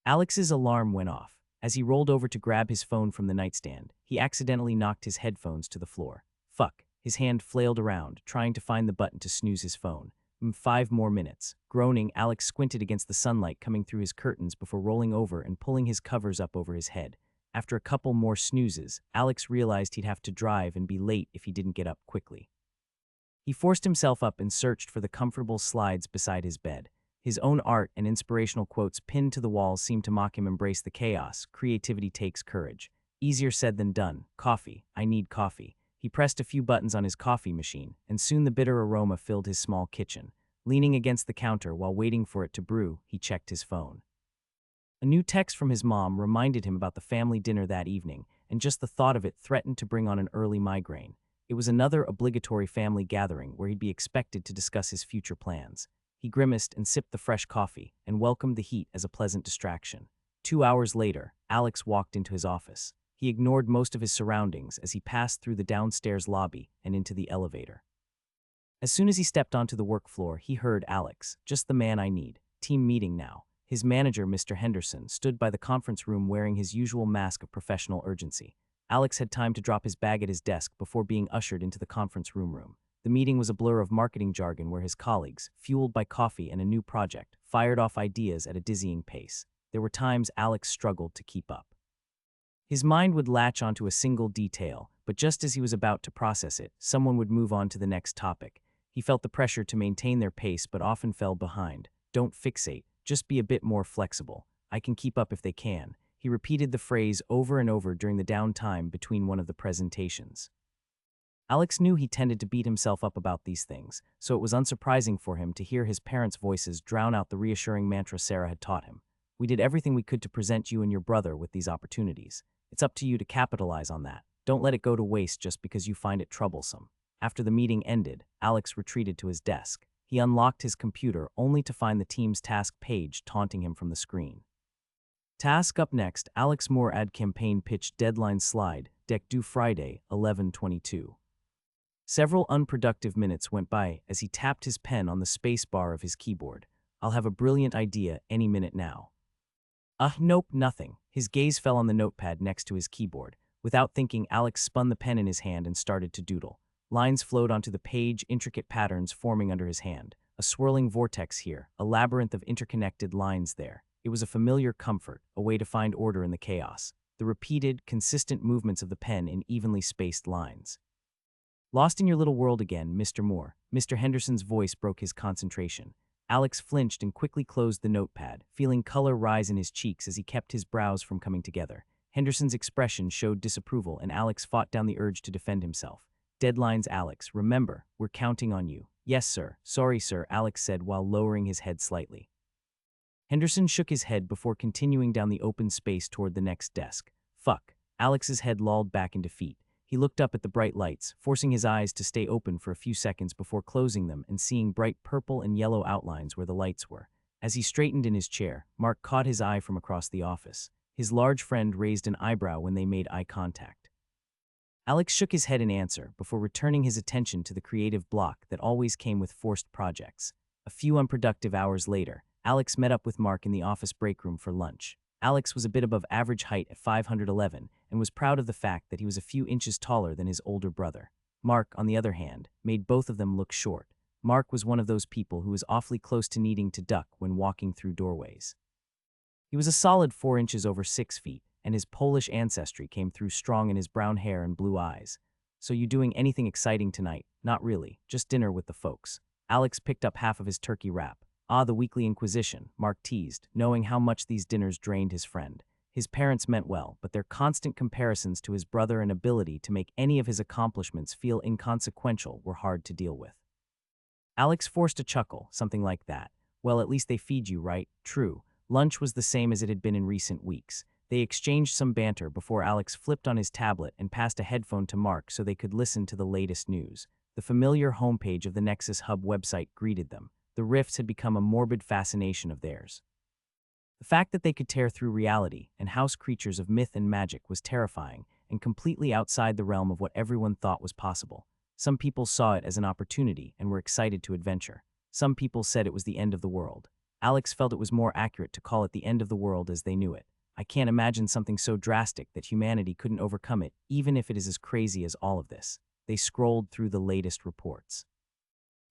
Alex's alarm went off. As he rolled over to grab his phone from the nightstand, he accidentally knocked his headphones to the floor. Fuck. His hand flailed around, trying to find the button to snooze his phone. 5 more minutes. Groaning, Alex squinted against the sunlight coming through his curtains before rolling over and pulling his covers up over his head. After a couple more snoozes, Alex realized he'd have to drive and be late if he didn't get up quickly. He forced himself up and searched for the comfortable slides beside his bed. His own art and inspirational quotes pinned to the walls seemed to mock him. Embrace the chaos. Creativity takes courage. Easier said than done. Coffee. I need coffee. He pressed a few buttons on his coffee machine, and soon the bitter aroma filled his small kitchen. Leaning against the counter while waiting for it to brew, he checked his phone. A new text from his mom reminded him about the family dinner that evening, and just the thought of it threatened to bring on an early migraine. It was another obligatory family gathering where he'd be expected to discuss his future plans. He grimaced and sipped the fresh coffee and welcomed the heat as a pleasant distraction. 2 hours later, Alex walked into his office. He ignored most of his surroundings as he passed through the downstairs lobby and into the elevator. As soon as he stepped onto the work floor, he heard Alex, "Just the man I need. Team meeting now." His manager, Mr. Henderson, stood by the conference room wearing his usual mask of professional urgency. Alex had time to drop his bag at his desk before being ushered into the conference room. The meeting was a blur of marketing jargon where his colleagues, fueled by coffee and a new project, fired off ideas at a dizzying pace. There were times Alex struggled to keep up. His mind would latch onto a single detail, but just as he was about to process it, someone would move on to the next topic. He felt the pressure to maintain their pace but often fell behind. Don't fixate, just be a bit more flexible. I can keep up if they can. He repeated the phrase over and over during the downtime between one of the presentations. Alex knew he tended to beat himself up about these things, so it was unsurprising for him to hear his parents' voices drown out the reassuring mantra Sarah had taught him. We did everything we could to present you and your brother with these opportunities. It's up to you to capitalize on that. Don't let it go to waste just because you find it troublesome. After the meeting ended, Alex retreated to his desk. He unlocked his computer only to find the team's task page taunting him from the screen. Task up next, Alex Moore ad campaign pitch deadline slide, deck due Friday, 11/22. Several unproductive minutes went by as he tapped his pen on the space bar of his keyboard. I'll have a brilliant idea any minute now. Nope, nothing. His gaze fell on the notepad next to his keyboard. Without thinking, Alex spun the pen in his hand and started to doodle. Lines flowed onto the page, intricate patterns forming under his hand. A swirling vortex here, a labyrinth of interconnected lines there. It was a familiar comfort, a way to find order in the chaos. The repeated, consistent movements of the pen in evenly spaced lines. Lost in your little world again, Mr. Moore. Mr. Henderson's voice broke his concentration. Alex flinched and quickly closed the notepad, feeling color rise in his cheeks as he kept his brows from coming together. Henderson's expression showed disapproval, and Alex fought down the urge to defend himself. Deadlines, Alex. Remember, we're counting on you. Yes, sir. Sorry, sir, Alex said while lowering his head slightly. Henderson shook his head before continuing down the open space toward the next desk. Fuck. Alex's head lolled back in defeat. He looked up at the bright lights, forcing his eyes to stay open for a few seconds before closing them and seeing bright purple and yellow outlines where the lights were. As he straightened in his chair, Mark caught his eye from across the office. His large friend raised an eyebrow when they made eye contact. Alex shook his head in answer before returning his attention to the creative block that always came with forced projects. A few unproductive hours later, Alex met up with Mark in the office break room for lunch. Alex was a bit above average height at 5'11" and was proud of the fact that he was a few inches taller than his older brother. Mark, on the other hand, made both of them look short. Mark was one of those people who was awfully close to needing to duck when walking through doorways. He was a solid 4 inches over 6 feet, and his Polish ancestry came through strong in his brown hair and blue eyes. So you doing anything exciting tonight? Not really, just dinner with the folks. Alex picked up half of his turkey wrap. The weekly inquisition, Mark teased, knowing how much these dinners drained his friend. His parents meant well, but their constant comparisons to his brother and ability to make any of his accomplishments feel inconsequential were hard to deal with. Alex forced a chuckle, something like that. Well, at least they feed you, right? True. Lunch was the same as it had been in recent weeks. They exchanged some banter before Alex flipped on his tablet and passed a headphone to Mark so they could listen to the latest news. The familiar homepage of the Nexus Hub website greeted them. The rifts had become a morbid fascination of theirs. The fact that they could tear through reality and house creatures of myth and magic was terrifying and completely outside the realm of what everyone thought was possible. Some people saw it as an opportunity and were excited to adventure. Some people said it was the end of the world. Alex felt it was more accurate to call it the end of the world as they knew it. I can't imagine something so drastic that humanity couldn't overcome it, even if it is as crazy as all of this. They scrolled through the latest reports.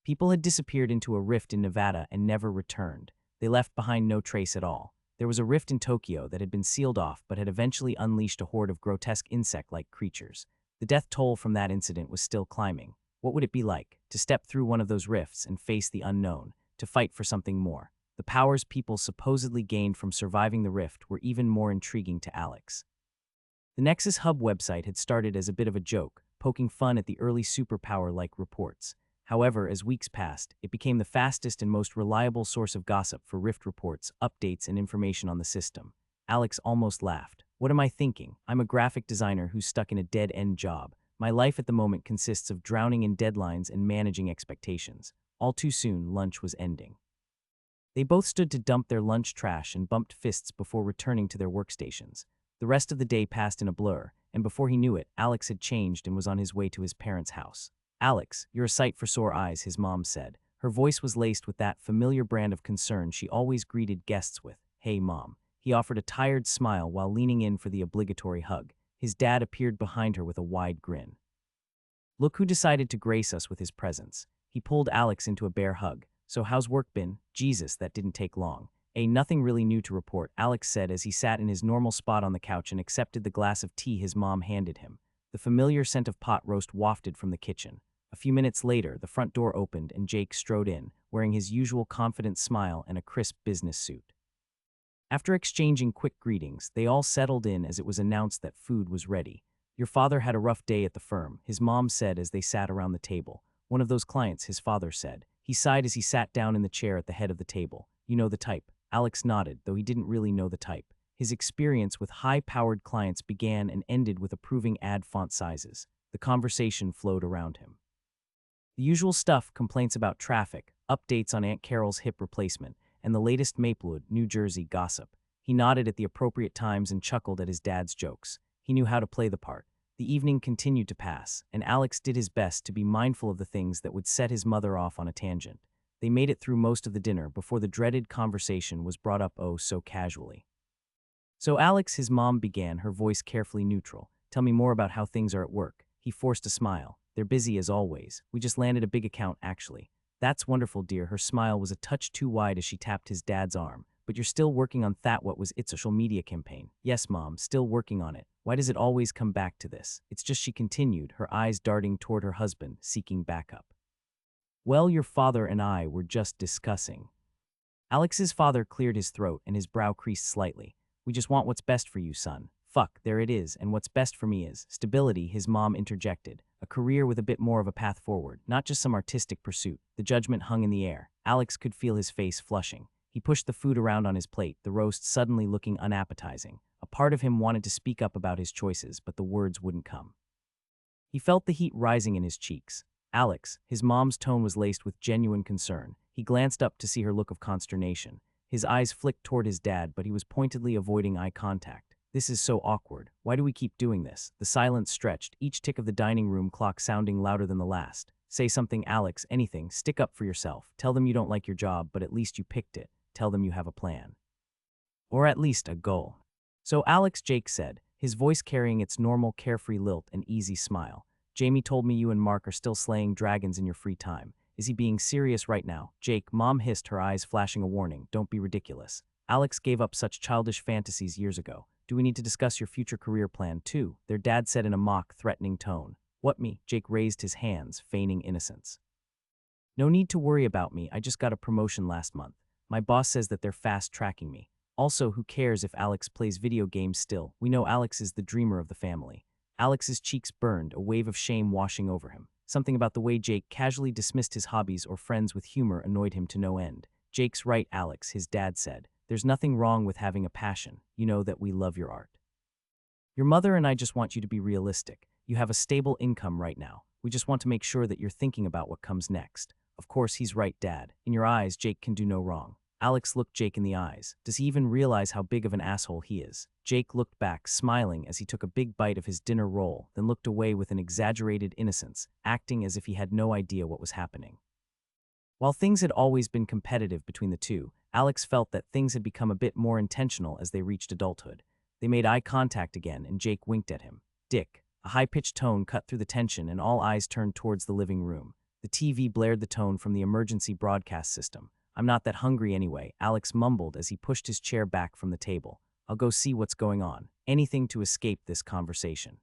People had disappeared into a rift in Nevada and never returned. They left behind no trace at all. There was a rift in Tokyo that had been sealed off but had eventually unleashed a horde of grotesque insect-like creatures. The death toll from that incident was still climbing. What would it be like to step through one of those rifts and face the unknown, to fight for something more? The powers people supposedly gained from surviving the rift were even more intriguing to Alex. The Nexus Hub website had started as a bit of a joke, poking fun at the early superpower-like reports. However, as weeks passed, it became the fastest and most reliable source of gossip for Rift reports, updates, and information on the system. Alex almost laughed. What am I thinking? I'm a graphic designer who's stuck in a dead-end job. My life at the moment consists of drowning in deadlines and managing expectations. All too soon, lunch was ending. They both stood to dump their lunch trash and bumped fists before returning to their workstations. The rest of the day passed in a blur, and before he knew it, Alex had changed and was on his way to his parents' house. "Alex, you're a sight for sore eyes," his mom said. Her voice was laced with that familiar brand of concern she always greeted guests with. "Hey, Mom." He offered a tired smile while leaning in for the obligatory hug. His dad appeared behind her with a wide grin. "Look who decided to grace us with his presence." He pulled Alex into a bear hug. "So how's work been?" "Jesus, that didn't take long." Nothing really new to report," Alex said as he sat in his normal spot on the couch and accepted the glass of tea his mom handed him. The familiar scent of pot roast wafted from the kitchen. A few minutes later, the front door opened and Jake strode in, wearing his usual confident smile and a crisp business suit. After exchanging quick greetings, they all settled in as it was announced that food was ready. "Your father had a rough day at the firm," his mom said as they sat around the table. "One of those clients," his father said. He sighed as he sat down in the chair at the head of the table. "You know the type." Alex nodded, though he didn't really know the type. His experience with high-powered clients began and ended with approving ad font sizes. The conversation flowed around him. The usual stuff: complaints about traffic, updates on Aunt Carol's hip replacement, and the latest Maplewood, New Jersey gossip. He nodded at the appropriate times and chuckled at his dad's jokes. He knew how to play the part. The evening continued to pass, and Alex did his best to be mindful of the things that would set his mother off on a tangent. They made it through most of the dinner before the dreaded conversation was brought up oh so casually. "So Alex," his mom began, her voice carefully neutral, "tell me more about how things are at work." He forced a smile. "They're busy as always. We just landed a big account, actually." "That's wonderful, dear." Her smile was a touch too wide as she tapped his dad's arm. "But you're still working on that what was its social media campaign." "Yes, Mom, still working on it." "Why does it always come back to this?" "It's just," she continued, her eyes darting toward her husband, seeking backup. "Well, your father and I were just discussing." Alex's father cleared his throat and his brow creased slightly. "We just want what's best for you, son." "Fuck, there it is, and what's best for me is stability," his mom interjected. "A career with a bit more of a path forward, not just some artistic pursuit." The judgment hung in the air. Alex could feel his face flushing. He pushed the food around on his plate, the roast suddenly looking unappetizing. A part of him wanted to speak up about his choices, but the words wouldn't come. He felt the heat rising in his cheeks. "Alex," his mom's tone was laced with genuine concern. He glanced up to see her look of consternation. His eyes flicked toward his dad, but he was pointedly avoiding eye contact. "This is so awkward. Why do we keep doing this?" The silence stretched, each tick of the dining room clock sounding louder than the last. "Say something, Alex, anything. Stick up for yourself. Tell them you don't like your job, but at least you picked it. Tell them you have a plan. Or at least a goal." "So Alex," Jake said, his voice carrying its normal carefree lilt and easy smile. "Jamie told me you and Mark are still slaying dragons in your free time. Is he being serious right now?" "Jake," Mom hissed, her eyes flashing a warning, "don't be ridiculous. Alex gave up such childish fantasies years ago. Do we need to discuss your future career plan, too?" their dad said in a mock, threatening tone. "What, me?" Jake raised his hands, feigning innocence. "No need to worry about me. I just got a promotion last month. My boss says that they're fast-tracking me. Also, who cares if Alex plays video games still? We know Alex is the dreamer of the family." Alex's cheeks burned, a wave of shame washing over him. Something about the way Jake casually dismissed his hobbies or friends with humor annoyed him to no end. "Jake's right, Alex," his dad said. "There's nothing wrong with having a passion. You know that we love your art. Your mother and I just want you to be realistic. You have a stable income right now. We just want to make sure that you're thinking about what comes next." "Of course he's right, Dad. In your eyes, Jake can do no wrong." Alex looked Jake in the eyes. Does he even realize how big of an asshole he is? Jake looked back, smiling as he took a big bite of his dinner roll, then looked away with an exaggerated innocence, acting as if he had no idea what was happening. While things had always been competitive between the two, Alex felt that things had become a bit more intentional as they reached adulthood. They made eye contact again, and Jake winked at him. Dick. A high-pitched tone cut through the tension, and all eyes turned towards the living room. The TV blared the tone from the emergency broadcast system. I'm not that hungry anyway, Alex mumbled as he pushed his chair back from the table. I'll go see what's going on. Anything to escape this conversation.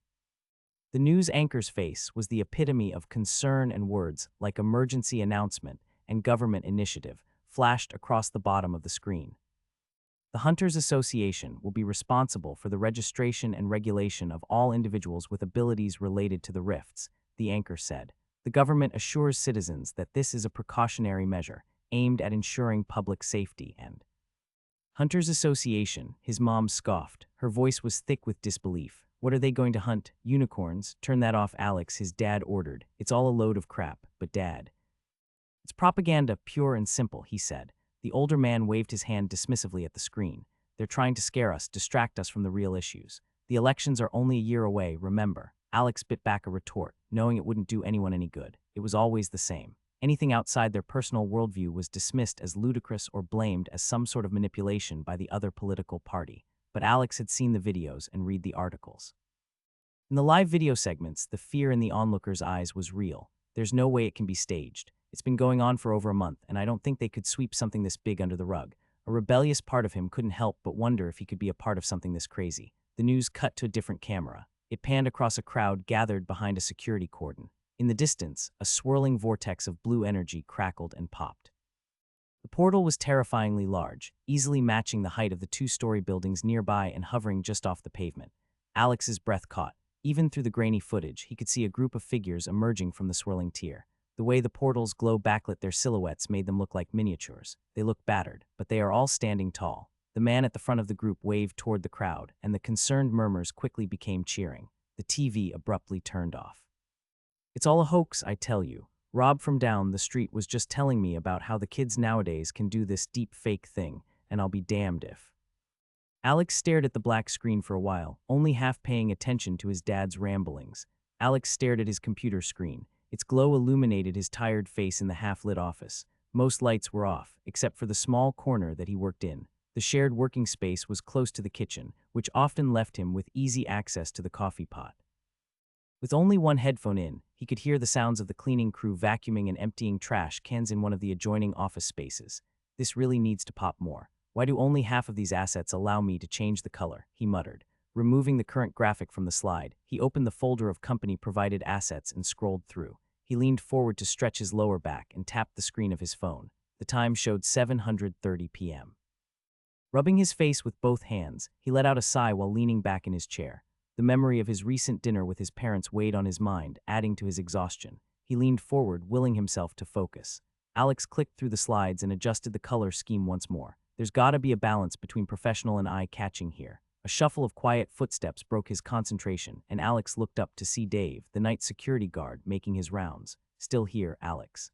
The news anchor's face was the epitome of concern, and words like emergency announcement and government initiative flashed across the bottom of the screen. The Hunters Association will be responsible for the registration and regulation of all individuals with abilities related to the rifts, the anchor said. The government assures citizens that this is a precautionary measure aimed at ensuring public safety and Hunters Association, his mom scoffed. Her voice was thick with disbelief. What are they going to hunt? Unicorns? Turn that off, Alex, his dad ordered. It's all a load of crap, but Dad. It's propaganda, pure and simple, he said. The older man waved his hand dismissively at the screen. They're trying to scare us, distract us from the real issues. The elections are only a year away, remember. Alex bit back a retort, knowing it wouldn't do anyone any good. It was always the same. Anything outside their personal worldview was dismissed as ludicrous or blamed as some sort of manipulation by the other political party. But Alex had seen the videos and read the articles. In the live video segments, the fear in the onlookers' eyes was real. There's no way it can be staged. It's been going on for over a month, and I don't think they could sweep something this big under the rug. A rebellious part of him couldn't help but wonder if he could be a part of something this crazy. The news cut to a different camera. It panned across a crowd gathered behind a security cordon. In the distance, a swirling vortex of blue energy crackled and popped. The portal was terrifyingly large, easily matching the height of the two-story buildings nearby and hovering just off the pavement. Alex's breath caught. Even through the grainy footage, he could see a group of figures emerging from the swirling tier. The way the portal's glow backlit their silhouettes made them look like miniatures. They looked battered, but they are all standing tall. The man at the front of the group waved toward the crowd, and the concerned murmurs quickly became cheering. The TV abruptly turned off. It's all a hoax, I tell you. Rob from down the street was just telling me about how the kids nowadays can do this deep fake thing, and I'll be damned if. Alex stared at the black screen for a while, only half paying attention to his dad's ramblings. Alex stared at his computer screen. Its glow illuminated his tired face in the half-lit office. Most lights were off, except for the small corner that he worked in. The shared working space was close to the kitchen, which often left him with easy access to the coffee pot. With only one headphone in, he could hear the sounds of the cleaning crew vacuuming and emptying trash cans in one of the adjoining office spaces. This really needs to pop more. Why do only half of these assets allow me to change the color? He muttered. Removing the current graphic from the slide, he opened the folder of company-provided assets and scrolled through. He leaned forward to stretch his lower back and tapped the screen of his phone. The time showed 7:30 p.m. Rubbing his face with both hands, he let out a sigh while leaning back in his chair. The memory of his recent dinner with his parents weighed on his mind, adding to his exhaustion. He leaned forward, willing himself to focus. Alex clicked through the slides and adjusted the color scheme once more. There's gotta be a balance between professional and eye-catching here. A shuffle of quiet footsteps broke his concentration, and Alex looked up to see Dave, the night security guard, making his rounds. Still here, Alex?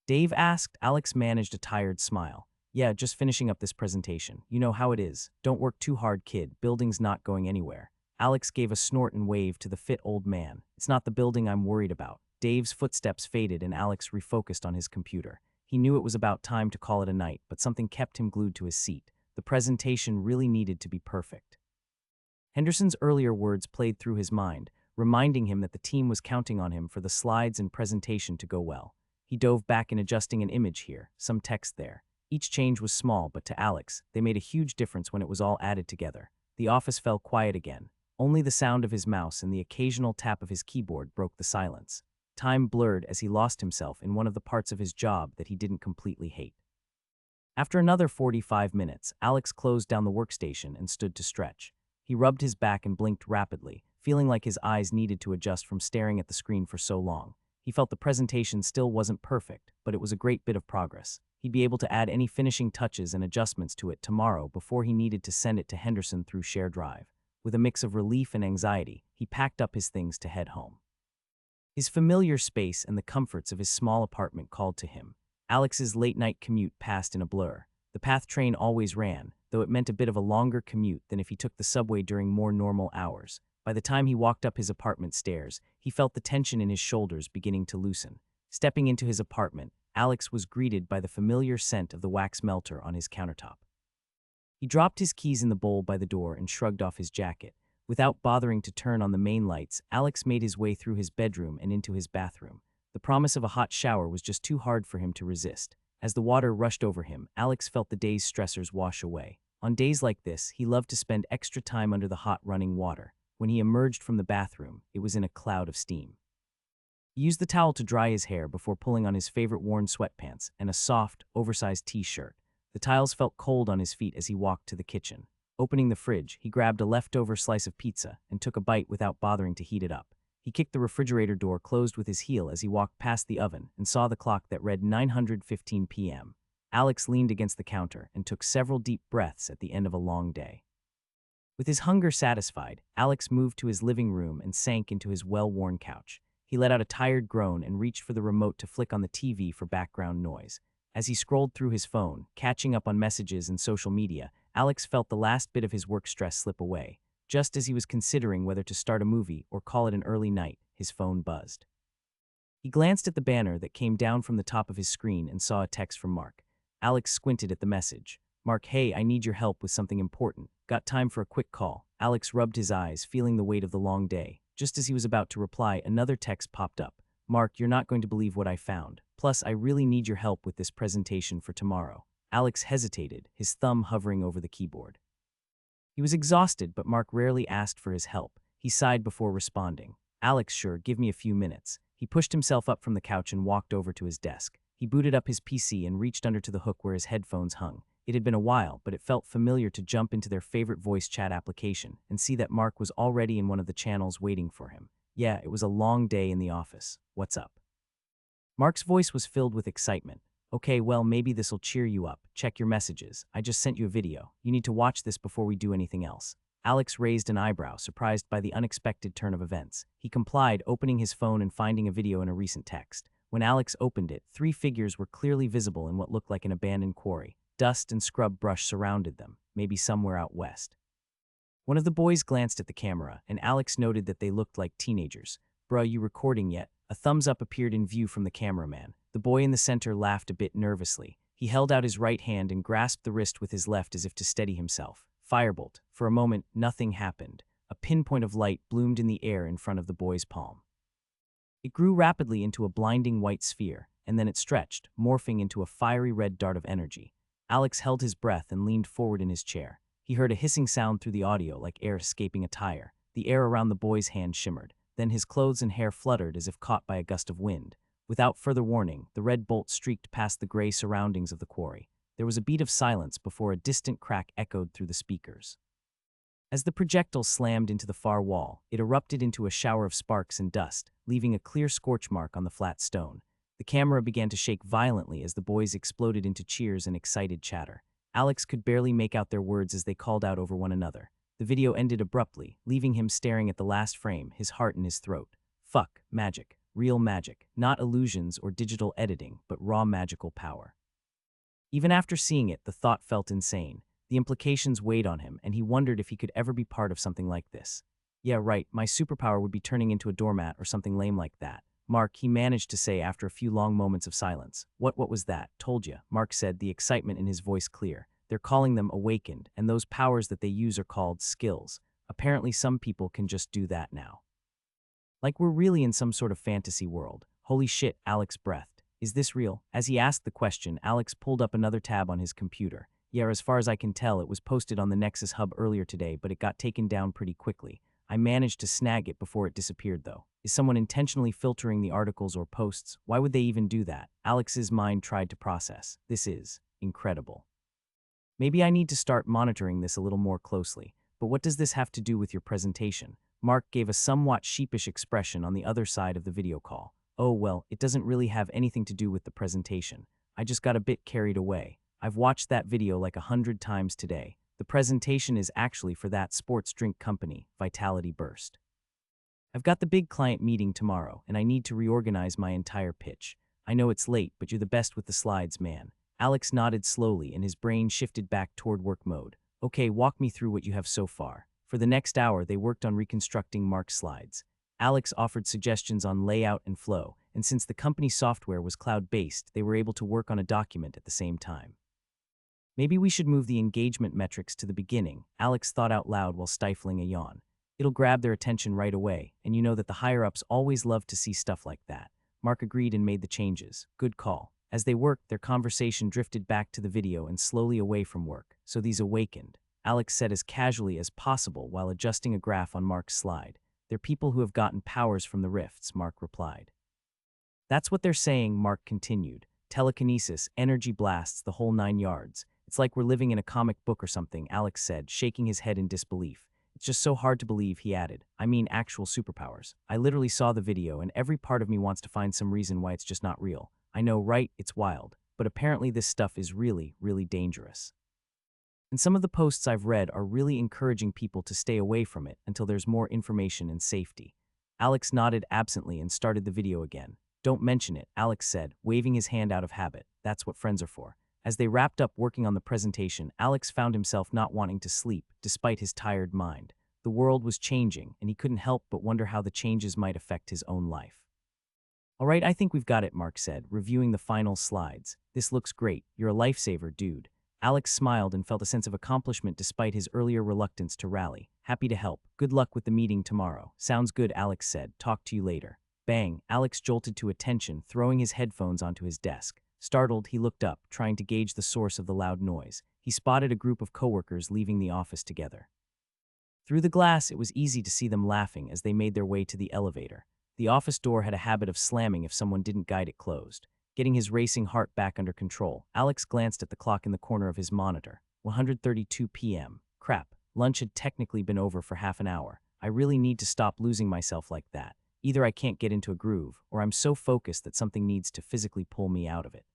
Dave asked. Alex managed a tired smile. Yeah, just finishing up this presentation. You know how it is. Don't work too hard, kid. Building's not going anywhere. Alex gave a snort and waved to the fit old man. It's not the building I'm worried about. Dave's footsteps faded and Alex refocused on his computer. He knew it was about time to call it a night, but something kept him glued to his seat. The presentation really needed to be perfect. Henderson's earlier words played through his mind, reminding him that the team was counting on him for the slides and presentation to go well. He dove back in adjusting an image here, some text there. Each change was small, but to Alex, they made a huge difference when it was all added together. The office fell quiet again. Only the sound of his mouse and the occasional tap of his keyboard broke the silence. Time blurred as he lost himself in one of the parts of his job that he didn't completely hate. After another 45 minutes, Alex closed down the workstation and stood to stretch. He rubbed his back and blinked rapidly, feeling like his eyes needed to adjust from staring at the screen for so long. He felt the presentation still wasn't perfect, but it was a great bit of progress. He'd be able to add any finishing touches and adjustments to it tomorrow before he needed to send it to Henderson through Share Drive. With a mix of relief and anxiety, he packed up his things to head home. His familiar space and the comforts of his small apartment called to him. Alex's late-night commute passed in a blur. The PATH train always ran, though it meant a bit of a longer commute than if he took the subway during more normal hours. By the time he walked up his apartment stairs, he felt the tension in his shoulders beginning to loosen. Stepping into his apartment, Alex was greeted by the familiar scent of the wax melter on his countertop. He dropped his keys in the bowl by the door and shrugged off his jacket. Without bothering to turn on the main lights, Alex made his way through his bedroom and into his bathroom. The promise of a hot shower was just too hard for him to resist. As the water rushed over him, Alex felt the day's stressors wash away. On days like this, he loved to spend extra time under the hot running water. When he emerged from the bathroom, it was in a cloud of steam. He used the towel to dry his hair before pulling on his favorite worn sweatpants and a soft, oversized t-shirt. The tiles felt cold on his feet as he walked to the kitchen. Opening the fridge, he grabbed a leftover slice of pizza and took a bite without bothering to heat it up. He kicked the refrigerator door closed with his heel as he walked past the oven and saw the clock that read 9:15 p.m. Alex leaned against the counter and took several deep breaths at the end of a long day. With his hunger satisfied, Alex moved to his living room and sank into his well-worn couch. He let out a tired groan and reached for the remote to flick on the TV for background noise. As he scrolled through his phone, catching up on messages and social media, Alex felt the last bit of his work stress slip away. Just as he was considering whether to start a movie or call it an early night, his phone buzzed. He glanced at the banner that came down from the top of his screen and saw a text from Mark. Alex squinted at the message. "Mark, hey, I need your help with something important. Got time for a quick call?" Alex rubbed his eyes, feeling the weight of the long day. Just as he was about to reply, another text popped up. "Mark, you're not going to believe what I found. Plus, I really need your help with this presentation for tomorrow." Alex hesitated, his thumb hovering over the keyboard. He was exhausted, but Mark rarely asked for his help. He sighed before responding. "Alex, sure, give me a few minutes." He pushed himself up from the couch and walked over to his desk. He booted up his PC and reached under to the hook where his headphones hung. It had been a while, but it felt familiar to jump into their favorite voice chat application and see that Mark was already in one of the channels waiting for him. "Yeah, it was a long day in the office. What's up?" Mark's voice was filled with excitement. "Okay, well, maybe this'll cheer you up. Check your messages. I just sent you a video. You need to watch this before we do anything else." Alex raised an eyebrow, surprised by the unexpected turn of events. He complied, opening his phone and finding a video in a recent text. When Alex opened it, 3 figures were clearly visible in what looked like an abandoned quarry. Dust and scrub brush surrounded them, maybe somewhere out west. One of the boys glanced at the camera, and Alex noted that they looked like teenagers. "Bruh, you recording yet?" A thumbs up appeared in view from the cameraman. The boy in the center laughed a bit nervously. He held out his right hand and grasped the wrist with his left as if to steady himself. Firebolt. For a moment, nothing happened. A pinpoint of light bloomed in the air in front of the boy's palm. It grew rapidly into a blinding white sphere, and then it stretched, morphing into a fiery red dart of energy. Alex held his breath and leaned forward in his chair. He heard a hissing sound through the audio like air escaping a tire. The air around the boy's hand shimmered. Then his clothes and hair fluttered as if caught by a gust of wind. Without further warning, the red bolt streaked past the gray surroundings of the quarry. There was a beat of silence before a distant crack echoed through the speakers. As the projectile slammed into the far wall, it erupted into a shower of sparks and dust, leaving a clear scorch mark on the flat stone. The camera began to shake violently as the boys exploded into cheers and excited chatter. Alex could barely make out their words as they called out over one another. The video ended abruptly, leaving him staring at the last frame, his heart in his throat. Fuck, magic. Real magic. Not illusions or digital editing, but raw magical power. Even after seeing it, the thought felt insane. The implications weighed on him, and he wondered if he could ever be part of something like this. "Yeah, right, my superpower would be turning into a doormat or something lame like that." "Mark," he managed to say after a few long moments of silence. What was that?" "Told ya," Mark said, the excitement in his voice clear. "They're calling them awakened, and those powers that they use are called skills. Apparently some people can just do that now. Like we're really in some sort of fantasy world." "Holy shit," Alex breathed. "Is this real?" As he asked the question, Alex pulled up another tab on his computer. "Yeah, as far as I can tell, it was posted on the Nexus Hub earlier today, but it got taken down pretty quickly. I managed to snag it before it disappeared, though." Is someone intentionally filtering the articles or posts? Why would they even do that? Alex's mind tried to process. This is incredible. Maybe I need to start monitoring this a little more closely. But what does this have to do with your presentation? Mark gave a somewhat sheepish expression on the other side of the video call. "Oh, well, it doesn't really have anything to do with the presentation. I just got a bit carried away. I've watched that video like 100 times today. The presentation is actually for that sports drink company, Vitality Burst. I've got the big client meeting tomorrow, and I need to reorganize my entire pitch. I know it's late, but you're the best with the slides, man." Alex nodded slowly, and his brain shifted back toward work mode. "Okay, walk me through what you have so far." For the next hour, they worked on reconstructing Mark's slides. Alex offered suggestions on layout and flow, and since the company's software was cloud-based, they were able to work on a document at the same time. Maybe we should move the engagement metrics to the beginning, Alex thought out loud while stifling a yawn. It'll grab their attention right away, and you know that the higher-ups always love to see stuff like that. Mark agreed and made the changes. Good call. As they worked, their conversation drifted back to the video and slowly away from work, so these awakened. Alex said as casually as possible while adjusting a graph on Mark's slide. They're people who have gotten powers from the rifts, Mark replied. That's what they're saying, Mark continued. Telekinesis, energy blasts, the whole 9 yards. It's like we're living in a comic book or something, Alex said, shaking his head in disbelief. It's just so hard to believe, he added. I mean actual superpowers. I literally saw the video and every part of me wants to find some reason why it's just not real. I know, right? It's wild. But apparently this stuff is really, really dangerous. And some of the posts I've read are really encouraging people to stay away from it until there's more information and safety. Alex nodded absently and started the video again. Don't mention it, Alex said, waving his hand out of habit. That's what friends are for. As they wrapped up working on the presentation, Alex found himself not wanting to sleep, despite his tired mind. The world was changing, and he couldn't help but wonder how the changes might affect his own life. All right, I think we've got it, Mark said, reviewing the final slides. This looks great. You're a lifesaver, dude. Alex smiled and felt a sense of accomplishment despite his earlier reluctance to rally. Happy to help. Good luck with the meeting tomorrow. Sounds good, Alex said. Talk to you later. Bang! Alex jolted to attention, throwing his headphones onto his desk. Startled, he looked up, trying to gauge the source of the loud noise. He spotted a group of coworkers leaving the office together. Through the glass, it was easy to see them laughing as they made their way to the elevator. The office door had a habit of slamming if someone didn't guide it closed. Getting his racing heart back under control, Alex glanced at the clock in the corner of his monitor. 1:32 p.m. Crap, lunch had technically been over for half an hour. I really need to stop losing myself like that. Either I can't get into a groove, or I'm so focused that something needs to physically pull me out of it.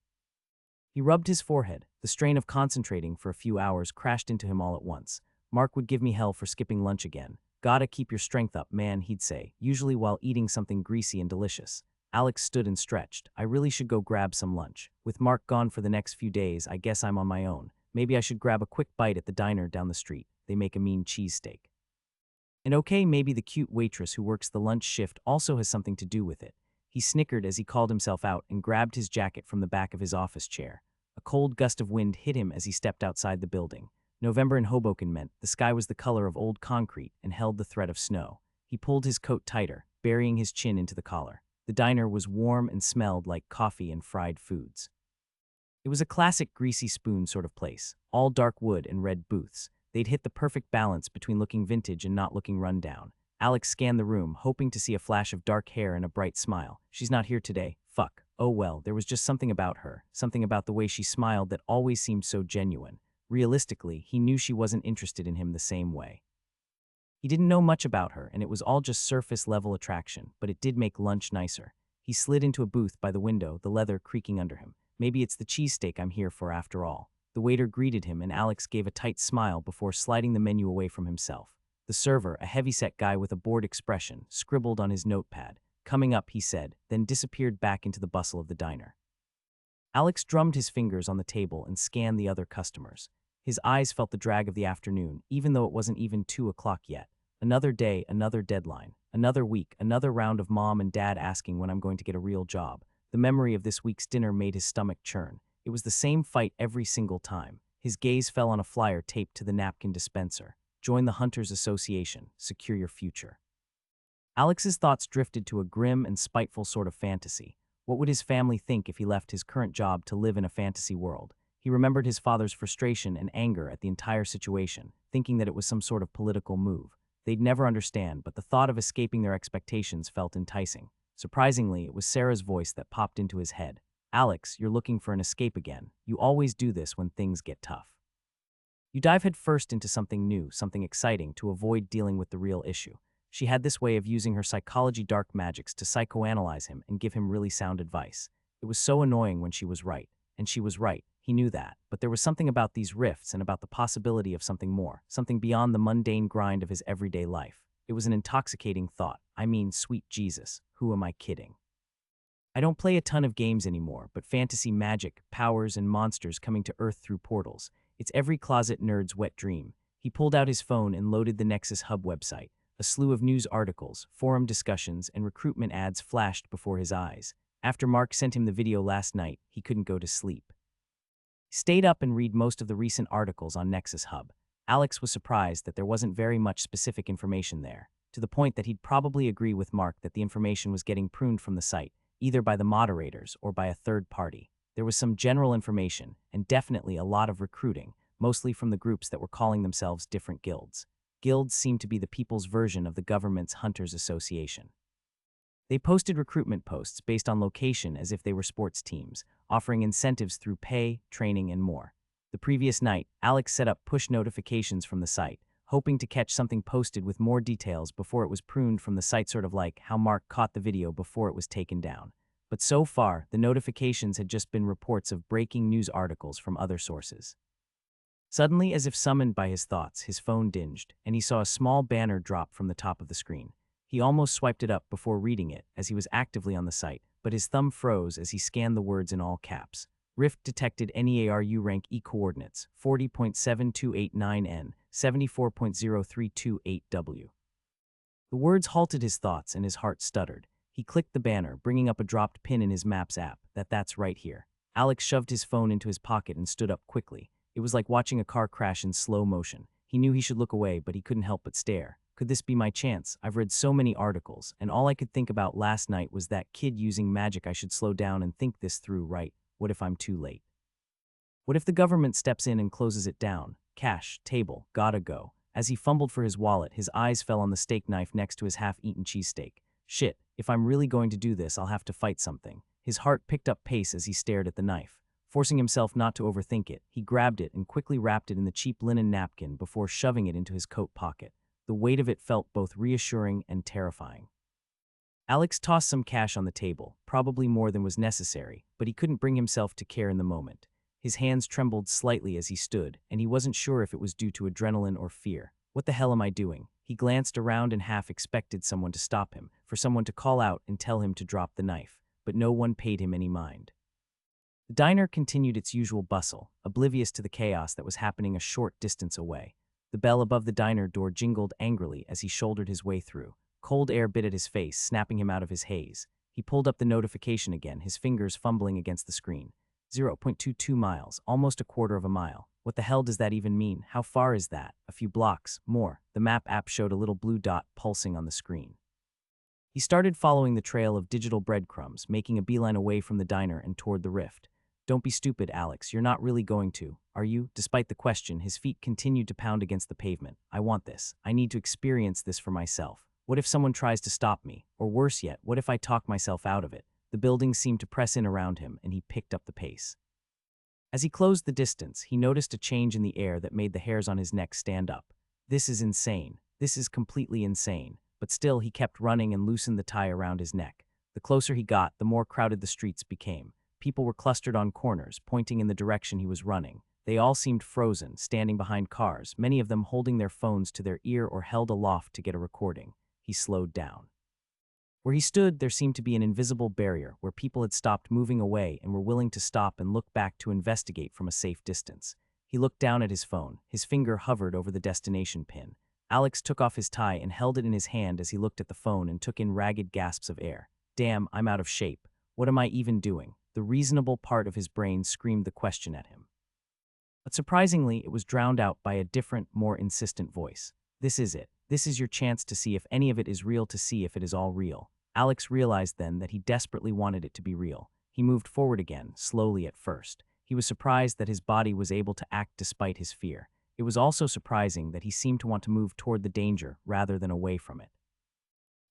He rubbed his forehead. The strain of concentrating for a few hours crashed into him all at once. Mark would give me hell for skipping lunch again. Gotta keep your strength up, man, he'd say, usually while eating something greasy and delicious. Alex stood and stretched. I really should go grab some lunch. With Mark gone for the next few days, I guess I'm on my own. Maybe I should grab a quick bite at the diner down the street. They make a mean cheesesteak. And okay, maybe the cute waitress who works the lunch shift also has something to do with it. He snickered as he called himself out and grabbed his jacket from the back of his office chair. A cold gust of wind hit him as he stepped outside the building. November in Hoboken meant the sky was the color of old concrete and held the threat of snow. He pulled his coat tighter, burying his chin into the collar. The diner was warm and smelled like coffee and fried foods. It was a classic greasy spoon sort of place, all dark wood and red booths. They'd hit the perfect balance between looking vintage and not looking run down. Alex scanned the room, hoping to see a flash of dark hair and a bright smile. She's not here today. Fuck. Oh well, there was just something about her, something about the way she smiled that always seemed so genuine. Realistically, he knew she wasn't interested in him the same way. He didn't know much about her, and it was all just surface-level attraction, but it did make lunch nicer. He slid into a booth by the window, the leather creaking under him. Maybe it's the cheesesteak I'm here for after all. The waiter greeted him, and Alex gave a tight smile before sliding the menu away from himself. The server, a heavyset guy with a bored expression, scribbled on his notepad. Coming up, he said, then disappeared back into the bustle of the diner. Alex drummed his fingers on the table and scanned the other customers. His eyes felt the drag of the afternoon, even though it wasn't even 2 o'clock yet. Another day, another deadline. Another week, another round of mom and dad asking when I'm going to get a real job. The memory of this week's dinner made his stomach churn. It was the same fight every single time. His gaze fell on a flyer taped to the napkin dispenser. Join the Hunters Association. Secure your future. Alex's thoughts drifted to a grim and spiteful sort of fantasy. What would his family think if he left his current job to live in a fantasy world? He remembered his father's frustration and anger at the entire situation, thinking that it was some sort of political move. They'd never understand, but the thought of escaping their expectations felt enticing. Surprisingly, it was Sarah's voice that popped into his head. Alex, you're looking for an escape again. You always do this when things get tough. You dive headfirst into something new, something exciting, to avoid dealing with the real issue. She had this way of using her psychology dark magics to psychoanalyze him and give him really sound advice. It was so annoying when she was right. And she was right. He knew that. But there was something about these rifts and about the possibility of something more, something beyond the mundane grind of his everyday life. It was an intoxicating thought. I mean, sweet Jesus, who am I kidding? I don't play a ton of games anymore, but fantasy magic, powers, and monsters coming to Earth through portals. It's every closet nerd's wet dream. He pulled out his phone and loaded the Nexus Hub website. A slew of news articles, forum discussions, and recruitment ads flashed before his eyes. After Mark sent him the video last night, he couldn't go to sleep. He stayed up and read most of the recent articles on Nexus Hub. Alex was surprised that there wasn't very much specific information there, to the point that he'd probably agree with Mark that the information was getting pruned from the site, either by the moderators or by a third party. There was some general information, and definitely a lot of recruiting, mostly from the groups that were calling themselves different guilds. Guilds seemed to be the people's version of the government's Hunters Association. They posted recruitment posts based on location as if they were sports teams, offering incentives through pay, training, and more. The previous night, Alex set up push notifications from the site, hoping to catch something posted with more details before it was pruned from the site, sort of like how Mark caught the video before it was taken down. But so far, the notifications had just been reports of breaking news articles from other sources. Suddenly, as if summoned by his thoughts, his phone dinged, and he saw a small banner drop from the top of the screen. He almost swiped it up before reading it, as he was actively on the site, but his thumb froze as he scanned the words in all caps. Rift detected NEARU rank E coordinates, 40.7289N, 74.0328W. The words halted his thoughts and his heart stuttered. He clicked the banner, bringing up a dropped pin in his Maps app. That's right here. Alex shoved his phone into his pocket and stood up quickly. It was like watching a car crash in slow motion. He knew he should look away, but he couldn't help but stare. Could this be my chance? I've read so many articles, and all I could think about last night was that kid using magic. I should slow down and think this through, right? What if I'm too late? What if the government steps in and closes it down? Cash, table, gotta go. As he fumbled for his wallet, his eyes fell on the steak knife next to his half-eaten cheesesteak. Shit, if I'm really going to do this, I'll have to fight something. His heart picked up pace as he stared at the knife. Forcing himself not to overthink it, he grabbed it and quickly wrapped it in the cheap linen napkin before shoving it into his coat pocket. The weight of it felt both reassuring and terrifying. Alex tossed some cash on the table, probably more than was necessary, but he couldn't bring himself to care in the moment. His hands trembled slightly as he stood, and he wasn't sure if it was due to adrenaline or fear. What the hell am I doing? He glanced around and half expected someone to stop him, for someone to call out and tell him to drop the knife, but no one paid him any mind. The diner continued its usual bustle, oblivious to the chaos that was happening a short distance away. The bell above the diner door jingled angrily as he shouldered his way through. Cold air bit at his face, snapping him out of his haze. He pulled up the notification again, his fingers fumbling against the screen. 0.22 miles, almost a quarter of a mile. What the hell does that even mean? How far is that? A few blocks, more. The map app showed a little blue dot pulsing on the screen. He started following the trail of digital breadcrumbs, making a beeline away from the diner and toward the rift. Don't be stupid, Alex. You're not really going to, are you? Despite the question, his feet continued to pound against the pavement. I want this. I need to experience this for myself. What if someone tries to stop me? Or worse yet, what if I talk myself out of it? The buildings seemed to press in around him, and he picked up the pace. As he closed the distance, he noticed a change in the air that made the hairs on his neck stand up. This is insane. This is completely insane. But still, he kept running and loosened the tie around his neck. The closer he got, the more crowded the streets became. People were clustered on corners, pointing in the direction he was running. They all seemed frozen, standing behind cars, many of them holding their phones to their ear or held aloft to get a recording. He slowed down. Where he stood, there seemed to be an invisible barrier where people had stopped moving away and were willing to stop and look back to investigate from a safe distance. He looked down at his phone. His finger hovered over the destination pin. Alex took off his tie and held it in his hand as he looked at the phone and took in ragged gasps of air. Damn, I'm out of shape. What am I even doing? The reasonable part of his brain screamed the question at him. But surprisingly, it was drowned out by a different, more insistent voice. This is it. This is your chance to see if any of it is real, to see if it is all real. Alex realized then that he desperately wanted it to be real. He moved forward again, slowly at first. He was surprised that his body was able to act despite his fear. It was also surprising that he seemed to want to move toward the danger rather than away from it.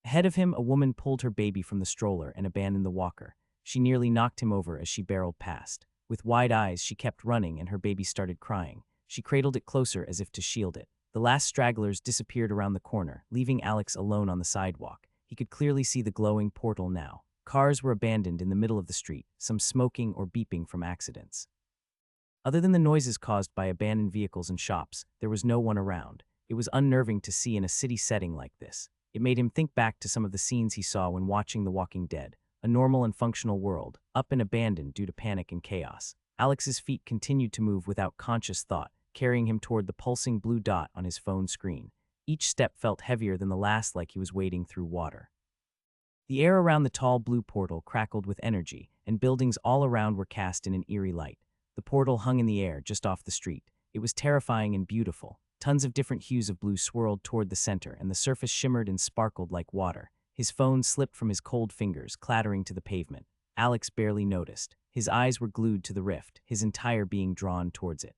Ahead of him, a woman pulled her baby from the stroller and abandoned the walker. She nearly knocked him over as she barreled past. With wide eyes, she kept running and her baby started crying. She cradled it closer as if to shield it. The last stragglers disappeared around the corner, leaving Alex alone on the sidewalk. He could clearly see the glowing portal now. Cars were abandoned in the middle of the street, some smoking or beeping from accidents. Other than the noises caused by abandoned vehicles and shops, there was no one around. It was unnerving to see in a city setting like this. It made him think back to some of the scenes he saw when watching The Walking Dead. A normal and functional world, up and abandoned due to panic and chaos. Alex's feet continued to move without conscious thought, carrying him toward the pulsing blue dot on his phone screen. Each step felt heavier than the last, like he was wading through water. The air around the tall blue portal crackled with energy, and buildings all around were cast in an eerie light. The portal hung in the air just off the street. It was terrifying and beautiful. Tons of different hues of blue swirled toward the center, and the surface shimmered and sparkled like water. His phone slipped from his cold fingers, clattering to the pavement. Alex barely noticed. His eyes were glued to the rift, his entire being drawn towards it.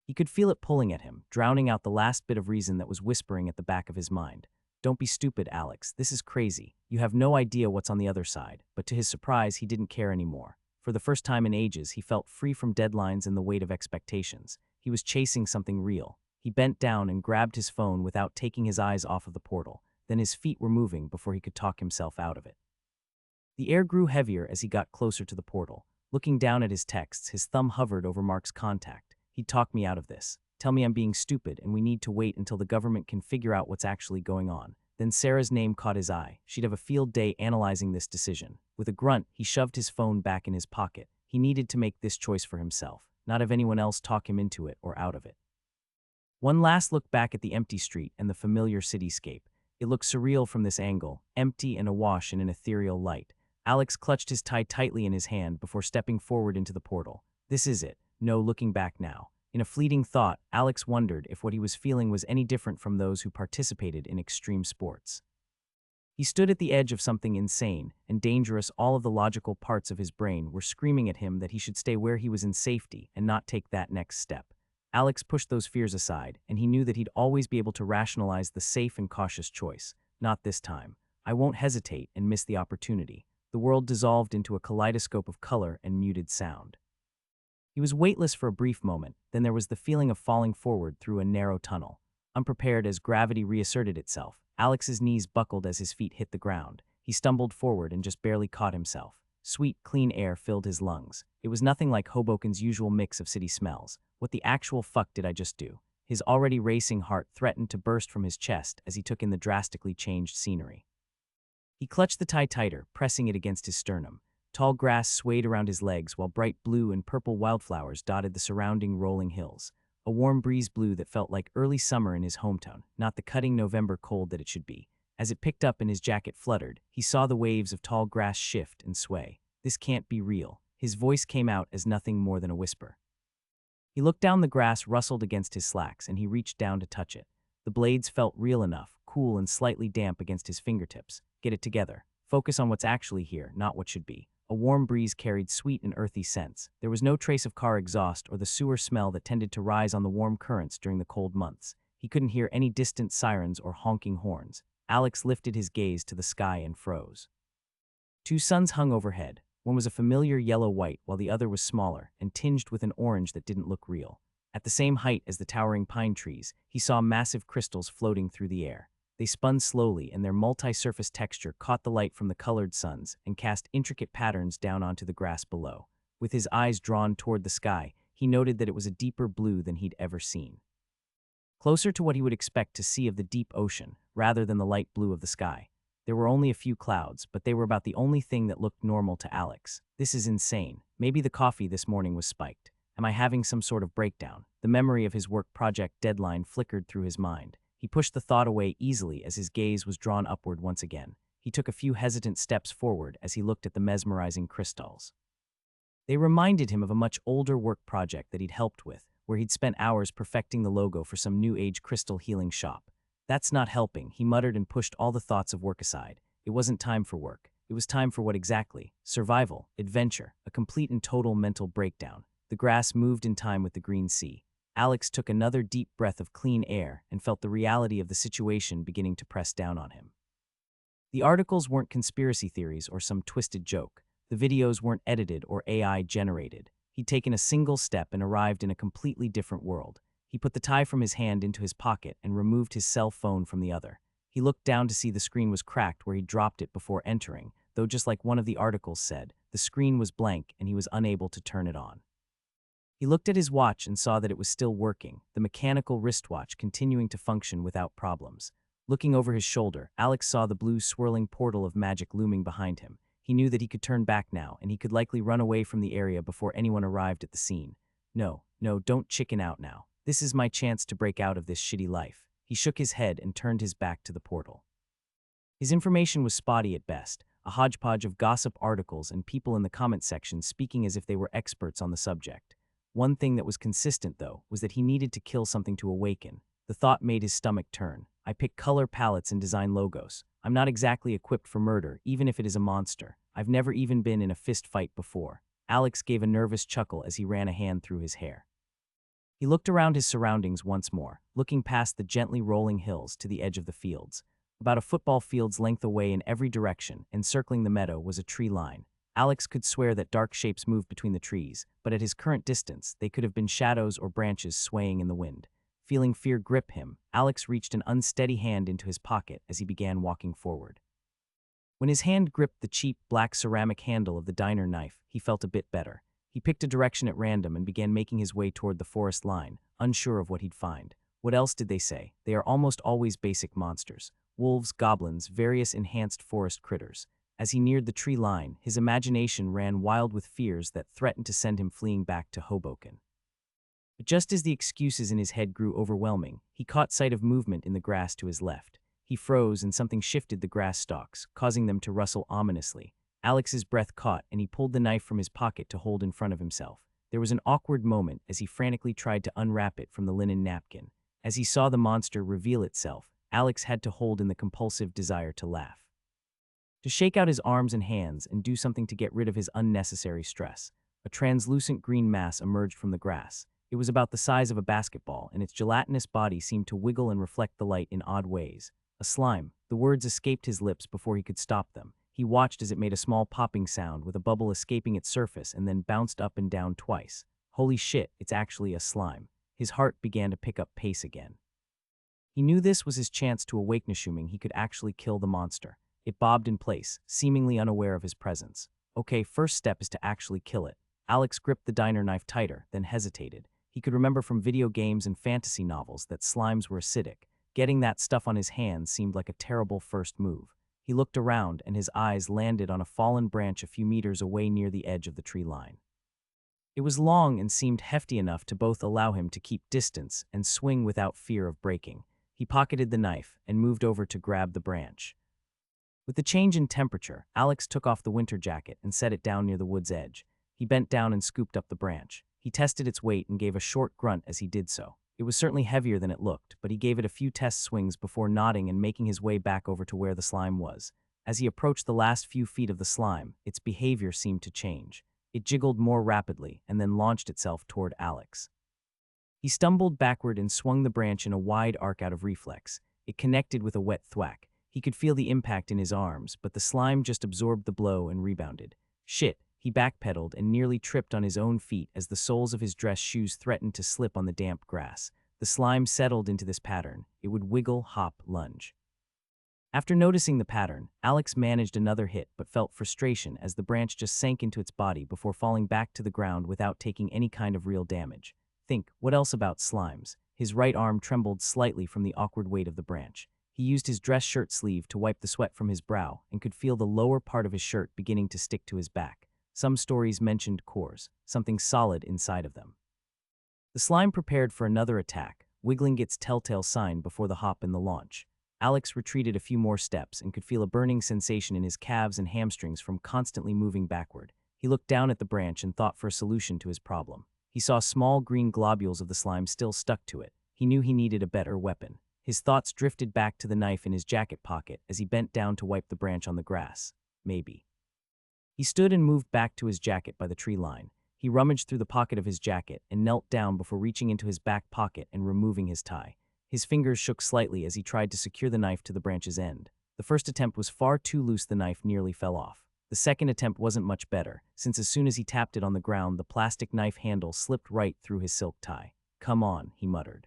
He could feel it pulling at him, drowning out the last bit of reason that was whispering at the back of his mind. Don't be stupid, Alex. This is crazy. You have no idea what's on the other side. But to his surprise, he didn't care anymore. For the first time in ages, he felt free from deadlines and the weight of expectations. He was chasing something real. He bent down and grabbed his phone without taking his eyes off of the portal. Then his feet were moving before he could talk himself out of it. The air grew heavier as he got closer to the portal. Looking down at his texts, his thumb hovered over Mark's contact. He'd talk me out of this. Tell me I'm being stupid and we need to wait until the government can figure out what's actually going on. Then Sarah's name caught his eye. She'd have a field day analyzing this decision. With a grunt, he shoved his phone back in his pocket. He needed to make this choice for himself, not have anyone else talk him into it or out of it. One last look back at the empty street and the familiar cityscape. It looked surreal from this angle, empty and awash in an ethereal light. Alex clutched his tie tightly in his hand before stepping forward into the portal. This is it. No looking back now. In a fleeting thought, Alex wondered if what he was feeling was any different from those who participated in extreme sports. He stood at the edge of something insane and dangerous. All of the logical parts of his brain were screaming at him that he should stay where he was in safety and not take that next step. Alex pushed those fears aside, and he knew that he'd always be able to rationalize the safe and cautious choice. Not this time. I won't hesitate and miss the opportunity. The world dissolved into a kaleidoscope of color and muted sound. He was weightless for a brief moment, then there was the feeling of falling forward through a narrow tunnel. Unprepared as gravity reasserted itself, Alex's knees buckled as his feet hit the ground. He stumbled forward and just barely caught himself. Sweet, clean air filled his lungs. It was nothing like Hoboken's usual mix of city smells. What the actual fuck did I just do? His already racing heart threatened to burst from his chest as he took in the drastically changed scenery. He clutched the tie tighter, pressing it against his sternum. Tall grass swayed around his legs while bright blue and purple wildflowers dotted the surrounding rolling hills. A warm breeze blew that felt like early summer in his hometown, not the cutting November cold that it should be. As it picked up and his jacket fluttered, he saw the waves of tall grass shift and sway. This can't be real. His voice came out as nothing more than a whisper. He looked down. The grass rustled against his slacks and he reached down to touch it. The blades felt real enough, cool and slightly damp against his fingertips. Get it together. Focus on what's actually here, not what should be. A warm breeze carried sweet and earthy scents. There was no trace of car exhaust or the sewer smell that tended to rise on the warm currents during the cold months. He couldn't hear any distant sirens or honking horns. Alex lifted his gaze to the sky and froze. Two suns hung overhead. One was a familiar yellow-white, while the other was smaller and tinged with an orange that didn't look real. At the same height as the towering pine trees, he saw massive crystals floating through the air. They spun slowly, and their multi-surface texture caught the light from the colored suns and cast intricate patterns down onto the grass below. With his eyes drawn toward the sky, he noted that it was a deeper blue than he'd ever seen. Closer to what he would expect to see of the deep ocean, rather than the light blue of the sky. There were only a few clouds, but they were about the only thing that looked normal to Alex. This is insane. Maybe the coffee this morning was spiked. Am I having some sort of breakdown? The memory of his work project deadline flickered through his mind. He pushed the thought away easily as his gaze was drawn upward once again. He took a few hesitant steps forward as he looked at the mesmerizing crystals. They reminded him of a much older work project that he'd helped with, where he'd spent hours perfecting the logo for some new age crystal healing shop. That's not helping, he muttered and pushed all the thoughts of work aside. It wasn't time for work. It was time for what exactly? Survival, adventure, a complete and total mental breakdown. The grass moved in time with the green sea. Alex took another deep breath of clean air and felt the reality of the situation beginning to press down on him. The articles weren't conspiracy theories or some twisted joke. The videos weren't edited or AI generated. He'd taken a single step and arrived in a completely different world. He put the tie from his hand into his pocket and removed his cell phone from the other. He looked down to see the screen was cracked where he dropped it before entering, though just like one of the articles said, the screen was blank and he was unable to turn it on. He looked at his watch and saw that it was still working, the mechanical wristwatch continuing to function without problems. Looking over his shoulder, Alex saw the blue swirling portal of magic looming behind him. He knew that he could turn back now, and he could likely run away from the area before anyone arrived at the scene. No, don't chicken out now. This is my chance to break out of this shitty life. He shook his head and turned his back to the portal. His information was spotty at best, a hodgepodge of gossip articles and people in the comment section speaking as if they were experts on the subject. One thing that was consistent, though, was that he needed to kill something to awaken. The thought made his stomach turn. I pick color palettes and design logos. I'm not exactly equipped for murder, even if it is a monster. I've never even been in a fist fight before. Alex gave a nervous chuckle as he ran a hand through his hair. He looked around his surroundings once more, looking past the gently rolling hills to the edge of the fields. About a football field's length away in every direction, encircling the meadow, was a tree line. Alex could swear that dark shapes moved between the trees, but at his current distance, they could have been shadows or branches swaying in the wind. Feeling fear grip him, Alex reached an unsteady hand into his pocket as he began walking forward. When his hand gripped the cheap, black ceramic handle of the diner knife, he felt a bit better. He picked a direction at random and began making his way toward the forest line, unsure of what he'd find. What else did they say? They are almost always basic monsters. Wolves, goblins, various enhanced forest critters. As he neared the tree line, his imagination ran wild with fears that threatened to send him fleeing back to Hoboken. But just as the excuses in his head grew overwhelming, he caught sight of movement in the grass to his left. He froze and something shifted the grass stalks, causing them to rustle ominously. Alex's breath caught and he pulled the knife from his pocket to hold in front of himself. There was an awkward moment as he frantically tried to unwrap it from the linen napkin. As he saw the monster reveal itself, Alex had to hold in the compulsive desire to laugh. To shake out his arms and hands and do something to get rid of his unnecessary stress. A translucent green mass emerged from the grass. It was about the size of a basketball, and its gelatinous body seemed to wiggle and reflect the light in odd ways. A slime. The words escaped his lips before he could stop them. He watched as it made a small popping sound with a bubble escaping its surface and then bounced up and down twice. Holy shit, it's actually a slime. His heart began to pick up pace again. He knew this was his chance to awake, assuming he could actually kill the monster. It bobbed in place, seemingly unaware of his presence. Okay, first step is to actually kill it. Alex gripped the diner knife tighter, then hesitated. He could remember from video games and fantasy novels that slimes were acidic. Getting that stuff on his hands seemed like a terrible first move. He looked around and his eyes landed on a fallen branch a few meters away near the edge of the tree line. It was long and seemed hefty enough to both allow him to keep distance and swing without fear of breaking. He pocketed the knife and moved over to grab the branch. With the change in temperature, Alex took off the winter jacket and set it down near the wood's edge. He bent down and scooped up the branch. He tested its weight and gave a short grunt as he did so. It was certainly heavier than it looked, but he gave it a few test swings before nodding and making his way back over to where the slime was. As he approached the last few feet of the slime, its behavior seemed to change. It jiggled more rapidly and then launched itself toward Alex. He stumbled backward and swung the branch in a wide arc out of reflex. It connected with a wet thwack. He could feel the impact in his arms, but the slime just absorbed the blow and rebounded. Shit, he backpedaled and nearly tripped on his own feet as the soles of his dress shoes threatened to slip on the damp grass. The slime settled into this pattern. It would wiggle, hop, lunge. After noticing the pattern, Alex managed another hit but felt frustration as the branch just sank into its body before falling back to the ground without taking any kind of real damage. Think, what else about slimes? His right arm trembled slightly from the awkward weight of the branch. He used his dress shirt sleeve to wipe the sweat from his brow and could feel the lower part of his shirt beginning to stick to his back. Some stories mentioned cores, something solid inside of them. The slime prepared for another attack, wiggling its telltale sign before the hop and the launch. Alex retreated a few more steps and could feel a burning sensation in his calves and hamstrings from constantly moving backward. He looked down at the branch and thought for a solution to his problem. He saw small green globules of the slime still stuck to it. He knew he needed a better weapon. His thoughts drifted back to the knife in his jacket pocket as he bent down to wipe the branch on the grass. Maybe. He stood and moved back to his jacket by the tree line. He rummaged through the pocket of his jacket and knelt down before reaching into his back pocket and removing his tie. His fingers shook slightly as he tried to secure the knife to the branch's end. The first attempt was far too loose, the knife nearly fell off. The second attempt wasn't much better, since as soon as he tapped it on the ground, the plastic knife handle slipped right through his silk tie. "Come on," he muttered.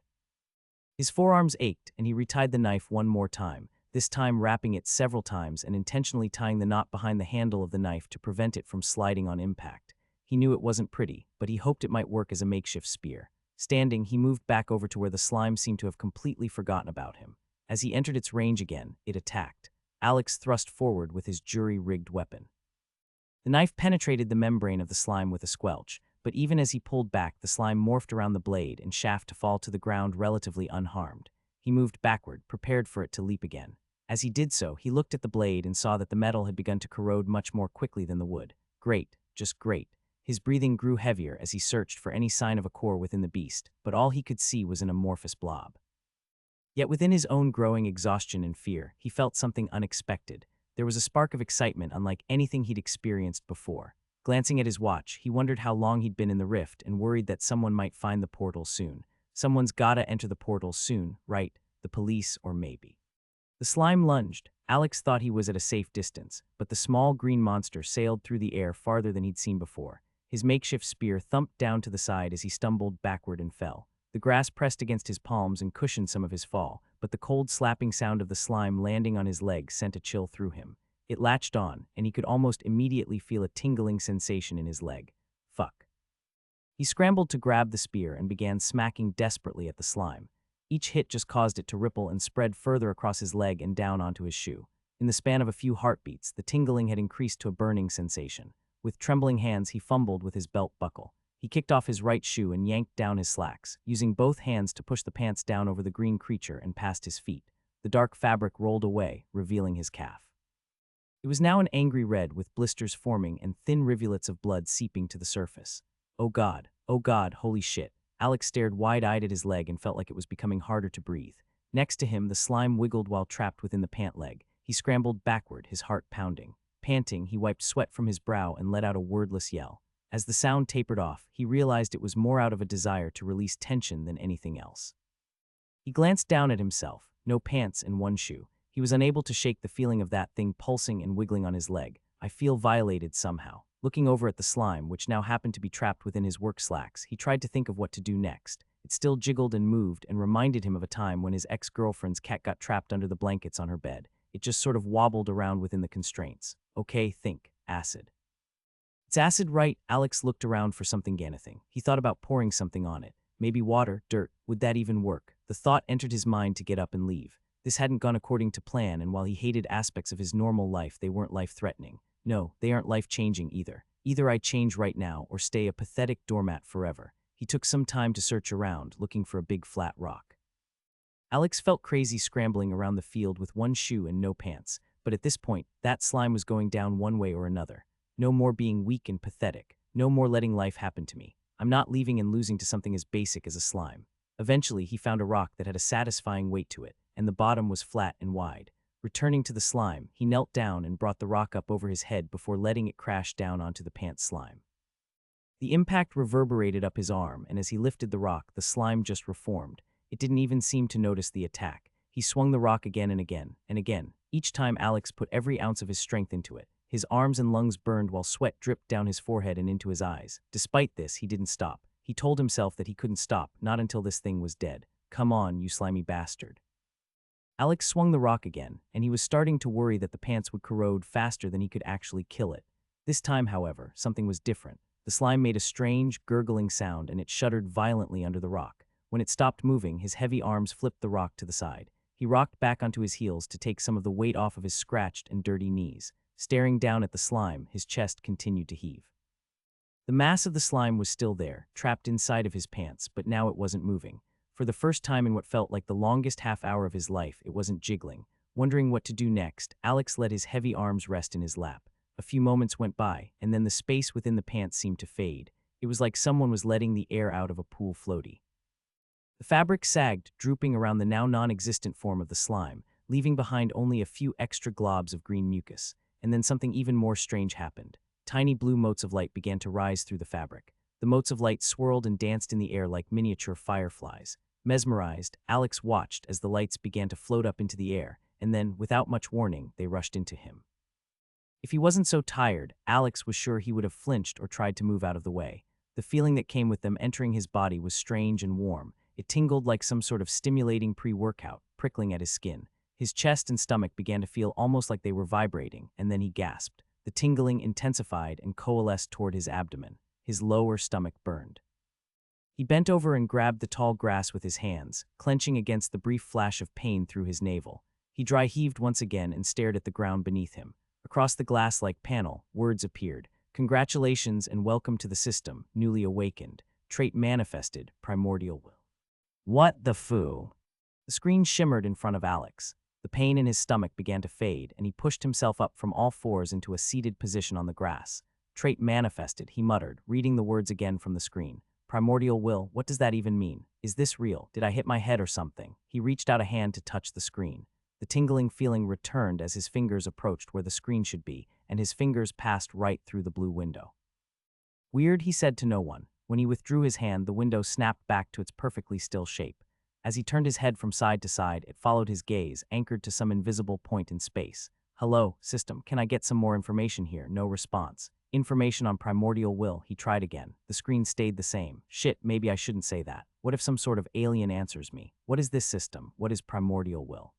His forearms ached, and he retied the knife one more time, this time wrapping it several times and intentionally tying the knot behind the handle of the knife to prevent it from sliding on impact. He knew it wasn't pretty, but he hoped it might work as a makeshift spear. Standing, he moved back over to where the slime seemed to have completely forgotten about him. As he entered its range again, it attacked. Alex thrust forward with his jury-rigged weapon. The knife penetrated the membrane of the slime with a squelch, but even as he pulled back, the slime morphed around the blade and shaft to fall to the ground relatively unharmed. He He moved backward, prepared for it to leap again. As he did so, he looked at the blade and saw that the metal had begun to corrode much more quickly than the wood. Great, just great. His breathing grew heavier as he searched for any sign of a core within the beast, but all he could see was an amorphous blob. Yet within his own growing exhaustion and fear, he felt something unexpected. There was a spark of excitement unlike anything he'd experienced before. Glancing at his watch, he wondered how long he'd been in the rift and worried that someone might find the portal soon. Someone's gotta enter the portal soon, right? The police or maybe. The slime lunged. Alex thought he was at a safe distance, but the small green monster sailed through the air farther than he'd seen before. His makeshift spear thumped down to the side as he stumbled backward and fell. The grass pressed against his palms and cushioned some of his fall, but the cold slapping sound of the slime landing on his leg sent a chill through him. It latched on, and he could almost immediately feel a tingling sensation in his leg. Fuck. He scrambled to grab the spear and began smacking desperately at the slime. Each hit just caused it to ripple and spread further across his leg and down onto his shoe. In the span of a few heartbeats, the tingling had increased to a burning sensation. With trembling hands, he fumbled with his belt buckle. He kicked off his right shoe and yanked down his slacks, using both hands to push the pants down over the green creature and past his feet. The dark fabric rolled away, revealing his calf. It was now an angry red with blisters forming and thin rivulets of blood seeping to the surface. Oh God, holy shit. Alex stared wide-eyed at his leg and felt like it was becoming harder to breathe. Next to him, the slime wiggled while trapped within the pant leg. He scrambled backward, his heart pounding. Panting, he wiped sweat from his brow and let out a wordless yell. As the sound tapered off, he realized it was more out of a desire to release tension than anything else. He glanced down at himself, no pants and one shoe. He was unable to shake the feeling of that thing pulsing and wiggling on his leg. I feel violated somehow. Looking over at the slime, which now happened to be trapped within his work slacks, he tried to think of what to do next. It still jiggled and moved and reminded him of a time when his ex-girlfriend's cat got trapped under the blankets on her bed. It just sort of wobbled around within the constraints. Okay, think. Acid. It's acid, right? Alex looked around for something anything. He thought about pouring something on it. Maybe water, dirt. Would that even work? The thought entered his mind to get up and leave. This hadn't gone according to plan, and while he hated aspects of his normal life, they weren't life-threatening. No, they aren't life-changing either. Either I change right now or stay a pathetic doormat forever. He took some time to search around, looking for a big flat rock. Alex felt crazy scrambling around the field with one shoe and no pants, but at this point, that slime was going down one way or another. No more being weak and pathetic. No more letting life happen to me. I'm not leaving and losing to something as basic as a slime. Eventually, he found a rock that had a satisfying weight to it, and the bottom was flat and wide. Returning to the slime, he knelt down and brought the rock up over his head before letting it crash down onto the pant slime. The impact reverberated up his arm, and as he lifted the rock, the slime just reformed. It didn't even seem to notice the attack. He swung the rock again and again, and again. Each time Alex put every ounce of his strength into it. His arms and lungs burned while sweat dripped down his forehead and into his eyes. Despite this, he didn't stop. He told himself that he couldn't stop, not until this thing was dead. Come on, you slimy bastard. Alex swung the rock again, and he was starting to worry that the pants would corrode faster than he could actually kill it. This time, however, something was different. The slime made a strange, gurgling sound, and it shuddered violently under the rock. When it stopped moving, his heavy arms flipped the rock to the side. He rocked back onto his heels to take some of the weight off of his scratched and dirty knees. Staring down at the slime, his chest continued to heave. The mass of the slime was still there, trapped inside of his pants, but now it wasn't moving. For the first time in what felt like the longest half hour of his life, it wasn't jiggling. Wondering what to do next, Alex let his heavy arms rest in his lap. A few moments went by, and then the space within the pants seemed to fade. It was like someone was letting the air out of a pool floaty. The fabric sagged, drooping around the now non-existent form of the slime, leaving behind only a few extra globs of green mucus. And then something even more strange happened. Tiny blue motes of light began to rise through the fabric. The motes of light swirled and danced in the air like miniature fireflies. Mesmerized, Alex watched as the lights began to float up into the air, and then, without much warning, they rushed into him. If he wasn't so tired, Alex was sure he would have flinched or tried to move out of the way. The feeling that came with them entering his body was strange and warm. It tingled like some sort of stimulating pre-workout, prickling at his skin. His chest and stomach began to feel almost like they were vibrating, and then he gasped. The tingling intensified and coalesced toward his abdomen. His lower stomach burned. He bent over and grabbed the tall grass with his hands, clenching against the brief flash of pain through his navel. He dry-heaved once again and stared at the ground beneath him. Across the glass-like panel, words appeared. Congratulations and welcome to the system, newly awakened. Trait manifested, primordial will. What the foo? The screen shimmered in front of Alex. The pain in his stomach began to fade, and he pushed himself up from all fours into a seated position on the grass. Trait manifested, he muttered, reading the words again from the screen. Primordial will, what does that even mean? Is this real? Did I hit my head or something? He reached out a hand to touch the screen. The tingling feeling returned as his fingers approached where the screen should be, and his fingers passed right through the blue window. Weird, he said to no one. When he withdrew his hand, the window snapped back to its perfectly still shape. As he turned his head from side to side, it followed his gaze, anchored to some invisible point in space. Hello, system, can I get some more information here? No response. Information on primordial will, he tried again. The screen stayed the same. Shit, maybe I shouldn't say that. What if some sort of alien answers me? What is this system? What is primordial will?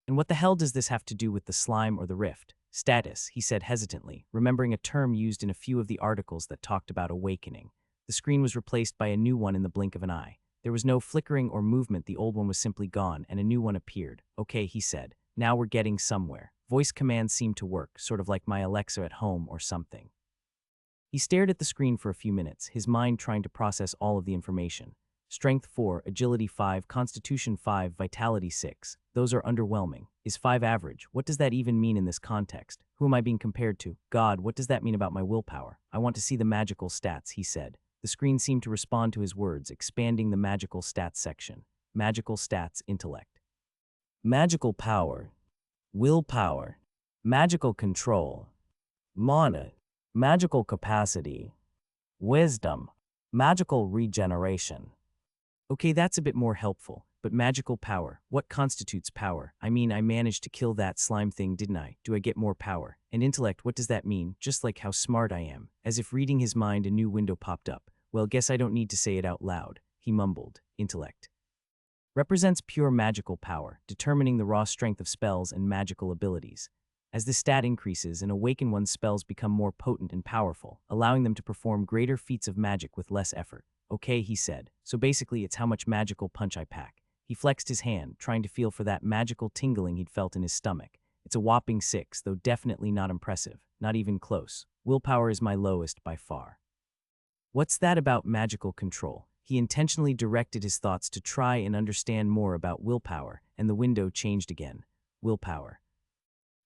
And what the hell does this have to do with the slime or the rift? Status, he said hesitantly, remembering a term used in a few of the articles that talked about awakening. The screen was replaced by a new one in the blink of an eye. There was no flickering or movement, the old one was simply gone, and a new one appeared. Okay, he said. Now we're getting somewhere. Voice commands seemed to work, sort of like my Alexa at home or something. He stared at the screen for a few minutes, his mind trying to process all of the information. Strength 4, Agility 5, Constitution 5, Vitality 6. Those are underwhelming. Is 5 average? What does that even mean in this context? Who am I being compared to? God, what does that mean about my willpower? I want to see the magical stats, he said. The screen seemed to respond to his words, expanding the magical stats section. Magical stats, intellect. Magical power. Willpower. Magical control. Mana. Magical capacity. Wisdom. Magical regeneration. Okay, that's a bit more helpful, but magical power, what constitutes power? I mean, I managed to kill that slime thing, didn't I? Do I get more power? And intellect, what does that mean? Just like how smart I am. As if reading his mind, a new window popped up. Well, guess I don't need to say it out loud. He mumbled. Intellect. Represents pure magical power, determining the raw strength of spells and magical abilities. As this stat increases, an awakened one's spells become more potent and powerful, allowing them to perform greater feats of magic with less effort. Okay, he said. So basically, it's how much magical punch I pack. He flexed his hand, trying to feel for that magical tingling he'd felt in his stomach. It's a whopping 6, though definitely not impressive. Not even close. Willpower is my lowest by far. What's that about magical control? He intentionally directed his thoughts to try and understand more about willpower, and the window changed again. Willpower.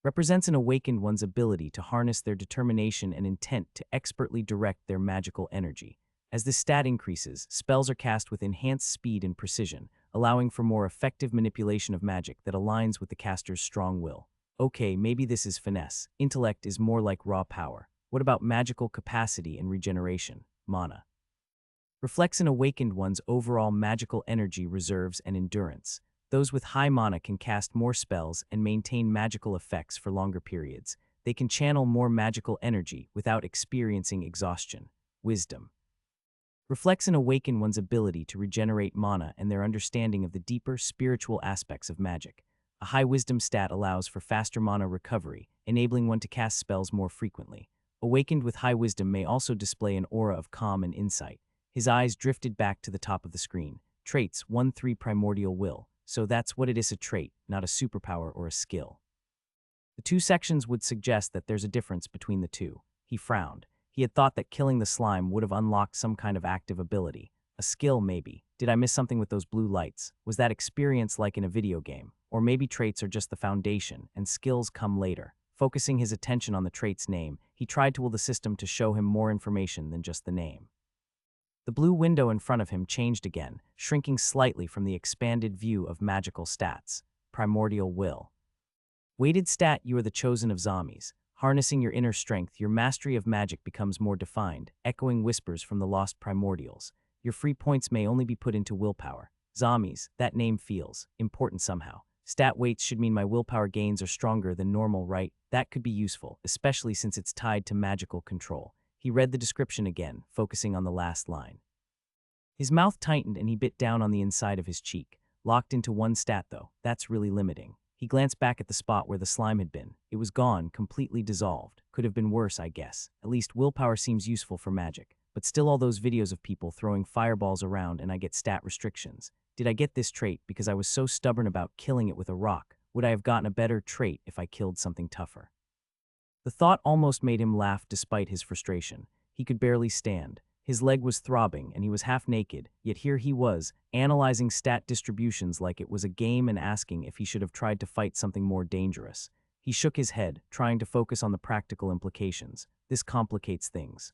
Represents an awakened one's ability to harness their determination and intent to expertly direct their magical energy. As this stat increases, spells are cast with enhanced speed and precision, allowing for more effective manipulation of magic that aligns with the caster's strong will. Okay, maybe this is finesse. Intellect is more like raw power. What about magical capacity and regeneration? Mana. Reflects an awakened one's overall magical energy reserves and endurance. Those with high mana can cast more spells and maintain magical effects for longer periods. They can channel more magical energy without experiencing exhaustion. Wisdom. Reflects an awakened one's ability to regenerate mana and their understanding of the deeper spiritual aspects of magic. A high wisdom stat allows for faster mana recovery, enabling one to cast spells more frequently. Awakened with high wisdom may also display an aura of calm and insight. His eyes drifted back to the top of the screen. Traits 1-3 Primordial Will. So that's what it is, a trait, not a superpower or a skill. The two sections would suggest that there's a difference between the two. He frowned. He had thought that killing the slime would have unlocked some kind of active ability. A skill, maybe. Did I miss something with those blue lights? Was that experience like in a video game? Or maybe traits are just the foundation, and skills come later. Focusing his attention on the trait's name, he tried to will the system to show him more information than just the name. The blue window in front of him changed again, shrinking slightly from the expanded view of magical stats. Primordial Will. Weighted stat, you are the chosen of zombies. Harnessing your inner strength, your mastery of magic becomes more defined, echoing whispers from the lost primordials. Your free points may only be put into willpower. Zombies, that name feels important somehow. Stat weights should mean my willpower gains are stronger than normal, right? That could be useful, especially since it's tied to magical control. He read the description again, focusing on the last line. His mouth tightened and he bit down on the inside of his cheek. Locked into one stat though, that's really limiting. He glanced back at the spot where the slime had been. It was gone, completely dissolved. Could have been worse, I guess. At least willpower seems useful for magic. But still, all those videos of people throwing fireballs around and I get stat restrictions. Did I get this trait because I was so stubborn about killing it with a rock? Would I have gotten a better trait if I killed something tougher? The thought almost made him laugh despite his frustration. He could barely stand. His leg was throbbing, and he was half naked, yet here he was, analyzing stat distributions like it was a game and asking if he should have tried to fight something more dangerous. He shook his head, trying to focus on the practical implications. This complicates things.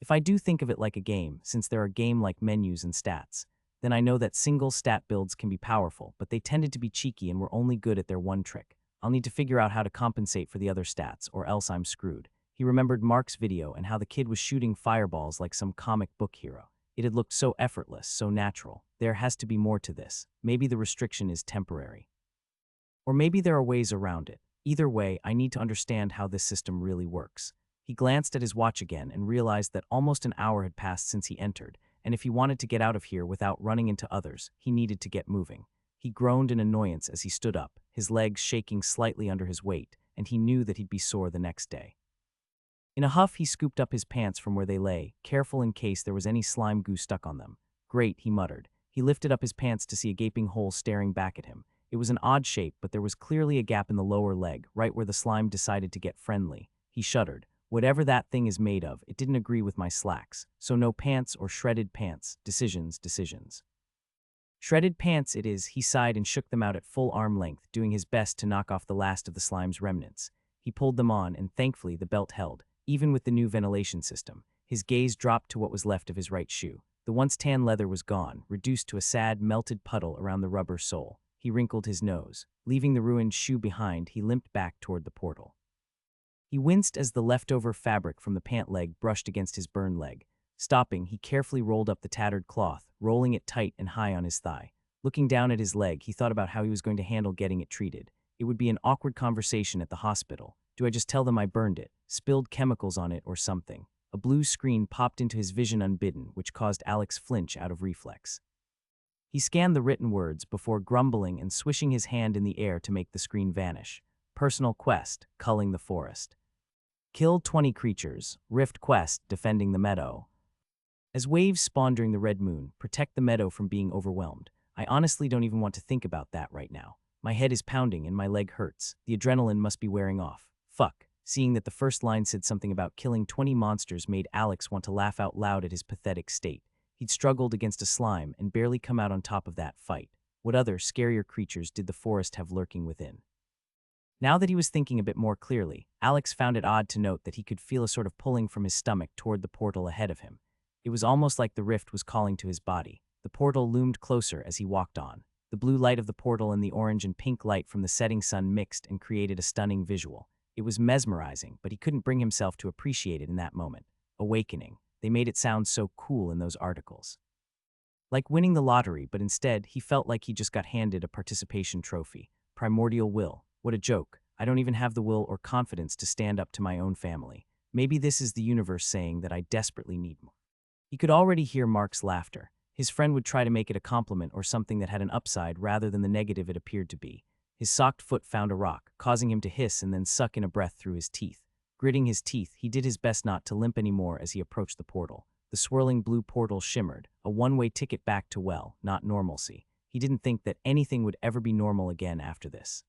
If I do think of it like a game, since there are game-like menus and stats, then I know that single stat builds can be powerful, but they tended to be cheeky and were only good at their one trick. I'll need to figure out how to compensate for the other stats, or else I'm screwed. He remembered Mark's video and how the kid was shooting fireballs like some comic book hero. It had looked so effortless, so natural. There has to be more to this. Maybe the restriction is temporary. Or maybe there are ways around it. Either way, I need to understand how this system really works. He glanced at his watch again and realized that almost an hour had passed since he entered, and if he wanted to get out of here without running into others, he needed to get moving. He groaned in annoyance as he stood up, his legs shaking slightly under his weight, and he knew that he'd be sore the next day. In a huff, he scooped up his pants from where they lay, careful in case there was any slime goo stuck on them. Great, he muttered. He lifted up his pants to see a gaping hole staring back at him. It was an odd shape, but there was clearly a gap in the lower leg, right where the slime decided to get friendly. He shuddered. Whatever that thing is made of, it didn't agree with my slacks. So no pants or shredded pants. Decisions. Shredded pants it is, he sighed and shook them out at full arm length, doing his best to knock off the last of the slime's remnants. He pulled them on, and thankfully the belt held. Even with the new ventilation system, his gaze dropped to what was left of his right shoe. The once tan leather was gone, reduced to a sad, melted puddle around the rubber sole. He wrinkled his nose. Leaving the ruined shoe behind, he limped back toward the portal. He winced as the leftover fabric from the pant leg brushed against his burned leg. Stopping, he carefully rolled up the tattered cloth, rolling it tight and high on his thigh. Looking down at his leg, he thought about how he was going to handle getting it treated. It would be an awkward conversation at the hospital. Do I just tell them I burned it, spilled chemicals on it, or something? A blue screen popped into his vision unbidden, which caused Alex flinch out of reflex. He scanned the written words before grumbling and swishing his hand in the air to make the screen vanish. Personal quest, culling the forest. Killed 20 creatures. Rift quest, defending the meadow. As waves spawn during the red moon, protect the meadow from being overwhelmed. I honestly don't even want to think about that right now. My head is pounding and my leg hurts. The adrenaline must be wearing off. Fuck. Seeing that the first line said something about killing 20 monsters made Alex want to laugh out loud at his pathetic state. He'd struggled against a slime and barely come out on top of that fight. What other, scarier creatures did the forest have lurking within? Now that he was thinking a bit more clearly, Alex found it odd to note that he could feel a sort of pulling from his stomach toward the portal ahead of him. It was almost like the rift was calling to his body. The portal loomed closer as he walked on. The blue light of the portal and the orange and pink light from the setting sun mixed and created a stunning visual. It was mesmerizing, but he couldn't bring himself to appreciate it in that moment. Awakening. They made it sound so cool in those articles. Like winning the lottery, but instead, he felt like he just got handed a participation trophy. Primordial will. What a joke. I don't even have the will or confidence to stand up to my own family. Maybe this is the universe saying that I desperately need more. He could already hear Mark's laughter. His friend would try to make it a compliment or something that had an upside rather than the negative it appeared to be. His socked foot found a rock, causing him to hiss and then suck in a breath through his teeth. Gritting his teeth, he did his best not to limp anymore as he approached the portal. The swirling blue portal shimmered, a one-way ticket back to, well, not normalcy. He didn't think that anything would ever be normal again after this.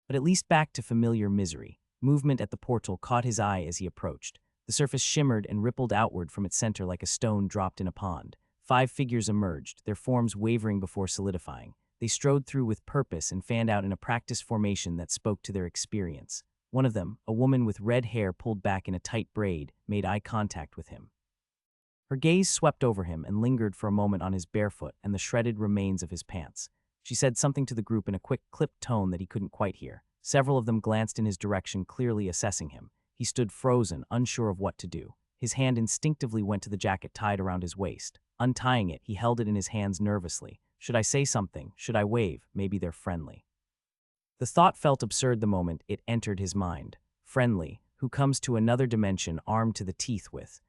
But at least back to familiar misery. Movement at the portal caught his eye as he approached. The surface shimmered and rippled outward from its center like a stone dropped in a pond. 5 figures emerged, their forms wavering before solidifying. They strode through with purpose and fanned out in a practice formation that spoke to their experience. One of them, a woman with red hair pulled back in a tight braid, made eye contact with him. Her gaze swept over him and lingered for a moment on his barefoot and the shredded remains of his pants. She said something to the group in a quick, clipped tone that he couldn't quite hear. Several of them glanced in his direction, clearly assessing him. He stood frozen, unsure of what to do. His hand instinctively went to the jacket tied around his waist. Untying it, he held it in his hands nervously. Should I say something? Should I wave? Maybe they're friendly. The thought felt absurd the moment it entered his mind. Friendly, who comes to another dimension armed to the teeth with.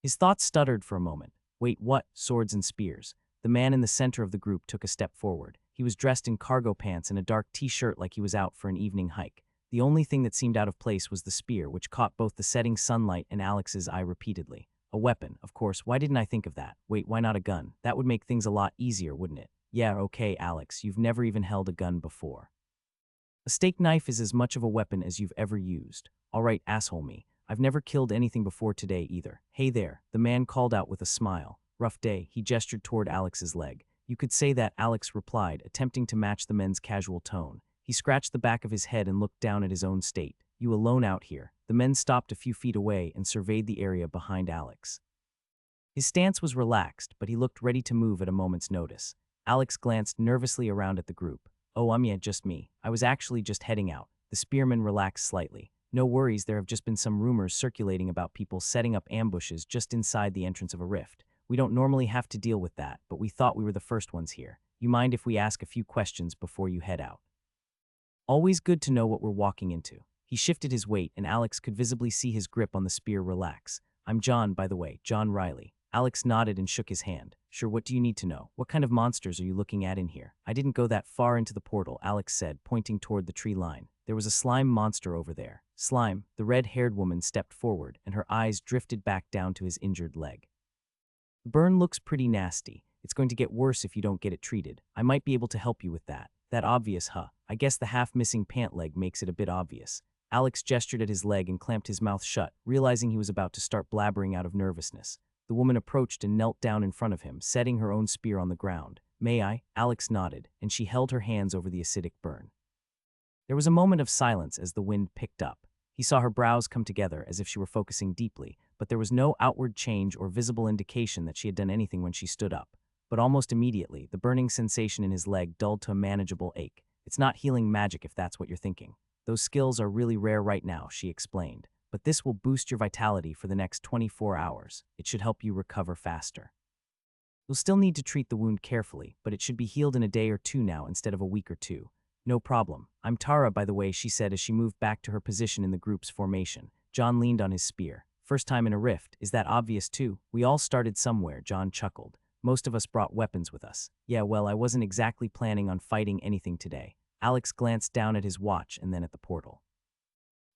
His thoughts stuttered for a moment. Wait, what? Swords and spears. The man in the center of the group took a step forward. He was dressed in cargo pants and a dark t-shirt like he was out for an evening hike. The only thing that seemed out of place was the spear, which caught both the setting sunlight and Alex's eye repeatedly. A weapon, of course. Why didn't I think of that? Wait, why not a gun? That would make things a lot easier, wouldn't it? Yeah, okay, Alex, you've never even held a gun before. A steak knife is as much of a weapon as you've ever used. All right, asshole me. I've never killed anything before today either. Hey there, the man called out with a smile. Rough day, he gestured toward Alex's leg. You could say that, Alex replied, attempting to match the men's casual tone. He scratched the back of his head and looked down at his own state. You alone out here? The men stopped a few feet away and surveyed the area behind Alex. His stance was relaxed, but he looked ready to move at a moment's notice. Alex glanced nervously around at the group. Oh, yeah, just me. I was actually just heading out. The spearman relaxed slightly. No worries, there have just been some rumors circulating about people setting up ambushes just inside the entrance of a rift. We don't normally have to deal with that, but we thought we were the first ones here. You mind if we ask a few questions before you head out? Always good to know what we're walking into. He shifted his weight, and Alex could visibly see his grip on the spear relax. I'm John, by the way, John Riley. Alex nodded and shook his hand. Sure, what do you need to know? What kind of monsters are you looking at in here? I didn't go that far into the portal, Alex said, pointing toward the tree line. There was a slime monster over there. Slime, the red-haired woman stepped forward, and her eyes drifted back down to his injured leg. The burn looks pretty nasty. It's going to get worse if you don't get it treated. I might be able to help you with that. That obvious, huh? I guess the half-missing pant leg makes it a bit obvious. Alex gestured at his leg and clamped his mouth shut, realizing he was about to start blabbering out of nervousness. The woman approached and knelt down in front of him, setting her own spear on the ground. May I? Alex nodded, and she held her hands over the acidic burn. There was a moment of silence as the wind picked up. He saw her brows come together as if she were focusing deeply, but there was no outward change or visible indication that she had done anything when she stood up. But almost immediately, the burning sensation in his leg dulled to a manageable ache. It's not healing magic if that's what you're thinking. Those skills are really rare right now, she explained. But this will boost your vitality for the next 24 hours. It should help you recover faster. You'll still need to treat the wound carefully, but it should be healed in a day or two now instead of a week or two. No problem. I'm Tara, by the way, she said as she moved back to her position in the group's formation. John leaned on his spear. First time in a rift, is that obvious too? We all started somewhere, John chuckled. Most of us brought weapons with us. Yeah, well, I wasn't exactly planning on fighting anything today. Alex glanced down at his watch and then at the portal.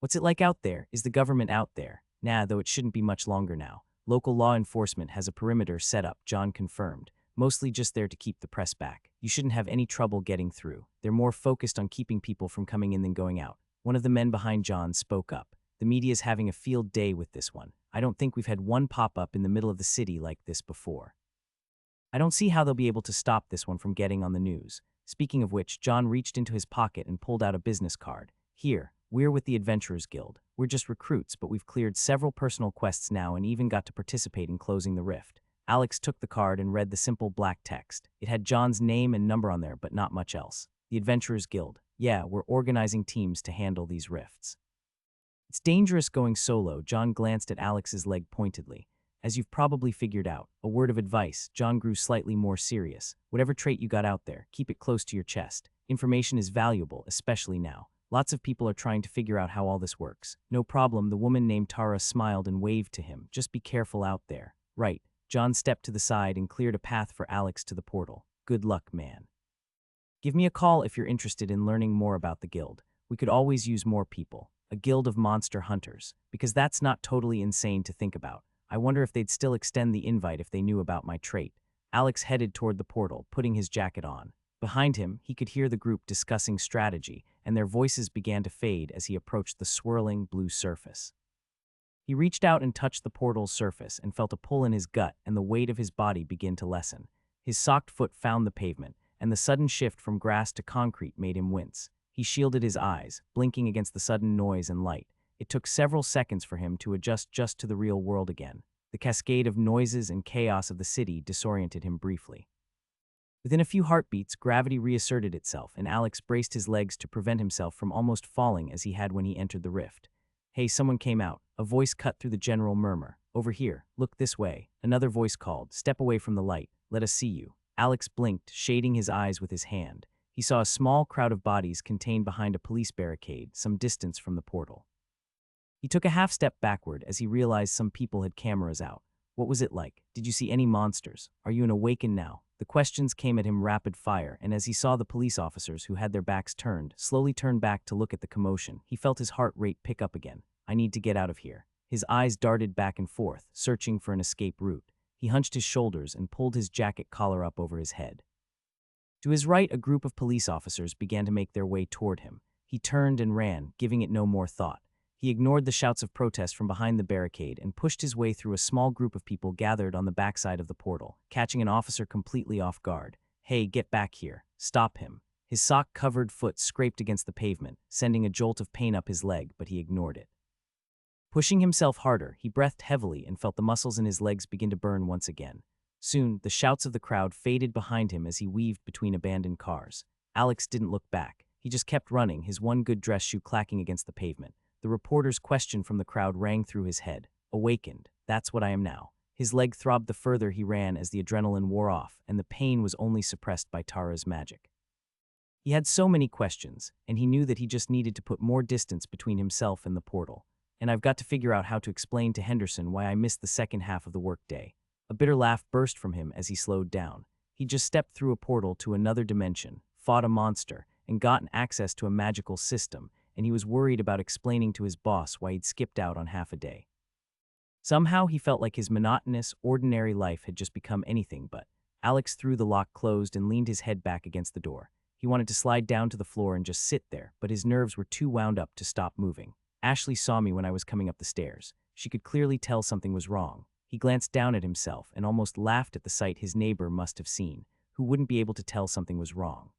What's it like out there? Is the government out there? Nah, though it shouldn't be much longer now. Local law enforcement has a perimeter set up, John confirmed. Mostly just there to keep the press back. You shouldn't have any trouble getting through. They're more focused on keeping people from coming in than going out. One of the men behind John spoke up. The media's having a field day with this one. I don't think we've had one pop-up in the middle of the city like this before. I don't see how they'll be able to stop this one from getting on the news. Speaking of which, John reached into his pocket and pulled out a business card. Here, we're with the Adventurers Guild. We're just recruits, but we've cleared several personal quests now and even got to participate in closing the rift. Alex took the card and read the simple black text. It had John's name and number on there, but not much else. The Adventurers Guild. Yeah, we're organizing teams to handle these rifts. It's dangerous going solo, John glanced at Alex's leg pointedly. As you've probably figured out, a word of advice, John grew slightly more serious. Whatever trait you got out there, keep it close to your chest. Information is valuable, especially now. Lots of people are trying to figure out how all this works. No problem, the woman named Tara smiled and waved to him. Just be careful out there. Right. John stepped to the side and cleared a path for Alex to the portal. Good luck, man. Give me a call if you're interested in learning more about the guild. We could always use more people. A guild of monster hunters. Because that's not totally insane to think about. I wonder if they'd still extend the invite if they knew about my trait. Alex headed toward the portal, putting his jacket on. Behind him, he could hear the group discussing strategy, and their voices began to fade as he approached the swirling blue surface. He reached out and touched the portal's surface and felt a pull in his gut, and the weight of his body began to lessen. His socked foot found the pavement, and the sudden shift from grass to concrete made him wince. He shielded his eyes, blinking against the sudden noise and light. It took several seconds for him to adjust just to the real world again. The cascade of noises and chaos of the city disoriented him briefly. Within a few heartbeats, gravity reasserted itself, and Alex braced his legs to prevent himself from almost falling as he had when he entered the rift. Hey, someone came out. A voice cut through the general murmur. Over here. Look this way. Another voice called. Step away from the light. Let us see you. Alex blinked, shading his eyes with his hand. He saw a small crowd of bodies contained behind a police barricade, some distance from the portal. He took a half-step backward as he realized some people had cameras out. What was it like? Did you see any monsters? Are you an awakened now? The questions came at him rapid fire, and as he saw the police officers who had their backs turned, slowly turned back to look at the commotion, he felt his heart rate pick up again. I need to get out of here. His eyes darted back and forth, searching for an escape route. He hunched his shoulders and pulled his jacket collar up over his head. To his right, a group of police officers began to make their way toward him. He turned and ran, giving it no more thought. He ignored the shouts of protest from behind the barricade and pushed his way through a small group of people gathered on the backside of the portal, catching an officer completely off guard. "Hey, get back here. Stop him." His sock-covered foot scraped against the pavement, sending a jolt of pain up his leg, but he ignored it. Pushing himself harder, he breathed heavily and felt the muscles in his legs begin to burn once again. Soon, the shouts of the crowd faded behind him as he weaved between abandoned cars. Alex didn't look back. He just kept running, his one good dress shoe clacking against the pavement. The reporter's question from the crowd rang through his head. "Awakened. That's what I am now." His leg throbbed the further he ran as the adrenaline wore off, and the pain was only suppressed by Tara's magic. He had so many questions, and he knew that he just needed to put more distance between himself and the portal. "And I've got to figure out how to explain to Henderson why I missed the second half of the workday." A bitter laugh burst from him as he slowed down. He just stepped through a portal to another dimension, fought a monster, and gotten access to a magical system, and he was worried about explaining to his boss why he'd skipped out on half a day. Somehow he felt like his monotonous, ordinary life had just become anything but. Alex threw the lock closed and leaned his head back against the door. He wanted to slide down to the floor and just sit there, but his nerves were too wound up to stop moving. "Ashley saw me when I was coming up the stairs. She could clearly tell something was wrong." He glanced down at himself and almost laughed at the sight his neighbor must have seen, who wouldn't be able to tell something was wrong.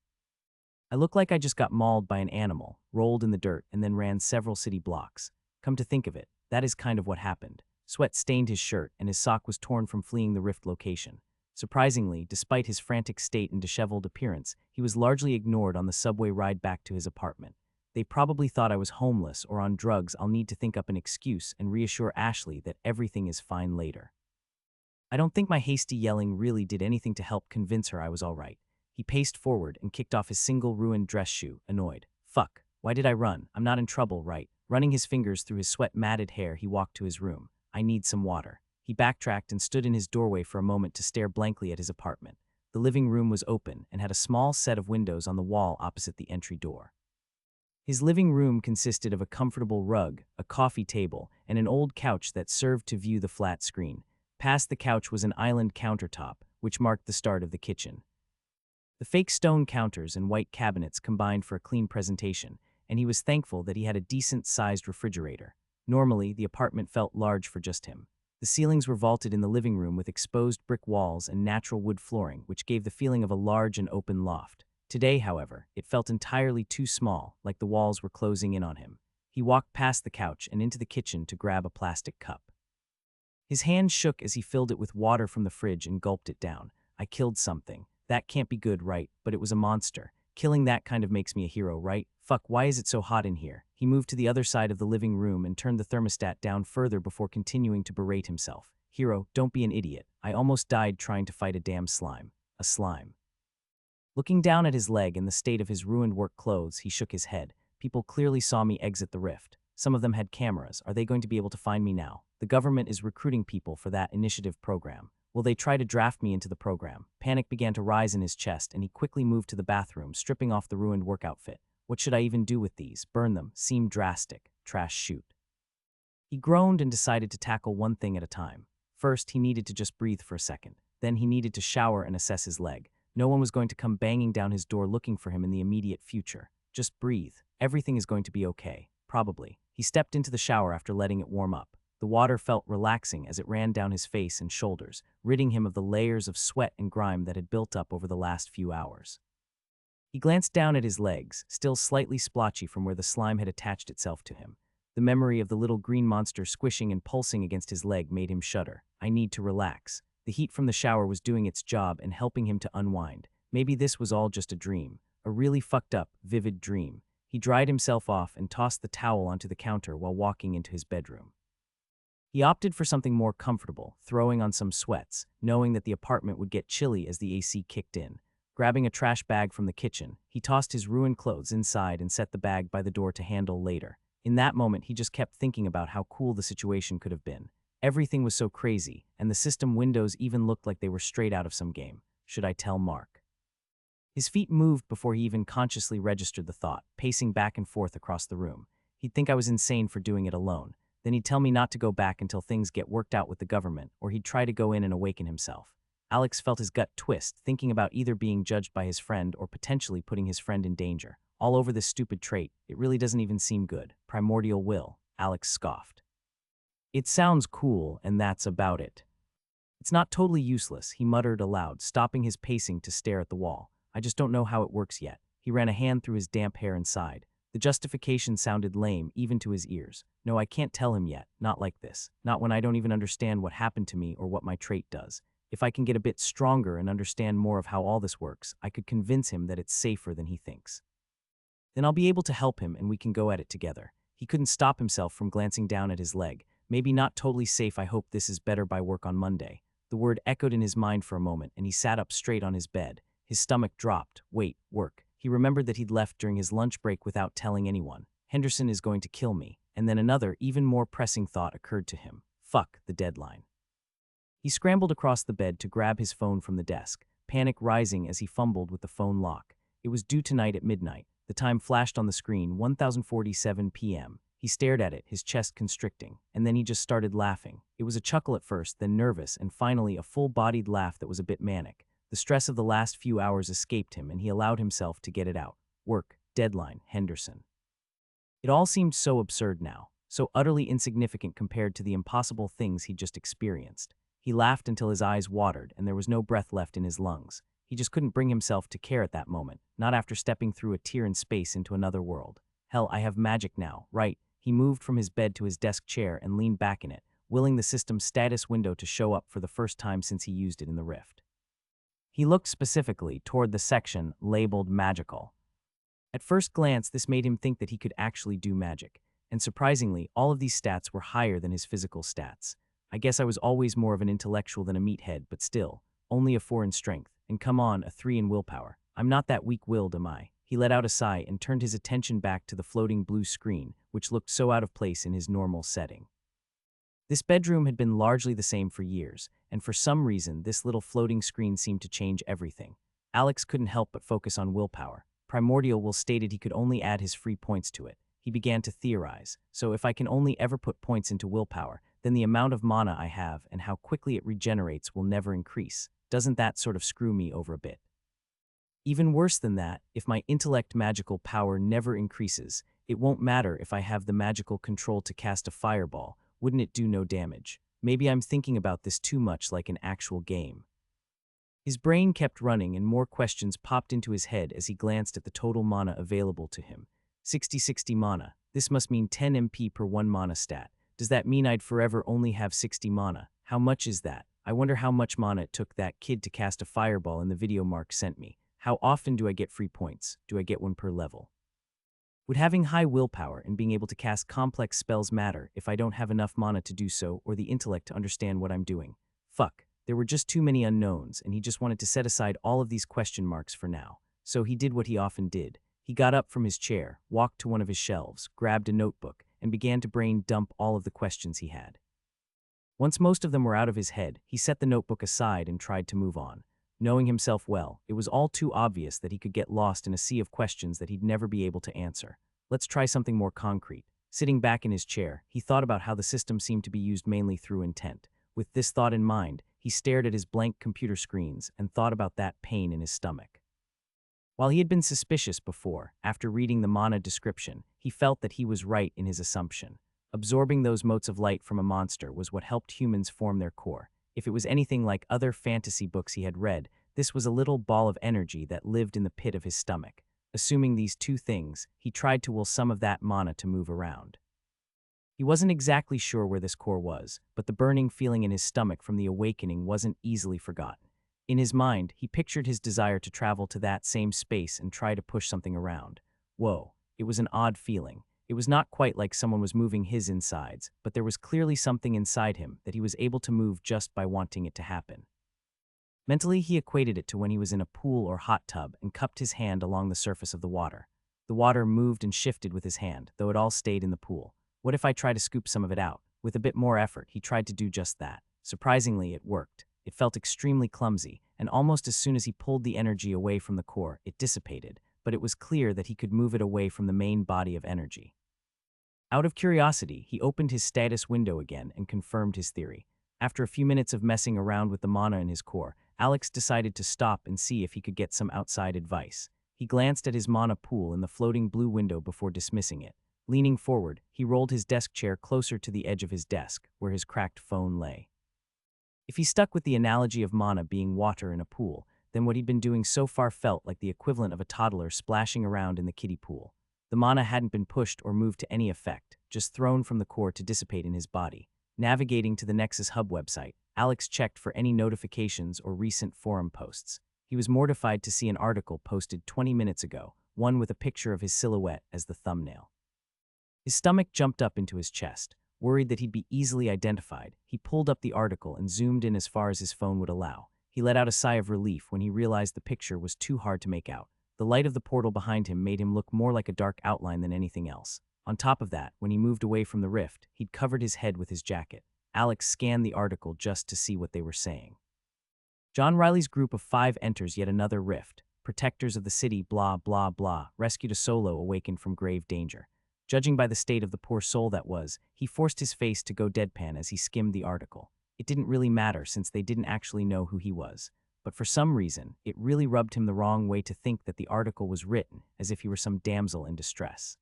"I look like I just got mauled by an animal, rolled in the dirt, and then ran several city blocks. Come to think of it, that is kind of what happened." Sweat stained his shirt, and his sock was torn from fleeing the rift location. Surprisingly, despite his frantic state and disheveled appearance, he was largely ignored on the subway ride back to his apartment. "They probably thought I was homeless or on drugs. I'll need to think up an excuse and reassure Ashley that everything is fine later." I don't think my hasty yelling really did anything to help convince her I was all right. He paced forward and kicked off his single ruined dress shoe, annoyed. "Fuck, why did I run? I'm not in trouble, right?" Running his fingers through his sweat-matted hair, he walked to his room. "I need some water." He backtracked and stood in his doorway for a moment to stare blankly at his apartment. The living room was open and had a small set of windows on the wall opposite the entry door. His living room consisted of a comfortable rug, a coffee table, and an old couch that served to view the flat screen. Past the couch was an island countertop, which marked the start of the kitchen. The fake stone counters and white cabinets combined for a clean presentation, and he was thankful that he had a decent-sized refrigerator. Normally, the apartment felt large for just him. The ceilings were vaulted in the living room with exposed brick walls and natural wood flooring, which gave the feeling of a large and open loft. Today, however, it felt entirely too small, like the walls were closing in on him. He walked past the couch and into the kitchen to grab a plastic cup. His hand shook as he filled it with water from the fridge and gulped it down. "I killed something. That can't be good, right? But it was a monster. Killing that kind of makes me a hero, right? Fuck, why is it so hot in here?" He moved to the other side of the living room and turned the thermostat down further before continuing to berate himself. "Hero, don't be an idiot. I almost died trying to fight a damn slime." A slime. Looking down at his leg and the state of his ruined work clothes, he shook his head. "People clearly saw me exit the rift. Some of them had cameras. Are they going to be able to find me now? The government is recruiting people for that initiative program. Will they try to draft me into the program?" Panic began to rise in his chest, and he quickly moved to the bathroom, stripping off the ruined work outfit. "What should I even do with these? Burn them? Seem drastic. Trash shoot." He groaned and decided to tackle one thing at a time. First, he needed to just breathe for a second. Then he needed to shower and assess his leg. No one was going to come banging down his door looking for him in the immediate future. Just breathe. Everything is going to be okay. Probably. He stepped into the shower after letting it warm up. The water felt relaxing as it ran down his face and shoulders, ridding him of the layers of sweat and grime that had built up over the last few hours. He glanced down at his legs, still slightly splotchy from where the slime had attached itself to him. The memory of the little green monster squishing and pulsing against his leg made him shudder. "I need to relax." The heat from the shower was doing its job and helping him to unwind. Maybe this was all just a dream, a really fucked up, vivid dream. He dried himself off and tossed the towel onto the counter while walking into his bedroom. He opted for something more comfortable, throwing on some sweats, knowing that the apartment would get chilly as the AC kicked in. Grabbing a trash bag from the kitchen, he tossed his ruined clothes inside and set the bag by the door to handle later. In that moment, he just kept thinking about how cool the situation could have been. Everything was so crazy, and the system windows even looked like they were straight out of some game. Should I tell Mark? His feet moved before he even consciously registered the thought, pacing back and forth across the room. He'd think I was insane for doing it alone. Then he'd tell me not to go back until things get worked out with the government, or he'd try to go in and awaken himself. Alex felt his gut twist, thinking about either being judged by his friend or potentially putting his friend in danger. All over this stupid trait, it really doesn't even seem good. Primordial will. Alex scoffed. It sounds cool, and that's about it. It's not totally useless, he muttered aloud, stopping his pacing to stare at the wall. I just don't know how it works yet. He ran a hand through his damp hair and sighed. The justification sounded lame, even to his ears. No, I can't tell him yet, not like this. Not when I don't even understand what happened to me or what my trait does. If I can get a bit stronger and understand more of how all this works, I could convince him that it's safer than he thinks. Then I'll be able to help him and we can go at it together. He couldn't stop himself from glancing down at his leg. Maybe not totally safe, I hope this is better by work on Monday. The word echoed in his mind for a moment, and he sat up straight on his bed. His stomach dropped. Wait, work. He remembered that he'd left during his lunch break without telling anyone. Henderson is going to kill me. And then another, even more pressing thought occurred to him. Fuck, the deadline. He scrambled across the bed to grab his phone from the desk, panic rising as he fumbled with the phone lock. It was due tonight at midnight. The time flashed on the screen, 1047 p.m. He stared at it, his chest constricting, and then he just started laughing. It was a chuckle at first, then nervous, and finally a full-bodied laugh that was a bit manic. The stress of the last few hours escaped him, and he allowed himself to get it out. Work, deadline, Henderson. It all seemed so absurd now, so utterly insignificant compared to the impossible things he'd just experienced. He laughed until his eyes watered, and there was no breath left in his lungs. He just couldn't bring himself to care at that moment, not after stepping through a tear in space into another world. Hell, I have magic now, right? He moved from his bed to his desk chair and leaned back in it, willing the system's status window to show up for the first time since he used it in the rift. He looked specifically toward the section labeled magical. At first glance, this made him think that he could actually do magic, and surprisingly, all of these stats were higher than his physical stats. I guess I was always more of an intellectual than a meathead, but still, only a 4 in strength, and come on, a 3 in willpower. I'm not that weak-willed, am I? He let out a sigh and turned his attention back to the floating blue screen, which looked so out of place in his normal setting. This bedroom had been largely the same for years, and for some reason, this little floating screen seemed to change everything. Alex couldn't help but focus on willpower. Primordial Will stated he could only add his free points to it. He began to theorize, so if I can only ever put points into willpower, then the amount of mana I have and how quickly it regenerates will never increase. Doesn't that sort of screw me over a bit? Even worse than that, if my intellect magical power never increases, it won't matter if I have the magical control to cast a fireball, wouldn't it do no damage? Maybe I'm thinking about this too much like an actual game. His brain kept running and more questions popped into his head as he glanced at the total mana available to him. 60 mana. This must mean 10 MP per 1 mana stat. Does that mean I'd forever only have 60 mana? How much is that? I wonder how much mana it took that kid to cast a fireball in the video Mark sent me. How often do I get free points? Do I get one per level? Would having high willpower and being able to cast complex spells matter if I don't have enough mana to do so or the intellect to understand what I'm doing? Fuck, there were just too many unknowns and he just wanted to set aside all of these question marks for now. So he did what he often did. He got up from his chair, walked to one of his shelves, grabbed a notebook, and began to brain dump all of the questions he had. Once most of them were out of his head, he set the notebook aside and tried to move on. Knowing himself well, it was all too obvious that he could get lost in a sea of questions that he'd never be able to answer. Let's try something more concrete. Sitting back in his chair, he thought about how the system seemed to be used mainly through intent. With this thought in mind, he stared at his blank computer screens and thought about that pain in his stomach. While he had been suspicious before, after reading the mana description, he felt that he was right in his assumption. Absorbing those motes of light from a monster was what helped humans form their core. If it was anything like other fantasy books he had read, this was a little ball of energy that lived in the pit of his stomach. Assuming these two things, he tried to will some of that mana to move around. He wasn't exactly sure where this core was, but the burning feeling in his stomach from the awakening wasn't easily forgotten. In his mind, he pictured his desire to travel to that same space and try to push something around. Whoa, it was an odd feeling. It was not quite like someone was moving his insides, but there was clearly something inside him that he was able to move just by wanting it to happen. Mentally, he equated it to when he was in a pool or hot tub and cupped his hand along the surface of the water. The water moved and shifted with his hand, though it all stayed in the pool. What if I try to scoop some of it out? With a bit more effort, he tried to do just that. Surprisingly, it worked. It felt extremely clumsy, and almost as soon as he pulled the energy away from the core, it dissipated, but it was clear that he could move it away from the main body of energy. Out of curiosity, he opened his status window again and confirmed his theory. After a few minutes of messing around with the mana in his core, Alex decided to stop and see if he could get some outside advice. He glanced at his mana pool in the floating blue window before dismissing it. Leaning forward, he rolled his desk chair closer to the edge of his desk, where his cracked phone lay. If he stuck with the analogy of mana being water in a pool, then what he'd been doing so far felt like the equivalent of a toddler splashing around in the kiddie pool. The mana hadn't been pushed or moved to any effect, just thrown from the core to dissipate in his body. Navigating to the Nexus Hub website, Alex checked for any notifications or recent forum posts. He was mortified to see an article posted 20 minutes ago, one with a picture of his silhouette as the thumbnail. His stomach jumped up into his chest. Worried that he'd be easily identified, he pulled up the article and zoomed in as far as his phone would allow. He let out a sigh of relief when he realized the picture was too hard to make out. The light of the portal behind him made him look more like a dark outline than anything else. On top of that, when he moved away from the rift, he'd covered his head with his jacket. Alex scanned the article just to see what they were saying. John Riley's group of 5 enters yet another rift. Protectors of the city, blah, blah, blah, rescued a solo awakened from grave danger. Judging by the state of the poor soul that was, he forced his face to go deadpan as he skimmed the article. It didn't really matter since they didn't actually know who he was. But for some reason, it really rubbed him the wrong way to think that the article was written as if he were some damsel in distress.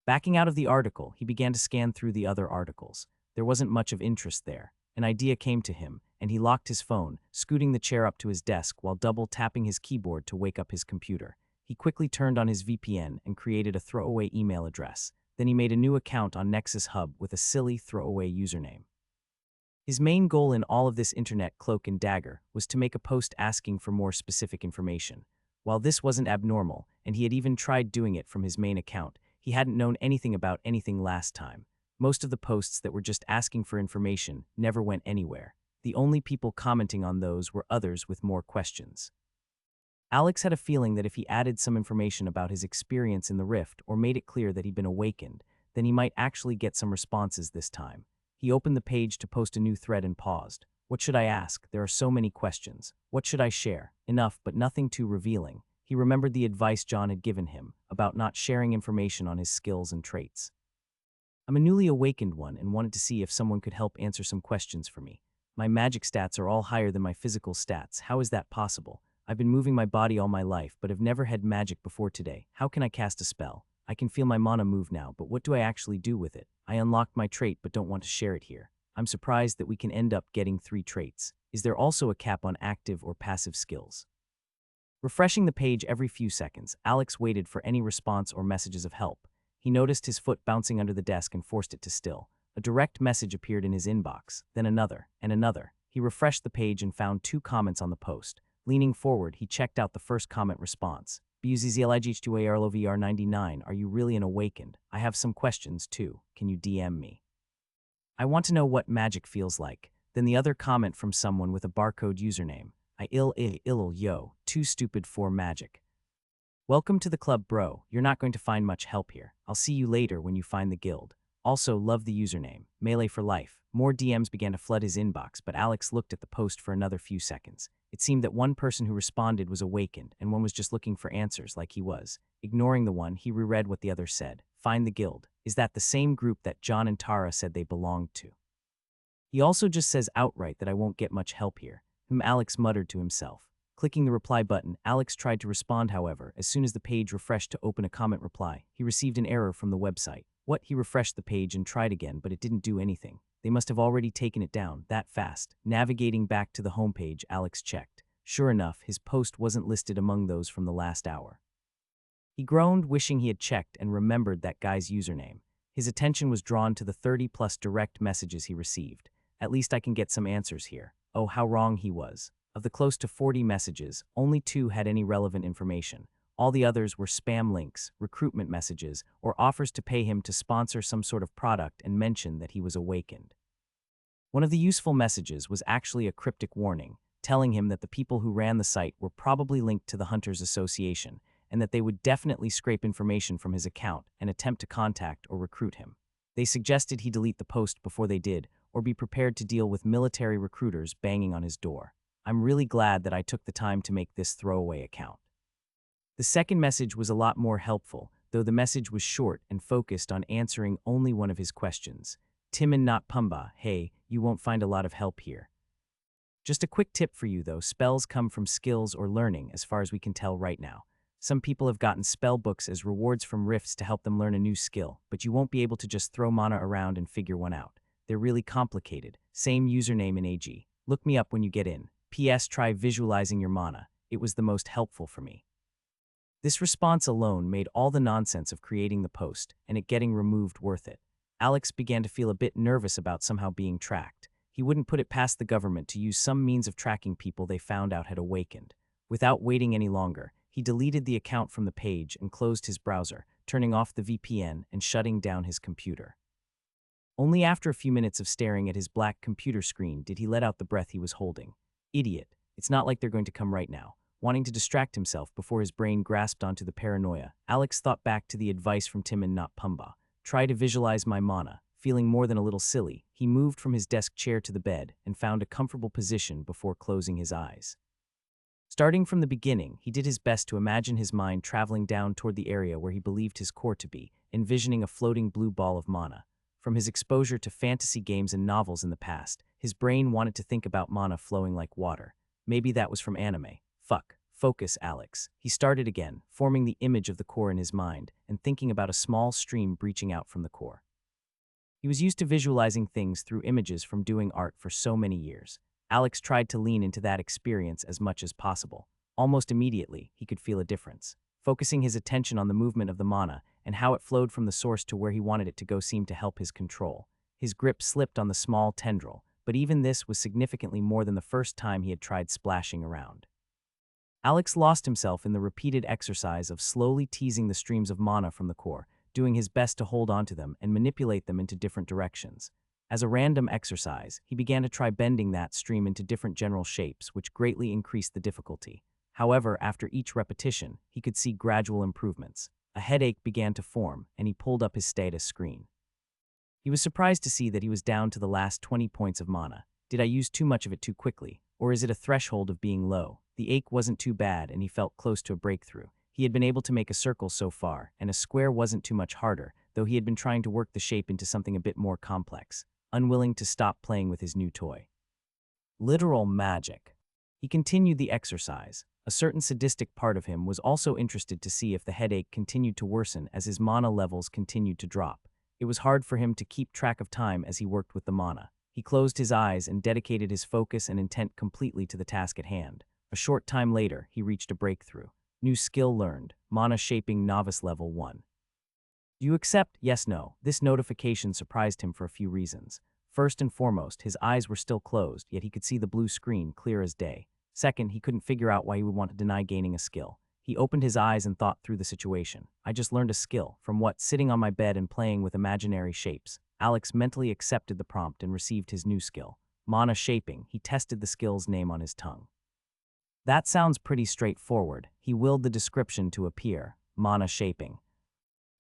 Backing out of the article, he began to scan through the other articles. There wasn't much of interest there. An idea came to him, and he locked his phone, scooting the chair up to his desk while double-tapping his keyboard to wake up his computer. He quickly turned on his VPN and created a throwaway email address. Then he made a new account on Nexus Hub with a silly throwaway username. His main goal in all of this internet cloak and dagger was to make a post asking for more specific information. While this wasn't abnormal, and he had even tried doing it from his main account, he hadn't known anything about anything last time. Most of the posts that were just asking for information never went anywhere. The only people commenting on those were others with more questions. Alex had a feeling that if he added some information about his experience in the rift or made it clear that he'd been awakened, then he might actually get some responses this time. He opened the page to post a new thread and paused. What should I ask? There are so many questions. What should I share? Enough, but nothing too revealing. He remembered the advice John had given him about not sharing information on his skills and traits. I'm a newly awakened one and wanted to see if someone could help answer some questions for me. My magic stats are all higher than my physical stats. How is that possible? I've been moving my body all my life, but have never had magic before today. How can I cast a spell? I can feel my mana move now, but what do I actually do with it? I unlocked my trait but don't want to share it here. I'm surprised that we can end up getting 3 traits. Is there also a cap on active or passive skills? Refreshing the page every few seconds, Alex waited for any response or messages of help. He noticed his foot bouncing under the desk and forced it to still. A direct message appeared in his inbox, then another, and another. He refreshed the page and found 2 comments on the post. Leaning forward, he checked out the first comment response. BUZZLIGH2ARLOVR99, are you really an awakened? I have some questions too. Can you DM me? I want to know what magic feels like. Then the other comment from someone with a barcode username. Yo, too stupid for magic. Welcome to the club, bro. You're not going to find much help here. I'll see you later when you find the guild. Also, love the username. Melee for life. More DMs began to flood his inbox, but Alex looked at the post for another few seconds. It seemed that one person who responded was awakened, and one was just looking for answers like he was. Ignoring the one, he reread what the other said. Find the guild. Is that the same group that John and Tara said they belonged to? He also just says outright that I won't get much help here. Alex muttered to himself. Clicking the reply button, Alex tried to respond, however. As soon as the page refreshed to open a comment reply, he received an error from the website. He refreshed the page and tried again, but it didn't do anything. They must have already taken it down that fast. Navigating back to the homepage, Alex checked. Sure enough, his post wasn't listed among those from the last hour. He groaned, wishing he had checked and remembered that guy's username. His attention was drawn to the 30+ direct messages he received. At least I can get some answers here. Oh, how wrong he was. Of the close to 40 messages, only 2 had any relevant information. All the others were spam links, recruitment messages, or offers to pay him to sponsor some sort of product and mention that he was awakened. One of the useful messages was actually a cryptic warning, telling him that the people who ran the site were probably linked to the Hunters Association, and that they would definitely scrape information from his account and attempt to contact or recruit him. They suggested he delete the post before they did, or be prepared to deal with military recruiters banging on his door. I'm really glad that I took the time to make this throwaway account. The second message was a lot more helpful, though the message was short and focused on answering only one of his questions. Timon not Pumba, hey, you won't find a lot of help here. Just a quick tip for you though, spells come from skills or learning as far as we can tell right now. Some people have gotten spell books as rewards from rifts to help them learn a new skill, but you won't be able to just throw mana around and figure one out. They're really complicated. Same username in AG. Look me up when you get in. PS, try visualizing your mana. It was the most helpful for me. This response alone made all the nonsense of creating the post and it getting removed worth it. Alex began to feel a bit nervous about somehow being tracked. He wouldn't put it past the government to use some means of tracking people they found out had awakened. Without waiting any longer, he deleted the account from the page and closed his browser, turning off the VPN and shutting down his computer. Only after a few minutes of staring at his black computer screen did he let out the breath he was holding. Idiot. It's not like they're going to come right now. Wanting to distract himself before his brain grasped onto the paranoia, Alex thought back to the advice from Timon not Pumbaa. Try to visualize my mana. Feeling more than a little silly, he moved from his desk chair to the bed and found a comfortable position before closing his eyes. Starting from the beginning, he did his best to imagine his mind traveling down toward the area where he believed his core to be, envisioning a floating blue ball of mana. From his exposure to fantasy games and novels in the past, his brain wanted to think about mana flowing like water. Maybe that was from anime. Fuck. Focus, Alex. He started again, forming the image of the core in his mind and thinking about a small stream breaching out from the core. He was used to visualizing things through images from doing art for so many years. Alex tried to lean into that experience as much as possible. Almost immediately, he could feel a difference. Focusing his attention on the movement of the mana and how it flowed from the source to where he wanted it to go seemed to help his control. His grip slipped on the small tendril, but even this was significantly more than the first time he had tried splashing around. Alex lost himself in the repeated exercise of slowly teasing the streams of mana from the core, doing his best to hold onto them and manipulate them into different directions. As a random exercise, he began to try bending that stream into different general shapes, which greatly increased the difficulty. However, after each repetition, he could see gradual improvements. A headache began to form, and he pulled up his status screen. He was surprised to see that he was down to the last 20 points of mana. Did I use too much of it too quickly? Or is it a threshold of being low? The ache wasn't too bad, and he felt close to a breakthrough. He had been able to make a circle so far, and a square wasn't too much harder, though he had been trying to work the shape into something a bit more complex, unwilling to stop playing with his new toy. Literal magic. He continued the exercise. A certain sadistic part of him was also interested to see if the headache continued to worsen as his mana levels continued to drop. It was hard for him to keep track of time as he worked with the mana. He closed his eyes and dedicated his focus and intent completely to the task at hand. A short time later, he reached a breakthrough. New skill learned, Mana Shaping Novice Level 1. Do you accept? Yes, no. This notification surprised him for a few reasons. First and foremost, his eyes were still closed, yet he could see the blue screen clear as day. Second, he couldn't figure out why he would want to deny gaining a skill. He opened his eyes and thought through the situation. I just learned a skill. From what? Sitting on my bed and playing with imaginary shapes. Alex mentally accepted the prompt and received his new skill. Mana Shaping. He tested the skill's name on his tongue. That sounds pretty straightforward. He willed the description to appear. Mana Shaping.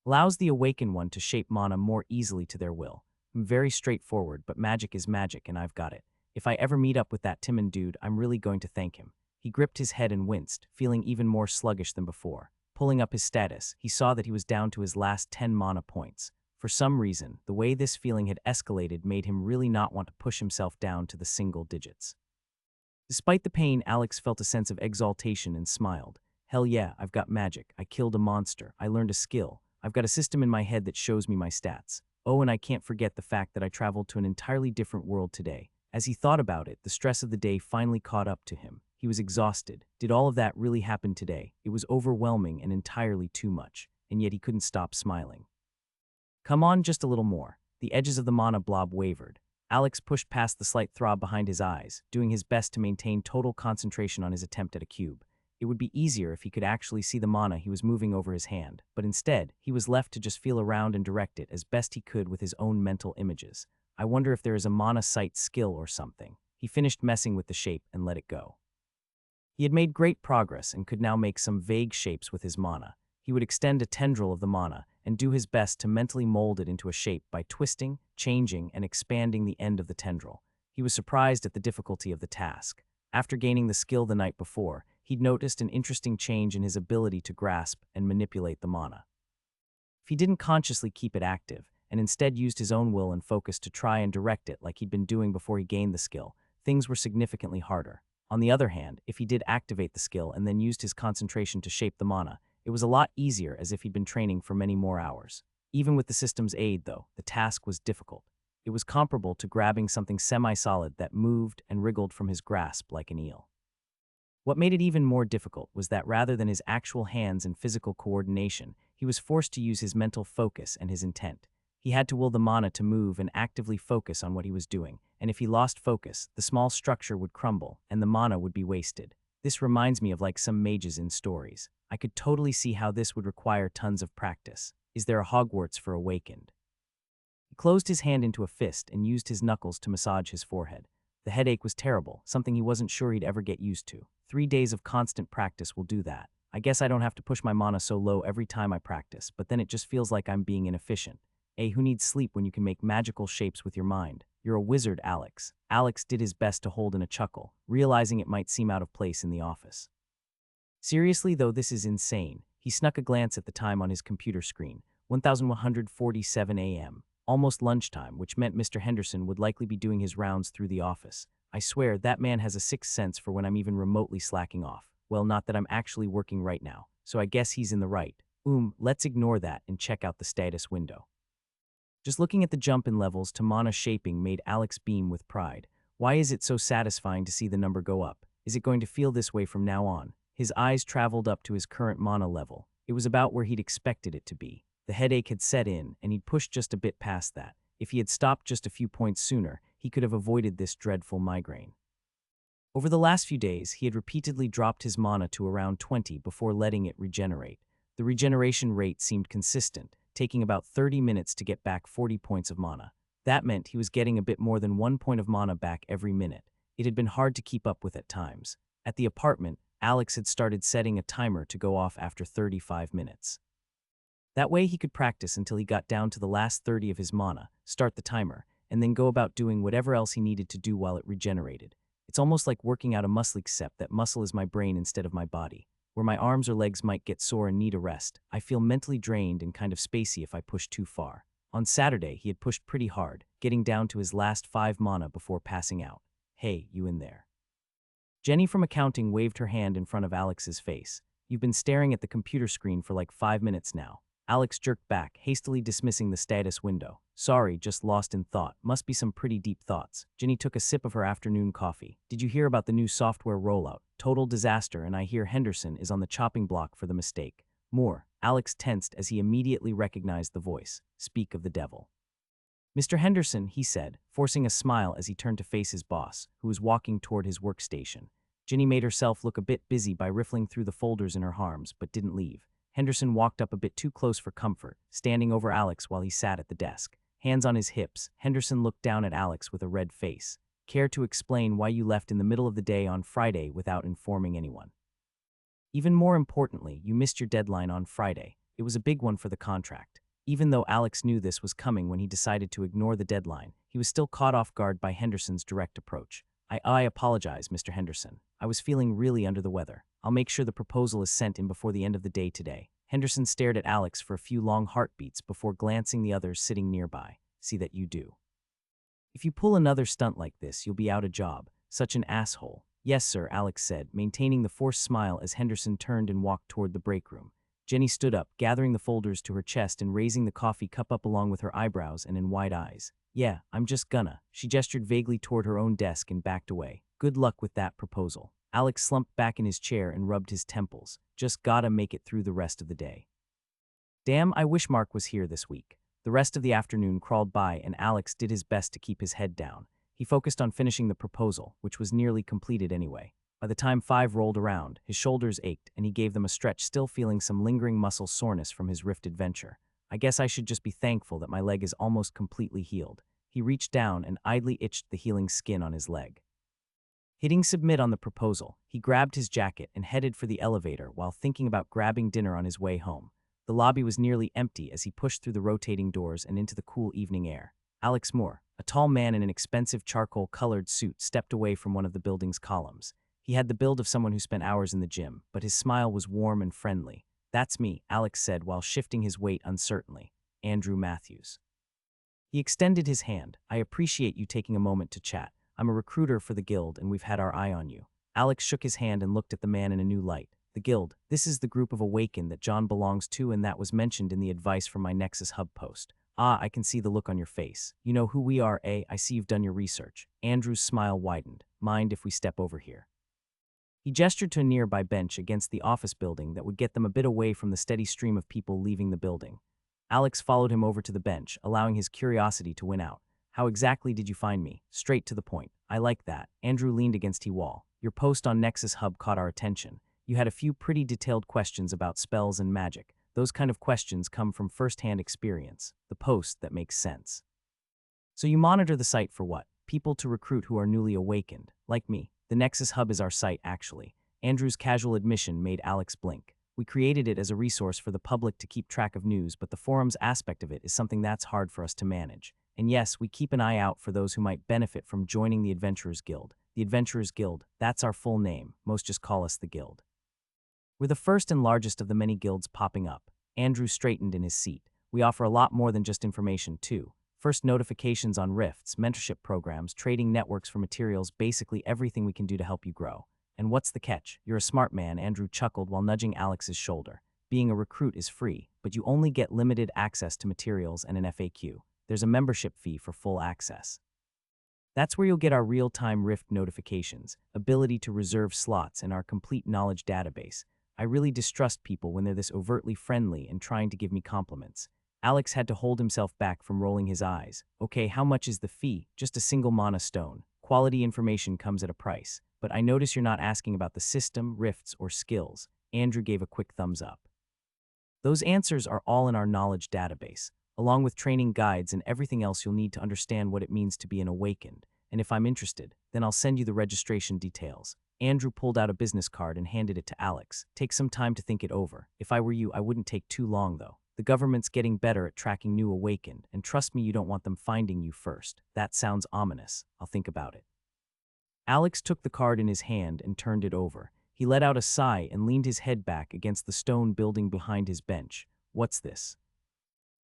Allows the awakened one to shape mana more easily to their will. Very straightforward, but magic is magic and I've got it. If I ever meet up with that Timon dude, I'm really going to thank him. He gripped his head and winced, feeling even more sluggish than before. Pulling up his status, he saw that he was down to his last 10 mana points. For some reason, the way this feeling had escalated made him really not want to push himself down to the single digits. Despite the pain, Alex felt a sense of exaltation and smiled. Hell yeah, I've got magic. I killed a monster. I learned a skill. I've got a system in my head that shows me my stats. Oh, and I can't forget the fact that I traveled to an entirely different world today. As he thought about it, the stress of the day finally caught up to him. He was exhausted. Did all of that really happen today? It was overwhelming and entirely too much, and yet he couldn't stop smiling. Come on, just a little more. The edges of the mana blob wavered. Alex pushed past the slight throb behind his eyes, doing his best to maintain total concentration on his attempt at a cube. It would be easier if he could actually see the mana he was moving over his hand, but instead, he was left to just feel around and direct it as best he could with his own mental images. I wonder if there is a mana sight skill or something. He finished messing with the shape and let it go. He had made great progress and could now make some vague shapes with his mana. He would extend a tendril of the mana and do his best to mentally mold it into a shape by twisting, changing, and expanding the end of the tendril. He was surprised at the difficulty of the task. After gaining the skill the night before, he'd noticed an interesting change in his ability to grasp and manipulate the mana. If he didn't consciously keep it active, and instead used his own will and focus to try and direct it like he'd been doing before he gained the skill, things were significantly harder. On the other hand, if he did activate the skill and then used his concentration to shape the mana, It was a lot easier, as if he'd been training for many more hours. Even with the system's aid, though, the task was difficult. It was comparable to grabbing something semi-solid that moved and wriggled from his grasp like an eel. What made it even more difficult was that rather than his actual hands and physical coordination, he was forced to use his mental focus and his intent. He had to will the mana to move and actively focus on what he was doing, and if he lost focus, the small structure would crumble and the mana would be wasted. This reminds me of like some mages in stories. I could totally see how this would require tons of practice. Is there a Hogwarts for awakened? He closed his hand into a fist and used his knuckles to massage his forehead. The headache was terrible, something he wasn't sure he'd ever get used to. 3 days of constant practice will do that. I guess I don't have to push my mana so low every time I practice, but then it just feels like I'm being inefficient. Who needs sleep when you can make magical shapes with your mind? You're a wizard, Alex. Alex did his best to hold in a chuckle, realizing it might seem out of place in the office. Seriously, though, this is insane. He snuck a glance at the time on his computer screen. 1147 a.m. Almost lunchtime, which meant Mr. Henderson would likely be doing his rounds through the office. I swear, that man has a sixth sense for when I'm even remotely slacking off. Well, not that I'm actually working right now, so I guess he's in the right. Let's ignore that and check out the status window. Just looking at the jump in levels to mana shaping made Alex beam with pride. Why is it so satisfying to see the number go up? Is it going to feel this way from now on? His eyes traveled up to his current mana level. It was about where he'd expected it to be. The headache had set in, and he'd pushed just a bit past that. If he had stopped just a few points sooner, he could have avoided this dreadful migraine. Over the last few days, he had repeatedly dropped his mana to around 20 before letting it regenerate. The regeneration rate seemed consistent, taking about 30 minutes to get back 40 points of mana. That meant he was getting a bit more than 1 point of mana back every minute. It had been hard to keep up with at times. At the apartment, Alex had started setting a timer to go off after 35 minutes. That way he could practice until he got down to the last 30 of his mana, start the timer, and then go about doing whatever else he needed to do while it regenerated. It's almost like working out a muscle, except that muscle is my brain instead of my body. Where my arms or legs might get sore and need a rest, I feel mentally drained and kind of spacey if I push too far. On Saturday, he had pushed pretty hard, getting down to his last 5 mana before passing out. Hey, you in there? Jenny from accounting waved her hand in front of Alex's face. You've been staring at the computer screen for like 5 minutes now. Alex jerked back, hastily dismissing the status window. Sorry, just lost in thought. Must be some pretty deep thoughts. Jenny took a sip of her afternoon coffee. Did you hear about the new software rollout? Total disaster, and I hear Henderson is on the chopping block for the mistake. More. Alex tensed as he immediately recognized the voice. Speak of the devil. Mr. Henderson, he said, forcing a smile as he turned to face his boss, who was walking toward his workstation. Jenny made herself look a bit busy by riffling through the folders in her arms, but didn't leave. Henderson walked up a bit too close for comfort, standing over Alex while he sat at the desk. Hands on his hips, Henderson looked down at Alex with a red face. Care to explain why you left in the middle of the day on Friday without informing anyone? Even more importantly, you missed your deadline on Friday. It was a big one for the contract. Even though Alex knew this was coming when he decided to ignore the deadline, he was still caught off guard by Henderson's direct approach. I apologize, Mr. Henderson. I was feeling really under the weather. I'll make sure the proposal is sent in before the end of the day today. Henderson stared at Alex for a few long heartbeats before glancing the others sitting nearby. See that you do. If you pull another stunt like this, you'll be out a job. Such an asshole. Yes, sir, Alex said, maintaining the forced smile as Henderson turned and walked toward the break room. Jenny stood up, gathering the folders to her chest and raising the coffee cup up along with her eyebrows and in wide eyes. Yeah, I'm just gonna. She gestured vaguely toward her own desk and backed away. Good luck with that proposal. Alex slumped back in his chair and rubbed his temples. Just gotta make it through the rest of the day. Damn, I wish Mark was here this week. The rest of the afternoon crawled by and Alex did his best to keep his head down. He focused on finishing the proposal, which was nearly completed anyway. By the time 5 rolled around, his shoulders ached and he gave them a stretch, still feeling some lingering muscle soreness from his rift adventure. I guess I should just be thankful that my leg is almost completely healed. He reached down and idly itched the healing skin on his leg. Hitting submit on the proposal, he grabbed his jacket and headed for the elevator while thinking about grabbing dinner on his way home. The lobby was nearly empty as he pushed through the rotating doors and into the cool evening air. Alex Moore, a tall man in an expensive charcoal-colored suit, stepped away from one of the building's columns. He had the build of someone who spent hours in the gym, but his smile was warm and friendly. That's me, Alex said while shifting his weight uncertainly. Andrew Matthews. He extended his hand. I appreciate you taking a moment to chat. I'm a recruiter for the guild and we've had our eye on you. Alex shook his hand and looked at the man in a new light. The guild. This is the group of Awakened that John belongs to and that was mentioned in the advice from my Nexus Hub post. Ah, I can see the look on your face. You know who we are, eh? I see you've done your research. Andrew's smile widened. Mind if we step over here? He gestured to a nearby bench against the office building that would get them a bit away from the steady stream of people leaving the building. Alex followed him over to the bench, allowing his curiosity to win out. How exactly did you find me? Straight to the point. I like that. Andrew leaned against the wall. Your post on Nexus Hub caught our attention. You had a few pretty detailed questions about spells and magic. Those kind of questions come from first-hand experience. The post that makes sense. So you monitor the site for what? People to recruit who are newly awakened, like me. The Nexus Hub is our site, actually. Andrew's casual admission made Alex blink. We created it as a resource for the public to keep track of news, but the forums aspect of it is something that's hard for us to manage. And yes, we keep an eye out for those who might benefit from joining the Adventurers Guild. The Adventurers Guild, that's our full name. Most just call us the Guild. We're the first and largest of the many guilds popping up. Andrew straightened in his seat. We offer a lot more than just information, too. First notifications on rifts, mentorship programs, trading networks for materials, basically everything we can do to help you grow. And what's the catch? You're a smart man, Andrew chuckled while nudging Alex's shoulder. Being a recruit is free, but you only get limited access to materials and an FAQ. There's a membership fee for full access. That's where you'll get our real-time rift notifications, ability to reserve slots, and our complete knowledge database. I really distrust people when they're this overtly friendly and trying to give me compliments. Alex had to hold himself back from rolling his eyes. Okay, how much is the fee? Just a single mana stone. Quality information comes at a price. But I notice you're not asking about the system, rifts, or skills. Andrew gave a quick thumbs up. Those answers are all in our knowledge database, along with training guides and everything else you'll need to understand what it means to be an awakened. And if I'm interested, then I'll send you the registration details. Andrew pulled out a business card and handed it to Alex. Take some time to think it over. If I were you, I wouldn't take too long, though. The government's getting better at tracking new awakened, and trust me, you don't want them finding you first. That sounds ominous. I'll think about it. Alex took the card in his hand and turned it over. He let out a sigh and leaned his head back against the stone building behind his bench. What's this?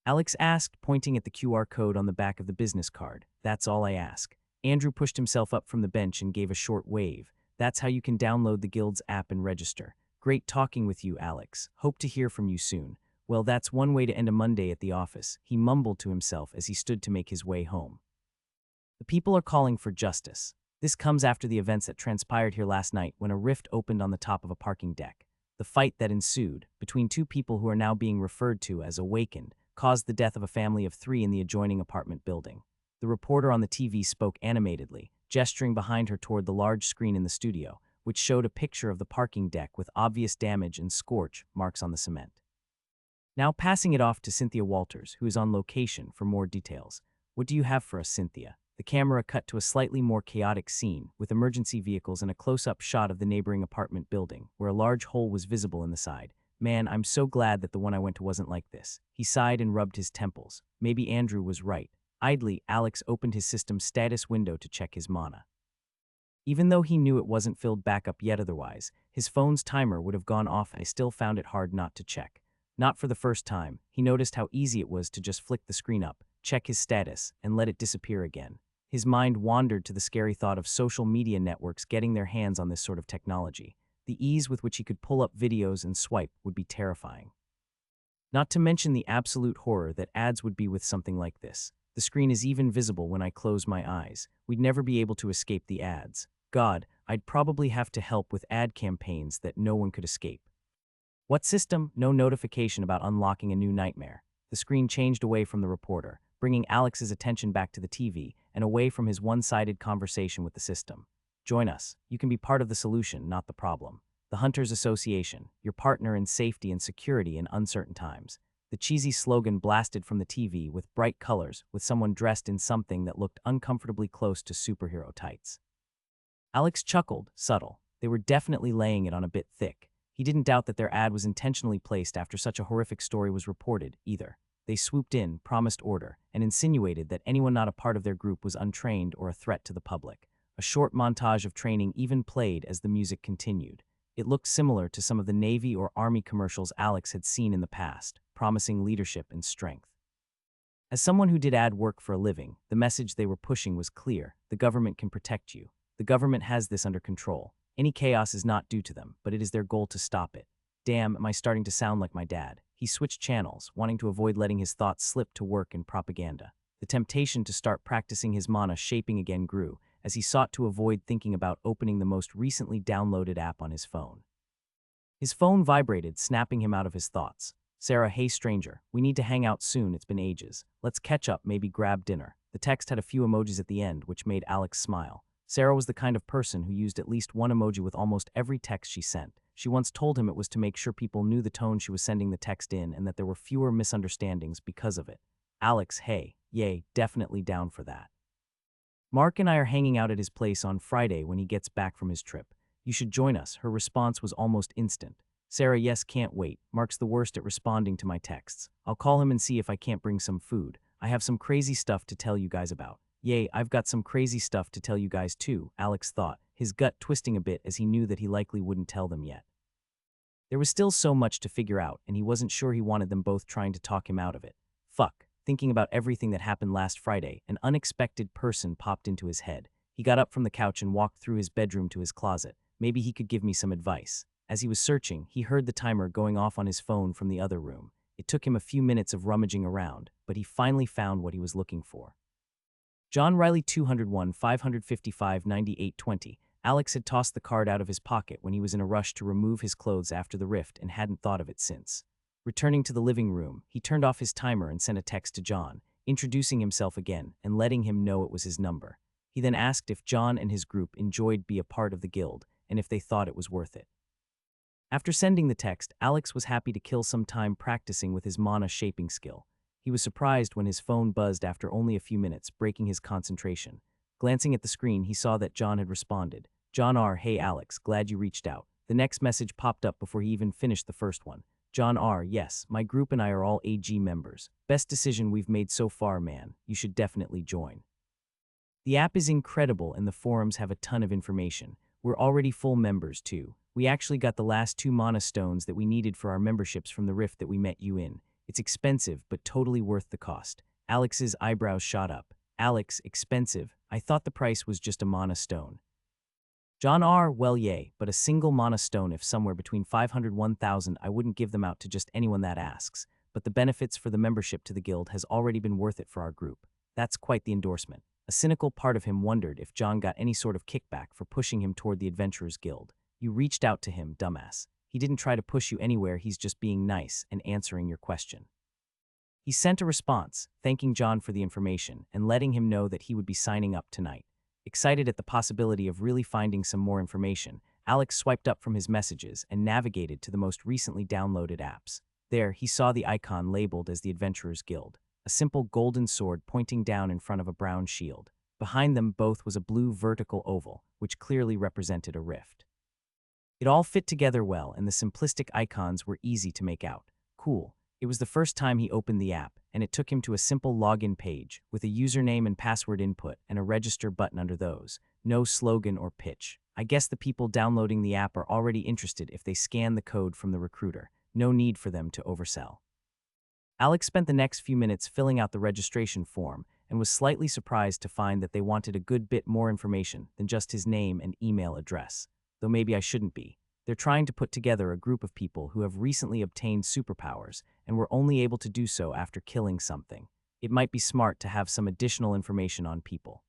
Alex asked, pointing at the QR code on the back of the business card. That's all I ask. Andrew pushed himself up from the bench and gave a short wave. That's how you can download the Guild's app and register. Great talking with you, Alex. Hope to hear from you soon. Well, that's one way to end a Monday at the office, he mumbled to himself as he stood to make his way home. The people are calling for justice. This comes after the events that transpired here last night when a rift opened on the top of a parking deck. The fight that ensued, between two people who are now being referred to as awakened, caused the death of a family of 3 in the adjoining apartment building. The reporter on the TV spoke animatedly, gesturing behind her toward the large screen in the studio, which showed a picture of the parking deck with obvious damage and scorch marks on the cement. Now passing it off to Cynthia Walters, who is on location for more details. What do you have for us, Cynthia? The camera cut to a slightly more chaotic scene, with emergency vehicles and a close-up shot of the neighboring apartment building, where a large hole was visible in the side. Man, I'm so glad that the one I went to wasn't like this. He sighed and rubbed his temples. Maybe Andrew was right. Idly, Alex opened his system's status window to check his mana. Even though he knew it wasn't filled back up yet otherwise, his phone's timer would have gone off and he still found it hard not to check. Not for the first time, he noticed how easy it was to just flick the screen up, check his status, and let it disappear again. His mind wandered to the scary thought of social media networks getting their hands on this sort of technology. The ease with which he could pull up videos and swipe would be terrifying. Not to mention the absolute horror that ads would be with something like this. The screen is even visible when I close my eyes. We'd never be able to escape the ads. God, I'd probably have to help with ad campaigns that no one could escape. What system? No notification about unlocking a new nightmare. The screen changed away from the reporter, bringing Alex's attention back to the TV and away from his one-sided conversation with the system. Join us. You can be part of the solution, not the problem. The Hunters Association, your partner in safety and security in uncertain times. The cheesy slogan blasted from the TV with bright colors, with someone dressed in something that looked uncomfortably close to superhero tights. Alex chuckled, subtle. They were definitely laying it on a bit thick. He didn't doubt that their ad was intentionally placed after such a horrific story was reported, either. They swooped in, promised order, and insinuated that anyone not a part of their group was untrained or a threat to the public. A short montage of training even played as the music continued. It looked similar to some of the Navy or Army commercials Alex had seen in the past, promising leadership and strength. As someone who did ad work for a living, the message they were pushing was clear: the government can protect you. The government has this under control. Any chaos is not due to them, but it is their goal to stop it. Damn, am I starting to sound like my dad? He switched channels, wanting to avoid letting his thoughts slip to work and propaganda. The temptation to start practicing his mana shaping again grew, as he sought to avoid thinking about opening the most recently downloaded app on his phone. His phone vibrated, snapping him out of his thoughts. Sarah, hey stranger, we need to hang out soon, it's been ages. Let's catch up, maybe grab dinner. The text had a few emojis at the end, which made Alex smile. Sarah was the kind of person who used at least one emoji with almost every text she sent. She once told him it was to make sure people knew the tone she was sending the text in and that there were fewer misunderstandings because of it. Alex, hey, yay, definitely down for that. Mark and I are hanging out at his place on Friday when he gets back from his trip. You should join us. Her response was almost instant. Sarah, yes, can't wait. Mark's the worst at responding to my texts. I'll call him and see if I can't bring some food. I have some crazy stuff to tell you guys about. Yay, I've got some crazy stuff to tell you guys too, Alex thought, his gut twisting a bit as he knew that he likely wouldn't tell them yet. There was still so much to figure out, and he wasn't sure he wanted them both trying to talk him out of it. Fuck. Thinking about everything that happened last Friday, an unexpected person popped into his head. He got up from the couch and walked through his bedroom to his closet. Maybe he could give me some advice. As he was searching, he heard the timer going off on his phone from the other room. It took him a few minutes of rummaging around, but he finally found what he was looking for. John Riley 201 555 9820. Alex had tossed the card out of his pocket when he was in a rush to remove his clothes after the rift and hadn't thought of it since. Returning to the living room, he turned off his timer and sent a text to John, introducing himself again and letting him know it was his number. He then asked if John and his group enjoyed being a part of the guild and if they thought it was worth it. After sending the text, Alex was happy to kill some time practicing with his mana shaping skill. He was surprised when his phone buzzed after only a few minutes, breaking his concentration. Glancing at the screen, he saw that John had responded. John R. Hey Alex, glad you reached out. The next message popped up before he even finished the first one. John R. Yes, my group and I are all AG members. Best decision we've made so far, man. You should definitely join. The app is incredible and the forums have a ton of information. We're already full members too. We actually got the last 2 mana stones that we needed for our memberships from the rift that we met you in. It's expensive, but totally worth the cost. Alex's eyebrows shot up. Alex, expensive? I thought the price was just a mana stone. John R. Well, yay, but a single mana stone if somewhere between 500 and 1,000, I wouldn't give them out to just anyone that asks. But the benefits for the membership to the guild has already been worth it for our group. That's quite the endorsement. A cynical part of him wondered if John got any sort of kickback for pushing him toward the Adventurers Guild. You reached out to him, dumbass. He didn't try to push you anywhere, he's just being nice and answering your question. He sent a response, thanking John for the information and letting him know that he would be signing up tonight. Excited at the possibility of really finding some more information, Alex swiped up from his messages and navigated to the most recently downloaded apps. There, he saw the icon labeled as the Adventurers Guild, a simple golden sword pointing down in front of a brown shield. Behind them both was a blue vertical oval, which clearly represented a rift. It all fit together well, and the simplistic icons were easy to make out. Cool. It was the first time he opened the app, and it took him to a simple login page with a username and password input and a register button under those. No slogan or pitch. I guess the people downloading the app are already interested if they scan the code from the recruiter. No need for them to oversell. Alex spent the next few minutes filling out the registration form and was slightly surprised to find that they wanted a good bit more information than just his name and email address. Though maybe I shouldn't be. They're trying to put together a group of people who have recently obtained superpowers and were only able to do so after killing something. It might be smart to have some additional information on people.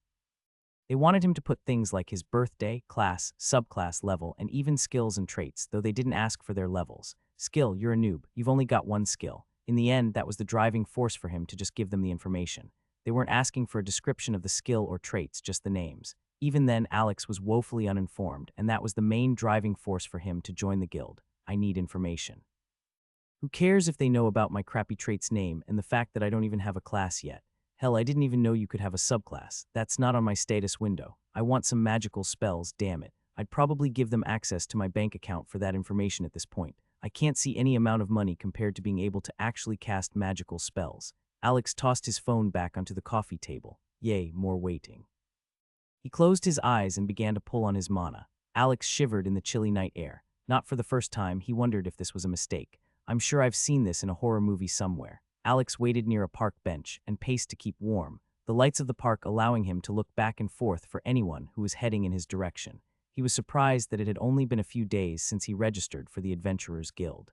They wanted him to put things like his birthday, class, subclass level, and even skills and traits, though they didn't ask for their levels. Skill, you're a noob. You've only got one skill. In the end, that was the driving force for him to just give them the information. They weren't asking for a description of the skill or traits, just the names. Even then, Alex was woefully uninformed, and that was the main driving force for him to join the guild. I need information. Who cares if they know about my crappy trait's name and the fact that I don't even have a class yet? Hell, I didn't even know you could have a subclass. That's not on my status window. I want some magical spells, damn it. I'd probably give them access to my bank account for that information at this point. I can't see any amount of money compared to being able to actually cast magical spells. Alex tossed his phone back onto the coffee table. Yay, more waiting. He closed his eyes and began to pull on his mana. Alex shivered in the chilly night air. Not for the first time, he wondered if this was a mistake. I'm sure I've seen this in a horror movie somewhere. Alex waited near a park bench and paced to keep warm, the lights of the park allowing him to look back and forth for anyone who was heading in his direction. He was surprised that it had only been a few days since he registered for the Adventurers Guild.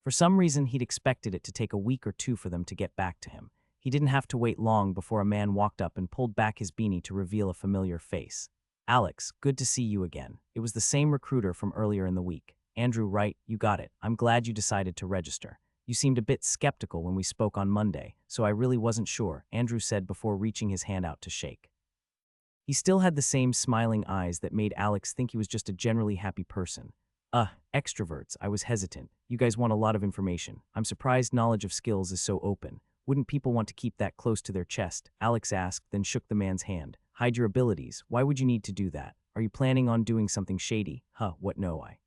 For some reason, he'd expected it to take a week or two for them to get back to him. He didn't have to wait long before a man walked up and pulled back his beanie to reveal a familiar face. "Alex, good to see you again." It was the same recruiter from earlier in the week. "Andrew, right, you got it. I'm glad you decided to register. You seemed a bit skeptical when we spoke on Monday, so I really wasn't sure," Andrew said before reaching his hand out to shake. He still had the same smiling eyes that made Alex think he was just a generally happy person. Extroverts, I was hesitant. You guys want a lot of information. I'm surprised knowledge of skills is so open. Wouldn't people want to keep that close to their chest?" Alex asked, then shook the man's hand. "Hide your abilities. Why would you need to do that? Are you planning on doing something shady?" What no I.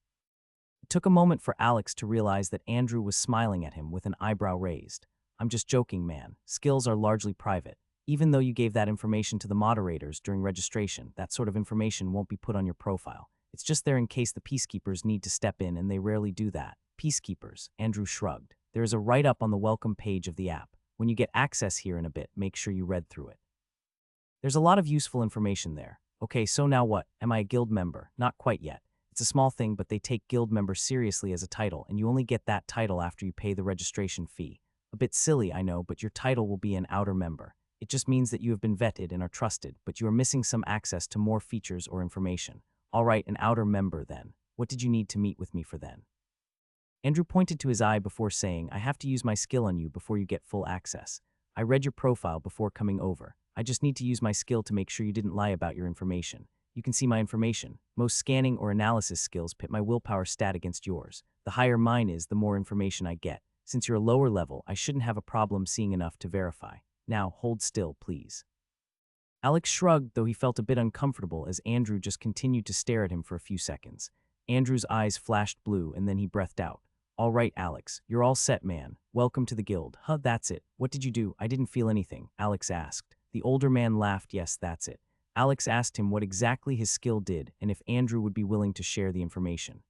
It took a moment for Alex to realize that Andrew was smiling at him with an eyebrow raised. "I'm just joking, man. Skills are largely private. Even though you gave that information to the moderators during registration, that sort of information won't be put on your profile. It's just there in case the peacekeepers need to step in, and they rarely do that." "Peacekeepers," Andrew shrugged. "There is a write-up on the welcome page of the app. When you get access here in a bit, make sure you read through it. There's a lot of useful information there." "Okay, so now what? Am I a guild member?" "Not quite yet. It's a small thing, but they take guild member seriously as a title, and you only get that title after you pay the registration fee. A bit silly, I know, but your title will be an outer member. It just means that you have been vetted and are trusted, but you are missing some access to more features or information." "All right, an outer member then. What did you need to meet with me for then?" Andrew pointed to his eye before saying, "I have to use my skill on you before you get full access. I read your profile before coming over. I just need to use my skill to make sure you didn't lie about your information. You can see my information. Most scanning or analysis skills pit my willpower stat against yours. The higher mine is, the more information I get. Since you're a lower level, I shouldn't have a problem seeing enough to verify. Now, hold still, please." Alex shrugged, though he felt a bit uncomfortable as Andrew just continued to stare at him for a few seconds. Andrew's eyes flashed blue, and then he breathed out. "All right, Alex, you're all set, man. Welcome to the guild." That's it. What did you do?" "I didn't feel anything," Alex asked. The older man laughed. "Yes, that's it." Alex asked him what exactly his skill did and if Andrew would be willing to share the information.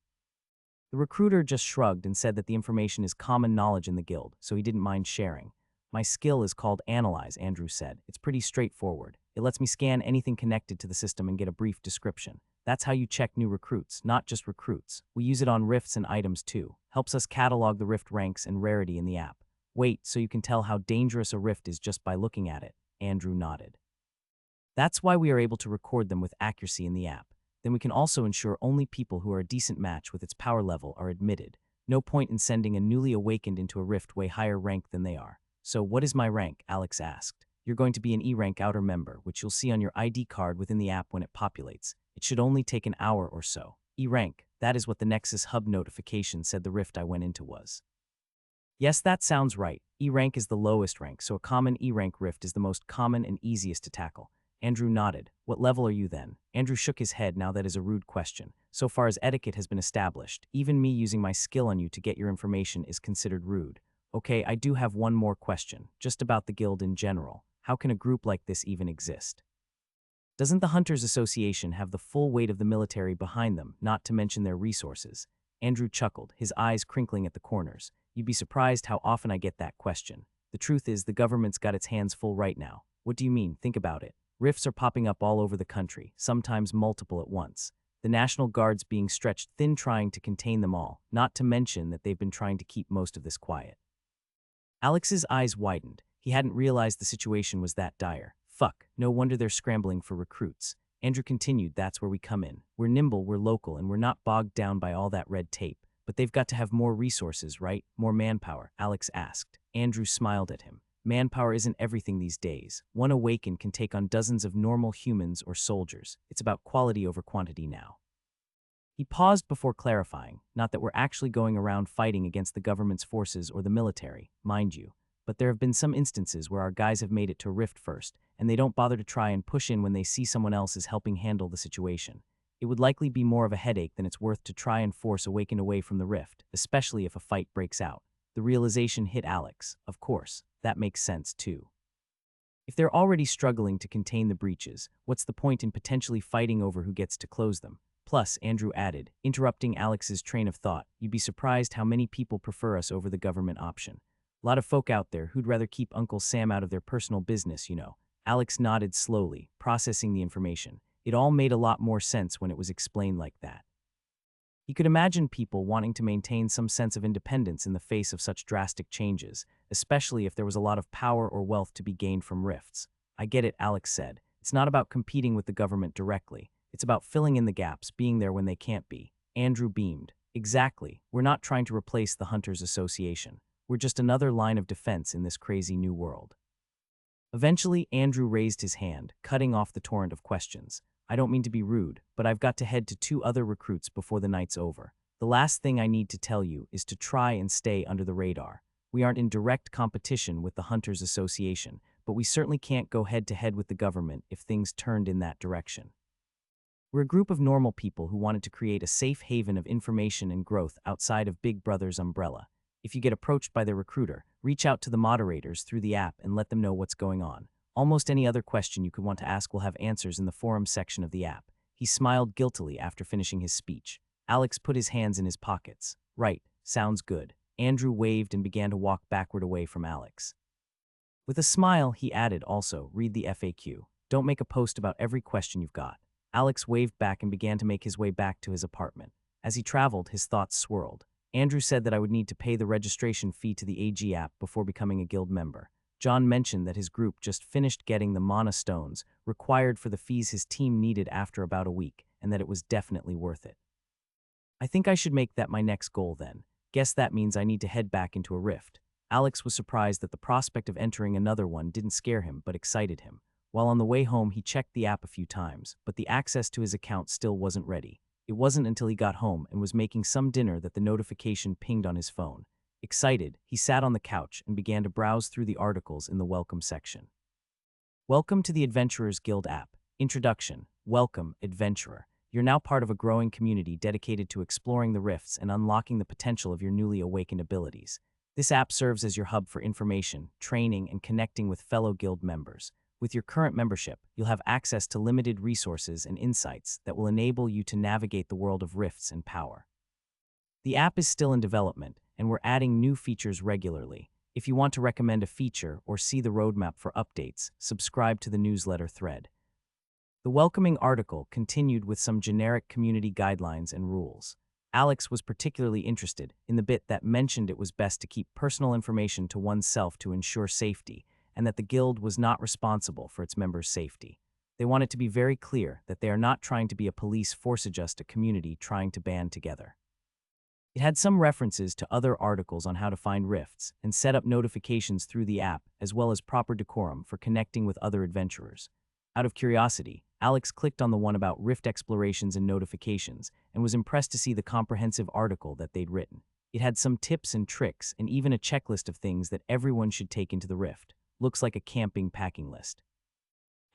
The recruiter just shrugged and said that the information is common knowledge in the guild, so he didn't mind sharing. "My skill is called Analyze," Andrew said. "It's pretty straightforward. It lets me scan anything connected to the system and get a brief description. That's how you check new recruits, not just recruits. We use it on rifts and items too. Helps us catalog the rift ranks and rarity in the app." "Wait, so you can tell how dangerous a rift is just by looking at it?" Andrew nodded. "That's why we are able to record them with accuracy in the app. Then we can also ensure only people who are a decent match with its power level are admitted. No point in sending a newly awakened into a rift way higher rank than they are." "So what is my rank?" Alex asked. "You're going to be an E-rank outer member, which you'll see on your ID card within the app when it populates. It should only take an hour or so." "E-rank, that is what the Nexus Hub notification said the rift I went into was." "Yes, that sounds right. E-rank is the lowest rank, so a common E-rank rift is the most common and easiest to tackle." Andrew nodded. "What level are you then?" Andrew shook his head. "Now that is a rude question. So far as etiquette has been established, even me using my skill on you to get your information is considered rude." "Okay, I do have one more question, just about the guild in general. How can a group like this even exist? Doesn't the Hunters Association have the full weight of the military behind them, not to mention their resources?" Andrew chuckled, his eyes crinkling at the corners. "You'd be surprised how often I get that question. The truth is, the government's got its hands full right now." "What do you mean? Think about it. Rifts are popping up all over the country, sometimes multiple at once. The National Guard's being stretched thin trying to contain them all, not to mention that they've been trying to keep most of this quiet." Alex's eyes widened. He hadn't realized the situation was that dire. "Fuck, no wonder they're scrambling for recruits." Andrew continued, "That's where we come in. We're nimble, we're local, and we're not bogged down by all that red tape. But they've got to have more resources, right? More manpower?" Alex asked. Andrew smiled at him. "Manpower isn't everything these days. One awakened can take on dozens of normal humans or soldiers. It's about quality over quantity now." He paused before clarifying, "Not that we're actually going around fighting against the government's forces or the military, mind you. But there have been some instances where our guys have made it to a rift first, and they don't bother to try and push in when they see someone else is helping handle the situation. It would likely be more of a headache than it's worth to try and force Awaken away from the rift, especially if a fight breaks out." The realization hit Alex. Of course, that makes sense too. If they're already struggling to contain the breaches, what's the point in potentially fighting over who gets to close them? Plus, Andrew added, interrupting Alex's train of thought, "You'd be surprised how many people prefer us over the government option. A lot of folk out there who'd rather keep Uncle Sam out of their personal business, you know." Alex nodded slowly, processing the information. It all made a lot more sense when it was explained like that. He could imagine people wanting to maintain some sense of independence in the face of such drastic changes, especially if there was a lot of power or wealth to be gained from rifts. I get it, Alex said. It's not about competing with the government directly. It's about filling in the gaps, being there when they can't be. Andrew beamed. Exactly. We're not trying to replace the Hunters Association. We're just another line of defense in this crazy new world. Eventually, Andrew raised his hand, cutting off the torrent of questions. I don't mean to be rude, but I've got to head to 2 other recruits before the night's over. The last thing I need to tell you is to try and stay under the radar. We aren't in direct competition with the Hunters Association, but we certainly can't go head-to-head with the government if things turned in that direction. We're a group of normal people who wanted to create a safe haven of information and growth outside of Big Brother's umbrella. If you get approached by their recruiter, reach out to the moderators through the app and let them know what's going on. Almost any other question you could want to ask will have answers in the forum section of the app. He smiled guiltily after finishing his speech. Alex put his hands in his pockets. Right, sounds good. Andrew waved and began to walk backward away from Alex. With a smile, he added also, read the FAQ. Don't make a post about every question you've got. Alex waved back and began to make his way back to his apartment. As he traveled, his thoughts swirled. Andrew said that I would need to pay the registration fee to the AG app before becoming a guild member. John mentioned that his group just finished getting the mana stones required for the fees his team needed after about a week, and that it was definitely worth it. I think I should make that my next goal then. Guess that means I need to head back into a rift. Alex was surprised that the prospect of entering another one didn't scare him but excited him. While on the way home, he checked the app a few times, but the access to his account still wasn't ready. It wasn't until he got home and was making some dinner that the notification pinged on his phone. Excited, he sat on the couch and began to browse through the articles in the Welcome section. Welcome to the Adventurers Guild app. Introduction. Welcome, Adventurer. You're now part of a growing community dedicated to exploring the rifts and unlocking the potential of your newly awakened abilities. This app serves as your hub for information, training, and connecting with fellow guild members. With your current membership, you'll have access to limited resources and insights that will enable you to navigate the world of rifts and power. The app is still in development, and we're adding new features regularly. If you want to recommend a feature or see the roadmap for updates, subscribe to the newsletter thread. The welcoming article continued with some generic community guidelines and rules. Alex was particularly interested in the bit that mentioned it was best to keep personal information to oneself to ensure safety, and that the guild was not responsible for its members' safety. They want it to be very clear that they are not trying to be a police force adjust a community trying to band together. It had some references to other articles on how to find rifts and set up notifications through the app, as well as proper decorum for connecting with other adventurers. Out of curiosity, Alex clicked on the one about rift explorations and notifications and was impressed to see the comprehensive article that they'd written. It had some tips and tricks and even a checklist of things that everyone should take into the rift. Looks like a camping packing list.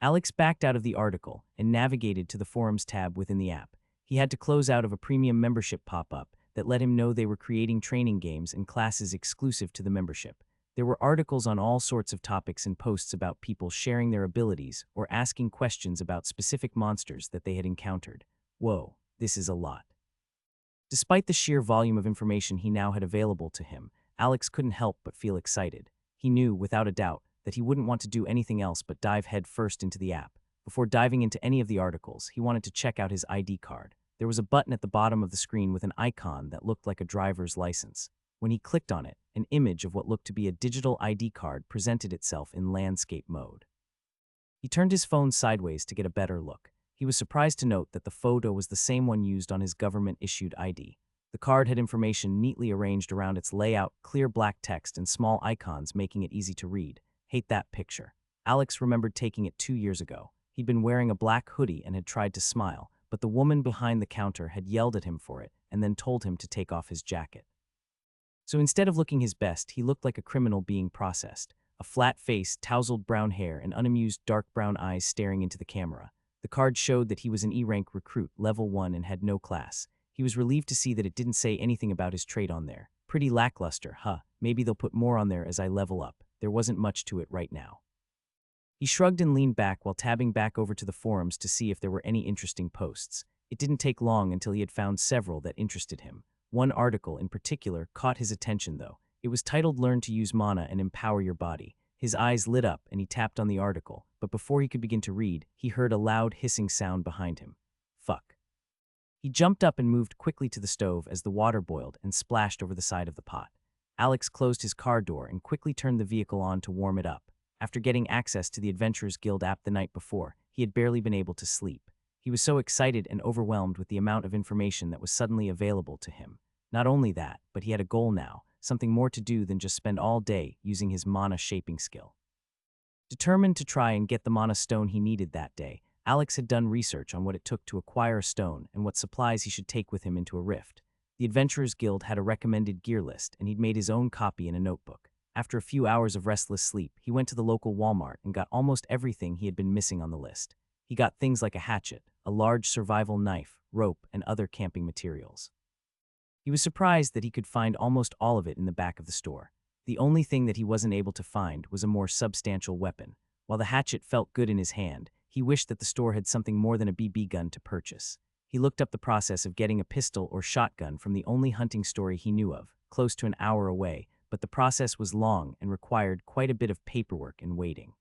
Alex backed out of the article and navigated to the forums tab within the app. He had to close out of a premium membership pop-up that let him know they were creating training games and classes exclusive to the membership. There were articles on all sorts of topics and posts about people sharing their abilities or asking questions about specific monsters that they had encountered. Whoa, this is a lot. Despite the sheer volume of information he now had available to him, Alex couldn't help but feel excited. He knew, without a doubt, that he wouldn't want to do anything else but dive headfirst into the app. Before diving into any of the articles, he wanted to check out his ID card. There was a button at the bottom of the screen with an icon that looked like a driver's license. When he clicked on it, an image of what looked to be a digital ID card presented itself in landscape mode. He turned his phone sideways to get a better look. He was surprised to note that the photo was the same one used on his government-issued ID. The card had information neatly arranged around its layout, clear black text, and small icons making it easy to read. Hate that picture. Alex remembered taking it 2 years ago. He'd been wearing a black hoodie and had tried to smile, but the woman behind the counter had yelled at him for it and then told him to take off his jacket. So instead of looking his best, he looked like a criminal being processed. A flat face, tousled brown hair, and unamused dark brown eyes staring into the camera. The card showed that he was an E-rank recruit, level 1, and had no class. He was relieved to see that it didn't say anything about his trait on there. Pretty lackluster, huh? Maybe they'll put more on there as I level up. There wasn't much to it right now. He shrugged and leaned back while tabbing back over to the forums to see if there were any interesting posts. It didn't take long until he had found several that interested him. One article in particular caught his attention, though. It was titled Learn to Use Mana and Empower Your Body. His eyes lit up and he tapped on the article, but before he could begin to read, he heard a loud hissing sound behind him. Fuck. He jumped up and moved quickly to the stove as the water boiled and splashed over the side of the pot. Alex closed his car door and quickly turned the vehicle on to warm it up. After getting access to the Adventurers Guild app the night before, he had barely been able to sleep. He was so excited and overwhelmed with the amount of information that was suddenly available to him. Not only that, but he had a goal now, something more to do than just spend all day using his mana shaping skill. Determined to try and get the mana stone he needed that day, Alex had done research on what it took to acquire a stone and what supplies he should take with him into a rift. The Adventurers Guild had a recommended gear list, and he'd made his own copy in a notebook. After a few hours of restless sleep, he went to the local Walmart and got almost everything he had been missing on the list. He got things like a hatchet, a large survival knife, rope, and other camping materials. He was surprised that he could find almost all of it in the back of the store. The only thing that he wasn't able to find was a more substantial weapon. While the hatchet felt good in his hand, he wished that the store had something more than a BB gun to purchase. He looked up the process of getting a pistol or shotgun from the only hunting store he knew of, close to an hour away, but the process was long and required quite a bit of paperwork and waiting.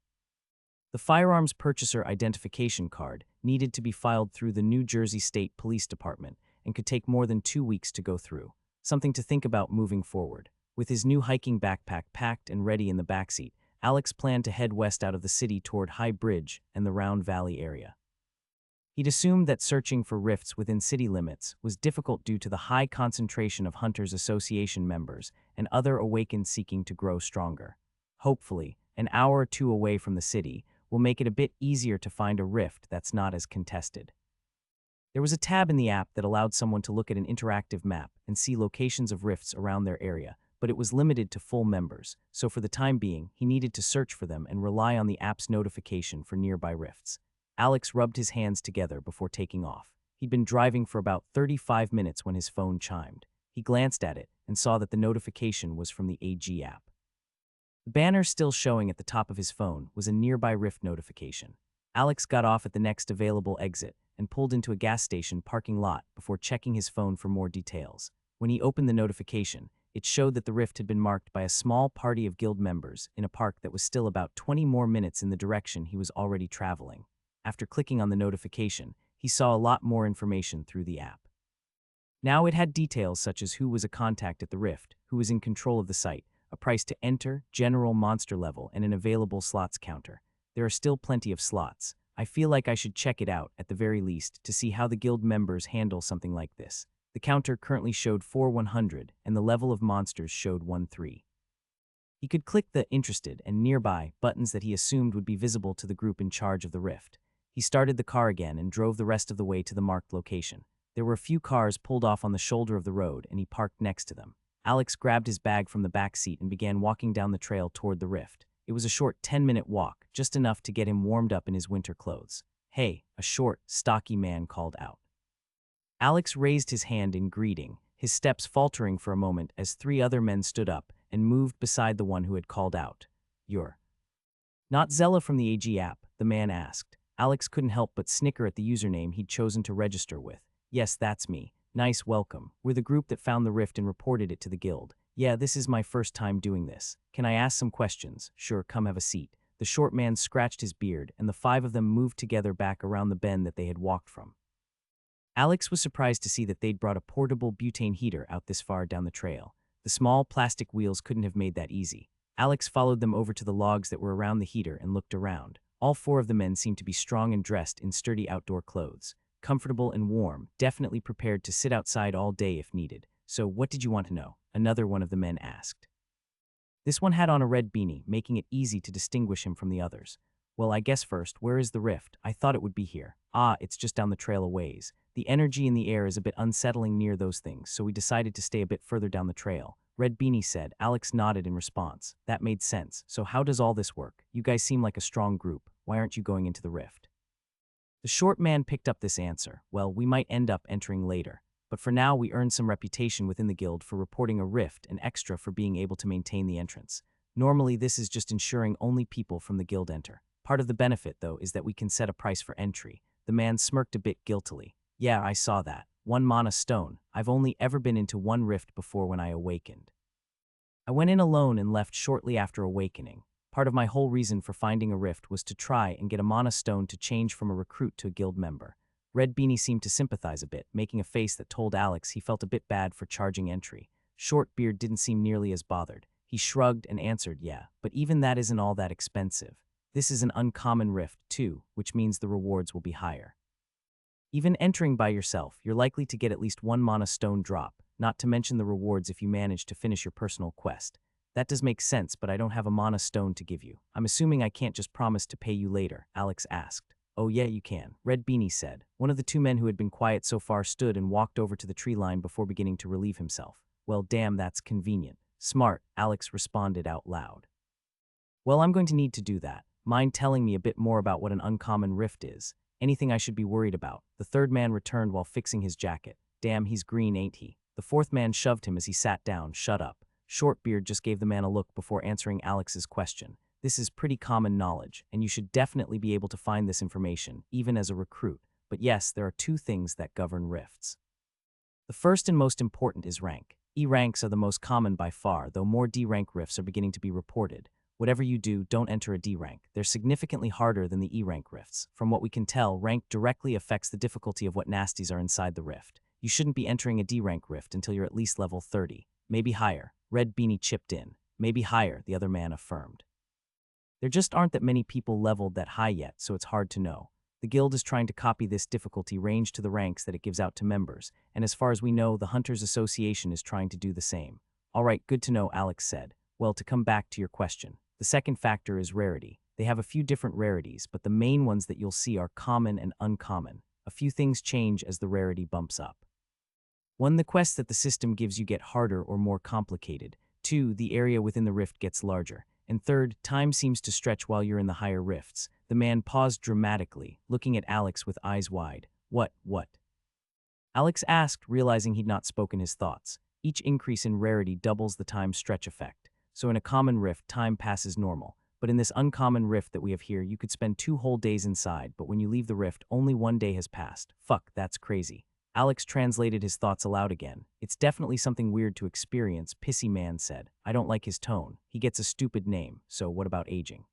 The firearms purchaser identification card needed to be filed through the New Jersey State Police Department and could take more than 2 weeks to go through. Something to think about moving forward. With his new hiking backpack packed and ready in the backseat, Alex planned to head west out of the city toward High Bridge and the Round Valley area. He'd assumed that searching for rifts within city limits was difficult due to the high concentration of Hunters Association members and other awakened seeking to grow stronger. Hopefully, an hour or two away from the city will make it a bit easier to find a rift that's not as contested. There was a tab in the app that allowed someone to look at an interactive map and see locations of rifts around their area, but it was limited to full members, so for the time being, he needed to search for them and rely on the app's notification for nearby rifts. Alex rubbed his hands together before taking off. He'd been driving for about 35 minutes when his phone chimed. He glanced at it and saw that the notification was from the AG app. The banner still showing at the top of his phone was a nearby rift notification. Alex got off at the next available exit and pulled into a gas station parking lot before checking his phone for more details. When he opened the notification, it showed that the rift had been marked by a small party of guild members in a park that was still about 20 more minutes in the direction he was already traveling. After clicking on the notification, he saw a lot more information through the app. Now it had details such as who was a contact at the rift, who was in control of the site, a price to enter, general monster level, and an available slots counter. There are still plenty of slots. I feel like I should check it out, at the very least, to see how the guild members handle something like this. The counter currently showed 4,100, and the level of monsters showed 1,3. He could click the Interested and Nearby buttons that he assumed would be visible to the group in charge of the rift. He started the car again and drove the rest of the way to the marked location. There were a few cars pulled off on the shoulder of the road, and he parked next to them. Alex grabbed his bag from the back seat and began walking down the trail toward the rift. It was a short 10-minute walk, just enough to get him warmed up in his winter clothes. "Hey," a short, stocky man called out. Alex raised his hand in greeting, his steps faltering for a moment as 3 other men stood up and moved beside the one who had called out. "You're not Zella from the AG app?" the man asked. Alex couldn't help but snicker at the username he'd chosen to register with. "Yes, that's me. Nice, welcome. We're the group that found the rift and reported it to the guild. Yeah, this is my first time doing this. Can I ask some questions?" "Sure, come have a seat." The short man scratched his beard, and the 5 of them moved together back around the bend that they had walked from. Alex was surprised to see that they'd brought a portable butane heater out this far down the trail. The small plastic wheels couldn't have made that easy. Alex followed them over to the logs that were around the heater and looked around. All 4 of the men seemed to be strong and dressed in sturdy outdoor clothes. Comfortable and warm, definitely prepared to sit outside all day if needed. "So, what did you want to know?" another one of the men asked. This one had on a red beanie, making it easy to distinguish him from the others. "Well, I guess first, where is the rift? I thought it would be here." "Ah, it's just down the trail a ways. The energy in the air is a bit unsettling near those things, so we decided to stay a bit further down the trail," Red Beanie said. Alex nodded in response. That made sense. "So how does all this work? You guys seem like a strong group. Why aren't you going into the rift?" The short man picked up this answer. "Well, we might end up entering later. But for now, we earned some reputation within the guild for reporting a rift and extra for being able to maintain the entrance. Normally, this is just ensuring only people from the guild enter. Part of the benefit, though, is that we can set a price for entry." The man smirked a bit guiltily. "Yeah, I saw that. 1 mana stone. I've only ever been into 1 rift before when I awakened. I went in alone and left shortly after awakening. Part of my whole reason for finding a rift was to try and get a mana stone to change from a recruit to a guild member. Red Beanie seemed to sympathize a bit, making a face that told Alex he felt a bit bad for charging entry. Shortbeard didn't seem nearly as bothered. He shrugged and answered, yeah, but even that isn't all that expensive. This is an uncommon rift, too, which means the rewards will be higher. Even entering by yourself, you're likely to get at least one mana stone drop, not to mention the rewards if you manage to finish your personal quest. That does make sense, but I don't have a mana stone to give you. I'm assuming I can't just promise to pay you later, Alex asked. Oh yeah, you can, Red Beanie said. One of the two men who had been quiet so far stood and walked over to the tree line before beginning to relieve himself. Well, damn, that's convenient. Smart, Alex responded out loud. Well, I'm going to need to do that. Mind telling me a bit more about what an uncommon rift is? Anything I should be worried about? The third man returned while fixing his jacket. Damn, he's green, ain't he? The fourth man shoved him as he sat down. Shut up. Shortbeard just gave the man a look before answering Alex's question. This is pretty common knowledge, and you should definitely be able to find this information, even as a recruit. But yes, there are two things that govern rifts. The first and most important is rank. E ranks are the most common by far, though more D rank rifts are beginning to be reported. Whatever you do, don't enter a D rank. They're significantly harder than the E rank rifts. From what we can tell, rank directly affects the difficulty of what nasties are inside the rift. You shouldn't be entering a D rank rift until you're at least level 30. Maybe higher. Red Beanie chipped in. Maybe higher, the other man affirmed. There just aren't that many people leveled that high yet, so it's hard to know. The guild is trying to copy this difficulty range to the ranks that it gives out to members, and as far as we know, the Hunters Association is trying to do the same. All right, good to know, Alex said. Well, to come back to your question, the second factor is rarity. They have a few different rarities, but the main ones that you'll see are common and uncommon. A few things change as the rarity bumps up. 1. The quests that the system gives you get harder or more complicated. 2. The area within the rift gets larger. And 3rd, time seems to stretch while you're in the higher rifts. The man paused dramatically, looking at Alex with eyes wide. What? Alex asked, realizing he'd not spoken his thoughts. Each increase in rarity doubles the time stretch effect. So in a common rift, time passes normal. But in this uncommon rift that we have here, you could spend 2 whole days inside, but when you leave the rift, only 1 day has passed. Fuck, that's crazy. Alex translated his thoughts aloud again. It's definitely something weird to experience, Pissy Man said. I don't like his tone. He gets a stupid name, so what about aging?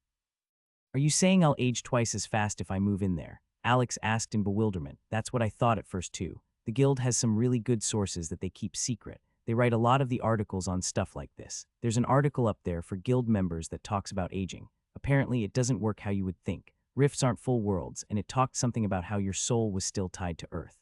Are you saying I'll age twice as fast if I move in there? Alex asked in bewilderment. That's what I thought at first too. The guild has some really good sources that they keep secret. They write a lot of the articles on stuff like this. There's an article up there for guild members that talks about aging. Apparently it doesn't work how you would think. Rifts aren't full worlds, and it talked something about how your soul was still tied to Earth.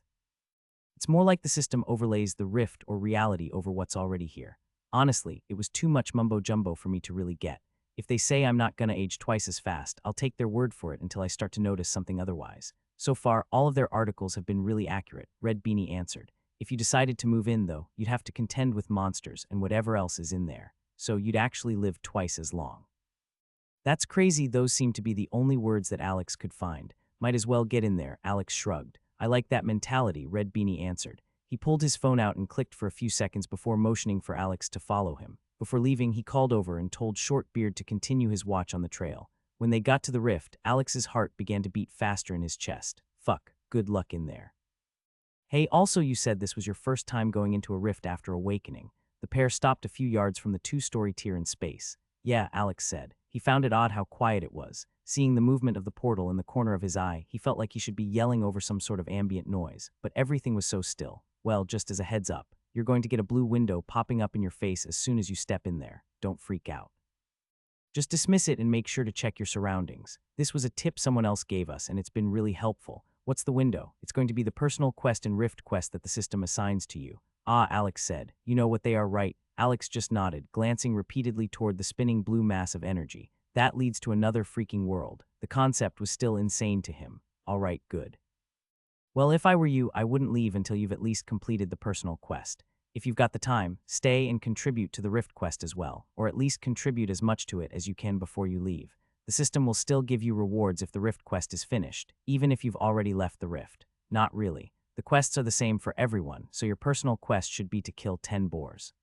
It's more like the system overlays the rift or reality over what's already here. Honestly, it was too much mumbo-jumbo for me to really get. If they say I'm not gonna age twice as fast, I'll take their word for it until I start to notice something otherwise. So far, all of their articles have been really accurate, Red Beanie answered. If you decided to move in, though, you'd have to contend with monsters and whatever else is in there. So you'd actually live twice as long. That's crazy. Those seem to be the only words that Alex could find. Might as well get in there, Alex shrugged. I like that mentality, Red Beanie answered. He pulled his phone out and clicked for a few seconds before motioning for Alex to follow him. Before leaving, he called over and told Shortbeard to continue his watch on the trail. When they got to the rift, Alex's heart began to beat faster in his chest. Fuck, good luck in there. Hey, also you said this was your first time going into a rift after awakening. The pair stopped a few yards from the 2-story tier in space. Yeah, Alex said. He found it odd how quiet it was. Seeing the movement of the portal in the corner of his eye, he felt like he should be yelling over some sort of ambient noise, but everything was so still. Well, just as a heads up, you're going to get a blue window popping up in your face as soon as you step in there. Don't freak out. Just dismiss it and make sure to check your surroundings. This was a tip someone else gave us, and it's been really helpful. What's the window? It's going to be the personal quest and rift quest that the system assigns to you. Ah, Alex said. You know what they are, right? Alex just nodded, glancing repeatedly toward the spinning blue mass of energy. That leads to another freaking world. The concept was still insane to him. All right, good. Well, if I were you, I wouldn't leave until you've at least completed the personal quest. If you've got the time, stay and contribute to the rift quest as well, or at least contribute as much to it as you can before you leave. The system will still give you rewards if the rift quest is finished, even if you've already left the rift. Not really. The quests are the same for everyone, so your personal quest should be to kill 10 boars.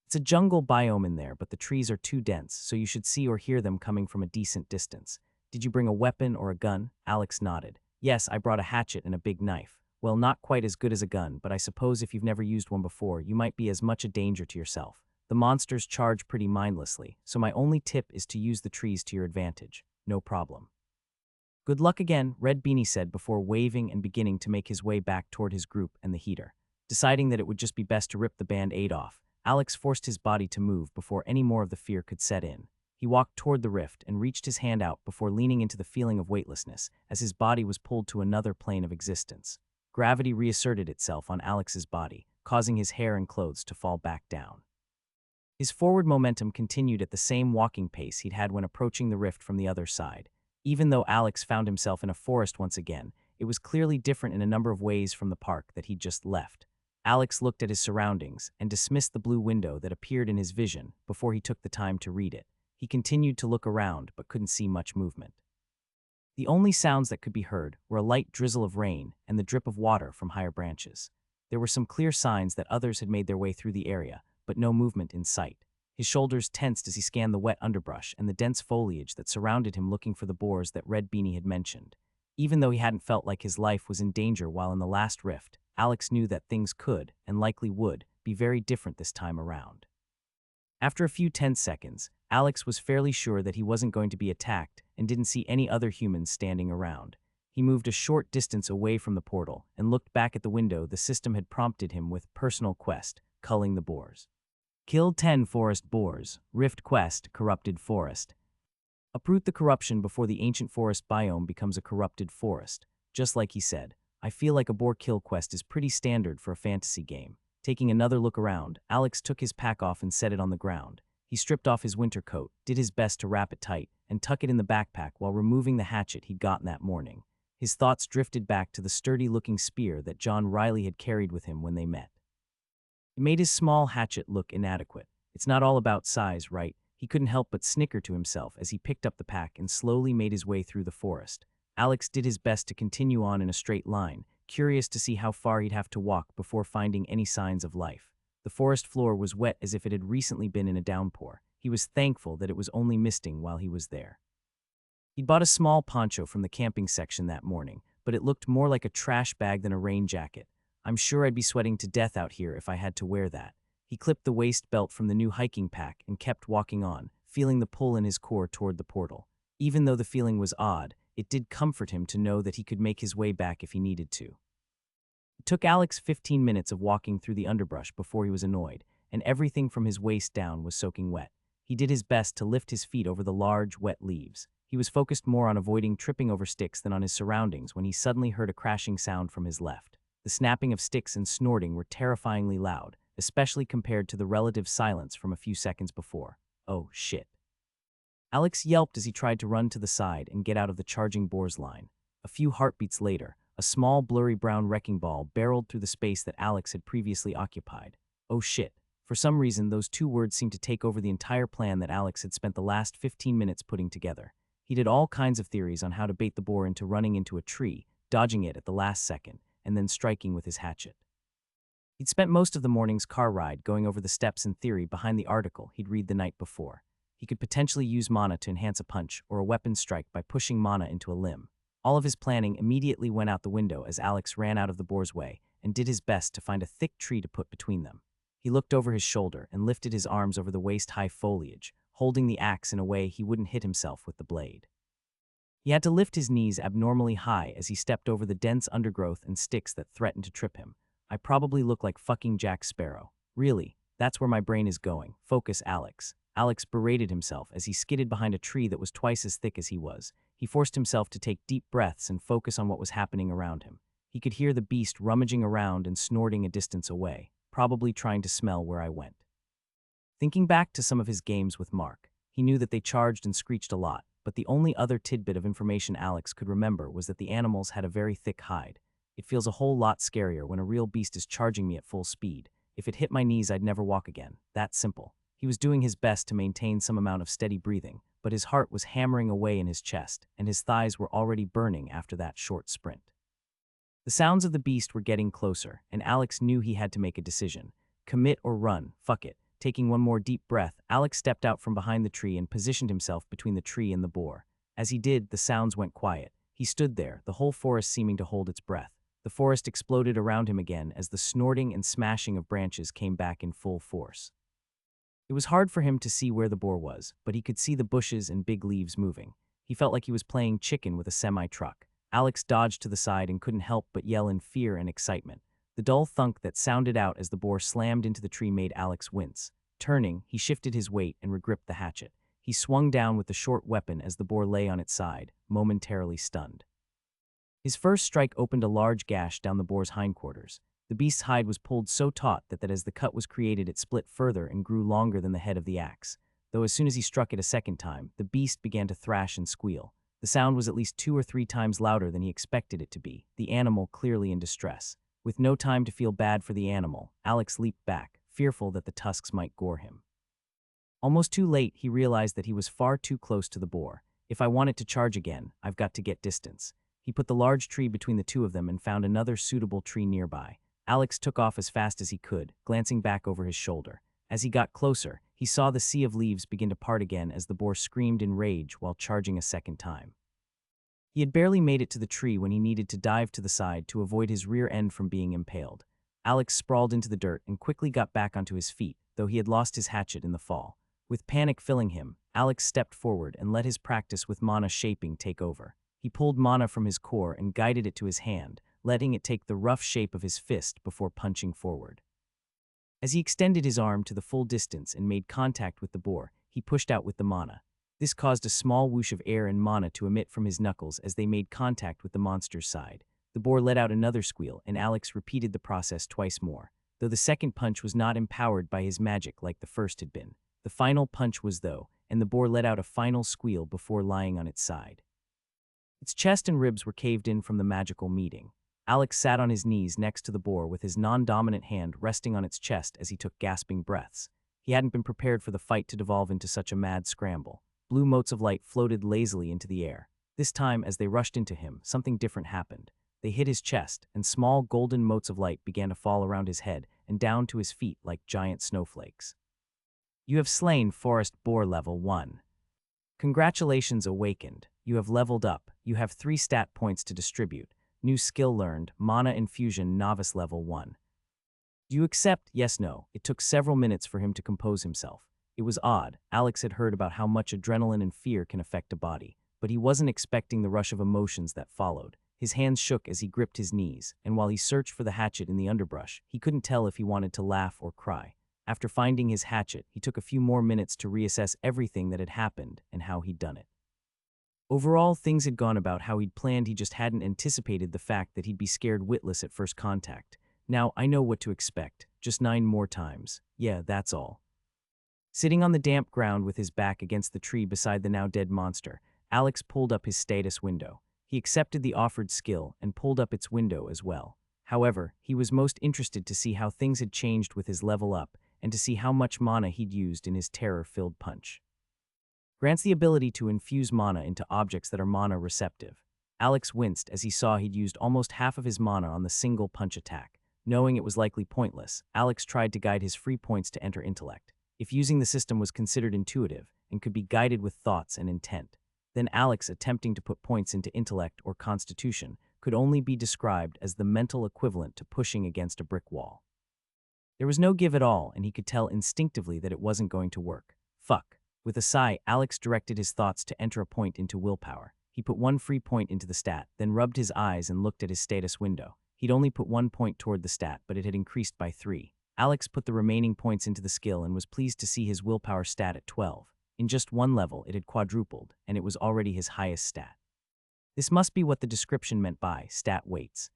It's a jungle biome in there, but the trees are too dense, so you should see or hear them coming from a decent distance. Did you bring a weapon or a gun? Alex nodded. Yes, I brought a hatchet and a big knife. Well, not quite as good as a gun, but I suppose if you've never used one before, you might be as much a danger to yourself. The monsters charge pretty mindlessly, so my only tip is to use the trees to your advantage. No problem. Good luck again, Red Beanie said before waving and beginning to make his way back toward his group and the heater. Deciding that it would just be best to rip the band-aid off, Alex forced his body to move before any more of the fear could set in. He walked toward the rift and reached his hand out before leaning into the feeling of weightlessness as his body was pulled to another plane of existence. Gravity reasserted itself on Alex's body, causing his hair and clothes to fall back down. His forward momentum continued at the same walking pace he'd had when approaching the rift from the other side. Even though Alex found himself in a forest once again, it was clearly different in a number of ways from the park that he'd just left. Alex looked at his surroundings and dismissed the blue window that appeared in his vision before he took the time to read it. He continued to look around but couldn't see much movement. The only sounds that could be heard were a light drizzle of rain and the drip of water from higher branches. There were some clear signs that others had made their way through the area, but no movement in sight. His shoulders tensed as he scanned the wet underbrush and the dense foliage that surrounded him looking for the boars that Red Beanie had mentioned. Even though he hadn't felt like his life was in danger while in the last rift, Alex knew that things could, and likely would, be very different this time around. After a few tense seconds, Alex was fairly sure that he wasn't going to be attacked and didn't see any other humans standing around. He moved a short distance away from the portal and looked back at the window the system had prompted him with personal quest, culling the boars. Kill 10 forest boars, rift quest, corrupted forest. Uproot the corruption before the ancient forest biome becomes a corrupted forest. Just like he said, I feel like a boar kill quest is pretty standard for a fantasy game. Taking another look around, Alex took his pack off and set it on the ground. He stripped off his winter coat, did his best to wrap it tight, and tuck it in the backpack while removing the hatchet he'd gotten that morning. His thoughts drifted back to the sturdy-looking spear that John Riley had carried with him when they met. It made his small hatchet look inadequate. It's not all about size, right? He couldn't help but snicker to himself as he picked up the pack and slowly made his way through the forest. Alex did his best to continue on in a straight line, curious to see how far he'd have to walk before finding any signs of life. The forest floor was wet as if it had recently been in a downpour. He was thankful that it was only misting while he was there. He'd bought a small poncho from the camping section that morning, but it looked more like a trash bag than a rain jacket. I'm sure I'd be sweating to death out here if I had to wear that. He clipped the waist belt from the new hiking pack and kept walking on, feeling the pull in his core toward the portal. Even though the feeling was odd, it did comfort him to know that he could make his way back if he needed to. It took Alex 15 minutes of walking through the underbrush before he was annoyed, and everything from his waist down was soaking wet. He did his best to lift his feet over the large, wet leaves. He was focused more on avoiding tripping over sticks than on his surroundings when he suddenly heard a crashing sound from his left. The snapping of sticks and snorting were terrifyingly loud, especially compared to the relative silence from a few seconds before. Oh, shit. Alex yelped as he tried to run to the side and get out of the charging boar's line. A few heartbeats later, a small blurry brown wrecking ball barreled through the space that Alex had previously occupied. Oh shit. For some reason, those two words seemed to take over the entire plan that Alex had spent the last 15 minutes putting together. He did all kinds of theories on how to bait the boar into running into a tree, dodging it at the last second, and then striking with his hatchet. He'd spent most of the morning's car ride going over the steps and theory behind the article he'd read the night before. He could potentially use mana to enhance a punch or a weapon strike by pushing mana into a limb. All of his planning immediately went out the window as Alex ran out of the boar's way and did his best to find a thick tree to put between them. He looked over his shoulder and lifted his arms over the waist-high foliage, holding the axe in a way he wouldn't hit himself with the blade. He had to lift his knees abnormally high as he stepped over the dense undergrowth and sticks that threatened to trip him. I probably look like fucking Jack Sparrow. Really, that's where my brain is going. Focus, Alex. Alex berated himself as he skidded behind a tree that was twice as thick as he was. He forced himself to take deep breaths and focus on what was happening around him. He could hear the beast rummaging around and snorting a distance away, probably trying to smell where I went. Thinking back to some of his games with Mark, he knew that they charged and screeched a lot, but the only other tidbit of information Alex could remember was that the animals had a very thick hide. It feels a whole lot scarier when a real beast is charging me at full speed. If it hit my knees, I'd never walk again. That simple. He was doing his best to maintain some amount of steady breathing, but his heart was hammering away in his chest, and his thighs were already burning after that short sprint. The sounds of the beast were getting closer, and Alex knew he had to make a decision. Commit or run, fuck it. Taking one more deep breath, Alex stepped out from behind the tree and positioned himself between the tree and the boar. As he did, the sounds went quiet. He stood there, the whole forest seeming to hold its breath. The forest exploded around him again as the snorting and smashing of branches came back in full force. It was hard for him to see where the boar was, but he could see the bushes and big leaves moving. He felt like he was playing chicken with a semi-truck. Alex dodged to the side and couldn't help but yell in fear and excitement. The dull thunk that sounded out as the boar slammed into the tree made Alex wince. Turning, he shifted his weight and regripped the hatchet. He swung down with the short weapon as the boar lay on its side, momentarily stunned. His first strike opened a large gash down the boar's hindquarters. The beast's hide was pulled so taut that as the cut was created it split further and grew longer than the head of the axe. Though as soon as he struck it a second time, the beast began to thrash and squeal. The sound was at least 2 or 3 times louder than he expected it to be, the animal clearly in distress. With no time to feel bad for the animal, Alex leaped back, fearful that the tusks might gore him. Almost too late, he realized that he was far too close to the boar. If I want it to charge again, I've got to get distance. He put the large tree between the two of them and found another suitable tree nearby. Alex took off as fast as he could, glancing back over his shoulder. As he got closer, he saw the sea of leaves begin to part again as the boar screamed in rage while charging a second time. He had barely made it to the tree when he needed to dive to the side to avoid his rear end from being impaled. Alex sprawled into the dirt and quickly got back onto his feet, though he had lost his hatchet in the fall. With panic filling him, Alex stepped forward and let his practice with mana shaping take over. He pulled mana from his core and guided it to his hand, letting it take the rough shape of his fist before punching forward. As he extended his arm to the full distance and made contact with the boar, he pushed out with the mana. This caused a small whoosh of air and mana to emit from his knuckles as they made contact with the monster's side. The boar let out another squeal, and Alex repeated the process twice more. Though the second punch was not empowered by his magic like the first had been. The final punch was though, and the boar let out a final squeal before lying on its side. Its chest and ribs were caved in from the magical meeting. Alex sat on his knees next to the boar with his non-dominant hand resting on its chest as he took gasping breaths. He hadn't been prepared for the fight to devolve into such a mad scramble. Blue motes of light floated lazily into the air. This time, as they rushed into him, something different happened. They hit his chest, and small golden motes of light began to fall around his head and down to his feet like giant snowflakes. You have slain Forest Boar Level 1. Congratulations, Awakened. You have leveled up. You have 3 stat points to distribute. New skill learned, Mana Infusion Novice Level 1. Do you accept? Yes, no. It took several minutes for him to compose himself. It was odd. Alex had heard about how much adrenaline and fear can affect a body, but he wasn't expecting the rush of emotions that followed. His hands shook as he gripped his knees, and while he searched for the hatchet in the underbrush, he couldn't tell if he wanted to laugh or cry. After finding his hatchet, he took a few more minutes to reassess everything that had happened and how he'd done it. Overall, things had gone about how he'd planned. He just hadn't anticipated the fact that he'd be scared witless at first contact. Now, I know what to expect. Just 9 more times. Yeah, that's all. Sitting on the damp ground with his back against the tree beside the now dead monster, Alex pulled up his status window. He accepted the offered skill and pulled up its window as well. However, he was most interested to see how things had changed with his level up and to see how much mana he'd used in his terror-filled punch. Grants the ability to infuse mana into objects that are mana receptive. Alex winced as he saw he'd used almost half of his mana on the single punch attack. Knowing it was likely pointless, Alex tried to guide his free points to enter intellect. If using the system was considered intuitive and could be guided with thoughts and intent, then Alex attempting to put points into intellect or constitution could only be described as the mental equivalent to pushing against a brick wall. There was no give at all, and he could tell instinctively that it wasn't going to work. Fuck. With a sigh, Alex directed his thoughts to enter a point into willpower. He put 1 free point into the stat, then rubbed his eyes and looked at his status window. He'd only put 1 point toward the stat, but it had increased by 3. Alex put the remaining points into the skill and was pleased to see his willpower stat at 12. In just 1 level, it had quadrupled, and it was already his highest stat. This must be what the description meant by stat weights.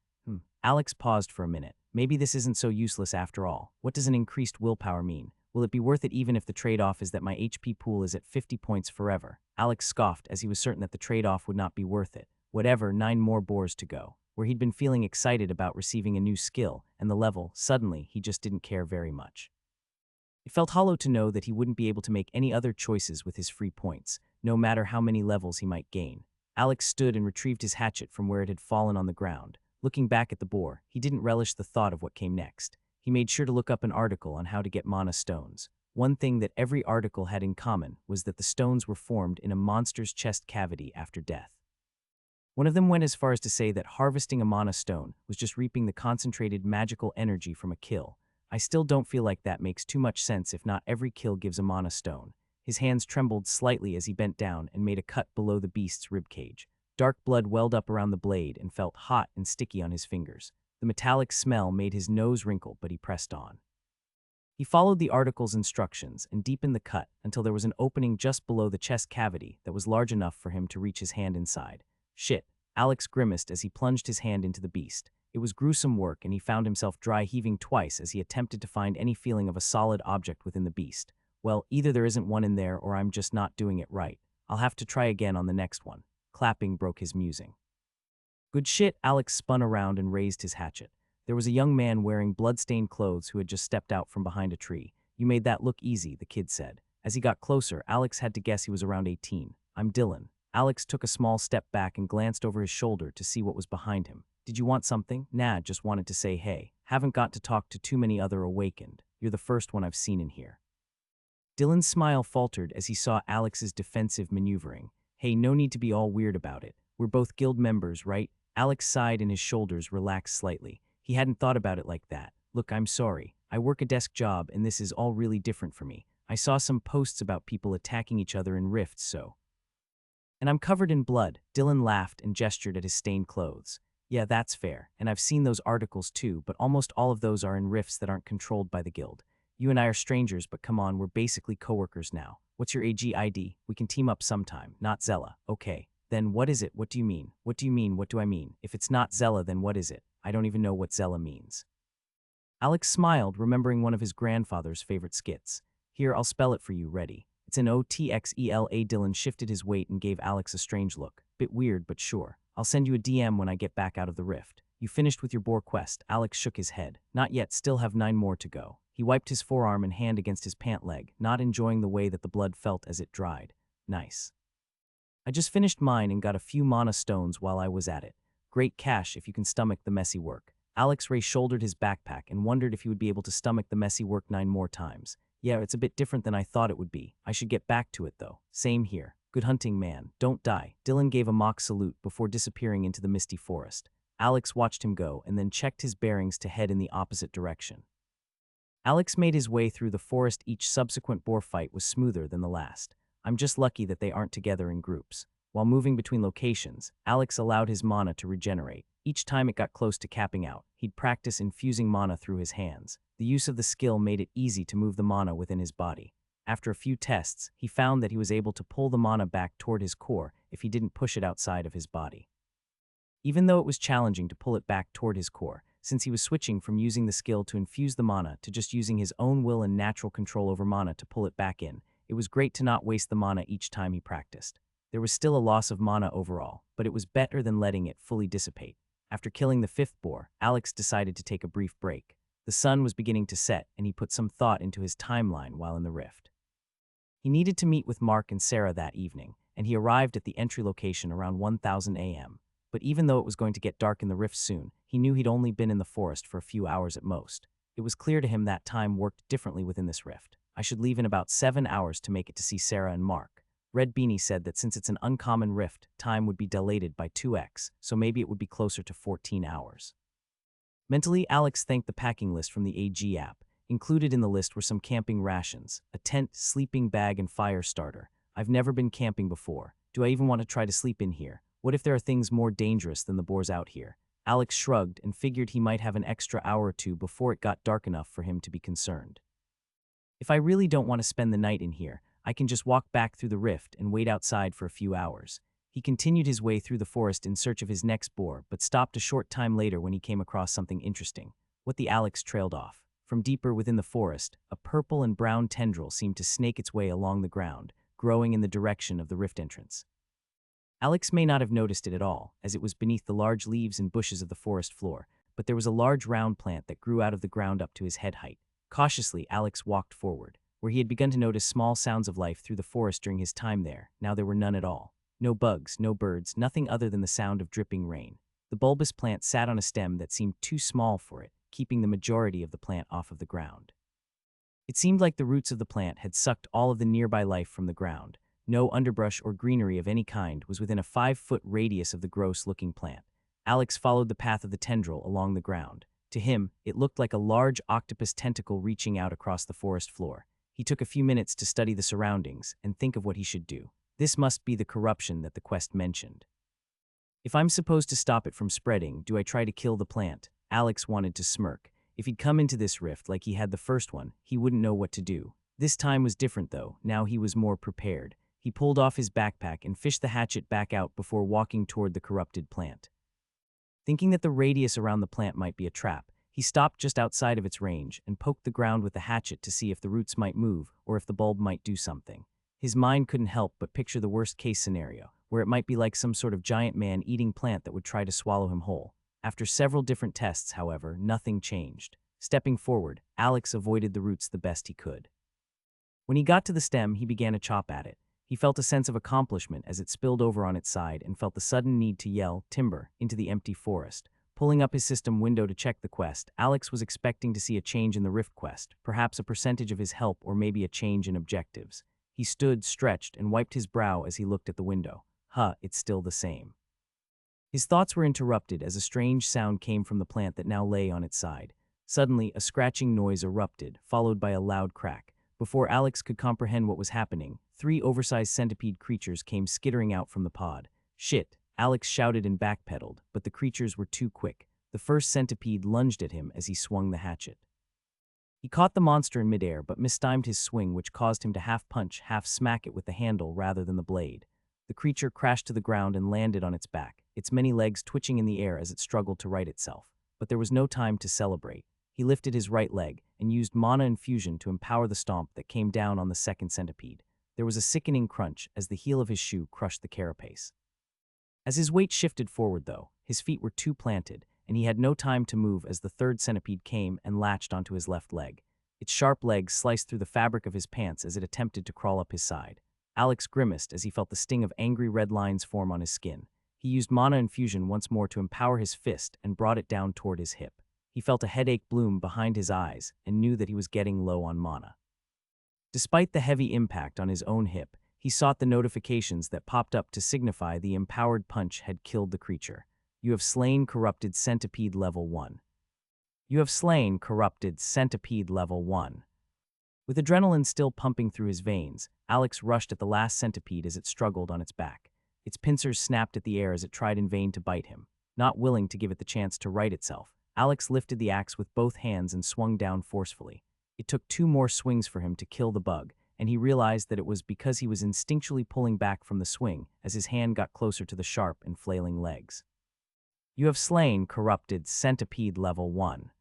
Alex paused for a minute. Maybe this isn't so useless after all. What does an increased willpower mean? Will it be worth it even if the trade-off is that my HP pool is at 50 points forever? Alex scoffed as he was certain that the trade-off would not be worth it. Whatever, 9 more boars to go. Where he'd been feeling excited about receiving a new skill and the level, suddenly he just didn't care very much. It felt hollow to know that he wouldn't be able to make any other choices with his free points, no matter how many levels he might gain. Alex stood and retrieved his hatchet from where it had fallen on the ground. Looking back at the boar, he didn't relish the thought of what came next. He made sure to look up an article on how to get mana stones. One thing that every article had in common was that the stones were formed in a monster's chest cavity after death. One of them went as far as to say that harvesting a mana stone was just reaping the concentrated magical energy from a kill. I still don't feel like that makes too much sense if not every kill gives a mana stone. His hands trembled slightly as he bent down and made a cut below the beast's ribcage. Dark blood welled up around the blade and felt hot and sticky on his fingers. The metallic smell made his nose wrinkle, but he pressed on. He followed the article's instructions and deepened the cut until there was an opening just below the chest cavity that was large enough for him to reach his hand inside. Shit, Alex grimaced as he plunged his hand into the beast. It was gruesome work, and he found himself dry heaving twice as he attempted to find any feeling of a solid object within the beast. Well, either there isn't one in there or I'm just not doing it right. I'll have to try again on the next one. Clapping broke his musing. Good shit, Alex spun around and raised his hatchet. There was a young man wearing blood-stained clothes who had just stepped out from behind a tree. You made that look easy, the kid said. As he got closer, Alex had to guess he was around 18. I'm Dylan. Alex took a small step back and glanced over his shoulder to see what was behind him. Did you want something? Nah, just wanted to say hey. Haven't got to talk to too many other awakened. You're the first one I've seen in here. Dylan's smile faltered as he saw Alex's defensive maneuvering. Hey, no need to be all weird about it. We're both guild members, right? Alex sighed and his shoulders relaxed slightly. He hadn't thought about it like that. Look, I'm sorry. I work a desk job and this is all really different for me. I saw some posts about people attacking each other in rifts, so. And I'm covered in blood. Dylan laughed and gestured at his stained clothes. Yeah, that's fair. And I've seen those articles too, but almost all of those are in rifts that aren't controlled by the guild. You and I are strangers, but come on, we're basically coworkers now. What's your AG ID? We can team up sometime. Not Zella. Okay. Then what is it? What do you mean? What do you mean? What do I mean? If it's not Zella, then what is it? I don't even know what Zella means. Alex smiled, remembering one of his grandfather's favorite skits. Here, I'll spell it for you. Ready? It's an OTXELA. Dylan shifted his weight and gave Alex a strange look. Bit weird, but sure. I'll send you a DM when I get back out of the rift. You finished with your boar quest? Alex shook his head. Not yet, still have 9 more to go. He wiped his forearm and hand against his pant leg, not enjoying the way that the blood felt as it dried. Nice. I just finished mine and got a few mana stones while I was at it. Great cash if you can stomach the messy work. Alex shouldered his backpack and wondered if he would be able to stomach the messy work 9 more times. Yeah, it's a bit different than I thought it would be. I should get back to it though. Same here. Good hunting, man. Don't die. Dylan gave a mock salute before disappearing into the misty forest. Alex watched him go and then checked his bearings to head in the opposite direction. Alex made his way through the forest. Each subsequent boar fight was smoother than the last. I'm just lucky that they aren't together in groups. While moving between locations, Alex allowed his mana to regenerate. Each time it got close to capping out, he'd practice infusing mana through his hands. The use of the skill made it easy to move the mana within his body. After a few tests, he found that he was able to pull the mana back toward his core if he didn't push it outside of his body. Even though it was challenging to pull it back toward his core, since he was switching from using the skill to infuse the mana to just using his own will and natural control over mana to pull it back in, it was great to not waste the mana each time he practiced. There was still a loss of mana overall, but it was better than letting it fully dissipate. After killing the 5th boar, Alex decided to take a brief break. The sun was beginning to set, and he put some thought into his timeline while in the rift. He needed to meet with Mark and Sarah that evening, and he arrived at the entry location around 1000 a.m. But even though it was going to get dark in the rift soon, he knew he'd only been in the forest for a few hours at most. It was clear to him that time worked differently within this rift. I should leave in about 7 hours to make it to see Sarah and Mark. Red Beanie said that since it's an uncommon rift, time would be dilated by 2x, so maybe it would be closer to 14 hours. Mentally, Alex thanked the packing list from the AG app. Included in the list were some camping rations, a tent, sleeping bag, and fire starter. I've never been camping before. Do I even want to try to sleep in here? What if there are things more dangerous than the boars out here? Alex shrugged and figured he might have an extra hour or two before it got dark enough for him to be concerned. If I really don't want to spend the night in here, I can just walk back through the rift and wait outside for a few hours. He continued his way through the forest in search of his next boar, but stopped a short time later when he came across something interesting. What the Alex trailed off. From deeper within the forest, a purple and brown tendril seemed to snake its way along the ground, growing in the direction of the rift entrance. Alex may not have noticed it at all, as it was beneath the large leaves and bushes of the forest floor, but there was a large round plant that grew out of the ground up to his head height. Cautiously, Alex walked forward. Where he had begun to notice small sounds of life through the forest during his time there, now there were none at all. No bugs, no birds, nothing other than the sound of dripping rain. The bulbous plant sat on a stem that seemed too small for it, keeping the majority of the plant off of the ground. It seemed like the roots of the plant had sucked all of the nearby life from the ground. No underbrush or greenery of any kind was within a 5-foot radius of the gross-looking plant. Alex followed the path of the tendril along the ground. To him, it looked like a large octopus tentacle reaching out across the forest floor. He took a few minutes to study the surroundings and think of what he should do. This must be the corruption that the quest mentioned. If I'm supposed to stop it from spreading, do I try to kill the plant? Alex wanted to smirk. If he'd come into this rift like he had the first one, he wouldn't know what to do. This time was different though, now he was more prepared. He pulled off his backpack and fished the hatchet back out before walking toward the corrupted plant. Thinking that the radius around the plant might be a trap, he stopped just outside of its range and poked the ground with the hatchet to see if the roots might move or if the bulb might do something. His mind couldn't help but picture the worst-case scenario, where it might be like some sort of giant man-eating plant that would try to swallow him whole. After several different tests, however, nothing changed. Stepping forward, Alex avoided the roots the best he could. When he got to the stem, he began to chop at it. He felt a sense of accomplishment as it spilled over on its side and felt the sudden need to yell, "Timber," into the empty forest. Pulling up his system window to check the quest, Alex was expecting to see a change in the Rift quest, perhaps a percentage of his help or maybe a change in objectives. He stood, stretched, and wiped his brow as he looked at the window. It's still the same. His thoughts were interrupted as a strange sound came from the plant that now lay on its side. Suddenly, a scratching noise erupted, followed by a loud crack. Before Alex could comprehend what was happening, 3 oversized centipede creatures came skittering out from the pod. "Shit," Alex shouted and backpedaled, but the creatures were too quick. The first centipede lunged at him as he swung the hatchet. He caught the monster in midair but mistimed his swing, which caused him to half punch, half smack it with the handle rather than the blade. The creature crashed to the ground and landed on its back, its many legs twitching in the air as it struggled to right itself. But there was no time to celebrate. He lifted his right leg and used mana infusion to empower the stomp that came down on the second centipede. There was a sickening crunch as the heel of his shoe crushed the carapace. As his weight shifted forward, though, his feet were too planted, and he had no time to move as the third centipede came and latched onto his left leg. Its sharp legs sliced through the fabric of his pants as it attempted to crawl up his side. Alex grimaced as he felt the sting of angry red lines form on his skin. He used mana infusion once more to empower his fist and brought it down toward his hip. He felt a headache bloom behind his eyes and knew that he was getting low on mana. Despite the heavy impact on his own hip, he sought the notifications that popped up to signify the empowered punch had killed the creature. "You have slain corrupted centipede level 1. You have slain corrupted centipede level 1. With adrenaline still pumping through his veins, Alex rushed at the last centipede as it struggled on its back. Its pincers snapped at the air as it tried in vain to bite him. Not willing to give it the chance to right itself, Alex lifted the axe with both hands and swung down forcefully. It took 2 more swings for him to kill the bug, and he realized that it was because he was instinctually pulling back from the swing as his hand got closer to the sharp and flailing legs. "You have slain corrupted centipede level 1.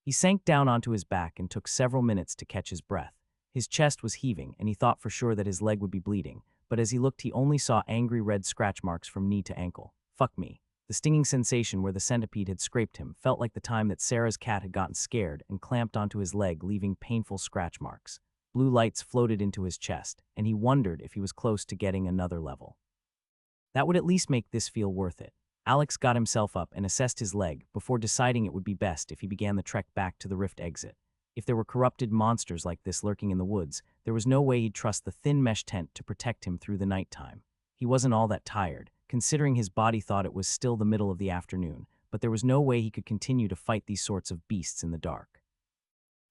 He sank down onto his back and took several minutes to catch his breath. His chest was heaving, and he thought for sure that his leg would be bleeding, but as he looked he only saw angry red scratch marks from knee to ankle. Fuck me. The stinging sensation where the centipede had scraped him felt like the time that Sarah's cat had gotten scared and clamped onto his leg, leaving painful scratch marks. Blue lights floated into his chest, and he wondered if he was close to getting another level. That would at least make this feel worth it. Alex got himself up and assessed his leg before deciding it would be best if he began the trek back to the rift exit. If there were corrupted monsters like this lurking in the woods, there was no way he'd trust the thin mesh tent to protect him through the nighttime. He wasn't all that tired, considering his body thought it was still the middle of the afternoon, but there was no way he could continue to fight these sorts of beasts in the dark.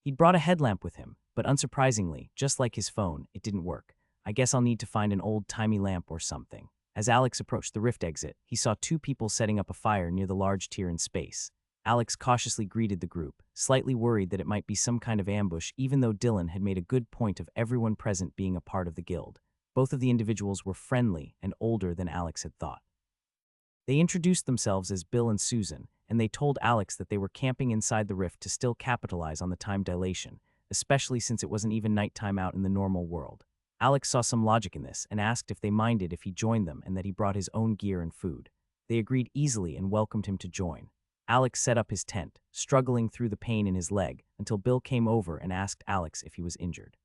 He'd brought a headlamp with him, but unsurprisingly, just like his phone, it didn't work. "I guess I'll need to find an old-timey lamp or something." As Alex approached the rift exit, he saw 2 people setting up a fire near the large tier in space. Alex cautiously greeted the group, slightly worried that it might be some kind of ambush, even though Dylan had made a good point of everyone present being a part of the guild. Both of the individuals were friendly and older than Alex had thought. They introduced themselves as Bill and Susan, and they told Alex that they were camping inside the rift to still capitalize on the time dilation, especially since it wasn't even nighttime out in the normal world. Alex saw some logic in this and asked if they minded if he joined them and that he brought his own gear and food. They agreed easily and welcomed him to join. Alex set up his tent, struggling through the pain in his leg, until Bill came over and asked Alex if he was injured.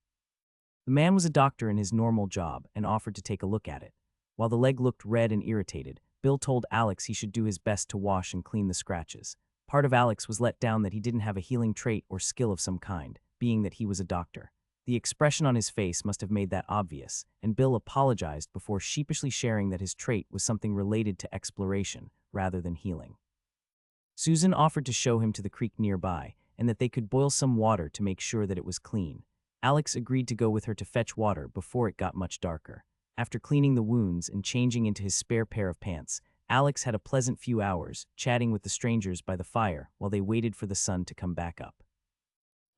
The man was a doctor in his normal job and offered to take a look at it. While the leg looked red and irritated, Bill told Alex he should do his best to wash and clean the scratches. Part of Alex was let down that he didn't have a healing trait or skill of some kind, being that he was a doctor. The expression on his face must have made that obvious, and Bill apologized before sheepishly sharing that his trait was something related to exploration rather than healing. Susan offered to show him to the creek nearby, and that they could boil some water to make sure that it was clean. Alex agreed to go with her to fetch water before it got much darker. After cleaning the wounds and changing into his spare pair of pants, Alex had a pleasant few hours, chatting with the strangers by the fire while they waited for the sun to come back up.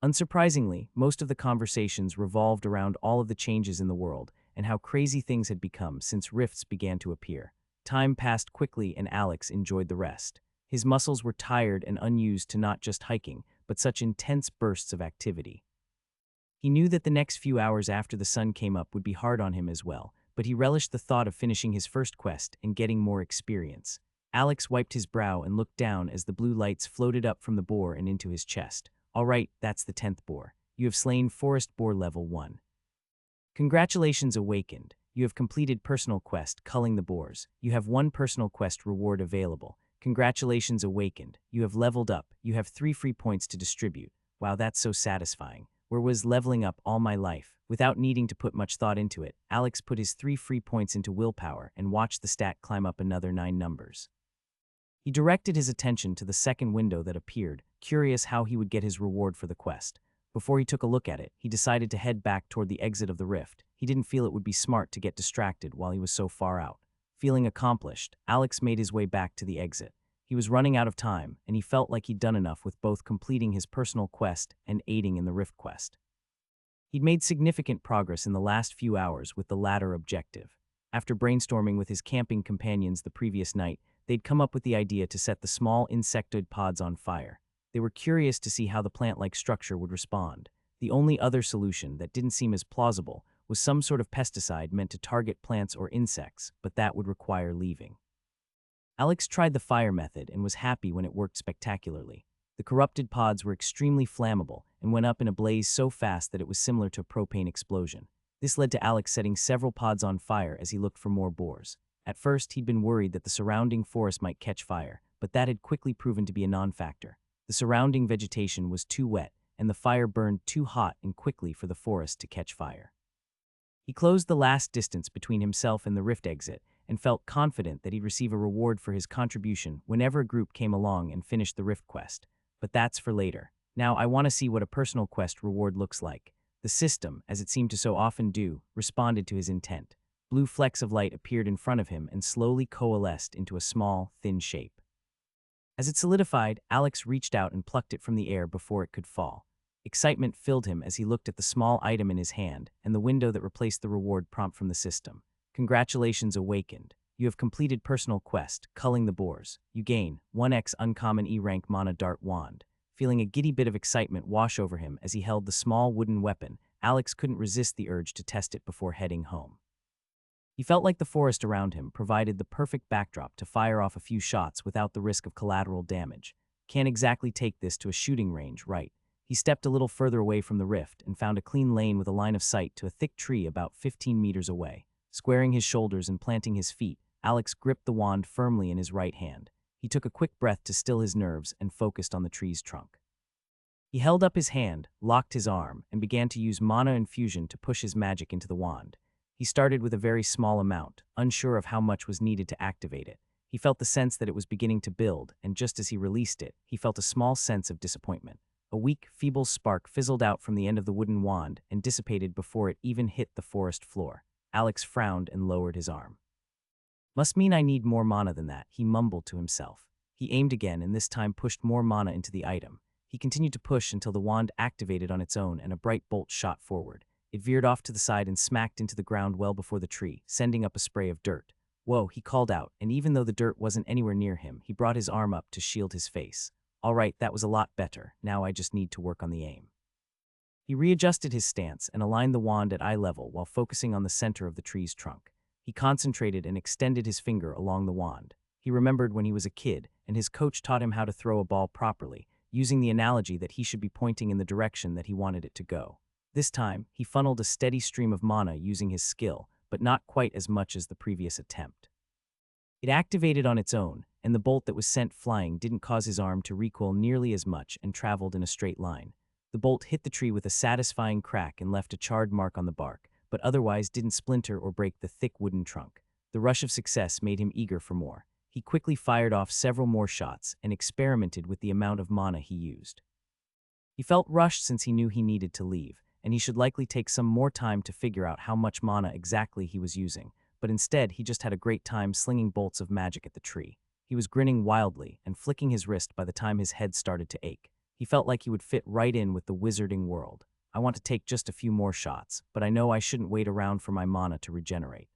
Unsurprisingly, most of the conversations revolved around all of the changes in the world and how crazy things had become since rifts began to appear. Time passed quickly and Alex enjoyed the rest. His muscles were tired and unused to not just hiking, but such intense bursts of activity. He knew that the next few hours after the sun came up would be hard on him as well, but he relished the thought of finishing his first quest and getting more experience. Alex wiped his brow and looked down as the blue lights floated up from the boar and into his chest. All right, that's the 10th boar. You have slain Forest Boar Level 1. Congratulations, Awakened. You have completed personal quest, Culling the Boars. You have one personal quest reward available. Congratulations, Awakened. You have leveled up. You have 3 free points to distribute. Wow, that's so satisfying. Where was leveling up all my life? Without needing to put much thought into it, Alex put his 3 free points into willpower and watched the stat climb up another 9 numbers. He directed his attention to the second window that appeared, curious how he would get his reward for the quest. Before he took a look at it, he decided to head back toward the exit of the rift. He didn't feel it would be smart to get distracted while he was so far out. Feeling accomplished, Alex made his way back to the exit. He was running out of time, and he felt like he'd done enough with both completing his personal quest and aiding in the rift quest. He'd made significant progress in the last few hours with the latter objective. After brainstorming with his camping companions the previous night, they'd come up with the idea to set the small insectoid pods on fire. They were curious to see how the plant-like structure would respond. The only other solution that didn't seem as plausible was some sort of pesticide meant to target plants or insects, but that would require leaving. Alex tried the fire method and was happy when it worked spectacularly. The corrupted pods were extremely flammable and went up in a blaze so fast that it was similar to a propane explosion. This led to Alex setting several pods on fire as he looked for more boars. At first, he'd been worried that the surrounding forest might catch fire, but that had quickly proven to be a non-factor. The surrounding vegetation was too wet, and the fire burned too hot and quickly for the forest to catch fire. He closed the last distance between himself and the rift exit, and felt confident that he'd receive a reward for his contribution whenever a group came along and finished the rift quest. But that's for later. Now I want to see what a personal quest reward looks like. The system, as it seemed to so often do, responded to his intent. Blue flecks of light appeared in front of him and slowly coalesced into a small, thin shape. As it solidified, Alex reached out and plucked it from the air before it could fall. Excitement filled him as he looked at the small item in his hand and the window that replaced the reward prompt from the system. Congratulations, Awakened. You have completed personal quest, Culling the Boars. You gain 1x uncommon E-rank mana dart wand. Feeling a giddy bit of excitement wash over him as he held the small wooden weapon, Alex couldn't resist the urge to test it before heading home. He felt like the forest around him provided the perfect backdrop to fire off a few shots without the risk of collateral damage. Can't exactly take this to a shooting range, right? He stepped a little further away from the rift and found a clean lane with a line of sight to a thick tree about 15 meters away. Squaring his shoulders and planting his feet, Alex gripped the wand firmly in his right hand. He took a quick breath to still his nerves and focused on the tree's trunk. He held up his hand, locked his arm, and began to use mana infusion to push his magic into the wand. He started with a very small amount, unsure of how much was needed to activate it. He felt the sense that it was beginning to build, and just as he released it, he felt a small sense of disappointment. A weak, feeble spark fizzled out from the end of the wooden wand and dissipated before it even hit the forest floor. Alex frowned and lowered his arm. Must mean I need more mana than that, he mumbled to himself. He aimed again and this time pushed more mana into the item. He continued to push until the wand activated on its own and a bright bolt shot forward. It veered off to the side and smacked into the ground well before the tree, sending up a spray of dirt. Whoa, he called out, and even though the dirt wasn't anywhere near him, he brought his arm up to shield his face. All right, that was a lot better. Now I just need to work on the aim. He readjusted his stance and aligned the wand at eye level while focusing on the center of the tree's trunk. He concentrated and extended his finger along the wand. He remembered when he was a kid, and his coach taught him how to throw a ball properly, using the analogy that he should be pointing in the direction that he wanted it to go. This time, he funneled a steady stream of mana using his skill, but not quite as much as the previous attempt. It activated on its own, and the bolt that was sent flying didn't cause his arm to recoil nearly as much and traveled in a straight line. The bolt hit the tree with a satisfying crack and left a charred mark on the bark, but otherwise didn't splinter or break the thick wooden trunk. The rush of success made him eager for more. He quickly fired off several more shots and experimented with the amount of mana he used. He felt rushed since he knew he needed to leave, and he should likely take some more time to figure out how much mana exactly he was using, but instead he just had a great time slinging bolts of magic at the tree. He was grinning wildly and flicking his wrist by the time his head started to ache. He felt like he would fit right in with the wizarding world. I want to take just a few more shots, but I know I shouldn't wait around for my mana to regenerate.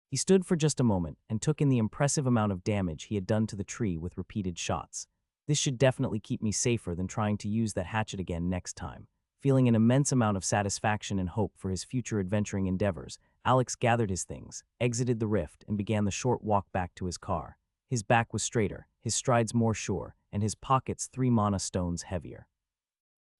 He stood for just a moment and took in the impressive amount of damage he had done to the tree with repeated shots. This should definitely keep me safer than trying to use that hatchet again next time. Feeling an immense amount of satisfaction and hope for his future adventuring endeavors, Alex gathered his things, exited the rift, and began the short walk back to his car. His back was straighter, his strides more sure, and his pockets 3 mana stones heavier.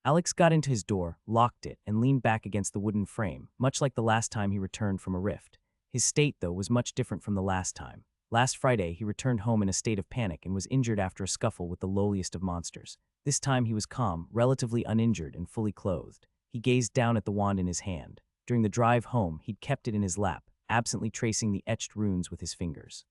Alex got into his door, locked it, and leaned back against the wooden frame, much like the last time he returned from a rift. His state, though, was much different from the last time. Last Friday, he returned home in a state of panic and was injured after a scuffle with the lowliest of monsters. This time he was calm, relatively uninjured, and fully clothed. He gazed down at the wand in his hand. During the drive home, he'd kept it in his lap, absently tracing the etched runes with his fingers.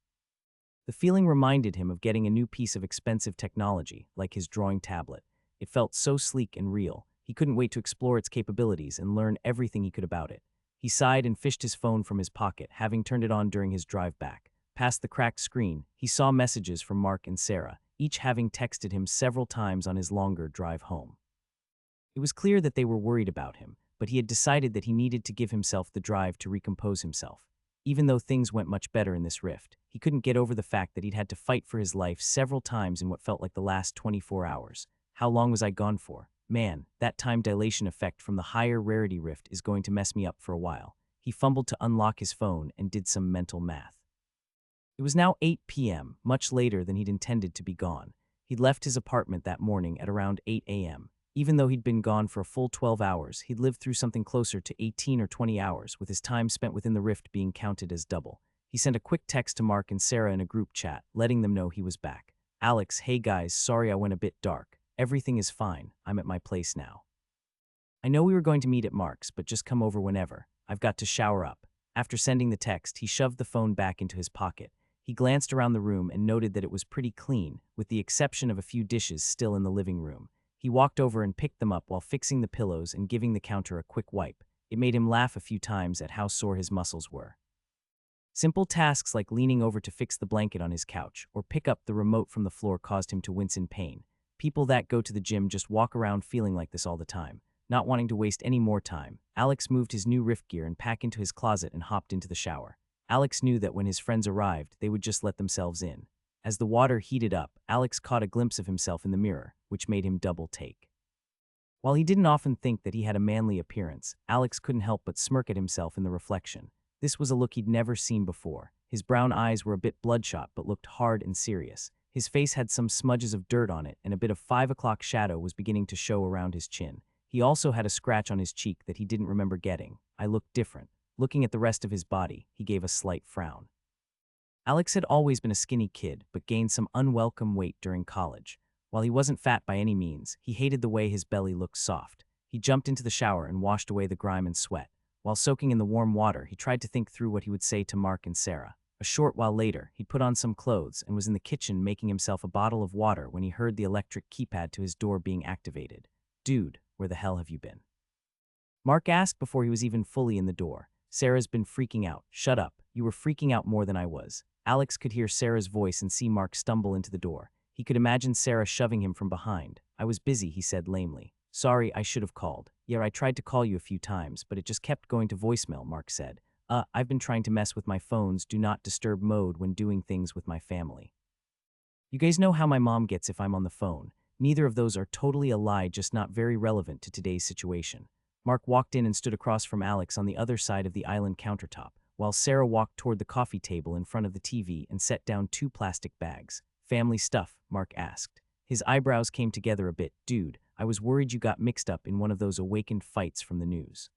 The feeling reminded him of getting a new piece of expensive technology, like his drawing tablet. It felt so sleek and real. He couldn't wait to explore its capabilities and learn everything he could about it. He sighed and fished his phone from his pocket, having turned it on during his drive back. Past the cracked screen, he saw messages from Mark and Sarah, each having texted him several times on his longer drive home. It was clear that they were worried about him, but he had decided that he needed to give himself the drive to recompose himself. Even though things went much better in this rift, he couldn't get over the fact that he'd had to fight for his life several times in what felt like the last 24 hours. How long was I gone for? Man, that time dilation effect from the higher rarity rift is going to mess me up for a while. He fumbled to unlock his phone and did some mental math. It was now 8 p.m., much later than he'd intended to be gone. He'd left his apartment that morning at around 8 a.m. Even though he'd been gone for a full 12 hours, he'd lived through something closer to 18 or 20 hours, with his time spent within the rift being counted as double. He sent a quick text to Mark and Sarah in a group chat, letting them know he was back. Alex, hey guys, sorry I went a bit dark. Everything is fine. I'm at my place now. I know we were going to meet at Mark's, but just come over whenever. I've got to shower up. After sending the text, he shoved the phone back into his pocket. He glanced around the room and noted that it was pretty clean, with the exception of a few dishes still in the living room. He walked over and picked them up while fixing the pillows and giving the counter a quick wipe. It made him laugh a few times at how sore his muscles were. Simple tasks like leaning over to fix the blanket on his couch or pick up the remote from the floor caused him to wince in pain. People that go to the gym just walk around feeling like this all the time. Not wanting to waste any more time, Alex moved his new rift gear and pack into his closet and hopped into the shower. Alex knew that when his friends arrived, they would just let themselves in. As the water heated up, Alex caught a glimpse of himself in the mirror, which made him double take. While he didn't often think that he had a manly appearance, Alex couldn't help but smirk at himself in the reflection. This was a look he'd never seen before. His brown eyes were a bit bloodshot but looked hard and serious. His face had some smudges of dirt on it, and a bit of 5 o'clock shadow was beginning to show around his chin. He also had a scratch on his cheek that he didn't remember getting. I looked different. Looking at the rest of his body, he gave a slight frown. Alex had always been a skinny kid, but gained some unwelcome weight during college. While he wasn't fat by any means, he hated the way his belly looked soft. He jumped into the shower and washed away the grime and sweat. While soaking in the warm water, he tried to think through what he would say to Mark and Sarah. A short while later, he'd put on some clothes and was in the kitchen making himself a bottle of water when he heard the electric keypad to his door being activated. Dude, where the hell have you been? Mark asked before he was even fully in the door. Sarah's been freaking out. Shut up. You were freaking out more than I was. Alex could hear Sarah's voice and see Mark stumble into the door. He could imagine Sarah shoving him from behind. I was busy, he said lamely. Sorry, I should have called. Yeah, I tried to call you a few times, but it just kept going to voicemail, Mark said. I've been trying to mess with my phone's do not disturb mode when doing things with my family. You guys know how my mom gets if I'm on the phone. Neither of those are totally a lie, just not very relevant to today's situation. Mark walked in and stood across from Alex on the other side of the island countertop, while Sarah walked toward the coffee table in front of the TV and set down 2 plastic bags. Family stuff, Mark asked. His eyebrows came together a bit. Dude, I was worried you got mixed up in one of those awakened fights from the news.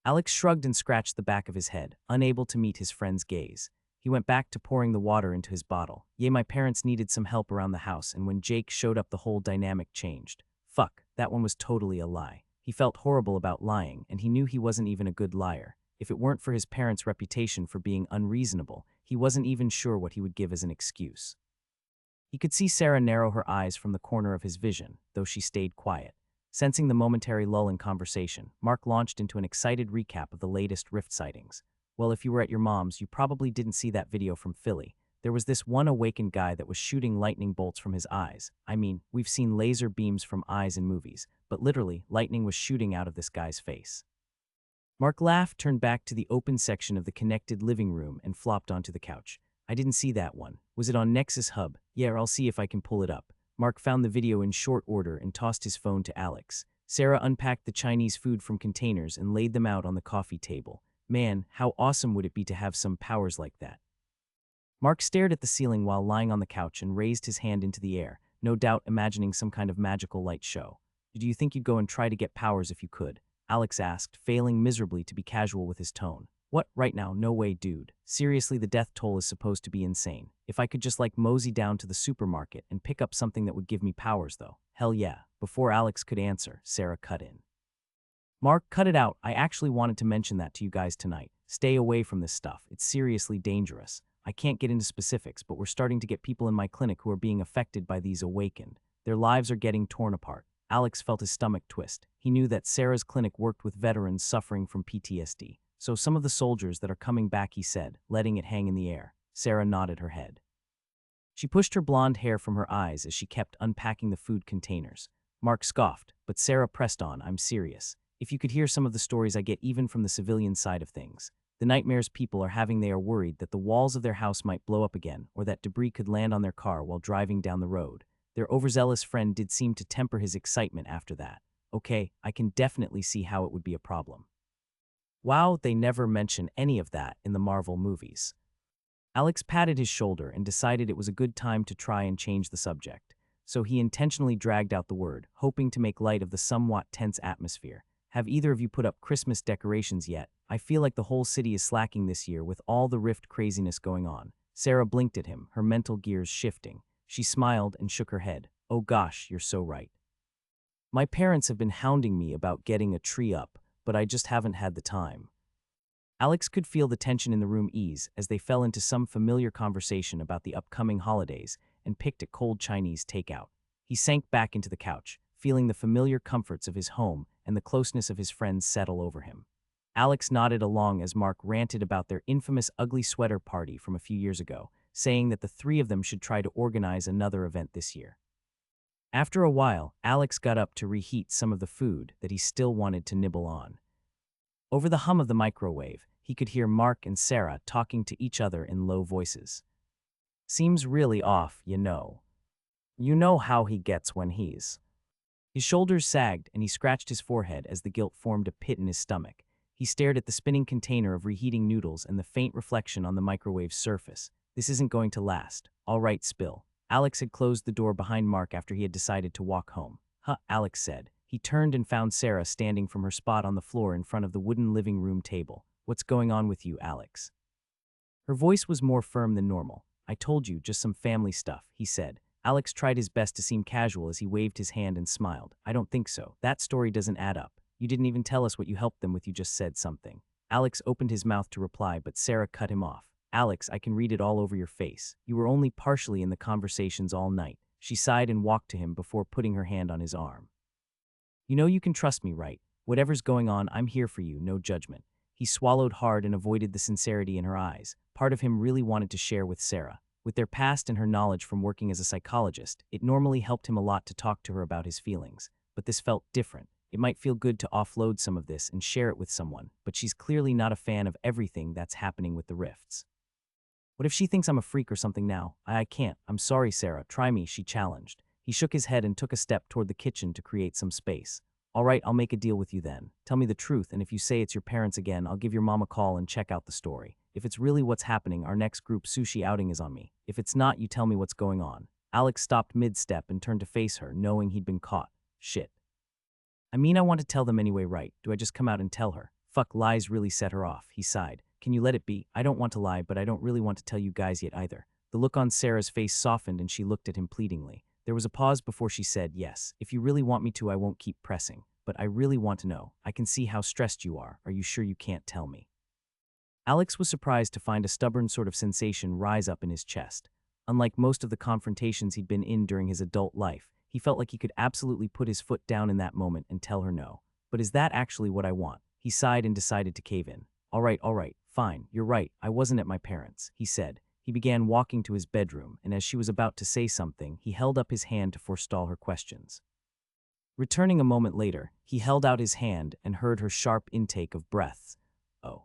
Alex shrugged and scratched the back of his head, unable to meet his friend's gaze. He went back to pouring the water into his bottle. Yeah, my parents needed some help around the house, and when Jake showed up the whole dynamic changed. Fuck, that one was totally a lie. He felt horrible about lying, and he knew he wasn't even a good liar. If it weren't for his parents' reputation for being unreasonable, He wasn't even sure what he would give as an excuse. He could see Sarah narrow her eyes from the corner of his vision, though she stayed quiet. Sensing the momentary lull in conversation, Mark launched into an excited recap of the latest Rift sightings. Well, if you were at your mom's, you probably didn't see that video from Philly. There was this one awakened guy that was shooting lightning bolts from his eyes. I mean, we've seen laser beams from eyes in movies, but literally, lightning was shooting out of this guy's face. Mark laughed, turned back to the open section of the connected living room, and flopped onto the couch. I didn't see that one. Was it on Nexus Hub? Yeah, I'll see if I can pull it up. Mark found the video in short order and tossed his phone to Alex. Sarah unpacked the Chinese food from containers and laid them out on the coffee table. Man, how awesome would it be to have some powers like that? Mark stared at the ceiling while lying on the couch and raised his hand into the air, no doubt imagining some kind of magical light show. Do you think you'd go and try to get powers if you could? Alex asked, failing miserably to be casual with his tone. What, right now? No way, dude. Seriously, the death toll is supposed to be insane. If I could just mosey down to the supermarket and pick up something that would give me powers though. Hell yeah. Before Alex could answer, Sarah cut in. Mark, cut it out. I actually wanted to mention that to you guys tonight. Stay away from this stuff. It's seriously dangerous. I can't get into specifics, but we're starting to get people in my clinic who are being affected by these awakened. Their lives are getting torn apart. Alex felt his stomach twist. He knew that Sarah's clinic worked with veterans suffering from PTSD. So some of the soldiers that are coming back, he said, letting it hang in the air. Sarah nodded her head. She pushed her blonde hair from her eyes as she kept unpacking the food containers. Mark scoffed, but Sarah pressed on. I'm serious. If you could hear some of the stories I get even from the civilian side of things. The nightmares people are having, they are worried that the walls of their house might blow up again or that debris could land on their car while driving down the road. Their overzealous friend did seem to temper his excitement after that. Okay, I can definitely see how it would be a problem. Wow, they never mention any of that in the Marvel movies. Alex patted his shoulder and decided it was a good time to try and change the subject. So he intentionally dragged out the word, hoping to make light of the somewhat tense atmosphere. Have either of you put up Christmas decorations yet? I feel like the whole city is slacking this year with all the Rift craziness going on. Sarah blinked at him, her mental gears shifting. She smiled and shook her head. Oh gosh, you're so right. My parents have been hounding me about getting a tree up, but I just haven't had the time. Alex could feel the tension in the room ease as they fell into some familiar conversation about the upcoming holidays and picked at cold Chinese takeout. He sank back into the couch, feeling the familiar comforts of his home and the closeness of his friends settle over him. Alex nodded along as Mark ranted about their infamous ugly sweater party from a few years ago, saying that the three of them should try to organize another event this year. After a while, Alex got up to reheat some of the food that he still wanted to nibble on. Over the hum of the microwave, he could hear Mark and Sarah talking to each other in low voices. Seems really off, you know. You know how he gets when he's... His shoulders sagged and he scratched his forehead as the guilt formed a pit in his stomach. He stared at the spinning container of reheating noodles and the faint reflection on the microwave's surface. This isn't going to last. All right, spill. Alex had closed the door behind Mark after he had decided to walk home. Huh, Alex said. He turned and found Sarah standing from her spot on the floor in front of the wooden living room table. What's going on with you, Alex? Her voice was more firm than normal. I told you, just some family stuff, he said. Alex tried his best to seem casual as he waved his hand and smiled. I don't think so. That story doesn't add up. You didn't even tell us what you helped them with. You just said something. Alex opened his mouth to reply, but Sarah cut him off. Alex, I can read it all over your face. You were only partially in the conversations all night. She sighed and walked to him before putting her hand on his arm. You know you can trust me, right? Whatever's going on, I'm here for you, no judgment. He swallowed hard and avoided the sincerity in her eyes. Part of him really wanted to share with Sarah. With their past and her knowledge from working as a psychologist, it normally helped him a lot to talk to her about his feelings. But this felt different. It might feel good to offload some of this and share it with someone, but she's clearly not a fan of everything that's happening with the rifts. What if she thinks I'm a freak or something now? I can't. I'm sorry, Sarah. Try me, she challenged. He shook his head and took a step toward the kitchen to create some space. All right, I'll make a deal with you then. Tell me the truth, and if you say it's your parents again, I'll give your mom a call and check out the story. If it's really what's happening, our next group sushi outing is on me. If it's not, you tell me what's going on. Alex stopped mid-step and turned to face her, knowing he'd been caught. Shit. I mean, I want to tell them anyway, right? Do I just come out and tell her? Fuck, lies really set her off, he sighed. Can you let it be? I don't want to lie, but I don't really want to tell you guys yet either. The look on Sarah's face softened and she looked at him pleadingly. There was a pause before she said, yes, if you really want me to, I won't keep pressing. But I really want to know. I can see how stressed you are. Are you sure you can't tell me? Alex was surprised to find a stubborn sort of sensation rise up in his chest. Unlike most of the confrontations he'd been in during his adult life, he felt like he could absolutely put his foot down in that moment and tell her no. But is that actually what I want? He sighed and decided to cave in. All right, fine, you're right, I wasn't at my parents', he said. He began walking to his bedroom, and as she was about to say something, he held up his hand to forestall her questions. Returning a moment later, he held out his hand and heard her sharp intake of breaths. Oh.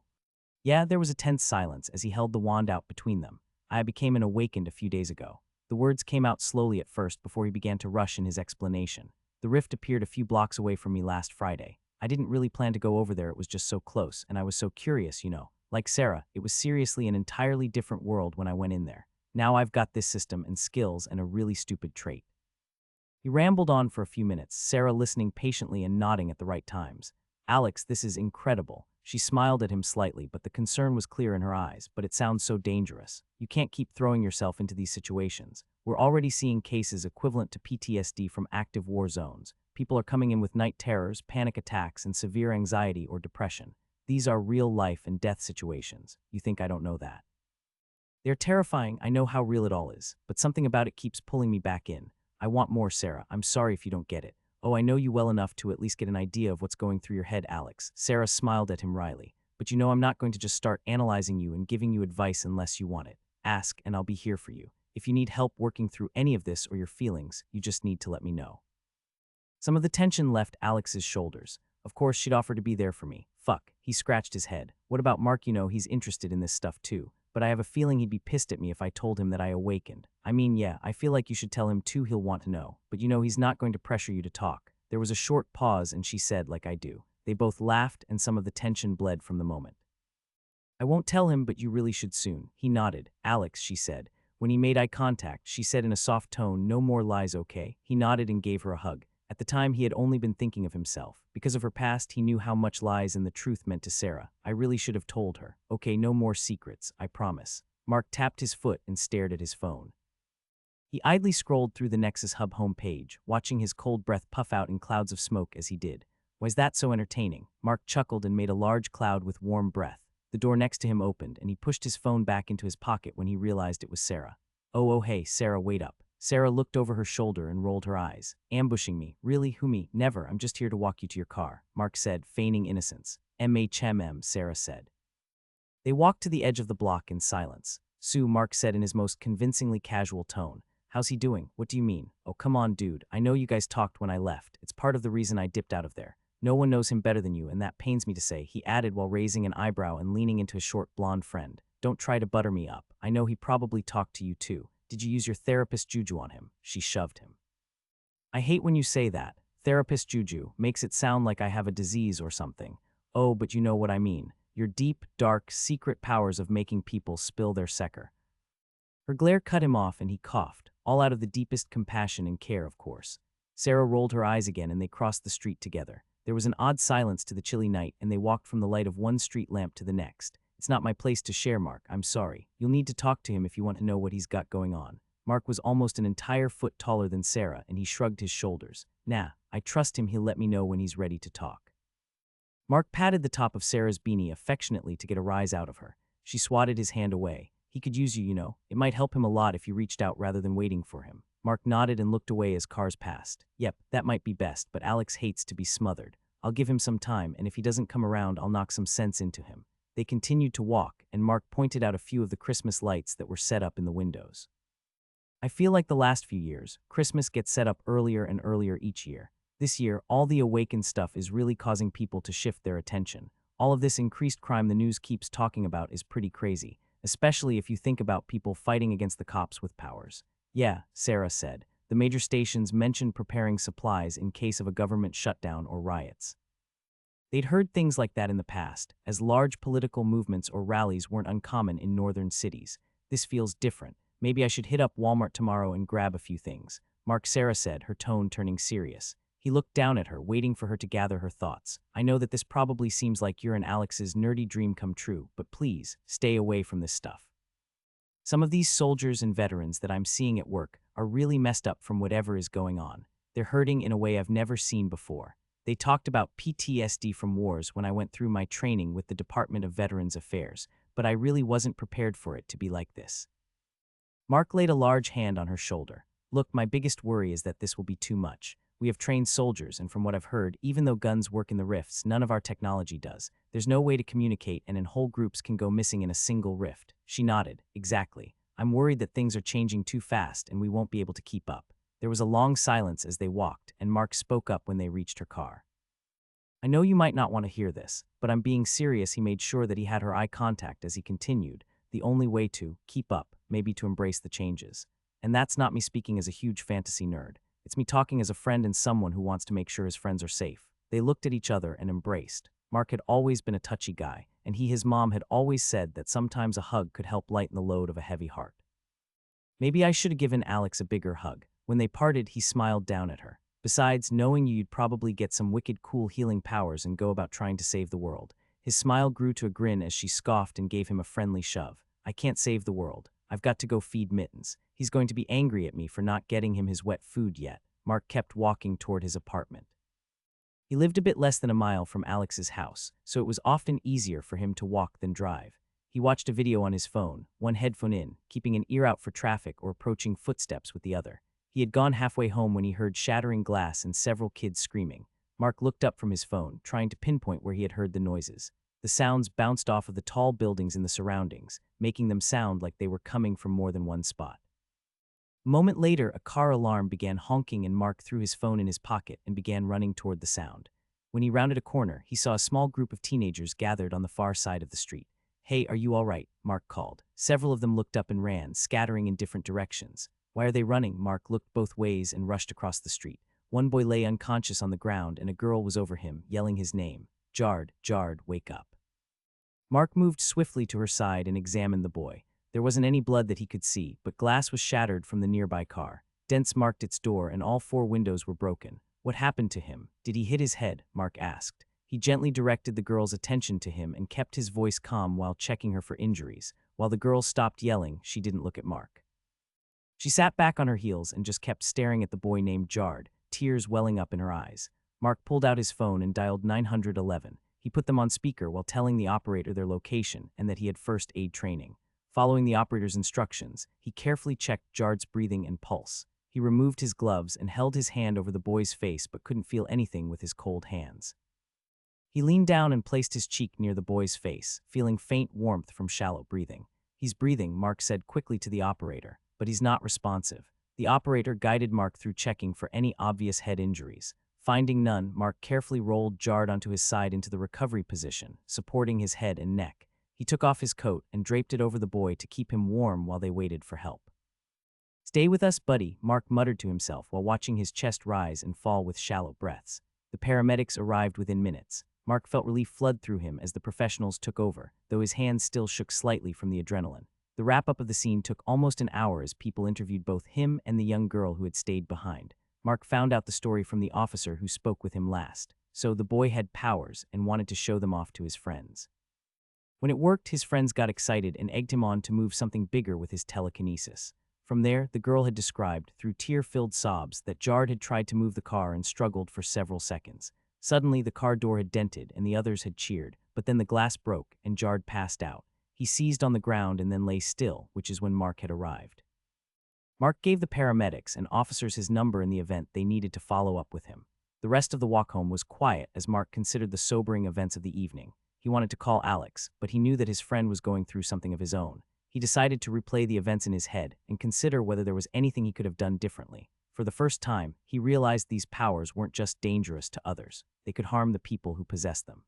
Yeah, there was a tense silence as he held the wand out between them. I became an awakened a few days ago. The words came out slowly at first before he began to rush in his explanation. The rift appeared a few blocks away from me last Friday. I didn't really plan to go over there, it was just so close, and I was so curious, you know. Like Sarah, it was seriously an entirely different world when I went in there. Now I've got this system and skills and a really stupid trait. He rambled on for a few minutes, Sarah listening patiently and nodding at the right times. Alex, this is incredible. She smiled at him slightly, but the concern was clear in her eyes. But it sounds so dangerous. You can't keep throwing yourself into these situations. We're already seeing cases equivalent to PTSD from active war zones. People are coming in with night terrors, panic attacks, and severe anxiety or depression. These are real life and death situations. You think I don't know that? They're terrifying, I know how real it all is, but something about it keeps pulling me back in. I want more, Sarah. I'm sorry if you don't get it. Oh, I know you well enough to at least get an idea of what's going through your head, Alex. Sarah smiled at him wryly. But you know I'm not going to just start analyzing you and giving you advice unless you want it. Ask, and I'll be here for you. If you need help working through any of this or your feelings, you just need to let me know. Some of the tension left Alex's shoulders. Of course, she'd offer to be there for me. Fuck, he scratched his head. What about Mark? You know, he's interested in this stuff too. But I have a feeling he'd be pissed at me if I told him that I awakened. I mean, yeah, I feel like you should tell him too, he'll want to know. But you know, he's not going to pressure you to talk. There was a short pause and she said, like I do. They both laughed and some of the tension bled from the moment. I won't tell him, but you really should soon. He nodded. Alex, she said. When he made eye contact, she said in a soft tone, no more lies, okay? He nodded and gave her a hug. At the time, he had only been thinking of himself. Because of her past, he knew how much lies and the truth meant to Sarah. I really should have told her. Okay, no more secrets, I promise. Mark tapped his foot and stared at his phone. He idly scrolled through the Nexus Hub homepage, watching his cold breath puff out in clouds of smoke as he did. Was that so entertaining? Mark chuckled and made a large cloud with warm breath. The door next to him opened, and he pushed his phone back into his pocket when he realized it was Sarah. Oh, hey, Sarah, wait up. Sarah looked over her shoulder and rolled her eyes. Ambushing me? Really? Who me? Never. I'm just here to walk you to your car, Mark said, feigning innocence. MHMM, Sarah said. They walked to the edge of the block in silence. Sue, Mark said in his most convincingly casual tone. How's he doing? What do you mean? Oh, come on, dude. I know you guys talked when I left. It's part of the reason I dipped out of there. No one knows him better than you, and that pains me to say, he added while raising an eyebrow and leaning into his short blonde friend. Don't try to butter me up. I know he probably talked to you too. Did you use your therapist juju on him? She shoved him. I hate when you say that. Therapist juju makes it sound like I have a disease or something. Oh, but you know what I mean. Your deep, dark, secret powers of making people spill their secker. Her glare cut him off and he coughed, all out of the deepest compassion and care, of course. Sarah rolled her eyes again and they crossed the street together. There was an odd silence to the chilly night and they walked from the light of one street lamp to the next. It's not my place to share, Mark. I'm sorry. You'll need to talk to him if you want to know what he's got going on. Mark was almost an entire foot taller than Sarah, and he shrugged his shoulders. Nah, I trust him. He'll let me know when he's ready to talk. Mark patted the top of Sarah's beanie affectionately to get a rise out of her. She swatted his hand away. He could use you, you know. It might help him a lot if you reached out rather than waiting for him. Mark nodded and looked away as cars passed. Yep, that might be best, but Alex hates to be smothered. I'll give him some time, and if he doesn't come around, I'll knock some sense into him. They continued to walk, and Mark pointed out a few of the Christmas lights that were set up in the windows. I feel like the last few years, Christmas gets set up earlier and earlier each year. This year, all the awakened stuff is really causing people to shift their attention. All of this increased crime the news keeps talking about is pretty crazy, especially if you think about people fighting against the cops with powers. Yeah, Sarah said. The major stations mentioned preparing supplies in case of a government shutdown or riots. They'd heard things like that in the past, as large political movements or rallies weren't uncommon in northern cities. This feels different. Maybe I should hit up Walmart tomorrow and grab a few things, Sarah said, her tone turning serious. He looked down at her, waiting for her to gather her thoughts. I know that this probably seems like your and Alex's nerdy dream come true, but please, stay away from this stuff. Some of these soldiers and veterans that I'm seeing at work are really messed up from whatever is going on. They're hurting in a way I've never seen before. They talked about PTSD from wars when I went through my training with the Department of Veterans Affairs, but I really wasn't prepared for it to be like this. Mark laid a large hand on her shoulder. Look, my biggest worry is that this will be too much. We have trained soldiers, and from what I've heard, even though guns work in the rifts, none of our technology does. There's no way to communicate, and whole groups can go missing in a single rift. She nodded. Exactly. I'm worried that things are changing too fast, and we won't be able to keep up. There was a long silence as they walked, and Mark spoke up when they reached her car. I know you might not want to hear this, but I'm being serious. He made sure that he had her eye contact as he continued. The only way to keep up, maybe to embrace the changes. And that's not me speaking as a huge fantasy nerd. It's me talking as a friend and someone who wants to make sure his friends are safe. They looked at each other and embraced. Mark had always been a touchy guy, and his mom had always said that sometimes a hug could help lighten the load of a heavy heart. Maybe I should have given Alex a bigger hug. When they parted, he smiled down at her. Besides, knowing you'd probably get some wicked cool healing powers and go about trying to save the world. His smile grew to a grin as she scoffed and gave him a friendly shove. I can't save the world. I've got to go feed Mittens. He's going to be angry at me for not getting him his wet food yet. Mark kept walking toward his apartment. He lived a bit less than a mile from Alex's house, so it was often easier for him to walk than drive. He watched a video on his phone, one headphone in, keeping an ear out for traffic or approaching footsteps with the other. He had gone halfway home when he heard shattering glass and several kids screaming. Mark looked up from his phone, trying to pinpoint where he had heard the noises. The sounds bounced off of the tall buildings in the surroundings, making them sound like they were coming from more than one spot. A moment later, a car alarm began honking and Mark threw his phone in his pocket and began running toward the sound. When he rounded a corner, he saw a small group of teenagers gathered on the far side of the street. Hey, are you all right? Mark called. Several of them looked up and ran, scattering in different directions. Why are they running? Mark looked both ways and rushed across the street. One boy lay unconscious on the ground and a girl was over him, yelling his name. Jard, Jard, wake up. Mark moved swiftly to her side and examined the boy. There wasn't any blood that he could see, but glass was shattered from the nearby car. Dents marked its door and all 4 windows were broken. What happened to him? Did he hit his head? Mark asked. He gently directed the girl's attention to him and kept his voice calm while checking her for injuries. While the girl stopped yelling, she didn't look at Mark. She sat back on her heels and just kept staring at the boy named Jard, tears welling up in her eyes. Mark pulled out his phone and dialed 911. He put them on speaker while telling the operator their location and that he had first aid training. Following the operator's instructions, he carefully checked Jard's breathing and pulse. He removed his gloves and held his hand over the boy's face but couldn't feel anything with his cold hands. He leaned down and placed his cheek near the boy's face, feeling faint warmth from shallow breathing. He's breathing, Mark said quickly to the operator, but he's not responsive. The operator guided Mark through checking for any obvious head injuries. Finding none, Mark carefully rolled Jard onto his side into the recovery position, supporting his head and neck. He took off his coat and draped it over the boy to keep him warm while they waited for help. Stay with us, buddy, Mark muttered to himself while watching his chest rise and fall with shallow breaths. The paramedics arrived within minutes. Mark felt relief flood through him as the professionals took over, though his hands still shook slightly from the adrenaline. The wrap-up of the scene took almost an hour as people interviewed both him and the young girl who had stayed behind. Mark found out the story from the officer who spoke with him last. So the boy had powers and wanted to show them off to his friends. When it worked, his friends got excited and egged him on to move something bigger with his telekinesis. From there, the girl had described, through tear-filled sobs, that Jard had tried to move the car and struggled for several seconds. Suddenly, the car door had dented and the others had cheered, but then the glass broke and Jard passed out. He seized on the ground and then lay still, which is when Mark had arrived. Mark gave the paramedics and officers his number in the event they needed to follow up with him. The rest of the walk home was quiet as Mark considered the sobering events of the evening. He wanted to call Alex, but he knew that his friend was going through something of his own. He decided to replay the events in his head and consider whether there was anything he could have done differently. For the first time, he realized these powers weren't just dangerous to others. They could harm the people who possessed them.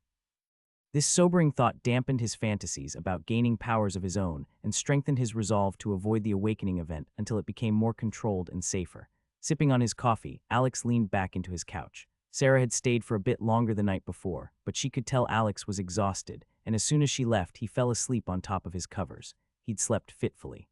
This sobering thought dampened his fantasies about gaining powers of his own and strengthened his resolve to avoid the awakening event until it became more controlled and safer. Sipping on his coffee, Alex leaned back into his couch. Sarah had stayed for a bit longer the night before, but she could tell Alex was exhausted, and as soon as she left, he fell asleep on top of his covers. He'd slept fitfully.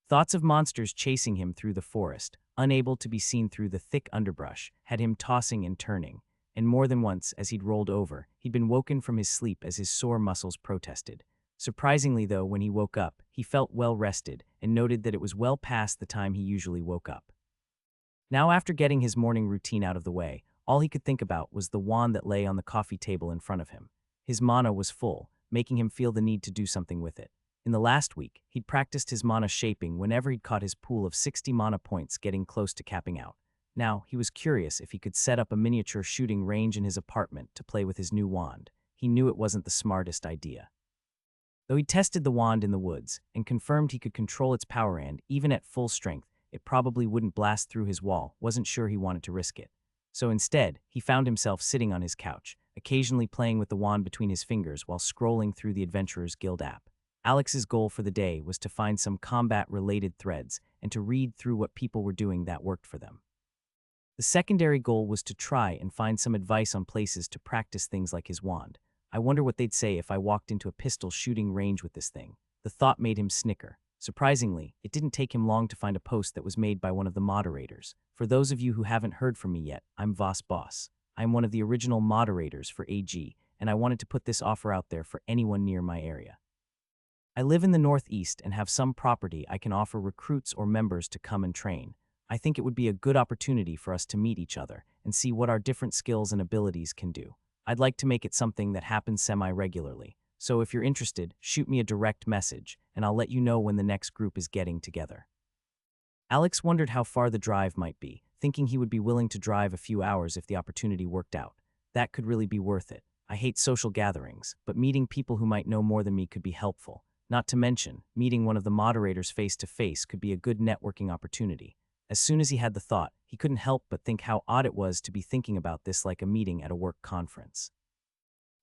Thoughts of monsters chasing him through the forest, unable to be seen through the thick underbrush, had him tossing and turning. And more than once, as he'd rolled over, he'd been woken from his sleep as his sore muscles protested. Surprisingly, though, when he woke up, he felt well rested and noted that it was well past the time he usually woke up. Now, after getting his morning routine out of the way, all he could think about was the wand that lay on the coffee table in front of him. His mana was full, making him feel the need to do something with it. In the last week, he'd practiced his mana shaping whenever he'd caught his pool of 60 mana points getting close to capping out. Now, he was curious if he could set up a miniature shooting range in his apartment to play with his new wand. He knew it wasn't the smartest idea. Though he tested the wand in the woods and confirmed he could control its power and, even at full strength, it probably wouldn't blast through his wall, wasn't sure he wanted to risk it. So instead, he found himself sitting on his couch, occasionally playing with the wand between his fingers while scrolling through the Adventurers Guild app. Alex's goal for the day was to find some combat-related threads and to read through what people were doing that worked for them. The secondary goal was to try and find some advice on places to practice things like his wand. I wonder what they'd say if I walked into a pistol shooting range with this thing. The thought made him snicker. Surprisingly, it didn't take him long to find a post that was made by one of the moderators. For those of you who haven't heard from me yet, I'm Voss Boss. I'm one of the original moderators for AG, and I wanted to put this offer out there for anyone near my area. I live in the Northeast and have some property I can offer recruits or members to come and train. I think it would be a good opportunity for us to meet each other and see what our different skills and abilities can do. I'd like to make it something that happens semi-regularly. So if you're interested, shoot me a direct message, and I'll let you know when the next group is getting together. Alex wondered how far the drive might be, thinking he would be willing to drive a few hours if the opportunity worked out. That could really be worth it. I hate social gatherings, but meeting people who might know more than me could be helpful. Not to mention, meeting one of the moderators face-to-face could be a good networking opportunity. As soon as he had the thought, he couldn't help but think how odd it was to be thinking about this like a meeting at a work conference.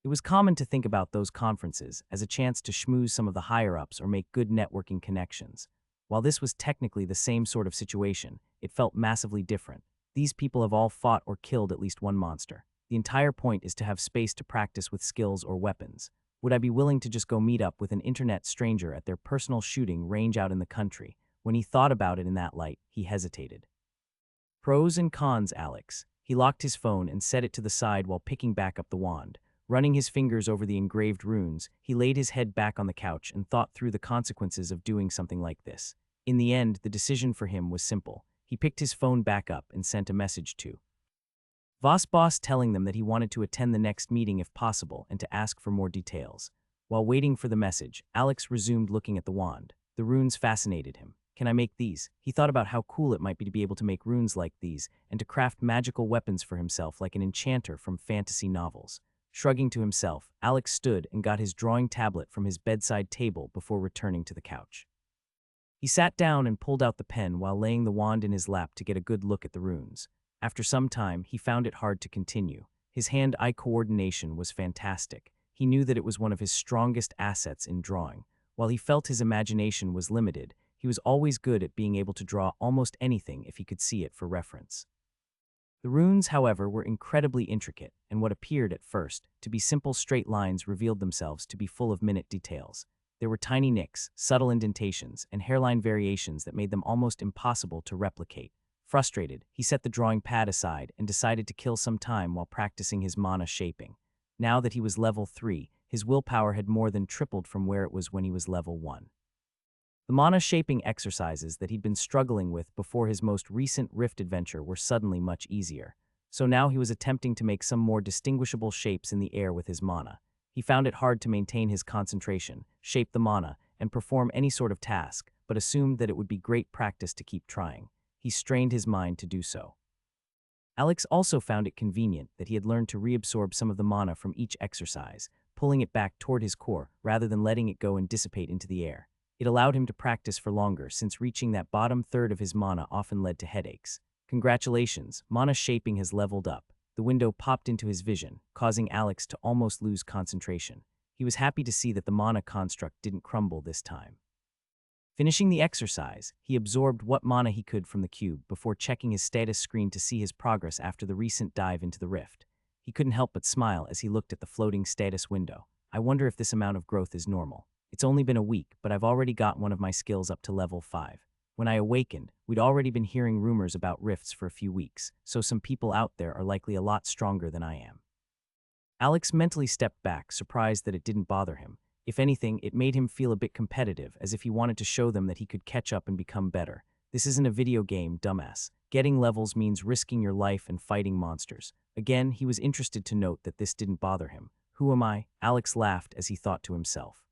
It was common to think about those conferences as a chance to schmooze some of the higher-ups or make good networking connections. While this was technically the same sort of situation, it felt massively different. These people have all fought or killed at least one monster. The entire point is to have space to practice with skills or weapons. Would I be willing to just go meet up with an internet stranger at their personal shooting range out in the country? When he thought about it in that light, he hesitated. Pros and cons, Alex. He locked his phone and set it to the side while picking back up the wand. Running his fingers over the engraved runes, he laid his head back on the couch and thought through the consequences of doing something like this. In the end, the decision for him was simple. He picked his phone back up and sent a message to Voss Boss telling them that he wanted to attend the next meeting if possible and to ask for more details. While waiting for the message, Alex resumed looking at the wand. The runes fascinated him. Can I make these? He thought about how cool it might be to be able to make runes like these and to craft magical weapons for himself like an enchanter from fantasy novels. Shrugging to himself, Alex stood and got his drawing tablet from his bedside table before returning to the couch. He sat down and pulled out the pen while laying the wand in his lap to get a good look at the runes. After some time, he found it hard to continue. His hand-eye coordination was fantastic. He knew that it was one of his strongest assets in drawing. While he felt his imagination was limited, he was always good at being able to draw almost anything if he could see it for reference. The runes, however, were incredibly intricate, and what appeared at first to be simple straight lines revealed themselves to be full of minute details. There were tiny nicks, subtle indentations, and hairline variations that made them almost impossible to replicate. Frustrated, he set the drawing pad aside and decided to kill some time while practicing his mana shaping. Now that he was level 3, his willpower had more than tripled from where it was when he was level 1. The mana shaping exercises that he'd been struggling with before his most recent Rift adventure were suddenly much easier. So now he was attempting to make some more distinguishable shapes in the air with his mana. He found it hard to maintain his concentration, shape the mana, and perform any sort of task, but assumed that it would be great practice to keep trying. He strained his mind to do so. Alex also found it convenient that he had learned to reabsorb some of the mana from each exercise, pulling it back toward his core rather than letting it go and dissipate into the air. It allowed him to practice for longer since reaching that bottom third of his mana often led to headaches. Congratulations, mana shaping has leveled up. The window popped into his vision, causing Alex to almost lose concentration. He was happy to see that the mana construct didn't crumble this time. Finishing the exercise, he absorbed what mana he could from the cube before checking his status screen to see his progress after the recent dive into the rift. He couldn't help but smile as he looked at the floating status window. I wonder if this amount of growth is normal. It's only been a week, but I've already got one of my skills up to level 5. When I awakened, we'd already been hearing rumors about rifts for a few weeks, so some people out there are likely a lot stronger than I am. Alex mentally stepped back, surprised that it didn't bother him. If anything, it made him feel a bit competitive, as if he wanted to show them that he could catch up and become better. This isn't a video game, dumbass. Getting levels means risking your life and fighting monsters. Again, he was interested to note that this didn't bother him. Who am I? Alex laughed as he thought to himself.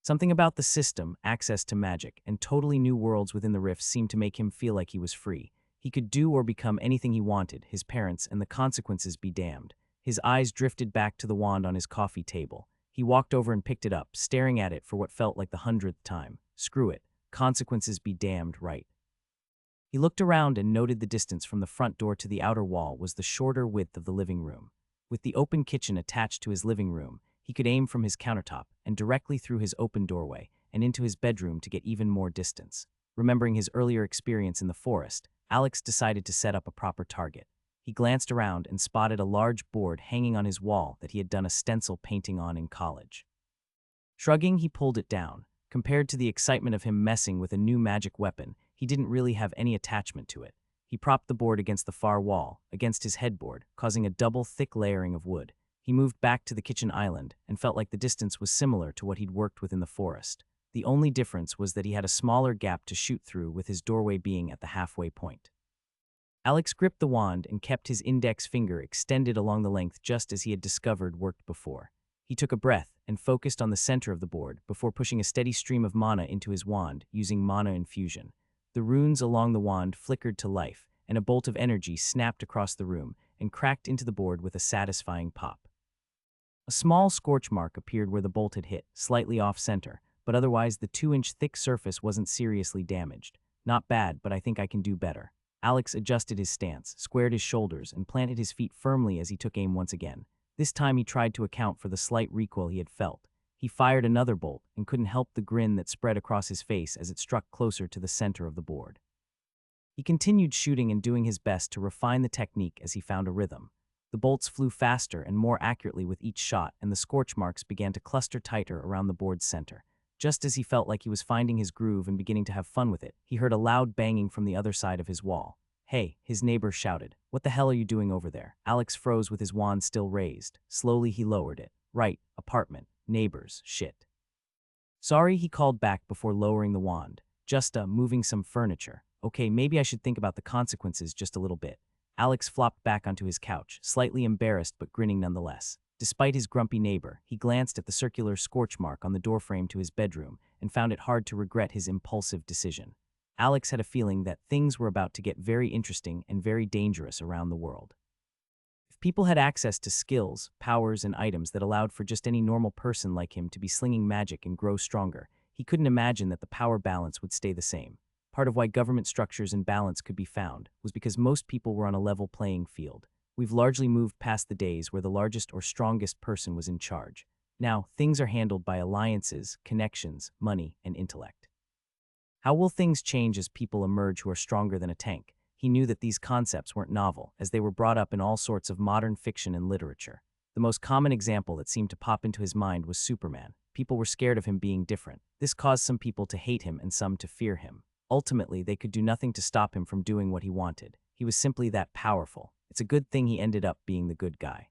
Something about the system, access to magic, and totally new worlds within the rifts seemed to make him feel like he was free. He could do or become anything he wanted, his parents, and the consequences be damned. His eyes drifted back to the wand on his coffee table. He walked over and picked it up, staring at it for what felt like the 100th time. Screw it. Consequences be damned, right? He looked around and noted the distance from the front door to the outer wall was the shorter width of the living room. With the open kitchen attached to his living room, he could aim from his countertop and directly through his open doorway and into his bedroom to get even more distance. Remembering his earlier experience in the forest, Alex decided to set up a proper target. He glanced around and spotted a large board hanging on his wall that he had done a stencil painting on in college. Shrugging, he pulled it down. Compared to the excitement of him messing with a new magic weapon, he didn't really have any attachment to it. He propped the board against the far wall, against his headboard, causing a double thick layering of wood. He moved back to the kitchen island and felt like the distance was similar to what he'd worked with in the forest. The only difference was that he had a smaller gap to shoot through, with his doorway being at the halfway point. Alex gripped the wand and kept his index finger extended along the length just as he had discovered worked before. He took a breath and focused on the center of the board before pushing a steady stream of mana into his wand using mana infusion. The runes along the wand flickered to life, and a bolt of energy snapped across the room and cracked into the board with a satisfying pop. A small scorch mark appeared where the bolt had hit, slightly off-center, but otherwise the 2-inch thick surface wasn't seriously damaged. Not bad, but I think I can do better. Alex adjusted his stance, squared his shoulders, and planted his feet firmly as he took aim once again. This time he tried to account for the slight recoil he had felt. He fired another bolt and couldn't help the grin that spread across his face as it struck closer to the center of the board. He continued shooting and doing his best to refine the technique as he found a rhythm. The bolts flew faster and more accurately with each shot, and the scorch marks began to cluster tighter around the board's center. Just as he felt like he was finding his groove and beginning to have fun with it, he heard a loud banging from the other side of his wall. "Hey," his neighbor shouted. "What the hell are you doing over there?" Alex froze with his wand still raised. Slowly he lowered it. "Right, apartment, neighbors, shit." "Sorry," he called back before lowering the wand. "Just, moving some furniture. Okay, maybe I should think about the consequences just a little bit." Alex flopped back onto his couch, slightly embarrassed but grinning nonetheless. Despite his grumpy neighbor, he glanced at the circular scorch mark on the doorframe to his bedroom and found it hard to regret his impulsive decision. Alex had a feeling that things were about to get very interesting and very dangerous around the world. If people had access to skills, powers, and items that allowed for just any normal person like him to be slinging magic and grow stronger, he couldn't imagine that the power balance would stay the same. Part of why government structures and balance could be found was because most people were on a level playing field. We've largely moved past the days where the largest or strongest person was in charge. Now, things are handled by alliances, connections, money, and intellect. How will things change as people emerge who are stronger than a tank? He knew that these concepts weren't novel, as they were brought up in all sorts of modern fiction and literature. The most common example that seemed to pop into his mind was Superman. People were scared of him being different. This caused some people to hate him and some to fear him. Ultimately, they could do nothing to stop him from doing what he wanted. He was simply that powerful. It's a good thing he ended up being the good guy.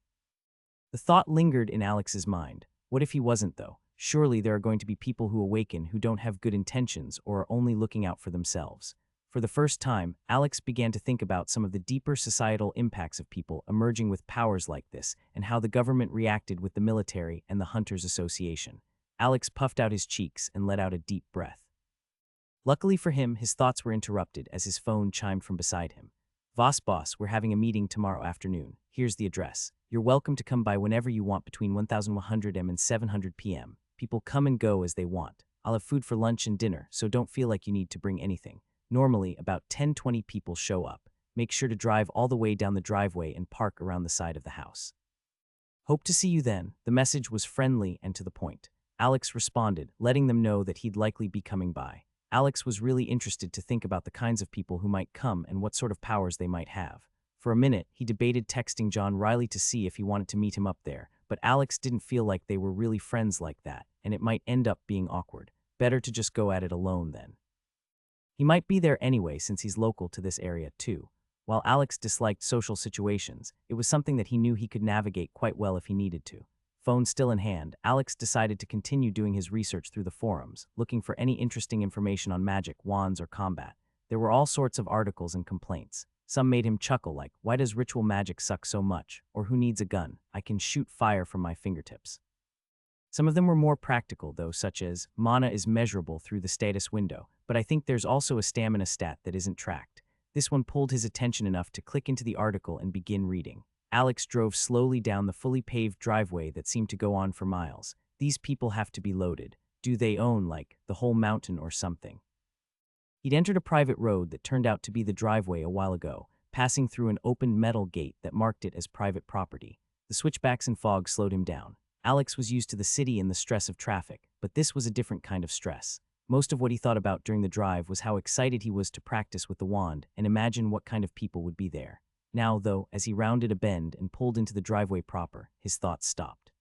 The thought lingered in Alex's mind. What if he wasn't, though? Surely there are going to be people who awaken who don't have good intentions or are only looking out for themselves. For the first time, Alex began to think about some of the deeper societal impacts of people emerging with powers like this and how the government reacted with the military and the Hunters Association. Alex puffed out his cheeks and let out a deep breath. Luckily for him, his thoughts were interrupted as his phone chimed from beside him. Boss, we're having a meeting tomorrow afternoon. Here's the address. You're welcome to come by whenever you want between 1100 am and 700 p.m. People come and go as they want. I'll have food for lunch and dinner, so don't feel like you need to bring anything. Normally, about 10-20 people show up. Make sure to drive all the way down the driveway and park around the side of the house. Hope to see you then. The message was friendly and to the point. Alex responded, letting them know that he'd likely be coming by. Alex was really interested to think about the kinds of people who might come and what sort of powers they might have. For a minute, he debated texting John Riley to see if he wanted to meet him up there, but Alex didn't feel like they were really friends like that, and it might end up being awkward. Better to just go at it alone then. He might be there anyway since he's local to this area too. While Alex disliked social situations, it was something that he knew he could navigate quite well if he needed to. Phone still in hand, Alex decided to continue doing his research through the forums, looking for any interesting information on magic, wands, or combat. There were all sorts of articles and complaints. Some made him chuckle like, why does ritual magic suck so much? Or who needs a gun? I can shoot fire from my fingertips. Some of them were more practical, though, such as, mana is measurable through the status window, but I think there's also a stamina stat that isn't tracked. This one pulled his attention enough to click into the article and begin reading. Alex drove slowly down the fully paved driveway that seemed to go on for miles. These people have to be loaded. Do they own, like, the whole mountain or something? He'd entered a private road that turned out to be the driveway a while ago, passing through an open metal gate that marked it as private property. The switchbacks and fog slowed him down. Alex was used to the city and the stress of traffic, but this was a different kind of stress. Most of what he thought about during the drive was how excited he was to practice with the wand and imagine what kind of people would be there. Now, though, as he rounded a bend and pulled into the driveway proper, his thoughts stopped.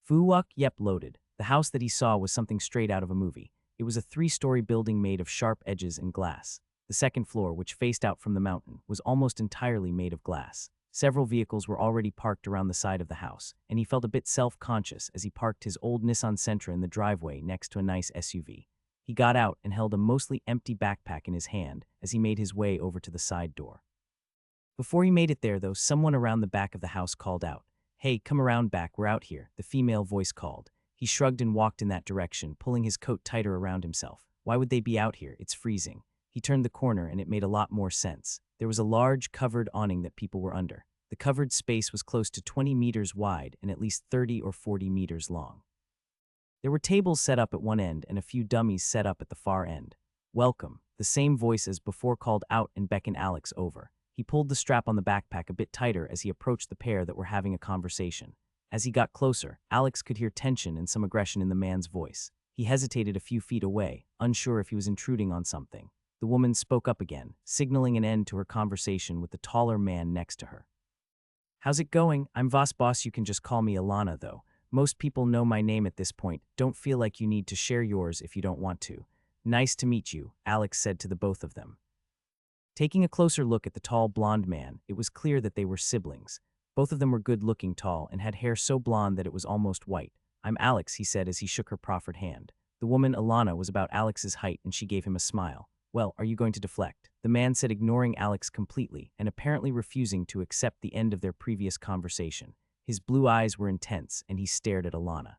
Fuwak, yep, loaded. The house that he saw was something straight out of a movie. It was a 3-story building made of sharp edges and glass. The second floor, which faced out from the mountain, was almost entirely made of glass. Several vehicles were already parked around the side of the house, and he felt a bit self-conscious as he parked his old Nissan Sentra in the driveway next to a nice SUV. He got out and held a mostly empty backpack in his hand as he made his way over to the side door. Before he made it there, though, someone around the back of the house called out, "Hey, come around back, we're out here," the female voice called. He shrugged and walked in that direction, pulling his coat tighter around himself. Why would they be out here? It's freezing. He turned the corner and it made a lot more sense. There was a large covered awning that people were under. The covered space was close to 20 meters wide and at least 30 or 40 meters long. There were tables set up at one end and a few dummies set up at the far end. "Welcome," the same voice as before called out and beckoned Alex over. He pulled the strap on the backpack a bit tighter as he approached the pair that were having a conversation. As he got closer, Alex could hear tension and some aggression in the man's voice. He hesitated a few feet away, unsure if he was intruding on something. The woman spoke up again, signaling an end to her conversation with the taller man next to her. "How's it going? I'm Voss Boss. You can just call me Alana, though. Most people know my name at this point. Don't feel like you need to share yours if you don't want to." "Nice to meet you," Alex said to the both of them. Taking a closer look at the tall blonde man, it was clear that they were siblings. Both of them were good-looking, tall, and had hair so blonde that it was almost white. "I'm Alex," he said as he shook her proffered hand. The woman, Alana, was about Alex's height and she gave him a smile. "Well, are you going to deflect?" the man said, ignoring Alex completely and apparently refusing to accept the end of their previous conversation. His blue eyes were intense and he stared at Alana.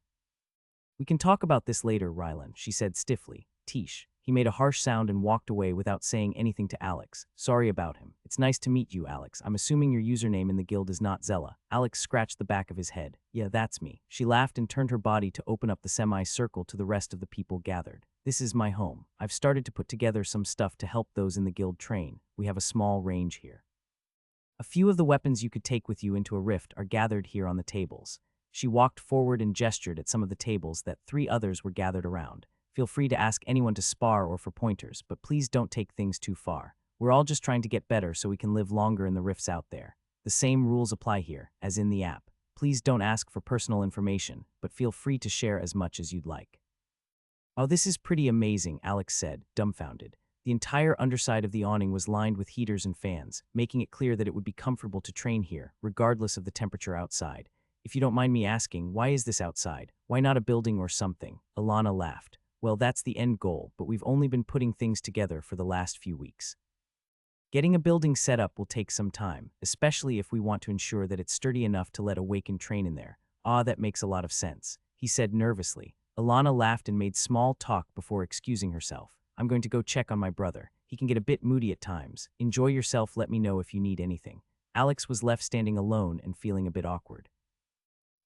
"We can talk about this later, Rylan," she said stiffly. "Tish." He made a harsh sound and walked away without saying anything to Alex. "Sorry about him. It's nice to meet you, Alex. I'm assuming your username in the guild is not Zella." Alex scratched the back of his head. "Yeah, that's me." She laughed and turned her body to open up the semicircle to the rest of the people gathered. "This is my home. I've started to put together some stuff to help those in the guild train. We have a small range here. A few of the weapons you could take with you into a rift are gathered here on the tables." She walked forward and gestured at some of the tables that 3 others were gathered around. "Feel free to ask anyone to spar or for pointers, but please don't take things too far. We're all just trying to get better so we can live longer in the rifts out there. The same rules apply here, as in the app. Please don't ask for personal information, but feel free to share as much as you'd like." "Oh, this is pretty amazing," Alex said, dumbfounded. The entire underside of the awning was lined with heaters and fans, making it clear that it would be comfortable to train here, regardless of the temperature outside. "If you don't mind me asking, why is this outside? Why not a building or something?" Alana laughed. "Well, that's the end goal, but we've only been putting things together for the last few weeks. Getting a building set up will take some time, especially if we want to ensure that it's sturdy enough to let Awaken train in there." "Ah, that makes a lot of sense," he said nervously. Alana laughed and made small talk before excusing herself. "I'm going to go check on my brother. He can get a bit moody at times. Enjoy yourself, let me know if you need anything." Alex was left standing alone and feeling a bit awkward.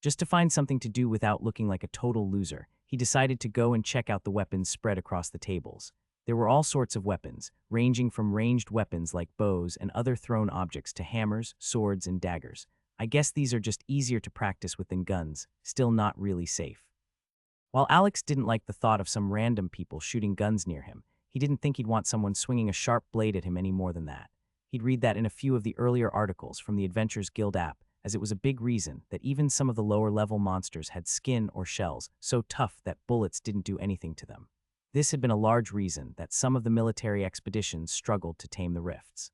Just to find something to do without looking like a total loser, he decided to go and check out the weapons spread across the tables. There were all sorts of weapons, ranging from ranged weapons like bows and other thrown objects to hammers, swords, and daggers. I guess these are just easier to practice with than guns, still not really safe. While Alex didn't like the thought of some random people shooting guns near him, he didn't think he'd want someone swinging a sharp blade at him any more than that. He'd read that in a few of the earlier articles from the Adventures Guild app, as it was a big reason that even some of the lower-level monsters had skin or shells so tough that bullets didn't do anything to them. This had been a large reason that some of the military expeditions struggled to tame the rifts.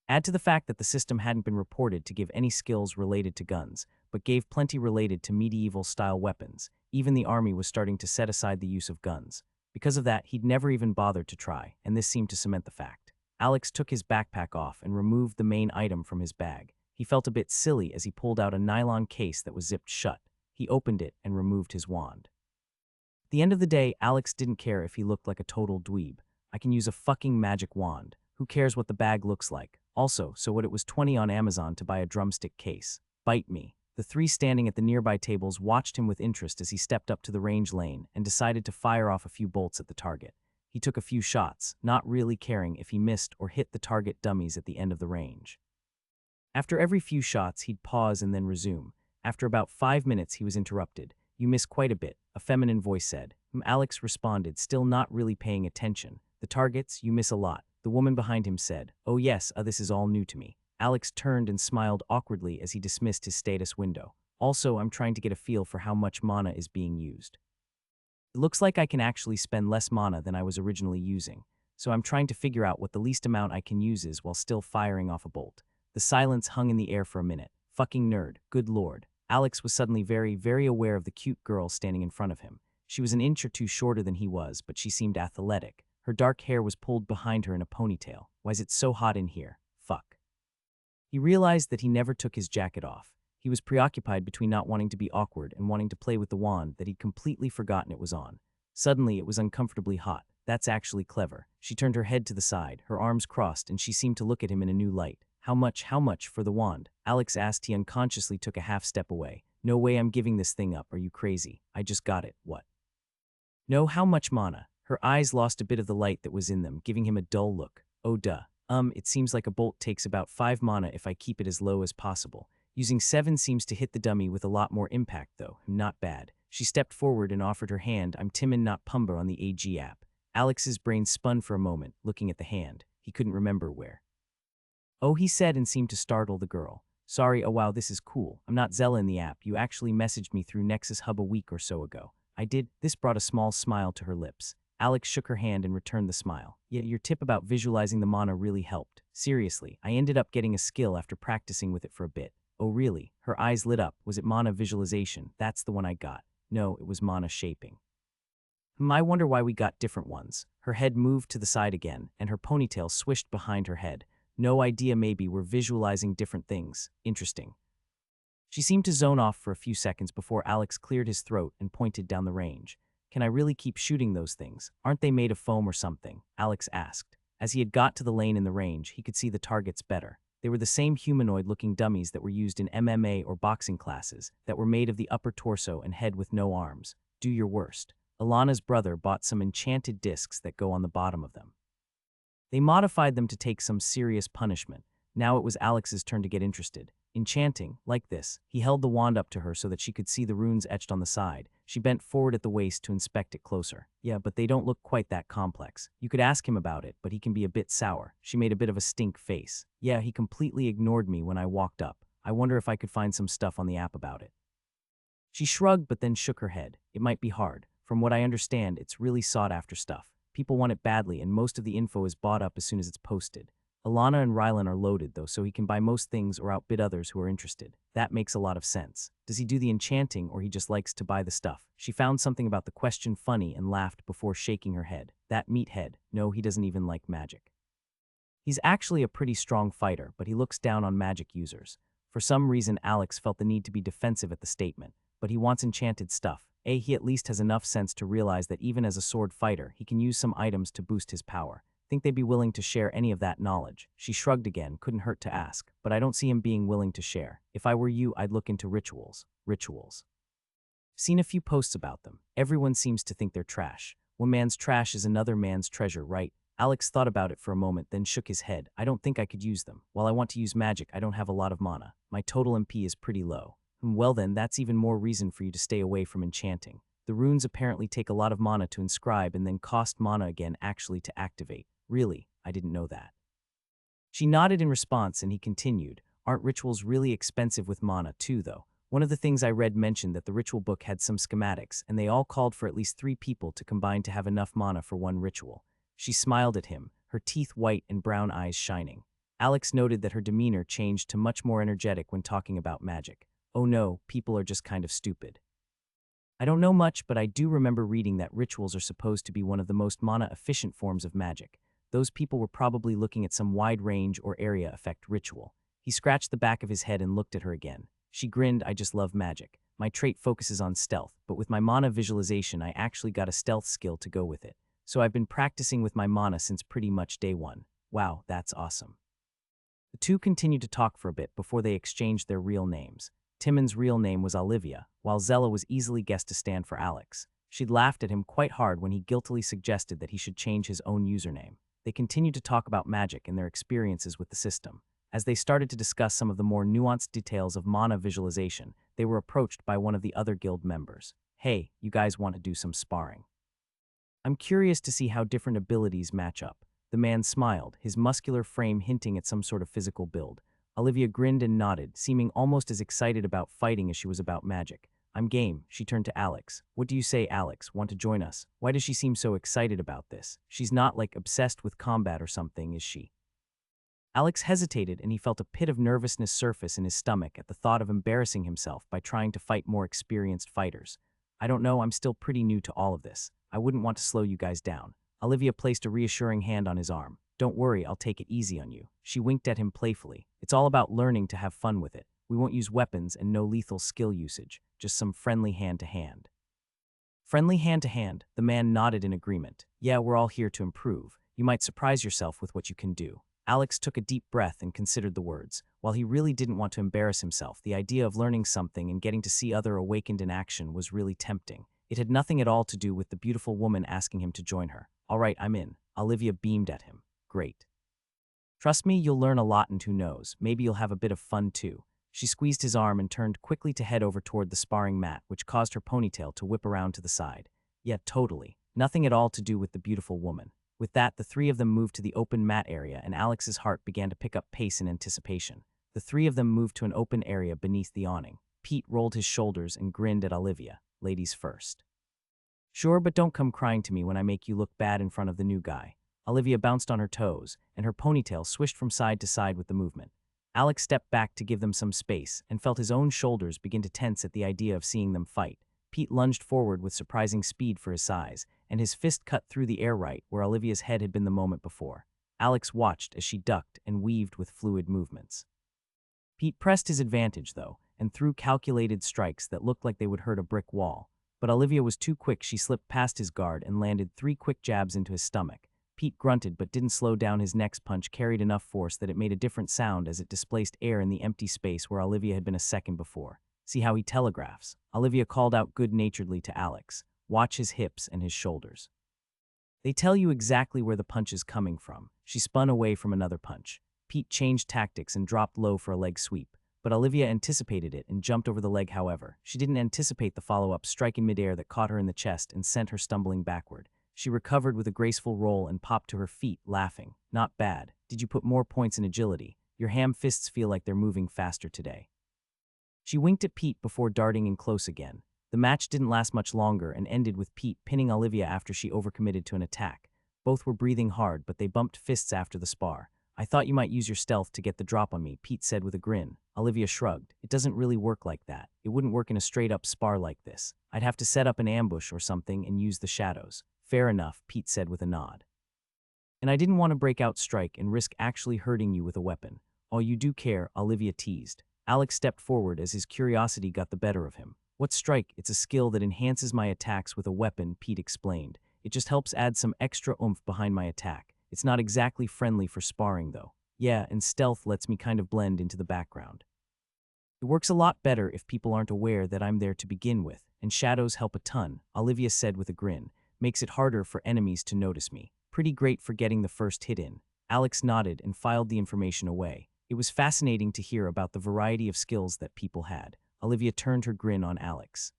Add to the fact that the system hadn't been reported to give any skills related to guns, but gave plenty related to medieval-style weapons. Even the army was starting to set aside the use of guns. Because of that, he'd never even bothered to try, and this seemed to cement the fact. Alex took his backpack off and removed the main item from his bag. He felt a bit silly as he pulled out a nylon case that was zipped shut. He opened it and removed his wand. At the end of the day, Alex didn't care if he looked like a total dweeb. I can use a fucking magic wand. Who cares what the bag looks like? Also, so what, it was $20 on Amazon to buy a drumstick case. Bite me. The three standing at the nearby tables watched him with interest as he stepped up to the range lane and decided to fire off a few bolts at the target. He took a few shots, not really caring if he missed or hit the target dummies at the end of the range. After every few shots, he'd pause and then resume. After about 5 minutes, he was interrupted. "You miss quite a bit," a feminine voice said. Alex responded, still not really paying attention. "The targets, you miss a lot." The woman behind him said, "Oh yes, this is all new to me." Alex turned and smiled awkwardly as he dismissed his status window. "Also, I'm trying to get a feel for how much mana is being used. It looks like I can actually spend less mana than I was originally using, so I'm trying to figure out what the least amount I can use is while still firing off a bolt." The silence hung in the air for a minute. Fucking nerd, good lord. Alex was suddenly very aware of the cute girl standing in front of him. She was an inch or two shorter than he was, but she seemed athletic. Her dark hair was pulled behind her in a ponytail. "Why's it so hot in here? Fuck." He realized that he never took his jacket off. He was preoccupied between not wanting to be awkward and wanting to play with the wand that he'd completely forgotten it was on. Suddenly, it was uncomfortably hot. "That's actually clever." She turned her head to the side, her arms crossed, and she seemed to look at him in a new light. How much for the wand?" Alex asked. He unconsciously took a half step away. "No way I'm giving this thing up. Are you crazy? I just got it. What?" "No, how much mana?" Her eyes lost a bit of the light that was in them, giving him a dull look. "Oh duh. It seems like a bolt takes about 5 mana if I keep it as low as possible. Using 7 seems to hit the dummy with a lot more impact though. Not bad." She stepped forward and offered her hand. "I'm Timon, not Pumba on the AG app." Alex's brain spun for a moment, looking at the hand. He couldn't remember where. "Oh," he said and seemed to startle the girl. "Sorry, oh wow, this is cool. I'm not Zella in the app. You actually messaged me through Nexus Hub a week or so ago." "I did." This brought a small smile to her lips. Alex shook her hand and returned the smile. "Yeah, your tip about visualizing the mana really helped. Seriously, I ended up getting a skill after practicing with it for a bit." "Oh really?" Her eyes lit up. "Was it mana visualization?" "That's the one I got." "No, it was mana shaping." I wonder why we got different ones." Her head moved to the side again, and her ponytail swished behind her head. "No idea, maybe we're visualizing different things. Interesting." She seemed to zone off for a few seconds before Alex cleared his throat and pointed down the range. "Can I really keep shooting those things? Aren't they made of foam or something?" Alex asked. As he had got to the lane in the range, he could see the targets better. They were the same humanoid-looking dummies that were used in MMA or boxing classes, that were made of the upper torso and head with no arms. "Do your worst." Alana's brother bought some enchanted discs that go on the bottom of them. They modified them to take some serious punishment. Now it was Alex's turn to get interested. "Enchanting, like this." He held the wand up to her so that she could see the runes etched on the side. She bent forward at the waist to inspect it closer. "Yeah, but they don't look quite that complex. You could ask him about it, but he can be a bit sour." She made a bit of a stink face. "Yeah, he completely ignored me when I walked up. I wonder if I could find some stuff on the app about it." She shrugged but then shook her head. "It might be hard. From what I understand, it's really sought-after stuff. People want it badly, and most of the info is bought up as soon as it's posted. Alana and Rylan are loaded, though, so he can buy most things or outbid others who are interested. That makes a lot of sense. Does he do the enchanting, or he just likes to buy the stuff?" She found something about the question funny and laughed before shaking her head. "That meathead. No, he doesn't even like magic. He's actually a pretty strong fighter, but he looks down on magic users." For some reason, Alex felt the need to be defensive at the statement. "But he wants enchanted stuff. He at least has enough sense to realize that even as a sword fighter, he can use some items to boost his power. Think they'd be willing to share any of that knowledge?" She shrugged again, couldn't hurt to ask. "But I don't see him being willing to share. If I were you, I'd look into rituals." "Rituals?" "Seen a few posts about them. Everyone seems to think they're trash. One man's trash is another man's treasure, right?" Alex thought about it for a moment, then shook his head. "I don't think I could use them. While I want to use magic, I don't have a lot of mana. My total MP is pretty low." "Well then, that's even more reason for you to stay away from enchanting. The runes apparently take a lot of mana to inscribe and then cost mana again actually to activate." "Really? I didn't know that." She nodded in response and he continued, "Aren't rituals really expensive with mana too, though? One of the things I read mentioned that the ritual book had some schematics, and they all called for at least 3 people to combine to have enough mana for one ritual." She smiled at him, her teeth white and brown eyes shining. Alex noted that her demeanor changed to much more energetic when talking about magic. "Oh no, people are just kind of stupid. I don't know much, but I do remember reading that rituals are supposed to be one of the most mana-efficient forms of magic. those people were probably looking at some wide range or area effect ritual. He scratched the back of his head and looked at her again. She grinned. I just love magic. My trait focuses on stealth, but with my mana visualization I actually got a stealth skill to go with it. So I've been practicing with my mana since pretty much day one. Wow, that's awesome. The two continued to talk for a bit before they exchanged their real names. Timon's real name was Olivia, while Zella was easily guessed to stand for Alex. She'd laughed at him quite hard when he guiltily suggested that he should change his own username. They continued to talk about magic and their experiences with the system. As they started to discuss some of the more nuanced details of mana visualization, they were approached by one of the other guild members. Hey, you guys want to do some sparring? I'm curious to see how different abilities match up. The man smiled, his muscular frame hinting at some sort of physical build. Olivia grinned and nodded, seeming almost as excited about fighting as she was about magic. I'm game, she turned to Alex. What do you say, Alex? Want to join us? Why does she seem so excited about this? She's not like obsessed with combat or something, is she? Alex hesitated and he felt a pit of nervousness surface in his stomach at the thought of embarrassing himself by trying to fight more experienced fighters. I don't know, I'm still pretty new to all of this. I wouldn't want to slow you guys down. Olivia placed a reassuring hand on his arm. Don't worry, I'll take it easy on you. She winked at him playfully. It's all about learning to have fun with it. We won't use weapons and no lethal skill usage, just some friendly hand-to-hand. Friendly hand-to-hand, the man nodded in agreement. Yeah, we're all here to improve. You might surprise yourself with what you can do. Alex took a deep breath and considered the words. While he really didn't want to embarrass himself, the idea of learning something and getting to see other awakened in action was really tempting. It had nothing at all to do with the beautiful woman asking him to join her. All right, I'm in. Olivia beamed at him. Great. Trust me, you'll learn a lot and who knows, maybe you'll have a bit of fun too. She squeezed his arm and turned quickly to head over toward the sparring mat, which caused her ponytail to whip around to the side. Yeah, totally. Nothing at all to do with the beautiful woman. With that, the three of them moved to the open mat area and Alex's heart began to pick up pace in anticipation. The three of them moved to an open area beneath the awning. Pete rolled his shoulders and grinned at Olivia. Ladies first. Sure, but don't come crying to me when I make you look bad in front of the new guy. Olivia bounced on her toes, and her ponytail swished from side to side with the movement. Alex stepped back to give them some space and felt his own shoulders begin to tense at the idea of seeing them fight. Pete lunged forward with surprising speed for his size, and his fist cut through the air right where Olivia's head had been the moment before. Alex watched as she ducked and weaved with fluid movements. Pete pressed his advantage, though, and threw calculated strikes that looked like they would hurt a brick wall. But Olivia was too quick. She slipped past his guard and landed 3 quick jabs into his stomach. Pete grunted but didn't slow down. His next punch carried enough force that it made a different sound as it displaced air in the empty space where Olivia had been a second before. See how he telegraphs? Olivia called out good-naturedly to Alex. Watch his hips and his shoulders. They tell you exactly where the punch is coming from. She spun away from another punch. Pete changed tactics and dropped low for a leg sweep. But Olivia anticipated it and jumped over the leg. However, she didn't anticipate the follow-up strike in midair that caught her in the chest and sent her stumbling backward. She recovered with a graceful roll and popped to her feet, laughing. Not bad. Did you put more points in agility? Your ham fists feel like they're moving faster today. She winked at Pete before darting in close again. The match didn't last much longer and ended with Pete pinning Olivia after she overcommitted to an attack. Both were breathing hard, but they bumped fists after the spar. I thought you might use your stealth to get the drop on me, Pete said with a grin. Olivia shrugged. It doesn't really work like that. It wouldn't work in a straight-up spar like this. I'd have to set up an ambush or something and use the shadows. Fair enough, Pete said with a nod. And I didn't want to break out strike and risk actually hurting you with a weapon. Oh, you do care, Olivia teased. Alex stepped forward as his curiosity got the better of him. What's strike? It's a skill that enhances my attacks with a weapon, Pete explained. It just helps add some extra oomph behind my attack. It's not exactly friendly for sparring, though. Yeah, and stealth lets me kind of blend into the background. It works a lot better if people aren't aware that I'm there to begin with, and shadows help a ton, Olivia said with a grin. Makes it harder for enemies to notice me. Pretty great for getting the first hit in. Alex nodded and filed the information away. It was fascinating to hear about the variety of skills that people had. Olivia turned her grin on Alex.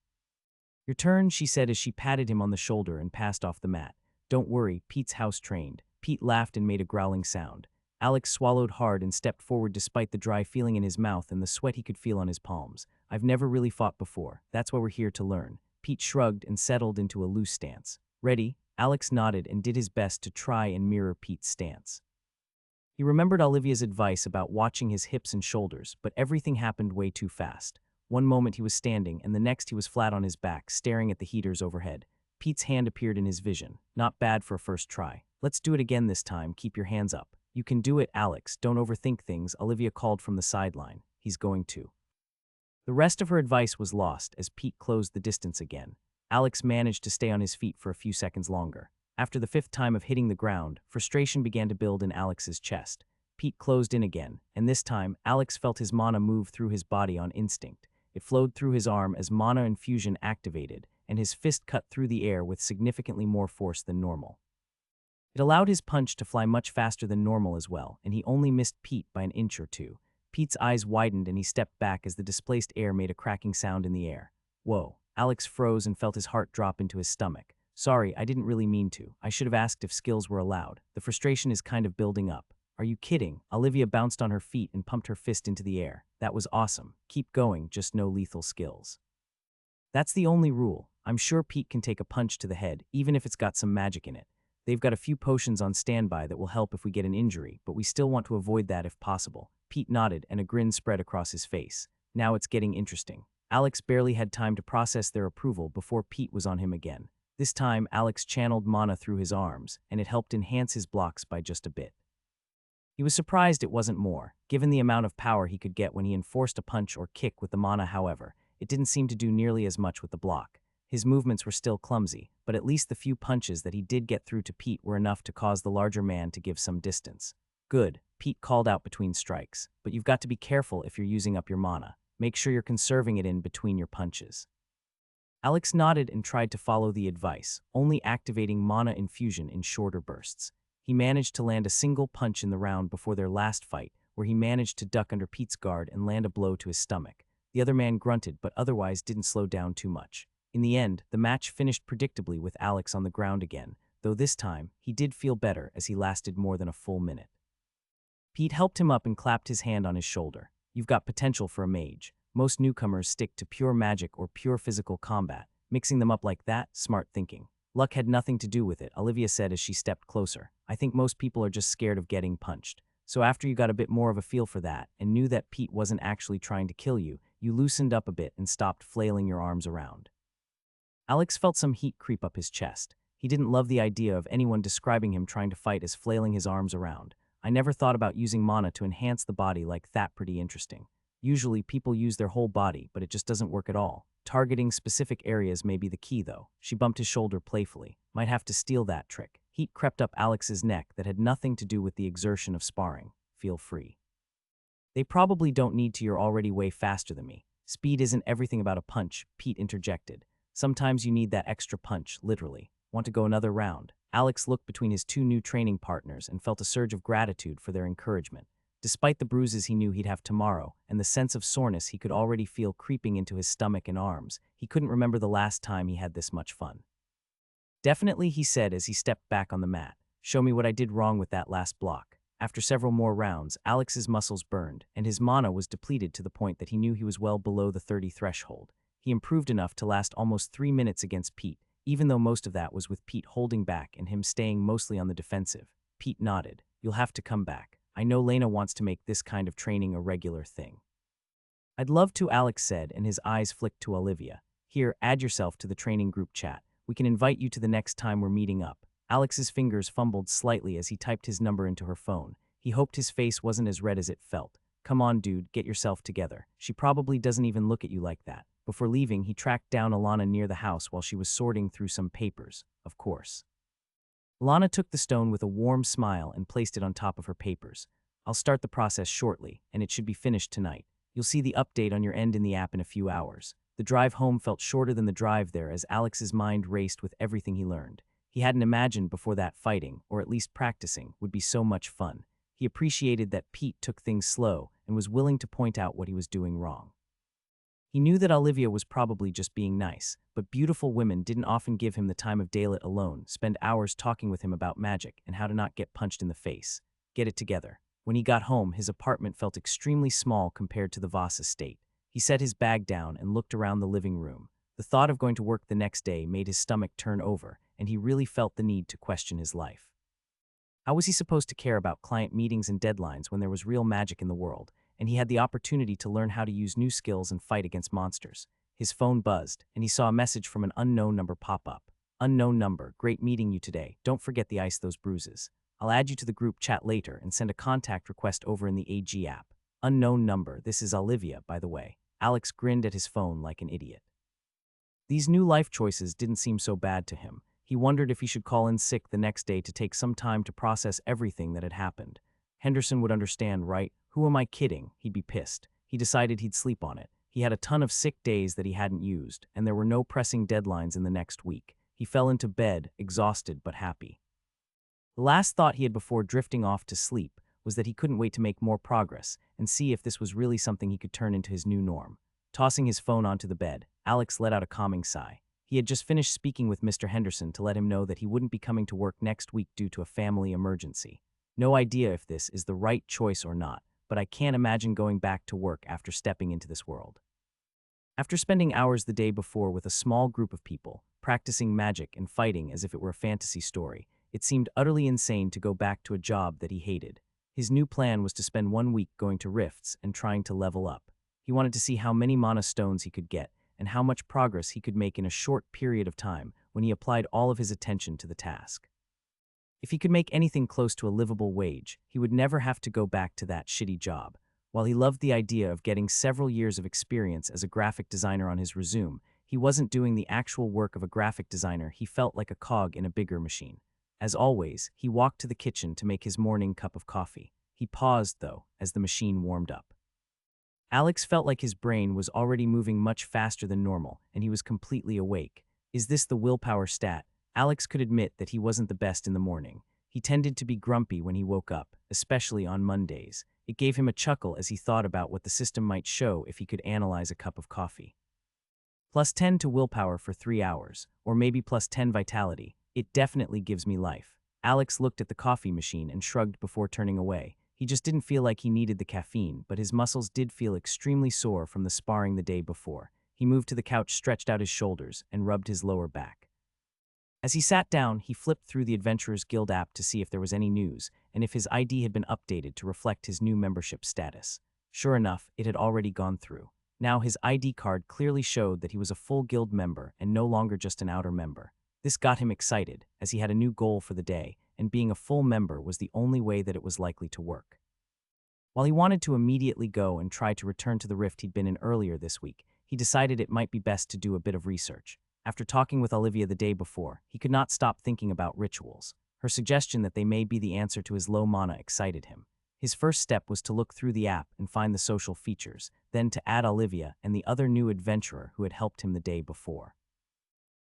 Your turn, she said as she patted him on the shoulder and passed off the mat. Don't worry, Pete's house-trained. Pete laughed and made a growling sound. Alex swallowed hard and stepped forward despite the dry feeling in his mouth and the sweat he could feel on his palms. I've never really fought before. That's why we're here to learn. Pete shrugged and settled into a loose stance. Ready? Alex nodded and did his best to try and mirror Pete's stance. He remembered Olivia's advice about watching his hips and shoulders, but everything happened way too fast. One moment he was standing, and the next he was flat on his back, staring at the heaters overhead. Pete's hand appeared in his vision. Not bad for a first try. Let's do it again this time. Keep your hands up. You can do it, Alex. Don't overthink things, Olivia called from the sideline. He's going to. The rest of her advice was lost as Pete closed the distance again. Alex managed to stay on his feet for a few seconds longer. After the 5th time of hitting the ground, frustration began to build in Alex's chest. Pete closed in again, and this time, Alex felt his mana move through his body on instinct. It flowed through his arm as mana infusion activated, and his fist cut through the air with significantly more force than normal. It allowed his punch to fly much faster than normal as well, and he only missed Pete by an inch or two. Pete's eyes widened and he stepped back as the displaced air made a cracking sound in the air. Whoa. Alex froze and felt his heart drop into his stomach. Sorry, I didn't really mean to. I should have asked if skills were allowed. The frustration is kind of building up. Are you kidding? Olivia bounced on her feet and pumped her fist into the air. That was awesome. Keep going, just no lethal skills. That's the only rule. I'm sure Pete can take a punch to the head, even if it's got some magic in it. They've got a few potions on standby that will help if we get an injury, but we still want to avoid that if possible. Pete nodded and a grin spread across his face. Now it's getting interesting. Alex barely had time to process their approval before Pete was on him again. This time, Alex channeled mana through his arms, and it helped enhance his blocks by just a bit. He was surprised it wasn't more, given the amount of power he could get when he enforced a punch or kick with the mana. However, it didn't seem to do nearly as much with the block. His movements were still clumsy, but at least the few punches that he did get through to Pete were enough to cause the larger man to give some distance. Good, Pete called out between strikes, but you've got to be careful if you're using up your mana. Make sure you're conserving it in between your punches. Alex nodded and tried to follow the advice, only activating mana infusion in shorter bursts. He managed to land a single punch in the round before their last fight, where he managed to duck under Pete's guard and land a blow to his stomach. The other man grunted but otherwise didn't slow down too much. In the end, the match finished predictably with Alex on the ground again, though this time, he did feel better as he lasted more than a full minute. Pete helped him up and clapped his hand on his shoulder. You've got potential for a mage. Most newcomers stick to pure magic or pure physical combat. Mixing them up like that, smart thinking. Luck had nothing to do with it, Olivia said as she stepped closer. I think most people are just scared of getting punched. So after you got a bit more of a feel for that and knew that Pete wasn't actually trying to kill you, you loosened up a bit and stopped flailing your arms around. Alex felt some heat creep up his chest. He didn't love the idea of anyone describing him trying to fight as flailing his arms around. I never thought about using mana to enhance the body like that. Pretty interesting. Usually people use their whole body, but it just doesn't work at all. Targeting specific areas may be the key though. She bumped his shoulder playfully. Might have to steal that trick. Heat crept up Alex's neck that had nothing to do with the exertion of sparring. Feel free. They probably don't need to. You're already way faster than me. Speed isn't everything about a punch, Pete interjected. Sometimes you need that extra punch, literally. Want to go another round? Alex looked between his two new training partners and felt a surge of gratitude for their encouragement. Despite the bruises he knew he'd have tomorrow, and the sense of soreness he could already feel creeping into his stomach and arms, he couldn't remember the last time he had this much fun. Definitely, he said as he stepped back on the mat. Show me what I did wrong with that last block. After several more rounds, Alex's muscles burned, and his mana was depleted to the point that he knew he was well below the 30 threshold. He improved enough to last almost 3 minutes against Pete, even though most of that was with Pete holding back and him staying mostly on the defensive. Pete nodded. You'll have to come back. I know Lena wants to make this kind of training a regular thing. I'd love to, Alex said, and his eyes flicked to Olivia. Here, add yourself to the training group chat. We can invite you to the next time we're meeting up. Alex's fingers fumbled slightly as he typed his number into her phone. He hoped his face wasn't as red as it felt. Come on, dude, get yourself together. She probably doesn't even look at you like that. Before leaving, he tracked down Alana near the house while she was sorting through some papers, of course. Alana took the stone with a warm smile and placed it on top of her papers. I'll start the process shortly, and it should be finished tonight. You'll see the update on your end in the app in a few hours. The drive home felt shorter than the drive there as Alex's mind raced with everything he learned. He hadn't imagined before that fighting, or at least practicing, would be so much fun. He appreciated that Pete took things slow and was willing to point out what he was doing wrong. He knew that Olivia was probably just being nice, but beautiful women didn't often give him the time of day, let alone spend hours talking with him about magic and how to not get punched in the face. Get it together. When he got home, his apartment felt extremely small compared to the Voss estate. He set his bag down and looked around the living room. The thought of going to work the next day made his stomach turn over, and he really felt the need to question his life. How was he supposed to care about client meetings and deadlines when there was real magic in the world, and he had the opportunity to learn how to use new skills and fight against monsters? His phone buzzed, and he saw a message from an unknown number pop up. Unknown number, great meeting you today. Don't forget the ice those bruises. I'll add you to the group chat later and send a contact request over in the AG app. Unknown number, this is Olivia, by the way. Alex grinned at his phone like an idiot. These new life choices didn't seem so bad to him. He wondered if he should call in sick the next day to take some time to process everything that had happened. Henderson would understand, right? Who am I kidding? He'd be pissed. He decided he'd sleep on it. He had a ton of sick days that he hadn't used, and there were no pressing deadlines in the next week. He fell into bed, exhausted but happy. The last thought he had before drifting off to sleep was that he couldn't wait to make more progress and see if this was really something he could turn into his new norm. Tossing his phone onto the bed, Alex let out a calming sigh. He had just finished speaking with Mr. Henderson to let him know that he wouldn't be coming to work next week due to a family emergency. No idea if this is the right choice or not, but I can't imagine going back to work after stepping into this world. After spending hours the day before with a small group of people, practicing magic and fighting as if it were a fantasy story, it seemed utterly insane to go back to a job that he hated. His new plan was to spend 1 week going to rifts and trying to level up. He wanted to see how many mana stones he could get and how much progress he could make in a short period of time when he applied all of his attention to the task. If he could make anything close to a livable wage, he would never have to go back to that shitty job. While he loved the idea of getting several years of experience as a graphic designer on his resume, he wasn't doing the actual work of a graphic designer. He felt like a cog in a bigger machine. As always, he walked to the kitchen to make his morning cup of coffee. He paused, though, as the machine warmed up. Alex felt like his brain was already moving much faster than normal, and he was completely awake. Is this the willpower stat? Alex could admit that he wasn't the best in the morning. He tended to be grumpy when he woke up, especially on Mondays. It gave him a chuckle as he thought about what the system might show if he could analyze a cup of coffee. +10 to willpower for 3 hours, or maybe +10 vitality. It definitely gives me life. Alex looked at the coffee machine and shrugged before turning away. He just didn't feel like he needed the caffeine, but his muscles did feel extremely sore from the sparring the day before. He moved to the couch, stretched out his shoulders, and rubbed his lower back. As he sat down, he flipped through the Adventurers Guild app to see if there was any news, and if his ID had been updated to reflect his new membership status. Sure enough, it had already gone through. Now his ID card clearly showed that he was a full guild member and no longer just an outer member. This got him excited, as he had a new goal for the day, and being a full member was the only way that it was likely to work. While he wanted to immediately go and try to return to the rift he'd been in earlier this week, he decided it might be best to do a bit of research. After talking with Olivia the day before, he could not stop thinking about rituals. Her suggestion that they may be the answer to his low mana excited him. His first step was to look through the app and find the social features, then to add Olivia and the other new adventurer who had helped him the day before.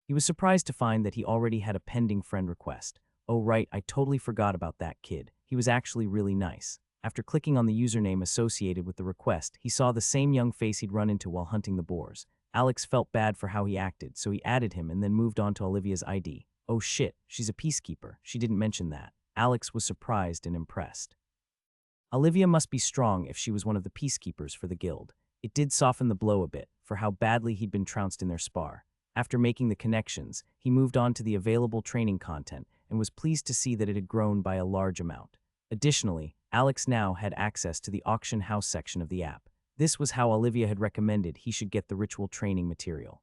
He was surprised to find that he already had a pending friend request. Oh right, I totally forgot about that kid. He was actually really nice. After clicking on the username associated with the request, he saw the same young face he'd run into while hunting the boars. Alex felt bad for how he acted, so he added him and then moved on to Olivia's ID. Oh shit, she's a peacekeeper. She didn't mention that. Alex was surprised and impressed. Olivia must be strong if she was one of the peacekeepers for the guild. It did soften the blow a bit for how badly he'd been trounced in their spar. After making the connections, he moved on to the available training content and was pleased to see that it had grown by a large amount. Additionally, Alex now had access to the auction house section of the app. This was how Olivia had recommended he should get the ritual training material.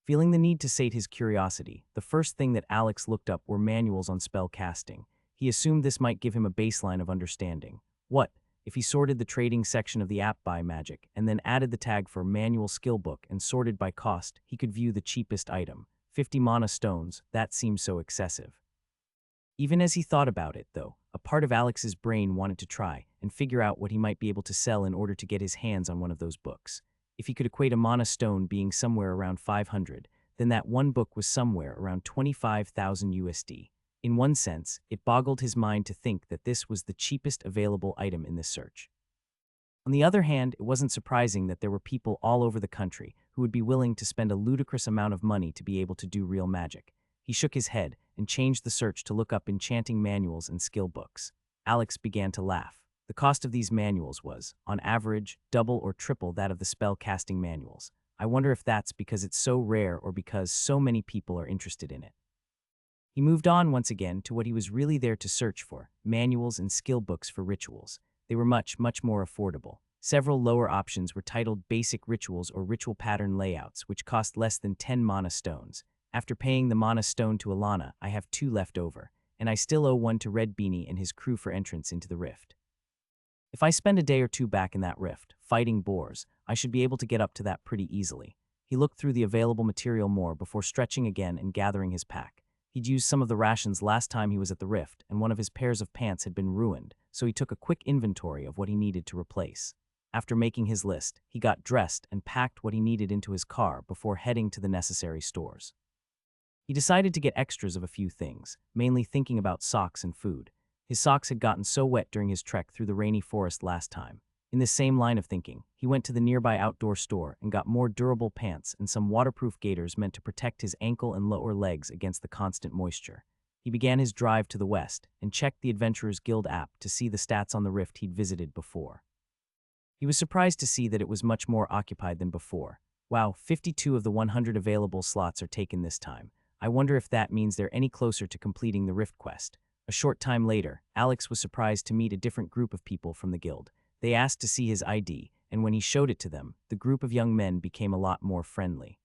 Feeling the need to sate his curiosity, the first thing that Alex looked up were manuals on spell casting. He assumed this might give him a baseline of understanding. What if he sorted the trading section of the app by magic and then added the tag for manual skill book and sorted by cost, he could view the cheapest item, 50 mana stones. That seemed so excessive. Even as he thought about it, though, a part of Alex's brain wanted to try and figure out what he might be able to sell in order to get his hands on one of those books. If he could equate a mana stone being somewhere around 500, then that one book was somewhere around 25,000 USD. In one sense, it boggled his mind to think that this was the cheapest available item in this search. On the other hand, it wasn't surprising that there were people all over the country who would be willing to spend a ludicrous amount of money to be able to do real magic. He shook his head and changed the search to look up enchanting manuals and skill books. Alex began to laugh. The cost of these manuals was, on average, double or triple that of the spell casting manuals. I wonder if that's because it's so rare or because so many people are interested in it. He moved on once again to what he was really there to search for, manuals and skill books for rituals. They were much more affordable. Several lower options were titled Basic Rituals or Ritual Pattern Layouts, which cost less than 10 mana stones. After paying the mana stone to Alana, I have 2 left over, and I still owe 1 to Red Beanie and his crew for entrance into the rift. If I spend a day or 2 back in that rift, fighting boars, I should be able to get up to that pretty easily. He looked through the available material more before stretching again and gathering his pack. He'd used some of the rations last time he was at the rift, and one of his pairs of pants had been ruined, so he took a quick inventory of what he needed to replace. After making his list, he got dressed and packed what he needed into his car before heading to the necessary stores. He decided to get extras of a few things, mainly thinking about socks and food. His socks had gotten so wet during his trek through the rainy forest last time. In this same line of thinking, he went to the nearby outdoor store and got more durable pants and some waterproof gaiters meant to protect his ankle and lower legs against the constant moisture. He began his drive to the west and checked the Adventurers Guild app to see the stats on the rift he'd visited before. He was surprised to see that it was much more occupied than before. Wow, 52 of the 100 available slots are taken this time. I wonder if that means they're any closer to completing the rift quest. A short time later, Alex was surprised to meet a different group of people from the guild. They asked to see his ID, and when he showed it to them, the group of young men became a lot more friendly.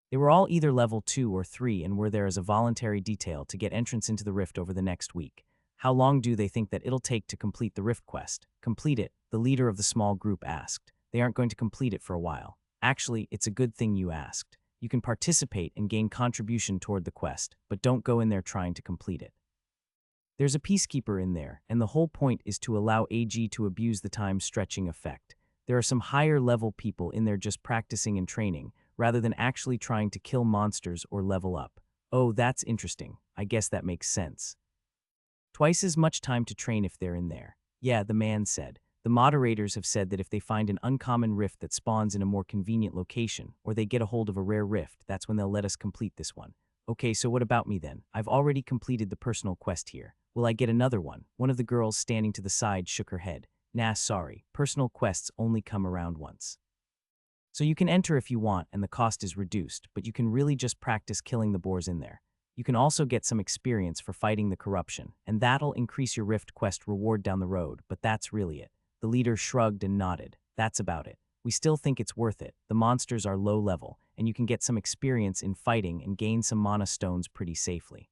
They were all either level 2 or 3 and were there as a voluntary detail to get entrance into the rift over the next week. How long do they think that it'll take to complete the rift quest? Complete it, the leader of the small group asked. They aren't going to complete it for a while. Actually, it's a good thing you asked. You can participate and gain contribution toward the quest, but don't go in there trying to complete it. There's a peacekeeper in there, and the whole point is to allow AG to abuse the time-stretching effect. There are some higher-level people in there just practicing and training, rather than actually trying to kill monsters or level up. Oh, that's interesting. I guess that makes sense. Twice as much time to train if they're in there. Yeah, the man said. The moderators have said that if they find an uncommon rift that spawns in a more convenient location, or they get a hold of a rare rift, that's when they'll let us complete this one. Okay, so what about me then? I've already completed the personal quest here. Will I get another one? One of the girls standing to the side shook her head. Nah, sorry. Personal quests only come around once. So you can enter if you want and the cost is reduced, but you can really just practice killing the boars in there. You can also get some experience for fighting the corruption, and that'll increase your Rift quest reward down the road, but that's really it. The leader shrugged and nodded. That's about it. We still think it's worth it. The monsters are low level, and you can get some experience in fighting and gain some mana stones pretty safely.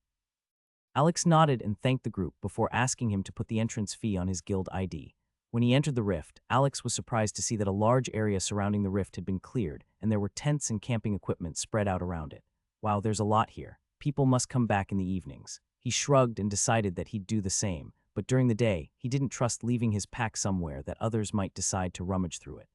Alex nodded and thanked the group before asking him to put the entrance fee on his guild ID. When he entered the rift, Alex was surprised to see that a large area surrounding the rift had been cleared, and there were tents and camping equipment spread out around it. Wow, there's a lot here. People must come back in the evenings. He shrugged and decided that he'd do the same, but during the day, he didn't trust leaving his pack somewhere that others might decide to rummage through it.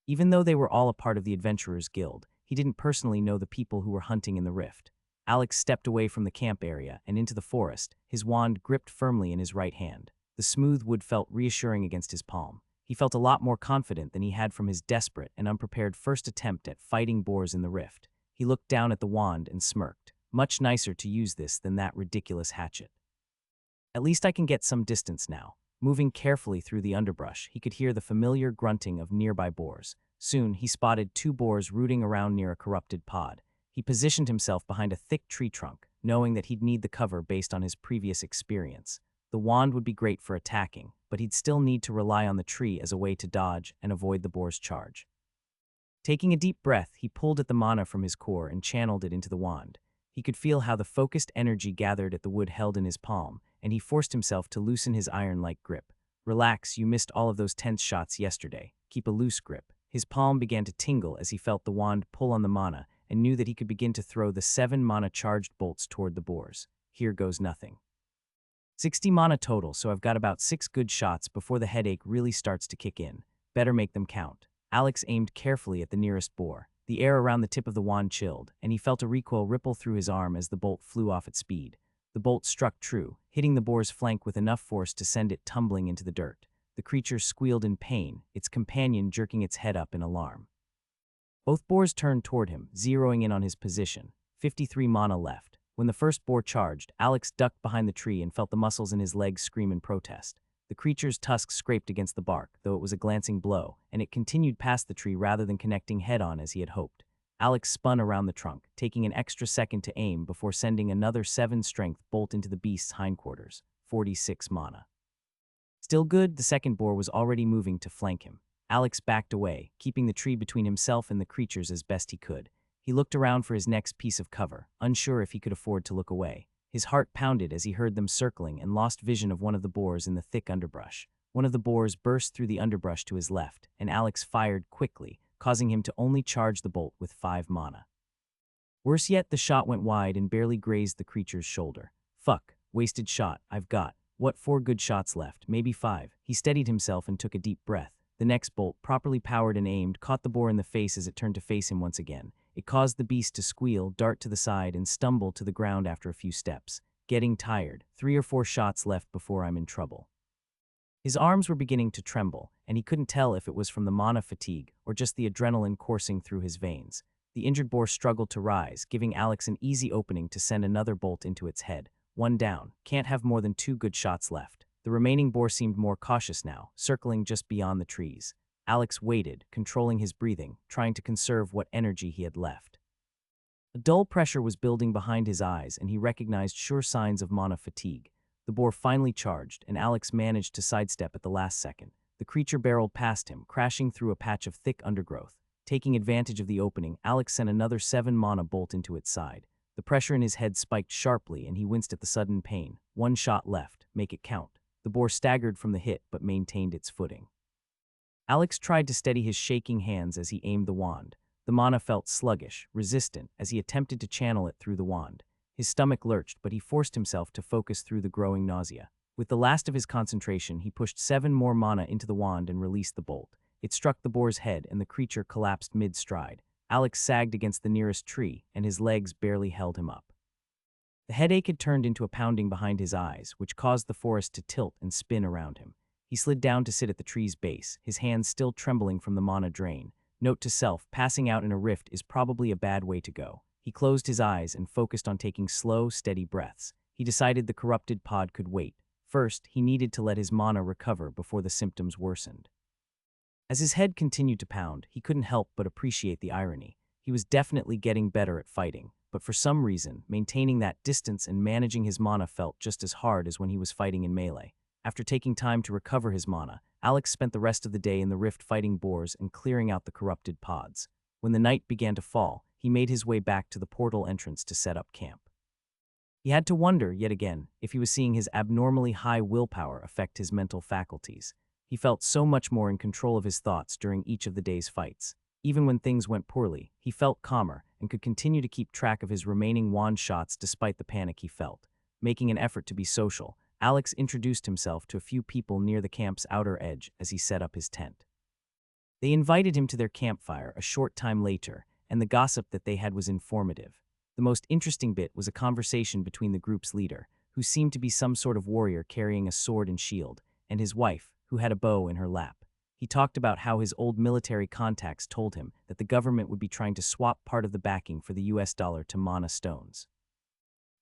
Even though they were all a part of the Adventurers Guild, he didn't personally know the people who were hunting in the rift. Alex stepped away from the camp area and into the forest, his wand gripped firmly in his right hand. The smooth wood felt reassuring against his palm. He felt a lot more confident than he had from his desperate and unprepared first attempt at fighting boars in the rift. He looked down at the wand and smirked. Much nicer to use this than that ridiculous hatchet. At least I can get some distance now. Moving carefully through the underbrush, he could hear the familiar grunting of nearby boars. Soon, he spotted 2 boars rooting around near a corrupted pod. He positioned himself behind a thick tree trunk, knowing that he'd need the cover based on his previous experience. The wand would be great for attacking, but he'd still need to rely on the tree as a way to dodge and avoid the boar's charge. Taking a deep breath, he pulled at the mana from his core and channeled it into the wand. He could feel how the focused energy gathered at the wood held in his palm, and he forced himself to loosen his iron-like grip. Relax, you missed all of those tense shots yesterday. Keep a loose grip. His palm began to tingle as he felt the wand pull on the mana and knew that he could begin to throw the 7 mana-charged bolts toward the boars. Here goes nothing. 60 mana total, so I've got about 6 good shots before the headache really starts to kick in. Better make them count. Alex aimed carefully at the nearest boar. The air around the tip of the wand chilled, and he felt a recoil ripple through his arm as the bolt flew off at speed. The bolt struck true, hitting the boar's flank with enough force to send it tumbling into the dirt. The creature squealed in pain, its companion jerking its head up in alarm. Both boars turned toward him, zeroing in on his position. 53 mana left. When the first boar charged, Alex ducked behind the tree and felt the muscles in his legs scream in protest. The creature's tusks scraped against the bark, though it was a glancing blow, and it continued past the tree rather than connecting head-on as he had hoped. Alex spun around the trunk, taking an extra second to aim before sending another 7 strength bolt into the beast's hindquarters. 46 mana. Still good, the second boar was already moving to flank him. Alex backed away, keeping the tree between himself and the creatures as best he could. He looked around for his next piece of cover, unsure if he could afford to look away. His heart pounded as he heard them circling and lost vision of one of the boars in the thick underbrush. One of the boars burst through the underbrush to his left, and Alex fired quickly, causing him to only charge the bolt with 5 mana. Worse yet, the shot went wide and barely grazed the creature's shoulder. Fuck, wasted shot, I've got, what, 4 good shots left, maybe 5. He steadied himself and took a deep breath. The next bolt, properly powered and aimed, caught the boar in the face as it turned to face him once again. It caused the beast to squeal, dart to the side, and stumble to the ground after a few steps. Getting tired, 3 or 4 shots left before I'm in trouble. His arms were beginning to tremble, and he couldn't tell if it was from the mana fatigue or just the adrenaline coursing through his veins. The injured boar struggled to rise, giving Alex an easy opening to send another bolt into its head. 1 down, can't have more than 2 good shots left. The remaining boar seemed more cautious now, circling just beyond the trees. Alex waited, controlling his breathing, trying to conserve what energy he had left. A dull pressure was building behind his eyes, and he recognized sure signs of mana fatigue. The boar finally charged, and Alex managed to sidestep at the last second. The creature barreled past him, crashing through a patch of thick undergrowth. Taking advantage of the opening, Alex sent another 7 mana bolt into its side. The pressure in his head spiked sharply, and he winced at the sudden pain. 1 shot left, make it count. The boar staggered from the hit, but maintained its footing. Alex tried to steady his shaking hands as he aimed the wand. The mana felt sluggish, resistant, as he attempted to channel it through the wand. His stomach lurched, but he forced himself to focus through the growing nausea. With the last of his concentration, he pushed 7 more mana into the wand and released the bolt. It struck the boar's head, and the creature collapsed mid-stride. Alex sagged against the nearest tree, and his legs barely held him up. The headache had turned into a pounding behind his eyes, which caused the forest to tilt and spin around him. He slid down to sit at the tree's base, his hands still trembling from the mana drain. Note to self, passing out in a rift is probably a bad way to go. He closed his eyes and focused on taking slow, steady breaths. He decided the corrupted pod could wait. First, he needed to let his mana recover before the symptoms worsened. As his head continued to pound, he couldn't help but appreciate the irony. He was definitely getting better at fighting, but for some reason, maintaining that distance and managing his mana felt just as hard as when he was fighting in melee. After taking time to recover his mana, Alex spent the rest of the day in the rift fighting boars and clearing out the corrupted pods. When the night began to fall, he made his way back to the portal entrance to set up camp. He had to wonder, yet again, if he was seeing his abnormally high willpower affect his mental faculties. He felt so much more in control of his thoughts during each of the day's fights. Even when things went poorly, he felt calmer and could continue to keep track of his remaining wand shots despite the panic he felt. Making an effort to be social, Alex introduced himself to a few people near the camp's outer edge as he set up his tent. They invited him to their campfire a short time later, and the gossip that they had was informative. The most interesting bit was a conversation between the group's leader, who seemed to be some sort of warrior carrying a sword and shield, and his wife, who had a bow in her lap. He talked about how his old military contacts told him that the government would be trying to swap part of the backing for the US dollar to mana stones.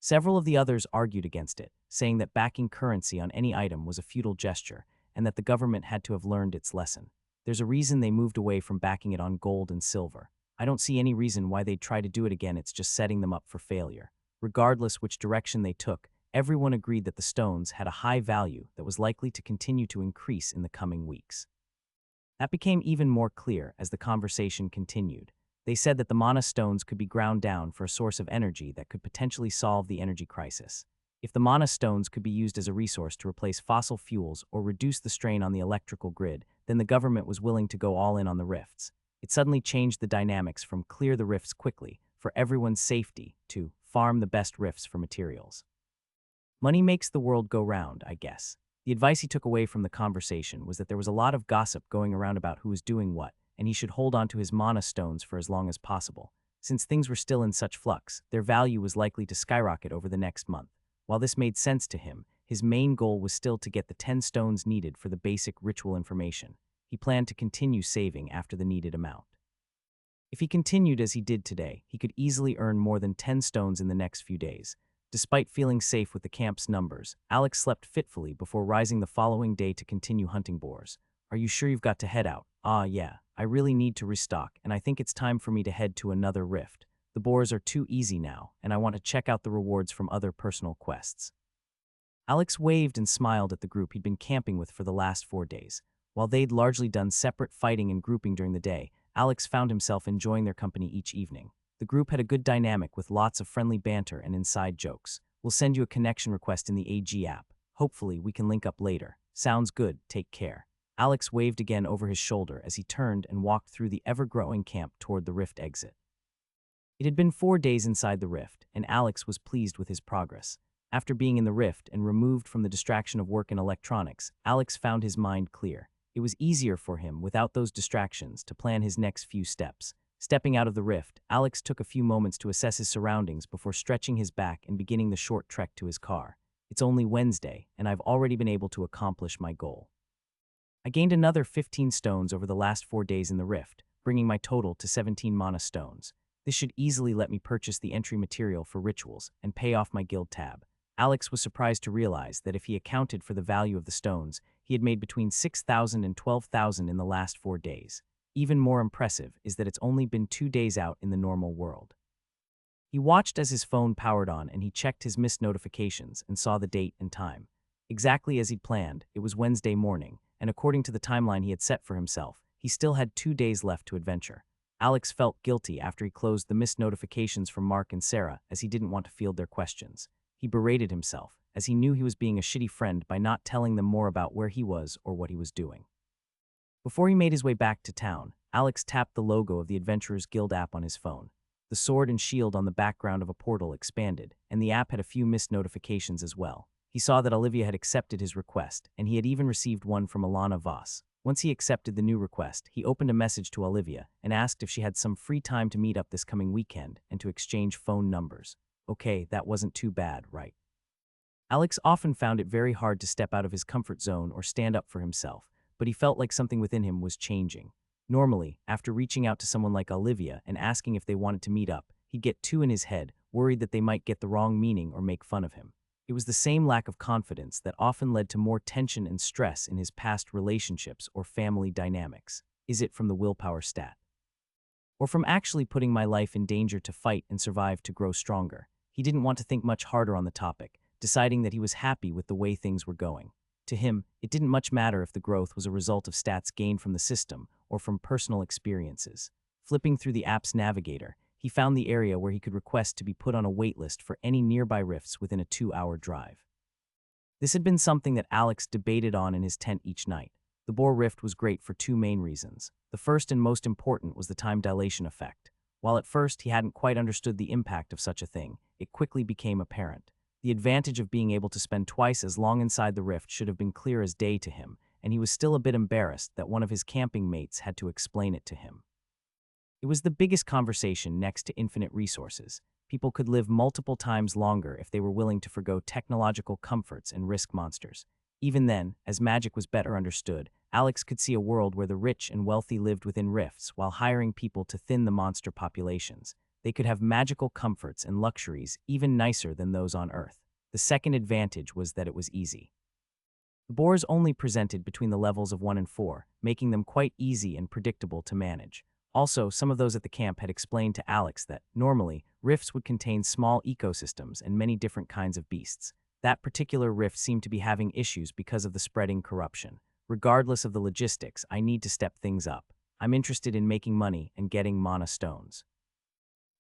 Several of the others argued against it, saying that backing currency on any item was a futile gesture and that the government had to have learned its lesson. There's a reason they moved away from backing it on gold and silver. I don't see any reason why they'd try to do it again. It's just setting them up for failure. Regardless which direction they took, everyone agreed that the stones had a high value that was likely to continue to increase in the coming weeks. That became even more clear as the conversation continued. They said that the mana stones could be ground down for a source of energy that could potentially solve the energy crisis. If the mana stones could be used as a resource to replace fossil fuels or reduce the strain on the electrical grid, then the government was willing to go all in on the rifts. It suddenly changed the dynamics from clear the rifts quickly, for everyone's safety, to farm the best rifts for materials. Money makes the world go round, I guess. The advice he took away from the conversation was that there was a lot of gossip going around about who was doing what, and he should hold on to his mana stones for as long as possible. Since things were still in such flux, their value was likely to skyrocket over the next month. While this made sense to him, his main goal was still to get the 10 stones needed for the basic ritual information. He planned to continue saving after the needed amount. If he continued as he did today, he could easily earn more than 10 stones in the next few days. Despite feeling safe with the camp's numbers, Alex slept fitfully before rising the following day to continue hunting boars. Are you sure you've got to head out? Yeah, I really need to restock, and I think it's time for me to head to another rift. The boars are too easy now, and I want to check out the rewards from other personal quests. Alex waved and smiled at the group he'd been camping with for the last 4 days. While they'd largely done separate fighting and grouping during the day, Alex found himself enjoying their company each evening. The group had a good dynamic with lots of friendly banter and inside jokes. We'll send you a connection request in the AG app. Hopefully, we can link up later. Sounds good, take care. Alex waved again over his shoulder as he turned and walked through the ever-growing camp toward the rift exit. It had been 4 days inside the rift, and Alex was pleased with his progress. After being in the rift and removed from the distraction of work in electronics, Alex found his mind clear. It was easier for him, without those distractions, to plan his next few steps. Stepping out of the rift, Alex took a few moments to assess his surroundings before stretching his back and beginning the short trek to his car. It's only Wednesday, and I've already been able to accomplish my goal. I gained another 15 stones over the last 4 days in the rift, bringing my total to 17 mana stones. This should easily let me purchase the entry material for rituals and pay off my guild tab. Alex was surprised to realize that if he accounted for the value of the stones, he had made between 6,000 and 12,000 in the last 4 days. Even more impressive is that it's only been 2 days out in the normal world. He watched as his phone powered on and he checked his missed notifications and saw the date and time. Exactly as he'd planned, it was Wednesday morning, and according to the timeline he had set for himself, he still had 2 days left to adventure. Alex felt guilty after he closed the missed notifications from Mark and Sarah, as he didn't want to field their questions. He berated himself, as he knew he was being a shitty friend by not telling them more about where he was or what he was doing. Before he made his way back to town, Alex tapped the logo of the Adventurers Guild app on his phone. The sword and shield on the background of a portal expanded, and the app had a few missed notifications as well. He saw that Olivia had accepted his request, and he had even received one from Alana Voss. Once he accepted the new request, he opened a message to Olivia and asked if she had some free time to meet up this coming weekend and to exchange phone numbers. Okay, that wasn't too bad, right? Alex often found it very hard to step out of his comfort zone or stand up for himself, but he felt like something within him was changing. Normally, after reaching out to someone like Olivia and asking if they wanted to meet up, he'd get too in his head, worried that they might get the wrong meaning or make fun of him. It was the same lack of confidence that often led to more tension and stress in his past relationships or family dynamics. Is it from the willpower stat? Or from actually putting my life in danger to fight and survive to grow stronger? He didn't want to think much harder on the topic, deciding that he was happy with the way things were going. To him, it didn't much matter if the growth was a result of stats gained from the system or from personal experiences. Flipping through the app's navigator, he found the area where he could request to be put on a waitlist for any nearby rifts within a 2-hour drive. This had been something that Alex debated on in his tent each night. The Boar Rift was great for 2 main reasons. The first and most important was the time dilation effect. While at first he hadn't quite understood the impact of such a thing, it quickly became apparent. The advantage of being able to spend twice as long inside the rift should have been clear as day to him, and he was still a bit embarrassed that one of his camping mates had to explain it to him. It was the biggest conversation next to infinite resources. People could live multiple times longer if they were willing to forgo technological comforts and risk monsters. Even then, as magic was better understood, Alex could see a world where the rich and wealthy lived within rifts while hiring people to thin the monster populations. They could have magical comforts and luxuries even nicer than those on Earth. The second advantage was that it was easy. The boars only presented between the levels of 1 and 4, making them quite easy and predictable to manage. Also, some of those at the camp had explained to Alex that, normally, rifts would contain small ecosystems and many different kinds of beasts. That particular rift seemed to be having issues because of the spreading corruption. Regardless of the logistics, I need to step things up. I'm interested in making money and getting mana stones.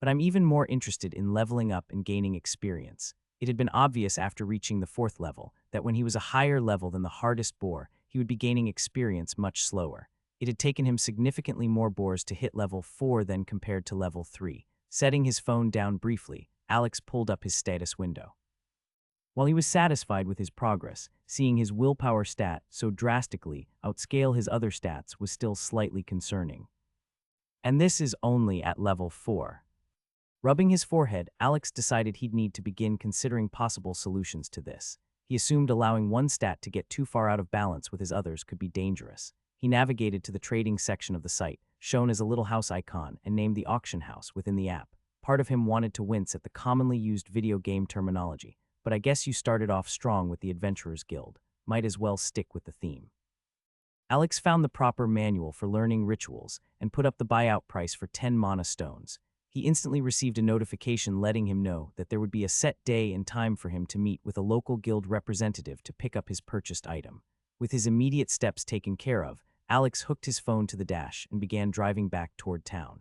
But I'm even more interested in leveling up and gaining experience. It had been obvious after reaching the 4th level that when he was a higher level than the hardest boar, he would be gaining experience much slower. It had taken him significantly more boars to hit level 4 than compared to level 3. Setting his phone down briefly, Alex pulled up his status window. While he was satisfied with his progress, seeing his willpower stat so drastically outscale his other stats was still slightly concerning. And this is only at level 4. Rubbing his forehead, Alex decided he'd need to begin considering possible solutions to this. He assumed allowing one stat to get too far out of balance with his others could be dangerous. He navigated to the trading section of the site, shown as a little house icon, and named the auction house within the app. Part of him wanted to wince at the commonly used video game terminology, but I guess you started off strong with the Adventurers Guild. Might as well stick with the theme. Alex found the proper manual for learning rituals and put up the buyout price for 10 mana stones. He instantly received a notification letting him know that there would be a set day and time for him to meet with a local guild representative to pick up his purchased item. With his immediate steps taken care of, Alex hooked his phone to the dash and began driving back toward town.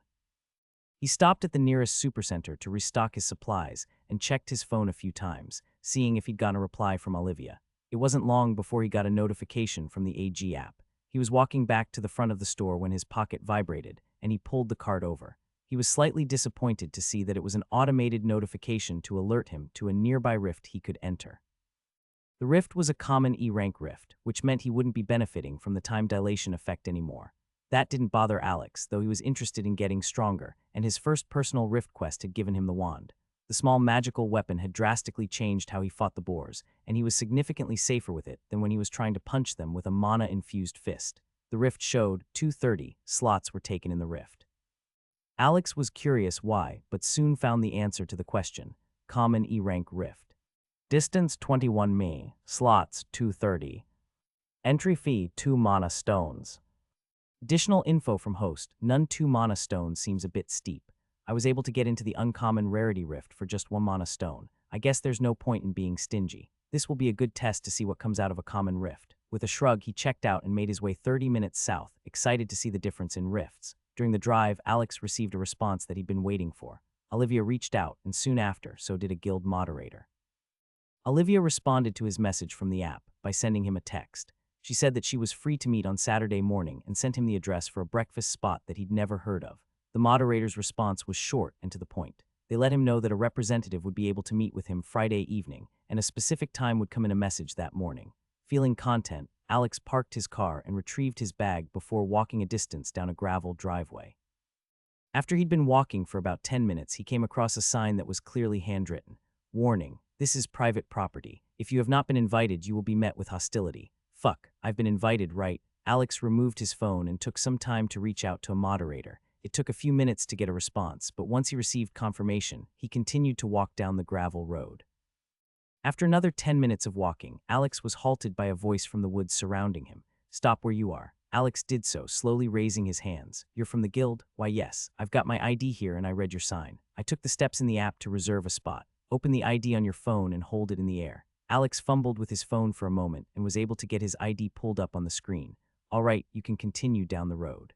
He stopped at the nearest supercenter to restock his supplies and checked his phone a few times, seeing if he'd gotten a reply from Olivia. It wasn't long before he got a notification from the AG app. He was walking back to the front of the store when his pocket vibrated, and he pulled the cart over. He was slightly disappointed to see that it was an automated notification to alert him to a nearby rift he could enter. The rift was a common E-rank rift, which meant he wouldn't be benefiting from the time dilation effect anymore. That didn't bother Alex, though he was interested in getting stronger, and his first personal rift quest had given him the wand. The small magical weapon had drastically changed how he fought the boars, and he was significantly safer with it than when he was trying to punch them with a mana-infused fist. The rift showed 230 slots were taken in the rift. Alex was curious why, but soon found the answer to the question. Common E-rank rift. Distance 21 mi, slots 230. Entry fee 2 mana stones. Additional info from host, none 2 mana stones seems a bit steep. I was able to get into the uncommon rarity rift for just 1 mana stone. I guess there's no point in being stingy. This will be a good test to see what comes out of a common rift. With a shrug, he checked out and made his way 30 minutes south, excited to see the difference in rifts. During the drive, Alex received a response that he'd been waiting for. Olivia reached out, and soon after, so did a guild moderator. Olivia responded to his message from the app by sending him a text. She said that she was free to meet on Saturday morning and sent him the address for a breakfast spot that he'd never heard of. The moderator's response was short and to the point. They let him know that a representative would be able to meet with him Friday evening, and a specific time would come in a message that morning. Feeling content, Alex parked his car and retrieved his bag before walking a distance down a gravel driveway. After he'd been walking for about 10 minutes, he came across a sign that was clearly handwritten. Warning, this is private property. If you have not been invited, you will be met with hostility. Fuck, I've been invited, right? Alex removed his phone and took some time to reach out to a moderator. It took a few minutes to get a response, but once he received confirmation, he continued to walk down the gravel road. After another 10 minutes of walking, Alex was halted by a voice from the woods surrounding him. Stop where you are. Alex did so, slowly raising his hands. You're from the guild? Why yes, I've got my ID here and I read your sign. I took the steps in the app to reserve a spot. Open the ID on your phone and hold it in the air. Alex fumbled with his phone for a moment and was able to get his ID pulled up on the screen. All right, you can continue down the road.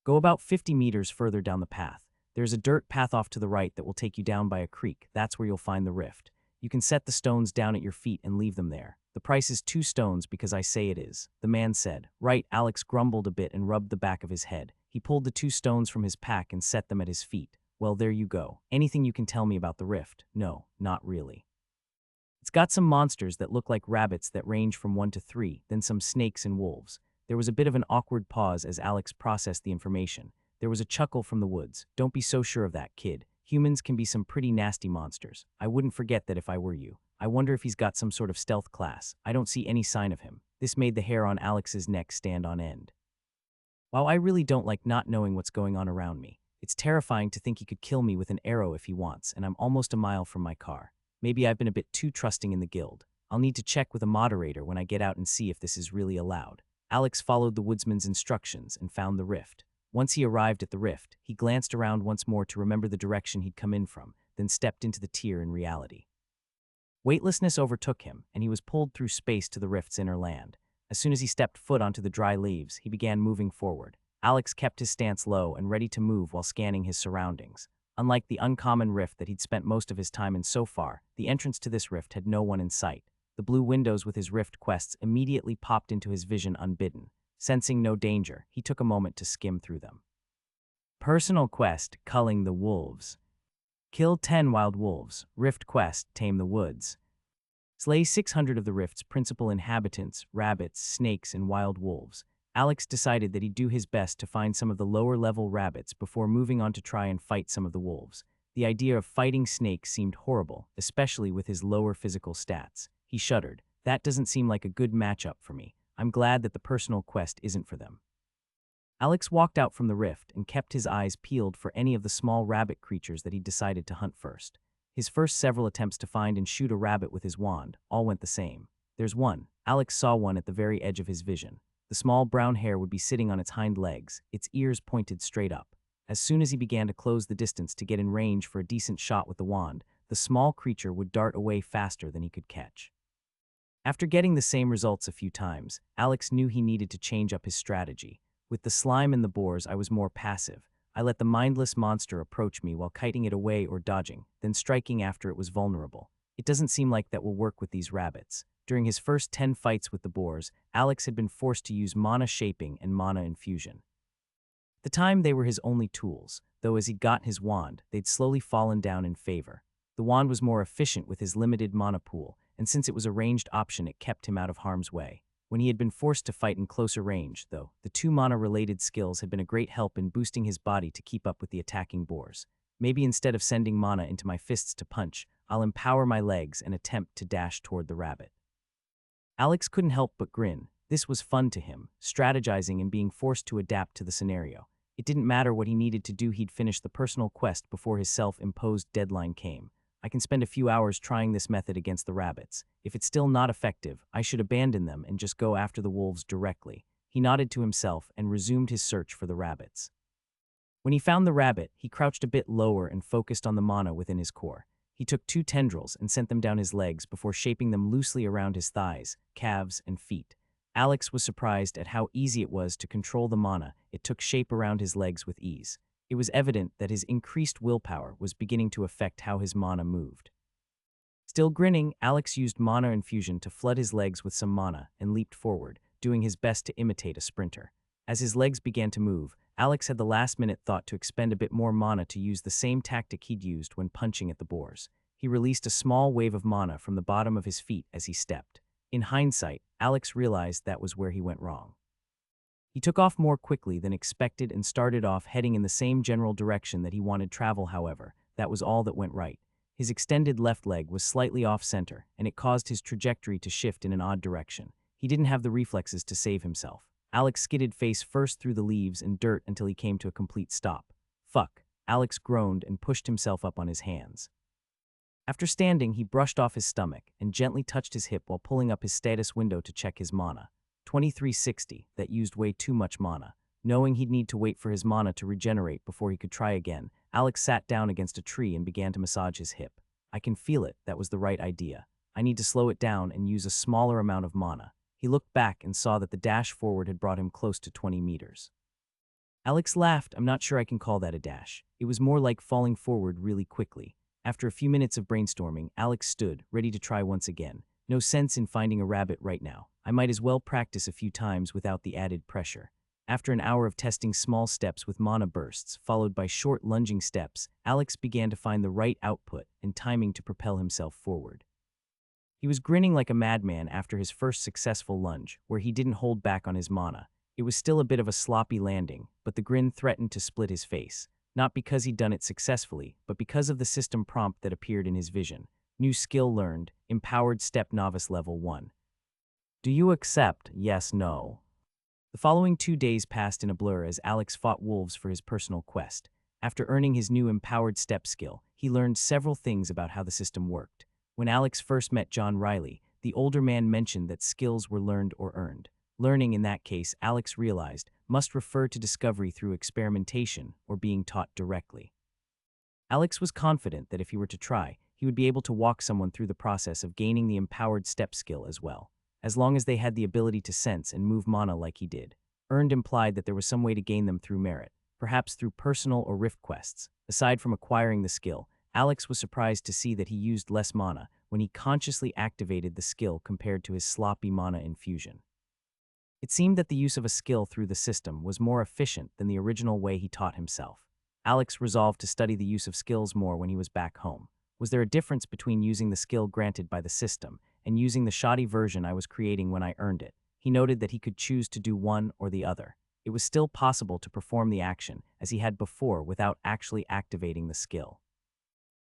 Go about 50 meters further down the path. There's a dirt path off to the right that will take you down by a creek. That's where you'll find the rift. You can set the stones down at your feet and leave them there. The price is 2 stones because I say it is, the man said. Right, Alex grumbled a bit and rubbed the back of his head. He pulled the 2 stones from his pack and set them at his feet. Well, there you go. Anything you can tell me about the rift? No, not really. It's got some monsters that look like rabbits that range from 1 to 3, then some snakes and wolves. There was a bit of an awkward pause as Alex processed the information. There was a chuckle from the woods. Don't be so sure of that, kid. Humans can be some pretty nasty monsters. I wouldn't forget that if I were you. I wonder if he's got some sort of stealth class. I don't see any sign of him. This made the hair on Alex's neck stand on end. While I really don't like not knowing what's going on around me, it's terrifying to think he could kill me with an arrow if he wants, and I'm almost a mile from my car. Maybe I've been a bit too trusting in the guild. I'll need to check with a moderator when I get out and see if this is really allowed. Alex followed the woodsman's instructions and found the rift. Once he arrived at the rift, he glanced around once more to remember the direction he'd come in from, then stepped into the tier in reality. Weightlessness overtook him, and he was pulled through space to the rift's inner land. As soon as he stepped foot onto the dry leaves, he began moving forward. Alex kept his stance low and ready to move while scanning his surroundings. Unlike the uncommon rift that he'd spent most of his time in so far, the entrance to this rift had no one in sight. The blue windows with his rift quests immediately popped into his vision unbidden. Sensing no danger, he took a moment to skim through them. Personal quest, Culling the Wolves. Kill 10 wild wolves. Rift quest, Tame the Woods. Slay 600 of the rift's principal inhabitants, rabbits, snakes, and wild wolves. Alex decided that he'd do his best to find some of the lower-level rabbits before moving on to try and fight some of the wolves. The idea of fighting snakes seemed horrible, especially with his lower physical stats. He shuddered. That doesn't seem like a good matchup for me. I'm glad that the personal quest isn't for them. Alex walked out from the rift and kept his eyes peeled for any of the small rabbit creatures that he'd decided to hunt first. His first several attempts to find and shoot a rabbit with his wand all went the same. There's one. Alex saw one at the very edge of his vision. The small brown hare would be sitting on its hind legs, its ears pointed straight up. As soon as he began to close the distance to get in range for a decent shot with the wand, the small creature would dart away faster than he could catch. After getting the same results a few times, Alex knew he needed to change up his strategy. With the slime and the boars, I was more passive. I let the mindless monster approach me while kiting it away or dodging, then striking after it was vulnerable. It doesn't seem like that will work with these rabbits. During his first 10 fights with the boars, Alex had been forced to use mana shaping and mana infusion. At the time, they were his only tools, though as he'd gotten his wand, they'd slowly fallen down in favor. The wand was more efficient with his limited mana pool, and since it was a ranged option, it kept him out of harm's way. When he had been forced to fight in closer range, though, the two mana-related skills had been a great help in boosting his body to keep up with the attacking boars. Maybe instead of sending mana into my fists to punch, I'll empower my legs and attempt to dash toward the rabbit. Alex couldn't help but grin. This was fun to him, strategizing and being forced to adapt to the scenario. It didn't matter what he needed to do, he'd finish the personal quest before his self-imposed deadline came. I can spend a few hours trying this method against the rabbits. If it's still not effective, I should abandon them and just go after the wolves directly. He nodded to himself and resumed his search for the rabbits. When he found the rabbit, he crouched a bit lower and focused on the mana within his core. He took 2 tendrils and sent them down his legs before shaping them loosely around his thighs, calves, and feet. Alex was surprised at how easy it was to control the mana. It took shape around his legs with ease. It was evident that his increased willpower was beginning to affect how his mana moved. Still grinning, Alex used mana infusion to flood his legs with some mana and leaped forward, doing his best to imitate a sprinter. As his legs began to move, Alex had the last-minute thought to expend a bit more mana to use the same tactic he'd used when punching at the boars. He released a small wave of mana from the bottom of his feet as he stepped. In hindsight, Alex realized that was where he went wrong. He took off more quickly than expected and started off heading in the same general direction that he wanted to travel. However, that was all that went right. His extended left leg was slightly off-center, and it caused his trajectory to shift in an odd direction. He didn't have the reflexes to save himself. Alex skidded face first through the leaves and dirt until he came to a complete stop. Fuck, Alex groaned and pushed himself up on his hands. After standing, he brushed off his stomach and gently touched his hip while pulling up his status window to check his mana. 2360, that used way too much mana. Knowing he'd need to wait for his mana to regenerate before he could try again, Alex sat down against a tree and began to massage his hip. I can feel it, that was the right idea. I need to slow it down and use a smaller amount of mana. He looked back and saw that the dash forward had brought him close to 20 meters. Alex laughed. I'm not sure I can call that a dash. It was more like falling forward really quickly. After a few minutes of brainstorming, Alex stood, ready to try once again. No sense in finding a rabbit right now. I might as well practice a few times without the added pressure. After an hour of testing small steps with mana bursts, followed by short lunging steps, Alex began to find the right output and timing to propel himself forward. He was grinning like a madman after his first successful lunge, where he didn't hold back on his mana. It was still a bit of a sloppy landing, but the grin threatened to split his face. Not because he'd done it successfully, but because of the system prompt that appeared in his vision. New skill learned, empowered step novice level 1. Do you accept? Yes, no. The following 2 days passed in a blur as Alex fought wolves for his personal quest. After earning his new empowered step skill, he learned several things about how the system worked. When Alex first met John Riley, the older man mentioned that skills were learned or earned. Learning, in that case, Alex realized, must refer to discovery through experimentation or being taught directly. Alex was confident that if he were to try, he would be able to walk someone through the process of gaining the empowered step skill as well, as long as they had the ability to sense and move mana like he did. Earned implied that there was some way to gain them through merit, perhaps through personal or rift quests. Aside from acquiring the skill, Alex was surprised to see that he used less mana when he consciously activated the skill compared to his sloppy mana infusion. It seemed that the use of a skill through the system was more efficient than the original way he taught himself. Alex resolved to study the use of skills more when he was back home. Was there a difference between using the skill granted by the system and using the shoddy version I was creating when I earned it? He noted that he could choose to do one or the other. It was still possible to perform the action as he had before without actually activating the skill.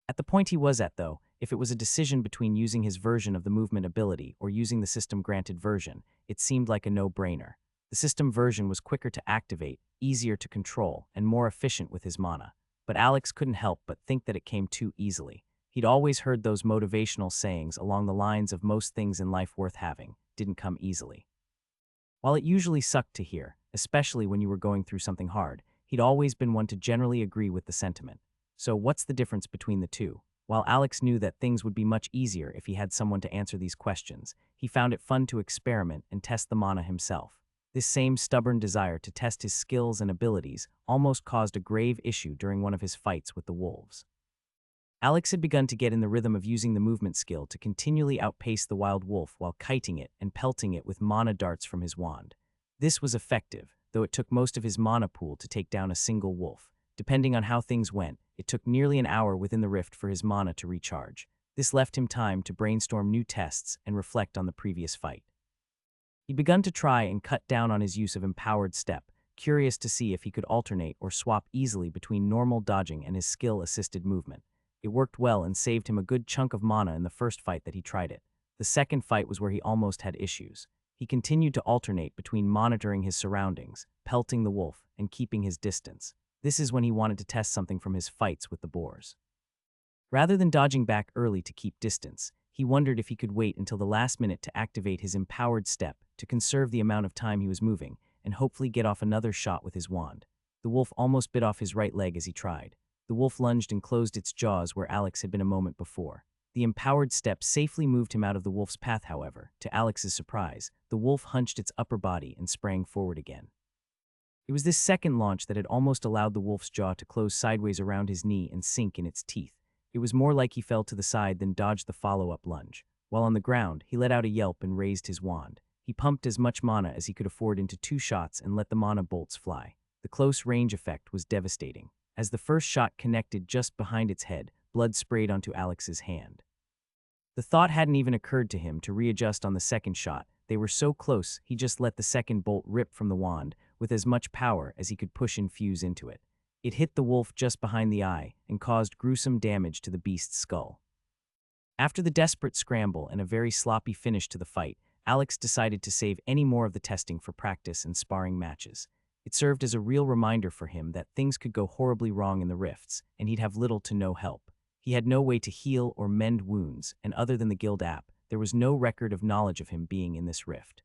At the point he was at, though, if it was a decision between using his version of the movement ability or using the system-granted version, it seemed like a no-brainer. The system version was quicker to activate, easier to control, and more efficient with his mana. But Alex couldn't help but think that it came too easily. He'd always heard those motivational sayings along the lines of most things in life worth having didn't come easily. While it usually sucked to hear, especially when you were going through something hard, he'd always been one to generally agree with the sentiment. So what's the difference between the two? While Alex knew that things would be much easier if he had someone to answer these questions, he found it fun to experiment and test the mana himself. This same stubborn desire to test his skills and abilities almost caused a grave issue during one of his fights with the wolves. Alex had begun to get in the rhythm of using the movement skill to continually outpace the wild wolf while kiting it and pelting it with mana darts from his wand. This was effective, though it took most of his mana pool to take down a single wolf. Depending on how things went, it took nearly an hour within the rift for his mana to recharge. This left him time to brainstorm new tests and reflect on the previous fight. He'd begun to try and cut down on his use of empowered step, curious to see if he could alternate or swap easily between normal dodging and his skill-assisted movement. It worked well and saved him a good chunk of mana in the first fight that he tried it. The second fight was where he almost had issues. He continued to alternate between monitoring his surroundings, pelting the wolf, and keeping his distance. This is when he wanted to test something from his fights with the boars. Rather than dodging back early to keep distance, he wondered if he could wait until the last minute to activate his empowered step to conserve the amount of time he was moving and hopefully get off another shot with his wand. The wolf almost bit off his right leg as he tried. The wolf lunged and closed its jaws where Alex had been a moment before. The empowered step safely moved him out of the wolf's path, however. To Alex's surprise, the wolf hunched its upper body and sprang forward again. It was this second launch that had almost allowed the wolf's jaw to close sideways around his knee and sink in its teeth. It was more like he fell to the side than dodged the follow-up lunge. While on the ground, he let out a yelp and raised his wand. He pumped as much mana as he could afford into 2 shots and let the mana bolts fly. The close range effect was devastating. As the first shot connected just behind its head, blood sprayed onto Alex's hand. The thought hadn't even occurred to him to readjust on the second shot. They were so close, he just let the second bolt rip from the wand with as much power as he could push and fuse into it. It hit the wolf just behind the eye and caused gruesome damage to the beast's skull. After the desperate scramble and a very sloppy finish to the fight, Alex decided to save any more of the testing for practice and sparring matches. It served as a real reminder for him that things could go horribly wrong in the rifts, and he'd have little to no help. He had no way to heal or mend wounds, and other than the guild app, there was no record of knowledge of him being in this rift.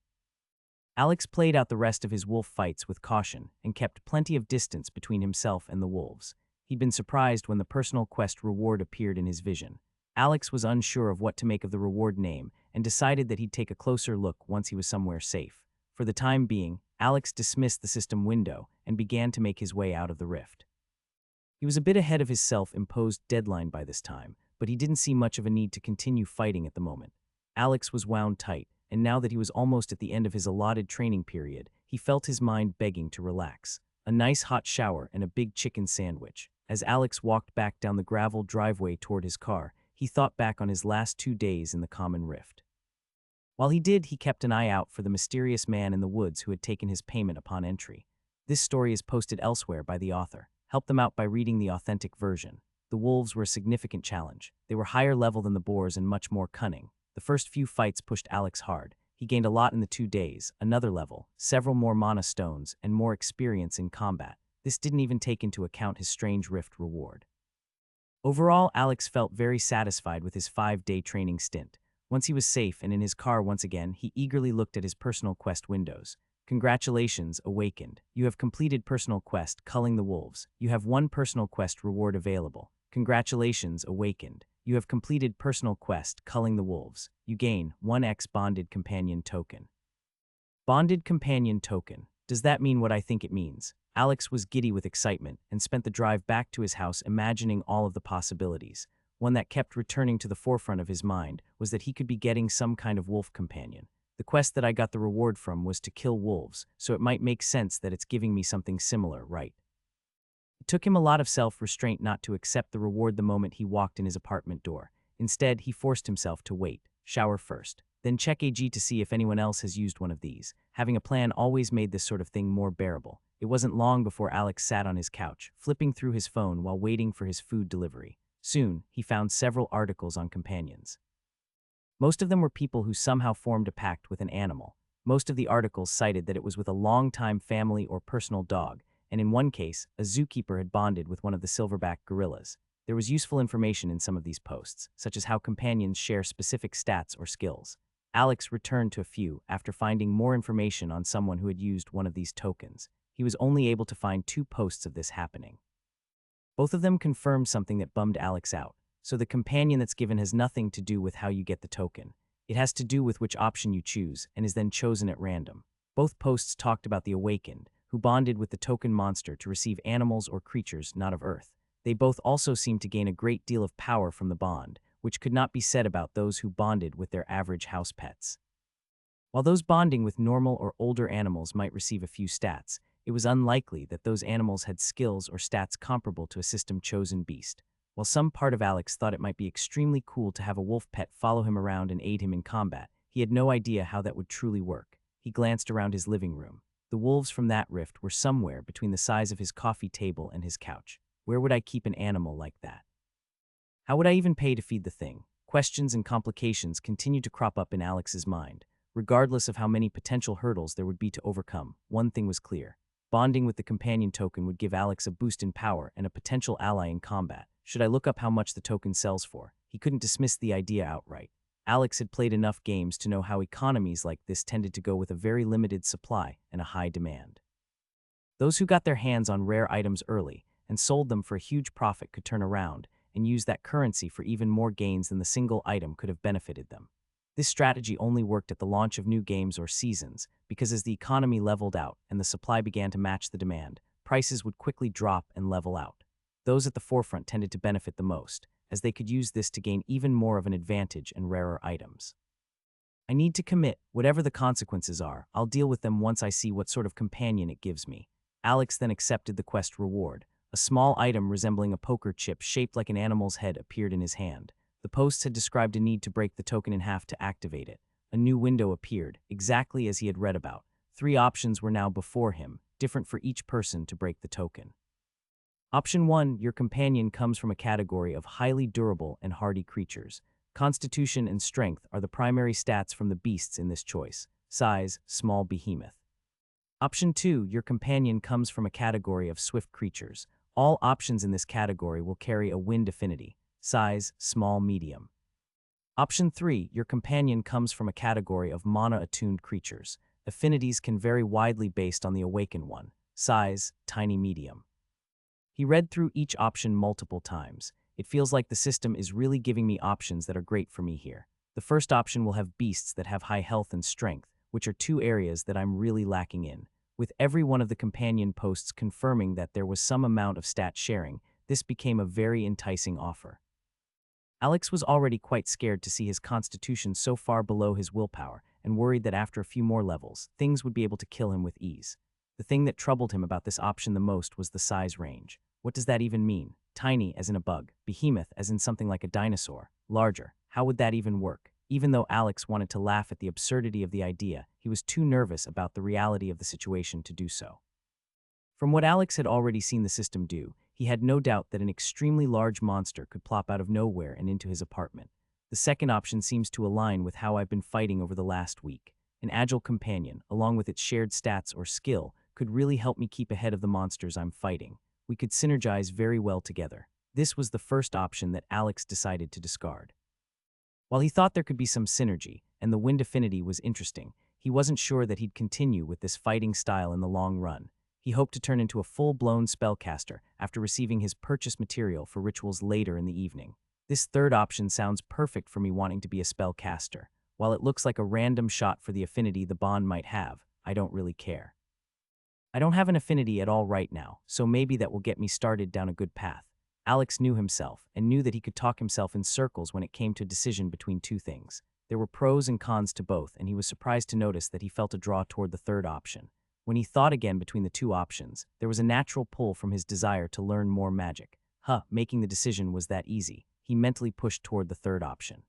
Alex played out the rest of his wolf fights with caution and kept plenty of distance between himself and the wolves. He'd been surprised when the personal quest reward appeared in his vision. Alex was unsure of what to make of the reward name and decided that he'd take a closer look once he was somewhere safe. For the time being, Alex dismissed the system window and began to make his way out of the rift. He was a bit ahead of his self-imposed deadline by this time, but he didn't see much of a need to continue fighting at the moment. Alex was wound tight, and now that he was almost at the end of his allotted training period, he felt his mind begging to relax. A nice hot shower and a big chicken sandwich. As Alex walked back down the gravel driveway toward his car, he thought back on his last 2 days in the common rift. While he did, he kept an eye out for the mysterious man in the woods who had taken his payment upon entry. This story is posted elsewhere by the author. Help them out by reading the authentic version. The wolves were a significant challenge. They were higher level than the boars and much more cunning. The first few fights pushed Alex hard. He gained a lot in the 2 days, another level, several more mana stones, and more experience in combat. This didn't even take into account his strange rift reward. Overall, Alex felt very satisfied with his 5-day training stint. Once he was safe and in his car once again, he eagerly looked at his personal quest windows. Congratulations, Awakened. You have completed personal quest, Culling the Wolves. You have 1 personal quest reward available. Congratulations, Awakened. You have completed personal quest, Culling the Wolves. You gain 1x Bonded Companion Token. Bonded Companion Token. Does that mean what I think it means? Alex was giddy with excitement and spent the drive back to his house imagining all of the possibilities. One that kept returning to the forefront of his mind was that he could be getting some kind of wolf companion. The quest that I got the reward from was to kill wolves, so it might make sense that it's giving me something similar, right? It took him a lot of self-restraint not to accept the reward the moment he walked in his apartment door. Instead, he forced himself to wait, shower first, then check AG to see if anyone else has used one of these. Having a plan always made this sort of thing more bearable. It wasn't long before Alex sat on his couch, flipping through his phone while waiting for his food delivery. Soon, he found several articles on companions. Most of them were people who somehow formed a pact with an animal. Most of the articles cited that it was with a long-time family or personal dog, and in one case, a zookeeper had bonded with one of the silverback gorillas. There was useful information in some of these posts, such as how companions share specific stats or skills. Alex returned to a few after finding more information on someone who had used one of these tokens. He was only able to find 2 posts of this happening. Both of them confirmed something that bummed Alex out. So the companion that's given has nothing to do with how you get the token. It has to do with which option you choose and is then chosen at random. Both posts talked about the awakened, who bonded with the token monster to receive animals or creatures not of Earth. They both also seemed to gain a great deal of power from the bond, which could not be said about those who bonded with their average house pets. While those bonding with normal or older animals might receive a few stats, it was unlikely that those animals had skills or stats comparable to a system-chosen beast. While some part of Alex thought it might be extremely cool to have a wolf pet follow him around and aid him in combat, he had no idea how that would truly work. He glanced around his living room. The wolves from that rift were somewhere between the size of his coffee table and his couch. Where would I keep an animal like that? How would I even pay to feed the thing? Questions and complications continued to crop up in Alex's mind. Regardless of how many potential hurdles there would be to overcome, one thing was clear. Bonding with the companion token would give Alex a boost in power and a potential ally in combat. Should I look up how much the token sells for? He couldn't dismiss the idea outright. Alex had played enough games to know how economies like this tended to go with a very limited supply and a high demand. Those who got their hands on rare items early and sold them for a huge profit could turn around and use that currency for even more gains than the single item could have benefited them. This strategy only worked at the launch of new games or seasons, because as the economy leveled out and the supply began to match the demand, prices would quickly drop and level out. Those at the forefront tended to benefit the most, as they could use this to gain even more of an advantage in rarer items. I need to commit. Whatever the consequences are, I'll deal with them once I see what sort of companion it gives me. Alex then accepted the quest reward. A small item resembling a poker chip shaped like an animal's head appeared in his hand. The posts had described a need to break the token in half to activate it. A new window appeared, exactly as he had read about. 3 options were now before him, different for each person to break the token. Option 1, your companion comes from a category of highly durable and hardy creatures. Constitution and strength are the primary stats from the beasts in this choice. Size, small behemoth. Option 2, your companion comes from a category of swift creatures. All options in this category will carry a wind affinity. Size, small medium. Option 3, your companion comes from a category of mana-attuned creatures. Affinities can vary widely based on the awakened one. Size, tiny medium. He read through each option multiple times. It feels like the system is really giving me options that are great for me here. The first option will have beasts that have high health and strength, which are 2 areas that I'm really lacking in. With every one of the companion posts confirming that there was some amount of stat sharing, this became a very enticing offer. Alex was already quite scared to see his constitution so far below his willpower and worried that after a few more levels, things would be able to kill him with ease. The thing that troubled him about this option the most was the size range. What does that even mean? Tiny as in a bug, behemoth as in something like a dinosaur, larger. How would that even work? Even though Alex wanted to laugh at the absurdity of the idea, he was too nervous about the reality of the situation to do so. From what Alex had already seen the system do, he had no doubt that an extremely large monster could plop out of nowhere and into his apartment. The second option seems to align with how I've been fighting over the last week. An agile companion, along with its shared stats or skill, could really help me keep ahead of the monsters I'm fighting. We could synergize very well together. This was the first option that Alex decided to discard. While he thought there could be some synergy, and the wind affinity was interesting, he wasn't sure that he'd continue with this fighting style in the long run. He hoped to turn into a full-blown spellcaster after receiving his purchased material for rituals later in the evening. This third option sounds perfect for me wanting to be a spellcaster. While it looks like a random shot for the affinity the bond might have, I don't really care. I don't have an affinity at all right now, so maybe that will get me started down a good path. Alex knew himself and knew that he could talk himself in circles when it came to a decision between 2 things. There were pros and cons to both, and he was surprised to notice that he felt a draw toward the third option. When he thought again between the 2 options, there was a natural pull from his desire to learn more magic. Making the decision was that easy. He mentally pushed toward the third option.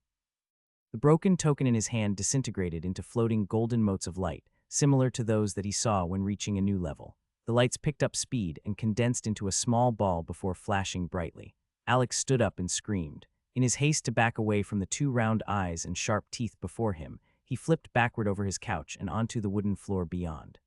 The broken token in his hand disintegrated into floating golden motes of light, similar to those that he saw when reaching a new level. The lights picked up speed and condensed into a small ball before flashing brightly. Alex stood up and screamed. In his haste to back away from the 2 round eyes and sharp teeth before him, he flipped backward over his couch and onto the wooden floor beyond.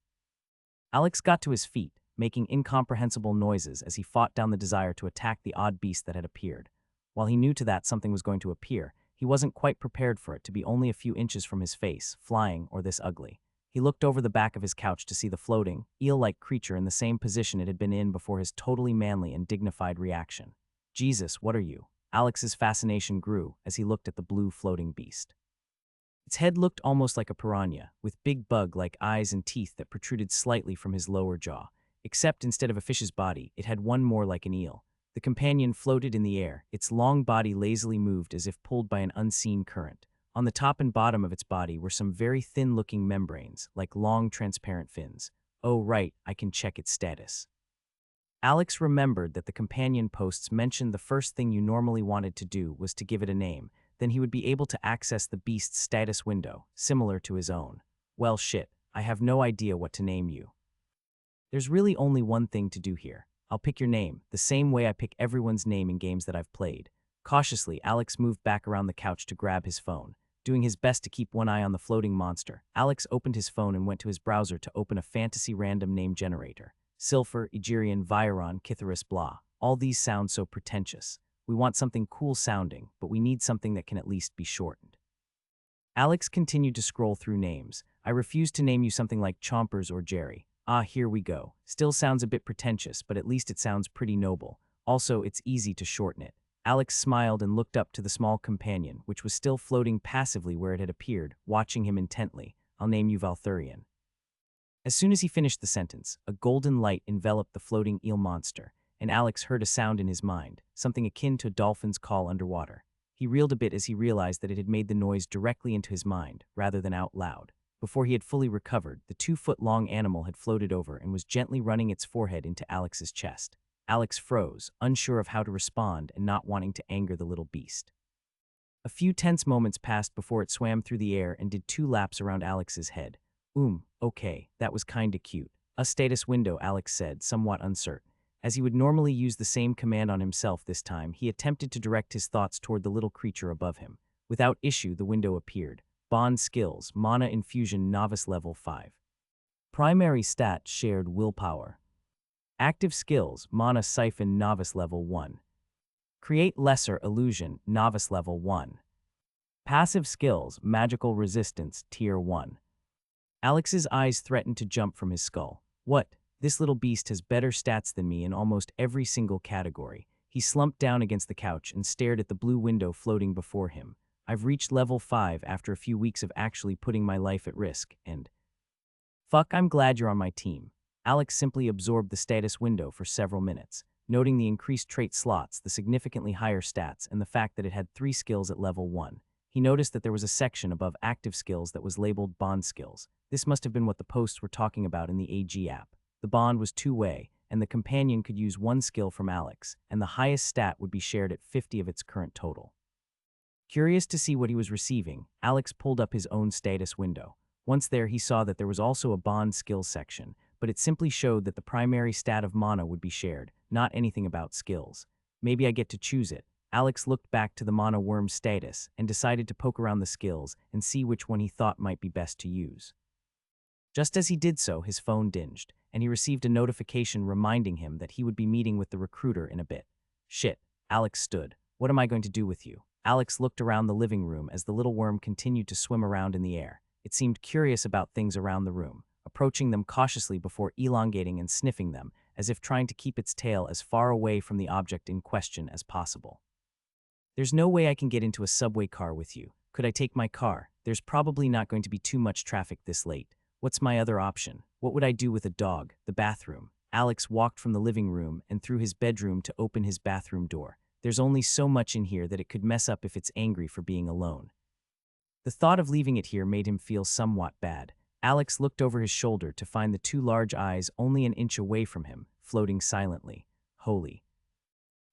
Alex got to his feet, making incomprehensible noises as he fought down the desire to attack the odd beast that had appeared. While he knew to that something was going to appear, he wasn't quite prepared for it to be only a few inches from his face, flying or this ugly. He looked over the back of his couch to see the floating, eel-like creature in the same position it had been in before his totally manly and dignified reaction. Jesus, what are you? Alex's fascination grew as he looked at the blue floating beast. Its head looked almost like a piranha, with big bug-like eyes and teeth that protruded slightly from his lower jaw. Except instead of a fish's body, it had one more like an eel. The companion floated in the air, its long body lazily moved as if pulled by an unseen current. On the top and bottom of its body were some very thin-looking membranes, like long, transparent fins. Oh right, I can check its status. Alex remembered that the companion posts mentioned the first thing you normally wanted to do was to give it a name, then he would be able to access the beast's status window, similar to his own. Well shit, I have no idea what to name you. There's really only one thing to do here. I'll pick your name, the same way I pick everyone's name in games that I've played. Cautiously, Alex moved back around the couch to grab his phone. Doing his best to keep one eye on the floating monster, Alex opened his phone and went to his browser to open a fantasy random name generator. Silpher, Egerion, Viron, Kitharus, blah. All these sound so pretentious. We want something cool sounding, but we need something that can at least be shortened. Alex continued to scroll through names. I refuse to name you something like Chompers or Jerry. Ah, here we go. Still sounds a bit pretentious, but at least it sounds pretty noble. Also, it's easy to shorten it. Alex smiled and looked up to the small companion, which was still floating passively where it had appeared, watching him intently. I'll name you Valthurian. As soon as he finished the sentence, a golden light enveloped the floating eel monster, and Alex heard a sound in his mind, something akin to a dolphin's call underwater. He reeled a bit as he realized that it had made the noise directly into his mind, rather than out loud. Before he had fully recovered, the 2-foot-long animal had floated over and was gently running its forehead into Alex's chest. Alex froze, unsure of how to respond and not wanting to anger the little beast. A few tense moments passed before it swam through the air and did 2 laps around Alex's head. Okay, that was kinda cute. A status window, Alex said, somewhat uncertain. As he would normally use the same command on himself this time, he attempted to direct his thoughts toward the little creature above him. Without issue, the window appeared. Bond skills, mana infusion, novice level 5. Primary stat, shared willpower. Active skills, mana siphon, novice level 1. Create lesser illusion, novice level 1. Passive skills, magical resistance, tier 1. Alex's eyes threatened to jump from his skull. What? This little beast has better stats than me in almost every single category. He slumped down against the couch and stared at the blue window floating before him. I've reached level 5 after a few weeks of actually putting my life at risk, and fuck, I'm glad you're on my team. Alex simply absorbed the status window for several minutes, noting the increased trait slots, the significantly higher stats, and the fact that it had 3 skills at level 1. He noticed that there was a section above active skills that was labeled bond skills. This must have been what the posts were talking about in the AG app. The bond was 2-way, and the companion could use 1 skill from Alex, and the highest stat would be shared at 50 of its current total. Curious to see what he was receiving, Alex pulled up his own status window. Once there, he saw that there was also a bond skills section, but it simply showed that the primary stat of mana would be shared, not anything about skills. Maybe I get to choose it. Alex looked back to the mana worm status and decided to poke around the skills and see which one he thought might be best to use. Just as he did so, his phone dinged, and he received a notification reminding him that he would be meeting with the recruiter in a bit. Shit, Alex stood. What am I going to do with you? Alex looked around the living room as the little worm continued to swim around in the air. It seemed curious about things around the room, approaching them cautiously before elongating and sniffing them, as if trying to keep its tail as far away from the object in question as possible. There's no way I can get into a subway car with you. Could I take my car? There's probably not going to be too much traffic this late. What's my other option? What would I do with a dog? The bathroom. Alex walked from the living room and through his bedroom to open his bathroom door. There's only so much in here that it could mess up if it's angry for being alone. The thought of leaving it here made him feel somewhat bad. Alex looked over his shoulder to find the 2 large eyes only an inch away from him, floating silently. Holy.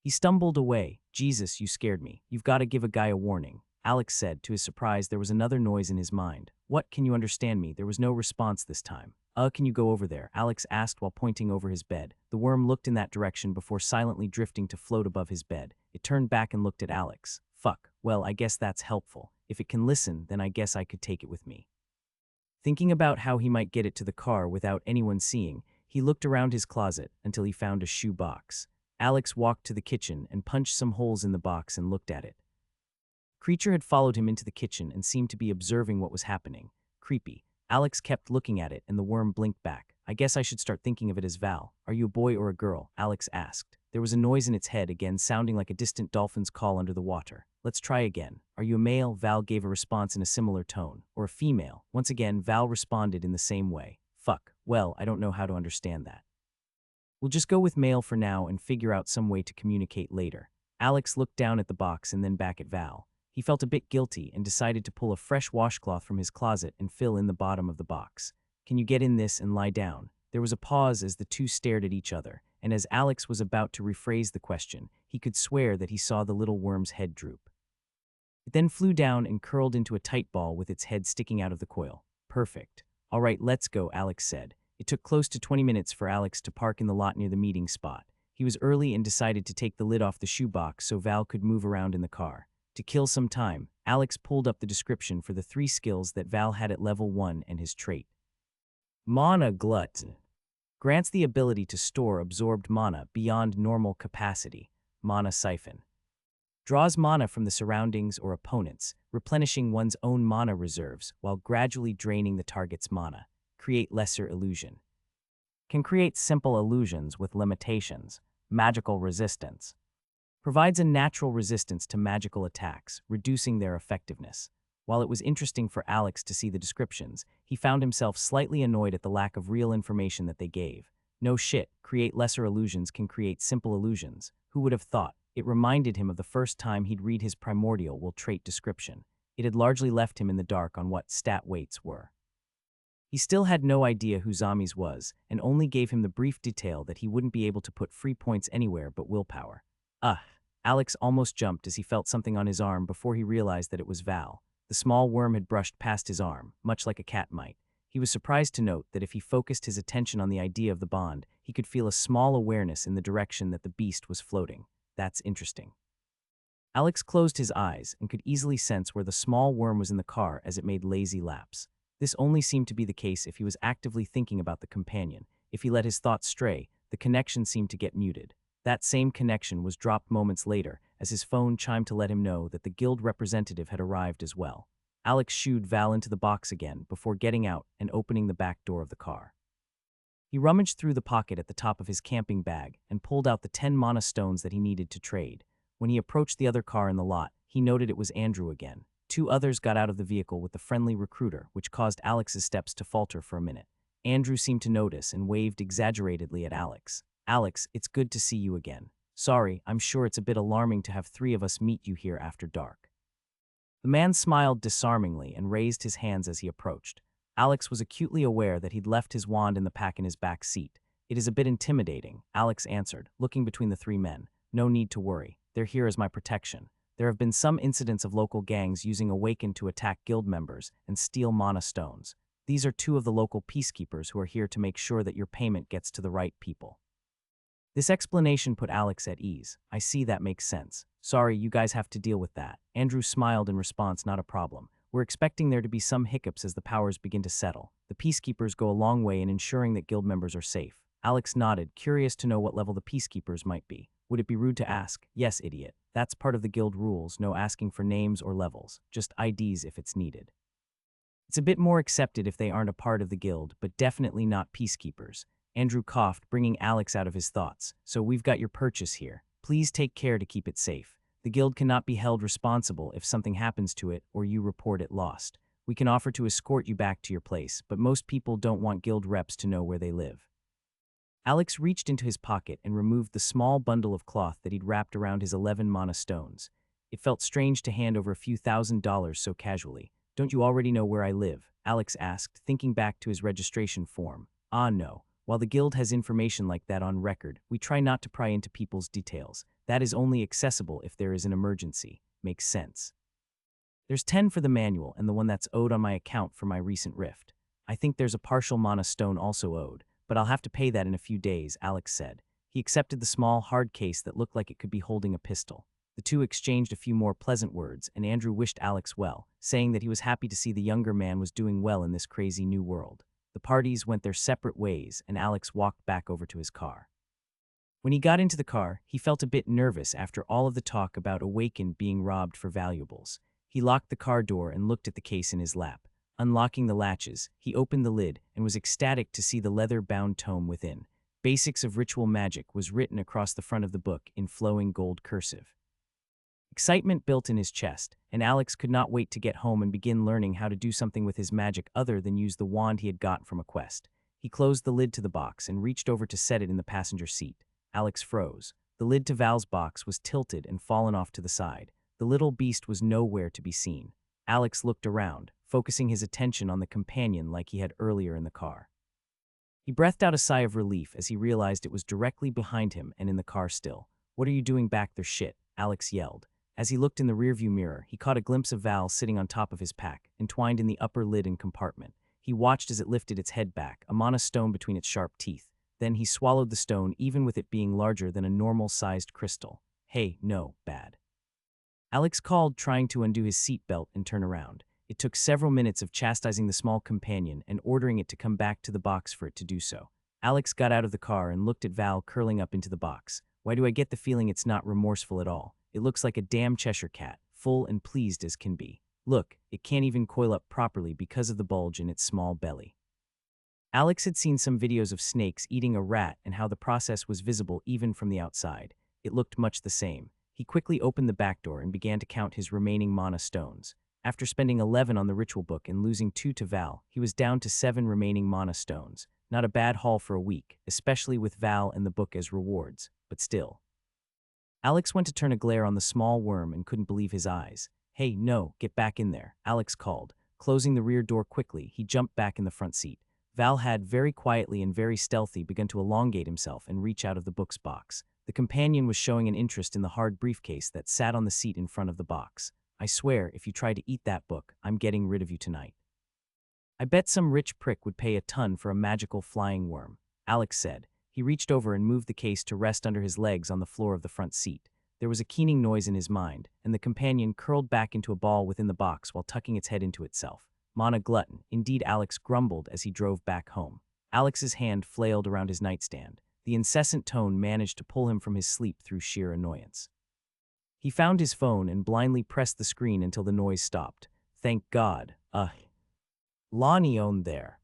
He stumbled away. Jesus, you scared me. You've got to give a guy a warning. Alex said. To his surprise, there was another noise in his mind. What, can you understand me? There was no response this time. Can you go over there? Alex asked while pointing over his bed. The worm looked in that direction before silently drifting to float above his bed. It turned back and looked at Alex. Fuck, well, I guess that's helpful. If it can listen, then I guess I could take it with me. Thinking about how he might get it to the car without anyone seeing, he looked around his closet until he found a shoe box. Alex walked to the kitchen and punched some holes in the box and looked at it. Creature had followed him into the kitchen and seemed to be observing what was happening. Creepy. Alex kept looking at it and the worm blinked back. I guess I should start thinking of it as Val. Are you a boy or a girl? Alex asked. There was a noise in its head again, sounding like a distant dolphin's call under the water. Let's try again. Are you a male? Val gave a response in a similar tone. Or a female? Once again, Val responded in the same way. Fuck. Well, I don't know how to understand that. We'll just go with male for now and figure out some way to communicate later. Alex looked down at the box and then back at Val. He felt a bit guilty and decided to pull a fresh washcloth from his closet and fill in the bottom of the box. Can you get in this and lie down? There was a pause as the two stared at each other, and as Alex was about to rephrase the question, he could swear that he saw the little worm's head droop. It then flew down and curled into a tight ball with its head sticking out of the coil. Perfect. All right, let's go, Alex said. It took close to 20 minutes for Alex to park in the lot near the meeting spot. He was early and decided to take the lid off the shoebox so Val could move around in the car. To kill some time, Alex pulled up the description for the 3 skills that Val had at level 1 and his trait. Mana Glut. Grants the ability to store absorbed mana beyond normal capacity. Mana Siphon. Draws mana from the surroundings or opponents, replenishing one's own mana reserves while gradually draining the target's mana. Create lesser illusion. Can create simple illusions with limitations. Magical resistance. Provides a natural resistance to magical attacks, reducing their effectiveness. While it was interesting for Alex to see the descriptions, he found himself slightly annoyed at the lack of real information that they gave. No shit, create lesser illusions can create simple illusions. Who would have thought? It reminded him of the first time he'd read his primordial will trait description. It had largely left him in the dark on what stat weights were. He still had no idea who Zombies was, and only gave him the brief detail that he wouldn't be able to put free points anywhere but willpower. Alex almost jumped as he felt something on his arm before he realized that it was Val. The small worm had brushed past his arm, much like a cat might. He was surprised to note that if he focused his attention on the idea of the bond, he could feel a small awareness in the direction that the beast was floating. That's interesting. Alex closed his eyes and could easily sense where the small worm was in the car as it made lazy laps. This only seemed to be the case if he was actively thinking about the companion. If he let his thoughts stray, the connection seemed to get muted. That same connection was dropped moments later as his phone chimed to let him know that the guild representative had arrived as well. Alex shooed Val into the box again before getting out and opening the back door of the car. He rummaged through the pocket at the top of his camping bag and pulled out the 10 mana stones that he needed to trade. When he approached the other car in the lot, he noted it was Andrew again. 2 others got out of the vehicle with the friendly recruiter, which caused Alex's steps to falter for a minute. Andrew seemed to notice and waved exaggeratedly at Alex. Alex, it's good to see you again. Sorry, I'm sure it's a bit alarming to have 3 of us meet you here after dark. The man smiled disarmingly and raised his hands as he approached. Alex was acutely aware that he'd left his wand in the pack in his back seat. It is a bit intimidating, Alex answered, looking between the 3 men. No need to worry. They're here as my protection. There have been some incidents of local gangs using Awaken to attack guild members and steal mana stones. These are 2 of the local peacekeepers who are here to make sure that your payment gets to the right people. This explanation put Alex at ease. I see, that makes sense. Sorry, you guys have to deal with that. Andrew smiled in response, not a problem. We're expecting there to be some hiccups as the powers begin to settle. The peacekeepers go a long way in ensuring that guild members are safe. Alex nodded, curious to know what level the peacekeepers might be. Would it be rude to ask? Yes, idiot. That's part of the guild rules, no asking for names or levels, just IDs if it's needed. It's a bit more accepted if they aren't a part of the guild, but definitely not peacekeepers. Andrew coughed, bringing Alex out of his thoughts. So we've got your purchase here. Please take care to keep it safe. The guild cannot be held responsible if something happens to it or you report it lost. We can offer to escort you back to your place, but most people don't want guild reps to know where they live. Alex reached into his pocket and removed the small bundle of cloth that he'd wrapped around his 11 mana stones. It felt strange to hand over a few $1,000s so casually. Don't you already know where I live? Alex asked, thinking back to his registration form. No. While the guild has information like that on record, we try not to pry into people's details. That is only accessible if there is an emergency. Makes sense. There's 10 for the manual and the one that's owed on my account for my recent rift. I think there's a partial mana stone also owed, but I'll have to pay that in a few days, Alex said. He accepted the small, hard case that looked like it could be holding a pistol. The 2 exchanged a few more pleasant words, and Andrew wished Alex well, saying that he was happy to see the younger man was doing well in this crazy new world. The parties went their separate ways, and Alex walked back over to his car. When he got into the car, he felt a bit nervous after all of the talk about Awaken being robbed for valuables. He locked the car door and looked at the case in his lap. Unlocking the latches, he opened the lid and was ecstatic to see the leather-bound tome within. Basics of Ritual Magic was written across the front of the book in flowing gold cursive. Excitement built in his chest, and Alex could not wait to get home and begin learning how to do something with his magic other than use the wand he had gotten from a quest. He closed the lid to the box and reached over to set it in the passenger seat. Alex froze. The lid to Val's box was tilted and fallen off to the side. The little beast was nowhere to be seen. Alex looked around, focusing his attention on the companion like he had earlier in the car. He breathed out a sigh of relief as he realized it was directly behind him and in the car still. "What are you doing back there, shit?" Alex yelled. As he looked in the rearview mirror, he caught a glimpse of Val sitting on top of his pack, entwined in the upper lid and compartment. He watched as it lifted its head back, a mana stone between its sharp teeth. Then he swallowed the stone even with it being larger than a normal-sized crystal. "Hey, no, bad." Alex called, trying to undo his seatbelt and turn around. It took several minutes of chastising the small companion and ordering it to come back to the box for it to do so. Alex got out of the car and looked at Val curling up into the box. "Why do I get the feeling it's not remorseful at all? It looks like a damn Cheshire cat, full and pleased as can be. Look, it can't even coil up properly because of the bulge in its small belly." Alex had seen some videos of snakes eating a rat and how the process was visible even from the outside. It looked much the same. He quickly opened the back door and began to count his remaining mana stones. After spending 11 on the ritual book and losing 2 to Val, he was down to 7 remaining mana stones. Not a bad haul for a week, especially with Val and the book as rewards, but still. Alex went to turn a glare on the small worm and couldn't believe his eyes. "Hey, no, get back in there," Alex called. Closing the rear door quickly, he jumped back in the front seat. Val had, very quietly and very stealthy, begun to elongate himself and reach out of the book's box. The companion was showing an interest in the hard briefcase that sat on the seat in front of the box. "I swear, if you try to eat that book, I'm getting rid of you tonight." "I bet some rich prick would pay a ton for a magical flying worm," Alex said. He reached over and moved the case to rest under his legs on the floor of the front seat. There was a keening noise in his mind, and the companion curled back into a ball within the box while tucking its head into itself. "Mana glutton," indeed, Alex grumbled as he drove back home. Alex's hand flailed around his nightstand. The incessant tone managed to pull him from his sleep through sheer annoyance. He found his phone and blindly pressed the screen until the noise stopped. Thank God. Lonnie owned there.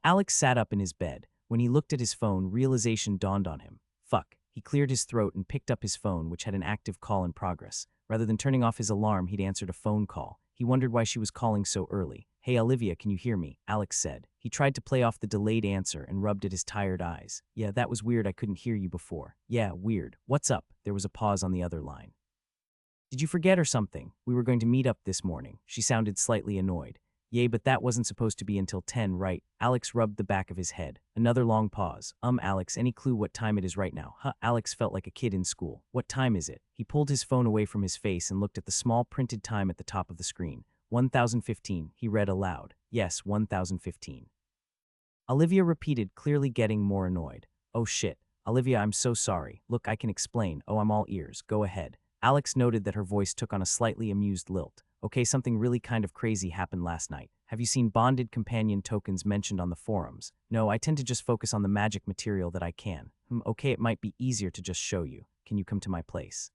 Alex sat up in his bed. When he looked at his phone, realization dawned on him. Fuck. He cleared his throat and picked up his phone, which had an active call in progress. Rather than turning off his alarm, he'd answered a phone call. He wondered why she was calling so early. "Hey Olivia, can you hear me?" Alex said. He tried to play off the delayed answer and rubbed at his tired eyes. "Yeah, that was weird, I couldn't hear you before." "Yeah, weird. What's up?" There was a pause on the other line. "Did you forget or something? We were going to meet up this morning." She sounded slightly annoyed. "Yay, but that wasn't supposed to be until 10, right?" Alex rubbed the back of his head. Another long pause. Alex, any clue what time it is right now?" Alex felt like a kid in school. "What time is it?" He pulled his phone away from his face and looked at the small printed time at the top of the screen. 1015, he read aloud. "Yes, 1015. Olivia repeated, clearly getting more annoyed. "Oh shit. Olivia, I'm so sorry. Look, I can explain." "Oh, I'm all ears. Go ahead." Alex noted that her voice took on a slightly amused lilt. "Okay, something really kind of crazy happened last night. Have you seen bonded companion tokens mentioned on the forums?" "No, I tend to just focus on the magic material that I can." Okay, it might be easier to just show you. Can you come to my place?"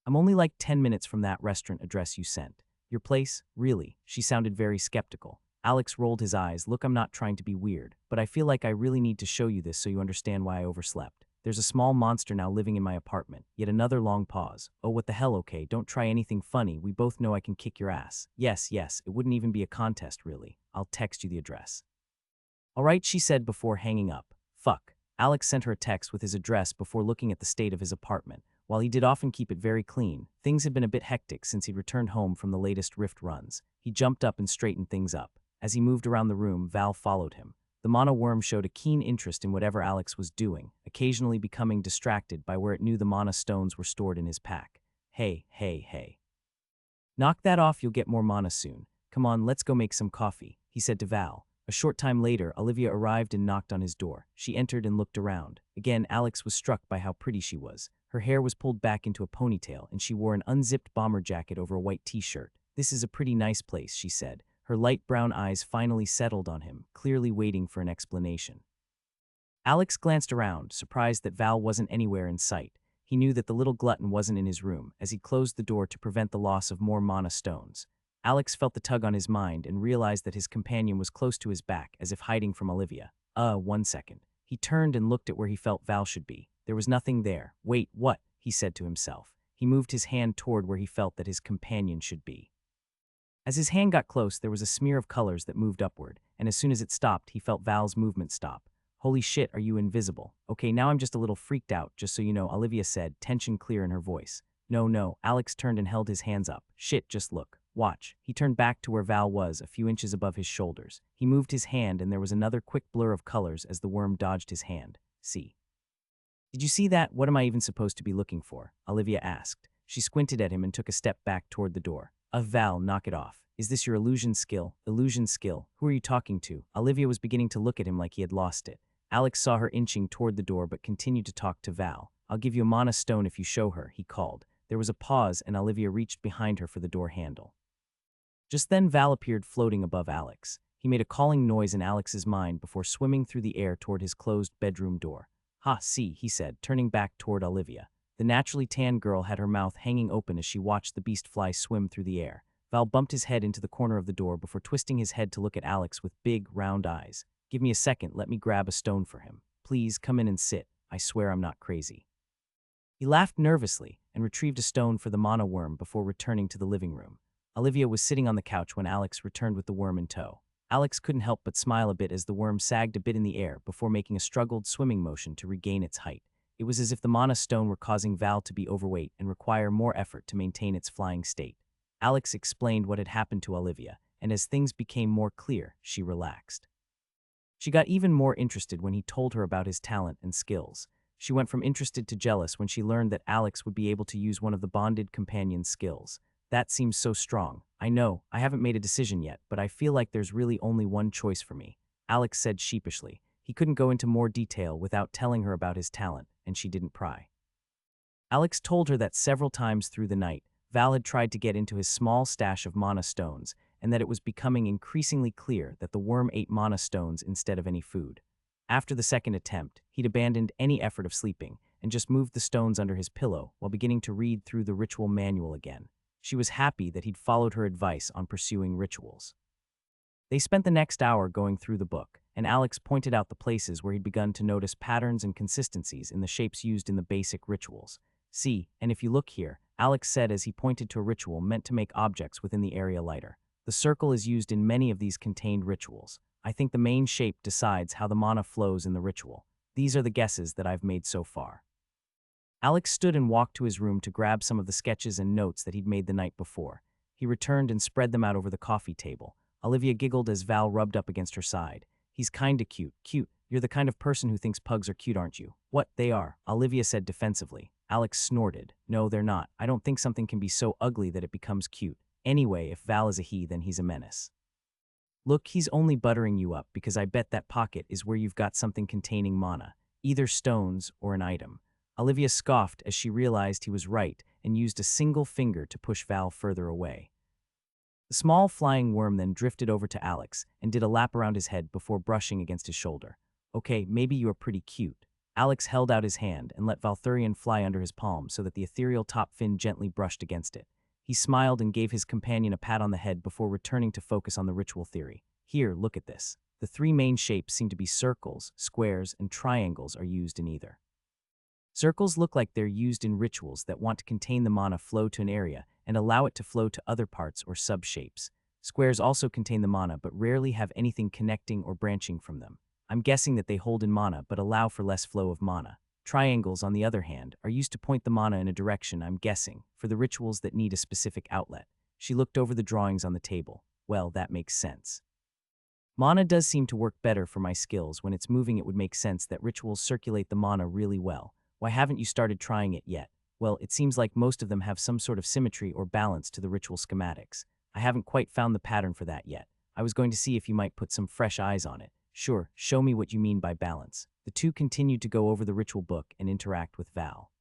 "I'm only like 10 minutes from that restaurant address you sent." "Your place? Really?" She sounded very skeptical. Alex rolled his eyes. "Look, I'm not trying to be weird, but I feel like I really need to show you this so you understand why I overslept. There's a small monster now living in my apartment." Yet another long pause. "Oh, what the hell, okay, don't try anything funny. We both know I can kick your ass." Yes, it wouldn't even be a contest, really. I'll text you the address." "All right," she said before hanging up. Fuck. Alex sent her a text with his address before looking at the state of his apartment. While he did often keep it very clean, things had been a bit hectic since he'd returned home from the latest Rift runs. He jumped up and straightened things up. As he moved around the room, Val followed him. The mana worm showed a keen interest in whatever Alex was doing, occasionally becoming distracted by where it knew the mana stones were stored in his pack. Hey. Knock that off, you'll get more mana soon. Come on, let's go make some coffee," he said to Val. A short time later, Olivia arrived and knocked on his door. She entered and looked around. Again, Alex was struck by how pretty she was. Her hair was pulled back into a ponytail, and she wore an unzipped bomber jacket over a white t-shirt. "This is a pretty nice place," she said. Her light brown eyes finally settled on him, clearly waiting for an explanation. Alex glanced around, surprised that Val wasn't anywhere in sight. He knew that the little glutton wasn't in his room, as he closed the door to prevent the loss of more mana stones. Alex felt the tug on his mind and realized that his companion was close to his back, as if hiding from Olivia. 1 second. He turned and looked at where he felt Val should be. There was nothing there. Wait, what? He said to himself. He moved his hand toward where he felt that his companion should be. As his hand got close, there was a smear of colors that moved upward, and as soon as it stopped, he felt Val's movement stop. Holy shit, are you invisible? Okay, now I'm just a little freaked out, just so you know, Olivia said, tension clear in her voice. No, Alex turned and held his hands up. Shit, just look. Watch. He turned back to where Val was, a few inches above his shoulders. He moved his hand and there was another quick blur of colors as the worm dodged his hand. See. Did you see that? What am I even supposed to be looking for? Olivia asked. She squinted at him and took a step back toward the door. Val, knock it off. Is this your illusion skill? Illusion skill? Who are you talking to? Olivia was beginning to look at him like he had lost it. Alex saw her inching toward the door but continued to talk to Val. I'll give you a mana stone if you show her, he called. There was a pause and Olivia reached behind her for the door handle. Just then Val appeared floating above Alex. He made a calling noise in Alex's mind before swimming through the air toward his closed bedroom door. Ha, see, he said, turning back toward Olivia. The naturally tan girl had her mouth hanging open as she watched the beast fly swim through the air. Val bumped his head into the corner of the door before twisting his head to look at Alex with big, round eyes. Give me a second, let me grab a stone for him. Please, come in and sit. I swear I'm not crazy. He laughed nervously and retrieved a stone for the mana worm before returning to the living room. Olivia was sitting on the couch when Alex returned with the worm in tow. Alex couldn't help but smile a bit as the worm sagged a bit in the air before making a struggled swimming motion to regain its height. It was as if the mana stone were causing Val to be overweight and require more effort to maintain its flying state. Alex explained what had happened to Olivia, and as things became more clear, she relaxed. She got even more interested when he told her about his talent and skills. She went from interested to jealous when she learned that Alex would be able to use one of the bonded companion's skills. That seems so strong. I know, I haven't made a decision yet, but I feel like there's really only one choice for me, Alex said sheepishly. He couldn't go into more detail without telling her about his talent, and she didn't pry. Alex told her that several times through the night, Val had tried to get into his small stash of mana stones, and that it was becoming increasingly clear that the worm ate mana stones instead of any food. After the second attempt, he'd abandoned any effort of sleeping and just moved the stones under his pillow while beginning to read through the ritual manual again. She was happy that he'd followed her advice on pursuing rituals. They spent the next hour going through the book, and Alex pointed out the places where he'd begun to notice patterns and consistencies in the shapes used in the basic rituals. See, and if you look here, Alex said as he pointed to a ritual meant to make objects within the area lighter. The circle is used in many of these contained rituals. I think the main shape decides how the mana flows in the ritual. These are the guesses that I've made so far. Alex stood and walked to his room to grab some of the sketches and notes that he'd made the night before. He returned and spread them out over the coffee table. Olivia giggled as Val rubbed up against her side. He's kinda cute. Cute. You're the kind of person who thinks pugs are cute, aren't you? What, they are, Olivia said defensively. Alex snorted. No, they're not. I don't think something can be so ugly that it becomes cute. Anyway, if Val is a he, then he's a menace. Look, he's only buttering you up because I bet that pocket is where you've got something containing mana, either stones or an item. Olivia scoffed as she realized he was right and used a single finger to push Val further away. The small flying worm then drifted over to Alex and did a lap around his head before brushing against his shoulder. Okay, maybe you're pretty cute. Alex held out his hand and let Valthurian fly under his palm so that the ethereal top fin gently brushed against it. He smiled and gave his companion a pat on the head before returning to focus on the ritual theory. Here, look at this. The three main shapes seem to be circles, squares, and triangles are used in either. Circles look like they're used in rituals that want to contain the mana flow to an area and allow it to flow to other parts or sub-shapes. Squares also contain the mana but rarely have anything connecting or branching from them. I'm guessing that they hold in mana but allow for less flow of mana. Triangles, on the other hand, are used to point the mana in a direction, I'm guessing, for the rituals that need a specific outlet. She looked over the drawings on the table. Well, that makes sense. Mana does seem to work better for my skills. When it's moving, it would make sense that rituals circulate the mana really well. Why haven't you started trying it yet? Well, it seems like most of them have some sort of symmetry or balance to the ritual schematics. I haven't quite found the pattern for that yet. I was going to see if you might put some fresh eyes on it. Sure, show me what you mean by balance. The two continued to go over the ritual book and interact with Val.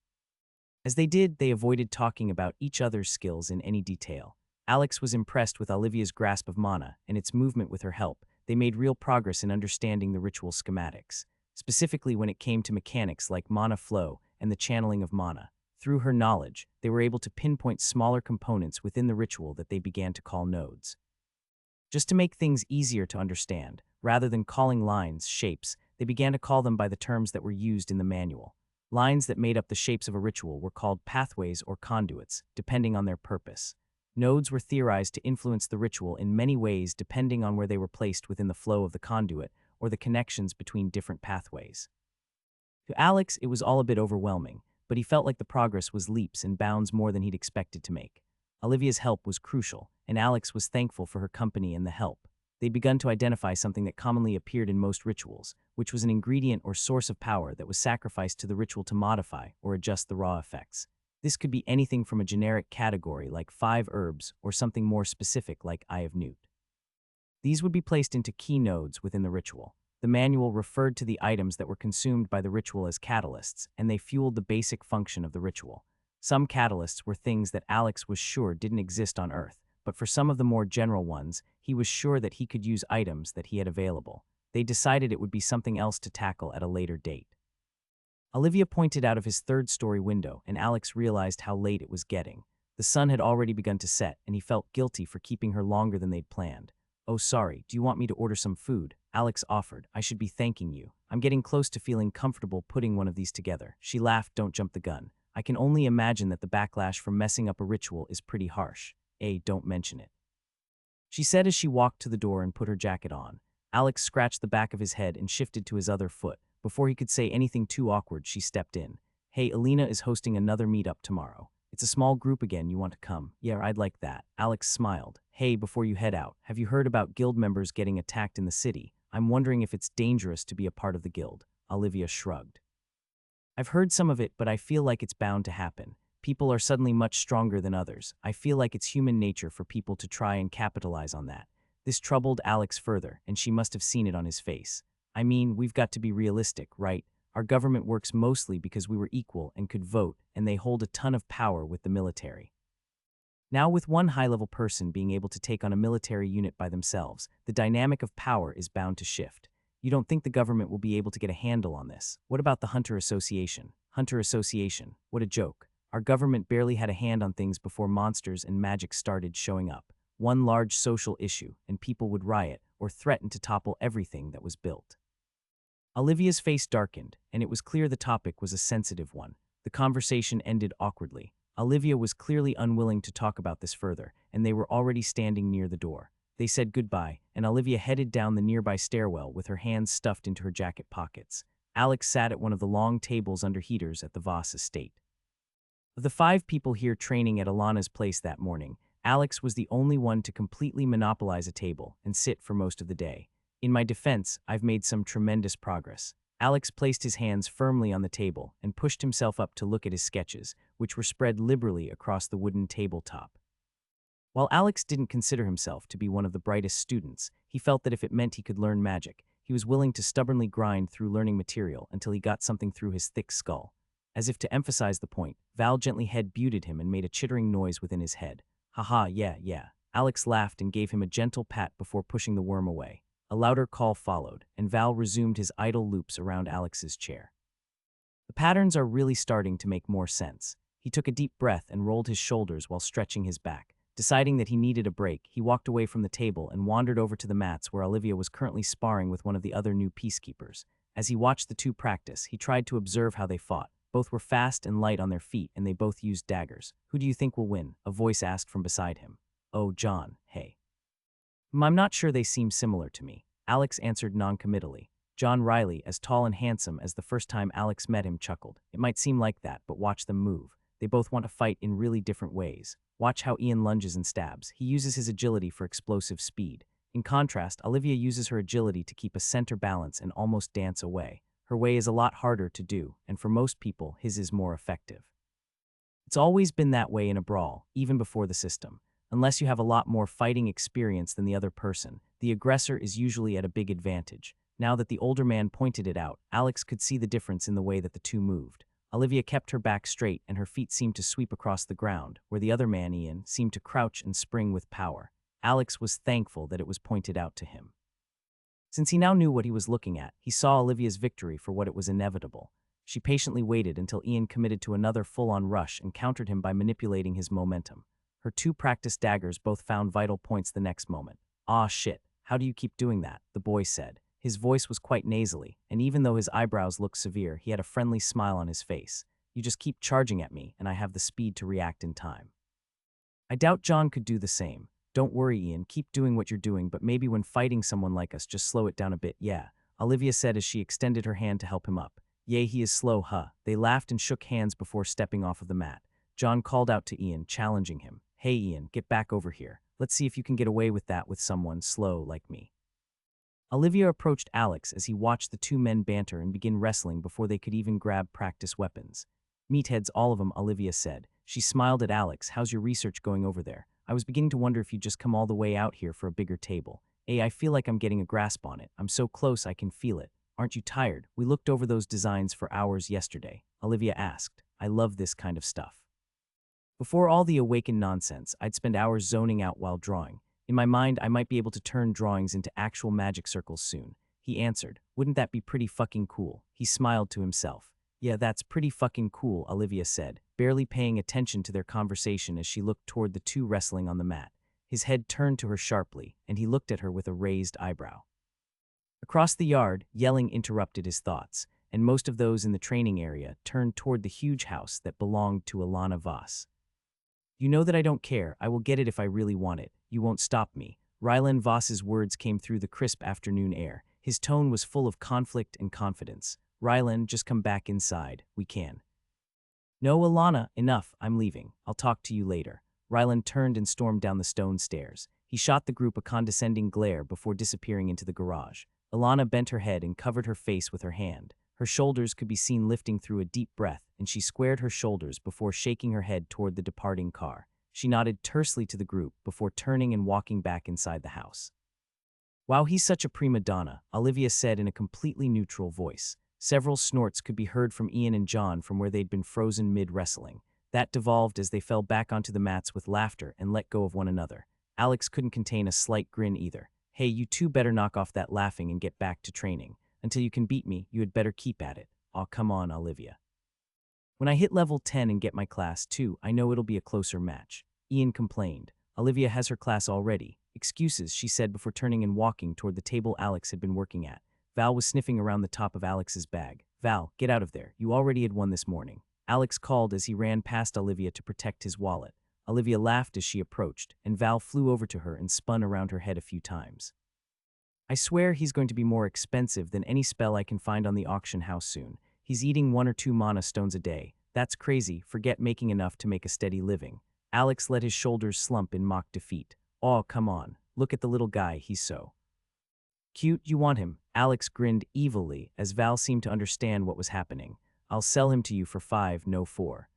As they did, they avoided talking about each other's skills in any detail. Alex was impressed with Olivia's grasp of mana and its movement with her help. They made real progress in understanding the ritual schematics, specifically when it came to mechanics like mana flow and the channeling of mana. Through her knowledge, they were able to pinpoint smaller components within the ritual that they began to call nodes. Just to make things easier to understand, rather than calling lines shapes, they began to call them by the terms that were used in the manual. Lines that made up the shapes of a ritual were called pathways or conduits, depending on their purpose. Nodes were theorized to influence the ritual in many ways depending on where they were placed within the flow of the conduit or the connections between different pathways. To Alex, it was all a bit overwhelming, but he felt like the progress was leaps and bounds more than he'd expected to make. Olivia's help was crucial, and Alex was thankful for her company and the help. They'd begun to identify something that commonly appeared in most rituals, which was an ingredient or source of power that was sacrificed to the ritual to modify or adjust the raw effects. This could be anything from a generic category like 5 herbs or something more specific like Eye of Newt. These would be placed into key nodes within the ritual. The manual referred to the items that were consumed by the ritual as catalysts, and they fueled the basic function of the ritual. Some catalysts were things that Alex was sure didn't exist on Earth, but for some of the more general ones, he was sure that he could use items that he had available. They decided it would be something else to tackle at a later date. Olivia pointed out of his third-story window, and Alex realized how late it was getting. The sun had already begun to set, and he felt guilty for keeping her longer than they'd planned. "Oh, sorry, do you want me to order some food?" Alex offered. "I should be thanking you. I'm getting close to feeling comfortable putting one of these together." She laughed. "Don't jump the gun. I can only imagine that the backlash from messing up a ritual is pretty harsh. Don't mention it," she said as she walked to the door and put her jacket on. Alex scratched the back of his head and shifted to his other foot. Before he could say anything too awkward, she stepped in. "Hey, Alina is hosting another meetup tomorrow. It's a small group again. You want to come?" "Yeah, I'd like that." Alex smiled. "Hey, before you head out, have you heard about guild members getting attacked in the city? I'm wondering if it's dangerous to be a part of the guild." Olivia shrugged. "I've heard some of it, but I feel like it's bound to happen. People are suddenly much stronger than others. I feel like it's human nature for people to try and capitalize on that." This troubled Alex further, and she must have seen it on his face. "I mean, we've got to be realistic, right? Our government works mostly because we were equal and could vote, and they hold a ton of power with the military. Now, with one high-level person being able to take on a military unit by themselves, the dynamic of power is bound to shift. You don't think the government will be able to get a handle on this? What about the Hunter Association? Hunter Association, what a joke. Our government barely had a hand on things before monsters and magic started showing up. One large social issue, and people would riot or threaten to topple everything that was built." Olivia's face darkened, and it was clear the topic was a sensitive one. The conversation ended awkwardly. Olivia was clearly unwilling to talk about this further, and they were already standing near the door. They said goodbye, and Olivia headed down the nearby stairwell with her hands stuffed into her jacket pockets. Alex sat at one of the long tables under heaters at the Voss estate. Of the 5 people here training at Alana's place that morning, Alex was the only one to completely monopolize a table and sit for most of the day. "In my defense, I've made some tremendous progress." Alex placed his hands firmly on the table and pushed himself up to look at his sketches, which were spread liberally across the wooden tabletop. While Alex didn't consider himself to be one of the brightest students, he felt that if it meant he could learn magic, he was willing to stubbornly grind through learning material until he got something through his thick skull. As if to emphasize the point, Val gently head-butted him and made a chittering noise within his head. "Haha, yeah." Alex laughed and gave him a gentle pat before pushing the worm away. A louder call followed, and Val resumed his idle loops around Alex's chair. The patterns are really starting to make more sense. He took a deep breath and rolled his shoulders while stretching his back. Deciding that he needed a break, he walked away from the table and wandered over to the mats where Olivia was currently sparring with one of the other new peacekeepers. As he watched the two practice, he tried to observe how they fought. Both were fast and light on their feet, and they both used daggers. "Who do you think will win?" a voice asked from beside him. "Oh, John, hey." "I'm not sure they seem similar to me," Alex answered noncommittally. John Riley, as tall and handsome as the first time Alex met him, chuckled. "It might seem like that, but watch them move. They both want to fight in really different ways. Watch how Ian lunges and stabs. He uses his agility for explosive speed. In contrast, Olivia uses her agility to keep a center balance and almost dance away. Her way is a lot harder to do, and for most people, his is more effective. It's always been that way in a brawl, even before the system. Unless you have a lot more fighting experience than the other person, the aggressor is usually at a big advantage. Now that the older man pointed it out, Alex could see the difference in the way that the two moved. Olivia kept her back straight and her feet seemed to sweep across the ground, where the other man, Ian, seemed to crouch and spring with power. Alex was thankful that it was pointed out to him. Since he now knew what he was looking at, he saw Olivia's victory for what it was inevitable. She patiently waited until Ian committed to another full-on rush and countered him by manipulating his momentum. Her two practiced daggers both found vital points the next moment. "Aw shit, how do you keep doing that?" the boy said. His voice was quite nasally, and even though his eyebrows looked severe, he had a friendly smile on his face. You just keep charging at me, and I have the speed to react in time. I doubt John could do the same. Don't worry, Ian, keep doing what you're doing, but maybe when fighting someone like us, just slow it down a bit, yeah, Olivia said as she extended her hand to help him up. Yay, he is slow, huh? They laughed and shook hands before stepping off of the mat. John called out to Ian, challenging him. Hey, Ian, get back over here. Let's see if you can get away with that with someone slow like me. Olivia approached Alex as he watched the two men banter and begin wrestling before they could even grab practice weapons. Meatheads, all of them, Olivia said. She smiled at Alex. How's your research going over there? I was beginning to wonder if you'd just come all the way out here for a bigger table. Hey, I feel like I'm getting a grasp on it. I'm so close I can feel it. Aren't you tired? We looked over those designs for hours yesterday, Olivia asked. I love this kind of stuff. Before all the awakened nonsense, I'd spend hours zoning out while drawing. In my mind, I might be able to turn drawings into actual magic circles soon. He answered. Wouldn't that be pretty fucking cool? He smiled to himself. Yeah, that's pretty fucking cool, Olivia said, barely paying attention to their conversation as she looked toward the two wrestling on the mat. His head turned to her sharply, and he looked at her with a raised eyebrow. Across the yard, yelling interrupted his thoughts, and most of those in the training area turned toward the huge house that belonged to Alana Voss. You know that I don't care. I will get it if I really want it. You won't stop me. Rylan Voss's words came through the crisp afternoon air. His tone was full of conflict and confidence. Rylan, just come back inside. We can. No, Alana, enough. I'm leaving. I'll talk to you later. Rylan turned and stormed down the stone stairs. He shot the group a condescending glare before disappearing into the garage. Alana bent her head and covered her face with her hand. Her shoulders could be seen lifting through a deep breath, and she squared her shoulders before shaking her head toward the departing car. She nodded tersely to the group before turning and walking back inside the house. Wow, he's such a prima donna, Olivia said in a completely neutral voice. Several snorts could be heard from Ian and John from where they'd been frozen mid-wrestling. That devolved as they fell back onto the mats with laughter and let go of one another. Alex couldn't contain a slight grin either. Hey, you two better knock off that laughing and get back to training. Until you can beat me, you had better keep at it. Aw, come on, Olivia. When I hit level 10 and get my class too, I know it'll be a closer match. Ian complained. Olivia has her class already. Excuses, she said before turning and walking toward the table Alex had been working at. Val was sniffing around the top of Alex's bag. Val, get out of there. You already had won this morning. Alex called as he ran past Olivia to protect his wallet. Olivia laughed as she approached, and Val flew over to her and spun around her head a few times. I swear he's going to be more expensive than any spell I can find on the auction house soon. He's eating 1 or 2 mana stones a day. That's crazy. Forget making enough to make a steady living. Alex let his shoulders slump in mock defeat. Oh, come on. Look at the little guy. He's so cute. You want him? Alex grinned evilly as Val seemed to understand what was happening. I'll sell him to you for 5, no 4.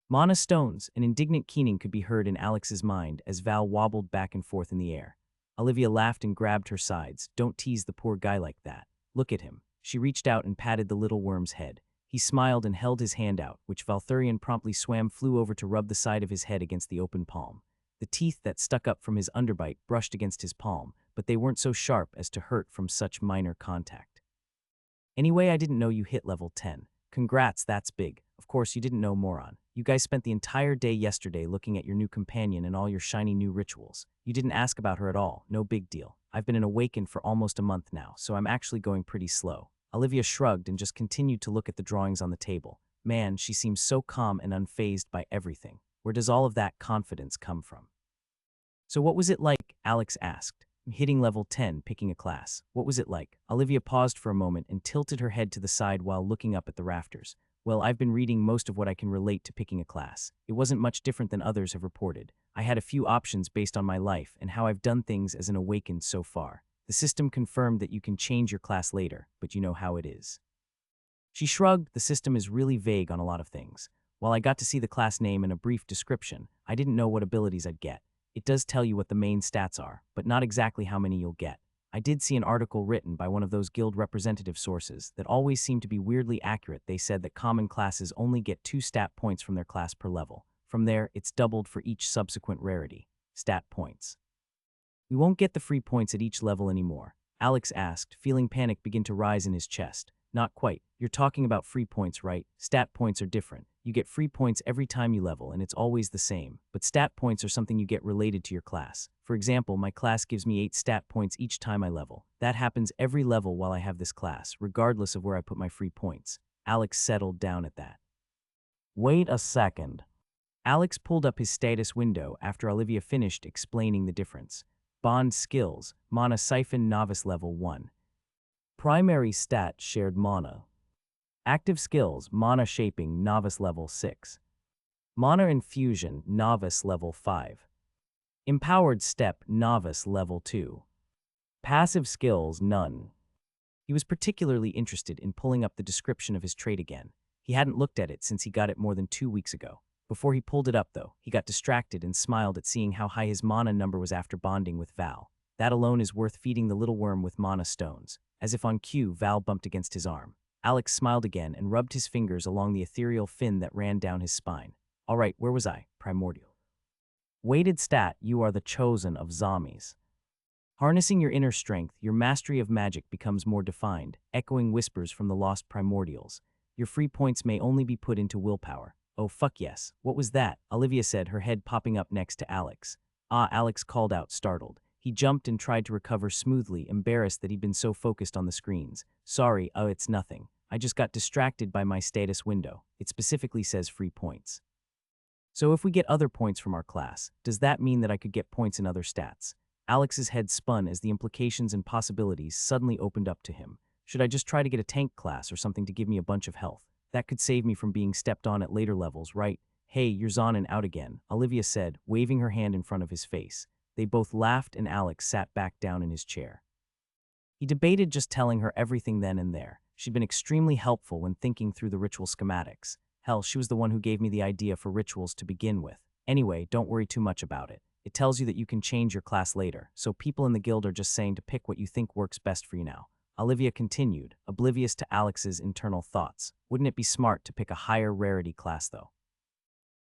Mana stones. An indignant keening could be heard in Alex's mind as Val wobbled back and forth in the air. Olivia laughed and grabbed her sides. Don't tease the poor guy like that. Look at him. She reached out and patted the little worm's head. He smiled and held his hand out, which Valthurian promptly flew over to rub the side of his head against the open palm. The teeth that stuck up from his underbite brushed against his palm, but they weren't so sharp as to hurt from such minor contact. Anyway, I didn't know you hit level 10. Congrats, that's big. Of course, you didn't know, moron. You guys spent the entire day yesterday looking at your new companion and all your shiny new rituals. You didn't ask about her at all. No big deal. I've been an awakened for almost a month now, so I'm actually going pretty slow. Olivia shrugged and just continued to look at the drawings on the table. Man, she seems so calm and unfazed by everything. Where does all of that confidence come from? So what was it like? Alex asked. Hitting level 10, picking a class. What was it like? Olivia paused for a moment and tilted her head to the side while looking up at the rafters. Well, I've been reading most of what I can relate to picking a class. It wasn't much different than others have reported. I had a few options based on my life and how I've done things as an awakened so far. The system confirmed that you can change your class later, but you know how it is. She shrugged. The system is really vague on a lot of things. While I got to see the class name and a brief description, I didn't know what abilities I'd get. It does tell you what the main stats are, but not exactly how many you'll get. I did see an article written by one of those guild representative sources that always seemed to be weirdly accurate. They said that common classes only get 2 stat points from their class per level. From there, it's doubled for each subsequent rarity. Stat points. We won't get the free points at each level anymore, Alex asked, feeling panic begin to rise in his chest. Not quite. You're talking about free points, right? Stat points are different. You get free points every time you level, and it's always the same. But stat points are something you get related to your class. For example, my class gives me 8 stat points each time I level. That happens every level while I have this class, regardless of where I put my free points. Alex settled down at that. Wait a second. Alex pulled up his status window after Olivia finished explaining the difference. Bond skills, mana siphon novice level 1. Primary stat shared mana. Active skills, mana shaping novice level 6. Mana infusion novice level 5. Empowered step novice level 2. Passive skills none. He was particularly interested in pulling up the description of his trait again. He hadn't looked at it since he got it more than 2 weeks ago. Before he pulled it up, though, he got distracted and smiled at seeing how high his mana number was after bonding with Val. That alone is worth feeding the little worm with mana stones. As if on cue, Val bumped against his arm. Alex smiled again and rubbed his fingers along the ethereal fin that ran down his spine. All right, where was I? Primordial. Weighted stat, you are the chosen of zombies. Harnessing your inner strength, your mastery of magic becomes more defined, echoing whispers from the lost primordials. Your free points may only be put into willpower. Oh fuck yes, what was that? Olivia said, her head popping up next to Alex. Ah, Alex called out, startled. He jumped and tried to recover smoothly, embarrassed that he'd been so focused on the screens. Sorry, oh it's nothing. I just got distracted by my status window. It specifically says free points. So if we get other points from our class, does that mean that I could get points in other stats? Alex's head spun as the implications and possibilities suddenly opened up to him. Should I just try to get a tank class or something to give me a bunch of health? That could save me from being stepped on at later levels, right? Hey, you're zoning out again, Olivia said, waving her hand in front of his face. They both laughed and Alex sat back down in his chair. He debated just telling her everything then and there. She'd been extremely helpful when thinking through the ritual schematics. Hell, she was the one who gave me the idea for rituals to begin with. Anyway, don't worry too much about it. It tells you that you can change your class later, so people in the guild are just saying to pick what you think works best for you now. Olivia continued, oblivious to Alex's internal thoughts. Wouldn't it be smart to pick a higher rarity class, though?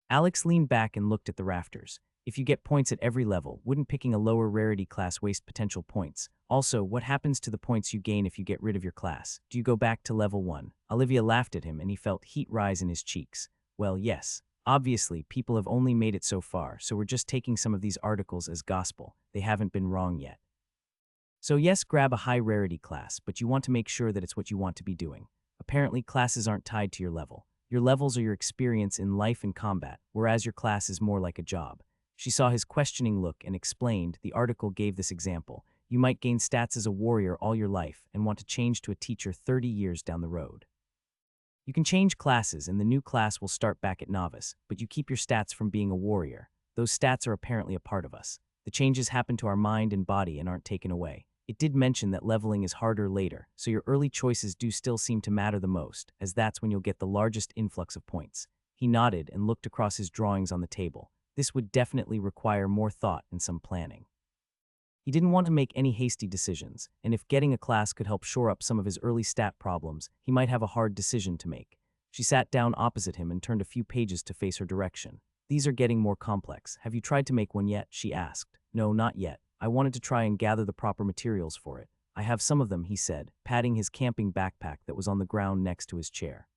Alex leaned back and looked at the rafters. If you get points at every level, wouldn't picking a lower rarity class waste potential points? Also, what happens to the points you gain if you get rid of your class? Do you go back to level 1? Olivia laughed at him and he felt heat rise in his cheeks. Well, yes. Obviously, people have only made it so far, so we're just taking some of these articles as gospel. They haven't been wrong yet. So yes, grab a high rarity class, but you want to make sure that it's what you want to be doing. Apparently, classes aren't tied to your level. Your levels are your experience in life and combat, whereas your class is more like a job. She saw his questioning look and explained, the article gave this example. You might gain stats as a warrior all your life and want to change to a teacher 30 years down the road. You can change classes and the new class will start back at novice, but you keep your stats from being a warrior. Those stats are apparently a part of us. The changes happen to our mind and body and aren't taken away. It did mention that leveling is harder later, so your early choices do still seem to matter the most, as that's when you'll get the largest influx of points. He nodded and looked across his drawings on the table. This would definitely require more thought and some planning. He didn't want to make any hasty decisions, and if getting a class could help shore up some of his early stat problems, he might have a hard decision to make. She sat down opposite him and turned a few pages to face her direction. These are getting more complex. Have you tried to make one yet? She asked. No, not yet. I wanted to try and gather the proper materials for it. I have some of them, he said, patting his camping backpack that was on the ground next to his chair.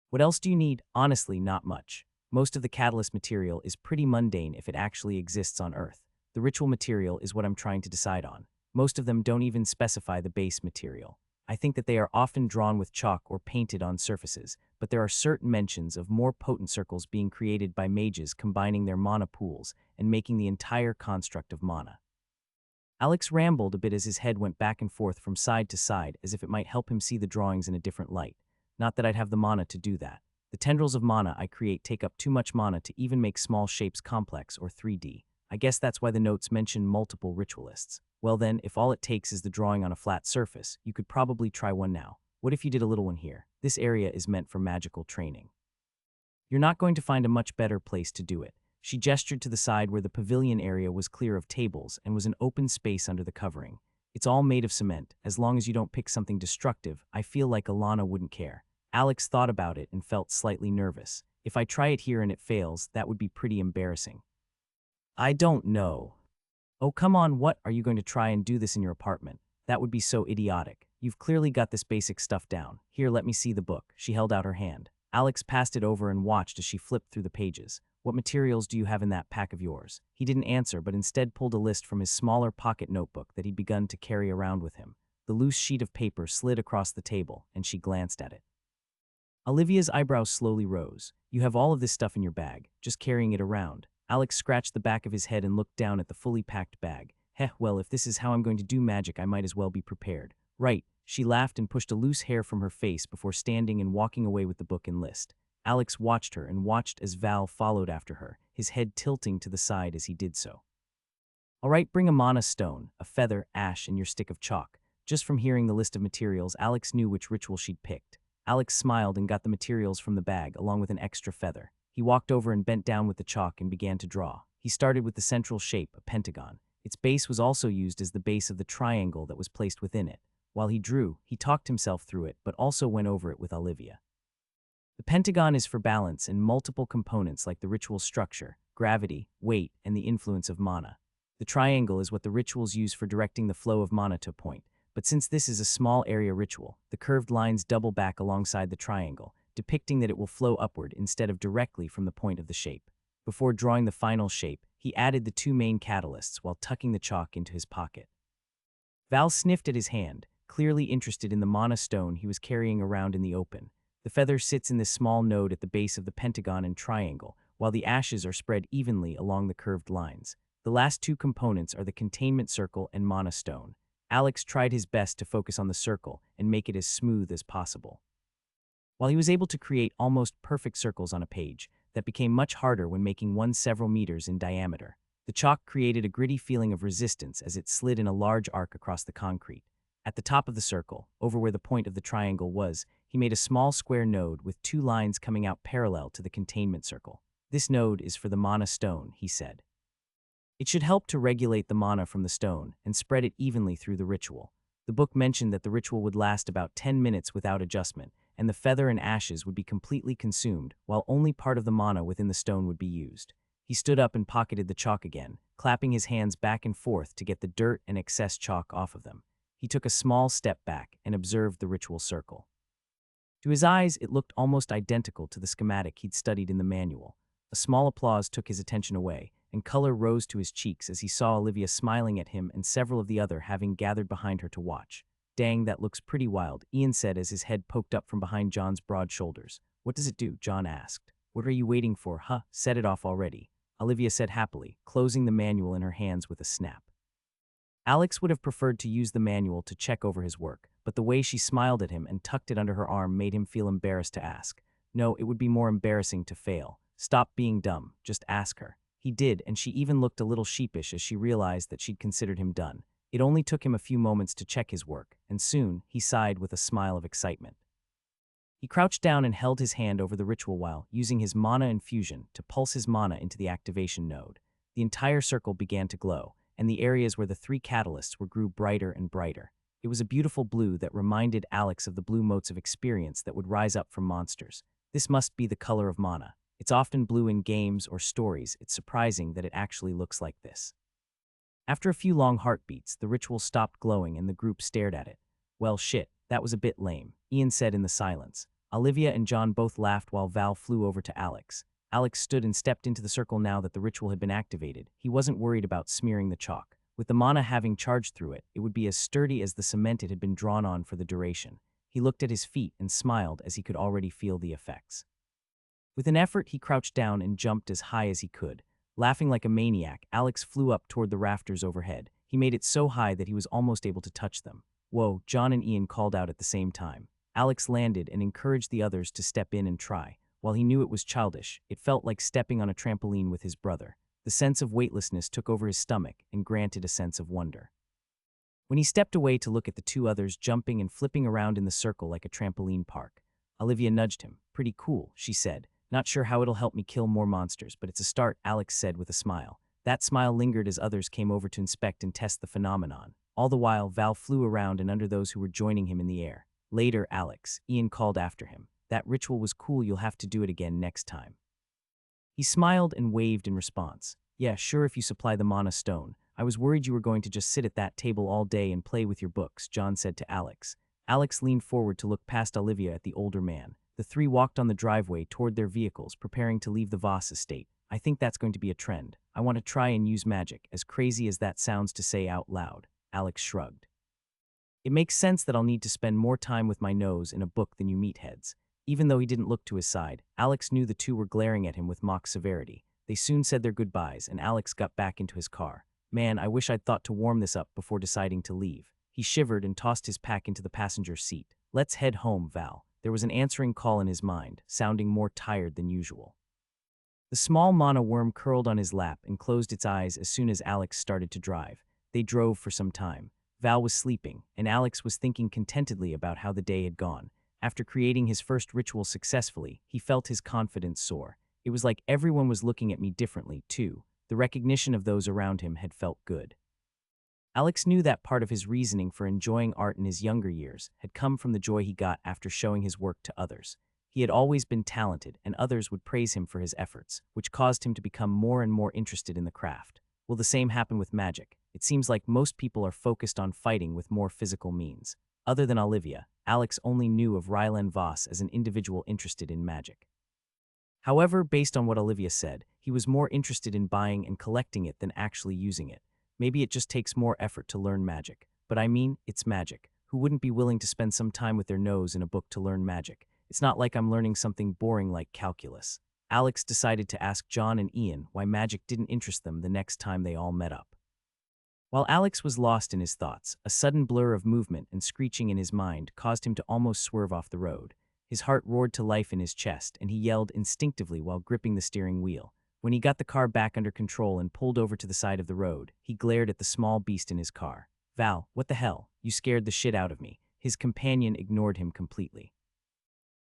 What else do you need? Honestly, not much. Most of the catalyst material is pretty mundane if it actually exists on Earth. The ritual material is what I'm trying to decide on. Most of them don't even specify the base material. I think that they are often drawn with chalk or painted on surfaces, but there are certain mentions of more potent circles being created by mages combining their mana pools and making the entire construct of mana. Alex rambled a bit as his head went back and forth from side to side as if it might help him see the drawings in a different light. Not that I'd have the mana to do that. The tendrils of mana I create take up too much mana to even make small shapes complex or 3D. I guess that's why the notes mention multiple ritualists. Well then, if all it takes is the drawing on a flat surface, you could probably try one now. What if you did a little one here? This area is meant for magical training. You're not going to find a much better place to do it. She gestured to the side where the pavilion area was clear of tables and was an open space under the covering. It's all made of cement. As long as you don't pick something destructive, I feel like Alana wouldn't care. Alex thought about it and felt slightly nervous. If I try it here and it fails, that would be pretty embarrassing. I don't know. Oh, come on, what? Are you going to try and do this in your apartment? That would be so idiotic. You've clearly got this basic stuff down. Here, let me see the book. She held out her hand. Alex passed it over and watched as she flipped through the pages. What materials do you have in that pack of yours? He didn't answer, but instead pulled a list from his smaller pocket notebook that he'd begun to carry around with him. The loose sheet of paper slid across the table, and she glanced at it. Olivia's eyebrows slowly rose. You have all of this stuff in your bag, just carrying it around. Alex scratched the back of his head and looked down at the fully packed bag. Heh, well, if this is how I'm going to do magic, I might as well be prepared. Right, she laughed and pushed a loose hair from her face before standing and walking away with the book and list. Alex watched her and watched as Val followed after her, his head tilting to the side as he did so. All right, bring a mana stone, a feather, ash, and your stick of chalk. Just from hearing the list of materials, Alex knew which ritual she'd picked. Alex smiled and got the materials from the bag, along with an extra feather. He walked over and bent down with the chalk and began to draw. He started with the central shape, a pentagon. Its base was also used as the base of the triangle that was placed within it. While he drew, he talked himself through it, but also went over it with Olivia. The pentagon is for balance and multiple components like the ritual structure, gravity, weight, and the influence of mana. The triangle is what the rituals use for directing the flow of mana to a point, but since this is a small area ritual, the curved lines double back alongside the triangle, depicting that it will flow upward instead of directly from the point of the shape. Before drawing the final shape, he added the two main catalysts while tucking the chalk into his pocket. Val sniffed at his hand, clearly interested in the mana stone he was carrying around in the open. The feather sits in this small node at the base of the pentagon and triangle, while the ashes are spread evenly along the curved lines. The last two components are the containment circle and mana stone. Alex tried his best to focus on the circle and make it as smooth as possible. While he was able to create almost perfect circles on a page, that became much harder when making one several meters in diameter. The chalk created a gritty feeling of resistance as it slid in a large arc across the concrete. At the top of the circle, over where the point of the triangle was, he made a small square node with two lines coming out parallel to the containment circle. This node is for the mana stone, he said. It should help to regulate the mana from the stone and spread it evenly through the ritual. The book mentioned that the ritual would last about 10 minutes without adjustment, and the feather and ashes would be completely consumed, while only part of the mana within the stone would be used. He stood up and pocketed the chalk again, clapping his hands back and forth to get the dirt and excess chalk off of them. He took a small step back and observed the ritual circle. To his eyes, it looked almost identical to the schematic he'd studied in the manual. A small applause took his attention away, and color rose to his cheeks as he saw Olivia smiling at him and several of the other having gathered behind her to watch. Dang, that looks pretty wild, Ian said as his head poked up from behind John's broad shoulders. What does it do? John asked. What are you waiting for, huh? Set it off already, Olivia said happily, closing the manual in her hands with a snap. Alex would have preferred to use the manual to check over his work, but the way she smiled at him and tucked it under her arm made him feel embarrassed to ask. No, it would be more embarrassing to fail. Stop being dumb, just ask her. He did, and she even looked a little sheepish as she realized that she'd considered him done. It only took him a few moments to check his work, and soon he sighed with a smile of excitement. He crouched down and held his hand over the ritual while, using his mana infusion, to pulse his mana into the activation node. The entire circle began to glow, and the areas where the three catalysts were grew brighter and brighter. It was a beautiful blue that reminded Alex of the blue motes of experience that would rise up from monsters. This must be the color of mana. It's often blue in games or stories. It's surprising that it actually looks like this. After a few long heartbeats, the ritual stopped glowing and the group stared at it. Well, shit, that was a bit lame, Ian said in the silence. Olivia and John both laughed while Val flew over to Alex. Alex stood and stepped into the circle now that the ritual had been activated. He wasn't worried about smearing the chalk. With the mana having charged through it, it would be as sturdy as the cement it had been drawn on for the duration. He looked at his feet and smiled as he could already feel the effects. With an effort, he crouched down and jumped as high as he could. Laughing like a maniac, Alex flew up toward the rafters overhead. He made it so high that he was almost able to touch them. Whoa, John and Ian called out at the same time. Alex landed and encouraged the others to step in and try. While he knew it was childish, it felt like stepping on a trampoline with his brother. The sense of weightlessness took over his stomach and granted a sense of wonder. When he stepped away to look at the two others jumping and flipping around in the circle like a trampoline park, Olivia nudged him. Pretty cool, she said. Not sure how it'll help me kill more monsters, but it's a start, Alex said with a smile. That smile lingered as others came over to inspect and test the phenomenon. All the while, Val flew around and under those who were joining him in the air. Later, Alex, Ian called after him. That ritual was cool, you'll have to do it again next time. He smiled and waved in response. Yeah, sure, if you supply the mana stone. I was worried you were going to just sit at that table all day and play with your books, John said to Alex. Alex leaned forward to look past Olivia at the older man. The three walked on the driveway toward their vehicles, preparing to leave the Voss estate. I think that's going to be a trend. I want to try and use magic, as crazy as that sounds to say out loud. Alex shrugged. It makes sense that I'll need to spend more time with my nose in a book than you meatheads. Even though he didn't look to his side, Alex knew the two were glaring at him with mock severity. They soon said their goodbyes, and Alex got back into his car. Man, I wish I'd thought to warm this up before deciding to leave. He shivered and tossed his pack into the passenger seat. Let's head home, Val. There was an answering call in his mind, sounding more tired than usual. The small mana worm curled on his lap and closed its eyes as soon as Alex started to drive. They drove for some time. Val was sleeping, and Alex was thinking contentedly about how the day had gone. After creating his first ritual successfully, he felt his confidence soar. It was like everyone was looking at me differently, too. The recognition of those around him had felt good. Alex knew that part of his reasoning for enjoying art in his younger years had come from the joy he got after showing his work to others. He had always been talented, and others would praise him for his efforts, which caused him to become more and more interested in the craft. Will the same happen with magic? It seems like most people are focused on fighting with more physical means. Other than Olivia, Alex only knew of Rylan Voss as an individual interested in magic. However, based on what Olivia said, he was more interested in buying and collecting it than actually using it. Maybe it just takes more effort to learn magic. But I mean, it's magic. Who wouldn't be willing to spend some time with their nose in a book to learn magic? It's not like I'm learning something boring like calculus. Alex decided to ask John and Ian why magic didn't interest them the next time they all met up. While Alex was lost in his thoughts, a sudden blur of movement and screeching in his mind caused him to almost swerve off the road. His heart roared to life in his chest, and he yelled instinctively while gripping the steering wheel. When he got the car back under control and pulled over to the side of the road, he glared at the small beast in his car. Val, what the hell? You scared the shit out of me. His companion ignored him completely.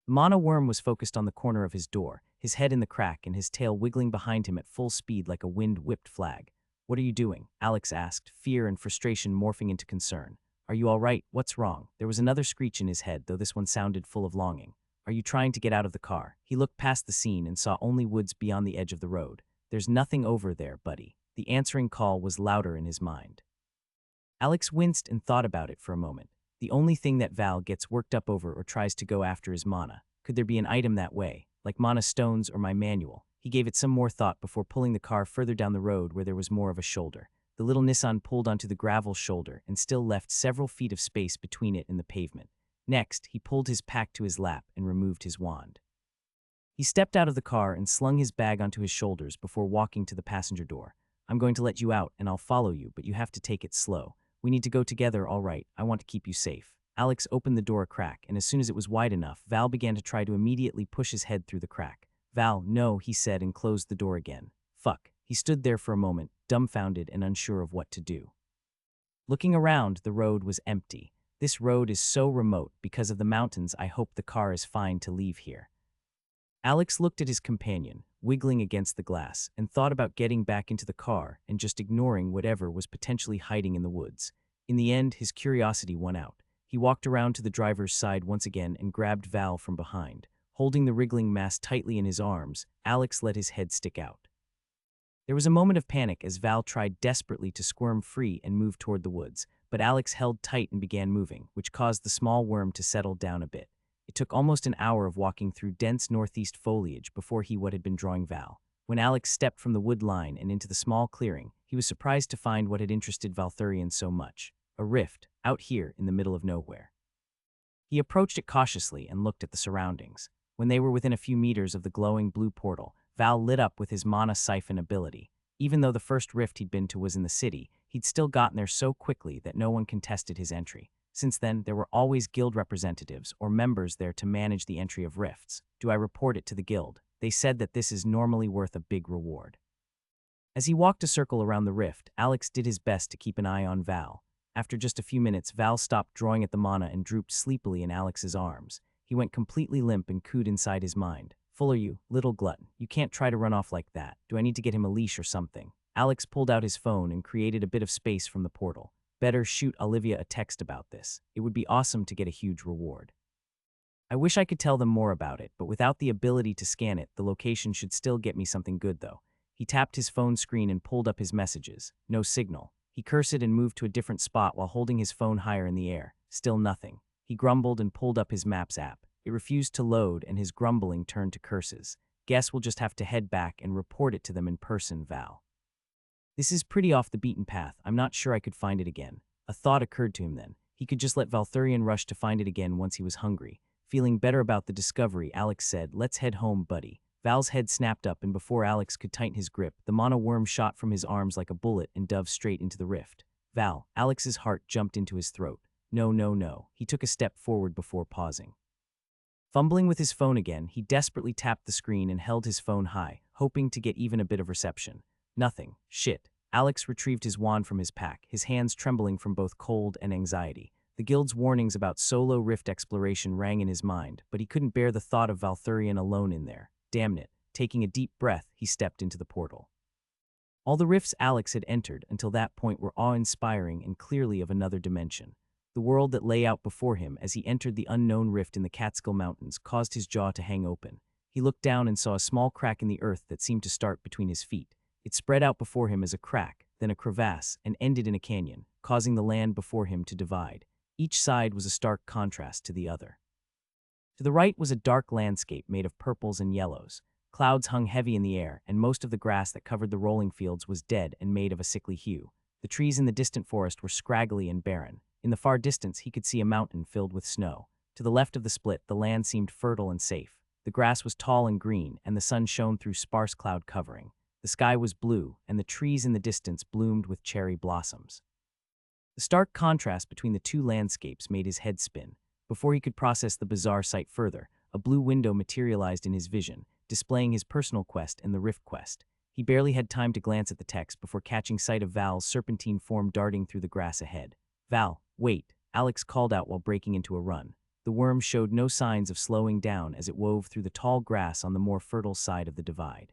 The mana worm was focused on the corner of his door, his head in the crack and his tail wiggling behind him at full speed like a wind-whipped flag. What are you doing? Alex asked, fear and frustration morphing into concern. Are you all right? What's wrong? There was another screech in his head, though this one sounded full of longing. Are you trying to get out of the car? He looked past the scene and saw only woods beyond the edge of the road. There's nothing over there, buddy. The answering call was louder in his mind. Alex winced and thought about it for a moment. The only thing that Val gets worked up over or tries to go after is mana. Could there be an item that way, like mana stones or my manual? He gave it some more thought before pulling the car further down the road where there was more of a shoulder. The little Nissan pulled onto the gravel shoulder and still left several feet of space between it and the pavement. Next, he pulled his pack to his lap and removed his wand. He stepped out of the car and slung his bag onto his shoulders before walking to the passenger door. I'm going to let you out and I'll follow you, but you have to take it slow. We need to go together, all right. I want to keep you safe. Alex opened the door a crack, and as soon as it was wide enough, Val began to try to immediately push his head through the crack. Val, no, he said and closed the door again. Fuck. He stood there for a moment, dumbfounded and unsure of what to do. Looking around, the road was empty. This road is so remote because of the mountains. I hope the car is fine to leave here. Alex looked at his companion, wiggling against the glass, and thought about getting back into the car and just ignoring whatever was potentially hiding in the woods. In the end, his curiosity won out. He walked around to the driver's side once again and grabbed Val from behind. Holding the wriggling mass tightly in his arms, Alex let his head stick out. There was a moment of panic as Val tried desperately to squirm free and move toward the woods, but Alex held tight and began moving, which caused the small worm to settle down a bit. It took almost an hour of walking through dense northeast foliage before he had been drawing Val. When Alex stepped from the wood line and into the small clearing, he was surprised to find what had interested Valthurian so much. A rift, out here in the middle of nowhere. He approached it cautiously and looked at the surroundings. When they were within a few meters of the glowing blue portal, Val lit up with his mana siphon ability. Even though the first rift he'd been to was in the city, he'd still gotten there so quickly that no one contested his entry. Since then, there were always guild representatives or members there to manage the entry of rifts. Do I report it to the guild? They said that this is normally worth a big reward. As he walked a circle around the rift, Alex did his best to keep an eye on Val. After just a few minutes, Val stopped drawing at the mana and drooped sleepily in Alex's arms. He went completely limp and cooed inside his mind. Full are you, little glutton. You can't try to run off like that. Do I need to get him a leash or something? Alex pulled out his phone and created a bit of space from the portal. Better shoot Olivia a text about this. It would be awesome to get a huge reward. I wish I could tell them more about it, but without the ability to scan it, the location should still get me something good though. He tapped his phone screen and pulled up his messages. No signal. He cursed and moved to a different spot while holding his phone higher in the air. Still nothing. He grumbled and pulled up his Maps app. It refused to load, and his grumbling turned to curses. Guess we'll just have to head back and report it to them in person, Val. This is pretty off the beaten path. I'm not sure I could find it again. A thought occurred to him then. He could just let Valthurian rush to find it again once he was hungry. Feeling better about the discovery, Alex said, "Let's head home, buddy." Val's head snapped up, and before Alex could tighten his grip, the mono worm shot from his arms like a bullet and dove straight into the rift. Val, Alex's heart jumped into his throat. No, no, no. He took a step forward before pausing. Fumbling with his phone again, he desperately tapped the screen and held his phone high, hoping to get even a bit of reception. Nothing. Shit. Alex retrieved his wand from his pack, his hands trembling from both cold and anxiety. The guild's warnings about solo rift exploration rang in his mind, but he couldn't bear the thought of Valthurian alone in there. Damn it. Taking a deep breath, he stepped into the portal. All the rifts Alex had entered until that point were awe-inspiring and clearly of another dimension. The world that lay out before him as he entered the unknown rift in the Catskill Mountains caused his jaw to hang open. He looked down and saw a small crack in the earth that seemed to start between his feet. It spread out before him as a crack, then a crevasse, and ended in a canyon, causing the land before him to divide. Each side was a stark contrast to the other. To the right was a dark landscape made of purples and yellows. Clouds hung heavy in the air, and most of the grass that covered the rolling fields was dead and made of a sickly hue. The trees in the distant forest were scraggly and barren. In the far distance, he could see a mountain filled with snow. To the left of the split, the land seemed fertile and safe. The grass was tall and green, and the sun shone through sparse cloud covering. The sky was blue, and the trees in the distance bloomed with cherry blossoms. The stark contrast between the two landscapes made his head spin. Before he could process the bizarre sight further, a blue window materialized in his vision, displaying his personal quest and the Rift quest. He barely had time to glance at the text before catching sight of Val's serpentine form darting through the grass ahead. "Val, wait," Alex called out while breaking into a run. The worm showed no signs of slowing down as it wove through the tall grass on the more fertile side of the divide.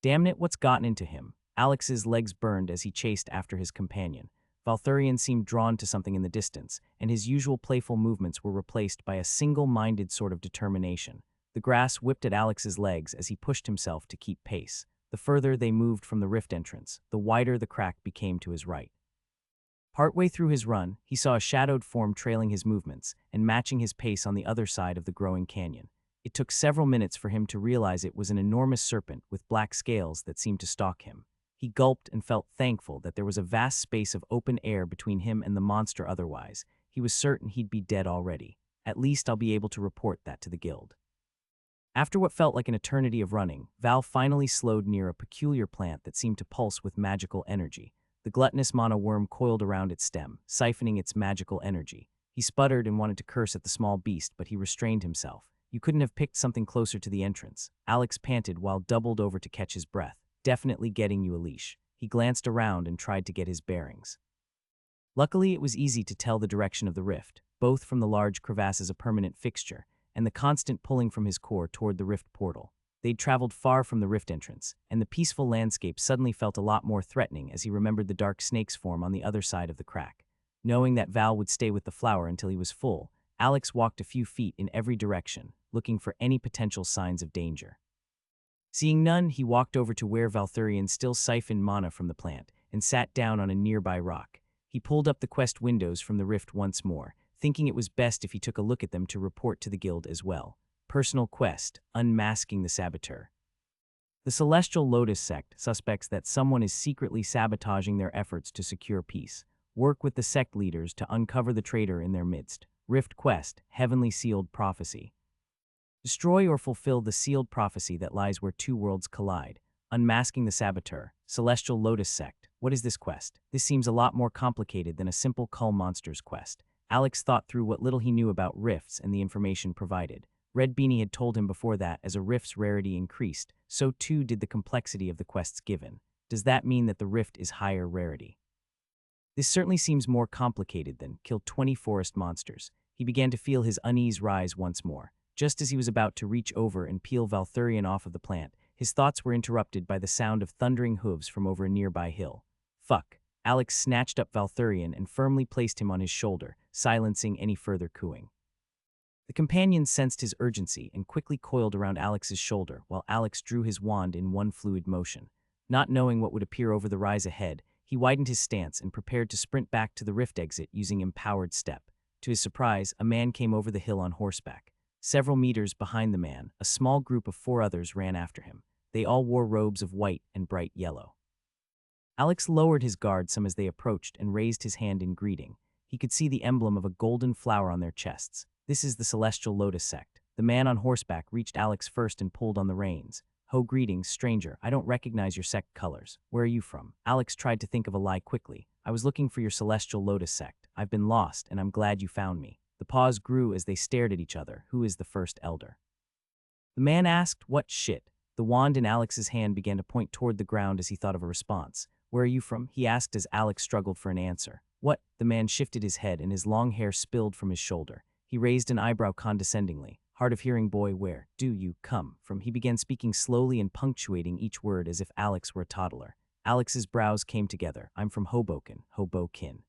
Damn it, what's gotten into him? Alex's legs burned as he chased after his companion. Valthurian seemed drawn to something in the distance, and his usual playful movements were replaced by a single-minded sort of determination. The grass whipped at Alex's legs as he pushed himself to keep pace. The further they moved from the rift entrance, the wider the crack became to his right. Partway through his run, he saw a shadowed form trailing his movements and matching his pace on the other side of the growing canyon. It took several minutes for him to realize it was an enormous serpent with black scales that seemed to stalk him. He gulped and felt thankful that there was a vast space of open air between him and the monster otherwise. He was certain he'd be dead already. At least I'll be able to report that to the guild. After what felt like an eternity of running, Val finally slowed near a peculiar plant that seemed to pulse with magical energy. The gluttonous mono worm coiled around its stem, siphoning its magical energy. He sputtered and wanted to curse at the small beast, but he restrained himself. You couldn't have picked something closer to the entrance. Alex panted while doubled over to catch his breath. Definitely getting you a leash. He glanced around and tried to get his bearings. Luckily, it was easy to tell the direction of the rift, both from the large crevasse as a permanent fixture, and the constant pulling from his core toward the rift portal. They'd traveled far from the rift entrance, and the peaceful landscape suddenly felt a lot more threatening as he remembered the dark snake's form on the other side of the crack. Knowing that Val would stay with the flower until he was full, Alex walked a few feet in every direction, looking for any potential signs of danger. Seeing none, he walked over to where Valthurian still siphoned mana from the plant and sat down on a nearby rock. He pulled up the quest windows from the rift once more, thinking it was best if he took a look at them to report to the guild as well. Personal quest, unmasking the saboteur. The Celestial Lotus sect suspects that someone is secretly sabotaging their efforts to secure peace. Work with the sect leaders to uncover the traitor in their midst. Rift quest, heavenly sealed prophecy. Destroy or fulfill the sealed prophecy that lies where two worlds collide. Unmasking the saboteur. Celestial Lotus sect. What is this quest? This seems a lot more complicated than a simple Cull Monsters quest. Alex thought through what little he knew about rifts and the information provided. Red Beanie had told him before that as a rift's rarity increased, so too did the complexity of the quests given. Does that mean that the rift is higher rarity? This certainly seems more complicated than kill 20 forest monsters. He began to feel his unease rise once more. Just as he was about to reach over and peel Valthurian off of the plant, his thoughts were interrupted by the sound of thundering hooves from over a nearby hill. Fuck. Alex snatched up Valthurian and firmly placed him on his shoulder, silencing any further cooing. The companion sensed his urgency and quickly coiled around Alex's shoulder while Alex drew his wand in one fluid motion. Not knowing what would appear over the rise ahead, he widened his stance and prepared to sprint back to the rift exit using empowered step. To his surprise, a man came over the hill on horseback. Several meters behind the man, a small group of 4 others ran after him. They all wore robes of white and bright yellow. Alex lowered his guard some as they approached and raised his hand in greeting. He could see the emblem of a golden flower on their chests. This is the Celestial Lotus sect. The man on horseback reached Alex first and pulled on the reins. Ho, greetings, stranger. I don't recognize your sect colors. Where are you from? Alex tried to think of a lie quickly. I was looking for your Celestial Lotus sect. I've been lost, and I'm glad you found me. The pause grew as they stared at each other. Who is the first elder? The man asked, what shit? The wand in Alex's hand began to point toward the ground as he thought of a response. Where are you from? He asked as Alex struggled for an answer. What? The man shifted his head and his long hair spilled from his shoulder. He raised an eyebrow condescendingly. Hard of hearing boy, where do you come from? He began speaking slowly and punctuating each word as if Alex were a toddler. Alex's brows came together. I'm from Hoboken, Hoboken.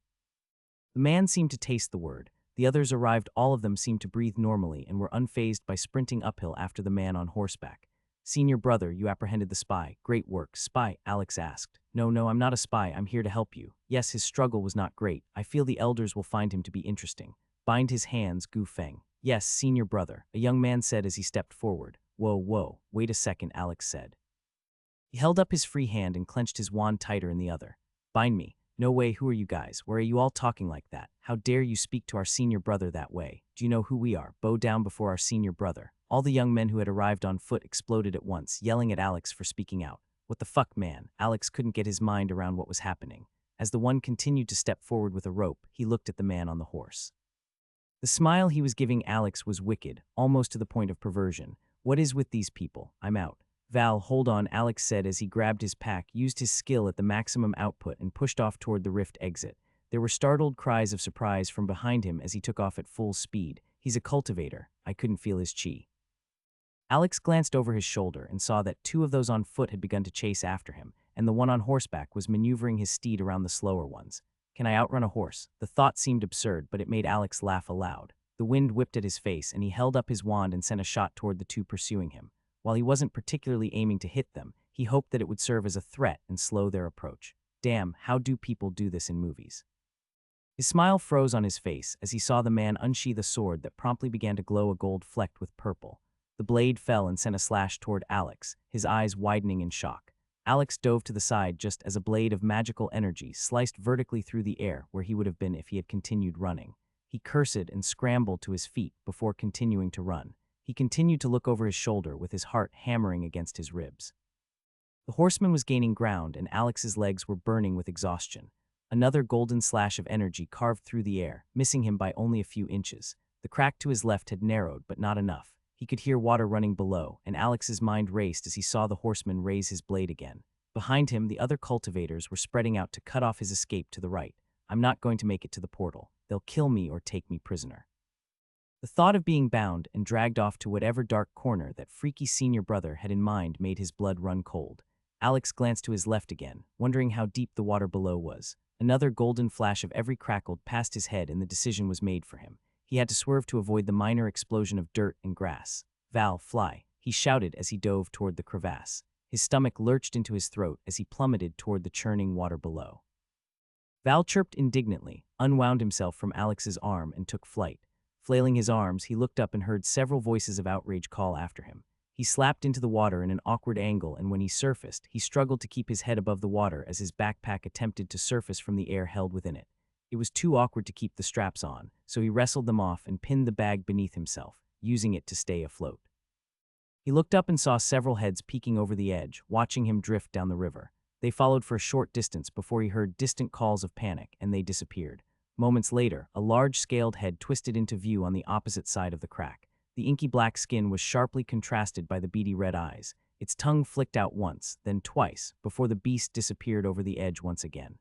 The man seemed to taste the word. The others arrived. All of them seemed to breathe normally and were unfazed by sprinting uphill after the man on horseback. Senior brother, you apprehended the spy. Great work. Spy? Alex asked. No, I'm not a spy. I'm here to help you. Yes, his struggle was not great. I feel the elders will find him to be interesting. Bind his hands, Gu Feng. Yes, senior brother, a young man said as he stepped forward. Whoa, wait a second, Alex said. He held up his free hand and clenched his wand tighter in the other. Bind me. No way, who are you guys? Why are you all talking like that? How dare you speak to our senior brother that way? Do you know who we are? Bow down before our senior brother. All the young men who had arrived on foot exploded at once, yelling at Alex for speaking out. What the fuck, man? Alex couldn't get his mind around what was happening. As the one continued to step forward with a rope, he looked at the man on the horse. The smile he was giving Alex was wicked, almost to the point of perversion. What is with these people? I'm out. Val, hold on, Alex said as he grabbed his pack, used his skill at the maximum output and pushed off toward the rift exit. There were startled cries of surprise from behind him as he took off at full speed. He's a cultivator. I couldn't feel his chi. Alex glanced over his shoulder and saw that 2 of those on foot had begun to chase after him, and the one on horseback was maneuvering his steed around the slower ones. Can I outrun a horse? The thought seemed absurd, but it made Alex laugh aloud. The wind whipped at his face, and he held up his wand and sent a shot toward the 2 pursuing him. While he wasn't particularly aiming to hit them, he hoped that it would serve as a threat and slow their approach. Damn, how do people do this in movies? His smile froze on his face as he saw the man unsheath a sword that promptly began to glow a gold flecked with purple. The blade fell and sent a slash toward Alex, his eyes widening in shock. Alex dove to the side just as a blade of magical energy sliced vertically through the air where he would have been if he had continued running. He cursed and scrambled to his feet before continuing to run. He continued to look over his shoulder with his heart hammering against his ribs. The horseman was gaining ground and Alex's legs were burning with exhaustion. Another golden slash of energy carved through the air, missing him by only a few inches. The crack to his left had narrowed, but not enough. He could hear water running below, and Alex's mind raced as he saw the horseman raise his blade again. Behind him, the other cultivators were spreading out to cut off his escape to the right. I'm not going to make it to the portal. They'll kill me or take me prisoner. The thought of being bound and dragged off to whatever dark corner that freaky senior brother had in mind made his blood run cold. Alex glanced to his left again, wondering how deep the water below was. Another golden flash of every crackled past his head and the decision was made for him. He had to swerve to avoid the minor explosion of dirt and grass. Val, fly, he shouted as he dove toward the crevasse. His stomach lurched into his throat as he plummeted toward the churning water below. Val chirped indignantly, unwound himself from Alex's arm and took flight. Flailing his arms, he looked up and heard several voices of outrage call after him. He slapped into the water in an awkward angle, and when he surfaced, he struggled to keep his head above the water as his backpack attempted to surface from the air held within it. It was too awkward to keep the straps on, so he wrestled them off and pinned the bag beneath himself, using it to stay afloat. He looked up and saw several heads peeking over the edge, watching him drift down the river. They followed for a short distance before he heard distant calls of panic, and they disappeared. Moments later, a large scaled head twisted into view on the opposite side of the crack. The inky black skin was sharply contrasted by the beady red eyes. Its tongue flicked out once, then twice, before the beast disappeared over the edge once again.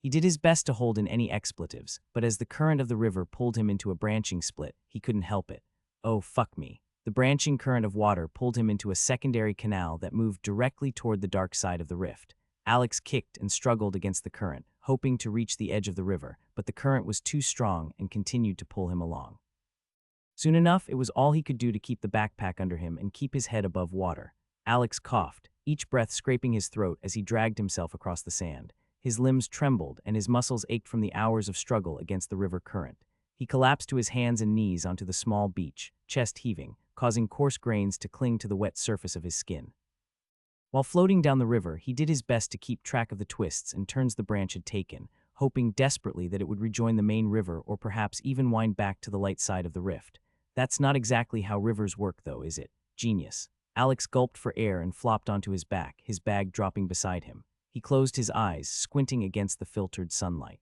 He did his best to hold in any expletives, but as the current of the river pulled him into a branching split, he couldn't help it. Oh, fuck me. The branching current of water pulled him into a secondary canal that moved directly toward the dark side of the rift. Alex kicked and struggled against the current, hoping to reach the edge of the river, but the current was too strong and continued to pull him along. Soon enough, it was all he could do to keep the backpack under him and keep his head above water. Alex coughed, each breath scraping his throat as he dragged himself across the sand. His limbs trembled and his muscles ached from the hours of struggle against the river current. He collapsed to his hands and knees onto the small beach, chest heaving, causing coarse grains to cling to the wet surface of his skin. While floating down the river, he did his best to keep track of the twists and turns the branch had taken, hoping desperately that it would rejoin the main river or perhaps even wind back to the light side of the rift. That's not exactly how rivers work though, is it? Genius. Alex gulped for air and flopped onto his back, his bag dropping beside him. He closed his eyes, squinting against the filtered sunlight.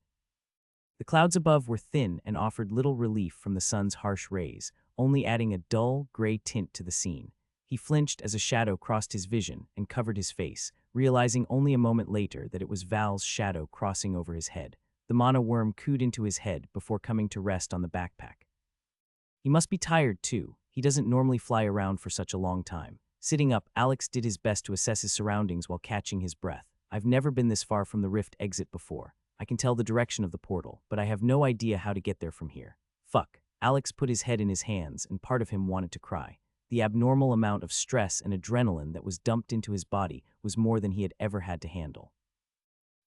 The clouds above were thin and offered little relief from the sun's harsh rays, only adding a dull, gray tint to the scene. He flinched as a shadow crossed his vision and covered his face, realizing only a moment later that it was Val's shadow crossing over his head. The mana worm cooed into his head before coming to rest on the backpack. He must be tired too. He doesn't normally fly around for such a long time. Sitting up, Alex did his best to assess his surroundings while catching his breath. I've never been this far from the rift exit before. I can tell the direction of the portal, but I have no idea how to get there from here. Fuck. Alex put his head in his hands and part of him wanted to cry. The abnormal amount of stress and adrenaline that was dumped into his body was more than he had ever had to handle.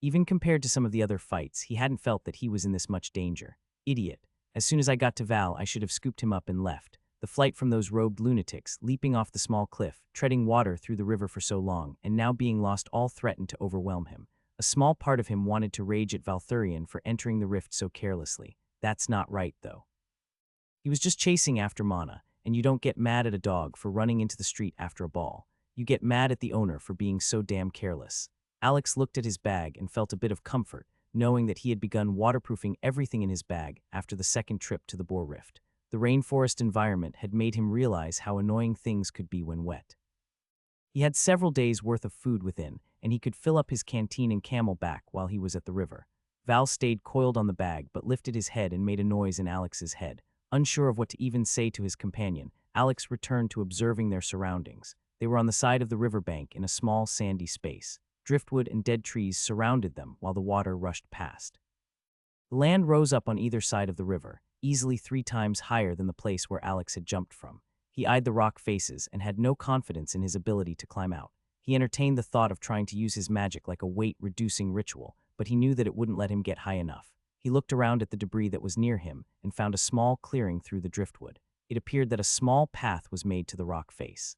Even compared to some of the other fights, he hadn't felt that he was in this much danger. Idiot. As soon as I got to Val, I should have scooped him up and left. The flight from those robed lunatics, leaping off the small cliff, treading water through the river for so long, and now being lost all threatened to overwhelm him. A small part of him wanted to rage at Valthurian for entering the rift so carelessly. That's not right, though. He was just chasing after mana, and you don't get mad at a dog for running into the street after a ball. You get mad at the owner for being so damn careless. Alex looked at his bag and felt a bit of comfort, knowing that he had begun waterproofing everything in his bag after the second trip to the Boar Rift. The rainforest environment had made him realize how annoying things could be when wet. He had several days' worth of food within, and he could fill up his canteen and camelback while he was at the river. Val stayed coiled on the bag but lifted his head and made a noise in Alex's head. Unsure of what to even say to his companion, Alex returned to observing their surroundings. They were on the side of the riverbank in a small sandy space. Driftwood and dead trees surrounded them while the water rushed past. The land rose up on either side of the river, easily 3 times higher than the place where Alex had jumped from. He eyed the rock faces and had no confidence in his ability to climb out. He entertained the thought of trying to use his magic like a weight-reducing ritual, but he knew that it wouldn't let him get high enough. He looked around at the debris that was near him and found a small clearing through the driftwood. It appeared that a small path was made to the rock face.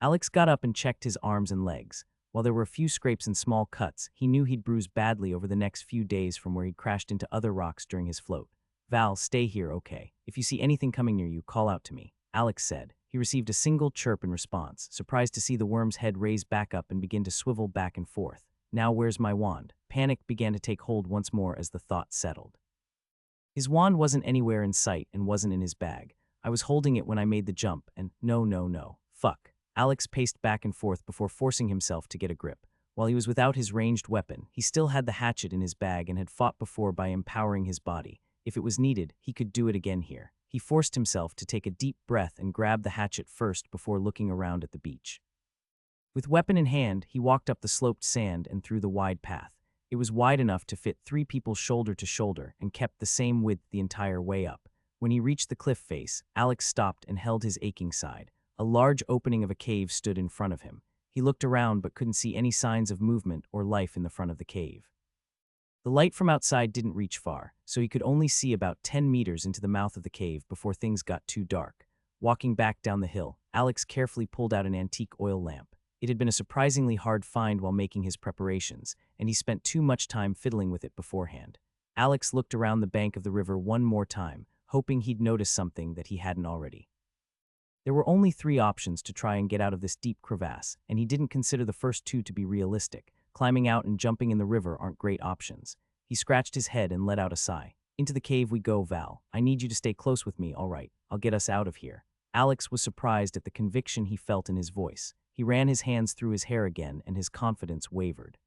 Alex got up and checked his arms and legs. While there were a few scrapes and small cuts, he knew he'd bruise badly over the next few days from where he'd crashed into other rocks during his float. Val, stay here, okay? If you see anything coming near you, call out to me, Alex said. He received a single chirp in response, surprised to see the worm's head raise back up and begin to swivel back and forth. Now where's my wand? Panic began to take hold once more as the thought settled. His wand wasn't anywhere in sight and wasn't in his bag. I was holding it when I made the jump and no. Fuck. Alex paced back and forth before forcing himself to get a grip. While he was without his ranged weapon, he still had the hatchet in his bag and had fought before by empowering his body. If it was needed, he could do it again here. He forced himself to take a deep breath and grab the hatchet first before looking around at the beach. With weapon in hand, he walked up the sloped sand and through the wide path. It was wide enough to fit 3 people shoulder to shoulder and kept the same width the entire way up. When he reached the cliff face, Alex stopped and held his aching side. A large opening of a cave stood in front of him. He looked around but couldn't see any signs of movement or life in the front of the cave. The light from outside didn't reach far, so he could only see about 10 meters into the mouth of the cave before things got too dark. Walking back down the hill, Alex carefully pulled out an antique oil lamp. It had been a surprisingly hard find while making his preparations, and he spent too much time fiddling with it beforehand. Alex looked around the bank of the river one more time, hoping he'd notice something that he hadn't already. There were only 3 options to try and get out of this deep crevasse, and he didn't consider the first 2 to be realistic. Climbing out and jumping in the river aren't great options. He scratched his head and let out a sigh. Into the cave we go, Val. I need you to stay close with me, all right? I'll get us out of here. Alex was surprised at the conviction he felt in his voice. He ran his hands through his hair again, and his confidence wavered.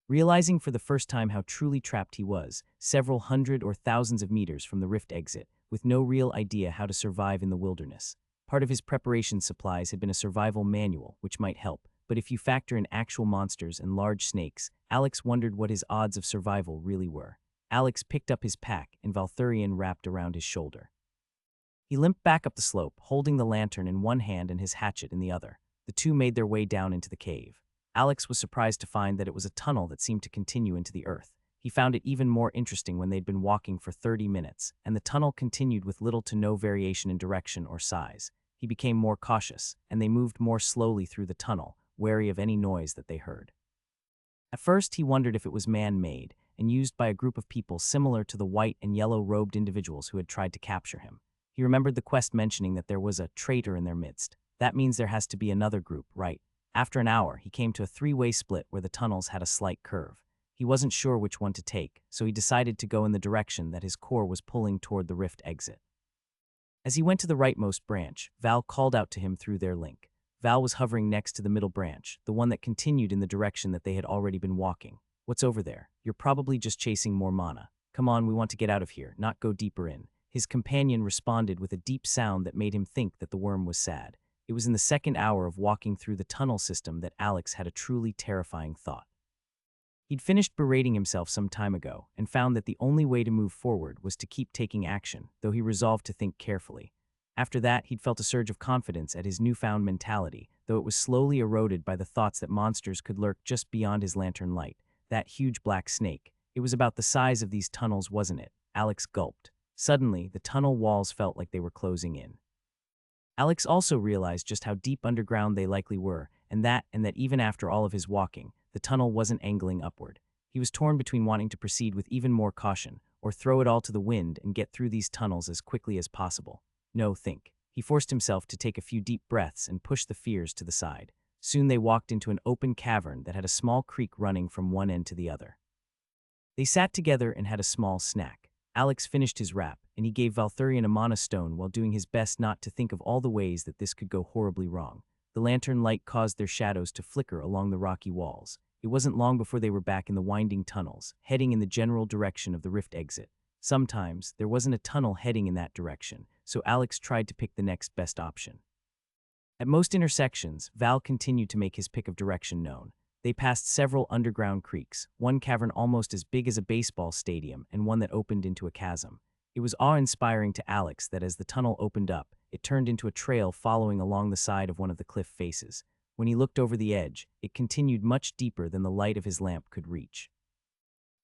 Realizing for the first time how truly trapped he was, several hundred or thousands of meters from the rift exit, with no real idea how to survive in the wilderness. Part of his preparation supplies had been a survival manual, which might help, but if you factor in actual monsters and large snakes, Alex wondered what his odds of survival really were. Alex picked up his pack, and Valthurian wrapped around his shoulder. He limped back up the slope, holding the lantern in one hand and his hatchet in the other. The 2 made their way down into the cave. Alex was surprised to find that it was a tunnel that seemed to continue into the earth. He found it even more interesting when they'd been walking for 30 minutes, and the tunnel continued with little to no variation in direction or size. He became more cautious, and they moved more slowly through the tunnel, wary of any noise that they heard. At first, he wondered if it was man-made and used by a group of people similar to the white and yellow-robed individuals who had tried to capture him. He remembered the quest mentioning that there was a traitor in their midst. That means there has to be another group, right? After an hour, he came to a three-way split where the tunnels had a slight curve. He wasn't sure which one to take, so he decided to go in the direction that his core was pulling toward the rift exit. As he went to the rightmost branch, Val called out to him through their link. Val was hovering next to the middle branch, the one that continued in the direction that they had already been walking. What's over there? You're probably just chasing more mana. Come on, we want to get out of here, not go deeper in. His companion responded with a deep sound that made him think that the worm was sad. It was in the second hour of walking through the tunnel system that Alex had a truly terrifying thought. He'd finished berating himself some time ago and found that the only way to move forward was to keep taking action, though he resolved to think carefully. After that, he'd felt a surge of confidence at his newfound mentality, though it was slowly eroded by the thoughts that monsters could lurk just beyond his lantern light. That huge black snake. It was about the size of these tunnels, wasn't it? Alex gulped. Suddenly, the tunnel walls felt like they were closing in. Alex also realized just how deep underground they likely were, and that even after all of his walking, the tunnel wasn't angling upward. He was torn between wanting to proceed with even more caution, or throw it all to the wind and get through these tunnels as quickly as possible. No, think. He forced himself to take a few deep breaths and push the fears to the side. Soon they walked into an open cavern that had a small creek running from one end to the other. They sat together and had a small snack. Alex finished his wrap, and he gave Valthurian a mana stone while doing his best not to think of all the ways that this could go horribly wrong. The lantern light caused their shadows to flicker along the rocky walls. It wasn't long before they were back in the winding tunnels, heading in the general direction of the rift exit. Sometimes, there wasn't a tunnel heading in that direction, so Alex tried to pick the next best option. At most intersections, Val continued to make his pick of direction known. They passed several underground creeks, one cavern almost as big as a baseball stadium and one that opened into a chasm. It was awe-inspiring to Alex that as the tunnel opened up, it turned into a trail following along the side of one of the cliff faces. When he looked over the edge, it continued much deeper than the light of his lamp could reach.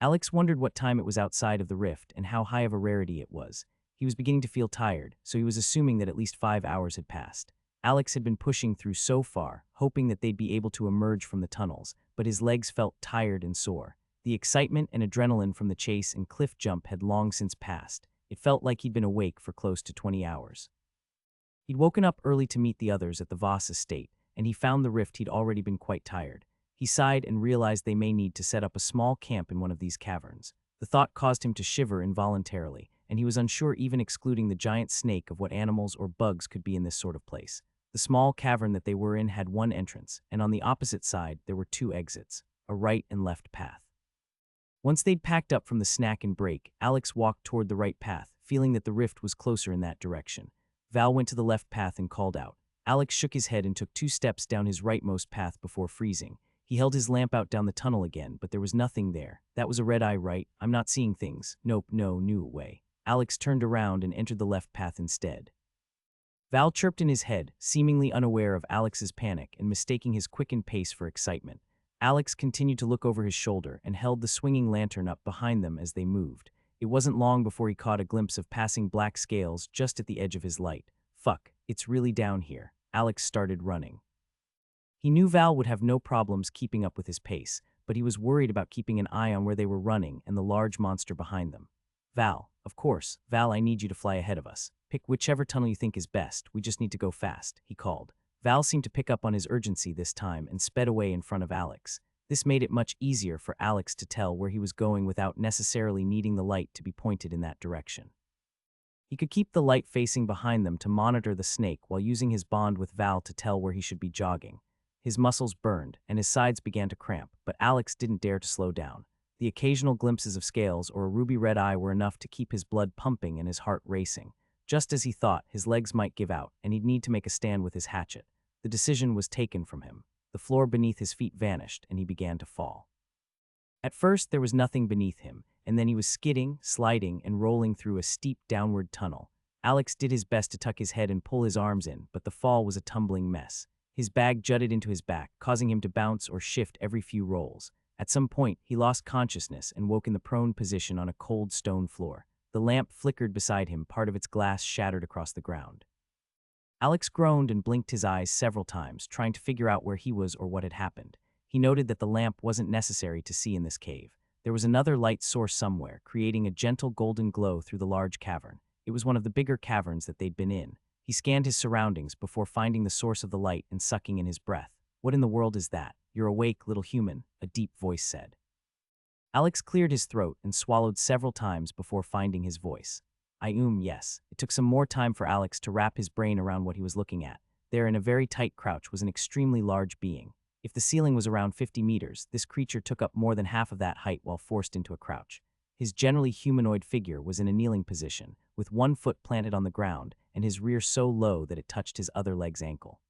Alex wondered what time it was outside of the rift and how high of a rarity it was. He was beginning to feel tired, so he was assuming that at least 5 hours had passed. Alex had been pushing through so far, hoping that they'd be able to emerge from the tunnels, but his legs felt tired and sore. The excitement and adrenaline from the chase and cliff jump had long since passed. It felt like he'd been awake for close to 20 hours. He'd woken up early to meet the others at the Voss estate, and he found the rift he'd already been quite tired. He sighed and realized they may need to set up a small camp in one of these caverns. The thought caused him to shiver involuntarily, and he was unsure even excluding the giant snake of what animals or bugs could be in this sort of place. The small cavern that they were in had one entrance, and on the opposite side there were 2 exits, a right and left path. Once they'd packed up from the snack and break, Alex walked toward the right path, feeling that the rift was closer in that direction. Val went to the left path and called out. Alex shook his head and took 2 steps down his rightmost path before freezing. He held his lamp out down the tunnel again, but there was nothing there. That was a red eye, right? I'm not seeing things. Nope, no, new way. Alex turned around and entered the left path instead. Val chirped in his head, seemingly unaware of Alex's panic and mistaking his quickened pace for excitement. Alex continued to look over his shoulder and held the swinging lantern up behind them as they moved. It wasn't long before he caught a glimpse of passing black scales just at the edge of his light. Fuck, it's really down here. Alex started running. He knew Val would have no problems keeping up with his pace, but he was worried about keeping an eye on where they were running and the large monster behind them. Val, of course, Val, I need you to fly ahead of us. Pick whichever tunnel you think is best, we just need to go fast, he called. Val seemed to pick up on his urgency this time and sped away in front of Alex. This made it much easier for Alex to tell where he was going without necessarily needing the light to be pointed in that direction. He could keep the light facing behind them to monitor the snake while using his bond with Val to tell where he should be jogging. His muscles burned, and his sides began to cramp, but Alex didn't dare to slow down. The occasional glimpses of scales or a ruby red eye were enough to keep his blood pumping and his heart racing. Just as he thought, his legs might give out, and he'd need to make a stand with his hatchet. The decision was taken from him. The floor beneath his feet vanished, and he began to fall. At first, there was nothing beneath him, and then he was skidding, sliding, and rolling through a steep downward tunnel. Alex did his best to tuck his head and pull his arms in, but the fall was a tumbling mess. His bag jutted into his back, causing him to bounce or shift every few rolls. At some point, he lost consciousness and woke in the prone position on a cold stone floor. The lamp flickered beside him, part of its glass shattered across the ground. Alex groaned and blinked his eyes several times, trying to figure out where he was or what had happened. He noted that the lamp wasn't necessary to see in this cave. There was another light source somewhere, creating a gentle golden glow through the large cavern. It was one of the bigger caverns that they'd been in. He scanned his surroundings before finding the source of the light and sucking in his breath. "What in the world is that? You're awake, little human," a deep voice said. Alex cleared his throat and swallowed several times before finding his voice. Yes. It took some more time for Alex to wrap his brain around what he was looking at. There, in a very tight crouch, was an extremely large being. If the ceiling was around 50 meters, this creature took up more than half of that height while forced into a crouch. His generally humanoid figure was in a kneeling position, with one foot planted on the ground and his rear so low that it touched his other leg's ankle.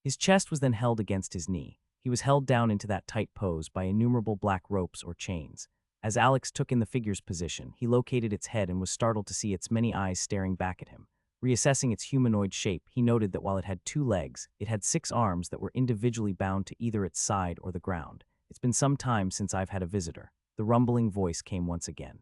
His chest was then held against his knee. He was held down into that tight pose by innumerable black ropes or chains. As Alex took in the figure's position, he located its head and was startled to see its many eyes staring back at him. Reassessing its humanoid shape, he noted that while it had 2 legs, it had 6 arms that were individually bound to either its side or the ground. "It's been some time since I've had a visitor." The rumbling voice came once again.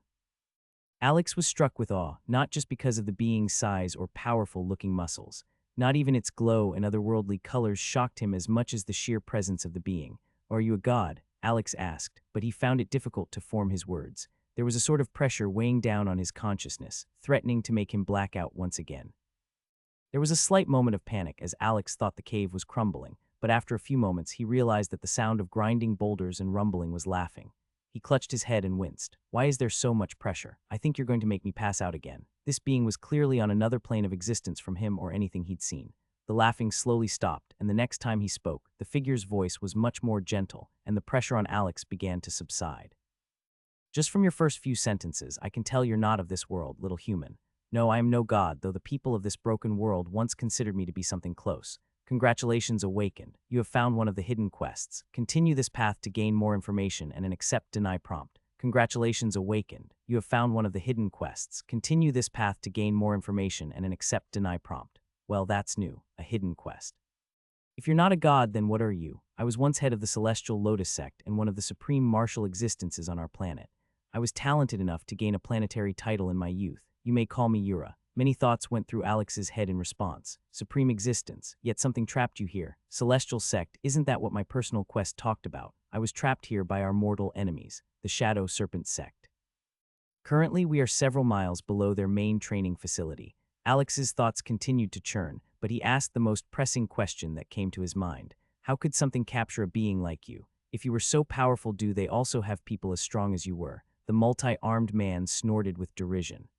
Alex was struck with awe, not just because of the being's size or powerful-looking muscles. Not even its glow and otherworldly colors shocked him as much as the sheer presence of the being. "Are you a god?" Alex asked, but he found it difficult to form his words. There was a sort of pressure weighing down on his consciousness, threatening to make him black out once again. There was a slight moment of panic as Alex thought the cave was crumbling, but after a few moments he realized that the sound of grinding boulders and rumbling was laughing. He clutched his head and winced. "Why is there so much pressure? I think you're going to make me pass out again." This being was clearly on another plane of existence from him or anything he'd seen. The laughing slowly stopped, and the next time he spoke, the figure's voice was much more gentle, and the pressure on Alex began to subside. "Just from your first few sentences, I can tell you're not of this world, little human. No, I am no god, though the people of this broken world once considered me to be something close. Congratulations, Awakened. You have found one of the hidden quests. Continue this path to gain more information and an accept-deny prompt." Congratulations, Awakened. You have found one of the hidden quests. Continue this path to gain more information and an accept-deny prompt. Well, that's new. A hidden quest. If you're not a god, then what are you? I was once head of the Celestial Lotus Sect and one of the supreme martial existences on our planet. I was talented enough to gain a planetary title in my youth. You may call me Yura. Many thoughts went through Alex's head in response. Supreme existence, yet something trapped you here. Celestial Sect, isn't that what my personal quest talked about? I was trapped here by our mortal enemies, the Shadow Serpent Sect. Currently, we are several miles below their main training facility. Alex's thoughts continued to churn, but he asked the most pressing question that came to his mind. How could something capture a being like you? If you were so powerful, do they also have people as strong as you were? The multi-armed man snorted with derision.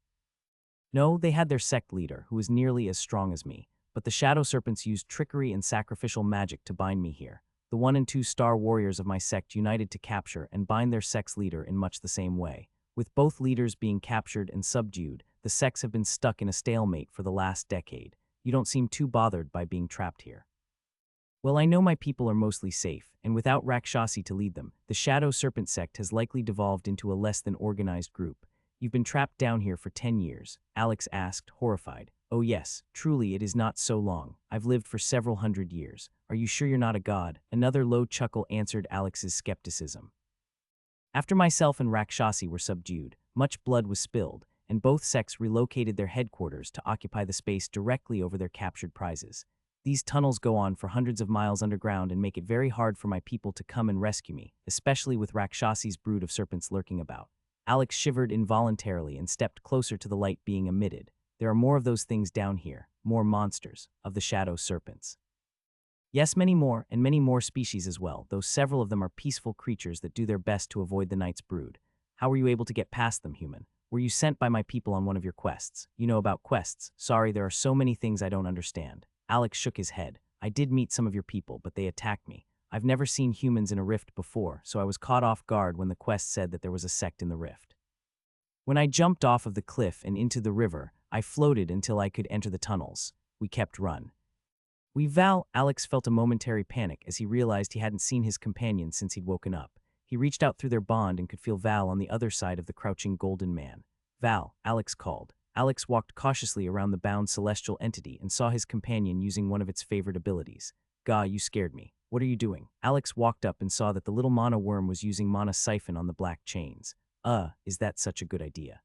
No, they had their sect leader, who was nearly as strong as me, but the Shadow Serpents used trickery and sacrificial magic to bind me here. The 1 and 2 star warriors of my sect united to capture and bind their sect's leader in much the same way. With both leaders being captured and subdued, the sects have been stuck in a stalemate for the last decade. You don't seem too bothered by being trapped here. Well, I know my people are mostly safe, and without Rakshasi to lead them, the Shadow Serpent sect has likely devolved into a less than organized group. You've been trapped down here for 10 years, Alex asked, horrified. Oh yes, truly it is not so long. I've lived for several hundred years. Are you sure you're not a god? Another low chuckle answered Alex's skepticism. After myself and Rakshasi were subdued, much blood was spilled, and both sects relocated their headquarters to occupy the space directly over their captured prizes. These tunnels go on for hundreds of miles underground and make it very hard for my people to come and rescue me, especially with Rakshasi's brood of serpents lurking about. Alex shivered involuntarily and stepped closer to the light being emitted. There are more of those things down here, more monsters, of the Shadow Serpents. Yes, many more, and many more species as well, though several of them are peaceful creatures that do their best to avoid the night's brood. How were you able to get past them, human? Were you sent by my people on one of your quests? You know about quests. Sorry, there are so many things I don't understand. Alex shook his head. I did meet some of your people, but they attacked me. I've never seen humans in a rift before, so I was caught off guard when the quest said that there was a sect in the rift. When I jumped off of the cliff and into the river, I floated until I could enter the tunnels. We kept run. Alex felt a momentary panic as he realized he hadn't seen his companion since he'd woken up. He reached out through their bond and could feel Val on the other side of the crouching golden man. Val, Alex called. Alex walked cautiously around the bound celestial entity and saw his companion using one of its favorite abilities. Gah, you scared me. What are you doing? Alex walked up and saw that the little mana worm was using mana siphon on the black chains. Is that such a good idea?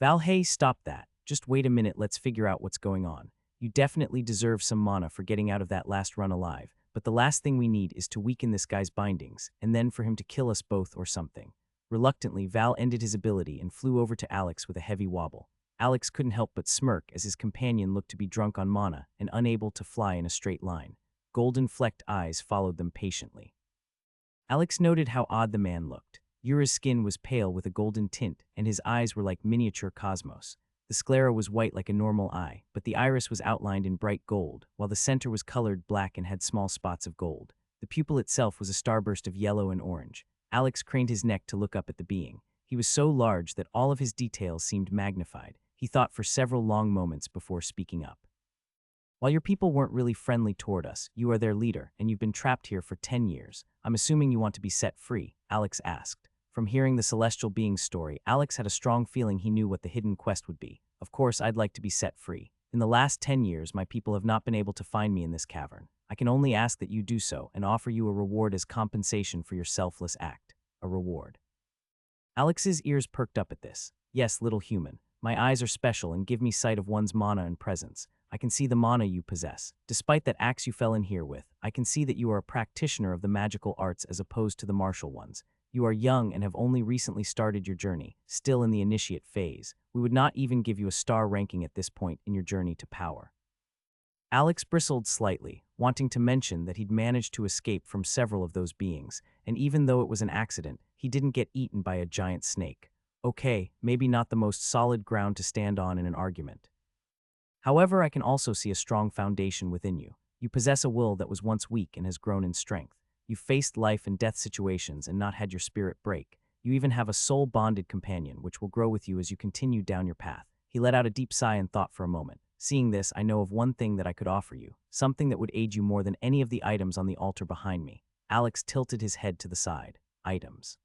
Val, hey, stop that. Just wait a minute, let's figure out what's going on. You definitely deserve some mana for getting out of that last run alive, but the last thing we need is to weaken this guy's bindings, and then for him to kill us both or something. Reluctantly, Val ended his ability and flew over to Alex with a heavy wobble. Alex couldn't help but smirk as his companion looked to be drunk on mana and unable to fly in a straight line. Golden-flecked eyes followed them patiently. Alex noted how odd the man looked. Yura's skin was pale with a golden tint, and his eyes were like miniature cosmos. The sclera was white like a normal eye, but the iris was outlined in bright gold, while the center was colored black and had small spots of gold. The pupil itself was a starburst of yellow and orange. Alex craned his neck to look up at the being. He was so large that all of his details seemed magnified. He thought for several long moments before speaking up. While your people weren't really friendly toward us, you are their leader, and you've been trapped here for 10 years. I'm assuming you want to be set free, Alex asked. From hearing the celestial being's story, Alex had a strong feeling he knew what the hidden quest would be. Of course, I'd like to be set free. In the last 10 years, my people have not been able to find me in this cavern. I can only ask that you do so and offer you a reward as compensation for your selfless act. A reward. Alex's ears perked up at this. Yes, little human. My eyes are special and give me sight of one's mana and presence. I can see the mana you possess. Despite that axe you fell in here with, I can see that you are a practitioner of the magical arts as opposed to the martial ones. You are young and have only recently started your journey, still in the initiate phase. We would not even give you a star ranking at this point in your journey to power. Alex bristled slightly, wanting to mention that he'd managed to escape from several of those beings, and even though it was an accident, he didn't get eaten by a giant snake. Okay, maybe not the most solid ground to stand on in an argument. However, I can also see a strong foundation within you. You possess a will that was once weak and has grown in strength. You've faced life and death situations and not had your spirit break. You even have a soul-bonded companion, which will grow with you as you continue down your path. He let out a deep sigh and thought for a moment. Seeing this, I know of one thing that I could offer you, something that would aid you more than any of the items on the altar behind me. Alex tilted his head to the side. Items.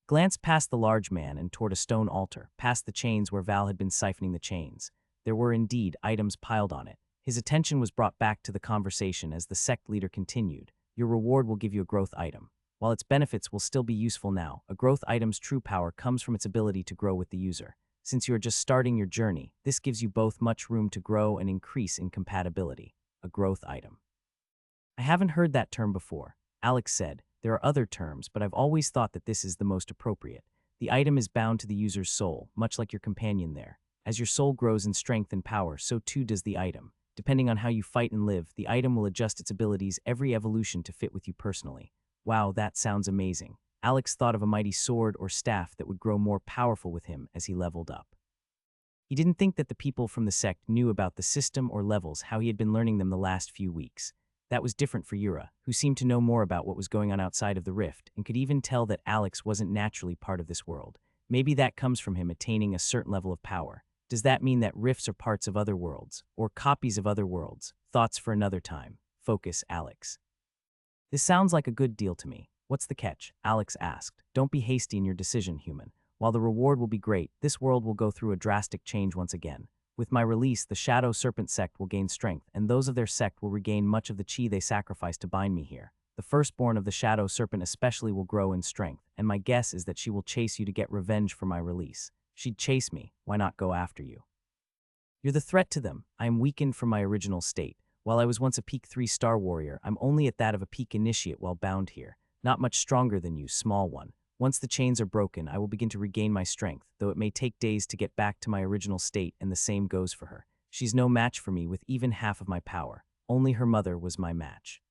Glanced past the large man and toward a stone altar, past the chains where Val had been siphoning the chains. There were indeed items piled on it. His attention was brought back to the conversation as the sect leader continued. Your reward will give you a growth item. While its benefits will still be useful now, a growth item's true power comes from its ability to grow with the user. Since you are just starting your journey, this gives you both much room to grow and increase in compatibility. A growth item. I haven't heard that term before, Alex said. There are other terms, but I've always thought that this is the most appropriate. The item is bound to the user's soul, much like your companion there. As your soul grows in strength and power, so too does the item. Depending on how you fight and live, the item will adjust its abilities every evolution to fit with you personally. Wow, that sounds amazing. Alex thought of a mighty sword or staff that would grow more powerful with him as he leveled up. He didn't think that the people from the sect knew about the system or levels, how he had been learning them the last few weeks. That was different for Yura, who seemed to know more about what was going on outside of the rift and could even tell that Alex wasn't naturally part of this world. Maybe that comes from him attaining a certain level of power. Does that mean that rifts are parts of other worlds, or copies of other worlds? Thoughts for another time. Focus, Alex. This sounds like a good deal to me. What's the catch? Alex asked. Don't be hasty in your decision, human. While the reward will be great, this world will go through a drastic change once again. With my release, the Shadow Serpent sect will gain strength, and those of their sect will regain much of the chi they sacrificed to bind me here. The firstborn of the Shadow Serpent especially will grow in strength, and my guess is that she will chase you to get revenge for my release. She'd chase me, why not go after you? You're the threat to them. I am weakened from my original state. While I was once a peak 3-star warrior, I'm only at that of a peak initiate while bound here. Not much stronger than you, small one. Once the chains are broken, I will begin to regain my strength, though it may take days to get back to my original state, and the same goes for her. She's no match for me with even half of my power. Only her mother was my match.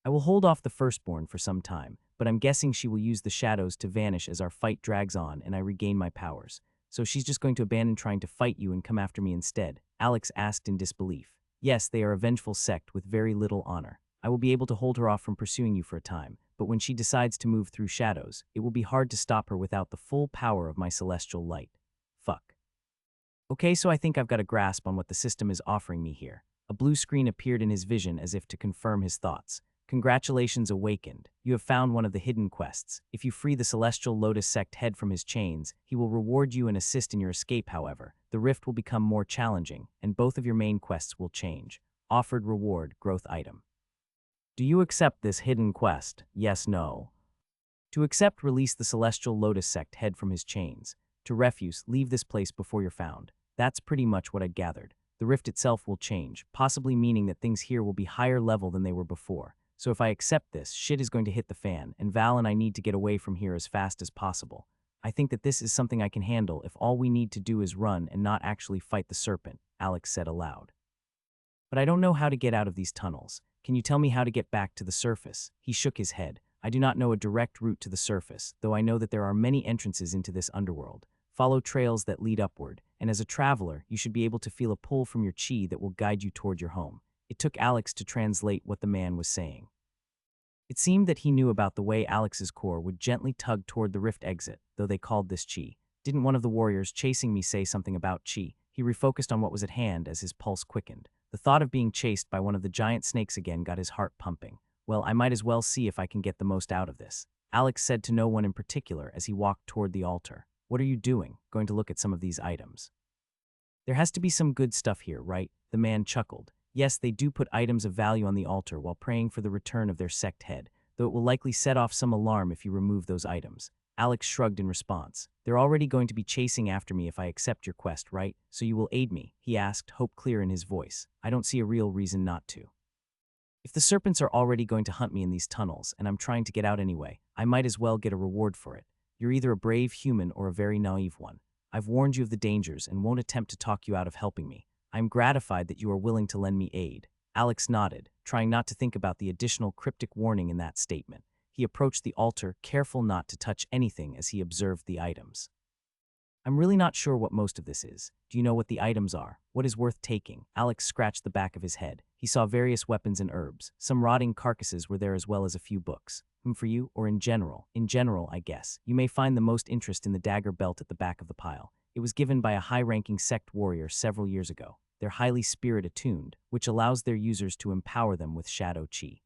I will hold off the firstborn for some time, but I'm guessing she will use the shadows to vanish as our fight drags on and I regain my powers. So she's just going to abandon trying to fight you and come after me instead? Alex asked in disbelief. Yes, they are a vengeful sect with very little honor. I will be able to hold her off from pursuing you for a time, but when she decides to move through shadows, it will be hard to stop her without the full power of my celestial light. Fuck. Okay, so I think I've got a grasp on what the system is offering me here. A blue screen appeared in his vision as if to confirm his thoughts. Congratulations, Awakened. You have found one of the hidden quests. If you free the Celestial Lotus Sect head from his chains, he will reward you and assist in your escape, however. The rift will become more challenging, and both of your main quests will change. Offered reward, growth item. Do you accept this hidden quest? Yes, no. To accept, release the celestial lotus sect head from his chains. To refuse, leave this place before you're found. That's pretty much what I'd gathered. The rift itself will change, possibly meaning that things here will be higher level than they were before. So if I accept this, shit is going to hit the fan, and Val and I need to get away from here as fast as possible. I think that this is something I can handle if all we need to do is run and not actually fight the serpent, Alex said aloud. But I don't know how to get out of these tunnels. Can you tell me how to get back to the surface? He shook his head. I do not know a direct route to the surface, though I know that there are many entrances into this underworld. Follow trails that lead upward, and as a traveler, you should be able to feel a pull from your chi that will guide you toward your home. It took Alex to translate what the man was saying. It seemed that he knew about the way Alex's core would gently tug toward the rift exit, though they called this chi. Didn't one of the warriors chasing me say something about chi? He refocused on what was at hand as his pulse quickened. The thought of being chased by one of the giant snakes again got his heart pumping. Well, I might as well see if I can get the most out of this, Alex said to no one in particular as he walked toward the altar. What are you doing? Going to look at some of these items. There has to be some good stuff here, right? The man chuckled. Yes, they do put items of value on the altar while praying for the return of their sect head, though it will likely set off some alarm if you remove those items. Alex shrugged in response. They're already going to be chasing after me if I accept your quest, right? So you will aid me? He asked, hope clear in his voice. I don't see a real reason not to. If the serpents are already going to hunt me in these tunnels, and I'm trying to get out anyway, I might as well get a reward for it. You're either a brave human or a very naive one. I've warned you of the dangers and won't attempt to talk you out of helping me. I'm gratified that you are willing to lend me aid. Alex nodded, trying not to think about the additional cryptic warning in that statement. He approached the altar, careful not to touch anything as he observed the items. I'm really not sure what most of this is. Do you know what the items are? What is worth taking? Alex scratched the back of his head. He saw various weapons and herbs. Some rotting carcasses were there as well as a few books. For you, or in general? In general, I guess. You may find the most interest in the dagger belt at the back of the pile. It was given by a high-ranking sect warrior several years ago. They're highly spirit-attuned, which allows their users to empower them with shadow chi.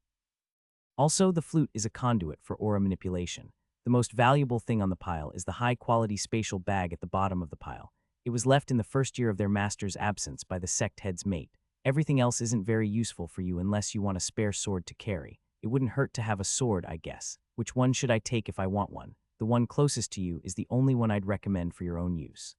Also, the flute is a conduit for aura manipulation. The most valuable thing on the pile is the high-quality spatial bag at the bottom of the pile. It was left in the first year of their master's absence by the sect head's mate. Everything else isn't very useful for you unless you want a spare sword to carry. It wouldn't hurt to have a sword, I guess. Which one should I take if I want one? The one closest to you is the only one I'd recommend for your own use.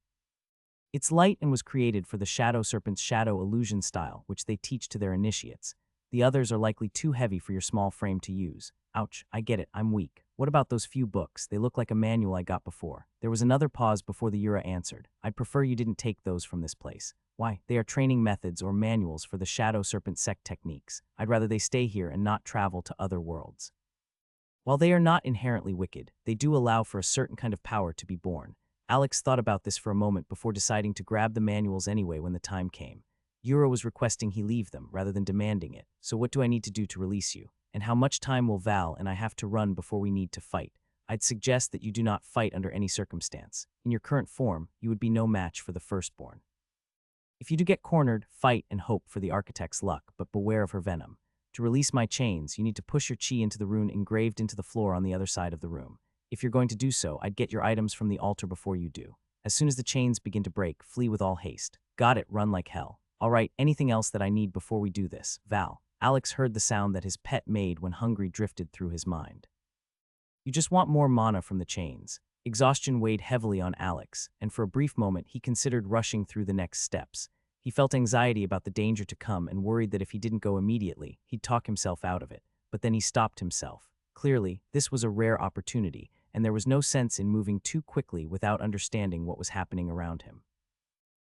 It's light and was created for the Shadow Serpent's shadow illusion style, which they teach to their initiates. The others are likely too heavy for your small frame to use. Ouch, I get it, I'm weak. What about those few books? They look like a manual I got before. There was another pause before the Yura answered. I'd prefer you didn't take those from this place. Why? They are training methods or manuals for the Shadow Serpent sect techniques. I'd rather they stay here and not travel to other worlds. While they are not inherently wicked, they do allow for a certain kind of power to be born. Alex thought about this for a moment before deciding to grab the manuals anyway when the time came. Yura was requesting he leave them rather than demanding it. So what do I need to do to release you? And how much time will Val and I have to run before we need to fight? I'd suggest that you do not fight under any circumstance. In your current form, you would be no match for the firstborn. If you do get cornered, fight and hope for the architect's luck, but beware of her venom. To release my chains, you need to push your chi into the rune engraved into the floor on the other side of the room. If you're going to do so, I'd get your items from the altar before you do. As soon as the chains begin to break, flee with all haste. Got it, run like hell. All right, anything else that I need before we do this? Val. Alex heard the sound that his pet made when hungry drifted through his mind. You just want more mana from the chains. Exhaustion weighed heavily on Alex, and for a brief moment he considered rushing through the next steps. He felt anxiety about the danger to come and worried that if he didn't go immediately, he'd talk himself out of it. But then he stopped himself. Clearly, this was a rare opportunity, and there was no sense in moving too quickly without understanding what was happening around him.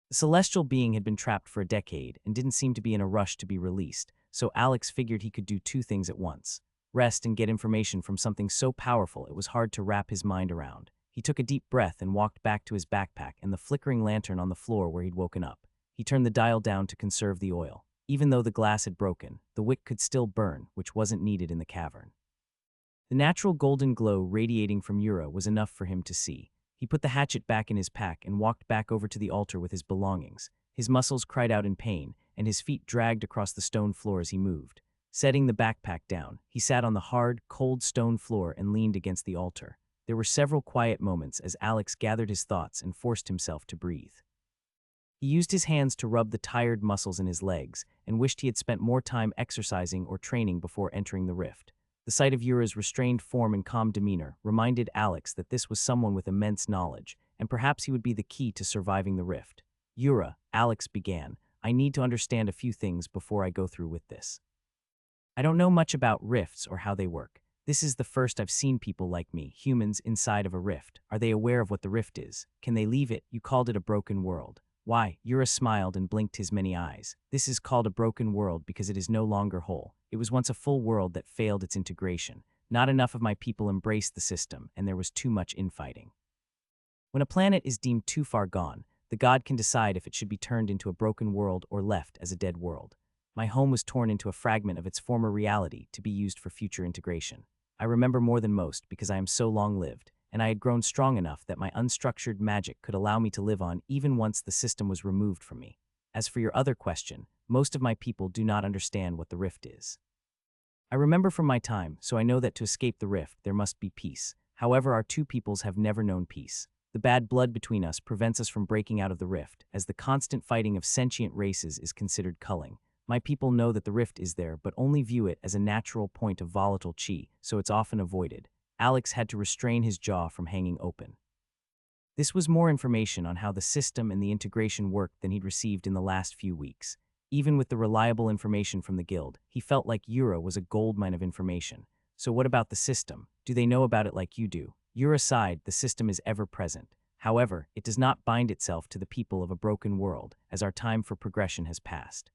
The celestial being had been trapped for a decade and didn't seem to be in a rush to be released, so Alex figured he could do two things at once: rest and get information from something so powerful it was hard to wrap his mind around. He took a deep breath and walked back to his backpack and the flickering lantern on the floor where he'd woken up. He turned the dial down to conserve the oil. Even though the glass had broken, the wick could still burn, which wasn't needed in the cavern. The natural golden glow radiating from Yura was enough for him to see. He put the hatchet back in his pack and walked back over to the altar with his belongings. His muscles cried out in pain, and his feet dragged across the stone floor as he moved. Setting the backpack down, he sat on the hard, cold stone floor and leaned against the altar. There were several quiet moments as Alex gathered his thoughts and forced himself to breathe. He used his hands to rub the tired muscles in his legs and wished he had spent more time exercising or training before entering the rift. The sight of Yura's restrained form and calm demeanor reminded Alex that this was someone with immense knowledge, and perhaps he would be the key to surviving the rift. Yura, Alex began, I need to understand a few things before I go through with this. I don't know much about rifts or how they work. This is the first I've seen people like me, humans, inside of a rift. Are they aware of what the rift is? Can they leave it? You called it a broken world. Why? Yura smiled and blinked his many eyes. This is called a broken world because it is no longer whole. It was once a full world that failed its integration. Not enough of my people embraced the system, and there was too much infighting. When a planet is deemed too far gone, the god can decide if it should be turned into a broken world or left as a dead world. My home was torn into a fragment of its former reality to be used for future integration. I remember more than most because I am so long-lived, and I had grown strong enough that my unstructured magic could allow me to live on even once the system was removed from me. As for your other question, most of my people do not understand what the rift is. I remember from my time, so I know that to escape the rift, there must be peace. However, our two peoples have never known peace. The bad blood between us prevents us from breaking out of the rift, as the constant fighting of sentient races is considered culling. My people know that the rift is there, but only view it as a natural point of volatile chi, so it's often avoided. Alex had to restrain his jaw from hanging open. This was more information on how the system and the integration worked than he'd received in the last few weeks. Even with the reliable information from the guild, he felt like Yura was a goldmine of information. So what about the system? Do they know about it like you do? Yura sighed, the system is ever present. However, it does not bind itself to the people of a broken world, as our time for progression has passed.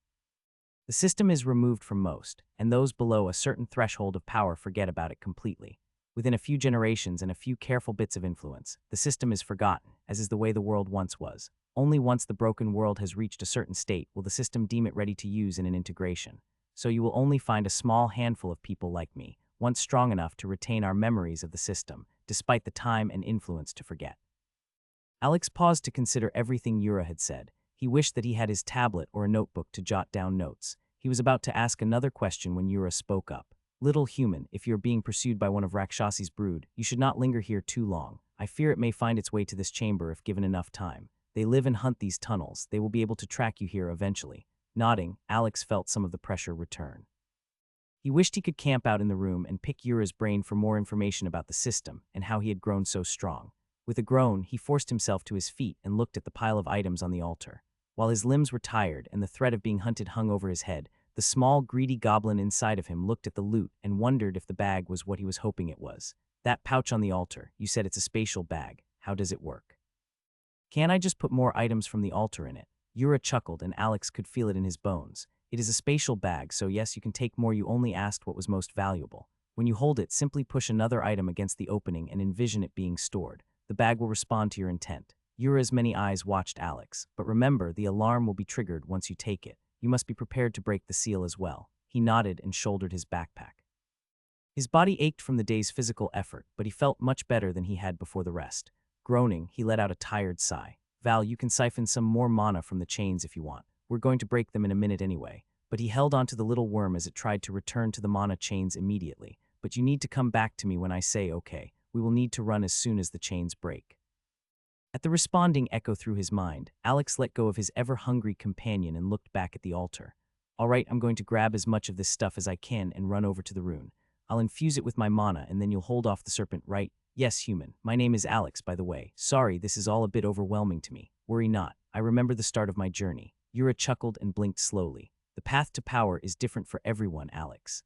The system is removed from most, and those below a certain threshold of power forget about it completely. Within a few generations and a few careful bits of influence, the system is forgotten, as is the way the world once was. Only once the broken world has reached a certain state will the system deem it ready to use in an integration. So you will only find a small handful of people like me, once strong enough to retain our memories of the system, despite the time and influence to forget. Alex paused to consider everything Yura had said. He wished that he had his tablet or a notebook to jot down notes. He was about to ask another question when Yura spoke up. Little human, if you are being pursued by one of Rakshasi's brood, you should not linger here too long. I fear it may find its way to this chamber if given enough time. They live and hunt these tunnels. They will be able to track you here eventually. Nodding, Alex felt some of the pressure return. He wished he could camp out in the room and pick Yura's brain for more information about the system and how he had grown so strong. With a groan, he forced himself to his feet and looked at the pile of items on the altar. While his limbs were tired and the threat of being hunted hung over his head, the small, greedy goblin inside of him looked at the loot and wondered if the bag was what he was hoping it was. That pouch on the altar, you said it's a spatial bag. How does it work? Can't I just put more items from the altar in it? Yura chuckled and Alex could feel it in his bones. It is a spatial bag, so yes, you can take more. You only asked what was most valuable. When you hold it, simply push another item against the opening and envision it being stored. The bag will respond to your intent. Yura's many eyes watched Alex, but remember, the alarm will be triggered once you take it. You must be prepared to break the seal as well. He nodded and shouldered his backpack. His body ached from the day's physical effort, but he felt much better than he had before the rest. Groaning, he let out a tired sigh. Val, you can siphon some more mana from the chains if you want. We're going to break them in a minute anyway. But he held onto the little worm as it tried to return to the mana chains immediately. But you need to come back to me when I say okay. We will need to run as soon as the chains break. At the responding echo through his mind, Alex let go of his ever-hungry companion and looked back at the altar. All right, I'm going to grab as much of this stuff as I can and run over to the rune. I'll infuse it with my mana and then you'll hold off the serpent, right? Yes, human. My name is Alex, by the way. Sorry, this is all a bit overwhelming to me. Worry not. I remember the start of my journey. Yura chuckled and blinked slowly. The path to power is different for everyone, Alex.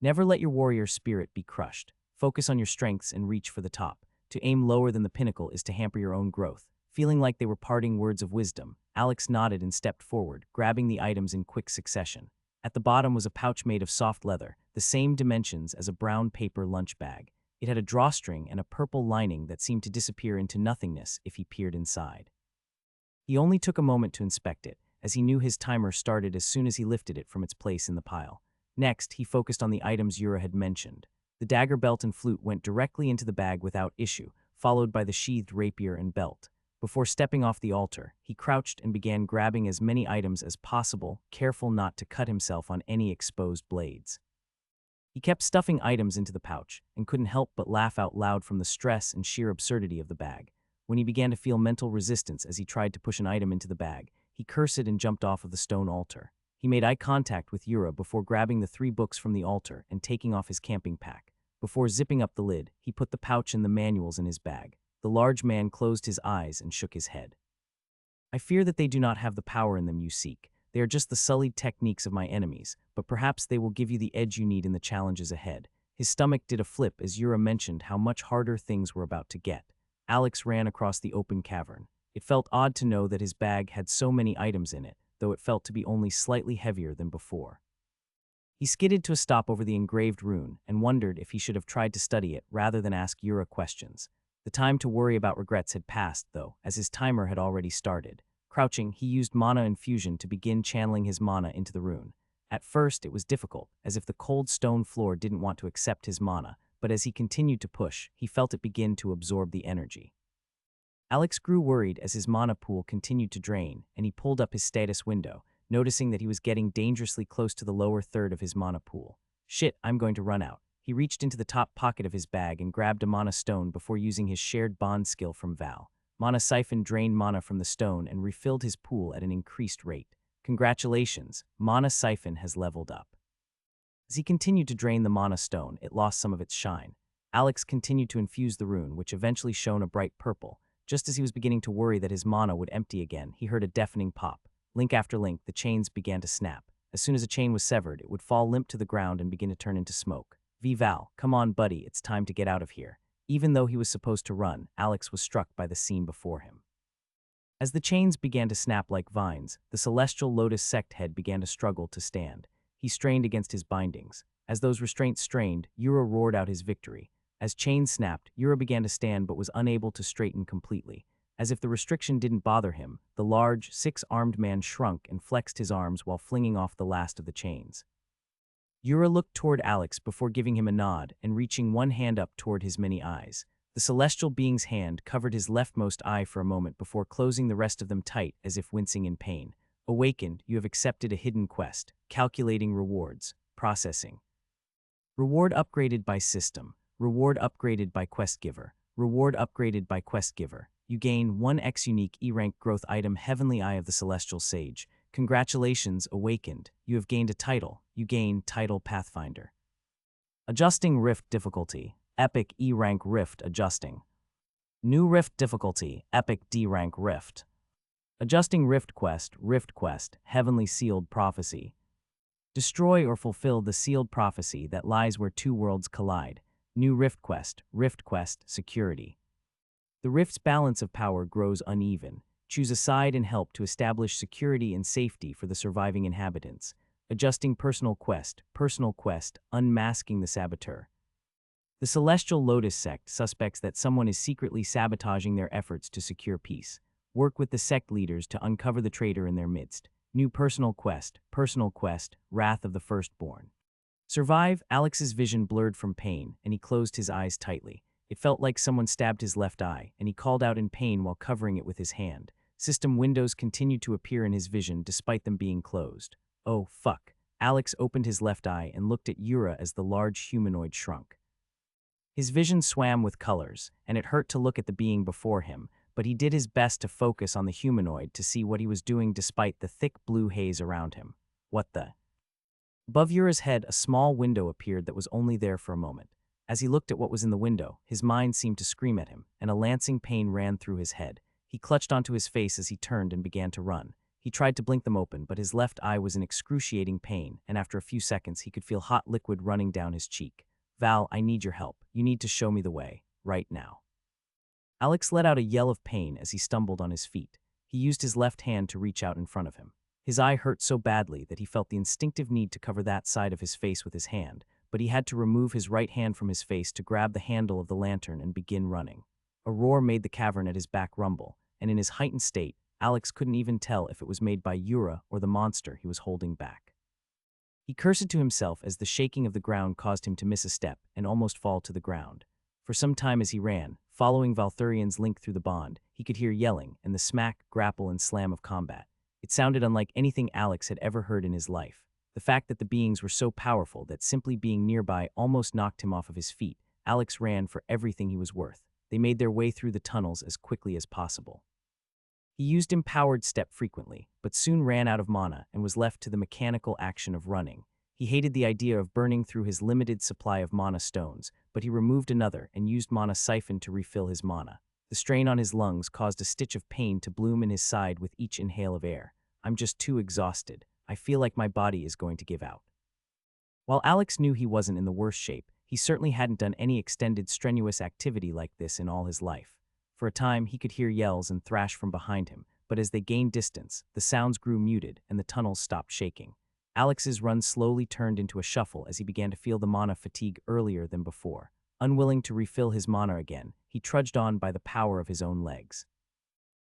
Never let your warrior spirit be crushed. Focus on your strengths and reach for the top. To aim lower than the pinnacle is to hamper your own growth. Feeling like they were parting words of wisdom, Alex nodded and stepped forward, grabbing the items in quick succession. At the bottom was a pouch made of soft leather, the same dimensions as a brown paper lunch bag. It had a drawstring and a purple lining that seemed to disappear into nothingness if he peered inside. He only took a moment to inspect it, as he knew his timer started as soon as he lifted it from its place in the pile. Next, he focused on the items Yura had mentioned. The dagger, belt, and flute went directly into the bag without issue, followed by the sheathed rapier and belt. Before stepping off the altar, he crouched and began grabbing as many items as possible, careful not to cut himself on any exposed blades. He kept stuffing items into the pouch, and couldn't help but laugh out loud from the stress and sheer absurdity of the bag. when he began to feel mental resistance as he tried to push an item into the bag. He cursed and jumped off of the stone altar. He made eye contact with Yura before grabbing the 3 books from the altar and taking off his camping pack. Before zipping up the lid, he put the pouch and the manuals in his bag. The large man closed his eyes and shook his head. I fear that they do not have the power in them you seek. They are just the sullied techniques of my enemies, but perhaps they will give you the edge you need in the challenges ahead. His stomach did a flip as Yura mentioned how much harder things were about to get. Alex ran across the open cavern. It felt odd to know that his bag had so many items in it, though it felt to be only slightly heavier than before. He skidded to a stop over the engraved rune and wondered if he should have tried to study it rather than ask Yura questions. The time to worry about regrets had passed, though, as his timer had already started. Crouching, he used mana infusion to begin channeling his mana into the rune. At first, it was difficult, as if the cold stone floor didn't want to accept his mana, but as he continued to push, he felt it begin to absorb the energy. Alex grew worried as his mana pool continued to drain, and he pulled up his status window, noticing that he was getting dangerously close to the lower third of his mana pool. Shit, I'm going to run out. He reached into the top pocket of his bag and grabbed a mana stone before using his shared bond skill from Val. Mana Siphon drained mana from the stone and refilled his pool at an increased rate. Congratulations, Mana Siphon has leveled up. As he continued to drain the mana stone, it lost some of its shine. Alex continued to infuse the rune, which eventually shone a bright purple. Just as he was beginning to worry that his mana would empty again, he heard a deafening pop. Link after link, the chains began to snap. As soon as a chain was severed, it would fall limp to the ground and begin to turn into smoke. Val, come on buddy, it's time to get out of here. Even though he was supposed to run, Alex was struck by the scene before him. As the chains began to snap like vines, the celestial lotus sect head began to struggle to stand. He strained against his bindings. As those restraints strained, Yura roared out his victory. As chains snapped, Yura began to stand but was unable to straighten completely. As if the restriction didn't bother him, the large, 6-armed man shrunk and flexed his arms while flinging off the last of the chains. Yura looked toward Alex before giving him a nod and reaching one hand up toward his many eyes. The celestial being's hand covered his leftmost eye for a moment before closing the rest of them tight as if wincing in pain. Awakened, you have accepted a hidden quest. Calculating rewards. Processing. Reward upgraded by system. Reward upgraded by quest giver. Reward upgraded by quest giver. You gain 1x unique E-rank growth item Heavenly Eye of the Celestial Sage. Congratulations, Awakened. You have gained a title. You gain Title Pathfinder. Adjusting Rift difficulty. Epic E-rank Rift adjusting. New Rift difficulty. Epic D-rank Rift. Adjusting Rift Quest, Heavenly Sealed Prophecy. Destroy or fulfill the sealed prophecy that lies where 2 worlds collide. New Rift Quest, Security. The Rift's balance of power grows uneven. Choose a side and help to establish security and safety for the surviving inhabitants. Adjusting Personal Quest, Unmasking the Saboteur. The Celestial Lotus Sect suspects that someone is secretly sabotaging their efforts to secure peace. Work with the sect leaders to uncover the traitor in their midst. New Personal Quest, Wrath of the Firstborn. Survive. Alex's vision blurred from pain, and he closed his eyes tightly. It felt like someone stabbed his left eye, and he called out in pain while covering it with his hand. System windows continued to appear in his vision despite them being closed. Oh, fuck. Alex opened his left eye and looked at Yura as the large humanoid shrunk. His vision swam with colors, and it hurt to look at the being before him, but he did his best to focus on the humanoid to see what he was doing despite the thick blue haze around him. What the? Above Yura's head, a small window appeared that was only there for a moment. As he looked at what was in the window, his mind seemed to scream at him, and a lancing pain ran through his head. He clutched onto his face as he turned and began to run. He tried to blink them open, but his left eye was in excruciating pain, and after a few seconds he could feel hot liquid running down his cheek. Val, I need your help. You need to show me the way, right now. Alex let out a yell of pain as he stumbled on his feet. He used his left hand to reach out in front of him. His eye hurt so badly that he felt the instinctive need to cover that side of his face with his hand, but he had to remove his right hand from his face to grab the handle of the lantern and begin running. A roar made the cavern at his back rumble, and in his heightened state, Alex couldn't even tell if it was made by Yura or the monster he was holding back. He cursed to himself as the shaking of the ground caused him to miss a step and almost fall to the ground. For some time as he ran, following Valthurian's link through the bond, he could hear yelling and the smack, grapple, and slam of combat. It sounded unlike anything Alex had ever heard in his life. The fact that the beings were so powerful that simply being nearby almost knocked him off of his feet, Alex ran for everything he was worth. they made their way through the tunnels as quickly as possible. He used empowered step frequently, but soon ran out of mana and was left to the mechanical action of running. He hated the idea of burning through his limited supply of mana stones, but he removed another and used mana siphon to refill his mana. The strain on his lungs caused a stitch of pain to bloom in his side with each inhale of air. I'm just too exhausted. I feel like my body is going to give out. While Alex knew he wasn't in the worst shape, he certainly hadn't done any extended strenuous activity like this in all his life. For a time, he could hear yells and thrash from behind him, but as they gained distance, the sounds grew muted and the tunnels stopped shaking. Alex's run slowly turned into a shuffle as he began to feel the mana fatigue earlier than before. Unwilling to refill his mana again, he trudged on by the power of his own legs.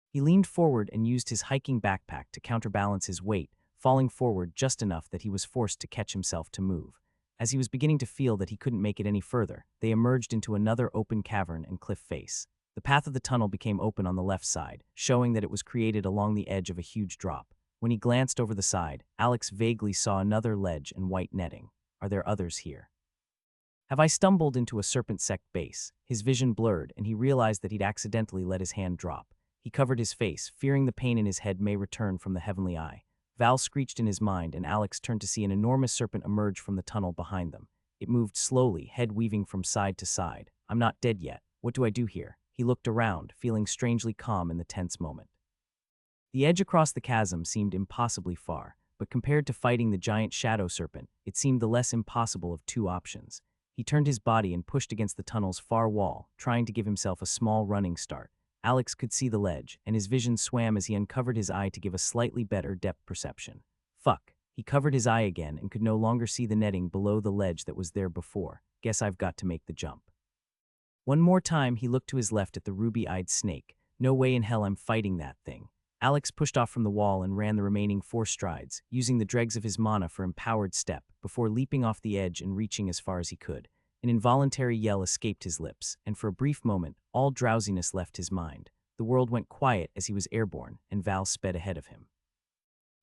He leaned forward and used his hiking backpack to counterbalance his weight, falling forward just enough that he was forced to catch himself to move. As he was beginning to feel that he couldn't make it any further, they emerged into another open cavern and cliff face. The path of the tunnel became open on the left side, showing that it was created along the edge of a huge drop. When he glanced over the side, Alex vaguely saw another ledge and white netting. Are there others here? Have I stumbled into a serpent-sect base? His vision blurred, and he realized that he'd accidentally let his hand drop. He covered his face, fearing the pain in his head may return from the heavenly eye. Val screeched in his mind, and Alex turned to see an enormous serpent emerge from the tunnel behind them. It moved slowly, head weaving from side to side. I'm not dead yet. What do I do here? He looked around, feeling strangely calm in the tense moment. The edge across the chasm seemed impossibly far, but compared to fighting the giant shadow serpent, it seemed the less impossible of two options. He turned his body and pushed against the tunnel's far wall, trying to give himself a small running start. Alex could see the ledge, and his vision swam as he uncovered his eye to give a slightly better depth perception. Fuck. He covered his eye again and could no longer see the netting below the ledge that was there before. Guess I've got to make the jump. One more time, he looked to his left at the ruby-eyed snake. No way in hell I'm fighting that thing. Alex pushed off from the wall and ran the remaining 4 strides, using the dregs of his mana for empowered step, before leaping off the edge and reaching as far as he could. An involuntary yell escaped his lips, and for a brief moment, all drowsiness left his mind. The world went quiet as he was airborne, and Val sped ahead of him.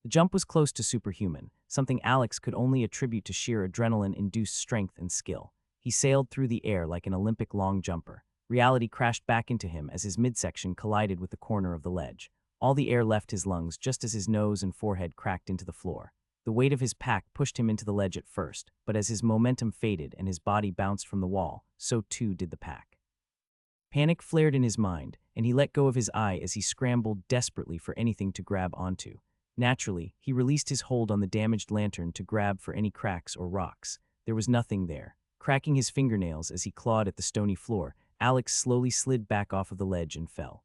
The jump was close to superhuman, something Alex could only attribute to sheer adrenaline-induced strength and skill. He sailed through the air like an Olympic long jumper. Reality crashed back into him as his midsection collided with the corner of the ledge. All the air left his lungs just as his nose and forehead cracked into the floor. The weight of his pack pushed him into the ledge at first, but as his momentum faded and his body bounced from the wall, so too did the pack. Panic flared in his mind, and he let go of his eye as he scrambled desperately for anything to grab onto. Naturally, he released his hold on the damaged lantern to grab for any cracks or rocks. There was nothing there. Cracking his fingernails as he clawed at the stony floor, Alex slowly slid back off of the ledge and fell.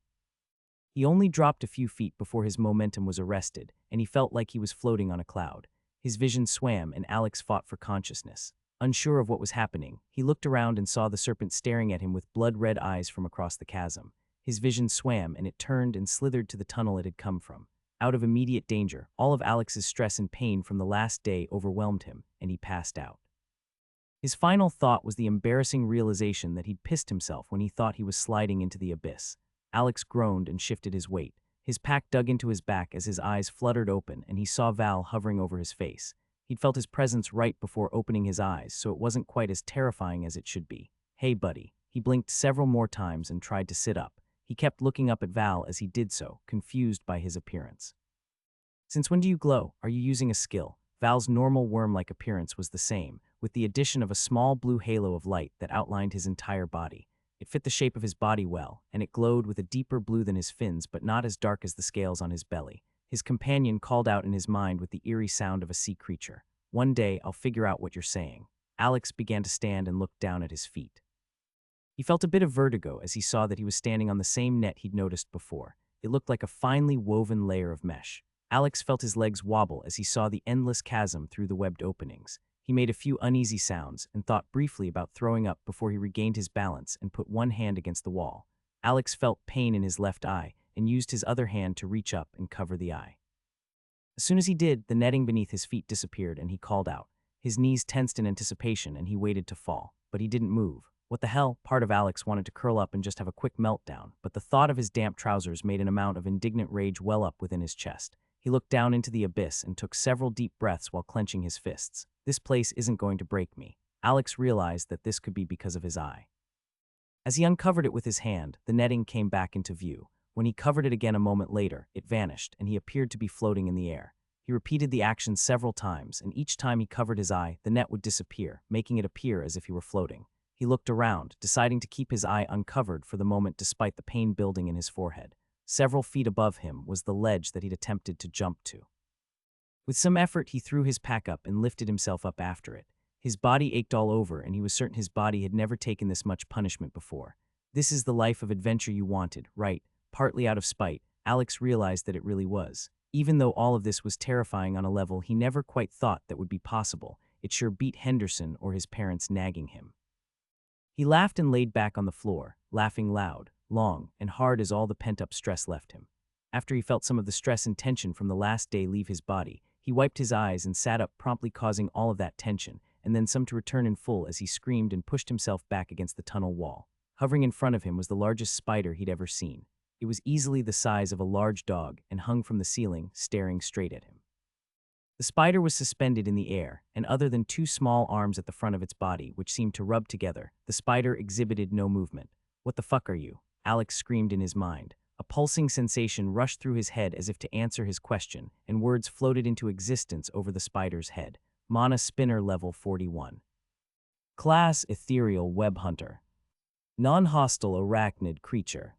He only dropped a few feet before his momentum was arrested, and he felt like he was floating on a cloud. His vision swam, and Alex fought for consciousness. Unsure of what was happening, he looked around and saw the serpent staring at him with blood-red eyes from across the chasm. His vision swam, and it turned and slithered to the tunnel it had come from. Out of immediate danger, all of Alex's stress and pain from the last day overwhelmed him, and he passed out. His final thought was the embarrassing realization that he'd pissed himself when he thought he was sliding into the abyss. Alex groaned and shifted his weight. His pack dug into his back as his eyes fluttered open and he saw Val hovering over his face. He'd felt his presence right before opening his eyes, so it wasn't quite as terrifying as it should be. Hey, buddy. He blinked several more times and tried to sit up. He kept looking up at Val as he did so, confused by his appearance. Since when do you glow? Are you using a skill? Val's normal worm-like appearance was the same, with the addition of a small blue halo of light that outlined his entire body. It fit the shape of his body well, and it glowed with a deeper blue than his fins but not as dark as the scales on his belly. His companion called out in his mind with the eerie sound of a sea creature. One day, I'll figure out what you're saying. Alex began to stand and looked down at his feet. He felt a bit of vertigo as he saw that he was standing on the same net he'd noticed before. It looked like a finely woven layer of mesh. Alex felt his legs wobble as he saw the endless chasm through the webbed openings. He made a few uneasy sounds and thought briefly about throwing up before he regained his balance and put one hand against the wall. Alex felt pain in his left eye and used his other hand to reach up and cover the eye. As soon as he did, the netting beneath his feet disappeared and he called out. His knees tensed in anticipation and he waited to fall, but he didn't move. What the hell? Part of Alex wanted to curl up and just have a quick meltdown, but the thought of his damp trousers made an amount of indignant rage well up within his chest. He looked down into the abyss and took several deep breaths while clenching his fists. This place isn't going to break me. Alex realized that this could be because of his eye. As he uncovered it with his hand, the netting came back into view. When he covered it again a moment later, it vanished, and he appeared to be floating in the air. He repeated the action several times, and each time he covered his eye, the net would disappear, making it appear as if he were floating. He looked around, deciding to keep his eye uncovered for the moment despite the pain building in his forehead. Several feet above him was the ledge that he'd attempted to jump to. With some effort, he threw his pack up and lifted himself up after it. His body ached all over, and he was certain his body had never taken this much punishment before. This is the life of adventure you wanted, right? Partly out of spite, Alex realized that it really was. Even though all of this was terrifying on a level he never quite thought that would be possible, it sure beat Henderson or his parents nagging him. He laughed and laid back on the floor, laughing loud, long, and hard as all the pent-up stress left him. After he felt some of the stress and tension from the last day leave his body, he wiped his eyes and sat up, promptly causing all of that tension, and then some to return in full as he screamed and pushed himself back against the tunnel wall. Hovering in front of him was the largest spider he'd ever seen. It was easily the size of a large dog and hung from the ceiling, staring straight at him. The spider was suspended in the air, and other than two small arms at the front of its body, which seemed to rub together, the spider exhibited no movement. "What the fuck are you?" Alex screamed in his mind. A pulsing sensation rushed through his head as if to answer his question, and words floated into existence over the spider's head. Mana Spinner Level 41. Class Ethereal Web Hunter. Non-hostile arachnid creature.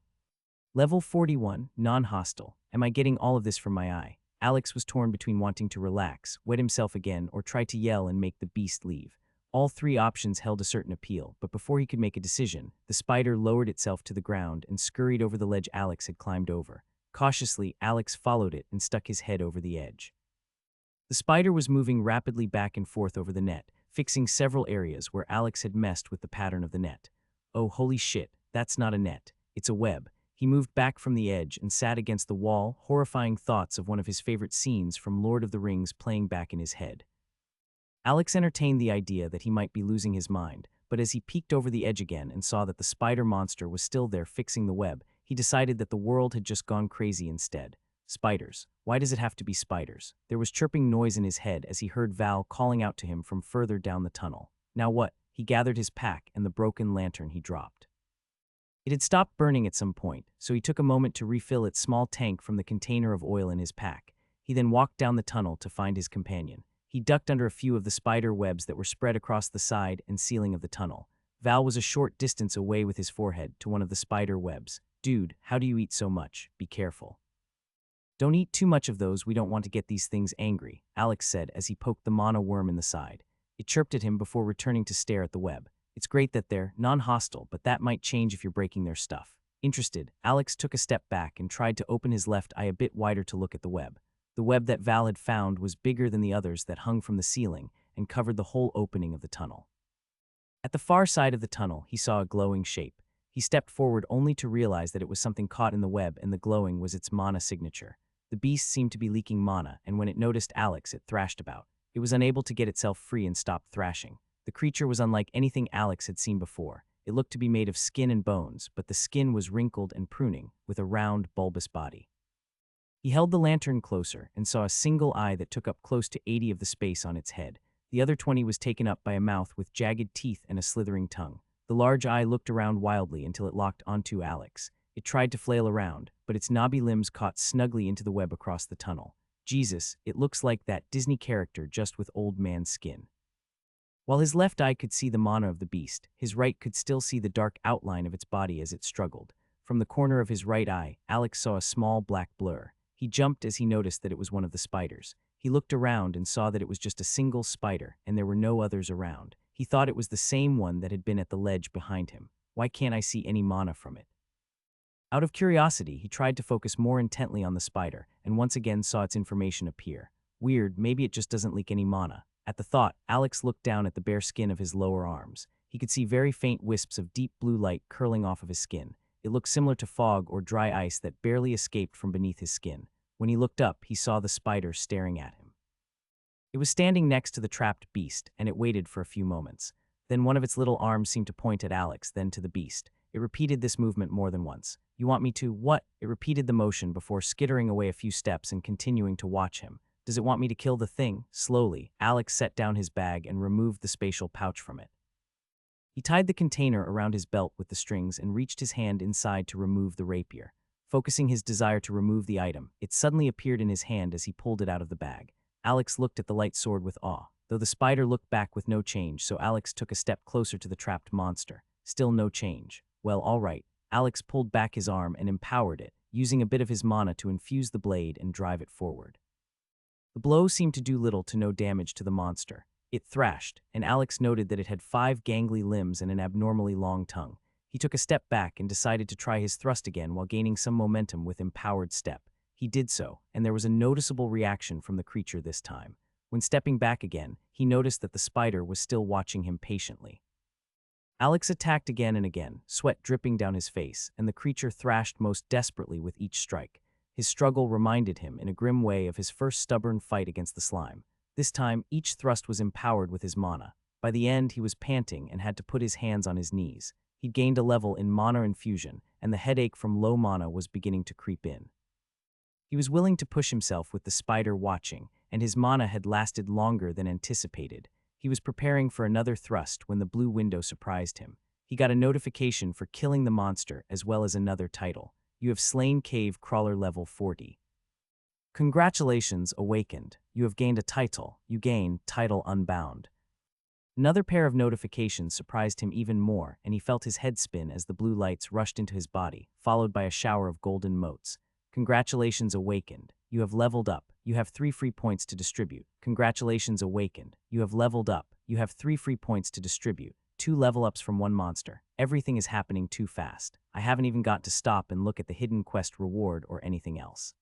Level 41, non-hostile. Am I getting all of this from my eye? Alex was torn between wanting to relax, wet himself again, or try to yell and make the beast leave. All three options held a certain appeal, but before he could make a decision, the spider lowered itself to the ground and scurried over the ledge Alex had climbed over. Cautiously, Alex followed it and stuck his head over the edge. The spider was moving rapidly back and forth over the net, fixing several areas where Alex had messed with the pattern of the net. Oh, holy shit, that's not a net. It's a web. He moved back from the edge and sat against the wall, horrifying thoughts of one of his favorite scenes from Lord of the Rings playing back in his head. Alex entertained the idea that he might be losing his mind, but as he peeked over the edge again and saw that the spider monster was still there fixing the web, he decided that the world had just gone crazy instead. Spiders. Why does it have to be spiders? There was chirping noise in his head as he heard Val calling out to him from further down the tunnel. Now what? He gathered his pack and the broken lantern he dropped. It had stopped burning at some point, so he took a moment to refill its small tank from the container of oil in his pack. He then walked down the tunnel to find his companion. He ducked under a few of the spider webs that were spread across the side and ceiling of the tunnel. Val was a short distance away with his forehead to one of the spider webs. "Dude, how do you eat so much? Be careful. Don't eat too much of those, we don't want to get these things angry," Alex said as he poked the mana worm in the side. It chirped at him before returning to stare at the web. "It's great that they're non-hostile, but that might change if you're breaking their stuff." Interested, Alex took a step back and tried to open his left eye a bit wider to look at the web. The web that Val had found was bigger than the others that hung from the ceiling and covered the whole opening of the tunnel. At the far side of the tunnel, he saw a glowing shape. He stepped forward only to realize that it was something caught in the web, and the glowing was its mana signature. The beast seemed to be leaking mana, and when it noticed Alex, it thrashed about. It was unable to get itself free and stopped thrashing. The creature was unlike anything Alex had seen before. It looked to be made of skin and bones, but the skin was wrinkled and pruning, with a round, bulbous body. He held the lantern closer and saw a single eye that took up close to 80 of the space on its head. The other 20 was taken up by a mouth with jagged teeth and a slithering tongue. The large eye looked around wildly until it locked onto Alex. It tried to flail around, but its knobby limbs caught snugly into the web across the tunnel. Jesus, it looks like that Disney character just with old man skin. While his left eye could see the mana of the beast, his right could still see the dark outline of its body as it struggled. From the corner of his right eye, Alex saw a small black blur. He jumped as he noticed that it was one of the spiders. He looked around and saw that it was just a single spider, and there were no others around. He thought it was the same one that had been at the ledge behind him. Why can't I see any mana from it? Out of curiosity, he tried to focus more intently on the spider, and once again saw its information appear. Weird, maybe it just doesn't leak any mana. At the thought, Alex looked down at the bare skin of his lower arms. He could see very faint wisps of deep blue light curling off of his skin. It looked similar to fog or dry ice that barely escaped from beneath his skin. When he looked up, he saw the spider staring at him. It was standing next to the trapped beast, and it waited for a few moments. Then one of its little arms seemed to point at Alex, then to the beast. It repeated this movement more than once. "You want me to, what?" It repeated the motion before skittering away a few steps and continuing to watch him. "Does it want me to kill the thing?" Slowly, Alex set down his bag and removed the spatial pouch from it. He tied the container around his belt with the strings and reached his hand inside to remove the rapier. Focusing his desire to remove the item, it suddenly appeared in his hand as he pulled it out of the bag. Alex looked at the light sword with awe, though the spider looked back with no change, so Alex took a step closer to the trapped monster. Still no change. Well, all right. Alex pulled back his arm and empowered it, using a bit of his mana to infuse the blade and drive it forward. The blow seemed to do little to no damage to the monster. It thrashed, and Alex noted that it had 5 gangly limbs and an abnormally long tongue. He took a step back and decided to try his thrust again while gaining some momentum with empowered step. He did so, and there was a noticeable reaction from the creature this time. When stepping back again, he noticed that the spider was still watching him patiently. Alex attacked again and again, sweat dripping down his face, and the creature thrashed most desperately with each strike. His struggle reminded him in a grim way of his first stubborn fight against the slime. This time, each thrust was empowered with his mana. By the end, he was panting and had to put his hands on his knees. He'd gained a level in mana infusion, and the headache from low mana was beginning to creep in. He was willing to push himself with the spider watching, and his mana had lasted longer than anticipated. He was preparing for another thrust when the blue window surprised him. He got a notification for killing the monster as well as another title. You have slain Cave Crawler level 40. Congratulations, Awakened. You have gained a title. You gain Title Unbound. Another pair of notifications surprised him even more, and he felt his head spin as the blue lights rushed into his body, followed by a shower of golden motes. Congratulations, Awakened. You have leveled up. You have 3 free points to distribute. Congratulations, Awakened. You have leveled up. You have 3 free points to distribute. 2 level ups from 1 monster. Everything is happening too fast. I haven't even got to stop and look at the hidden quest reward or anything else.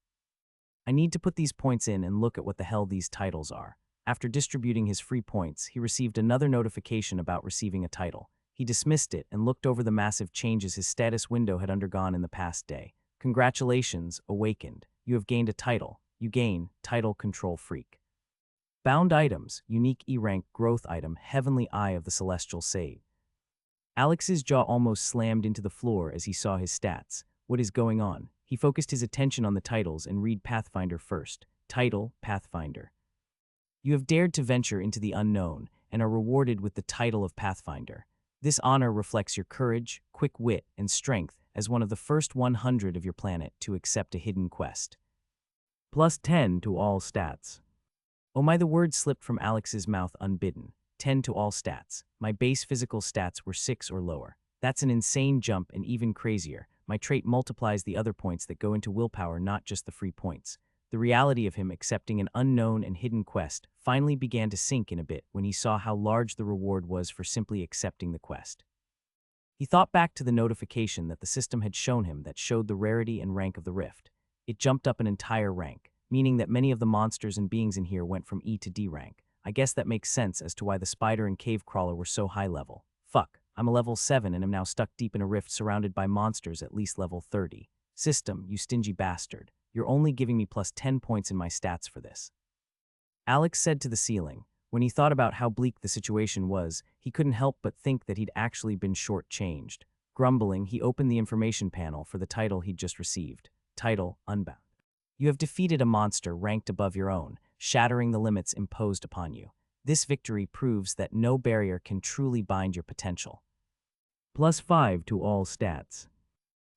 I need to put these points in and look at what the hell these titles are. After distributing his free points, he received another notification about receiving a title. He dismissed it and looked over the massive changes his status window had undergone in the past day. Congratulations, Awakened. You have gained a title. You gain Title Control Freak. Bound items, unique E-rank growth item, Heavenly Eye of the Celestial Sage. Alex's jaw almost slammed into the floor as he saw his stats. What is going on? He focused his attention on the titles and read Pathfinder first. Title, Pathfinder. You have dared to venture into the unknown and are rewarded with the title of Pathfinder. This honor reflects your courage, quick wit, and strength as one of the first 100 of your planet to accept a hidden quest. Plus 10 to all stats. Oh my, the word slipped from Alex's mouth unbidden. 10 to all stats. My base physical stats were 6 or lower. That's an insane jump, and even crazier. My trait multiplies the other points that go into willpower, not just the free points. The reality of him accepting an unknown and hidden quest finally began to sink in a bit when he saw how large the reward was for simply accepting the quest. He thought back to the notification that the system had shown him that showed the rarity and rank of the rift. It jumped up an entire rank, meaning that many of the monsters and beings in here went from E to D rank. I guess that makes sense as to why the spider and cave crawler were so high level. Fuck, I'm a level 7 and am now stuck deep in a rift surrounded by monsters at least level 30. System, you stingy bastard. You're only giving me plus 10 points in my stats for this. Alex said to the ceiling. When he thought about how bleak the situation was, he couldn't help but think that he'd actually been shortchanged. Grumbling, he opened the information panel for the title he'd just received. Title, Unbound. You have defeated a monster ranked above your own, shattering the limits imposed upon you. This victory proves that no barrier can truly bind your potential. Plus 5 to all stats.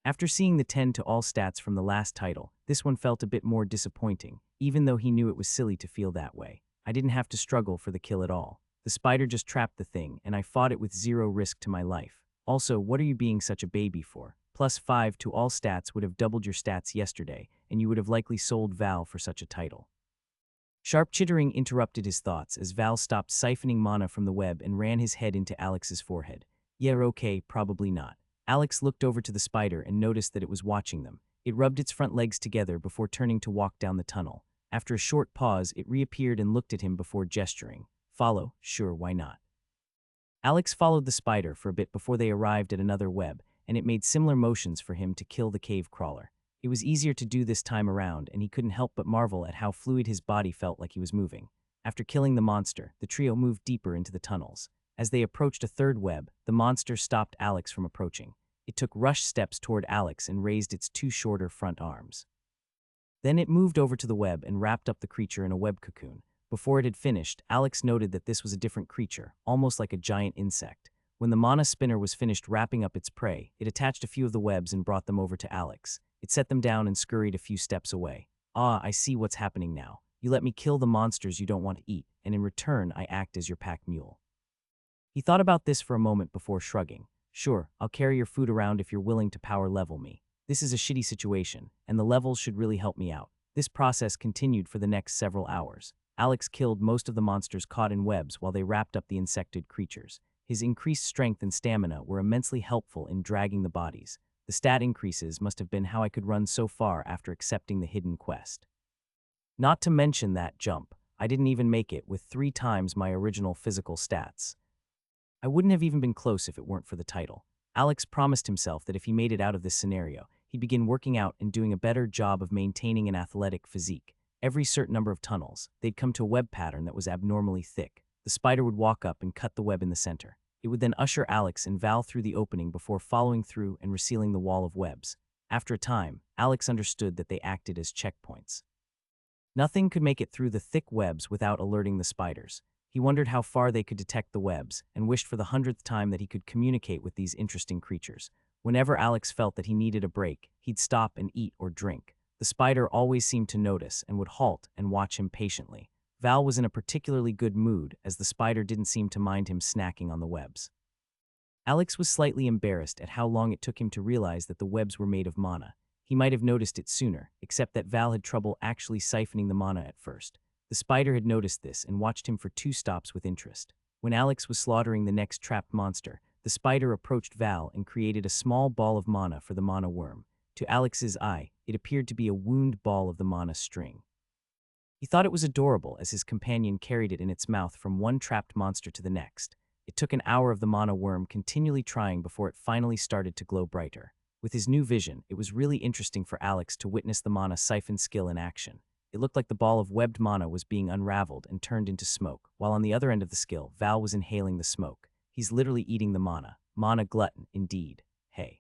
After seeing the 10 to all stats from the last title, this one felt a bit more disappointing, even though he knew it was silly to feel that way. I didn't have to struggle for the kill at all. The spider just trapped the thing, and I fought it with 0 risk to my life. Also, what are you being such a baby for? Plus 5 to all stats would have doubled your stats yesterday, and you would have likely sold Val for such a title. Sharp chittering interrupted his thoughts as Val stopped siphoning mana from the web and ran his head into Alex's forehead. Yeah, okay, probably not. Alex looked over to the spider and noticed that it was watching them. It rubbed its front legs together before turning to walk down the tunnel. After a short pause, it reappeared and looked at him before gesturing. Follow, sure, why not? Alex followed the spider for a bit before they arrived at another web, and it made similar motions for him to kill the cave crawler. It was easier to do this time around, and he couldn't help but marvel at how fluid his body felt like he was moving. After killing the monster, the trio moved deeper into the tunnels. As they approached a third web, the monster stopped Alex from approaching. It took rushed steps toward Alex and raised its 2 shorter front arms. Then it moved over to the web and wrapped up the creature in a web cocoon. Before it had finished, Alex noted that this was a different creature, almost like a giant insect. When the mana spinner was finished wrapping up its prey, it attached a few of the webs and brought them over to Alex. It set them down and scurried a few steps away. Ah, I see what's happening now. You let me kill the monsters you don't want to eat, and in return I act as your pack mule. He thought about this for a moment before shrugging. Sure, I'll carry your food around if you're willing to power level me. This is a shitty situation, and the levels should really help me out. This process continued for the next several hours. Alex killed most of the monsters caught in webs while they wrapped up the insected creatures. His increased strength and stamina were immensely helpful in dragging the bodies. The stat increases must have been how I could run so far after accepting the hidden quest. Not to mention that jump. I didn't even make it with 3 times my original physical stats. I wouldn't have even been close if it weren't for the title. Alex promised himself that if he made it out of this scenario, he'd begin working out and doing a better job of maintaining an athletic physique. Every certain number of tunnels, they'd come to a web pattern that was abnormally thick. The spider would walk up and cut the web in the center. It would then usher Alex and Val through the opening before following through and resealing the wall of webs. After a time, Alex understood that they acted as checkpoints. Nothing could make it through the thick webs without alerting the spiders. He wondered how far they could detect the webs and wished for the 100th time that he could communicate with these interesting creatures. Whenever Alex felt that he needed a break, he'd stop and eat or drink. The spider always seemed to notice and would halt and watch him patiently. Val was in a particularly good mood as the spider didn't seem to mind him snacking on the webs. Alex was slightly embarrassed at how long it took him to realize that the webs were made of mana. He might have noticed it sooner, except that Val had trouble actually siphoning the mana at first. The spider had noticed this and watched him for 2 stops with interest. When Alex was slaughtering the next trapped monster, the spider approached Val and created a small ball of mana for the mana worm. To Alex's eye, it appeared to be a wound ball of the mana string. He thought it was adorable as his companion carried it in its mouth from one trapped monster to the next. It took an hour of the mana worm continually trying before it finally started to glow brighter. With his new vision, it was really interesting for Alex to witness the mana siphon skill in action. It looked like the ball of webbed mana was being unraveled and turned into smoke, while on the other end of the skill, Val was inhaling the smoke. He's literally eating the mana. Mana glutton, indeed. Hey.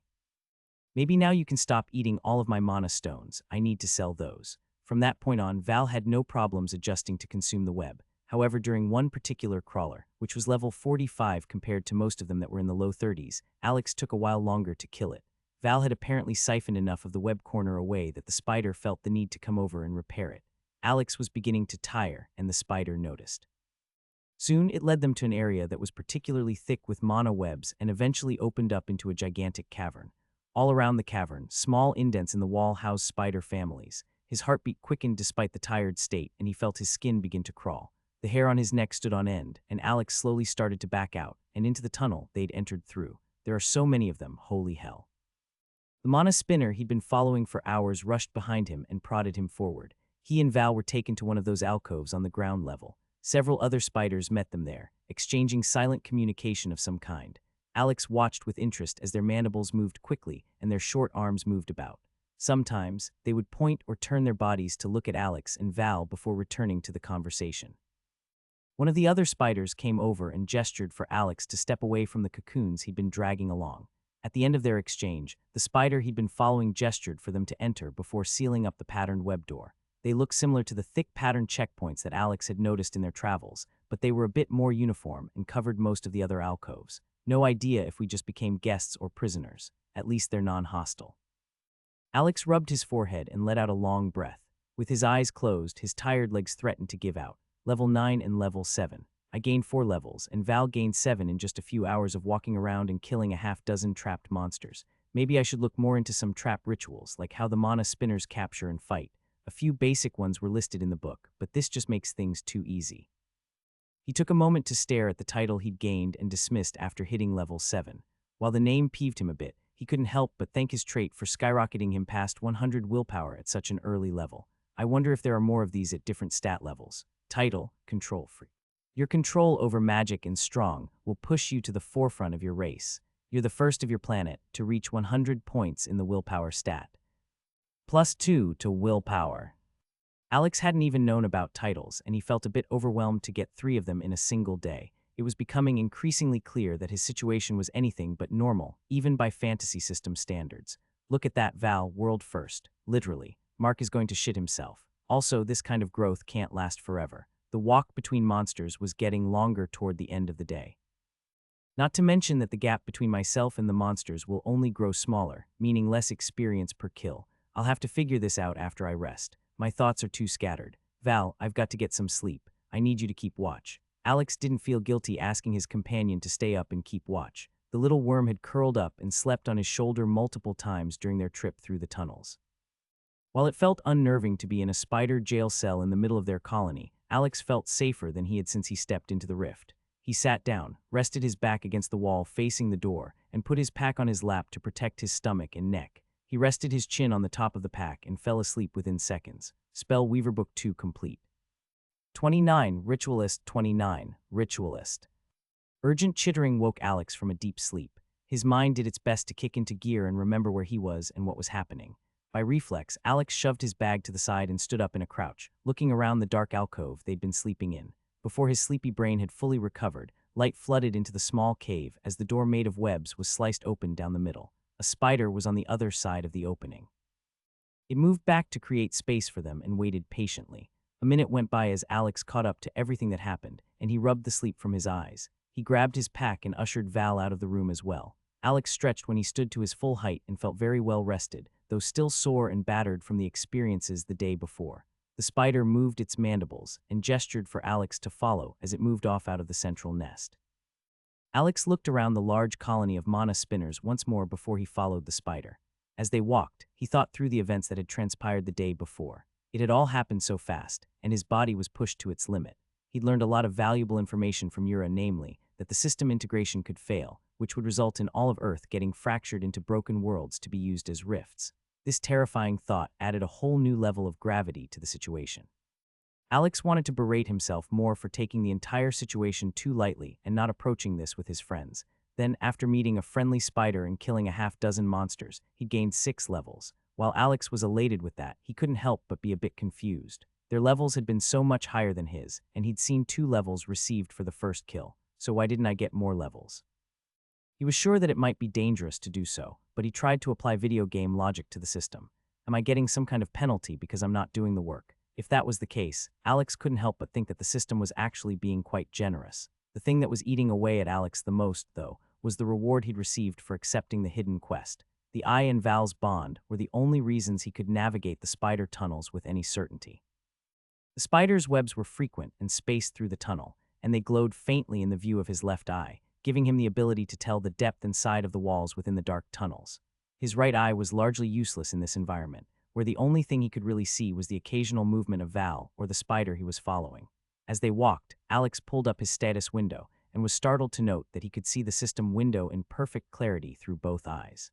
Maybe now you can stop eating all of my mana stones. I need to sell those. From that point on, Val had no problems adjusting to consume the web. However, during one particular crawler, which was level 45 compared to most of them that were in the low 30s, Alex took a while longer to kill it. Val had apparently siphoned enough of the web corner away that the spider felt the need to come over and repair it. Alex was beginning to tire, and the spider noticed. Soon, it led them to an area that was particularly thick with mana webs and eventually opened up into a gigantic cavern. All around the cavern, small indents in the wall housed spider families. His heartbeat quickened despite the tired state, and he felt his skin begin to crawl. The hair on his neck stood on end, and Alex slowly started to back out, and into the tunnel they'd entered through. There are so many of them, holy hell. The mana spinner he'd been following for hours rushed behind him and prodded him forward. He and Val were taken to one of those alcoves on the ground level. Several other spiders met them there, exchanging silent communication of some kind. Alex watched with interest as their mandibles moved quickly and their short arms moved about. Sometimes, they would point or turn their bodies to look at Alex and Val before returning to the conversation. One of the other spiders came over and gestured for Alex to step away from the cocoons he'd been dragging along. At the end of their exchange, the spider he'd been following gestured for them to enter before sealing up the patterned web door. They looked similar to the thick patterned checkpoints that Alex had noticed in their travels, but they were a bit more uniform and covered most of the other alcoves. No idea if we just became guests or prisoners. At least they're non-hostile. Alex rubbed his forehead and let out a long breath. With his eyes closed, his tired legs threatened to give out. Level 9 and level 7. I gained 4 levels, and Val gained 7 in just a few hours of walking around and killing a half-dozen trapped monsters. Maybe I should look more into some trap rituals, like how the mana spinners capture and fight. A few basic ones were listed in the book, but this just makes things too easy. He took a moment to stare at the title he'd gained and dismissed after hitting level 7. While the name peeved him a bit, he couldn't help but thank his trait for skyrocketing him past 100 willpower at such an early level. I wonder if there are more of these at different stat levels. Title, Control Freak. Your control over magic and strong will push you to the forefront of your race. You're the first of your planet to reach 100 points in the willpower stat. +2 to willpower. Alex hadn't even known about titles, and he felt a bit overwhelmed to get 3 of them in a single day. It was becoming increasingly clear that his situation was anything but normal, even by fantasy system standards. Look at that, Val, world first. Literally. Mark is going to shit himself. Also, this kind of growth can't last forever. The walk between monsters was getting longer toward the end of the day. Not to mention that the gap between myself and the monsters will only grow smaller, meaning less experience per kill. I'll have to figure this out after I rest. My thoughts are too scattered. Val, I've got to get some sleep. I need you to keep watch. Alex didn't feel guilty asking his companion to stay up and keep watch. The little worm had curled up and slept on his shoulder multiple times during their trip through the tunnels. While it felt unnerving to be in a spider jail cell in the middle of their colony, Alex felt safer than he had since he stepped into the rift. He sat down, rested his back against the wall facing the door, and put his pack on his lap to protect his stomach and neck. He rested his chin on the top of the pack and fell asleep within seconds. Spellweaver Book 2 complete. 29. Ritualist 29. Ritualist. Urgent chittering woke Alex from a deep sleep. His mind did its best to kick into gear and remember where he was and what was happening. By reflex, Alex shoved his bag to the side and stood up in a crouch, looking around the dark alcove they'd been sleeping in. Before his sleepy brain had fully recovered, light flooded into the small cave as the door made of webs was sliced open down the middle. A spider was on the other side of the opening. It moved back to create space for them and waited patiently. A minute went by as Alex caught up to everything that happened, and he rubbed the sleep from his eyes. He grabbed his pack and ushered Val out of the room as well. Alex stretched when he stood to his full height and felt very well rested, though still sore and battered from the experiences the day before. The spider moved its mandibles and gestured for Alex to follow as it moved off out of the central nest. Alex looked around the large colony of mana spinners once more before he followed the spider. As they walked, he thought through the events that had transpired the day before. It had all happened so fast, and his body was pushed to its limit. He'd learned a lot of valuable information from Yura, namely, that the system integration could fail, which would result in all of Earth getting fractured into broken worlds to be used as rifts. This terrifying thought added a whole new level of gravity to the situation. Alex wanted to berate himself more for taking the entire situation too lightly and not approaching this with his friends. Then, after meeting a friendly spider and killing a half-dozen monsters, he gained 6 levels. While Alex was elated with that, he couldn't help but be a bit confused. Their levels had been so much higher than his, and he'd seen 2 levels received for the first kill, so why didn't I get more levels? He was sure that it might be dangerous to do so, but he tried to apply video game logic to the system. Am I getting some kind of penalty because I'm not doing the work? If that was the case, Alex couldn't help but think that the system was actually being quite generous. The thing that was eating away at Alex the most, though, was the reward he'd received for accepting the hidden quest. The eye and Val's bond were the only reasons he could navigate the spider tunnels with any certainty. The spider's webs were frequent and spaced through the tunnel, and they glowed faintly in the view of his left eye, giving him the ability to tell the depth and side of the walls within the dark tunnels. His right eye was largely useless in this environment, where the only thing he could really see was the occasional movement of Val or the spider he was following. As they walked, Alex pulled up his status window and was startled to note that he could see the system window in perfect clarity through both eyes.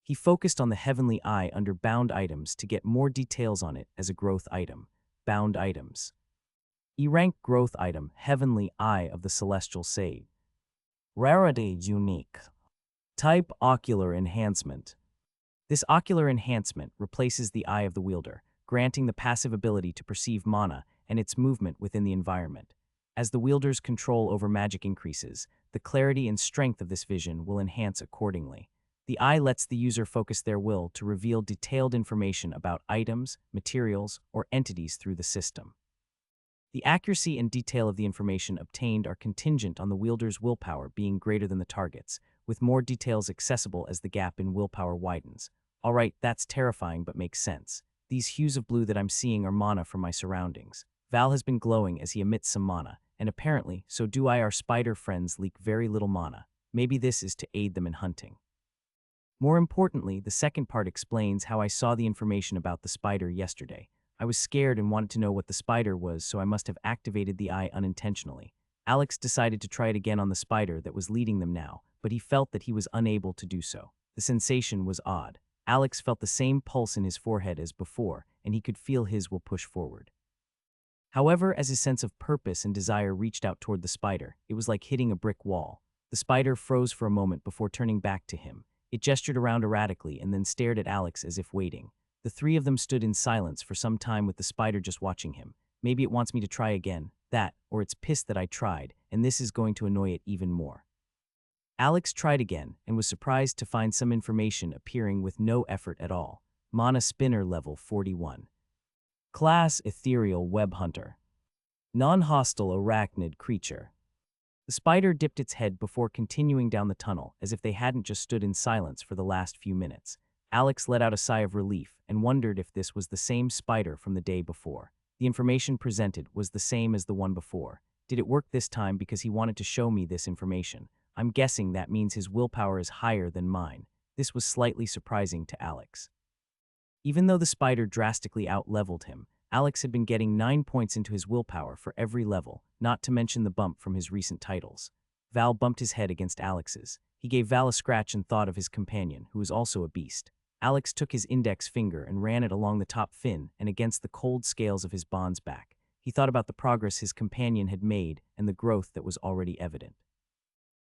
He focused on the heavenly eye under bound items to get more details on it as a growth item. Bound items. E-rank growth item, heavenly eye of the celestial sage. Rarity unique. Type ocular enhancement. This ocular enhancement replaces the eye of the wielder, granting the passive ability to perceive mana and its movement within the environment. As the wielder's control over magic increases, the clarity and strength of this vision will enhance accordingly. The eye lets the user focus their will to reveal detailed information about items, materials, or entities through the system. The accuracy and detail of the information obtained are contingent on the wielder's willpower being greater than the target's, with more details accessible as the gap in willpower widens. Alright, that's terrifying but makes sense. These hues of blue that I'm seeing are mana from my surroundings. Val has been glowing as he emits some mana, and apparently, so do I. Our spider friends leak very little mana. Maybe this is to aid them in hunting. More importantly, the second part explains how I saw the information about the spider yesterday. I was scared and wanted to know what the spider was, so I must have activated the eye unintentionally. Alex decided to try it again on the spider that was leading them now, but he felt that he was unable to do so. The sensation was odd. Alex felt the same pulse in his forehead as before, and he could feel his will push forward. However, as his sense of purpose and desire reached out toward the spider, it was like hitting a brick wall. The spider froze for a moment before turning back to him. It gestured around erratically and then stared at Alex as if waiting. The 3 of them stood in silence for some time with the spider just watching him. Maybe it wants me to try again, that, or it's pissed that I tried, and this is going to annoy it even more. Alex tried again and was surprised to find some information appearing with no effort at all. Mana Spinner level 41. Class Ethereal Web Hunter. Non-hostile arachnid creature. The spider dipped its head before continuing down the tunnel, as if they hadn't just stood in silence for the last few minutes. Alex let out a sigh of relief and wondered if this was the same spider from the day before. The information presented was the same as the one before. Did it work this time because he wanted to show me this information? I'm guessing that means his willpower is higher than mine. This was slightly surprising to Alex. Even though the spider drastically out-leveled him, Alex had been getting 9 points into his willpower for every level, not to mention the bump from his recent titles. Val bumped his head against Alex's. He gave Val a scratch and thought of his companion, who was also a beast. Alex took his index finger and ran it along the top fin and against the cold scales of his bonds back. He thought about the progress his companion had made and the growth that was already evident.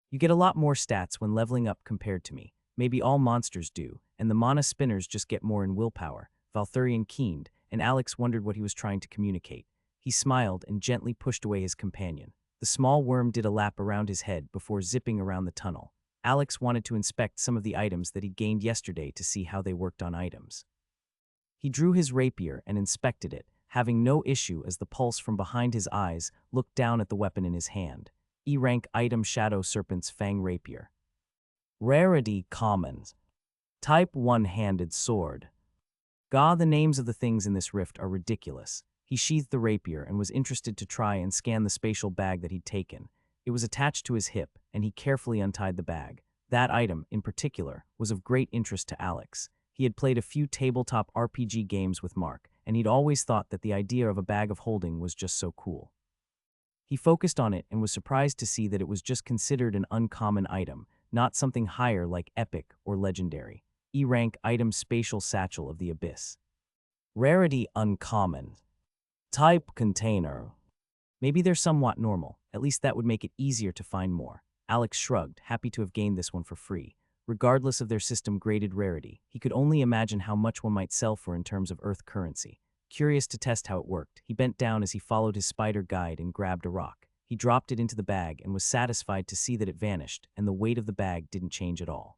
You get a lot more stats when leveling up compared to me. Maybe all monsters do, and the mana spinners just get more in willpower. Valthurian keened, and Alex wondered what he was trying to communicate. He smiled and gently pushed away his companion. The small worm did a lap around his head before zipping around the tunnel. Alex wanted to inspect some of the items that he'd gained yesterday to see how they worked on items. He drew his rapier and inspected it, having no issue as the pulse from behind his eyes looked down at the weapon in his hand. E-rank item Shadow Serpent's Fang Rapier. Rarity Commons. Type One-Handed Sword. The names of the things in this rift are ridiculous. He sheathed the rapier and was interested to try and scan the spatial bag that he'd taken. It was attached to his hip, and he carefully untied the bag. That item, in particular, was of great interest to Alex. He had played a few tabletop RPG games with Mark, and he'd always thought that the idea of a bag of holding was just so cool. He focused on it and was surprised to see that it was just considered an uncommon item, not something higher like epic or legendary. E-rank item Spatial Satchel of the Abyss. Rarity Uncommon. Type Container. Maybe they're somewhat normal. At least that would make it easier to find more. Alex shrugged, happy to have gained this one for free. Regardless of their system-graded rarity, he could only imagine how much one might sell for in terms of Earth currency. Curious to test how it worked, he bent down as he followed his spider guide and grabbed a rock. He dropped it into the bag and was satisfied to see that it vanished, and the weight of the bag didn't change at all.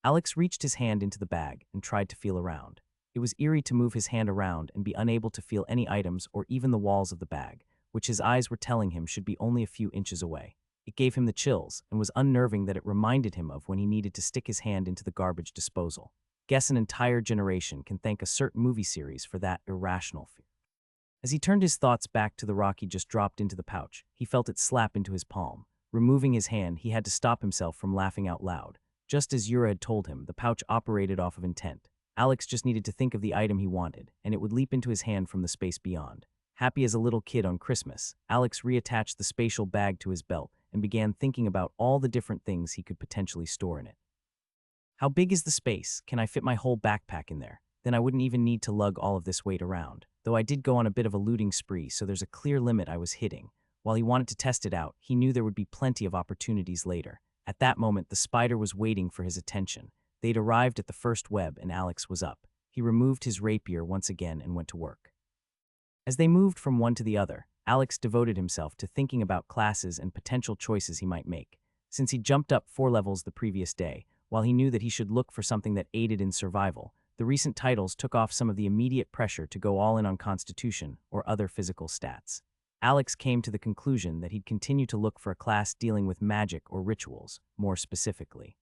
Alex reached his hand into the bag and tried to feel around. It was eerie to move his hand around and be unable to feel any items or even the walls of the bag, which his eyes were telling him should be only a few inches away. It gave him the chills and was unnerving that it reminded him of when he needed to stick his hand into the garbage disposal. Guess an entire generation can thank a certain movie series for that irrational fear. As he turned his thoughts back to the rock he just dropped into the pouch, he felt it slap into his palm. Removing his hand, he had to stop himself from laughing out loud. Just as Yura had told him, the pouch operated off of intent. Alex just needed to think of the item he wanted, and it would leap into his hand from the space beyond. Happy as a little kid on Christmas, Alex reattached the spatial bag to his belt and began thinking about all the different things he could potentially store in it. How big is the space? Can I fit my whole backpack in there? Then I wouldn't even need to lug all of this weight around. Though I did go on a bit of a looting spree, so there's a clear limit I was hitting. While he wanted to test it out, he knew there would be plenty of opportunities later. At that moment, the spider was waiting for his attention. They'd arrived at the first web and Alex was up. He removed his rapier once again and went to work. As they moved from one to the other, Alex devoted himself to thinking about classes and potential choices he might make. Since he jumped up 4 levels the previous day, while he knew that he should look for something that aided in survival, the recent titles took off some of the immediate pressure to go all in on constitution or other physical stats. Alex came to the conclusion that he'd continue to look for a class dealing with magic or rituals, more specifically.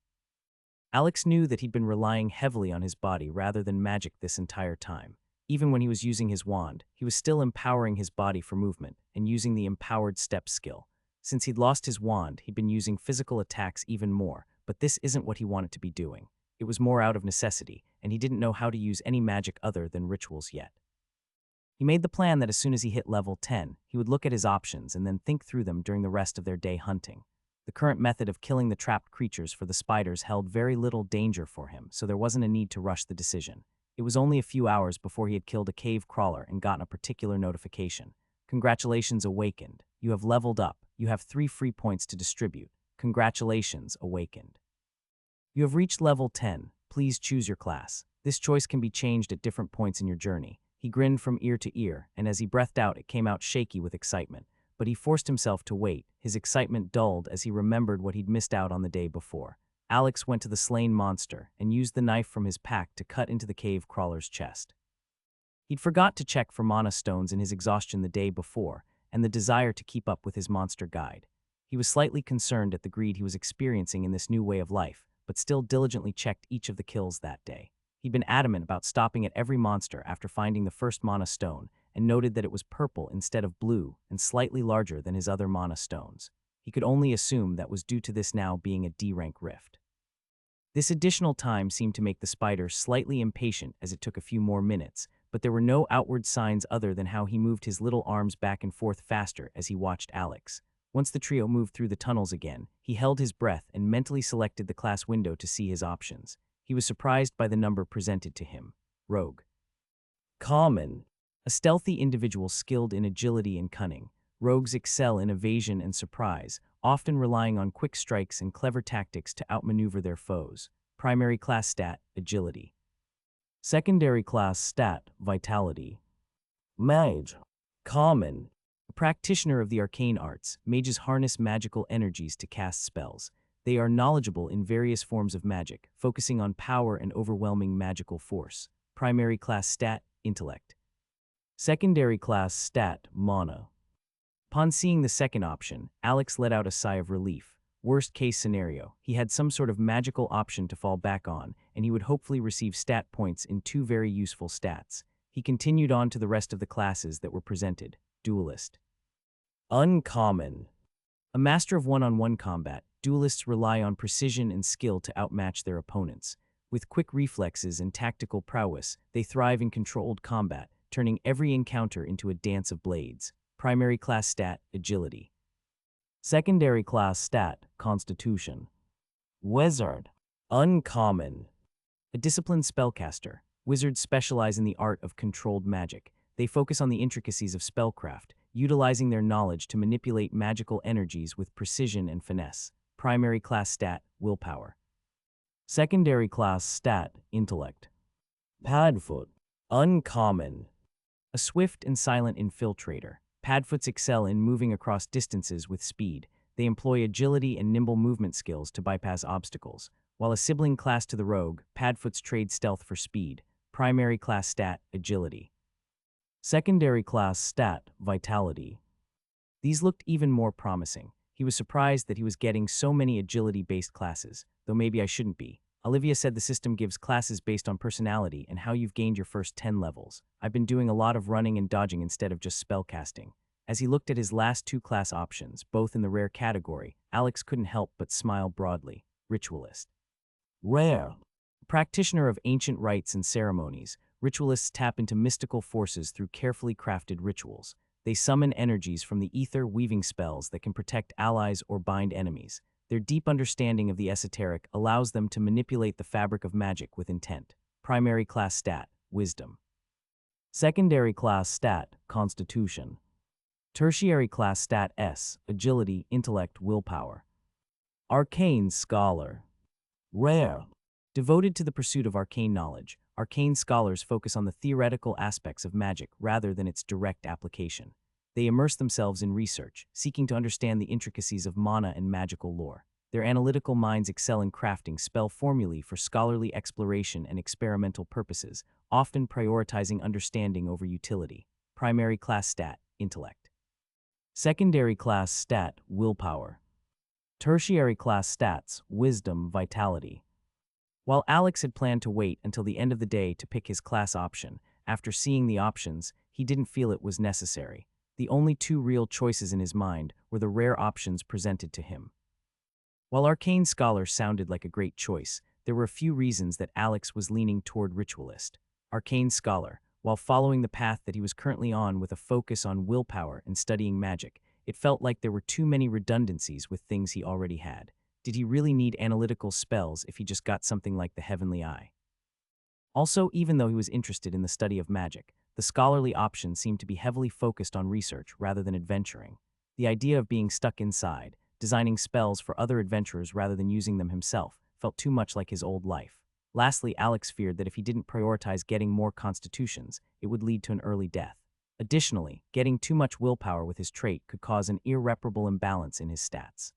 Alex knew that he'd been relying heavily on his body rather than magic this entire time. Even when he was using his wand, he was still empowering his body for movement and using the empowered step skill. Since he'd lost his wand, he'd been using physical attacks even more, but this isn't what he wanted to be doing. It was more out of necessity, and he didn't know how to use any magic other than rituals yet. He made the plan that as soon as he hit level 10, he would look at his options and then think through them during the rest of their day hunting. The current method of killing the trapped creatures for the spiders held very little danger for him, so there wasn't a need to rush the decision. It was only a few hours before he had killed a cave crawler and gotten a particular notification. Congratulations, Awakened. You have leveled up. You have 3 free points to distribute. Congratulations, Awakened. You have reached level 10. Please choose your class. This choice can be changed at different points in your journey. He grinned from ear to ear, and as he breathed out, it came out shaky with excitement. But he forced himself to wait. His excitement dulled as he remembered what he'd missed out on the day before. Alex went to the slain monster and used the knife from his pack to cut into the cave crawler's chest. He'd forgot to check for mana stones in his exhaustion the day before and the desire to keep up with his monster guide. He was slightly concerned at the greed he was experiencing in this new way of life, but still diligently checked each of the kills that day. He'd been adamant about stopping at every monster after finding the first mana stone, and noted that it was purple instead of blue and slightly larger than his other mana stones. He could only assume that was due to this now being a D-rank rift. This additional time seemed to make the spider slightly impatient as it took a few more minutes, but there were no outward signs other than how he moved his little arms back and forth faster as he watched Alex. Once the trio moved through the tunnels again, he held his breath and mentally selected the class window to see his options. He was surprised by the number presented to him. Rogue. Common. A stealthy individual skilled in agility and cunning. Rogues excel in evasion and surprise, often relying on quick strikes and clever tactics to outmaneuver their foes. Primary class stat, agility. Secondary class stat, vitality. Mage. Common. A practitioner of the arcane arts, mages harness magical energies to cast spells. They are knowledgeable in various forms of magic, focusing on power and overwhelming magical force. Primary class stat, intellect. Secondary class stat, mana. Upon seeing the second option, Alex let out a sigh of relief. Worst case scenario, he had some sort of magical option to fall back on, and he would hopefully receive stat points in two very useful stats. He continued on to the rest of the classes that were presented. Duelist. Uncommon. A master of one-on-one combat, duelists rely on precision and skill to outmatch their opponents. With quick reflexes and tactical prowess, they thrive in controlled combat, turning every encounter into a dance of blades. Primary class stat, agility. Secondary class stat, constitution. Wizard. Uncommon. A disciplined spellcaster. Wizards specialize in the art of controlled magic. They focus on the intricacies of spellcraft, utilizing their knowledge to manipulate magical energies with precision and finesse. Primary class stat, willpower. Secondary class stat, intellect. Padfoot. Uncommon. A swift and silent infiltrator. Padfoots excel in moving across distances with speed. They employ agility and nimble movement skills to bypass obstacles. While a sibling class to the rogue, Padfoots trade stealth for speed. Primary class stat, agility. Secondary class stat, vitality. These looked even more promising. He was surprised that he was getting so many agility-based classes, though maybe I shouldn't be. Olivia said the system gives classes based on personality and how you've gained your first 10 levels. I've been doing a lot of running and dodging instead of just spellcasting. As he looked at his last two class options, both in the rare category, Alex couldn't help but smile broadly. Ritualist. Rare. Practitioner of ancient rites and ceremonies, ritualists tap into mystical forces through carefully crafted rituals. They summon energies from the ether, weaving spells that can protect allies or bind enemies. Their deep understanding of the esoteric allows them to manipulate the fabric of magic with intent. Primary class stat, wisdom. Secondary class stat, constitution. Tertiary class stat S, agility, intellect, willpower. Arcane scholar. Rare. Devoted to the pursuit of arcane knowledge, arcane scholars focus on the theoretical aspects of magic rather than its direct application. They immerse themselves in research, seeking to understand the intricacies of mana and magical lore. Their analytical minds excel in crafting spell formulae for scholarly exploration and experimental purposes, often prioritizing understanding over utility. Primary class stat, intellect. Secondary class stat, willpower. Tertiary class stats, wisdom, vitality. While Alex had planned to wait until the end of the day to pick his class option, after seeing the options, he didn't feel it was necessary. The only two real choices in his mind were the rare options presented to him. While Arcane Scholar sounded like a great choice, there were a few reasons that Alex was leaning toward Ritualist. Arcane Scholar, while following the path that he was currently on with a focus on willpower and studying magic, it felt like there were too many redundancies with things he already had. Did he really need analytical spells if he just got something like the Heavenly Eye? Also, even though he was interested in the study of magic, the scholarly option seemed to be heavily focused on research rather than adventuring. The idea of being stuck inside, designing spells for other adventurers rather than using them himself, felt too much like his old life. Lastly, Alex feared that if he didn't prioritize getting more constitutions, it would lead to an early death. Additionally, getting too much willpower with his trait could cause an irreparable imbalance in his stats.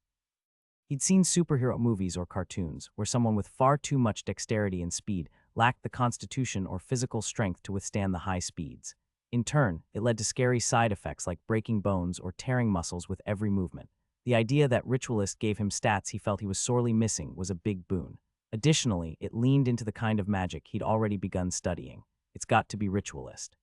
He'd seen superhero movies or cartoons where someone with far too much dexterity and speed lacked the constitution or physical strength to withstand the high speeds. In turn, it led to scary side effects like breaking bones or tearing muscles with every movement. The idea that Ritualist gave him stats he felt he was sorely missing was a big boon. Additionally, it leaned into the kind of magic he'd already begun studying. It's got to be Ritualist.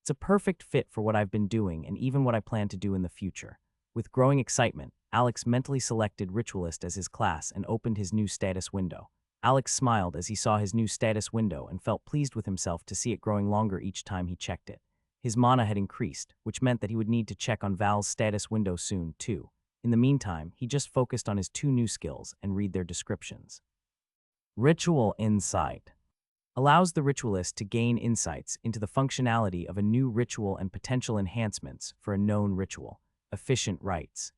It's a perfect fit for what I've been doing and even what I plan to do in the future. With growing excitement, Alex mentally selected Ritualist as his class and opened his new status window. Alex smiled as he saw his new status window and felt pleased with himself to see it growing longer each time he checked it. His mana had increased, which meant that he would need to check on Val's status window soon, too. In the meantime, he just focused on his 2 new skills and read their descriptions. Ritual Insight allows the ritualist to gain insights into the functionality of a new ritual and potential enhancements for a known ritual. Efficient rites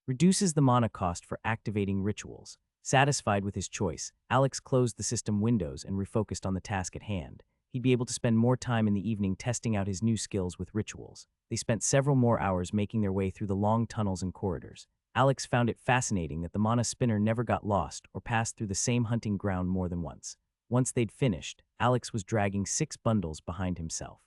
reduces the mana cost for activating rituals. Satisfied with his choice, Alex closed the system windows and refocused on the task at hand. He'd be able to spend more time in the evening testing out his new skills with rituals. They spent several more hours making their way through the long tunnels and corridors. Alex found it fascinating that the mana spinner never got lost or passed through the same hunting ground more than once. Once they'd finished, Alex was dragging 6 bundles behind himself.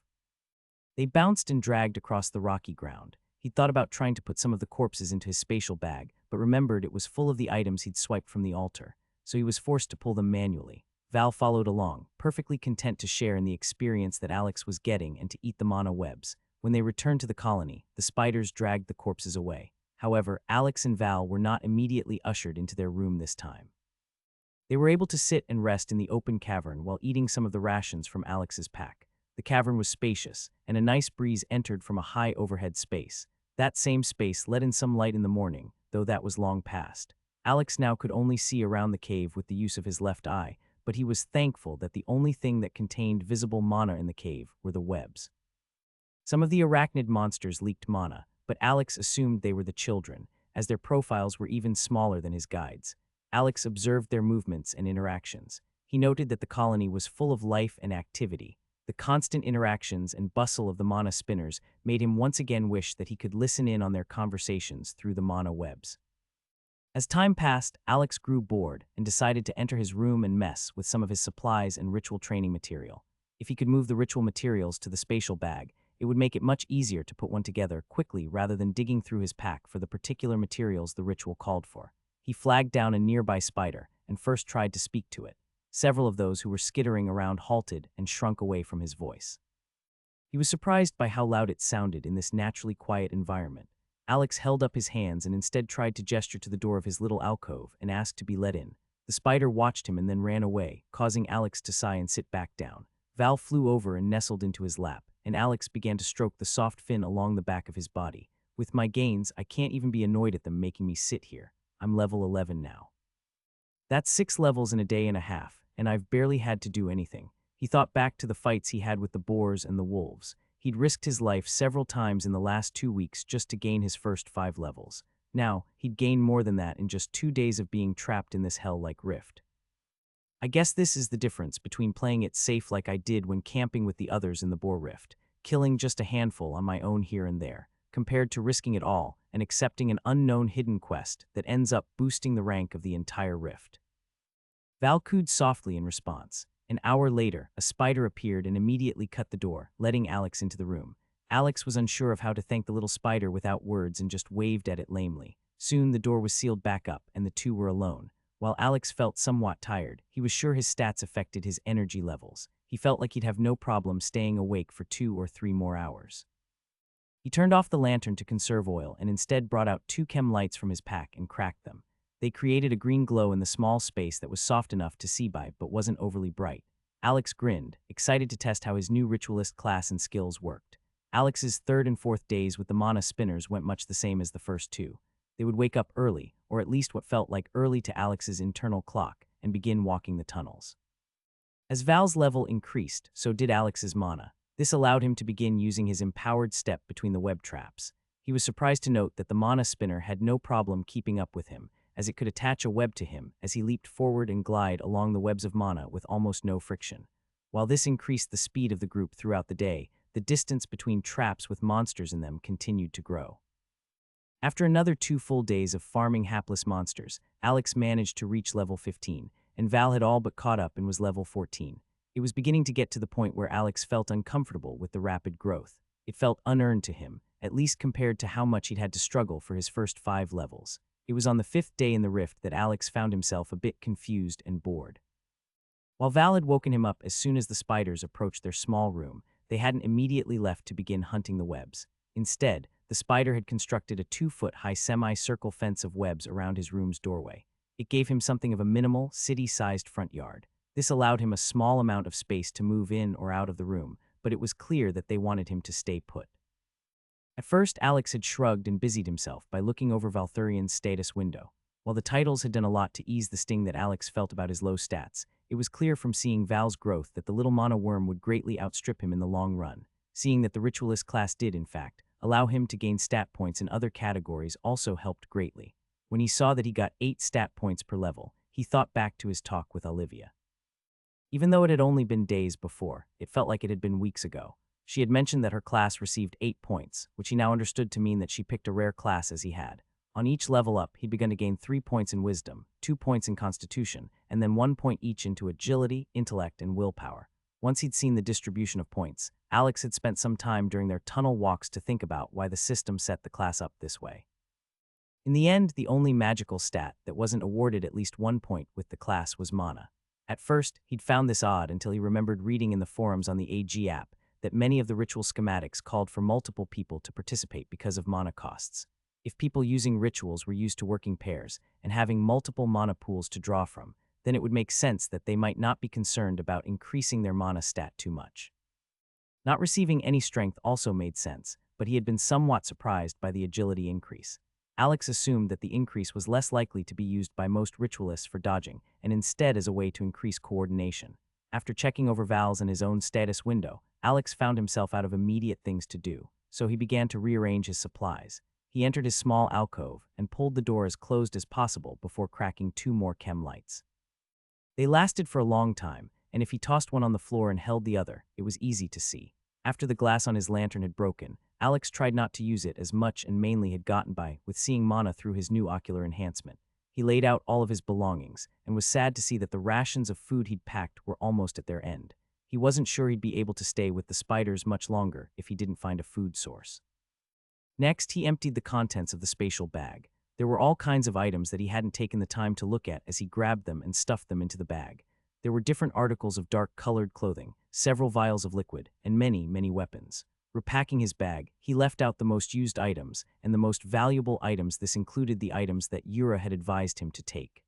They bounced and dragged across the rocky ground. He'd thought about trying to put some of the corpses into his spatial bag, but remembered it was full of the items he'd swiped from the altar, so he was forced to pull them manually. Val followed along, perfectly content to share in the experience that Alex was getting and to eat the mana webs. When they returned to the colony, the spiders dragged the corpses away. However, Alex and Val were not immediately ushered into their room this time. They were able to sit and rest in the open cavern while eating some of the rations from Alex's pack. The cavern was spacious, and a nice breeze entered from a high overhead space. That same space let in some light in the morning, though that was long past. Alex now could only see around the cave with the use of his left eye, but he was thankful that the only thing that contained visible mana in the cave were the webs. Some of the arachnid monsters leaked mana, but Alex assumed they were the children, as their profiles were even smaller than his guides. Alex observed their movements and interactions. He noted that the colony was full of life and activity. The constant interactions and bustle of the mana spinners made him once again wish that he could listen in on their conversations through the mana webs. As time passed, Alex grew bored and decided to enter his room and mess with some of his supplies and ritual training material. If he could move the ritual materials to the spatial bag, it would make it much easier to put one together quickly rather than digging through his pack for the particular materials the ritual called for. He flagged down a nearby spider and first tried to speak to it. Several of those who were skittering around halted and shrunk away from his voice. He was surprised by how loud it sounded in this naturally quiet environment. Alex held up his hands and instead tried to gesture to the door of his little alcove and asked to be let in. The spider watched him and then ran away, causing Alex to sigh and sit back down. Val flew over and nestled into his lap, and Alex began to stroke the soft fin along the back of his body. With my gains, I can't even be annoyed at them making me sit here. I'm level 11 now. That's 6 levels in a day and a half, and I've barely had to do anything. He thought back to the fights he had with the boars and the wolves. He'd risked his life several times in the last 2 weeks just to gain his first 5 levels. Now, he'd gained more than that in just 2 days of being trapped in this hell-like rift. I guess this is the difference between playing it safe like I did when camping with the others in the boar rift, killing just a handful on my own here and there, compared to risking it all and accepting an unknown hidden quest that ends up boosting the rank of the entire rift. Val cooed softly in response. An hour later, a spider appeared and immediately cut the door, letting Alex into the room. Alex was unsure of how to thank the little spider without words and just waved at it lamely. Soon the door was sealed back up and the two were alone. While Alex felt somewhat tired, he was sure his stats affected his energy levels. He felt like he'd have no problem staying awake for 2 or 3 more hours. He turned off the lantern to conserve oil and instead brought out 2 chem lights from his pack and cracked them. They created a green glow in the small space that was soft enough to see by but wasn't overly bright. Alex grinned, excited to test how his new ritualist class and skills worked. Alex's 3rd and 4th days with the mana spinners went much the same as the first 2. They would wake up early, or at least what felt like early to Alex's internal clock, and begin walking the tunnels. As Val's level increased, so did Alex's mana. This allowed him to begin using his empowered step between the web traps. He was surprised to note that the mana spinner had no problem keeping up with him, as it could attach a web to him as he leaped forward and glide along the webs of mana with almost no friction. While this increased the speed of the group throughout the day, the distance between traps with monsters in them continued to grow. After another 2 full days of farming hapless monsters, Alex managed to reach level 15, and Val had all but caught up and was level 14. It was beginning to get to the point where Alex felt uncomfortable with the rapid growth. It felt unearned to him, at least compared to how much he'd had to struggle for his first 5 levels. It was on the 5th day in the rift that Alex found himself a bit confused and bored. While Val had woken him up as soon as the spiders approached their small room, they hadn't immediately left to begin hunting the webs. Instead, the spider had constructed a 2-foot-high semi-circle fence of webs around his room's doorway. It gave him something of a minimal, city-sized front yard. This allowed him a small amount of space to move in or out of the room, but it was clear that they wanted him to stay put. At first, Alex had shrugged and busied himself by looking over Valthurian's status window. While the titles had done a lot to ease the sting that Alex felt about his low stats, it was clear from seeing Val's growth that the little mana worm would greatly outstrip him in the long run. Seeing that the Ritualist class did, in fact, allow him to gain stat points in other categories also helped greatly. When he saw that he got 8 stat points per level, he thought back to his talk with Olivia. Even though it had only been days before, it felt like it had been weeks ago. She had mentioned that her class received 8 points, which he now understood to mean that she picked a rare class as he had. On each level up, he'd begun to gain 3 points in Wisdom, 2 points in Constitution, and then 1 point each into Agility, Intellect, and Willpower. Once he'd seen the distribution of points, Alex had spent some time during their tunnel walks to think about why the system set the class up this way. In the end, the only magical stat that wasn't awarded at least 1 point with the class was mana. At first, he'd found this odd until he remembered reading in the forums on the AG app that many of the ritual schematics called for multiple people to participate because of mana costs. If people using rituals were used to working pairs and having multiple mana pools to draw from, then it would make sense that they might not be concerned about increasing their mana stat too much. Not receiving any strength also made sense, but he had been somewhat surprised by the agility increase. Alex assumed that the increase was less likely to be used by most ritualists for dodging, and instead as a way to increase coordination. After checking over Val's and his own status window, Alex found himself out of immediate things to do, so he began to rearrange his supplies. He entered his small alcove and pulled the door as closed as possible before cracking 2 more chem lights. They lasted for a long time, and if he tossed one on the floor and held the other, it was easy to see. After the glass on his lantern had broken, Alex tried not to use it as much and mainly had gotten by with seeing mana through his new ocular enhancement. He laid out all of his belongings and was sad to see that the rations of food he'd packed were almost at their end. He wasn't sure he'd be able to stay with the spiders much longer if he didn't find a food source. Next, he emptied the contents of the spatial bag. There were all kinds of items that he hadn't taken the time to look at as he grabbed them and stuffed them into the bag. There were different articles of dark-colored clothing, several vials of liquid, and many, many weapons. Repacking his bag, he left out the most used items and the most valuable items. This included the items that Yura had advised him to take.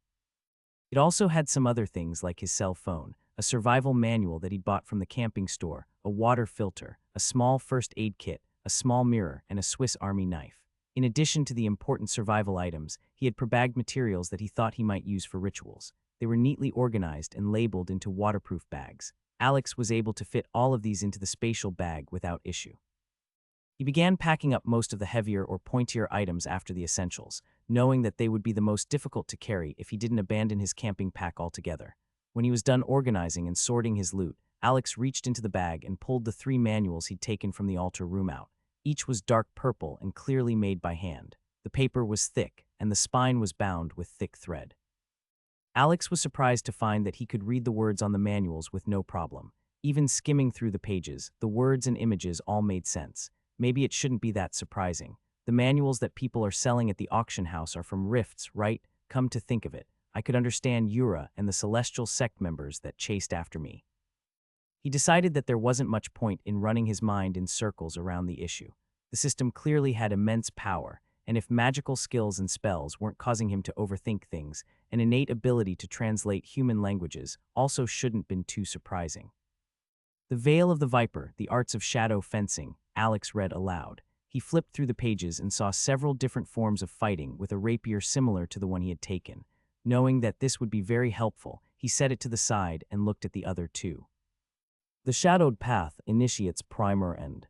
It also had some other things like his cell phone, a survival manual that he'd bought from the camping store, a water filter, a small first aid kit, a small mirror, and a Swiss Army knife. In addition to the important survival items, he had prebagged materials that he thought he might use for rituals. They were neatly organized and labeled into waterproof bags. Alex was able to fit all of these into the spatial bag without issue. He began packing up most of the heavier or pointier items after the essentials, knowing that they would be the most difficult to carry if he didn't abandon his camping pack altogether. When he was done organizing and sorting his loot, Alex reached into the bag and pulled the 3 manuals he'd taken from the altar room out. Each was dark purple and clearly made by hand. The paper was thick, and the spine was bound with thick thread. Alex was surprised to find that he could read the words on the manuals with no problem. Even skimming through the pages, the words and images all made sense. Maybe it shouldn't be that surprising. The manuals that people are selling at the auction house are from Rifts, right? Come to think of it, I could understand Yura and the celestial sect members that chased after me. He decided that there wasn't much point in running his mind in circles around the issue. The system clearly had immense power, and if magical skills and spells weren't causing him to overthink things, an innate ability to translate human languages also shouldn't been too surprising. The Veil of the Viper, the Arts of Shadow Fencing, Alex read aloud. He flipped through the pages and saw several different forms of fighting with a rapier similar to the one he had taken. Knowing that this would be very helpful, he set it to the side and looked at the other 2. The Shadowed Path, Initiate's Primer and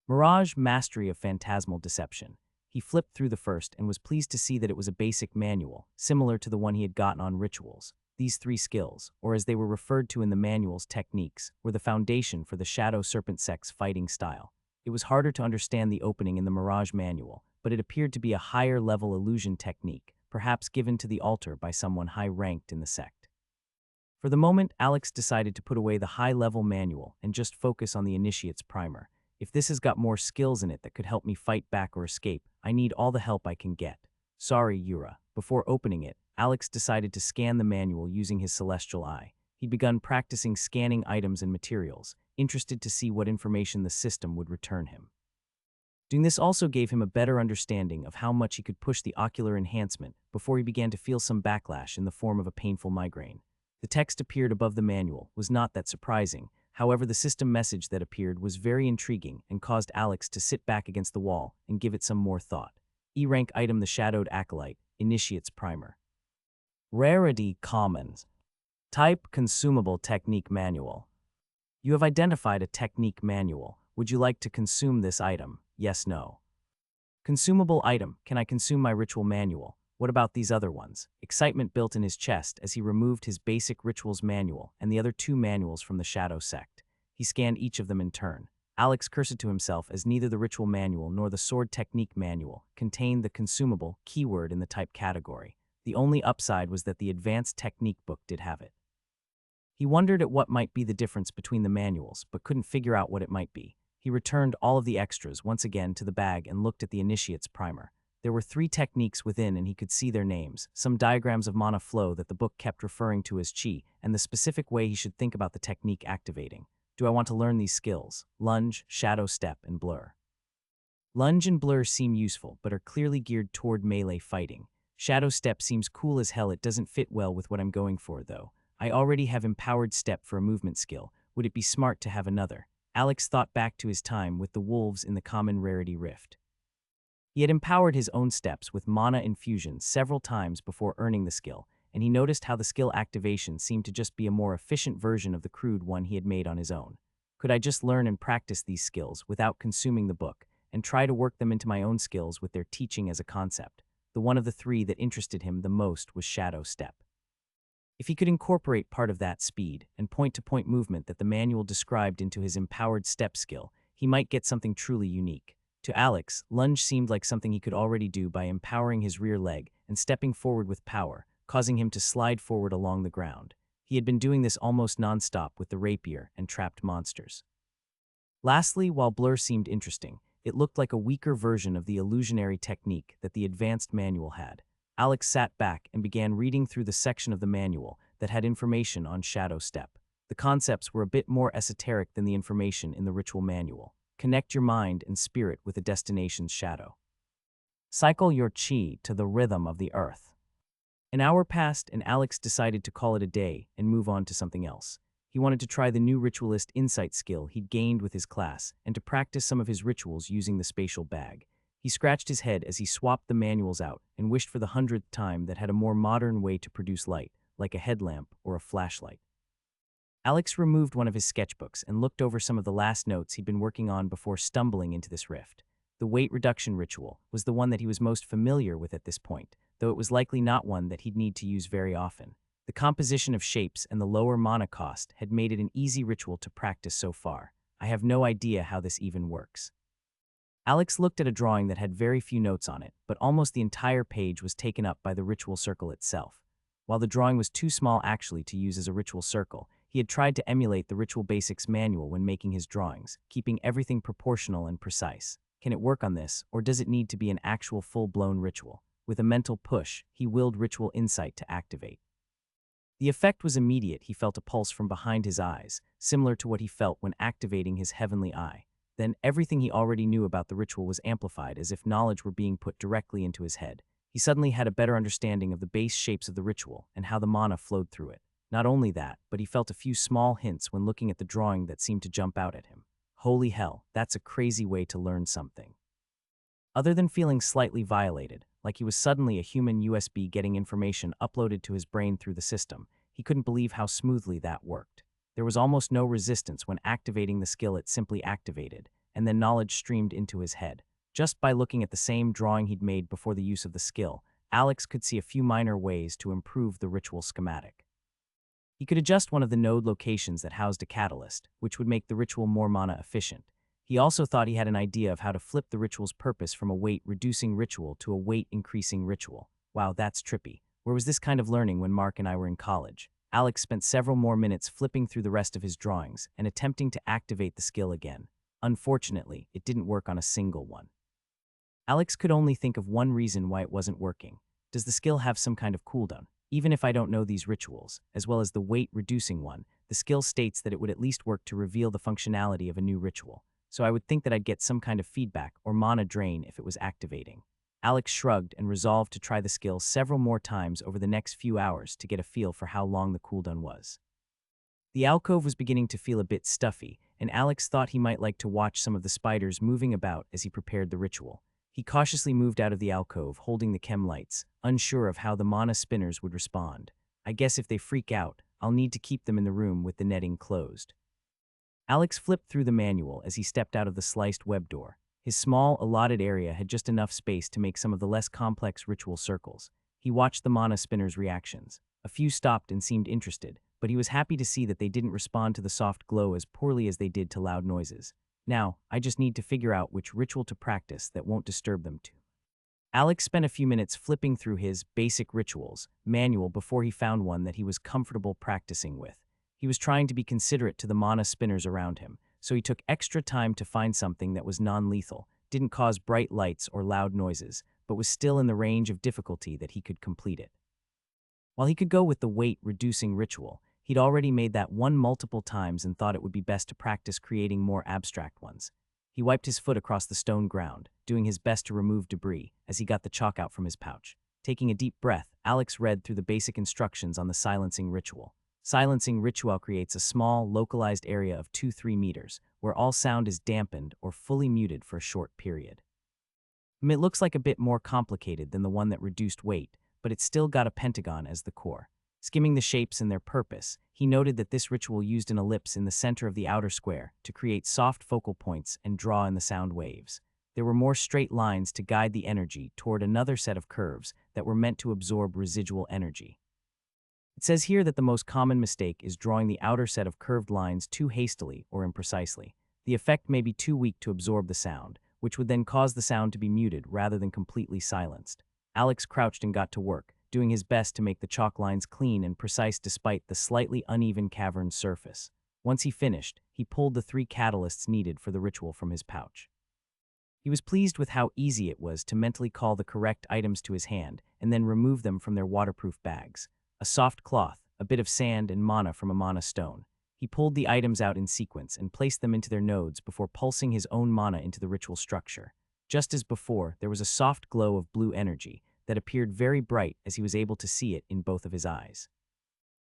Mirage, Mastery of Phantasmal Deception. He flipped through the first and was pleased to see that it was a basic manual, similar to the one he had gotten on rituals. These 3 skills, or as they were referred to in the manual's techniques, were the foundation for the Shadow Serpent Sect's fighting style. It was harder to understand the opening in the Mirage manual, but it appeared to be a higher-level illusion technique, perhaps given to the altar by someone high-ranked in the sect. For the moment, Alex decided to put away the high-level manual and just focus on the Initiate's primer. If this has got more skills in it that could help me fight back or escape, I need all the help I can get. Sorry, Yura. Before opening it, Alex decided to scan the manual using his celestial eye. He'd begun practicing scanning items and materials, interested to see what information the system would return him. Doing this also gave him a better understanding of how much he could push the ocular enhancement before he began to feel some backlash in the form of a painful migraine. The text appeared above the manual was not that surprising. However, the system message that appeared was very intriguing and caused Alex to sit back against the wall and give it some more thought. E-rank item: the Shadowed Acolyte, Initiate's Primer. Rarity: Commons. Type: Consumable Technique Manual. You have identified a technique manual. Would you like to consume this item? Yes, no. Consumable item: can I consume my ritual manual? What about these other ones? Excitement built in his chest as he removed his basic rituals manual and the other 2 manuals from the Shadow Sect. He scanned each of them in turn. Alex cursed to himself as neither the ritual manual nor the sword technique manual contained the consumable keyword in the type category. The only upside was that the advanced technique book did have it. He wondered at what might be the difference between the manuals, but couldn't figure out what it might be. He returned all of the extras once again to the bag and looked at the Initiate's Primer. There were 3 techniques within and he could see their names, some diagrams of mana flow that the book kept referring to as chi, and the specific way he should think about the technique activating. Do I want to learn these skills? Lunge, Shadow Step, and Blur. Lunge and Blur seem useful, but are clearly geared toward melee fighting. Shadow Step seems cool as hell. It doesn't fit well with what I'm going for, though. I already have Empowered Step for a movement skill. Would it be smart to have another? Alex thought back to his time with the wolves in the common rarity rift. He had empowered his own steps with mana infusion several times before earning the skill, and he noticed how the skill activation seemed to just be a more efficient version of the crude one he had made on his own. Could I just learn and practice these skills without consuming the book, and try to work them into my own skills with their teaching as a concept? The one of the 3 that interested him the most was Shadow Step. If he could incorporate part of that speed and point-to-point movement that the manual described into his empowered step skill, he might get something truly unique. To Alex, lunge seemed like something he could already do by empowering his rear leg and stepping forward with power, causing him to slide forward along the ground. He had been doing this almost non-stop with the rapier and trapped monsters. Lastly, while Blur seemed interesting, it looked like a weaker version of the illusionary technique that the advanced manual had. Alex sat back and began reading through the section of the manual that had information on Shadow Step. The concepts were a bit more esoteric than the information in the ritual manual. Connect your mind and spirit with a destination's shadow. Cycle your chi to the rhythm of the earth. An hour passed and Alex decided to call it a day and move on to something else. He wanted to try the new ritualist insight skill he'd gained with his class and to practice some of his rituals using the spatial bag. He scratched his head as he swapped the manuals out and wished for the 100th time that had a more modern way to produce light, like a headlamp or a flashlight. Alex removed one of his sketchbooks and looked over some of the last notes he'd been working on before stumbling into this rift. The weight reduction ritual was the one that he was most familiar with at this point, though it was likely not one that he'd need to use very often. The composition of shapes and the lower mana cost had made it an easy ritual to practice so far. I have no idea how this even works. Alex looked at a drawing that had very few notes on it, but almost the entire page was taken up by the ritual circle itself. While the drawing was too small actually to use as a ritual circle, he had tried to emulate the Ritual Basics manual when making his drawings, keeping everything proportional and precise. Can it work on this, or does it need to be an actual full-blown ritual? With a mental push, he willed Ritual Insight to activate. The effect was immediate. He felt a pulse from behind his eyes, similar to what he felt when activating his heavenly eye. Then everything he already knew about the ritual was amplified as if knowledge were being put directly into his head. He suddenly had a better understanding of the base shapes of the ritual and how the mana flowed through it. Not only that, but he felt a few small hints when looking at the drawing that seemed to jump out at him. Holy hell, that's a crazy way to learn something. Other than feeling slightly violated, like he was suddenly a human USB getting information uploaded to his brain through the system, he couldn't believe how smoothly that worked. There was almost no resistance when activating the skill. It simply activated, and then knowledge streamed into his head. Just by looking at the same drawing he'd made before the use of the skill, Alex could see a few minor ways to improve the ritual schematic. He could adjust one of the node locations that housed a catalyst, which would make the ritual more mana efficient. He also thought he had an idea of how to flip the ritual's purpose from a weight-reducing ritual to a weight-increasing ritual. Wow, that's trippy. Where was this kind of learning when Mark and I were in college? Alex spent several more minutes flipping through the rest of his drawings and attempting to activate the skill again. Unfortunately, it didn't work on a single one. Alex could only think of one reason why it wasn't working. Does the skill have some kind of cooldown? Even if I don't know these rituals, as well as the weight-reducing one, the skill states that it would at least work to reveal the functionality of a new ritual. So I would think that I'd get some kind of feedback or mana drain if it was activating. Alex shrugged and resolved to try the skill several more times over the next few hours to get a feel for how long the cooldown was. The alcove was beginning to feel a bit stuffy, and Alex thought he might like to watch some of the spiders moving about as he prepared the ritual. He cautiously moved out of the alcove, holding the chem lights, unsure of how the mana spinners would respond. I guess if they freak out, I'll need to keep them in the room with the netting closed. Alex flipped through the manual as he stepped out of the sliced web door. His small, allotted area had just enough space to make some of the less complex ritual circles. He watched the mana spinners' reactions. A few stopped and seemed interested, but he was happy to see that they didn't respond to the soft glow as poorly as they did to loud noises. Now, I just need to figure out which ritual to practice that won't disturb them too. Alex spent a few minutes flipping through his basic rituals manual before he found one that he was comfortable practicing with. He was trying to be considerate to the mana spinners around him, so he took extra time to find something that was non-lethal, didn't cause bright lights or loud noises, but was still in the range of difficulty that he could complete it. While he could go with the weight-reducing ritual, he'd already made that one multiple times and thought it would be best to practice creating more abstract ones. He wiped his foot across the stone ground, doing his best to remove debris as he got the chalk out from his pouch. Taking a deep breath, Alex read through the basic instructions on the silencing ritual. Silencing ritual creates a small, localized area of 2-3 meters, where all sound is dampened or fully muted for a short period. It looks like a bit more complicated than the one that reduced weight, but it's still got a pentagon as the core. Skimming the shapes and their purpose, he noted that this ritual used an ellipse in the center of the outer square to create soft focal points and draw in the sound waves. There were more straight lines to guide the energy toward another set of curves that were meant to absorb residual energy. It says here that the most common mistake is drawing the outer set of curved lines too hastily or imprecisely. The effect may be too weak to absorb the sound, which would then cause the sound to be muted rather than completely silenced. Alex crouched and got to work, doing his best to make the chalk lines clean and precise despite the slightly uneven cavern surface. Once he finished, he pulled the 3 catalysts needed for the ritual from his pouch. He was pleased with how easy it was to mentally call the correct items to his hand and then remove them from their waterproof bags. A soft cloth, a bit of sand, and mana from a mana stone. He pulled the items out in sequence and placed them into their nodes before pulsing his own mana into the ritual structure. Just as before, there was a soft glow of blue energy that appeared very bright as he was able to see it in both of his eyes.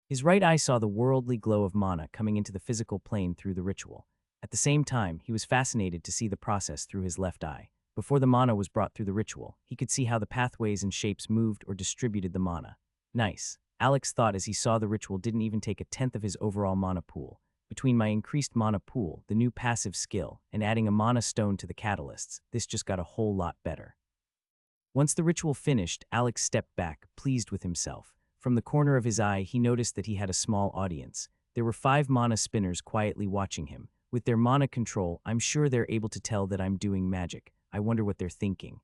His right eye saw the worldly glow of mana coming into the physical plane through the ritual. At the same time, he was fascinated to see the process through his left eye. Before the mana was brought through the ritual, he could see how the pathways and shapes moved or distributed the mana. Nice. Alex thought as he saw the ritual didn't even take a tenth of his overall mana pool. Between my increased mana pool, the new passive skill, and adding a mana stone to the catalysts, this just got a whole lot better. Once the ritual finished, Alex stepped back, pleased with himself. From the corner of his eye, he noticed that he had a small audience. There were 5 mana spinners quietly watching him. With their mana control, I'm sure they're able to tell that I'm doing magic. I wonder what they're thinking.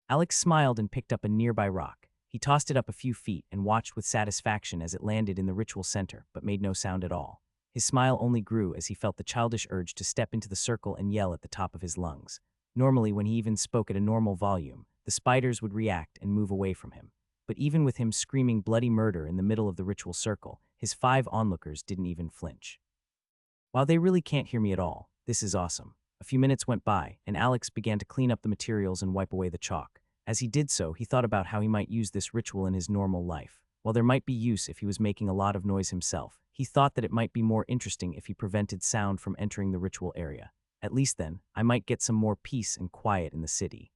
Alex smiled and picked up a nearby rock. He tossed it up a few feet and watched with satisfaction as it landed in the ritual center, but made no sound at all. His smile only grew as he felt the childish urge to step into the circle and yell at the top of his lungs. Normally, when he even spoke at a normal volume, the spiders would react and move away from him. But even with him screaming bloody murder in the middle of the ritual circle, his 5 onlookers didn't even flinch. While they really can't hear me at all, this is awesome. A few minutes went by, and Alex began to clean up the materials and wipe away the chalk. As he did so, he thought about how he might use this ritual in his normal life. While there might be use if he was making a lot of noise himself, he thought that it might be more interesting if he prevented sound from entering the ritual area. At least then, I might get some more peace and quiet in the city.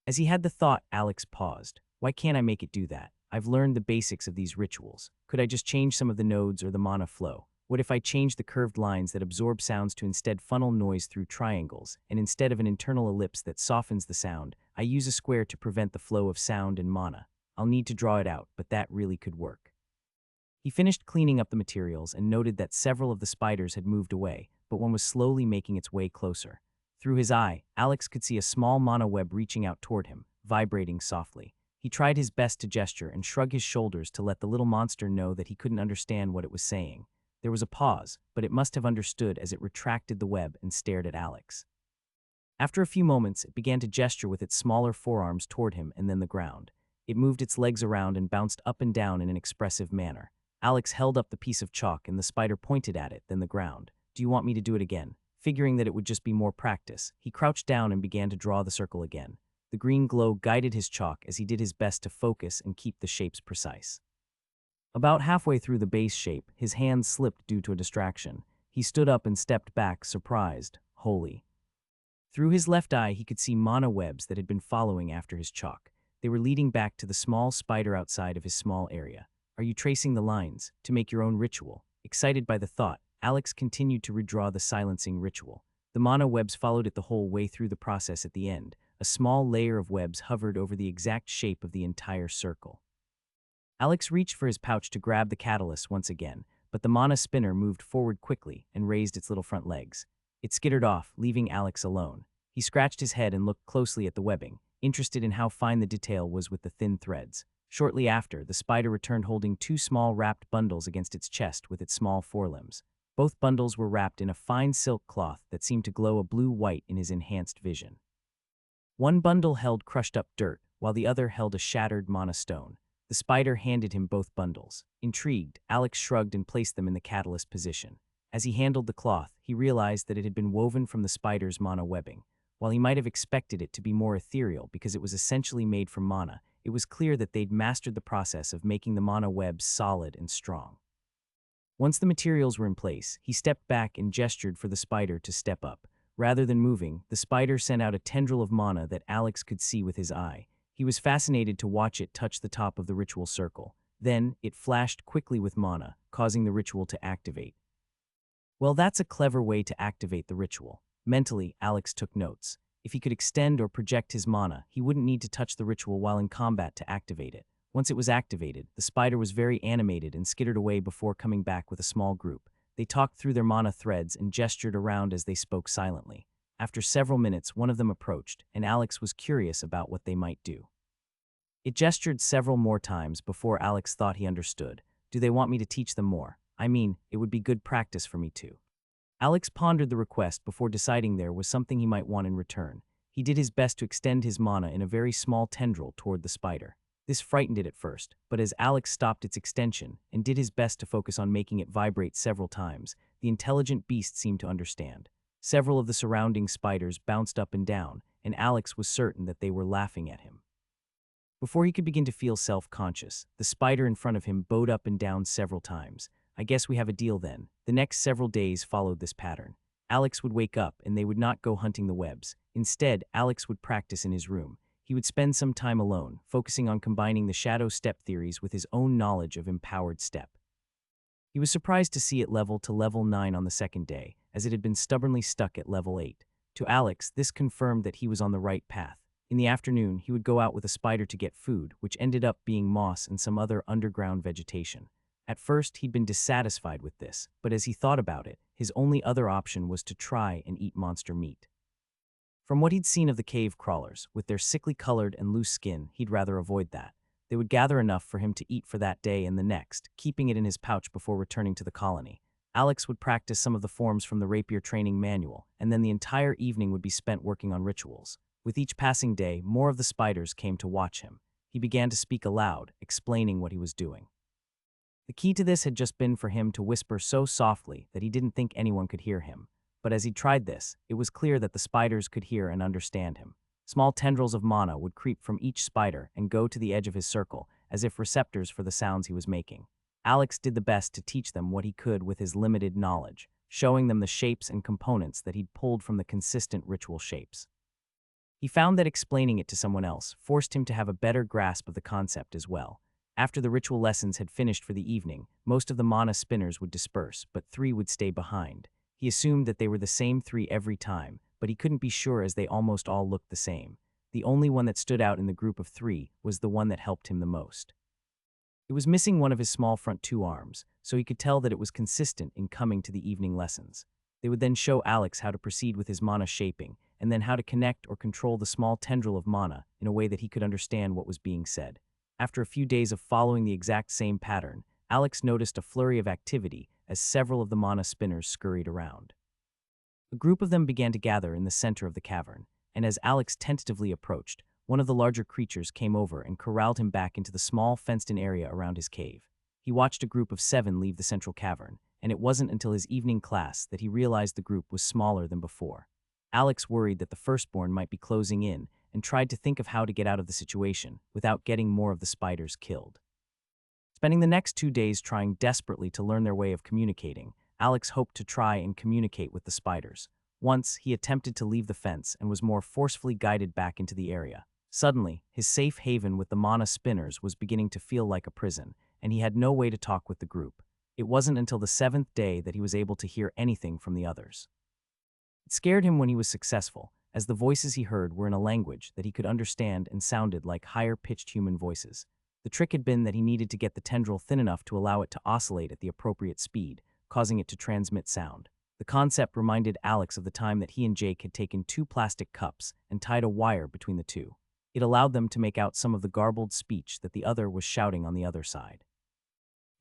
As he had the thought, Alex paused. Why can't I make it do that? I've learned the basics of these rituals. Could I just change some of the nodes or the mana flow? What if I change the curved lines that absorb sounds to instead funnel noise through triangles, and instead of an internal ellipse that softens the sound, I use a square to prevent the flow of sound and mana? I'll need to draw it out, but that really could work. He finished cleaning up the materials and noted that several of the spiders had moved away, but one was slowly making its way closer. Through his eye, Alex could see a small mana web reaching out toward him, vibrating softly. He tried his best to gesture and shrug his shoulders to let the little monster know that he couldn't understand what it was saying. There was a pause, but it must have understood as it retracted the web and stared at Alex. After a few moments, it began to gesture with its smaller forearms toward him and then the ground. It moved its legs around and bounced up and down in an expressive manner. Alex held up the piece of chalk and the spider pointed at it, then the ground. "Do you want me to do it again?" Figuring that it would just be more practice, he crouched down and began to draw the circle again. The green glow guided his chalk as he did his best to focus and keep the shapes precise. About halfway through the base shape, his hand slipped due to a distraction. He stood up and stepped back, surprised. Holy. Through his left eye, he could see mana webs that had been following after his chalk. They were leading back to the small spider outside of his small area. "Are you tracing the lines to make your own ritual?" Excited by the thought, Alex continued to redraw the silencing ritual. The mana webs followed it the whole way through the process. At the end, a small layer of webs hovered over the exact shape of the entire circle. Alex reached for his pouch to grab the catalyst once again, but the mana spinner moved forward quickly and raised its little front legs. It skittered off, leaving Alex alone. He scratched his head and looked closely at the webbing, interested in how fine the detail was with the thin threads. Shortly after, the spider returned holding two small wrapped bundles against its chest with its small forelimbs. Both bundles were wrapped in a fine silk cloth that seemed to glow a blue-white in his enhanced vision. One bundle held crushed-up dirt, while the other held a shattered mana stone. The spider handed him both bundles. Intrigued, Alex shrugged and placed them in the catalyst position. As he handled the cloth, he realized that it had been woven from the spider's mana webbing. While he might have expected it to be more ethereal because it was essentially made from mana, it was clear that they'd mastered the process of making the mana webs solid and strong. Once the materials were in place, he stepped back and gestured for the spider to step up. Rather than moving, the spider sent out a tendril of mana that Alex could see with his eye. He was fascinated to watch it touch the top of the ritual circle. Then, it flashed quickly with mana, causing the ritual to activate. Well, that's a clever way to activate the ritual. Mentally, Alex took notes. If he could extend or project his mana, he wouldn't need to touch the ritual while in combat to activate it. Once it was activated, the spider was very animated and skittered away before coming back with a small group. They talked through their mana threads and gestured around as they spoke silently. After several minutes, one of them approached, and Alex was curious about what they might do. It gestured several more times before Alex thought he understood. "Do they want me to teach them more? I mean, it would be good practice for me too." Alex pondered the request before deciding there was something he might want in return. He did his best to extend his mana in a very small tendril toward the spider. This frightened it at first, but as Alex stopped its extension and did his best to focus on making it vibrate several times, the intelligent beast seemed to understand. Several of the surrounding spiders bounced up and down, and Alex was certain that they were laughing at him. Before he could begin to feel self-conscious, the spider in front of him bowed up and down several times. "I guess we have a deal then." The next several days followed this pattern. Alex would wake up and they would not go hunting the webs. Instead, Alex would practice in his room. He would spend some time alone, focusing on combining the shadow step theories with his own knowledge of empowered step. He was surprised to see it level to level 9 on the second day, as it had been stubbornly stuck at level 8. To Alex, this confirmed that he was on the right path. In the afternoon, he would go out with a spider to get food, which ended up being moss and some other underground vegetation. At first, he'd been dissatisfied with this, but as he thought about it, his only other option was to try and eat monster meat. From what he'd seen of the cave crawlers, with their sickly colored and loose skin, he'd rather avoid that. They would gather enough for him to eat for that day and the next, keeping it in his pouch before returning to the colony. Alex would practice some of the forms from the rapier training manual, and then the entire evening would be spent working on rituals. With each passing day, more of the spiders came to watch him. He began to speak aloud, explaining what he was doing. The key to this had just been for him to whisper so softly that he didn't think anyone could hear him. But as he tried this, it was clear that the spiders could hear and understand him. Small tendrils of mana would creep from each spider and go to the edge of his circle, as if receptors for the sounds he was making. Alex did the best to teach them what he could with his limited knowledge, showing them the shapes and components that he'd pulled from the consistent ritual shapes. He found that explaining it to someone else forced him to have a better grasp of the concept as well. After the ritual lessons had finished for the evening, most of the mana spinners would disperse, but 3 would stay behind. He assumed that they were the same 3 every time, but he couldn't be sure as they almost all looked the same. The only one that stood out in the group of 3 was the one that helped him the most. It was missing one of his small front 2 arms, so he could tell that it was consistent in coming to the evening lessons. They would then show Alex how to proceed with his mana shaping, and then how to connect or control the small tendril of mana in a way that he could understand what was being said. After a few days of following the exact same pattern, Alex noticed a flurry of activity as several of the mana spinners scurried around. A group of them began to gather in the center of the cavern, and as Alex tentatively approached, one of the larger creatures came over and corralled him back into the small fenced-in area around his cave. He watched a group of 7 leave the central cavern, and it wasn't until his evening class that he realized the group was smaller than before. Alex worried that the firstborn might be closing in and tried to think of how to get out of the situation without getting more of the spiders killed. Spending the next 2 days trying desperately to learn their way of communicating, Alex hoped to try and communicate with the spiders. Once, he attempted to leave the fence and was more forcefully guided back into the area. Suddenly, his safe haven with the mana spinners was beginning to feel like a prison, and he had no way to talk with the group. It wasn't until the 7th day that he was able to hear anything from the others. It scared him when he was successful, as the voices he heard were in a language that he could understand and sounded like higher-pitched human voices. The trick had been that he needed to get the tendril thin enough to allow it to oscillate at the appropriate speed, causing it to transmit sound. The concept reminded Alex of the time that he and Jake had taken 2 plastic cups and tied a wire between the two. It allowed them to make out some of the garbled speech that the other was shouting on the other side.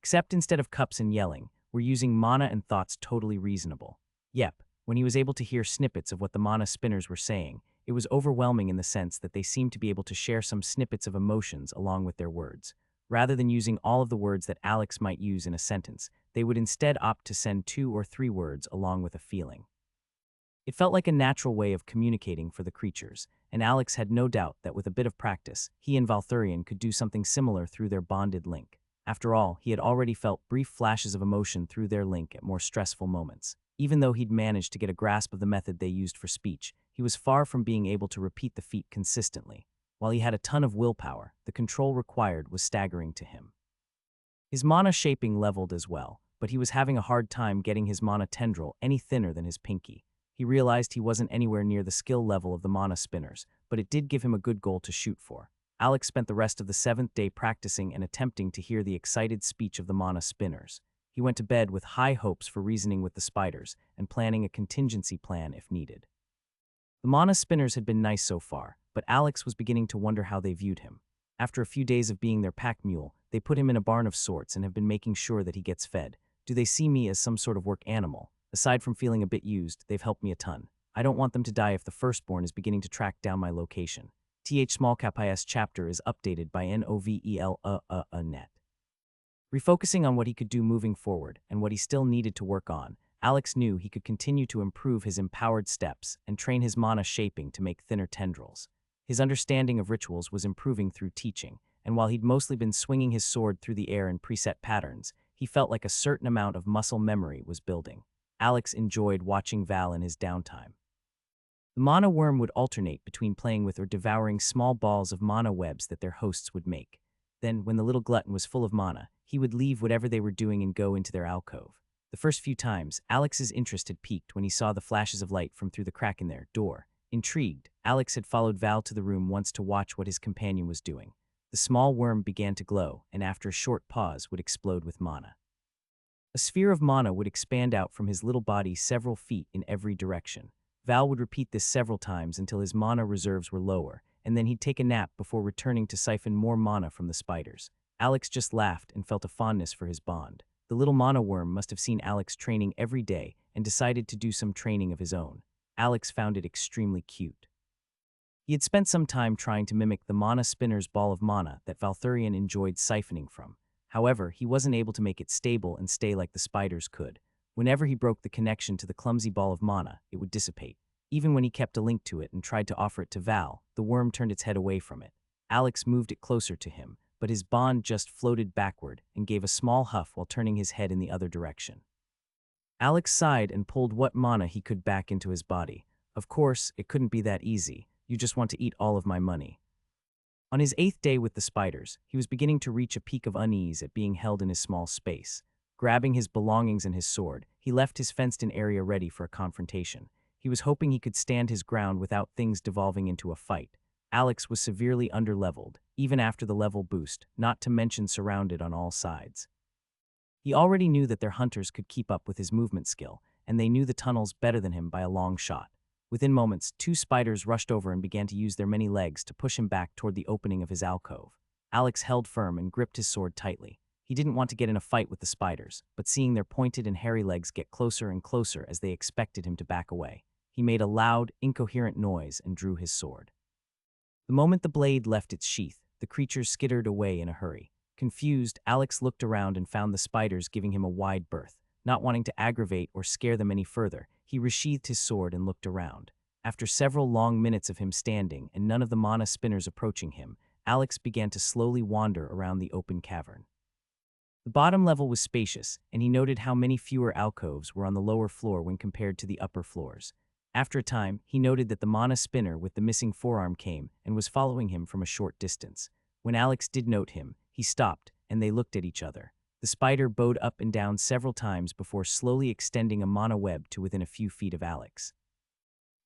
Except instead of cups and yelling, we're using mana and thoughts totally reasonable. Yep, when he was able to hear snippets of what the mana spinners were saying, it was overwhelming in the sense that they seemed to be able to share some snippets of emotions along with their words. Rather than using all of the words that Alex might use in a sentence, they would instead opt to send 2 or 3 words along with a feeling. It felt like a natural way of communicating for the creatures, and Alex had no doubt that with a bit of practice, he and Valthurian could do something similar through their bonded link. After all, he had already felt brief flashes of emotion through their link at more stressful moments. Even though he'd managed to get a grasp of the method they used for speech, he was far from being able to repeat the feat consistently. While he had a ton of willpower, the control required was staggering to him. His mana shaping leveled as well, but he was having a hard time getting his mana tendril any thinner than his pinky. He realized he wasn't anywhere near the skill level of the mana spinners, but it did give him a good goal to shoot for. Alex spent the rest of the 7th day practicing and attempting to hear the excited speech of the mana spinners. He went to bed with high hopes for reasoning with the spiders and planning a contingency plan if needed. The mana spinners had been nice so far, but Alex was beginning to wonder how they viewed him. After a few days of being their pack mule, they put him in a barn of sorts and have been making sure that he gets fed. Do they see me as some sort of work animal? Aside from feeling a bit used, they've helped me a ton. I don't want them to die if the firstborn is beginning to track down my location. Smallcapis chapter is updated by Novel net. Refocusing on what he could do moving forward and what he still needed to work on, Alex knew he could continue to improve his empowered steps and train his mana shaping to make thinner tendrils. His understanding of rituals was improving through teaching, and while he'd mostly been swinging his sword through the air in preset patterns, he felt like a certain amount of muscle memory was building. Alex enjoyed watching Val in his downtime. The mana worm would alternate between playing with or devouring small balls of mana webs that their hosts would make. Then, when the little glutton was full of mana, he would leave whatever they were doing and go into their alcove. The first few times, Alex's interest had peaked when he saw the flashes of light from through the crack in their door. Intrigued, Alex had followed Val to the room once to watch what his companion was doing. The small worm began to glow, and after a short pause would explode with mana. A sphere of mana would expand out from his little body several feet in every direction. Val would repeat this several times until his mana reserves were lower, and then he'd take a nap before returning to siphon more mana from the spiders. Alex just laughed and felt a fondness for his bond. The little mana worm must have seen Alex training every day and decided to do some training of his own. Alex found it extremely cute. He had spent some time trying to mimic the mana spinner's ball of mana that Valthurian enjoyed siphoning from. However, he wasn't able to make it stable and stay like the spiders could. Whenever he broke the connection to the clumsy ball of mana, it would dissipate. Even when he kept a link to it and tried to offer it to Val, the worm turned its head away from it. Alex moved it closer to him, but his bond just floated backward and gave a small huff while turning his head in the other direction. Alex sighed and pulled what mana he could back into his body. Of course, it couldn't be that easy. You just want to eat all of my money. On his 8th day with the spiders, he was beginning to reach a peak of unease at being held in his small space. Grabbing his belongings and his sword, he left his fenced-in area ready for a confrontation. He was hoping he could stand his ground without things devolving into a fight. Alex was severely underleveled, even after the level boost, not to mention surrounded on all sides. He already knew that their hunters could keep up with his movement skill, and they knew the tunnels better than him by a long shot. Within moments, 2 spiders rushed over and began to use their many legs to push him back toward the opening of his alcove. Alex held firm and gripped his sword tightly. He didn't want to get in a fight with the spiders, but seeing their pointed and hairy legs get closer and closer as they expected him to back away, he made a loud, incoherent noise and drew his sword. The moment the blade left its sheath, the creatures skittered away in a hurry. Confused, Alex looked around and found the spiders giving him a wide berth. Not wanting to aggravate or scare them any further, he resheathed his sword and looked around. After several long minutes of him standing and none of the mana spinners approaching him, Alex began to slowly wander around the open cavern. The bottom level was spacious, and he noted how many fewer alcoves were on the lower floor when compared to the upper floors. After a time, he noted that the mana spinner with the missing forearm came and was following him from a short distance. When Alex did note him, he stopped, and they looked at each other. The spider bowed up and down several times before slowly extending a mana web to within a few feet of Alex.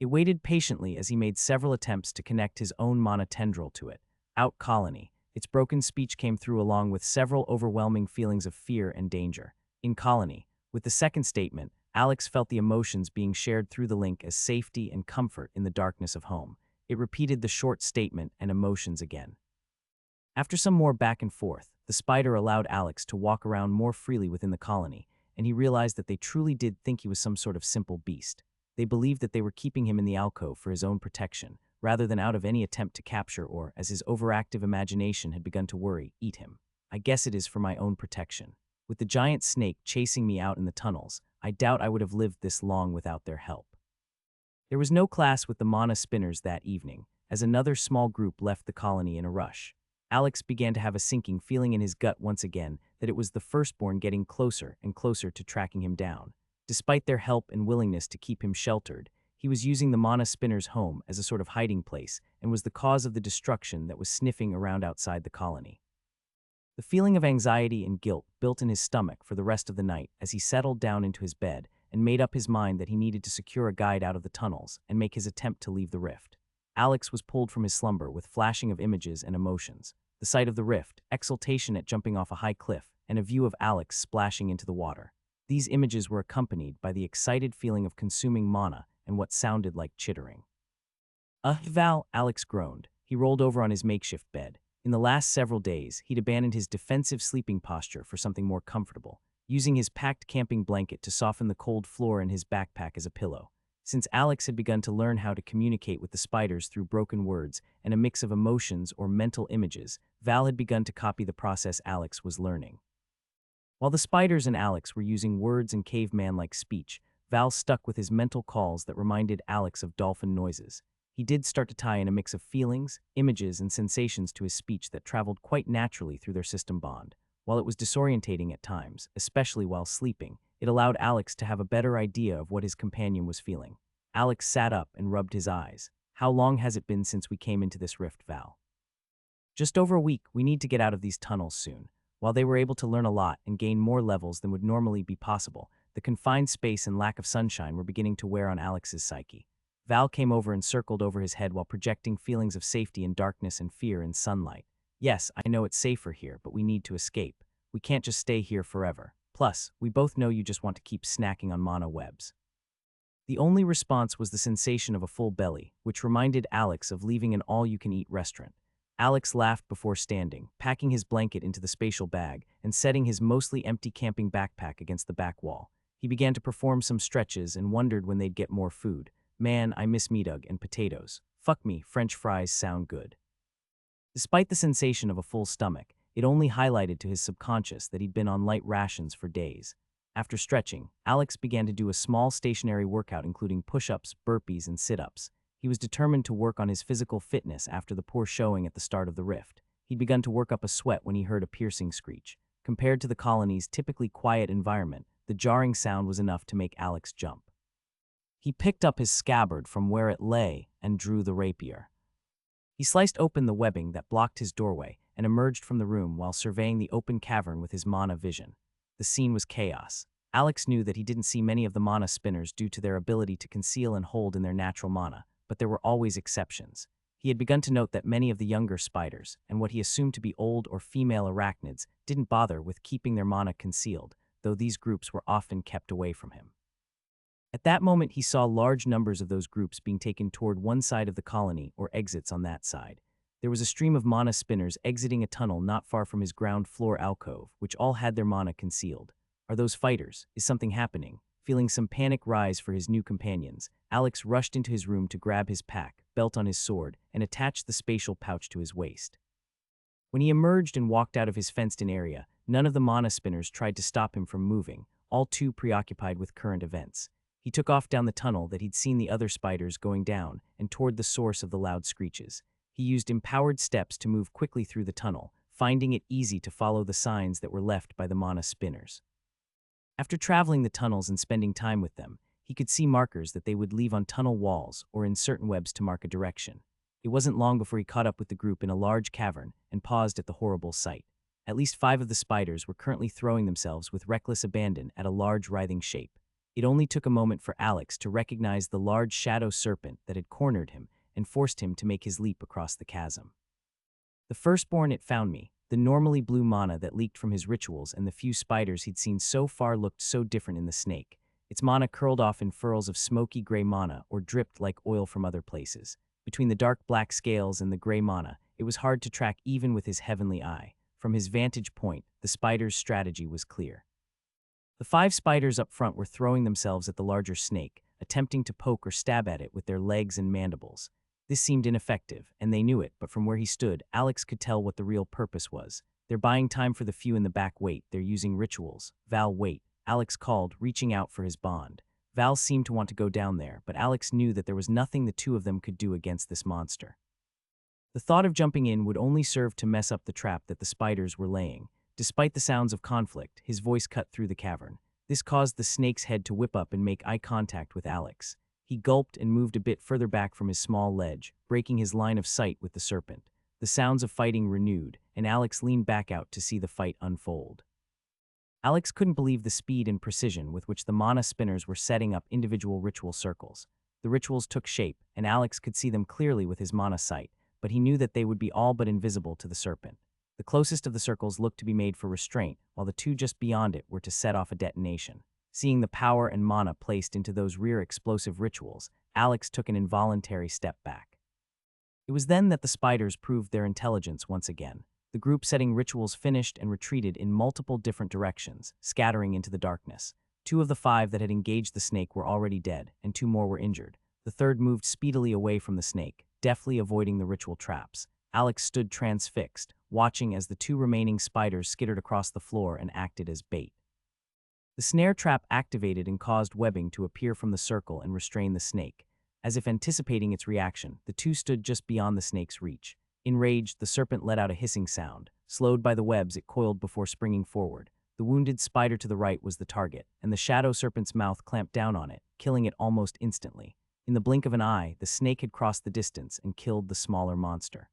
It waited patiently as he made several attempts to connect his own mana tendril to it. Out colony. Its broken speech came through along with several overwhelming feelings of fear and danger. In colony. With the second statement, Alex felt the emotions being shared through the link as safety and comfort in the darkness of home. It repeated the short statement and emotions again. After some more back and forth, the spider allowed Alex to walk around more freely within the colony, and he realized that they truly did think he was some sort of simple beast. They believed that they were keeping him in the alcove for his own protection, rather than out of any attempt to capture or, as his overactive imagination had begun to worry, eat him. I guess it is for my own protection. With the giant snake chasing me out in the tunnels, I doubt I would have lived this long without their help. There was no class with the mana spinners that evening, as another small group left the colony in a rush. Alex began to have a sinking feeling in his gut once again that it was the firstborn getting closer and closer to tracking him down. Despite their help and willingness to keep him sheltered, he was using the mana spinner's home as a sort of hiding place and was the cause of the destruction that was sniffing around outside the colony. The feeling of anxiety and guilt built in his stomach for the rest of the night as he settled down into his bed and made up his mind that he needed to secure a guide out of the tunnels and make his attempt to leave the rift. Alex was pulled from his slumber with flashing of images and emotions. The sight of the rift, exultation at jumping off a high cliff, and a view of Alex splashing into the water. These images were accompanied by the excited feeling of consuming mana and what sounded like chittering. Val, Alex groaned. He rolled over on his makeshift bed. In the last several days, he'd abandoned his defensive sleeping posture for something more comfortable, using his packed camping blanket to soften the cold floor in his backpack as a pillow. Since Alex had begun to learn how to communicate with the spiders through broken words and a mix of emotions or mental images, Val had begun to copy the process Alex was learning. While the spiders and Alex were using words and caveman-like speech, Val stuck with his mental calls that reminded Alex of dolphin noises. He did start to tie in a mix of feelings, images, and sensations to his speech that traveled quite naturally through their system bond. While it was disorientating at times, especially while sleeping, it allowed Alex to have a better idea of what his companion was feeling. Alex sat up and rubbed his eyes. How long has it been since we came into this rift, Val? Just over a week. We need to get out of these tunnels soon. While they were able to learn a lot and gain more levels than would normally be possible, the confined space and lack of sunshine were beginning to wear on Alex's psyche. Val came over and circled over his head while projecting feelings of safety in darkness and fear in sunlight. Yes, I know it's safer here, but we need to escape. We can't just stay here forever. Plus, we both know you just want to keep snacking on mana webs. The only response was the sensation of a full belly, which reminded Alex of leaving an all-you-can-eat restaurant. Alex laughed before standing, packing his blanket into the spatial bag and setting his mostly empty camping backpack against the back wall. He began to perform some stretches and wondered when they'd get more food. Man, I miss meatug and potatoes. Fuck me, French fries sound good. Despite the sensation of a full stomach, it only highlighted to his subconscious that he'd been on light rations for days. After stretching, Alex began to do a small stationary workout including push-ups, burpees, and sit-ups. He was determined to work on his physical fitness after the poor showing at the start of the rift. He'd begun to work up a sweat when he heard a piercing screech. Compared to the colony's typically quiet environment, the jarring sound was enough to make Alex jump. He picked up his scabbard from where it lay and drew the rapier. He sliced open the webbing that blocked his doorway and emerged from the room while surveying the open cavern with his mana vision. The scene was chaos. Alex knew that he didn't see many of the mana spinners due to their ability to conceal and hold in their natural mana, but there were always exceptions. He had begun to note that many of the younger spiders, and what he assumed to be old or female arachnids, didn't bother with keeping their mana concealed, though these groups were often kept away from him. At that moment, he saw large numbers of those groups being taken toward one side of the colony or exits on that side. There was a stream of mana spinners exiting a tunnel not far from his ground floor alcove, which all had their mana concealed. Are those fighters? Is something happening? Feeling some panic rise for his new companions, Alex rushed into his room to grab his pack, belt on his sword, and attach the spatial pouch to his waist. When he emerged and walked out of his fenced-in area, none of the mana spinners tried to stop him from moving, all too preoccupied with current events. He took off down the tunnel that he'd seen the other spiders going down and toward the source of the loud screeches. He used empowered steps to move quickly through the tunnel, finding it easy to follow the signs that were left by the mana spinners. After traveling the tunnels and spending time with them, he could see markers that they would leave on tunnel walls or in certain webs to mark a direction. It wasn't long before he caught up with the group in a large cavern and paused at the horrible sight. At least 5 of the spiders were currently throwing themselves with reckless abandon at a large writhing shape. It only took a moment for Alex to recognize the large shadow serpent that had cornered him and forced him to make his leap across the chasm. The firstborn, it found me. The normally blue mana that leaked from his rituals and the few spiders he'd seen so far looked so different in the snake. Its mana curled off in furls of smoky gray mana or dripped like oil from other places. Between the dark black scales and the gray mana, it was hard to track even with his heavenly eye. From his vantage point, the spider's strategy was clear. The 5 spiders up front were throwing themselves at the larger snake, attempting to poke or stab at it with their legs and mandibles. This seemed ineffective, and they knew it, but from where he stood, Alex could tell what the real purpose was. They're buying time for the few in the back. Wait, they're using rituals. Val, wait, Alex called, reaching out for his bond. Val seemed to want to go down there, but Alex knew that there was nothing the two of them could do against this monster. The thought of jumping in would only serve to mess up the trap that the spiders were laying. Despite the sounds of conflict, his voice cut through the cavern. This caused the snake's head to whip up and make eye contact with Alex. He gulped and moved a bit further back from his small ledge, breaking his line of sight with the serpent. The sounds of fighting renewed, and Alex leaned back out to see the fight unfold. Alex couldn't believe the speed and precision with which the mana spinners were setting up individual ritual circles. The rituals took shape, and Alex could see them clearly with his mana sight, but he knew that they would be all but invisible to the serpent. The closest of the circles looked to be made for restraint, while the 2 just beyond it were to set off a detonation. Seeing the power and mana placed into those rear explosive rituals, Alex took an involuntary step back. It was then that the spiders proved their intelligence once again. The group setting rituals finished and retreated in multiple different directions, scattering into the darkness. 2 of the 5 that had engaged the snake were already dead, and 2 more were injured. The third moved speedily away from the snake, deftly avoiding the ritual traps. Alex stood transfixed, watching as the 2 remaining spiders skittered across the floor and acted as bait. The snare trap activated and caused webbing to appear from the circle and restrain the snake. As if anticipating its reaction, the 2 stood just beyond the snake's reach. Enraged, the serpent let out a hissing sound. Slowed by the webs, it coiled before springing forward. The wounded spider to the right was the target, and the shadow serpent's mouth clamped down on it, killing it almost instantly. In the blink of an eye, the snake had crossed the distance and killed the smaller monster.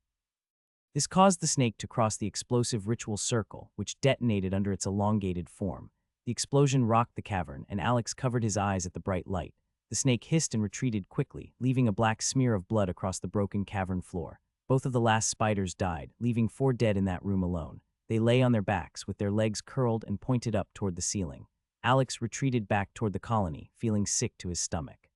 This caused the snake to cross the explosive ritual circle, which detonated under its elongated form. The explosion rocked the cavern, and Alex covered his eyes at the bright light. The snake hissed and retreated quickly, leaving a black smear of blood across the broken cavern floor. Both of the last spiders died, leaving 4 dead in that room alone. They lay on their backs, with their legs curled and pointed up toward the ceiling. Alex retreated back toward the colony, feeling sick to his stomach.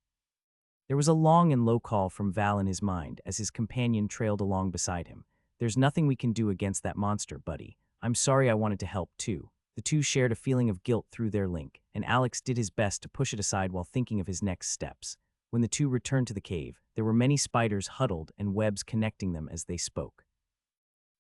There was a long and low call from Val in his mind as his companion trailed along beside him. "There's nothing we can do against that monster, buddy. I'm sorry, I wanted to help too." The 2 shared a feeling of guilt through their link, and Alex did his best to push it aside while thinking of his next steps. When the 2 returned to the cave, there were many spiders huddled and webs connecting them as they spoke.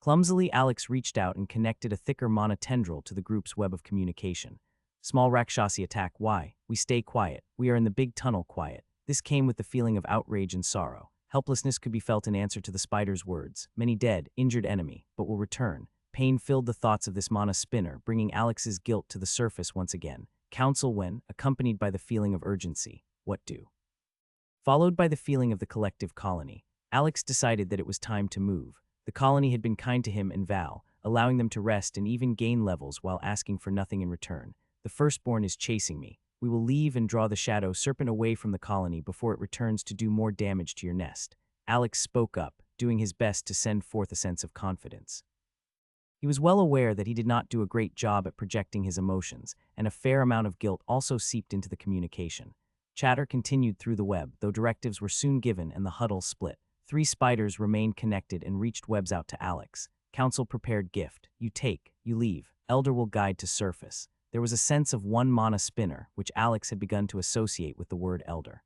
Clumsily, Alex reached out and connected a thicker mana tendril to the group's web of communication. "Small Rakshasi attack. Why? We stay quiet. We are in the big tunnel. Quiet." This came with the feeling of outrage and sorrow. Helplessness could be felt in answer to the spider's words. Many dead, injured enemy, but will return. Pain filled the thoughts of this mana spinner, bringing Alex's guilt to the surface once again. Counsel when, accompanied by the feeling of urgency. What do? Followed by the feeling of the collective colony, Alex decided that it was time to move. The colony had been kind to him and Val, allowing them to rest and even gain levels while asking for nothing in return. "The firstborn is chasing me. We will leave and draw the shadow serpent away from the colony before it returns to do more damage to your nest." Alex spoke up, doing his best to send forth a sense of confidence. He was well aware that he did not do a great job at projecting his emotions, and a fair amount of guilt also seeped into the communication. Chatter continued through the web, though directives were soon given and the huddle split. 3 spiders remained connected and reached webs out to Alex. Council prepared gift. You take, you leave. Elder will guide to surface. There was a sense of one mana spinner, which Alex had begun to associate with the word elder.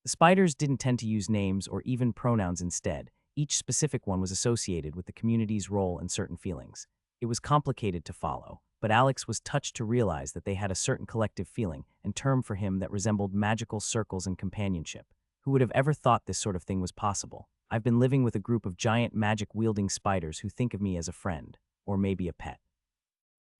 The spiders didn't tend to use names or even pronouns instead. Each specific one was associated with the community's role and certain feelings. It was complicated to follow, but Alex was touched to realize that they had a certain collective feeling and term for him that resembled magical circles and companionship. Who would have ever thought this sort of thing was possible? I've been living with a group of giant magic-wielding spiders who think of me as a friend, or maybe a pet.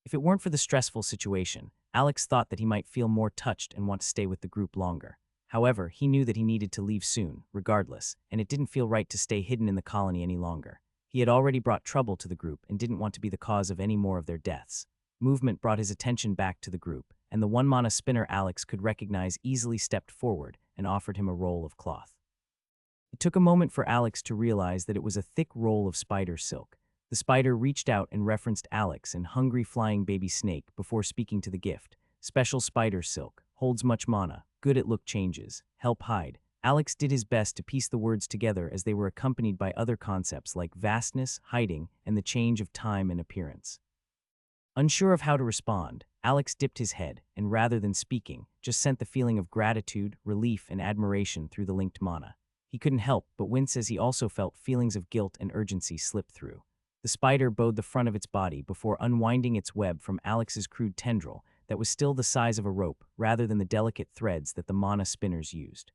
If it weren't for the stressful situation, Alex thought that he might feel more touched and want to stay with the group longer. However, he knew that he needed to leave soon, regardless, and it didn't feel right to stay hidden in the colony any longer. He had already brought trouble to the group and didn't want to be the cause of any more of their deaths. Movement brought his attention back to the group, and the one-mana spinner Alex could recognize easily stepped forward and offered him a roll of cloth. It took a moment for Alex to realize that it was a thick roll of spider silk. The spider reached out and referenced Alex and hungry flying baby snake before speaking to the gift. Special spider silk, holds much mana, good at look changes, help hide. Alex did his best to piece the words together as they were accompanied by other concepts like vastness, hiding, and the change of time and appearance. Unsure of how to respond, Alex dipped his head and, rather than speaking, just sent the feeling of gratitude, relief, and admiration through the linked mana. He couldn't help but wince as he also felt feelings of guilt and urgency slip through. The spider bowed the front of its body before unwinding its web from Alex's crude tendril that was still the size of a rope rather than the delicate threads that the mana spinners used.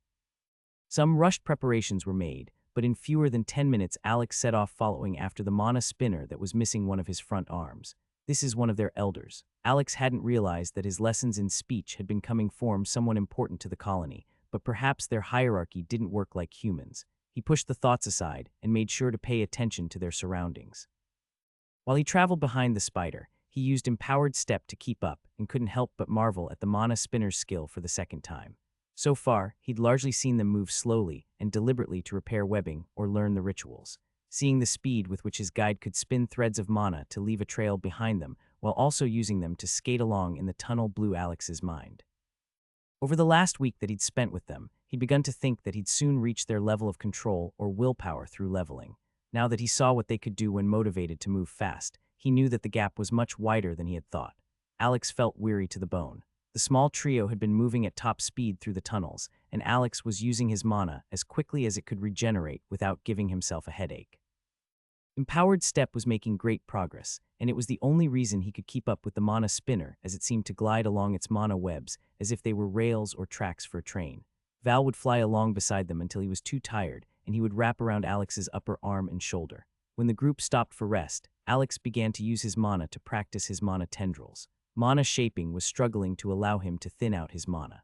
Some rushed preparations were made, but in fewer than 10 minutes Alex set off following after the mana spinner that was missing one of his front arms. This is one of their elders. Alex hadn't realized that his lessons in speech had become someone important to the colony, but perhaps their hierarchy didn't work like humans. He pushed the thoughts aside and made sure to pay attention to their surroundings. While he traveled behind the spider, he used empowered step to keep up and couldn't help but marvel at the mana spinner's skill for the second time. So far, he'd largely seen them move slowly and deliberately to repair webbing or learn the rituals. Seeing the speed with which his guide could spin threads of mana to leave a trail behind them while also using them to skate along in the tunnel blew Alex's mind. Over the last week that he'd spent with them, he'd begun to think that he'd soon reach their level of control or willpower through leveling. Now that he saw what they could do when motivated to move fast, he knew that the gap was much wider than he had thought. Alex felt weary to the bone. The small trio had been moving at top speed through the tunnels, and Alex was using his mana as quickly as it could regenerate without giving himself a headache. Empowered Step was making great progress, and it was the only reason he could keep up with the mana spinner as it seemed to glide along its mana webs as if they were rails or tracks for a train. Val would fly along beside them until he was too tired, and he would wrap around Alex's upper arm and shoulder. When the group stopped for rest, Alex began to use his mana to practice his mana tendrils. Mana shaping was struggling to allow him to thin out his mana.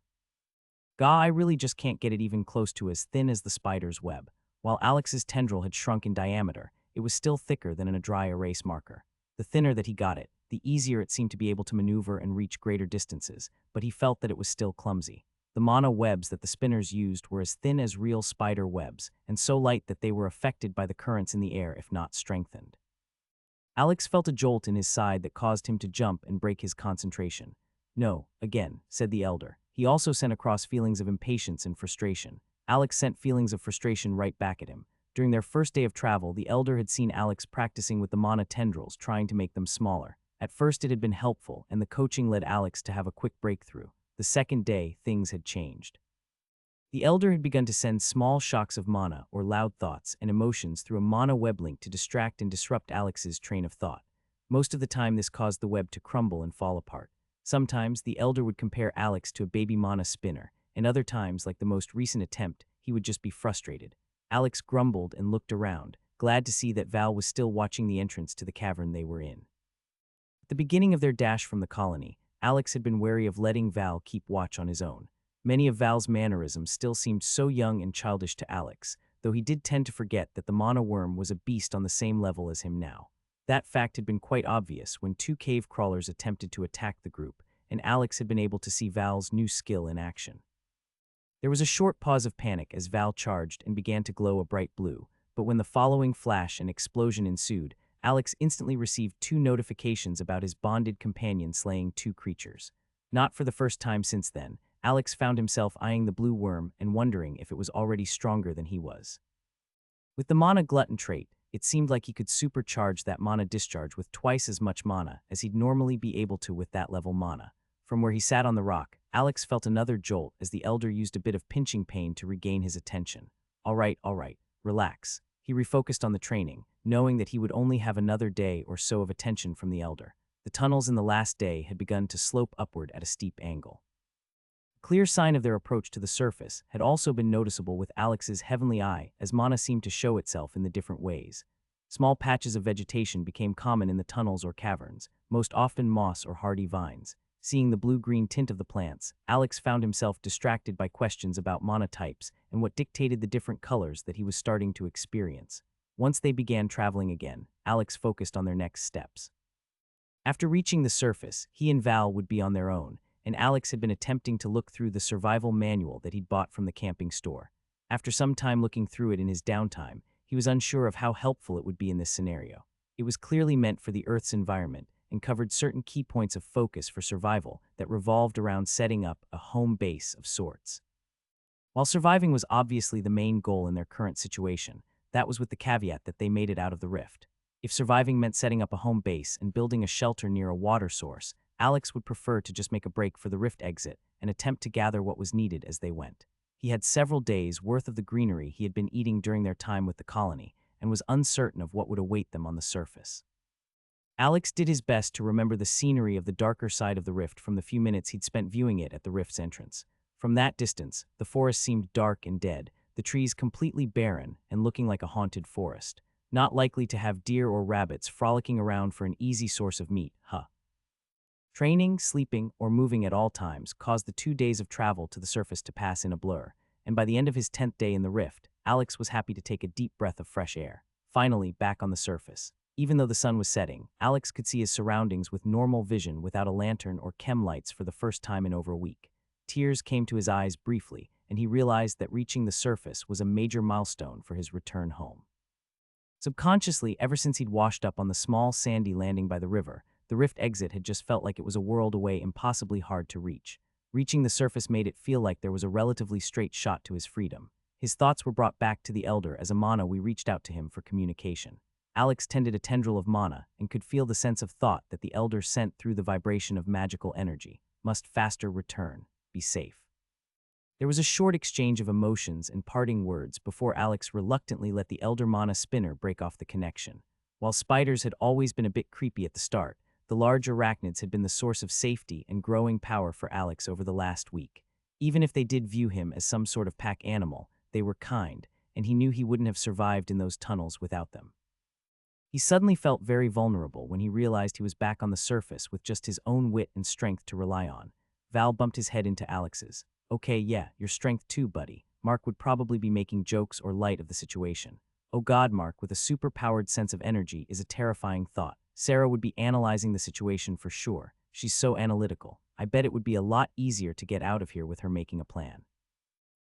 I really just can't get it even close to as thin as the spider's web. While Alex's tendril had shrunk in diameter, it was still thicker than in a dry erase marker. The thinner that he got it, the easier it seemed to be able to maneuver and reach greater distances, but he felt that it was still clumsy. The mana webs that the spinners used were as thin as real spider webs, and so light that they were affected by the currents in the air if not strengthened. Alex felt a jolt in his side that caused him to jump and break his concentration. "No, again," said the elder. He also sent across feelings of impatience and frustration. Alex sent feelings of frustration right back at him. During their first day of travel, the elder had seen Alex practicing with the mana tendrils, trying to make them smaller. At first it had been helpful, and the coaching led Alex to have a quick breakthrough. The second day, things had changed. The elder had begun to send small shocks of mana, or loud thoughts, and emotions through a mana web link to distract and disrupt Alex's train of thought. Most of the time this caused the web to crumble and fall apart. Sometimes the elder would compare Alex to a baby mana spinner, and other times, like the most recent attempt, he would just be frustrated. Alex grumbled and looked around, glad to see that Val was still watching the entrance to the cavern they were in. At the beginning of their dash from the colony, Alex had been wary of letting Val keep watch on his own. Many of Val's mannerisms still seemed so young and childish to Alex, though he did tend to forget that the mana worm was a beast on the same level as him now. That fact had been quite obvious when 2 cave crawlers attempted to attack the group, and Alex had been able to see Val's new skill in action. There was a short pause of panic as Val charged and began to glow a bright blue, but when the following flash and explosion ensued, Alex instantly received 2 notifications about his bonded companion slaying 2 creatures. Not for the first time since then, Alex found himself eyeing the blue worm and wondering if it was already stronger than he was. With the mana glutton trait, it seemed like he could supercharge that mana discharge with twice as much mana as he'd normally be able to with that level mana. From where he sat on the rock, Alex felt another jolt as the elder used a bit of pinching pain to regain his attention. All right, relax. He refocused on the training, knowing that he would only have another day or so of attention from the elder. The tunnels in the last day had begun to slope upward at a steep angle. Clear sign of their approach to the surface had also been noticeable with Alex's heavenly eye as mana seemed to show itself in the different ways. Small patches of vegetation became common in the tunnels or caverns, most often moss or hardy vines. Seeing the blue-green tint of the plants, Alex found himself distracted by questions about mana types and what dictated the different colors that he was starting to experience. Once they began traveling again, Alex focused on their next steps. After reaching the surface, he and Val would be on their own, and Alex had been attempting to look through the survival manual that he'd bought from the camping store. After some time looking through it in his downtime, he was unsure of how helpful it would be in this scenario. It was clearly meant for the Earth's environment and covered certain key points of focus for survival that revolved around setting up a home base of sorts. While surviving was obviously the main goal in their current situation, that was with the caveat that they made it out of the rift. If surviving meant setting up a home base and building a shelter near a water source, Alex would prefer to just make a break for the rift exit and attempt to gather what was needed as they went. He had several days' worth of the greenery he had been eating during their time with the colony and was uncertain of what would await them on the surface. Alex did his best to remember the scenery of the darker side of the rift from the few minutes he'd spent viewing it at the rift's entrance. From that distance, the forest seemed dark and dead, the trees completely barren and looking like a haunted forest, not likely to have deer or rabbits frolicking around for an easy source of meat, Training, sleeping, or moving at all times caused the 2 days of travel to the surface to pass in a blur, and by the end of his 10th day in the rift, Alex was happy to take a deep breath of fresh air, finally back on the surface. Even though the sun was setting, Alex could see his surroundings with normal vision without a lantern or chem lights for the first time in over a week. Tears came to his eyes briefly, and he realized that reaching the surface was a major milestone for his return home. Subconsciously, ever since he'd washed up on the small sandy landing by the river, the rift exit had just felt like it was a world away, impossibly hard to reach. Reaching the surface made it feel like there was a relatively straight shot to his freedom. His thoughts were brought back to the elder as a manhwaedit reached out to him for communication. Alex tended a tendril of mana and could feel the sense of thought that the elder sent through the vibration of magical energy. Must faster return. Be safe. There was a short exchange of emotions and parting words before Alex reluctantly let the elder mana spinner break off the connection. While spiders had always been a bit creepy at the start, the large arachnids had been the source of safety and growing power for Alex over the last week. Even if they did view him as some sort of pack animal, they were kind, and he knew he wouldn't have survived in those tunnels without them. He suddenly felt very vulnerable when he realized he was back on the surface with just his own wit and strength to rely on. Val bumped his head into Alex's. Okay, yeah, your strength too, buddy. Mark would probably be making jokes or light of the situation. Oh God, Mark, with a super-powered sense of energy, is a terrifying thought. Sarah would be analyzing the situation for sure. She's so analytical. I bet it would be a lot easier to get out of here with her making a plan.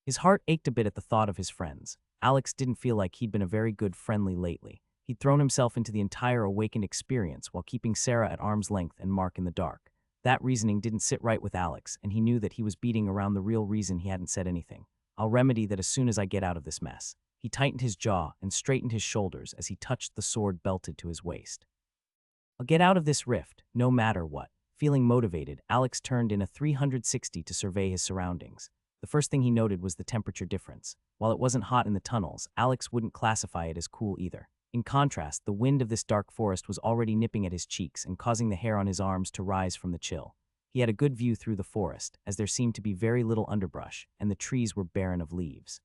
His heart ached a bit at the thought of his friends. Alex didn't feel like he'd been a very good friendly lately. He'd thrown himself into the entire awakened experience while keeping Sarah at arm's length and Mark in the dark. That reasoning didn't sit right with Alex, and he knew that he was beating around the real reason he hadn't said anything. I'll remedy that as soon as I get out of this mess. He tightened his jaw and straightened his shoulders as he touched the sword belted to his waist. I'll get out of this rift, no matter what. Feeling motivated, Alex turned in a 360 to survey his surroundings. The first thing he noted was the temperature difference. While it wasn't hot in the tunnels, Alex wouldn't classify it as cool either. In contrast, the wind of this dark forest was already nipping at his cheeks and causing the hair on his arms to rise from the chill. He had a good view through the forest, as there seemed to be very little underbrush, and the trees were barren of leaves.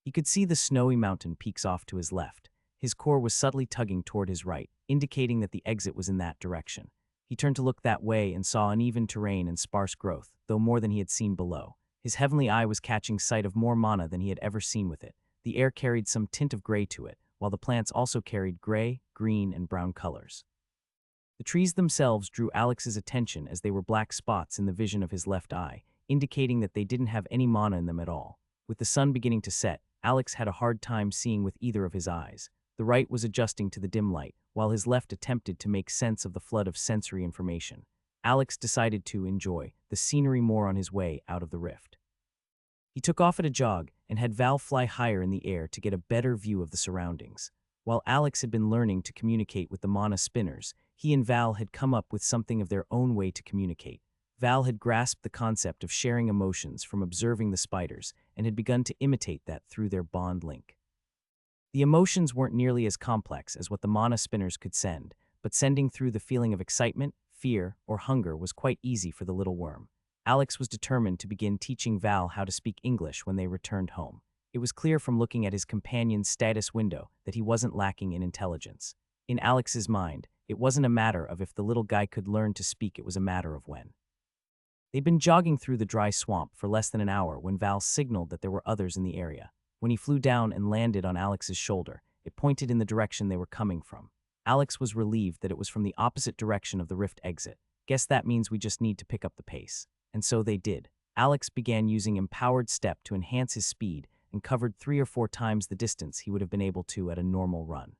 He could see the snowy mountain peaks off to his left. His core was subtly tugging toward his right, indicating that the exit was in that direction. He turned to look that way and saw uneven terrain and sparse growth, though more than he had seen below. His heavenly eye was catching sight of more mana than he had ever seen with it. The air carried some tint of gray to it, while the plants also carried gray, green, and brown colors. The trees themselves drew Alex's attention as they were black spots in the vision of his left eye, indicating that they didn't have any mana in them at all. With the sun beginning to set, Alex had a hard time seeing with either of his eyes. The right was adjusting to the dim light, while his left attempted to make sense of the flood of sensory information. Alex decided to enjoy the scenery more on his way out of the rift. He took off at a jog and had Val fly higher in the air to get a better view of the surroundings. While Alex had been learning to communicate with the mana spinners, he and Val had come up with something of their own way to communicate. Val had grasped the concept of sharing emotions from observing the spiders and had begun to imitate that through their bond link. The emotions weren't nearly as complex as what the mana spinners could send, but sending through the feeling of excitement, fear, or hunger was quite easy for the little worm. Alex was determined to begin teaching Val how to speak English when they returned home. It was clear from looking at his companion's status window that he wasn't lacking in intelligence. In Alex's mind, it wasn't a matter of if the little guy could learn to speak, it was a matter of when. They'd been jogging through the dry swamp for less than an hour when Val signaled that there were others in the area. When he flew down and landed on Alex's shoulder, it pointed in the direction they were coming from. Alex was relieved that it was from the opposite direction of the rift exit. Guess that means we just need to pick up the pace. And so they did. Alex began using empowered step to enhance his speed and covered 3 or 4 times the distance he would have been able to at a normal run.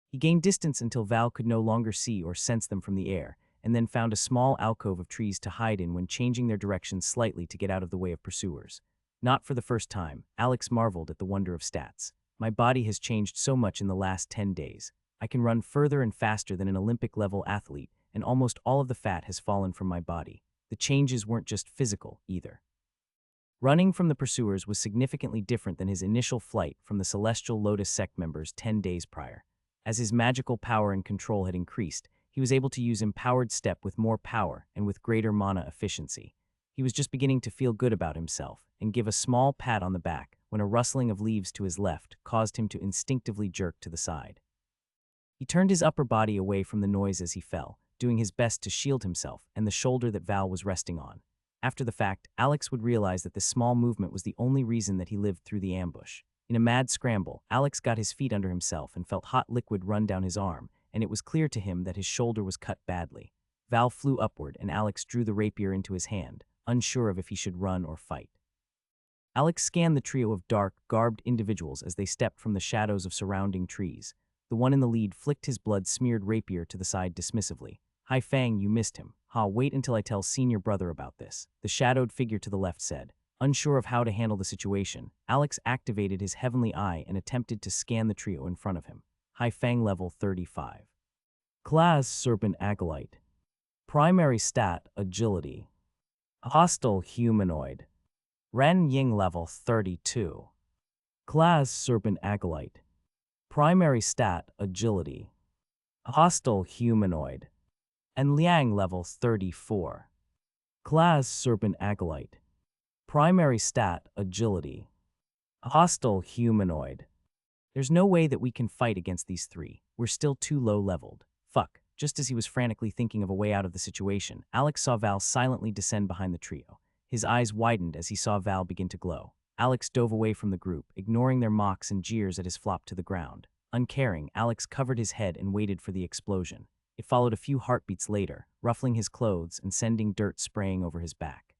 He gained distance until Val could no longer see or sense them from the air, and then found a small alcove of trees to hide in when changing their direction slightly to get out of the way of pursuers. Not for the first time, Alex marveled at the wonder of stats. My body has changed so much in the last 10 days. I can run further and faster than an Olympic-level athlete, and almost all of the fat has fallen from my body. The changes weren't just physical, either. Running from the pursuers was significantly different than his initial flight from the Celestial Lotus sect members 10 days prior. As his magical power and control had increased, he was able to use empowered step with more power and with greater mana efficiency. He was just beginning to feel good about himself and give a small pat on the back when a rustling of leaves to his left caused him to instinctively jerk to the side. He turned his upper body away from the noise as he fell, doing his best to shield himself and the shoulder that Val was resting on. After the fact, Alex would realize that this small movement was the only reason that he lived through the ambush. In a mad scramble, Alex got his feet under himself and felt hot liquid run down his arm, and it was clear to him that his shoulder was cut badly. Val flew upward and Alex drew the rapier into his hand, unsure of if he should run or fight. Alex scanned the trio of dark, garbed individuals as they stepped from the shadows of surrounding trees. The one in the lead flicked his blood-smeared rapier to the side dismissively. "Hai Fang, you missed him. Wait until I tell senior brother about this," the shadowed figure to the left said. Unsure of how to handle the situation, Alex activated his heavenly eye and attempted to scan the trio in front of him. Hai Fang level 35. Class Serpent Acolyte. Primary stat Agility. Hostile Humanoid. Ren Ying level 32. Class Serpent Acolyte. Primary stat Agility. Hostile Humanoid. And Liang level 34. Class Serpent Acolyte. Primary stat Agility. Hostile Humanoid. There's no way that we can fight against these 3. We're still too low-leveled. Fuck. Just as he was frantically thinking of a way out of the situation, Alex saw Val silently descend behind the trio. His eyes widened as he saw Val begin to glow. Alex dove away from the group, ignoring their mocks and jeers at his flop to the ground. Uncaring, Alex covered his head and waited for the explosion. It followed a few heartbeats later, ruffling his clothes and sending dirt spraying over his back.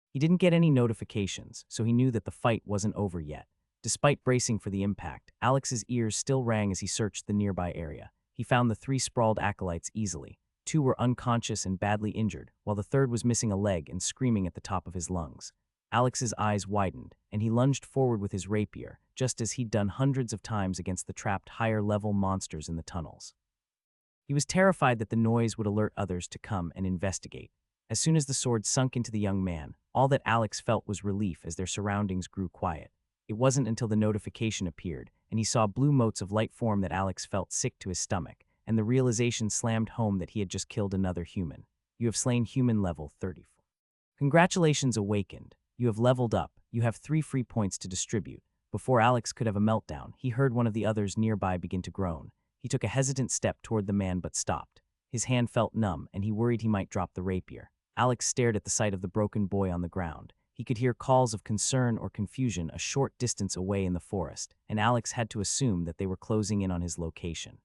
He didn't get any notifications, so he knew that the fight wasn't over yet. Despite bracing for the impact, Alex's ears still rang as he searched the nearby area. He found the 3 sprawled acolytes easily. 2 were unconscious and badly injured, while the third was missing a leg and screaming at the top of his lungs. Alex's eyes widened, and he lunged forward with his rapier, just as he'd done hundreds of times against the trapped higher-level monsters in the tunnels. He was terrified that the noise would alert others to come and investigate. As soon as the sword sunk into the young man, all that Alex felt was relief as their surroundings grew quiet. It wasn't until the notification appeared, and he saw blue motes of light form that Alex felt sick to his stomach, and the realization slammed home that he had just killed another human. You have slain human level 34. Congratulations awakened. You have leveled up. You have 3 free points to distribute. Before Alex could have a meltdown, he heard one of the others nearby begin to groan. He took a hesitant step toward the man but stopped. His hand felt numb, and he worried he might drop the rapier. Alex stared at the sight of the broken boy on the ground. He could hear calls of concern or confusion a short distance away in the forest, and Alex had to assume that they were closing in on his location.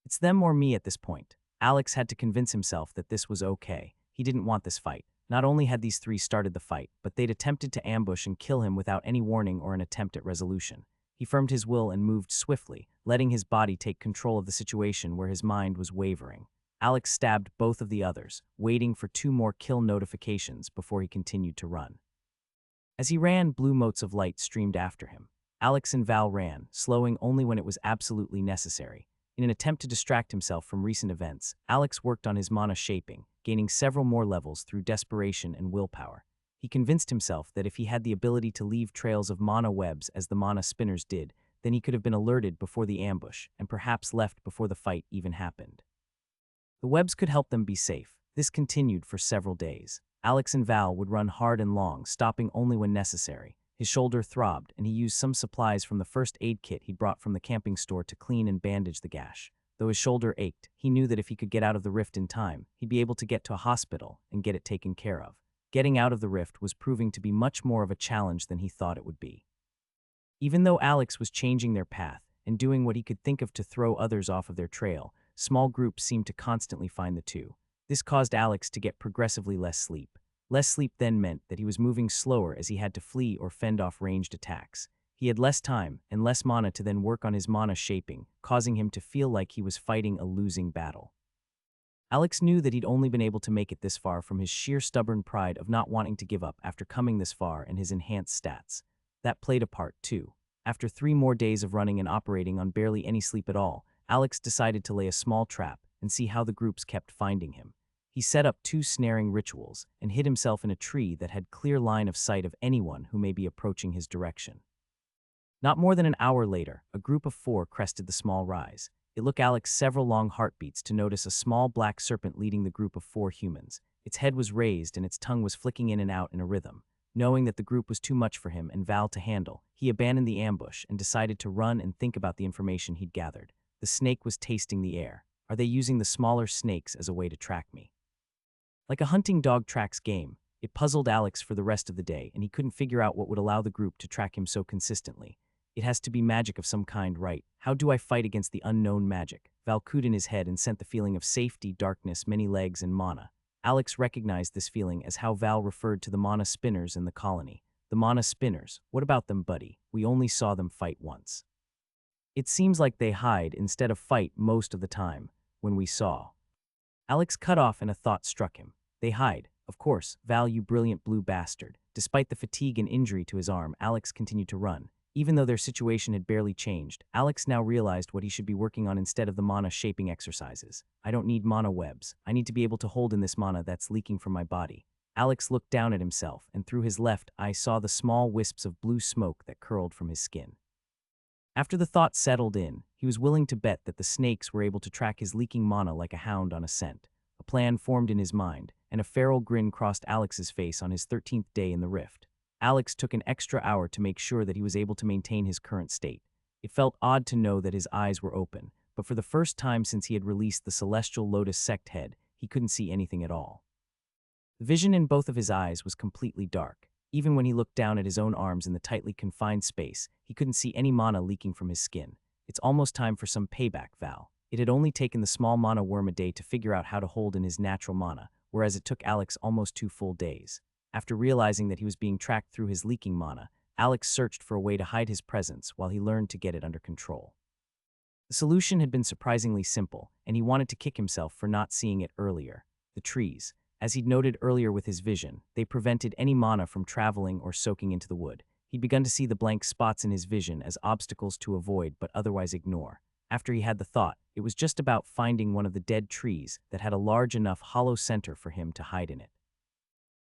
It's them or me at this point. Alex had to convince himself that this was okay. He didn't want this fight. Not only had these 3 started the fight, but they'd attempted to ambush and kill him without any warning or an attempt at resolution. He firmed his will and moved swiftly, letting his body take control of the situation where his mind was wavering. Alex stabbed both of the others, waiting for 2 more kill notifications before he continued to run. As he ran, blue motes of light streamed after him. Alex and Val ran, slowing only when it was absolutely necessary. In an attempt to distract himself from recent events, Alex worked on his mana shaping, gaining several more levels through desperation and willpower. He convinced himself that if he had the ability to leave trails of mana webs as the mana spinners did, then he could have been alerted before the ambush and perhaps left before the fight even happened. The webs could help them be safe. This continued for several days. Alex and Val would run hard and long, stopping only when necessary. His shoulder throbbed, and he used some supplies from the first aid kit he brought from the camping store to clean and bandage the gash. Though his shoulder ached, he knew that if he could get out of the rift in time, he'd be able to get to a hospital and get it taken care of. Getting out of the rift was proving to be much more of a challenge than he thought it would be. Even though Alex was changing their path and doing what he could think of to throw others off of their trail, small groups seemed to constantly find the two. This caused Alex to get progressively less sleep. Less sleep then meant that he was moving slower as he had to flee or fend off ranged attacks. He had less time and less mana to then work on his mana shaping, causing him to feel like he was fighting a losing battle. Alex knew that he'd only been able to make it this far from his sheer stubborn pride of not wanting to give up after coming this far and his enhanced stats. That played a part, too. After 3 more days of running and operating on barely any sleep at all, Alex decided to lay a small trap and see how the groups kept finding him. He set up 2 snaring rituals and hid himself in a tree that had clear line of sight of anyone who may be approaching his direction. Not more than an hour later, a group of 4 crested the small rise. It took Alex several long heartbeats to notice a small black serpent leading the group of 4 humans. Its head was raised and its tongue was flicking in and out in a rhythm. Knowing that the group was too much for him and Val to handle, he abandoned the ambush and decided to run and think about the information he'd gathered. The snake was tasting the air. Are they using the smaller snakes as a way to track me? Like a hunting dog tracks game, it puzzled Alex for the rest of the day, and he couldn't figure out what would allow the group to track him so consistently. It has to be magic of some kind, right? How do I fight against the unknown magic? Val cooed in his head and sent the feeling of safety, darkness, many legs, and mana. Alex recognized this feeling as how Val referred to the mana spinners in the colony. The mana spinners, what about them, buddy? We only saw them fight once. It seems like they hide instead of fight most of the time, when we saw. Alex cut off and a thought struck him. They hide. Of course, Val, you brilliant blue bastard. Despite the fatigue and injury to his arm, Alex continued to run. Even though their situation had barely changed, Alex now realized what he should be working on instead of the mana shaping exercises. I don't need mana webs. I need to be able to hold in this mana that's leaking from my body. Alex looked down at himself, and through his left eye saw the small wisps of blue smoke that curled from his skin. After the thought settled in, he was willing to bet that the snakes were able to track his leaking mana like a hound on a scent. A plan formed in his mind, and a feral grin crossed Alex's face on his 13th day in the rift. Alex took an extra hour to make sure that he was able to maintain his current state. It felt odd to know that his eyes were open, but for the first time since he had released the Celestial Lotus Sect head, he couldn't see anything at all. The vision in both of his eyes was completely dark. Even when he looked down at his own arms in the tightly confined space, he couldn't see any mana leaking from his skin. It's almost time for some payback, Val. It had only taken the small mana worm a day to figure out how to hold in his natural mana, whereas it took Alex almost 2 full days. After realizing that he was being tracked through his leaking mana, Alex searched for a way to hide his presence while he learned to get it under control. The solution had been surprisingly simple, and he wanted to kick himself for not seeing it earlier. The trees. As he'd noted earlier with his vision, they prevented any mana from traveling or soaking into the wood. He'd begun to see the blank spots in his vision as obstacles to avoid but otherwise ignore. After he had the thought, it was just about finding one of the dead trees that had a large enough hollow center for him to hide in it.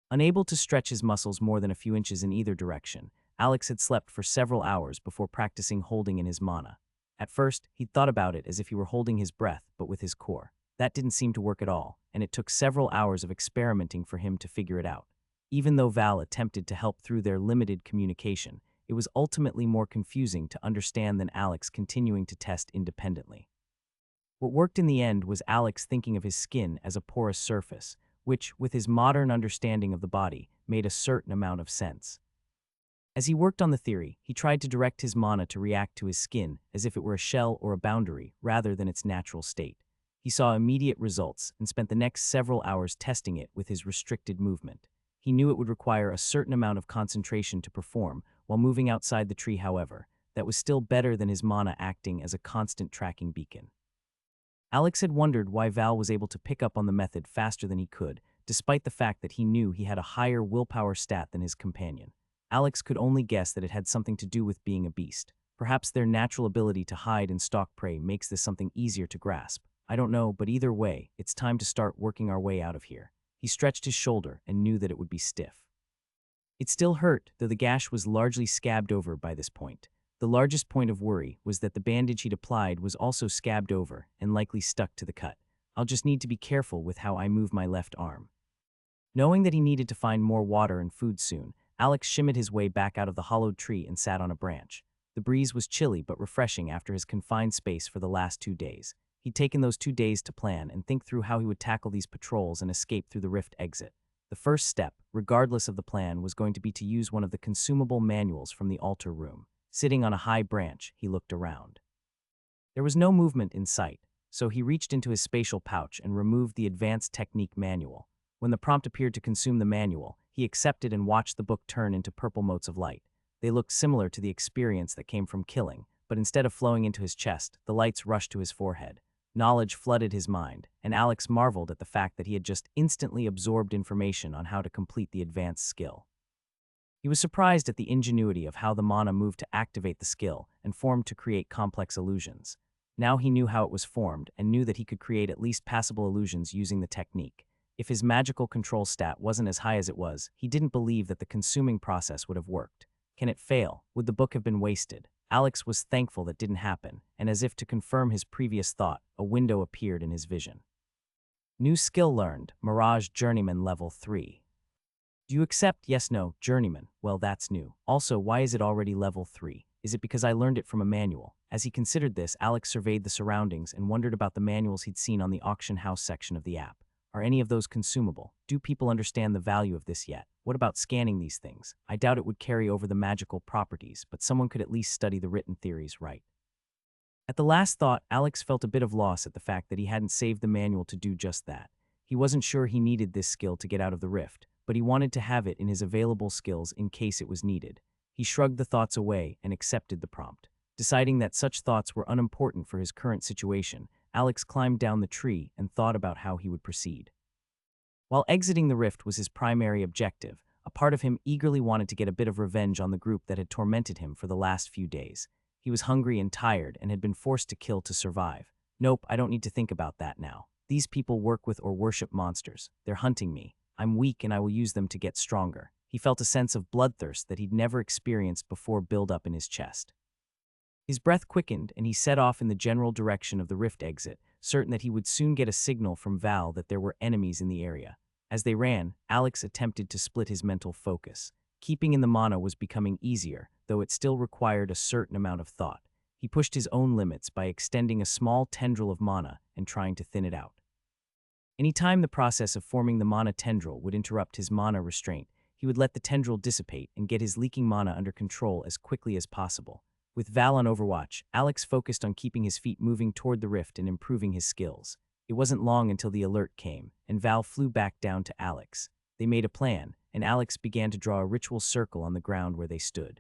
Unable to stretch his muscles more than a few inches in either direction, Alex had slept for several hours before practicing holding in his mana. At first, he'd thought about it as if he were holding his breath, but with his core. That didn't seem to work at all, and it took several hours of experimenting for him to figure it out. Even though Val attempted to help through their limited communication, it was ultimately more confusing to understand than Alex continuing to test independently. What worked in the end was Alex thinking of his skin as a porous surface, which, with his modern understanding of the body, made a certain amount of sense. As he worked on the theory, he tried to direct his mana to react to his skin as if it were a shell or a boundary rather than its natural state. He saw immediate results and spent the next several hours testing it with his restricted movement. He knew it would require a certain amount of concentration to perform while moving outside the tree, however. That was still better than his mana acting as a constant tracking beacon. Alex had wondered why Val was able to pick up on the method faster than he could, despite the fact that he knew he had a higher willpower stat than his companion. Alex could only guess that it had something to do with being a beast. Perhaps their natural ability to hide and stalk prey makes this something easier to grasp. I don't know, but either way, it's time to start working our way out of here. He stretched his shoulder and knew that it would be stiff. It still hurt, though the gash was largely scabbed over by this point. The largest point of worry was that the bandage he'd applied was also scabbed over and likely stuck to the cut. I'll just need to be careful with how I move my left arm. Knowing that he needed to find more water and food soon, Alex shimmied his way back out of the hollowed tree and sat on a branch. The breeze was chilly but refreshing after his confined space for the last 2 days. He'd taken those 2 days to plan and think through how he would tackle these patrols and escape through the rift exit. The first step, regardless of the plan, was going to be to use one of the consumable manuals from the altar room. Sitting on a high branch, he looked around. There was no movement in sight, so he reached into his spatial pouch and removed the advanced technique manual. When the prompt appeared to consume the manual, he accepted and watched the book turn into purple motes of light. They looked similar to the experience that came from killing, but instead of flowing into his chest, the lights rushed to his forehead. Knowledge flooded his mind, and Alex marveled at the fact that he had just instantly absorbed information on how to complete the advanced skill. He was surprised at the ingenuity of how the mana moved to activate the skill and formed to create complex illusions. Now he knew how it was formed and knew that he could create at least passable illusions using the technique. If his magical control stat wasn't as high as it was, he didn't believe that the consuming process would have worked. Can it fail? Would the book have been wasted? Alex was thankful that didn't happen, and as if to confirm his previous thought, a window appeared in his vision. New skill learned, Mirage Journeyman Level 3. Do you accept? Yes, no, Journeyman. Well, that's new. Also, why is it already Level 3? Is it because I learned it from a manual? As he considered this, Alex surveyed the surroundings and wondered about the manuals he'd seen on the auction house section of the app. Are any of those consumable? Do people understand the value of this yet? What about scanning these things? I doubt it would carry over the magical properties, but someone could at least study the written theories right. At the last thought, Alex felt a bit of loss at the fact that he hadn't saved the manual to do just that. He wasn't sure he needed this skill to get out of the rift, but he wanted to have it in his available skills in case it was needed. He shrugged the thoughts away and accepted the prompt. Deciding that such thoughts were unimportant for his current situation, Alex climbed down the tree and thought about how he would proceed. While exiting the rift was his primary objective, a part of him eagerly wanted to get a bit of revenge on the group that had tormented him for the last few days. He was hungry and tired and had been forced to kill to survive. Nope, I don't need to think about that now. These people work with or worship monsters. They're hunting me. I'm weak and I will use them to get stronger. He felt a sense of bloodthirst that he'd never experienced before build up in his chest. His breath quickened and he set off in the general direction of the rift exit, certain that he would soon get a signal from Val that there were enemies in the area. As they ran, Alex attempted to split his mental focus. Keeping in the mana was becoming easier, though it still required a certain amount of thought. He pushed his own limits by extending a small tendril of mana and trying to thin it out. Anytime the process of forming the mana tendril would interrupt his mana restraint, he would let the tendril dissipate and get his leaking mana under control as quickly as possible. With Val on Overwatch, Alex focused on keeping his feet moving toward the rift and improving his skills. It wasn't long until the alert came, and Val flew back down to Alex. They made a plan, and Alex began to draw a ritual circle on the ground where they stood.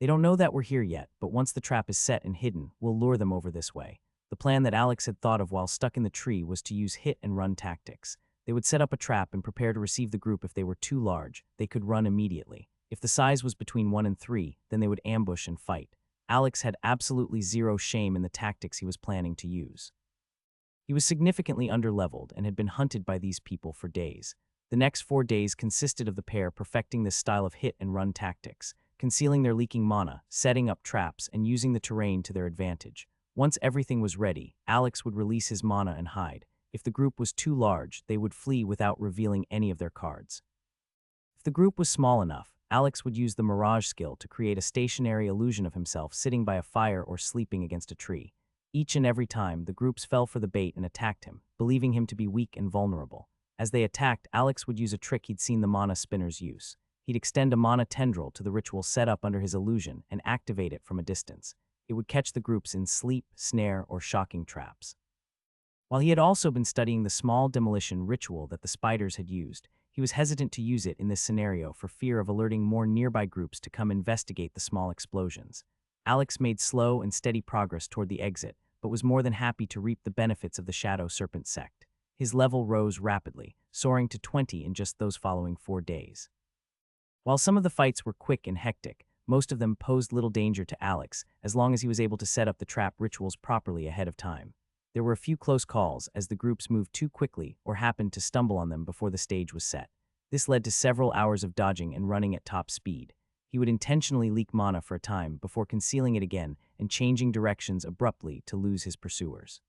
They don't know that we're here yet, but once the trap is set and hidden, we'll lure them over this way. The plan that Alex had thought of while stuck in the tree was to use hit-and-run tactics. They would set up a trap and prepare to receive the group. If they were too large, they could run immediately. If the size was between 1 and 3, then they would ambush and fight. Alex had absolutely zero shame in the tactics he was planning to use. He was significantly underleveled and had been hunted by these people for days. The next 4 days consisted of the pair perfecting this style of hit-and-run tactics, concealing their leaking mana, setting up traps, and using the terrain to their advantage. Once everything was ready, Alex would release his mana and hide. If the group was too large, they would flee without revealing any of their cards. If the group was small enough, Alex would use the Mirage skill to create a stationary illusion of himself sitting by a fire or sleeping against a tree. Each and every time, the groups fell for the bait and attacked him, believing him to be weak and vulnerable. As they attacked, Alex would use a trick he'd seen the mana spinners use. He'd extend a mana tendril to the ritual set up under his illusion and activate it from a distance. It would catch the groups in sleep, snare, or shocking traps. While he had also been studying the small demolition ritual that the spiders had used, he was hesitant to use it in this scenario for fear of alerting more nearby groups to come investigate the small explosions. Alex made slow and steady progress toward the exit, but was more than happy to reap the benefits of the Shadow Serpent sect. His level rose rapidly, soaring to 20 in just those following 4 days. While some of the fights were quick and hectic, most of them posed little danger to Alex as long as he was able to set up the trap rituals properly ahead of time. There were a few close calls as the groups moved too quickly or happened to stumble on them before the stage was set. This led to several hours of dodging and running at top speed. He would intentionally leak mana for a time before concealing it again and changing directions abruptly to lose his pursuers.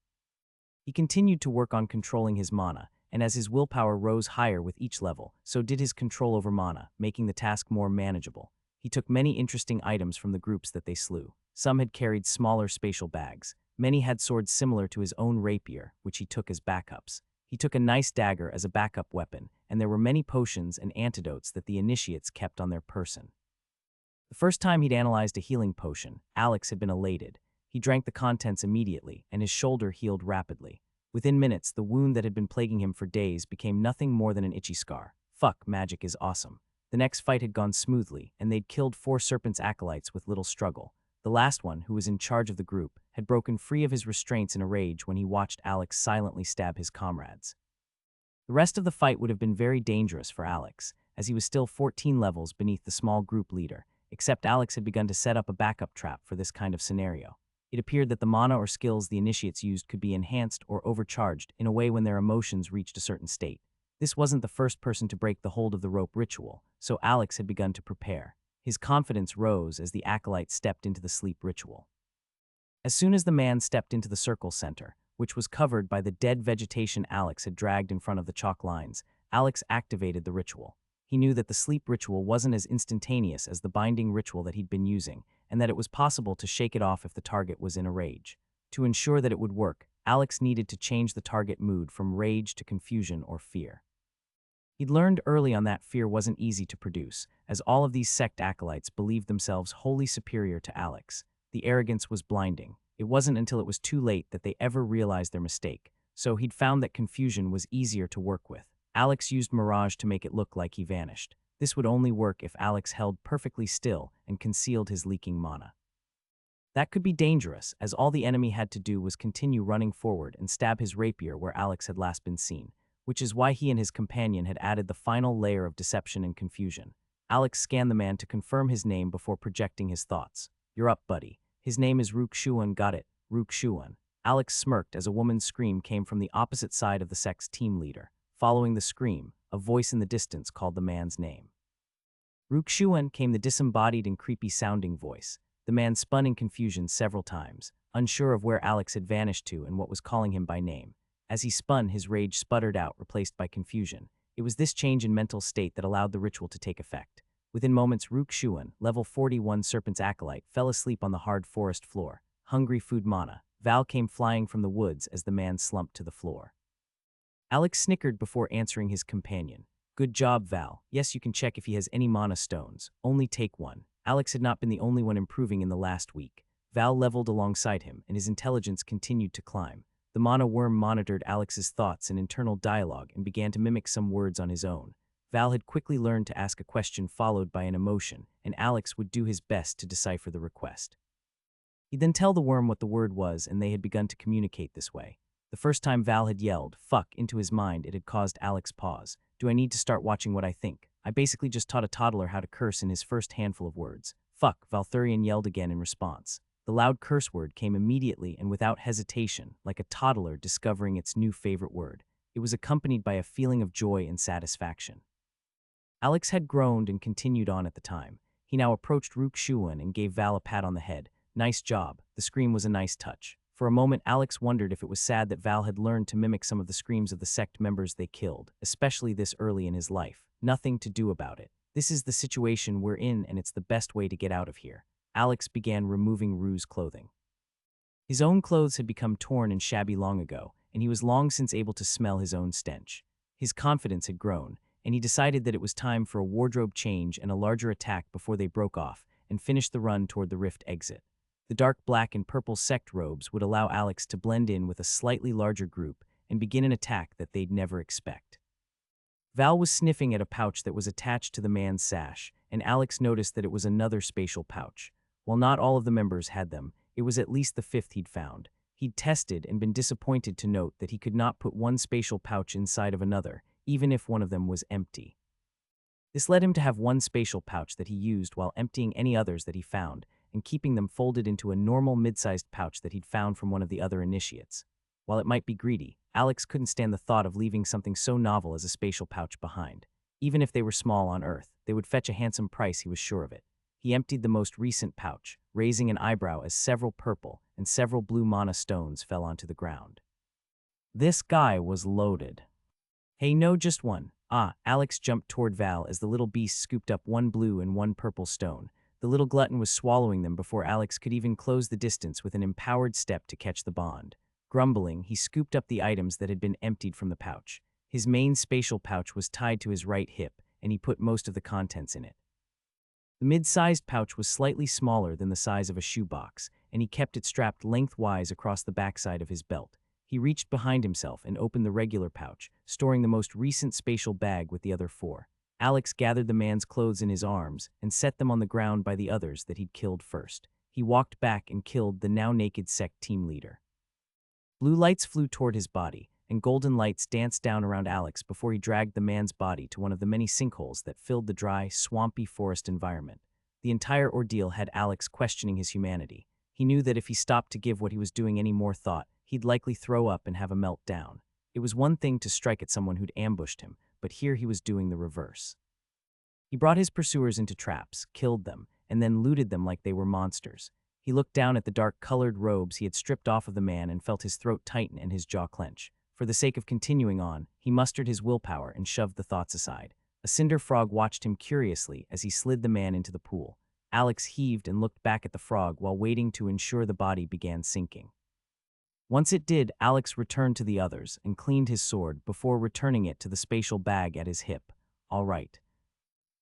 He continued to work on controlling his mana, and as his willpower rose higher with each level, so did his control over mana, making the task more manageable. He took many interesting items from the groups that they slew. Some had carried smaller spatial bags. Many had swords similar to his own rapier, which he took as backups. He took a nice dagger as a backup weapon, and there were many potions and antidotes that the initiates kept on their person. The first time he'd analyzed a healing potion, Alex had been elated. He drank the contents immediately, and his shoulder healed rapidly. Within minutes, the wound that had been plaguing him for days became nothing more than an itchy scar. Fuck, magic is awesome. The next fight had gone smoothly, and they'd killed 4 serpent's acolytes with little struggle. The last one, who was in charge of the group, had broken free of his restraints in a rage when he watched Alex silently stab his comrades. The rest of the fight would have been very dangerous for Alex, as he was still 14 levels beneath the small group leader, except Alex had begun to set up a backup trap for this kind of scenario. It appeared that the mana or skills the initiates used could be enhanced or overcharged in a way when their emotions reached a certain state. This wasn't the first person to break the hold of the rope ritual, so Alex had begun to prepare. His confidence rose as the acolyte stepped into the sleep ritual. As soon as the man stepped into the circle center, which was covered by the dead vegetation Alex had dragged in front of the chalk lines, Alex activated the ritual. He knew that the sleep ritual wasn't as instantaneous as the binding ritual that he'd been using, and that it was possible to shake it off if the target was in a rage. To ensure that it would work, Alex needed to change the target mood from rage to confusion or fear. He'd learned early on that fear wasn't easy to produce, as all of these sect acolytes believed themselves wholly superior to Alex. The arrogance was blinding. It wasn't until it was too late that they ever realized their mistake, so he'd found that confusion was easier to work with. Alex used Mirage to make it look like he vanished. This would only work if Alex held perfectly still and concealed his leaking mana. That could be dangerous, as all the enemy had to do was continue running forward and stab his rapier where Alex had last been seen, which is why he and his companion had added the final layer of deception and confusion. Alex scanned the man to confirm his name before projecting his thoughts. "You're up, buddy. His name is Rook Shuan, got it, Rook Shuan." Alex smirked as a woman's scream came from the opposite side of the sect's team leader. Following the scream, a voice in the distance called the man's name. Rook Shuan came the disembodied and creepy-sounding voice. The man spun in confusion several times, unsure of where Alex had vanished to and what was calling him by name. As he spun, his rage sputtered out, replaced by confusion. It was this change in mental state that allowed the ritual to take effect. Within moments, Rook Shuan, level 41 Serpent's Acolyte, fell asleep on the hard forest floor. Hungry food mana. Val came flying from the woods as the man slumped to the floor. Alex snickered before answering his companion. "Good job, Val. Yes, you can check if he has any mana stones. Only take one." Alex had not been the only one improving in the last week. Val leveled alongside him, and his intelligence continued to climb. The mana worm monitored Alex's thoughts and internal dialogue and began to mimic some words on his own. Val had quickly learned to ask a question followed by an emotion, and Alex would do his best to decipher the request. He'd then tell the worm what the word was, and they had begun to communicate this way. The first time Val had yelled, "fuck," into his mind, it had caused Alex pause. Do I need to start watching what I think? I basically just taught a toddler how to curse in his first handful of words. "Fuck," Valthurian yelled again in response. The loud curse word came immediately and without hesitation, like a toddler discovering its new favorite word. It was accompanied by a feeling of joy and satisfaction. Alex had groaned and continued on at the time. He now approached Rook Shuan and gave Val a pat on the head. "Nice job." The scream was a nice touch. For a moment, Alex wondered if it was sad that Val had learned to mimic some of the screams of the sect members they killed, especially this early in his life. Nothing to do about it. This is the situation we're in, and it's the best way to get out of here. Alex began removing Rue's clothing. His own clothes had become torn and shabby long ago, and he was long since able to smell his own stench. His confidence had grown, and he decided that it was time for a wardrobe change and a larger attack before they broke off and finished the run toward the rift exit. The dark black and purple sect robes would allow Alex to blend in with a slightly larger group and begin an attack that they'd never expect. Val was sniffing at a pouch that was attached to the man's sash, and Alex noticed that it was another spatial pouch. While not all of the members had them, it was at least the fifth he'd found. He'd tested and been disappointed to note that he could not put one spatial pouch inside of another, even if one of them was empty. This led him to have one spatial pouch that he used while emptying any others that he found, and keeping them folded into a normal mid-sized pouch that he'd found from one of the other initiates. While it might be greedy, Alex couldn't stand the thought of leaving something so novel as a spatial pouch behind. Even if they were small on Earth, they would fetch a handsome price, he was sure of it. He emptied the most recent pouch, raising an eyebrow as several purple and several blue mana stones fell onto the ground. This guy was loaded. Hey, no, just one. Alex jumped toward Val as the little beast scooped up one blue and one purple stone. The little glutton was swallowing them before Alex could even close the distance with an empowered step to catch the bond. Grumbling, he scooped up the items that had been emptied from the pouch. His main spatial pouch was tied to his right hip, and he put most of the contents in it. The mid-sized pouch was slightly smaller than the size of a shoebox, and he kept it strapped lengthwise across the backside of his belt. He reached behind himself and opened the regular pouch, storing the most recent spatial bag with the other four. Alex gathered the man's clothes in his arms and set them on the ground by the others that he'd killed first. He walked back and killed the now-naked sect team leader. Blue lights flew toward his body, and golden lights danced down around Alex before he dragged the man's body to one of the many sinkholes that filled the dry, swampy forest environment. The entire ordeal had Alex questioning his humanity. He knew that if he stopped to give what he was doing any more thought, he'd likely throw up and have a meltdown. It was one thing to strike at someone who'd ambushed him, but here he was doing the reverse. He brought his pursuers into traps, killed them, and then looted them like they were monsters. He looked down at the dark-colored robes he had stripped off of the man and felt his throat tighten and his jaw clench. For the sake of continuing on, he mustered his willpower and shoved the thoughts aside. A cinder frog watched him curiously as he slid the man into the pool. Alex heaved and looked back at the frog while waiting to ensure the body began sinking. Once it did, Alex returned to the others and cleaned his sword before returning it to the spatial bag at his hip. All right.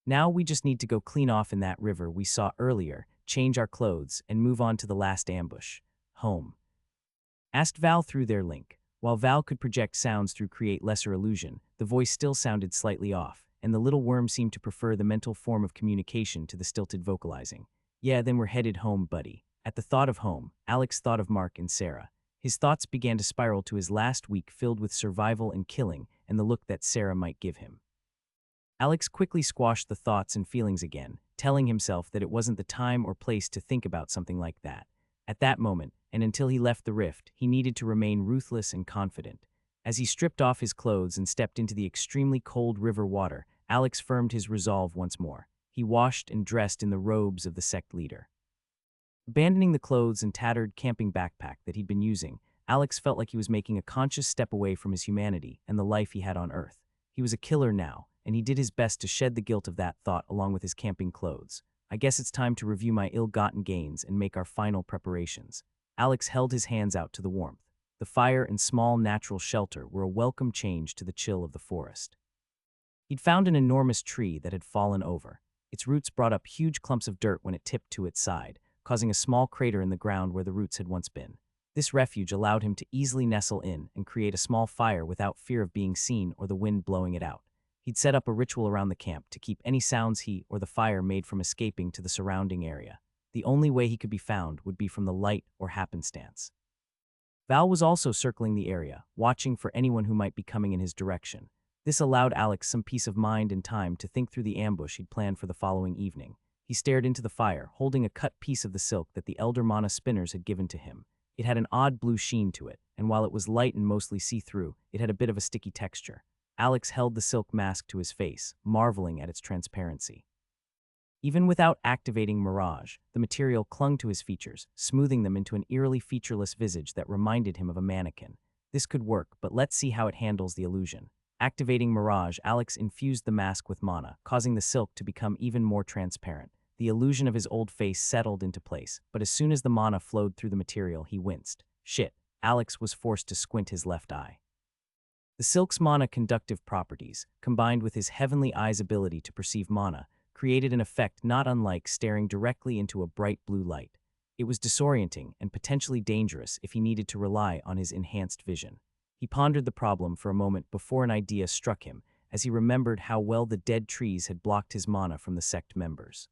Now we just need to go clean off in that river we saw earlier, change our clothes, and move on to the last ambush. Home. Asked Val through their link. While Val could project sounds through Create Lesser Illusion, the voice still sounded slightly off, and the little worm seemed to prefer the mental form of communication to the stilted vocalizing. Yeah, then we're headed home, buddy. At the thought of home, Alex thought of Mark and Sarah. His thoughts began to spiral to his last week filled with survival and killing and the look that Sarah might give him. Alex quickly squashed the thoughts and feelings again, telling himself that it wasn't the time or place to think about something like that. At that moment, and until he left the rift, he needed to remain ruthless and confident. As he stripped off his clothes and stepped into the extremely cold river water, Alex firmed his resolve once more. He washed and dressed in the robes of the sect leader. Abandoning the clothes and tattered camping backpack that he'd been using, Alex felt like he was making a conscious step away from his humanity and the life he had on Earth. He was a killer now, and he did his best to shed the guilt of that thought along with his camping clothes. I guess it's time to review my ill-gotten gains and make our final preparations. Alex held his hands out to the warmth. The fire and small natural shelter were a welcome change to the chill of the forest. He'd found an enormous tree that had fallen over. Its roots brought up huge clumps of dirt when it tipped to its side, causing a small crater in the ground where the roots had once been. This refuge allowed him to easily nestle in and create a small fire without fear of being seen or the wind blowing it out. He'd set up a ritual around the camp to keep any sounds he or the fire made from escaping to the surrounding area. The only way he could be found would be from the light or happenstance. Val was also circling the area, watching for anyone who might be coming in his direction. This allowed Alex some peace of mind and time to think through the ambush he'd planned for the following evening. He stared into the fire, holding a cut piece of the silk that the elder mana spinners had given to him. It had an odd blue sheen to it, and while it was light and mostly see-through, it had a bit of a sticky texture. Alex held the silk mask to his face, marveling at its transparency. Even without activating Mirage, the material clung to his features, smoothing them into an eerily featureless visage that reminded him of a mannequin. This could work, but let's see how it handles the illusion. Activating Mirage, Alex infused the mask with mana, causing the silk to become even more transparent. The illusion of his old face settled into place, but as soon as the mana flowed through the material, he winced. Shit, Alex was forced to squint his left eye. The silk's mana conductive properties, combined with his heavenly eye's ability to perceive mana, created an effect not unlike staring directly into a bright blue light. It was disorienting and potentially dangerous if he needed to rely on his enhanced vision. He pondered the problem for a moment before an idea struck him, as he remembered how well the dead trees had blocked his mana from the sect members.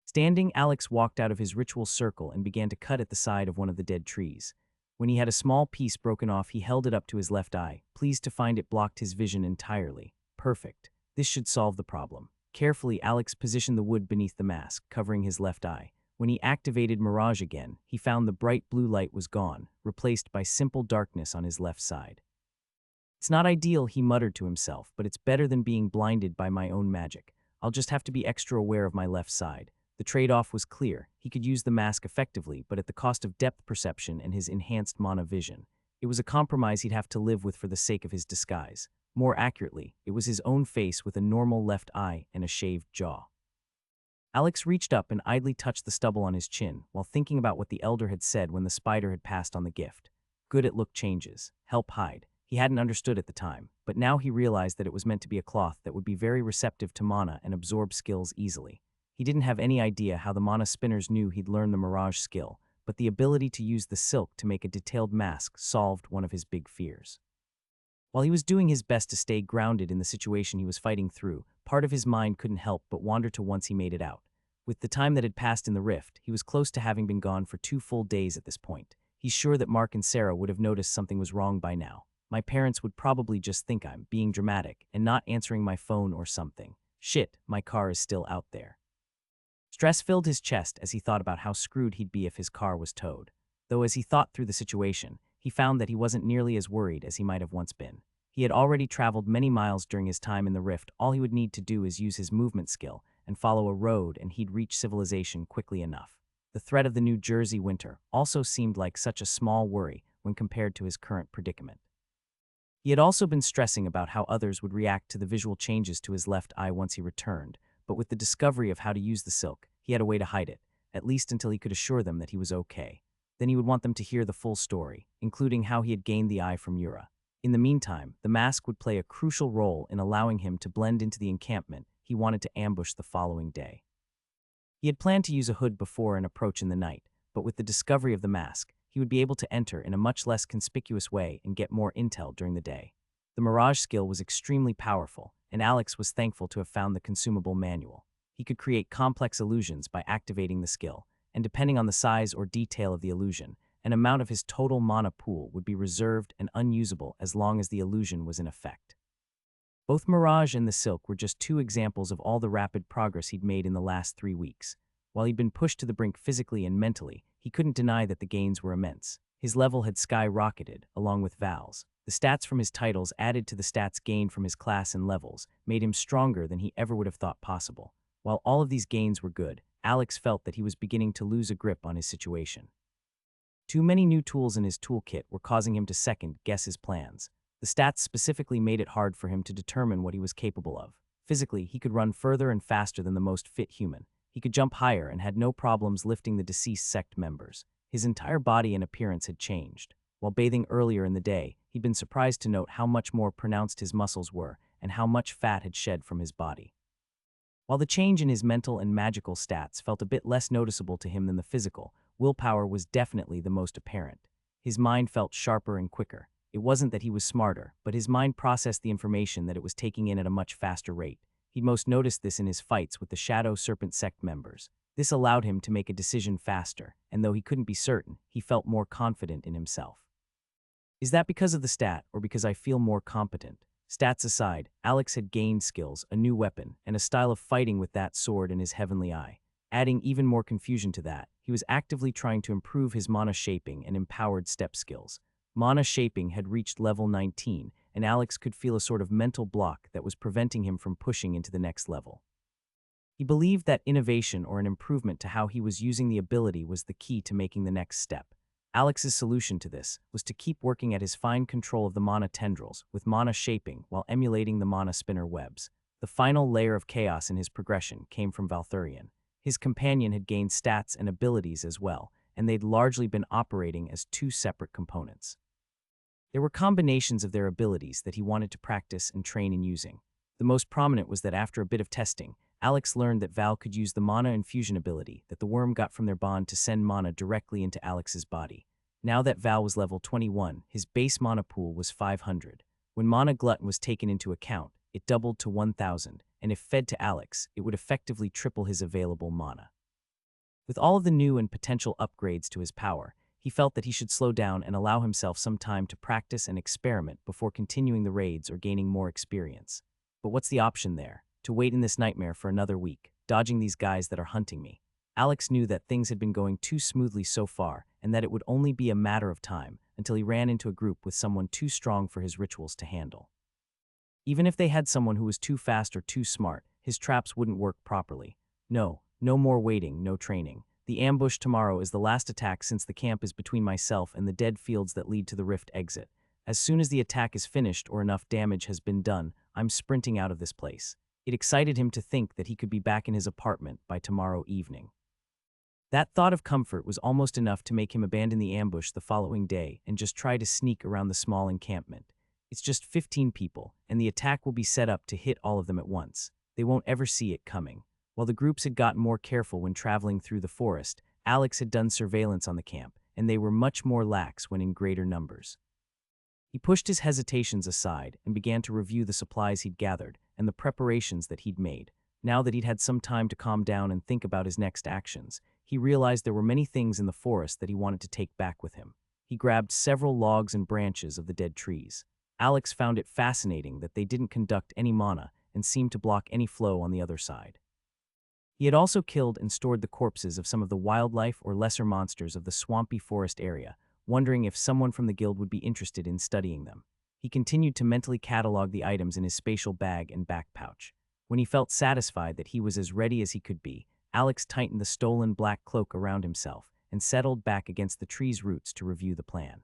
Standing, Alex walked out of his ritual circle and began to cut at the side of one of the dead trees. When he had a small piece broken off, he held it up to his left eye, pleased to find it blocked his vision entirely. Perfect. This should solve the problem. Carefully, Alex positioned the wood beneath the mask, covering his left eye. When he activated Mirage again, he found the bright blue light was gone, replaced by simple darkness on his left side. It's not ideal, he muttered to himself, but it's better than being blinded by my own magic. I'll just have to be extra aware of my left side. The trade-off was clear. He could use the mask effectively, but at the cost of depth perception and his enhanced mana vision. It was a compromise he'd have to live with for the sake of his disguise. More accurately, it was his own face with a normal left eye and a shaved jaw. Alex reached up and idly touched the stubble on his chin, while thinking about what the elder had said when the spider had passed on the gift. Good at look changes. Help hide. He hadn't understood at the time, but now he realized that it was meant to be a cloth that would be very receptive to mana and absorb skills easily. He didn't have any idea how the mana spinners knew he'd learned the Mirage skill, but the ability to use the silk to make a detailed mask solved one of his big fears. While he was doing his best to stay grounded in the situation he was fighting through, part of his mind couldn't help but wander to once he made it out. With the time that had passed in the rift, he was close to having been gone for 2 full days at this point. He's sure that Mark and Sarah would have noticed something was wrong by now. My parents would probably just think I'm being dramatic and not answering my phone or something. Shit, my car is still out there. Stress filled his chest as he thought about how screwed he'd be if his car was towed. Though as he thought through the situation, he found that he wasn't nearly as worried as he might have once been. He had already traveled many miles during his time in the rift. All he would need to do is use his movement skill and follow a road, and he'd reach civilization quickly enough. The threat of the New Jersey winter also seemed like such a small worry when compared to his current predicament. He had also been stressing about how others would react to the visual changes to his left eye once he returned, but with the discovery of how to use the silk, he had a way to hide it, at least until he could assure them that he was okay. Then he would want them to hear the full story, including how he had gained the eye from Yura. In the meantime, the mask would play a crucial role in allowing him to blend into the encampment he wanted to ambush the following day. He had planned to use a hood before an approach in the night, but with the discovery of the mask, he would be able to enter in a much less conspicuous way and get more intel during the day. The Mirage skill was extremely powerful, and Alex was thankful to have found the consumable manual. He could create complex illusions by activating the skill, and depending on the size or detail of the illusion, an amount of his total mana pool would be reserved and unusable as long as the illusion was in effect. Both Mirage and the Silk were just 2 examples of all the rapid progress he'd made in the last 3 weeks. While he'd been pushed to the brink physically and mentally, he couldn't deny that the gains were immense. His level had skyrocketed, along with Val's. The stats from his titles added to the stats gained from his class and levels made him stronger than he ever would have thought possible. While all of these gains were good, Alex felt that he was beginning to lose a grip on his situation. Too many new tools in his toolkit were causing him to second-guess his plans. The stats specifically made it hard for him to determine what he was capable of. Physically, he could run further and faster than the most fit human. He could jump higher and had no problems lifting the deceased sect members. His entire body and appearance had changed. While bathing earlier in the day, he'd been surprised to note how much more pronounced his muscles were and how much fat had shed from his body. While the change in his mental and magical stats felt a bit less noticeable to him than the physical, willpower was definitely the most apparent. His mind felt sharper and quicker. It wasn't that he was smarter, but his mind processed the information that it was taking in at a much faster rate. He'd most noticed this in his fights with the Shadow Serpent sect members. This allowed him to make a decision faster, and though he couldn't be certain, he felt more confident in himself. Is that because of the stat, or because I feel more competent? Stats aside, Alex had gained skills, a new weapon, and a style of fighting with that sword in his heavenly eye. Adding even more confusion to that, he was actively trying to improve his mana shaping and empowered step skills. Mana shaping had reached level 19, and Alex could feel a sort of mental block that was preventing him from pushing into the next level. He believed that innovation or an improvement to how he was using the ability was the key to making the next step. Alex's solution to this was to keep working at his fine control of the mana tendrils with mana shaping while emulating the mana spinner webs. The final layer of chaos in his progression came from Valthurian. His companion had gained stats and abilities as well, and they'd largely been operating as 2 separate components. There were combinations of their abilities that he wanted to practice and train in using. The most prominent was that after a bit of testing, Alex learned that Val could use the mana infusion ability that the worm got from their bond to send mana directly into Alex's body. Now that Val was level 21, his base mana pool was 500. When Mana Glutton was taken into account, it doubled to 1,000, and if fed to Alex, it would effectively triple his available mana. With all of the new and potential upgrades to his power, he felt that he should slow down and allow himself some time to practice and experiment before continuing the raids or gaining more experience. But what's the option there? to wait in this nightmare for another week, dodging these guys that are hunting me. Alex knew that things had been going too smoothly so far and that it would only be a matter of time until he ran into a group with someone too strong for his rituals to handle. Even if they had someone who was too fast or too smart, his traps wouldn't work properly. No more waiting, no training. The ambush tomorrow is the last attack since the camp is between myself and the dead fields that lead to the rift exit. As soon as the attack is finished or enough damage has been done, I'm sprinting out of this place. It excited him to think that he could be back in his apartment by tomorrow evening. That thought of comfort was almost enough to make him abandon the ambush the following day and just try to sneak around the small encampment. It's just 15 people, and the attack will be set up to hit all of them at once. They won't ever see it coming. While the groups had gotten more careful when traveling through the forest, Alex had done surveillance on the camp, and they were much more lax when in greater numbers. He pushed his hesitations aside and began to review the supplies he'd gathered and the preparations that he'd made. Now that he'd had some time to calm down and think about his next actions, he realized there were many things in the forest that he wanted to take back with him. He grabbed several logs and branches of the dead trees. Alex found it fascinating that they didn't conduct any mana and seemed to block any flow on the other side. He had also killed and stored the corpses of some of the wildlife or lesser monsters of the swampy forest area, wondering if someone from the guild would be interested in studying them. He continued to mentally catalog the items in his spatial bag and back pouch. When he felt satisfied that he was as ready as he could be, Alex tightened the stolen black cloak around himself and settled back against the tree's roots to review the plan.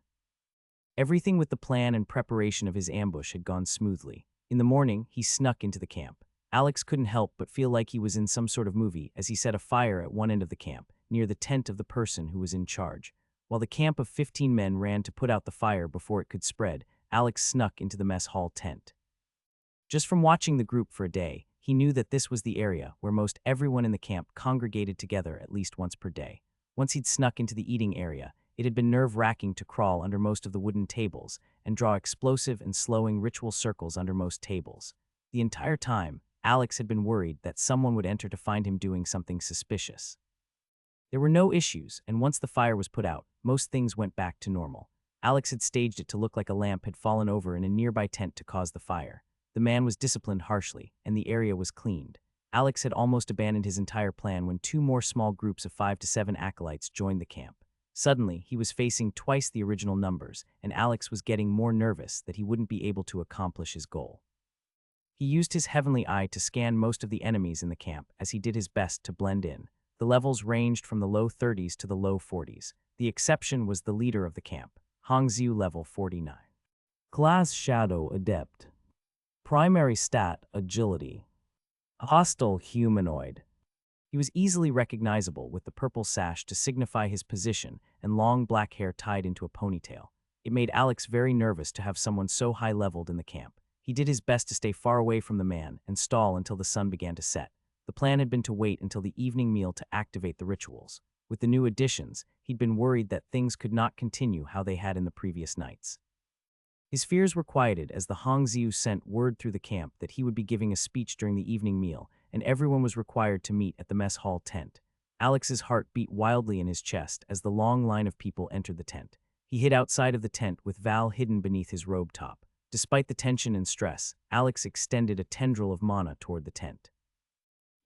Everything with the plan and preparation of his ambush had gone smoothly. In the morning, he snuck into the camp. Alex couldn't help but feel like he was in some sort of movie as he set a fire at one end of the camp, near the tent of the person who was in charge. While the camp of 15 men ran to put out the fire before it could spread, Alex snuck into the mess hall tent. Just from watching the group for a day, he knew that this was the area where most everyone in the camp congregated together at least once per day. Once he'd snuck into the eating area, it had been nerve-wracking to crawl under most of the wooden tables and draw explosive and slowing ritual circles under most tables. The entire time, Alex had been worried that someone would enter to find him doing something suspicious. There were no issues, and once the fire was put out, most things went back to normal. Alex had staged it to look like a lamp had fallen over in a nearby tent to cause the fire. The man was disciplined harshly, and the area was cleaned. Alex had almost abandoned his entire plan when 2 more small groups of 5 to 7 acolytes joined the camp. Suddenly, he was facing twice the original numbers, and Alex was getting more nervous that he wouldn't be able to accomplish his goal. He used his heavenly eye to scan most of the enemies in the camp as he did his best to blend in. The levels ranged from the low 30s to the low 40s. The exception was the leader of the camp, Hongxiu level 49. Class Shadow Adept. Primary stat Agility. Hostile Humanoid. He was easily recognizable with the purple sash to signify his position and long black hair tied into a ponytail. It made Alex very nervous to have someone so high-leveled in the camp. He did his best to stay far away from the man and stall until the sun began to set. The plan had been to wait until the evening meal to activate the rituals. With the new additions, he'd been worried that things could not continue how they had in the previous nights. His fears were quieted as the Hongxiu sent word through the camp that he would be giving a speech during the evening meal, and everyone was required to meet at the mess hall tent. Alex's heart beat wildly in his chest as the long line of people entered the tent. He hid outside of the tent with Val hidden beneath his robe top. Despite the tension and stress, Alex extended a tendril of mana toward the tent.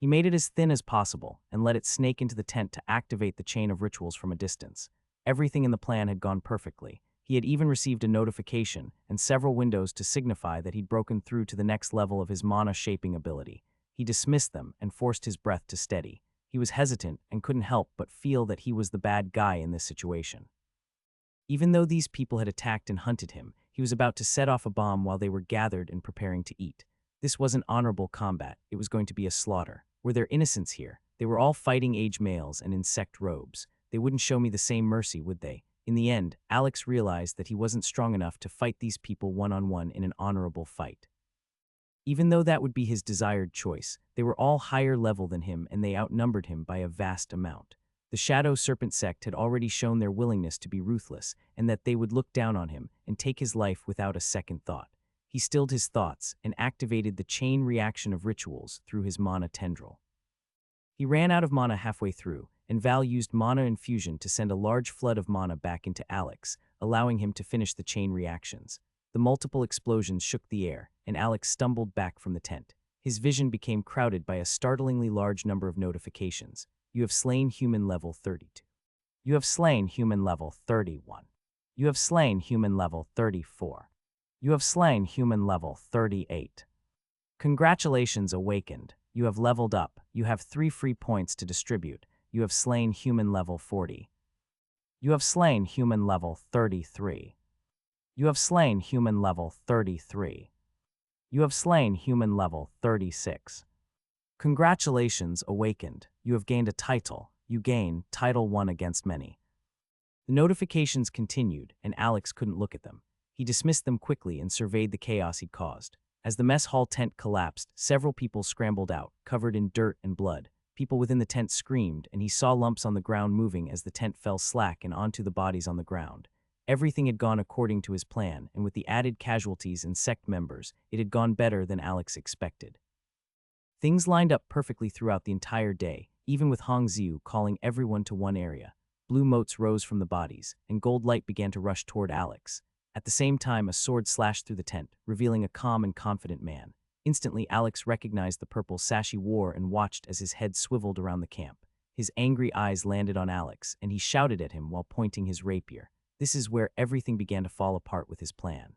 He made it as thin as possible and let it snake into the tent to activate the chain of rituals from a distance. Everything in the plan had gone perfectly. He had even received a notification and several windows to signify that he'd broken through to the next level of his mana-shaping ability. He dismissed them and forced his breath to steady. He was hesitant and couldn't help but feel that he was the bad guy in this situation. Even though these people had attacked and hunted him, he was about to set off a bomb while they were gathered and preparing to eat. This wasn't honorable combat, it was going to be a slaughter. Were there innocents here? They were all fighting-age males and in sect robes. They wouldn't show me the same mercy, would they? In the end, Alex realized that he wasn't strong enough to fight these people one-on-one in an honorable fight. Even though that would be his desired choice, they were all higher level than him and they outnumbered him by a vast amount. The Shadow Serpent sect had already shown their willingness to be ruthless and that they would look down on him and take his life without a second thought. He stilled his thoughts and activated the chain reaction of rituals through his mana tendril. He ran out of mana halfway through, and Val used mana infusion to send a large flood of mana back into Alex, allowing him to finish the chain reactions. The multiple explosions shook the air, and Alex stumbled back from the tent. His vision became crowded by a startlingly large number of notifications. You have slain human level 32. You have slain human level 31. You have slain human level 34. You have slain human level 38. Congratulations, awakened. You have leveled up. You have 3 free points to distribute. You have slain human level 40. You have slain human level 33. You have slain human level 33. You have slain human level 36. Congratulations, awakened. You have gained a title. You gain Title 1 against many. The notifications continued, and Alex couldn't look at them. He dismissed them quickly and surveyed the chaos he'd caused. As the mess hall tent collapsed, several people scrambled out, covered in dirt and blood. People within the tent screamed, and he saw lumps on the ground moving as the tent fell slack and onto the bodies on the ground. Everything had gone according to his plan, and with the added casualties and sect members, it had gone better than Alex expected. Things lined up perfectly throughout the entire day, even with Hong Xiu calling everyone to one area. Blue motes rose from the bodies, and gold light began to rush toward Alex. At the same time, a sword slashed through the tent, revealing a calm and confident man. Instantly, Alex recognized the purple sash he wore and watched as his head swiveled around the camp. His angry eyes landed on Alex, and he shouted at him while pointing his rapier. This is where everything began to fall apart with his plan.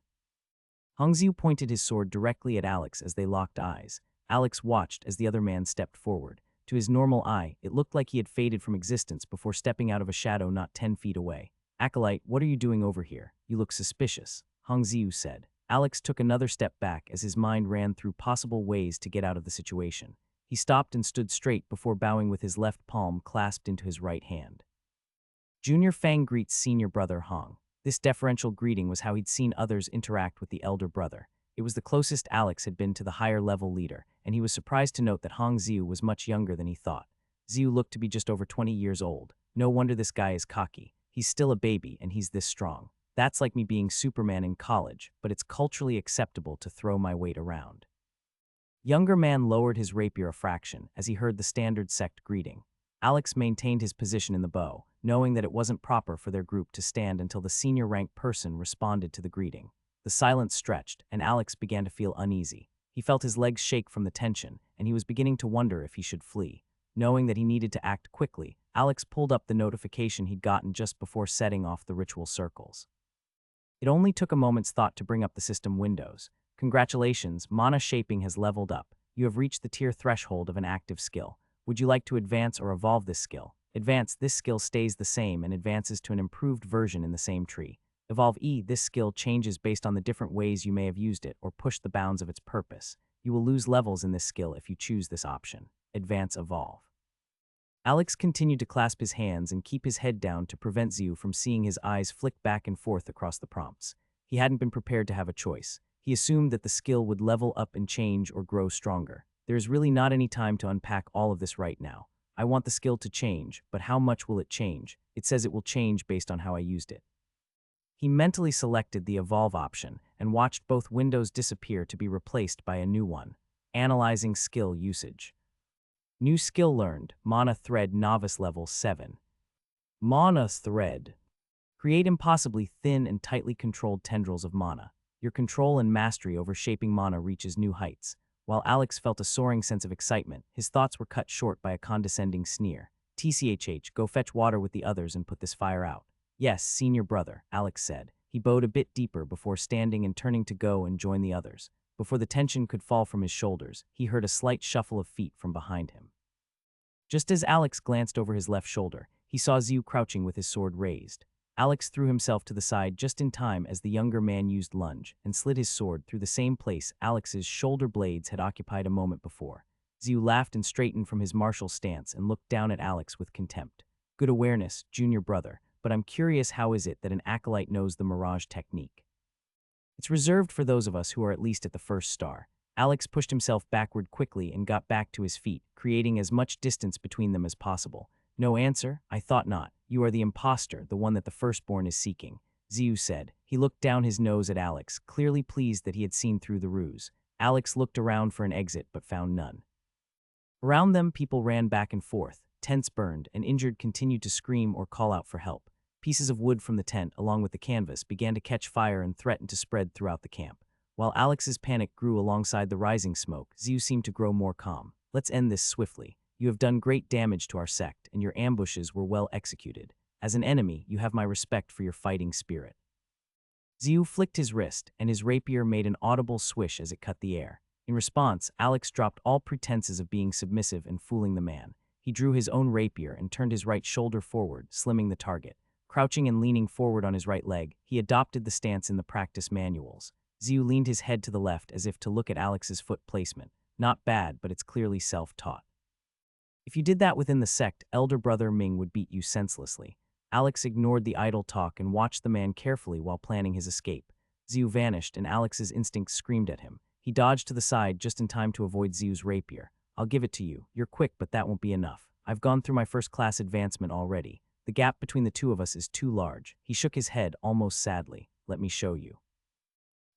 Hong Xiu pointed his sword directly at Alex as they locked eyes. Alex watched as the other man stepped forward. To his normal eye, it looked like he had faded from existence before stepping out of a shadow not 10 feet away. "Acolyte, what are you doing over here? You look suspicious," Hong Xiu said. Alex took another step back as his mind ran through possible ways to get out of the situation. He stopped and stood straight before bowing with his left palm clasped into his right hand. Junior Fang greets senior brother Hong. This deferential greeting was how he'd seen others interact with the elder brother. It was the closest Alex had been to the higher-level leader, and he was surprised to note that Hong Xiu was much younger than he thought. Xiu looked to be just over 20 years old. No wonder this guy is cocky. He's still a baby, and he's this strong. That's like me being Superman in college, but it's culturally acceptable to throw my weight around. Younger man lowered his rapier a fraction as he heard the standard sect greeting. Alex maintained his position in the bow, knowing that it wasn't proper for their group to stand until the senior-ranked person responded to the greeting. The silence stretched, and Alex began to feel uneasy. He felt his legs shake from the tension, and he was beginning to wonder if he should flee. Knowing that he needed to act quickly, Alex pulled up the notification he'd gotten just before setting off the ritual circles. It only took a moment's thought to bring up the system windows. Congratulations, mana shaping has leveled up. You have reached the tier threshold of an active skill. Would you like to advance or evolve this skill? Advance, this skill stays the same and advances to an improved version in the same tree. Evolve E, this skill changes based on the different ways you may have used it or pushed the bounds of its purpose. You will lose levels in this skill if you choose this option. Advance Evolve. Alex continued to clasp his hands and keep his head down to prevent Xiu from seeing his eyes flick back and forth across the prompts. He hadn't been prepared to have a choice. He assumed that the skill would level up and change or grow stronger. There is really not any time to unpack all of this right now. I want the skill to change, but how much will it change? It says it will change based on how I used it. He mentally selected the Evolve option and watched both windows disappear to be replaced by a new one. Analyzing skill usage. New skill learned, Mana Thread Novice Level 7. Mana Thread. Create impossibly thin and tightly controlled tendrils of mana. Your control and mastery over shaping mana reaches new heights. While Alex felt a soaring sense of excitement, his thoughts were cut short by a condescending sneer. "TCHH, go fetch water with the others and put this fire out." "Yes, senior brother," Alex said. He bowed a bit deeper before standing and turning to go and join the others. Before the tension could fall from his shoulders, he heard a slight shuffle of feet from behind him. Just as Alex glanced over his left shoulder, he saw Xiu crouching with his sword raised. Alex threw himself to the side just in time as the younger man used lunge and slid his sword through the same place Alex's shoulder blades had occupied a moment before. Xiu laughed and straightened from his martial stance and looked down at Alex with contempt. "Good awareness, junior brother, but I'm curious, how is it that an acolyte knows the Mirage technique? It's reserved for those of us who are at least at the first star." Alex pushed himself backward quickly and got back to his feet, creating as much distance between them as possible. "No answer? I thought not. You are the imposter, the one that the firstborn is seeking," Xiu said. He looked down his nose at Alex, clearly pleased that he had seen through the ruse. Alex looked around for an exit but found none. Around them, people ran back and forth. Tents burned, and injured continued to scream or call out for help. Pieces of wood from the tent, along with the canvas, began to catch fire and threatened to spread throughout the camp. While Alex's panic grew alongside the rising smoke, Ziu seemed to grow more calm. Let's end this swiftly. You have done great damage to our sect, and your ambushes were well executed. As an enemy, you have my respect for your fighting spirit. Ziu flicked his wrist, and his rapier made an audible swish as it cut the air. In response, Alex dropped all pretenses of being submissive and fooling the man. He drew his own rapier and turned his right shoulder forward, slimming the target. Crouching and leaning forward on his right leg, he adopted the stance in the practice manuals. Ziu leaned his head to the left as if to look at Alex's foot placement. Not bad, but it's clearly self-taught. If you did that within the sect, elder brother Ming would beat you senselessly. Alex ignored the idle talk and watched the man carefully while planning his escape. Ziu vanished, and Alex's instincts screamed at him. He dodged to the side just in time to avoid Ziu's rapier. I'll give it to you. You're quick, but that won't be enough. I've gone through my first-class advancement already. The gap between the two of us is too large. He shook his head, almost sadly. Let me show you.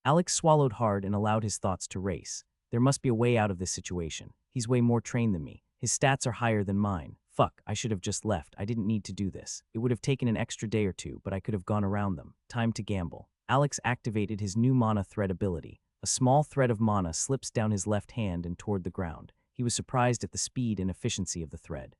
Alex swallowed hard and allowed his thoughts to race. There must be a way out of this situation. He's way more trained than me. His stats are higher than mine. Fuck, I should have just left. I didn't need to do this. It would have taken an extra day or two, but I could have gone around them. Time to gamble. Alex activated his new mana thread ability. A small thread of mana slips down his left hand and toward the ground. He was surprised at the speed and efficiency of the thread.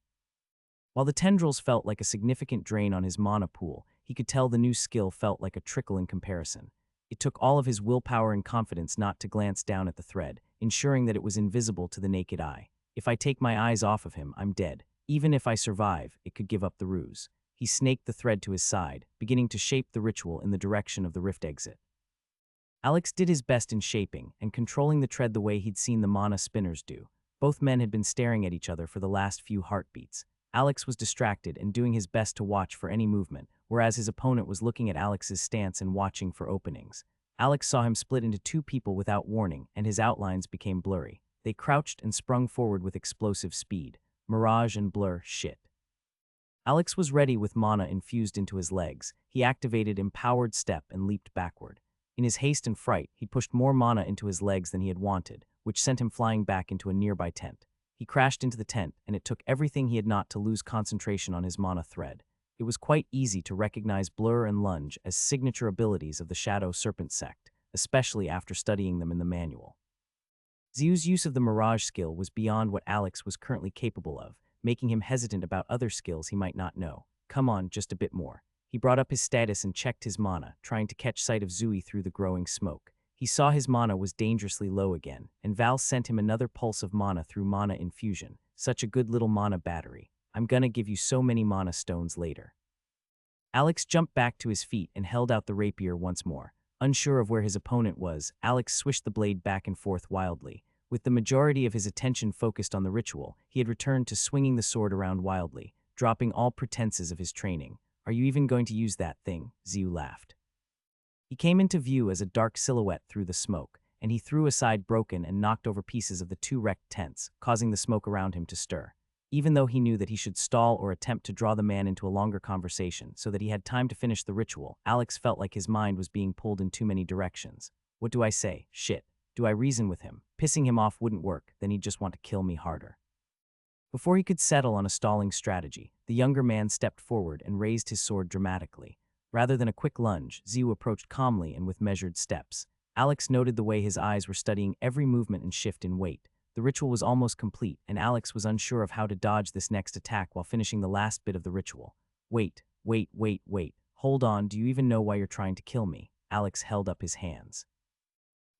While the tendrils felt like a significant drain on his mana pool, he could tell the new skill felt like a trickle in comparison. It took all of his willpower and confidence not to glance down at the thread, ensuring that it was invisible to the naked eye. If I take my eyes off of him, I'm dead. Even if I survive, it could give up the ruse. He snaked the thread to his side, beginning to shape the ritual in the direction of the rift exit. Alex did his best in shaping and controlling the thread the way he'd seen the mana spinners do. Both men had been staring at each other for the last few heartbeats. Alex was distracted and doing his best to watch for any movement, whereas his opponent was looking at Alex's stance and watching for openings. Alex saw him split into two people without warning, and his outlines became blurry. They crouched and sprung forward with explosive speed. Mirage and blur, shit. Alex was ready with mana infused into his legs. He activated Empowered Step and leaped backward. In his haste and fright, he pushed more mana into his legs than he had wanted, which sent him flying back into a nearby tent. He crashed into the tent, and it took everything he had not to lose concentration on his mana thread. It was quite easy to recognize Blur and Lunge as signature abilities of the Shadow Serpent sect, especially after studying them in the manual. Ziu's use of the Mirage skill was beyond what Alex was currently capable of, making him hesitant about other skills he might not know. Come on, just a bit more. He brought up his status and checked his mana, trying to catch sight of Zui through the growing smoke. He saw his mana was dangerously low again, and Val sent him another pulse of mana through mana infusion. Such a good little mana battery. I'm gonna give you so many mana stones later. Alex jumped back to his feet and held out the rapier once more. Unsure of where his opponent was, Alex swished the blade back and forth wildly. With the majority of his attention focused on the ritual, he had returned to swinging the sword around wildly, dropping all pretenses of his training. Are you even going to use that thing? Ziu laughed. He came into view as a dark silhouette through the smoke, and he threw aside broken and knocked over pieces of the two wrecked tents, causing the smoke around him to stir. Even though he knew that he should stall or attempt to draw the man into a longer conversation so that he had time to finish the ritual, Alex felt like his mind was being pulled in too many directions. What do I say? Shit. Do I reason with him? Pissing him off wouldn't work, then he'd just want to kill me harder. Before he could settle on a stalling strategy, the younger man stepped forward and raised his sword dramatically. Rather than a quick lunge, Ziu approached calmly and with measured steps. Alex noted the way his eyes were studying every movement and shift in weight. The ritual was almost complete, and Alex was unsure of how to dodge this next attack while finishing the last bit of the ritual. Wait. Hold on, do you even know why you're trying to kill me? Alex held up his hands.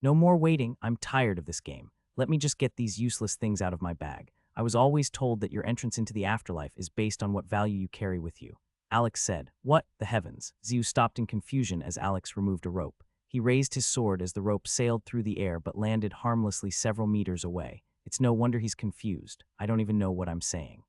No more waiting, I'm tired of this game. Let me just get these useless things out of my bag. I was always told that your entrance into the afterlife is based on what value you carry with you. Alex said, What the heavens? Ziu stopped in confusion as Alex removed a rope. He raised his sword as the rope sailed through the air but landed harmlessly several meters away. It's no wonder he's confused. I don't even know what I'm saying.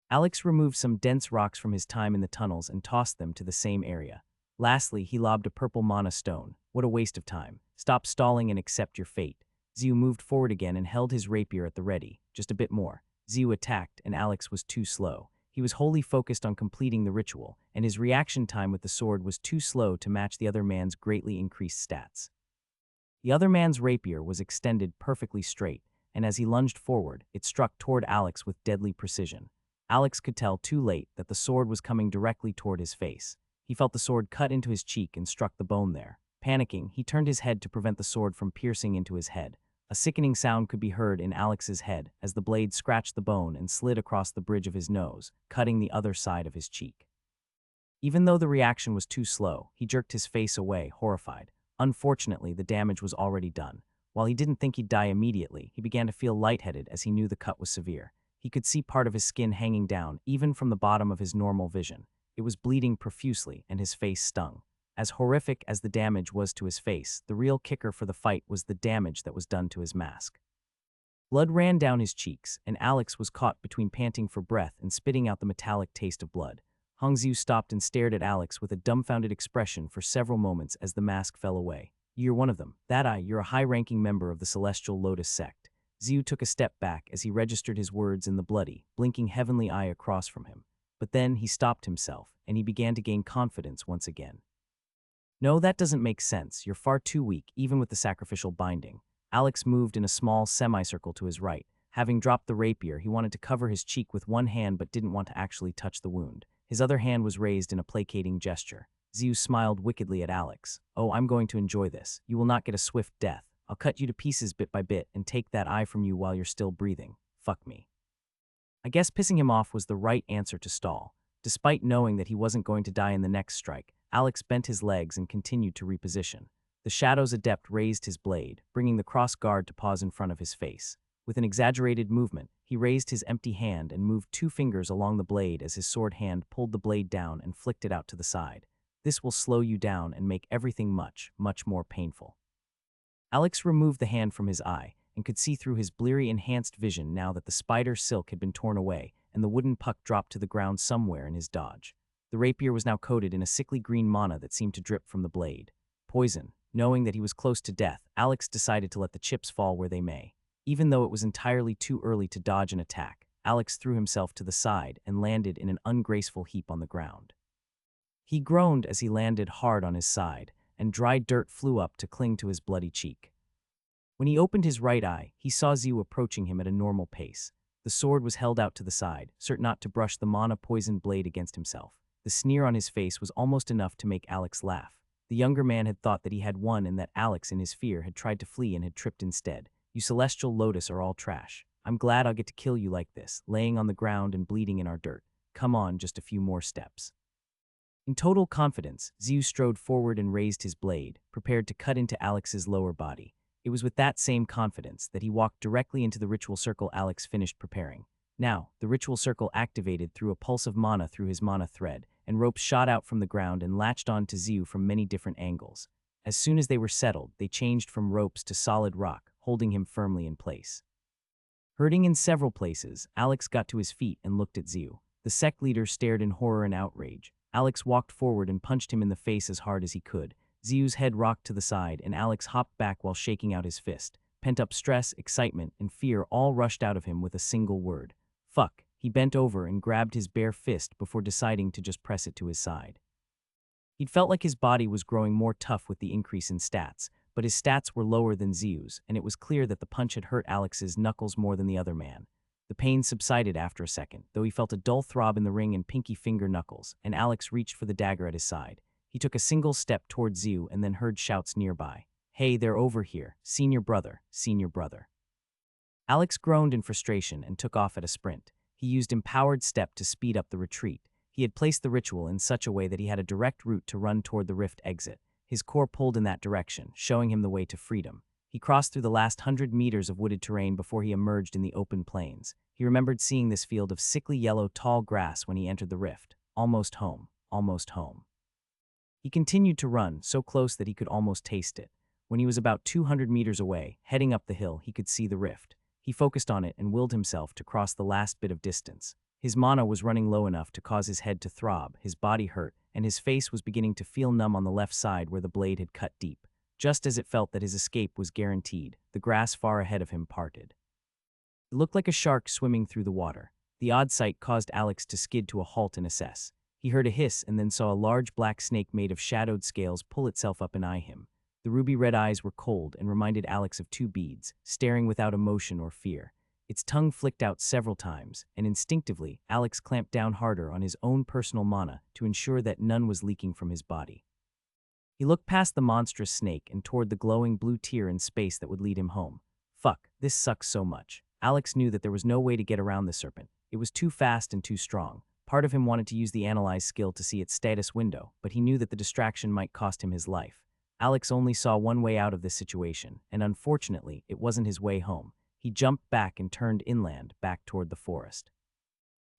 Alex removed some dense rocks from his time in the tunnels and tossed them to the same area. Lastly, he lobbed a purple mana stone. What a waste of time. Stop stalling and accept your fate. Ziu moved forward again and held his rapier at the ready. Just a bit more. Ziu attacked, and Alex was too slow. He was wholly focused on completing the ritual, and his reaction time with the sword was too slow to match the other man's greatly increased stats. The other man's rapier was extended perfectly straight, and as he lunged forward, it struck toward Alex with deadly precision. Alex could tell too late that the sword was coming directly toward his face. He felt the sword cut into his cheek and struck the bone there. Panicking, he turned his head to prevent the sword from piercing into his head. A sickening sound could be heard in Alex's head as the blade scratched the bone and slid across the bridge of his nose, cutting the other side of his cheek. Even though the reaction was too slow, he jerked his face away, horrified. Unfortunately, the damage was already done. While he didn't think he'd die immediately, he began to feel lightheaded as he knew the cut was severe. He could see part of his skin hanging down, even from the bottom of his normal vision. It was bleeding profusely, and his face stung. As horrific as the damage was to his face, the real kicker for the fight was the damage that was done to his mask. Blood ran down his cheeks, and Alex was caught between panting for breath and spitting out the metallic taste of blood. Hongxiu stopped and stared at Alex with a dumbfounded expression for several moments as the mask fell away. "You're one of them. You're a high-ranking member of the Celestial Lotus sect." Xiu took a step back as he registered his words in the bloody, blinking heavenly eye across from him. But then he stopped himself, and he began to gain confidence once again. "No, that doesn't make sense. You're far too weak, even with the sacrificial binding." Alex moved in a small semicircle to his right. Having dropped the rapier, he wanted to cover his cheek with one hand but didn't want to actually touch the wound. His other hand was raised in a placating gesture. Xiu smiled wickedly at Alex. "Oh, I'm going to enjoy this. You will not get a swift death. I'll cut you to pieces bit by bit and take that eye from you while you're still breathing. Fuck me." I guess pissing him off was the right answer to stall. Despite knowing that he wasn't going to die in the next strike, Alex bent his legs and continued to reposition. The Shadow's adept raised his blade, bringing the cross guard to pause in front of his face. With an exaggerated movement, he raised his empty hand and moved 2 fingers along the blade as his sword hand pulled the blade down and flicked it out to the side. "This will slow you down and make everything much, much more painful." Alex removed the hand from his eye and could see through his bleary enhanced vision now that the spider silk had been torn away and the wooden puck dropped to the ground somewhere in his dodge. The rapier was now coated in a sickly green mana that seemed to drip from the blade. Poison. Knowing that he was close to death, Alex decided to let the chips fall where they may. Even though it was entirely too early to dodge an attack, Alex threw himself to the side and landed in an ungraceful heap on the ground. He groaned as he landed hard on his side, and dry dirt flew up to cling to his bloody cheek. When he opened his right eye, he saw Xiu approaching him at a normal pace. The sword was held out to the side, certain not to brush the mana-poisoned blade against himself. The sneer on his face was almost enough to make Alex laugh. The younger man had thought that he had won and that Alex, in his fear, had tried to flee and had tripped instead. "You Celestial Lotus are all trash. I'm glad I'll get to kill you like this, laying on the ground and bleeding in our dirt. Come on, just a few more steps." In total confidence, Xiu strode forward and raised his blade, prepared to cut into Alex's lower body. It was with that same confidence that he walked directly into the ritual circle Alex finished preparing. Now, the ritual circle activated through a pulse of mana through his mana thread, and ropes shot out from the ground and latched on to Xiu from many different angles. As soon as they were settled, they changed from ropes to solid rock, holding him firmly in place. Hurting in several places, Alex got to his feet and looked at Xiu. The sect leader stared in horror and outrage. Alex walked forward and punched him in the face as hard as he could. Xiu's head rocked to the side, and Alex hopped back while shaking out his fist. Pent-up stress, excitement, and fear all rushed out of him with a single word. "Fuck." He bent over and grabbed his bare fist before deciding to just press it to his side. He'd felt like his body was growing more tough with the increase in stats, but his stats were lower than Xiu's, and it was clear that the punch had hurt Alex's knuckles more than the other man. The pain subsided after a second, though he felt a dull throb in the ring and pinky finger knuckles, and Alex reached for the dagger at his side. He took a single step toward Xiu and then heard shouts nearby. "Hey, they're over here. Senior brother, senior brother." Alex groaned in frustration and took off at a sprint. He used empowered step to speed up the retreat. He had placed the ritual in such a way that he had a direct route to run toward the rift exit. His core pulled in that direction, showing him the way to freedom. He crossed through the last 100 meters of wooded terrain before he emerged in the open plains. He remembered seeing this field of sickly yellow tall grass when he entered the rift. Almost home, almost home. He continued to run, so close that he could almost taste it. When he was about 200 meters away, heading up the hill, he could see the rift. He focused on it and willed himself to cross the last bit of distance. His mana was running low enough to cause his head to throb, his body hurt, and his face was beginning to feel numb on the left side where the blade had cut deep. Just as it felt that his escape was guaranteed, the grass far ahead of him parted. It looked like a shark swimming through the water. The odd sight caused Alex to skid to a halt and assess. He heard a hiss and then saw a large black snake made of shadowed scales pull itself up and eye him. The ruby-red eyes were cold and reminded Alex of 2 beads, staring without emotion or fear. Its tongue flicked out several times, and instinctively, Alex clamped down harder on his own personal mana to ensure that none was leaking from his body. He looked past the monstrous snake and toward the glowing blue tear in space that would lead him home. Fuck, this sucks so much. Alex knew that there was no way to get around the serpent. It was too fast and too strong. Part of him wanted to use the analyze skill to see its status window, but he knew that the distraction might cost him his life. Alex only saw one way out of this situation, and unfortunately, it wasn't his way home. He jumped back and turned inland, back toward the forest.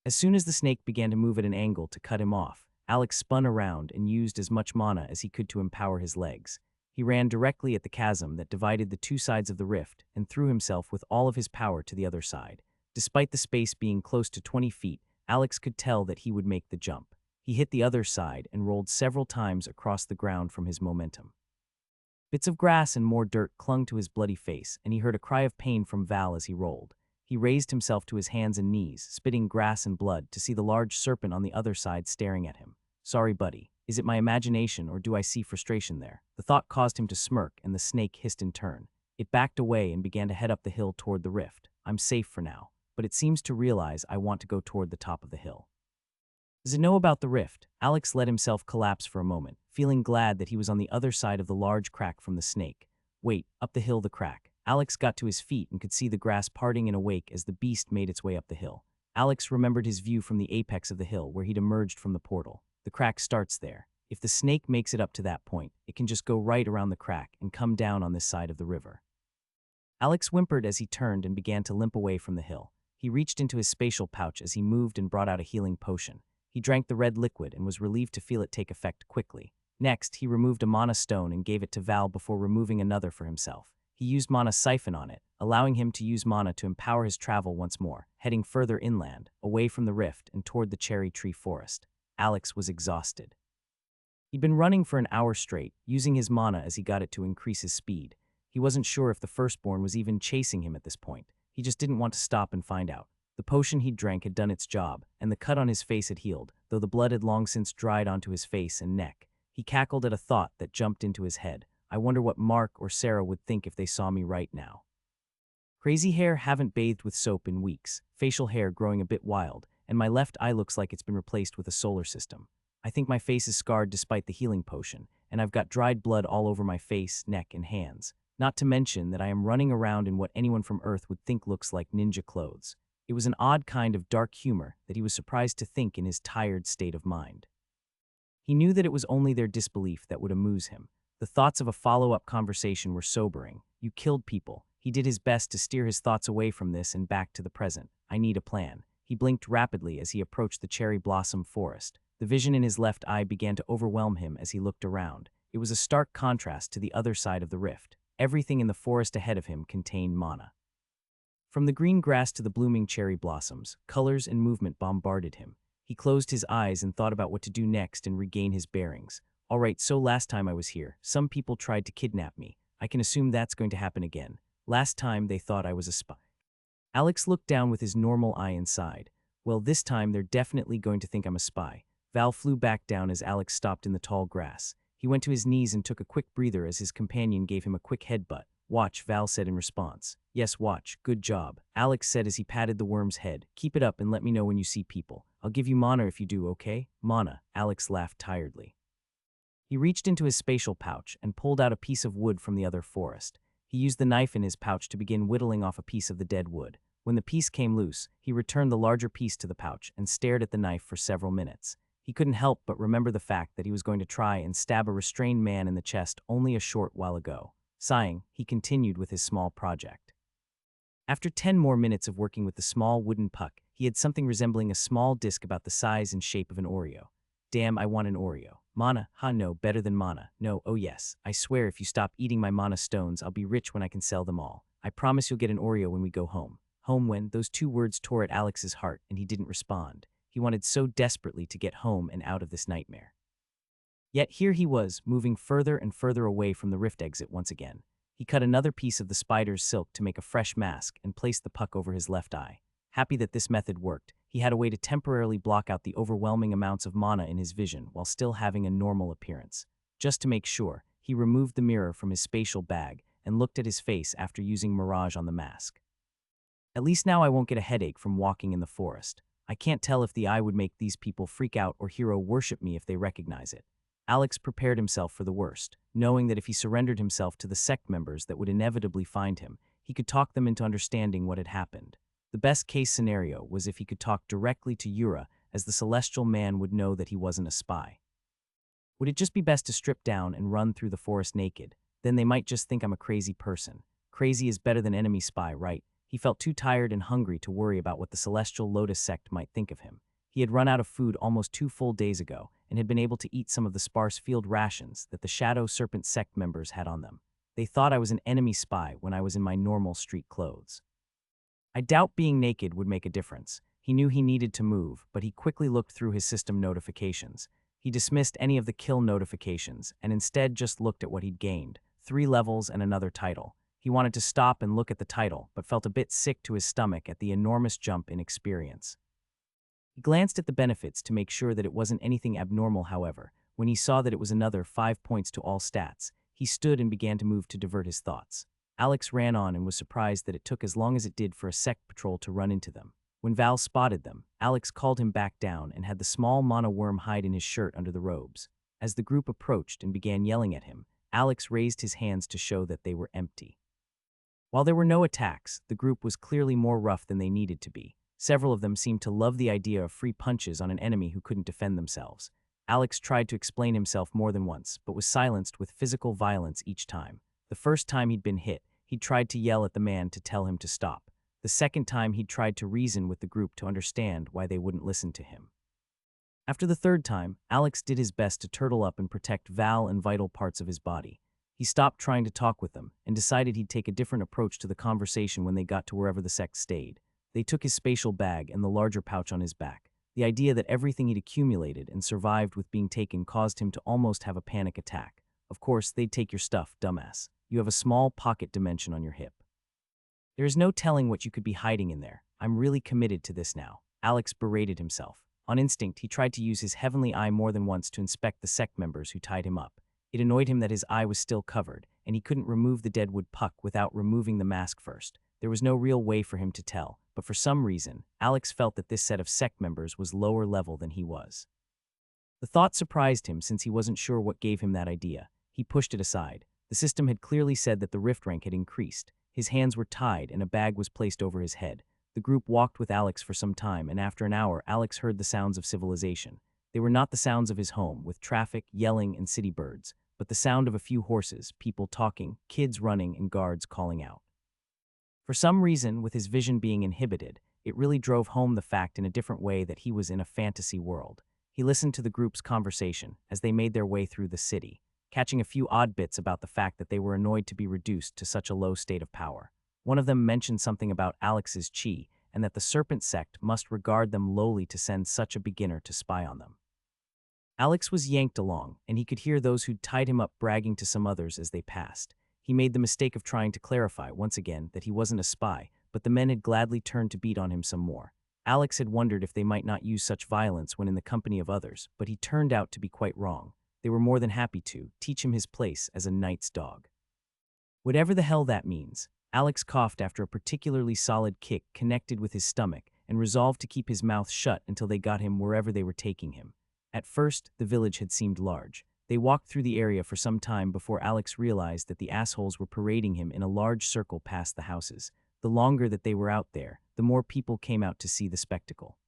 As soon as the snake began to move at an angle to cut him off, Alex spun around and used as much mana as he could to empower his legs. He ran directly at the chasm that divided the two sides of the rift and threw himself with all of his power to the other side. Despite the space being close to 20 feet, Alex could tell that he would make the jump. He hit the other side and rolled several times across the ground from his momentum. Bits of grass and more dirt clung to his bloody face, and he heard a cry of pain from Val as he rolled. He raised himself to his hands and knees, spitting grass and blood, to see the large serpent on the other side staring at him. Sorry, buddy. Is it my imagination or do I see frustration there? The thought caused him to smirk, and the snake hissed in turn. It backed away and began to head up the hill toward the rift. I'm safe for now, but it seems to realize I want to go toward the top of the hill. Does it know about the rift? Alex let himself collapse for a moment, feeling glad that he was on the other side of the large crack from the snake. Wait, up the hill the crack. Alex got to his feet and could see the grass parting in a wake as the beast made its way up the hill. Alex remembered his view from the apex of the hill where he'd emerged from the portal. The crack starts there. If the snake makes it up to that point, it can just go right around the crack and come down on this side of the river. Alex whimpered as he turned and began to limp away from the hill. He reached into his spatial pouch as he moved and brought out a healing potion. He drank the red liquid and was relieved to feel it take effect quickly. Next, he removed a mana stone and gave it to Val before removing another for himself. He used mana siphon on it, allowing him to use mana to empower his travel once more, heading further inland, away from the rift and toward the cherry tree forest. Alex was exhausted. He'd been running for an hour straight, using his mana as he got it to increase his speed. He wasn't sure if the firstborn was even chasing him at this point. He just didn't want to stop and find out. The potion he'd drank had done its job, and the cut on his face had healed, though the blood had long since dried onto his face and neck. He cackled at a thought that jumped into his head. I wonder what Mark or Sarah would think if they saw me right now. Crazy hair, haven't bathed with soap in weeks, facial hair growing a bit wild, and my left eye looks like it's been replaced with a solar system. I think my face is scarred despite the healing potion, and I've got dried blood all over my face, neck, and hands. Not to mention that I am running around in what anyone from Earth would think looks like ninja clothes. It was an odd kind of dark humor that he was surprised to think in his tired state of mind. He knew that it was only their disbelief that would amuse him. The thoughts of a follow-up conversation were sobering. You killed people. He did his best to steer his thoughts away from this and back to the present. I need a plan. He blinked rapidly as he approached the cherry blossom forest. The vision in his left eye began to overwhelm him as he looked around. It was a stark contrast to the other side of the rift. Everything in the forest ahead of him contained mana. From the green grass to the blooming cherry blossoms, colors and movement bombarded him. He closed his eyes and thought about what to do next and regain his bearings. All right, so last time I was here, some people tried to kidnap me. I can assume that's going to happen again. Last time they thought I was a spy. Alex looked down with his normal eye and sighed. Well, this time they're definitely going to think I'm a spy. Val flew back down as Alex stopped in the tall grass. He went to his knees and took a quick breather as his companion gave him a quick headbutt. Watch, Val said in response. Yes, watch. Good job. Alex said as he patted the worm's head. Keep it up and let me know when you see people. I'll give you mana if you do, okay? Mana, Alex laughed tiredly. He reached into his spatial pouch and pulled out a piece of wood from the other forest. He used the knife in his pouch to begin whittling off a piece of the dead wood. When the piece came loose, he returned the larger piece to the pouch and stared at the knife for several minutes. He couldn't help but remember the fact that he was going to try and stab a restrained man in the chest only a short while ago. Sighing, he continued with his small project. After 10 more minutes of working with the small wooden puck, he had something resembling a small disc about the size and shape of an Oreo. Damn, I want an Oreo. Mana, no, better than mana. No, oh yes, I swear if you stop eating my mana stones, I'll be rich when I can sell them all. I promise you'll get an Oreo when we go home. Home when, those two words tore at Alex's heart and he didn't respond. He wanted so desperately to get home and out of this nightmare. Yet here he was, moving further and further away from the rift exit once again. He cut another piece of the spider's silk to make a fresh mask and placed the puck over his left eye. Happy that this method worked, he had a way to temporarily block out the overwhelming amounts of mana in his vision while still having a normal appearance. Just to make sure, he removed the mirror from his spatial bag and looked at his face after using Mirage on the mask. At least now I won't get a headache from walking in the forest. I can't tell if the eye would make these people freak out or hero worship me if they recognize it. Alex prepared himself for the worst, knowing that if he surrendered himself to the sect members that would inevitably find him, he could talk them into understanding what had happened. The best-case scenario was if he could talk directly to Yura, as the celestial man would know that he wasn't a spy. Would it just be best to strip down and run through the forest naked? Then they might just think I'm a crazy person. Crazy is better than enemy spy, right? He felt too tired and hungry to worry about what the Celestial Lotus sect might think of him. He had run out of food almost 2 full days ago and had been able to eat some of the sparse field rations that the Shadow Serpent sect members had on them. They thought I was an enemy spy when I was in my normal street clothes. I doubt being naked would make a difference. He knew he needed to move, but he quickly looked through his system notifications. He dismissed any of the kill notifications and instead just looked at what he'd gained, 3 levels and another title. He wanted to stop and look at the title, but felt a bit sick to his stomach at the enormous jump in experience. He glanced at the benefits to make sure that it wasn't anything abnormal, however. When he saw that it was another 5 points to all stats, he stood and began to move to divert his thoughts. Alex ran on and was surprised that it took as long as it did for a sect patrol to run into them. When Val spotted them, Alex called him back down and had the small mono worm hide in his shirt under the robes. As the group approached and began yelling at him, Alex raised his hands to show that they were empty. While there were no attacks, the group was clearly more rough than they needed to be. Several of them seemed to love the idea of free punches on an enemy who couldn't defend themselves. Alex tried to explain himself more than once, but was silenced with physical violence each time. The first time he'd been hit, he'd tried to yell at the man to tell him to stop. The second time he'd tried to reason with the group to understand why they wouldn't listen to him. After the third time, Alex did his best to turtle up and protect Val and vital parts of his body. He stopped trying to talk with them and decided he'd take a different approach to the conversation when they got to wherever the sect stayed. They took his spatial bag and the larger pouch on his back. The idea that everything he'd accumulated and survived with being taken caused him to almost have a panic attack. Of course, they'd take your stuff, dumbass. You have a small pocket dimension on your hip. There is no telling what you could be hiding in there. I'm really committed to this now. Alex berated himself. On instinct, he tried to use his heavenly eye more than once to inspect the sect members who tied him up. It annoyed him that his eye was still covered, and he couldn't remove the deadwood puck without removing the mask first. There was no real way for him to tell, but for some reason, Alex felt that this set of sect members was lower level than he was. The thought surprised him since he wasn't sure what gave him that idea. He pushed it aside. The system had clearly said that the rift rank had increased. His hands were tied and a bag was placed over his head. The group walked with Alex for some time, and after an hour, Alex heard the sounds of civilization. They were not the sounds of his home, with traffic, yelling, and city birds, but the sound of a few horses, people talking, kids running, and guards calling out. For some reason, with his vision being inhibited, it really drove home the fact in a different way that he was in a fantasy world. He listened to the group's conversation as they made their way through the city, catching a few odd bits about the fact that they were annoyed to be reduced to such a low state of power. One of them mentioned something about Alex's chi, and that the Serpent sect must regard them lowly to send such a beginner to spy on them. Alex was yanked along, and he could hear those who'd tied him up bragging to some others as they passed. He made the mistake of trying to clarify, once again, that he wasn't a spy, but the men had gladly turned to beat on him some more. Alex had wondered if they might not use such violence when in the company of others, but he turned out to be quite wrong. They were more than happy to teach him his place as a knight's dog. Whatever the hell that means, Alex coughed after a particularly solid kick connected with his stomach and resolved to keep his mouth shut until they got him wherever they were taking him. At first, the village had seemed large. They walked through the area for some time before Alex realized that the assholes were parading him in a large circle past the houses. The longer that they were out there, the more people came out to see the spectacle.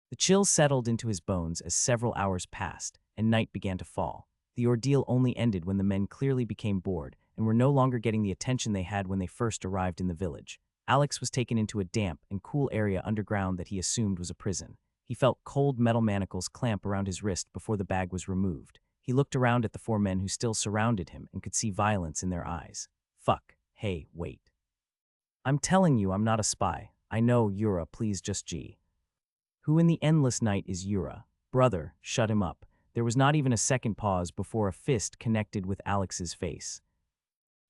The chill settled into his bones as several hours passed, and night began to fall. The ordeal only ended when the men clearly became bored and were no longer getting the attention they had when they first arrived in the village. Alex was taken into a damp and cool area underground that he assumed was a prison. He felt cold metal manacles clamp around his wrist before the bag was removed. He looked around at the 4 men who still surrounded him and could see violence in their eyes. Fuck. Hey, wait. I'm telling you I'm not a spy. I know, Yura, please just G. Who in the endless night is Yura? Brother, shut him up. There was not even a second pause before a fist connected with Alex's face.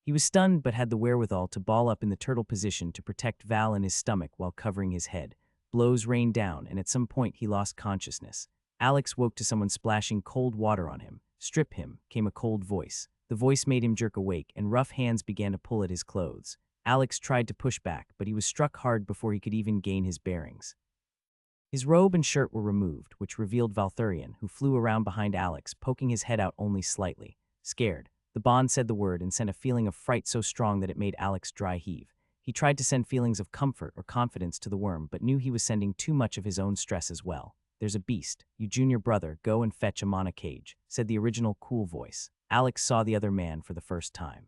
He was stunned but had the wherewithal to ball up in the turtle position to protect Val in his stomach while covering his head. Blows rained down, and at some point he lost consciousness. Alex woke to someone splashing cold water on him. Strip him, came a cold voice. The voice made him jerk awake, and rough hands began to pull at his clothes. Alex tried to push back, but he was struck hard before he could even gain his bearings. His robe and shirt were removed, which revealed Valthurian, who flew around behind Alex, poking his head out only slightly. Scared, the Bond said the word and sent a feeling of fright so strong that it made Alex dry heave. He tried to send feelings of comfort or confidence to the worm, but knew he was sending too much of his own stress as well. "There's a beast. You junior brother, go and fetch a mana cage," said the original cool voice. Alex saw the other man for the first time.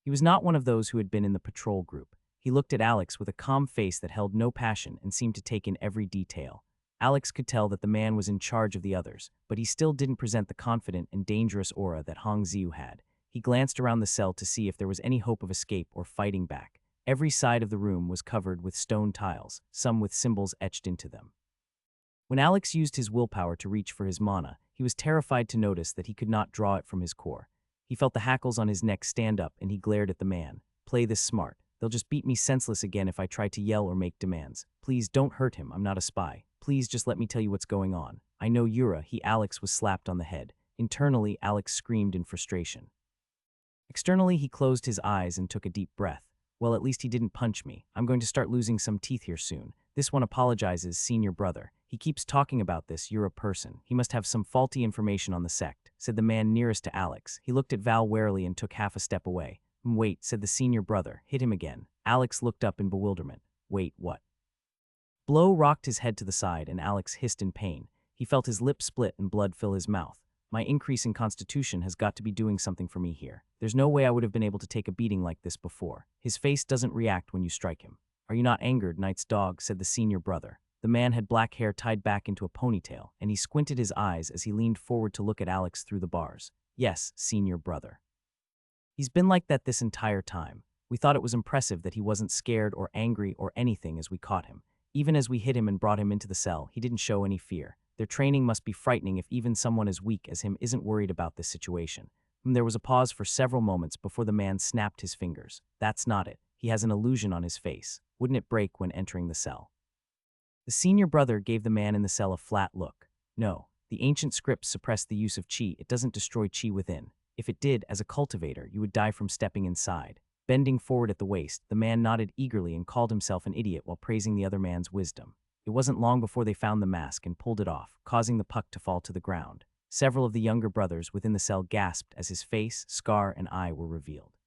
He was not one of those who had been in the patrol group. He looked at Alex with a calm face that held no passion and seemed to take in every detail. Alex could tell that the man was in charge of the others, but he still didn't present the confident and dangerous aura that Hong Ziu had. He glanced around the cell to see if there was any hope of escape or fighting back. Every side of the room was covered with stone tiles, some with symbols etched into them. When Alex used his willpower to reach for his mana, he was terrified to notice that he could not draw it from his core. He felt the hackles on his neck stand up and he glared at the man. "Play this smart. They'll just beat me senseless again if I try to yell or make demands. Please don't hurt him, I'm not a spy. Please just let me tell you what's going on. I know Yura." Alex was slapped on the head. Internally, Alex screamed in frustration. Externally, he closed his eyes and took a deep breath. "Well, at least he didn't punch me. I'm going to start losing some teeth here soon. This one apologizes, senior brother. He keeps talking about this, you're a person. He must have some faulty information on the sect," said the man nearest to Alex. He looked at Val warily and took half a step away. "Wait," said the senior brother. "Hit him again." Alex looked up in bewilderment. "Wait, what?" Blow rocked his head to the side and Alex hissed in pain. He felt his lips split and blood fill his mouth. "My increase in constitution has got to be doing something for me here. There's no way I would have been able to take a beating like this before. His face doesn't react when you strike him." "Are you not angered, Knight's dog?" said the senior brother. The man had black hair tied back into a ponytail, and he squinted his eyes as he leaned forward to look at Alex through the bars. "Yes, senior brother. He's been like that this entire time. We thought it was impressive that he wasn't scared or angry or anything as we caught him. Even as we hit him and brought him into the cell, he didn't show any fear. Their training must be frightening if even someone as weak as him isn't worried about this situation." There was a pause for several moments before the man snapped his fingers. "That's not it. He has an illusion on his face. Wouldn't it break when entering the cell?" The senior brother gave the man in the cell a flat look. "No, the ancient scripts suppress the use of chi. It doesn't destroy chi within. If it did, as a cultivator, you would die from stepping inside." Bending forward at the waist, the man nodded eagerly and called himself an idiot while praising the other man's wisdom. It wasn't long before they found the mask and pulled it off, causing the puck to fall to the ground. Several of the younger brothers within the cell gasped as his face, scar, and eye were revealed.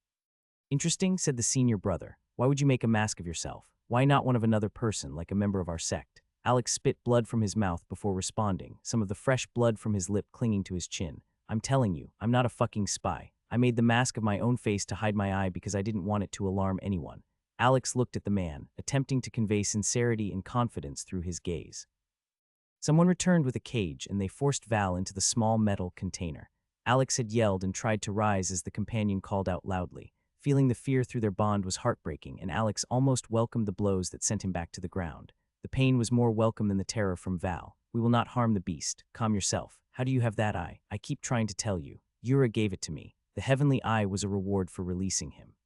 "Interesting," said the senior brother. "Why would you make a mask of yourself? Why not one of another person, like a member of our sect?" Alex spit blood from his mouth before responding, some of the fresh blood from his lip clinging to his chin. "I'm telling you, I'm not a fucking spy. I made the mask of my own face to hide my eye because I didn't want it to alarm anyone." Alex looked at the man, attempting to convey sincerity and confidence through his gaze. Someone returned with a cage, and they forced Val into the small metal container. Alex had yelled and tried to rise as the companion called out loudly. Feeling the fear through their bond was heartbreaking, and Alex almost welcomed the blows that sent him back to the ground. The pain was more welcome than the terror from Val. "We will not harm the beast. Calm yourself. How do you have that eye? I keep trying to tell you. Yura gave it to me. The heavenly eye was a reward for releasing him."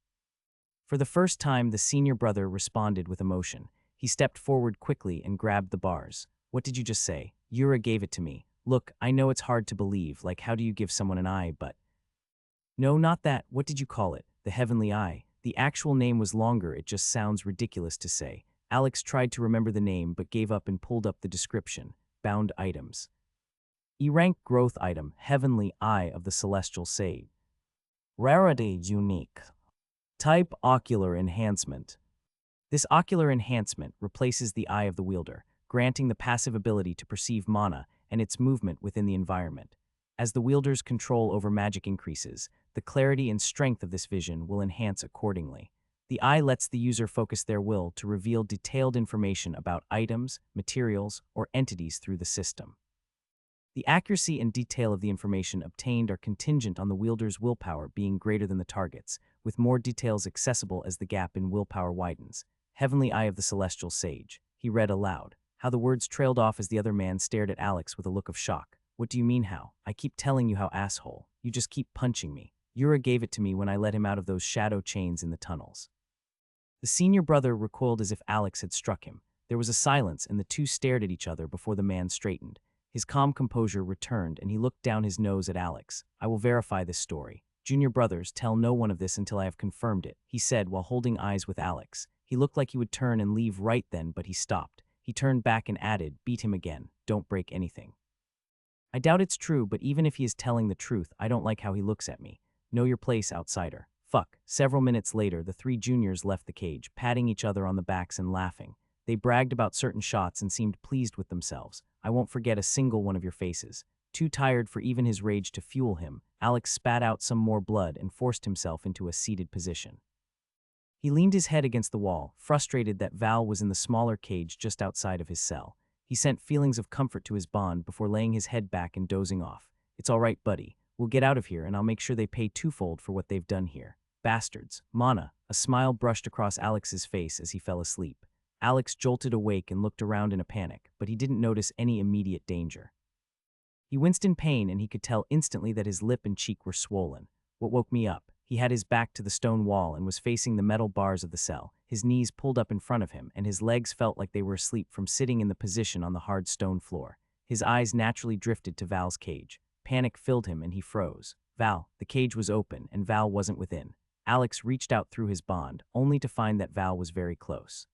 For the first time, the senior brother responded with emotion. He stepped forward quickly and grabbed the bars. "What did you just say?" "Yura gave it to me. Look, I know it's hard to believe, like how do you give someone an eye, but..." "No, not that. What did you call it? The heavenly eye." The actual name was longer, it just sounds ridiculous to say. Alex tried to remember the name but gave up and pulled up the description. Bound items. E-rank growth item, heavenly eye of the celestial sage. Rarity unique. Type ocular enhancement. This ocular enhancement replaces the eye of the wielder, granting the passive ability to perceive mana and its movement within the environment. As the wielder's control over magic increases, the clarity and strength of this vision will enhance accordingly. The eye lets the user focus their will to reveal detailed information about items, materials, or entities through the system. The accuracy and detail of the information obtained are contingent on the wielder's willpower being greater than the target's, with more details accessible as the gap in willpower widens. Heavenly Eye of the Celestial Sage. He read aloud. How the words trailed off as the other man stared at Alex with a look of shock. "What do you mean how? I keep telling you how, asshole. You just keep punching me. Yura gave it to me when I let him out of those shadow chains in the tunnels." The senior brother recoiled as if Alex had struck him. There was a silence and the two stared at each other before the man straightened. His calm composure returned and he looked down his nose at Alex. "I will verify this story. Junior brothers, tell no one of this until I have confirmed it," he said while holding eyes with Alex. He looked like he would turn and leave right then, but he stopped. He turned back and added, "Beat him again. Don't break anything." I doubt it's true, but even if he is telling the truth, I don't like how he looks at me. Know your place, outsider. Fuck. Several minutes later, the three juniors left the cage, patting each other on the backs and laughing. They bragged about certain shots and seemed pleased with themselves. I won't forget a single one of your faces. Too tired for even his rage to fuel him, Alex spat out some more blood and forced himself into a seated position. He leaned his head against the wall, frustrated that Val was in the smaller cage just outside of his cell. He sent feelings of comfort to his bond before laying his head back and dozing off. "It's all right, buddy. We'll get out of here and I'll make sure they pay twofold for what they've done here. Bastards." Mana. A smile brushed across Alex's face as he fell asleep. Alex jolted awake and looked around in a panic, but he didn't notice any immediate danger. He winced in pain and he could tell instantly that his lip and cheek were swollen. What woke me up? He had his back to the stone wall and was facing the metal bars of the cell, his knees pulled up in front of him, and his legs felt like they were asleep from sitting in the position on the hard stone floor. His eyes naturally drifted to Val's cage. Panic filled him and he froze. Val. The cage was open and Val wasn't within. Alex reached out through his bond, only to find that Val was very close.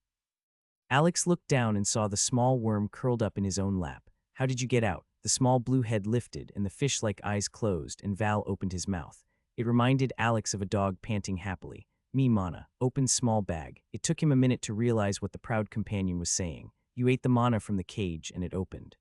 Alex looked down and saw the small worm curled up in his own lap. "How did you get out?" The small blue head lifted and the fish-like eyes closed, and Val opened his mouth. It reminded Alex of a dog panting happily. "Me, Mana. Open small bag." It took him a minute to realize what the proud companion was saying. "You ate the mana from the cage and it opened."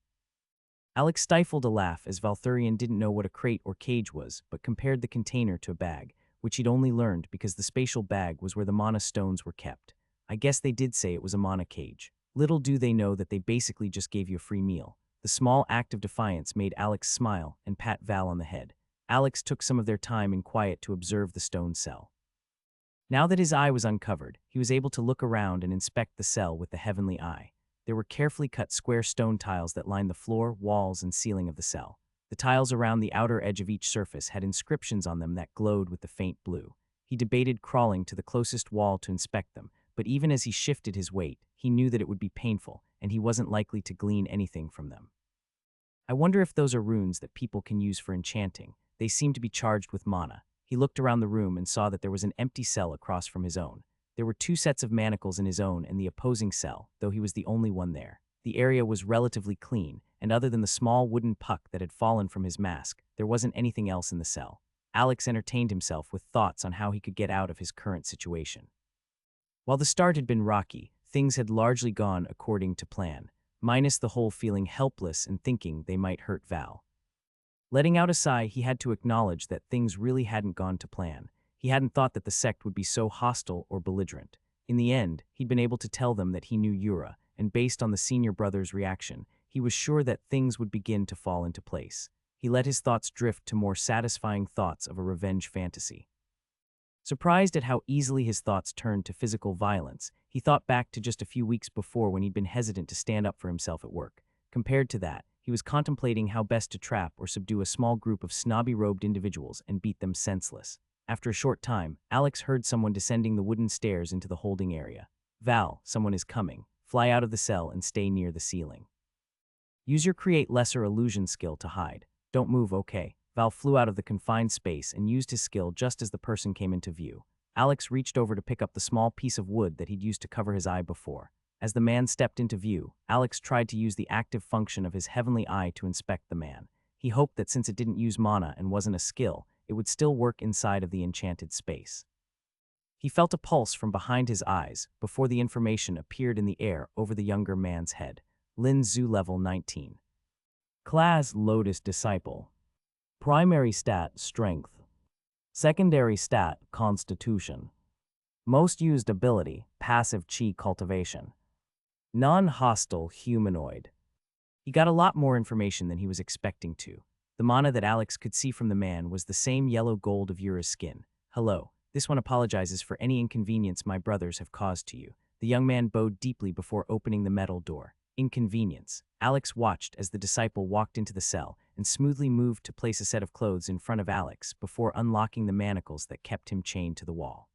Alex stifled a laugh as Valthurian didn't know what a crate or cage was, but compared the container to a bag, which he'd only learned because the spatial bag was where the mana stones were kept. I guess they did say it was a mana cage. Little do they know that they basically just gave you a free meal. The small act of defiance made Alex smile and pat Val on the head. Alex took some of their time in quiet to observe the stone cell. Now that his eye was uncovered, he was able to look around and inspect the cell with the heavenly eye. There were carefully cut square stone tiles that lined the floor, walls, and ceiling of the cell. The tiles around the outer edge of each surface had inscriptions on them that glowed with the faint blue. He debated crawling to the closest wall to inspect them, but even as he shifted his weight, he knew that it would be painful, and he wasn't likely to glean anything from them. I wonder if those are runes that people can use for enchanting. They seem to be charged with mana. He looked around the room and saw that there was an empty cell across from his own. There were 2 sets of manacles in his own and the opposing cell, though he was the only one there. The area was relatively clean, and other than the small wooden puck that had fallen from his mask, there wasn't anything else in the cell. Alex entertained himself with thoughts on how he could get out of his current situation. While the start had been rocky, things had largely gone according to plan, minus the whole feeling helpless and thinking they might hurt Val. Letting out a sigh, he had to acknowledge that things really hadn't gone to plan. He hadn't thought that the sect would be so hostile or belligerent. In the end, he'd been able to tell them that he knew Yura, and based on the senior brother's reaction, he was sure that things would begin to fall into place. He let his thoughts drift to more satisfying thoughts of a revenge fantasy. Surprised at how easily his thoughts turned to physical violence, he thought back to just a few weeks before when he'd been hesitant to stand up for himself at work. Compared to that, he was contemplating how best to trap or subdue a small group of snobby-robed individuals and beat them senseless. After a short time, Alex heard someone descending the wooden stairs into the holding area. "Val, someone is coming. Fly out of the cell and stay near the ceiling. Use your create lesser illusion skill to hide. Don't move, okay?" Val flew out of the confined space and used his skill just as the person came into view. Alex reached over to pick up the small piece of wood that he'd used to cover his eye before. As the man stepped into view, Alex tried to use the active function of his heavenly eye to inspect the man. He hoped that since it didn't use mana and wasn't a skill, it would still work inside of the enchanted space. He felt a pulse from behind his eyes before the information appeared in the air over the younger man's head. Lin Zhu level 19. Class Lotus Disciple. Primary stat Strength. Secondary stat Constitution. Most used ability Passive Chi Cultivation. Non-hostile humanoid. He got a lot more information than he was expecting to. The mana that Alex could see from the man was the same yellow gold of Yura's skin. "Hello, this one apologizes for any inconvenience my brothers have caused to you." The young man bowed deeply before opening the metal door. Inconvenience. Alex watched as the disciple walked into the cell and smoothly moved to place a set of clothes in front of Alex before unlocking the manacles that kept him chained to the wall.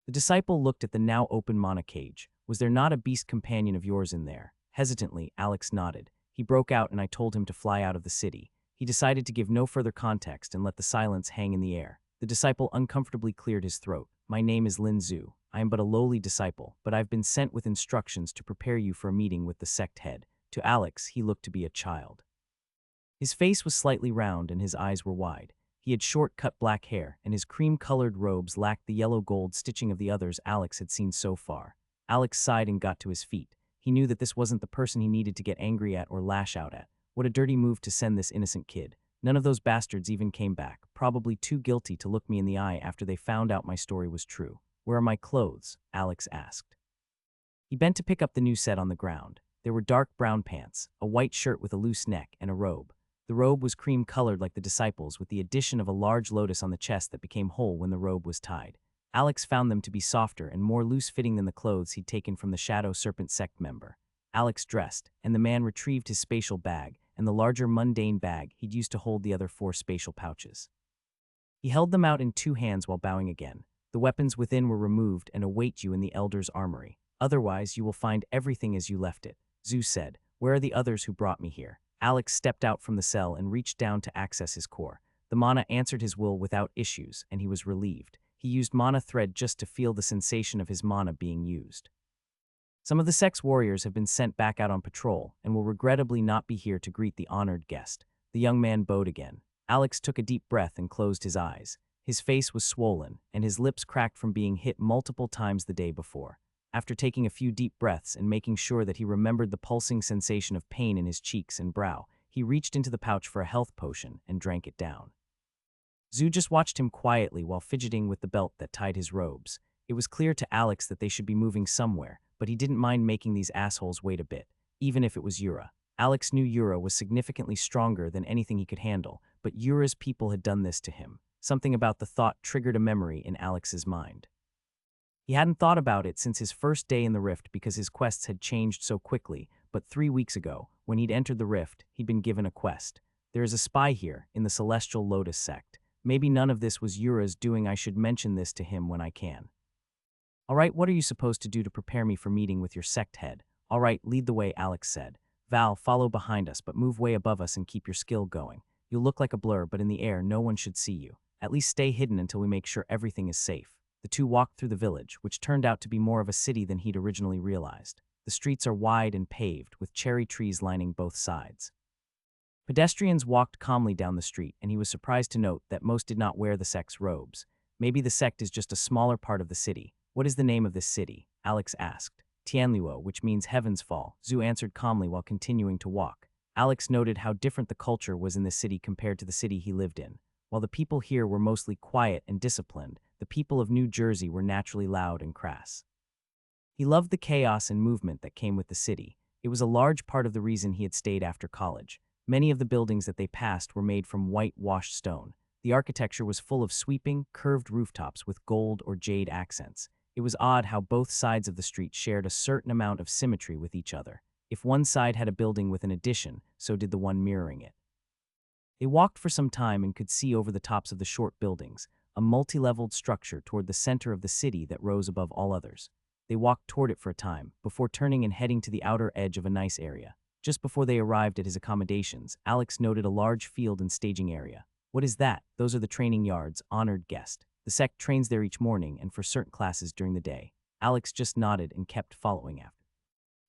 The disciple looked at the now open mana cage. "Was there not a beast companion of yours in there?" Hesitantly, Alex nodded. "He broke out and I told him to fly out of the city." He decided to give no further context and let the silence hang in the air. The disciple uncomfortably cleared his throat. my name is Lin Zhu. I am but a lowly disciple, but I've been sent with instructions to prepare you for a meeting with the sect head. To Alex, he looked to be a child. His face was slightly round and his eyes were wide. He had short, cut black hair, and his cream-colored robes lacked the yellow-gold stitching of the others Alex had seen so far. Alex sighed and got to his feet. He knew that this wasn't the person he needed to get angry at or lash out at. What a dirty move to send this innocent kid. None of those bastards even came back, probably too guilty to look me in the eye after they found out my story was true. Where are my clothes? Alex asked. He bent to pick up the new set on the ground. There were dark brown pants, a white shirt with a loose neck, and a robe. The robe was cream-colored like the disciples, with the addition of a large lotus on the chest that became whole when the robe was tied. Alex found them to be softer and more loose-fitting than the clothes he'd taken from the Shadow Serpent sect member. Alex dressed, and the man retrieved his spatial bag and the larger mundane bag he'd used to hold the other 4 spatial pouches. He held them out in 2 hands while bowing again. The weapons within were removed and await you in the Elder's armory. Otherwise, you will find everything as you left it. Zeus said, "Where are the others who brought me here?" Alex stepped out from the cell and reached down to access his core. The mana answered his will without issues, and he was relieved. He used mana thread just to feel the sensation of his mana being used. Some of the sect's warriors have been sent back out on patrol and will regrettably not be here to greet the honored guest. The young man bowed again. Alex took a deep breath and closed his eyes. His face was swollen, and his lips cracked from being hit multiple times the day before. After taking a few deep breaths and making sure that he remembered the pulsing sensation of pain in his cheeks and brow, he reached into the pouch for a health potion and drank it down. Zhu just watched him quietly while fidgeting with the belt that tied his robes. It was clear to Alex that they should be moving somewhere, but he didn't mind making these assholes wait a bit, even if it was Yura. Alex knew Yura was significantly stronger than anything he could handle, but Yura's people had done this to him. Something about the thought triggered a memory in Alex's mind. He hadn't thought about it since his first day in the Rift because his quests had changed so quickly, but 3 weeks ago, when he'd entered the Rift, he'd been given a quest. There is a spy here, in the Celestial Lotus sect. Maybe none of this was Yura's doing. I should mention this to him when I can. All right, what are you supposed to do to prepare me for meeting with your sect head? All right, lead the way, Alex said. Val, follow behind us, but move way above us and keep your skill going. You'll look like a blur, but in the air, no one should see you. At least stay hidden until we make sure everything is safe. The two walked through the village, which turned out to be more of a city than he'd originally realized. The streets are wide and paved, with cherry trees lining both sides. Pedestrians walked calmly down the street, and he was surprised to note that most did not wear the sect's robes. Maybe the sect is just a smaller part of the city. What is the name of this city? Alex asked. Tianluo, which means heaven's fall, Zhu answered calmly while continuing to walk. Alex noted how different the culture was in this city compared to the city he lived in. While the people here were mostly quiet and disciplined, the people of New Jersey were naturally loud and crass. He loved the chaos and movement that came with the city. It was a large part of the reason he had stayed after college. Many of the buildings that they passed were made from white-washed stone. The architecture was full of sweeping, curved rooftops with gold or jade accents. It was odd how both sides of the street shared a certain amount of symmetry with each other. If one side had a building with an addition, so did the one mirroring it. They walked for some time and could see over the tops of the short buildings, a multi-leveled structure toward the center of the city that rose above all others. They walked toward it for a time, before turning and heading to the outer edge of a nice area. Just before they arrived at his accommodations, Alex noted a large field and staging area. What is that? Those are the training yards, honored guest. The sect trains there each morning and for certain classes during the day. Alex just nodded and kept following after.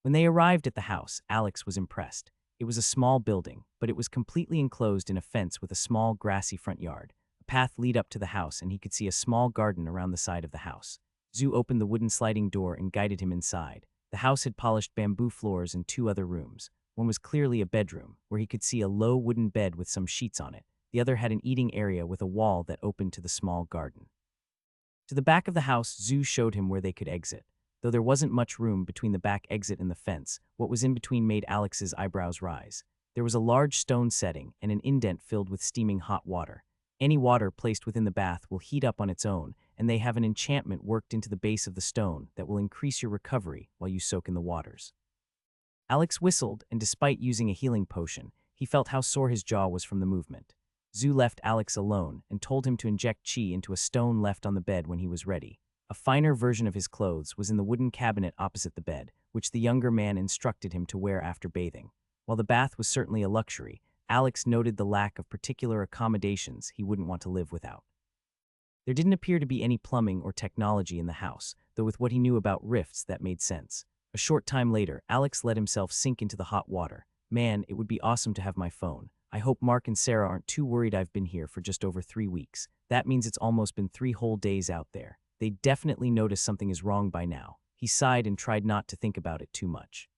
When they arrived at the house, Alex was impressed. It was a small building, but it was completely enclosed in a fence with a small grassy front yard. A path led up to the house and he could see a small garden around the side of the house. Zhu opened the wooden sliding door and guided him inside. The house had polished bamboo floors and 2 other rooms. One was clearly a bedroom, where he could see a low wooden bed with some sheets on it. The other had an eating area with a wall that opened to the small garden. To the back of the house, Zhu showed him where they could exit. Though there wasn't much room between the back exit and the fence, what was in between made Alex's eyebrows rise. There was a large stone setting and an indent filled with steaming hot water. Any water placed within the bath will heat up on its own, and they have an enchantment worked into the base of the stone that will increase your recovery while you soak in the waters. Alex whistled, and despite using a healing potion, he felt how sore his jaw was from the movement. Zhu left Alex alone and told him to inject chi into a stone left on the bed when he was ready. A finer version of his clothes was in the wooden cabinet opposite the bed, which the younger man instructed him to wear after bathing. While the bath was certainly a luxury, Alex noted the lack of particular accommodations he wouldn't want to live without. There didn't appear to be any plumbing or technology in the house, though with what he knew about rifts that made sense. A short time later, Alex let himself sink into the hot water. Man, it would be awesome to have my phone. I hope Mark and Sarah aren't too worried I've been here for just over 3 weeks. That means it's almost been 3 whole days out there. They definitely notice something is wrong by now. He sighed and tried not to think about it too much.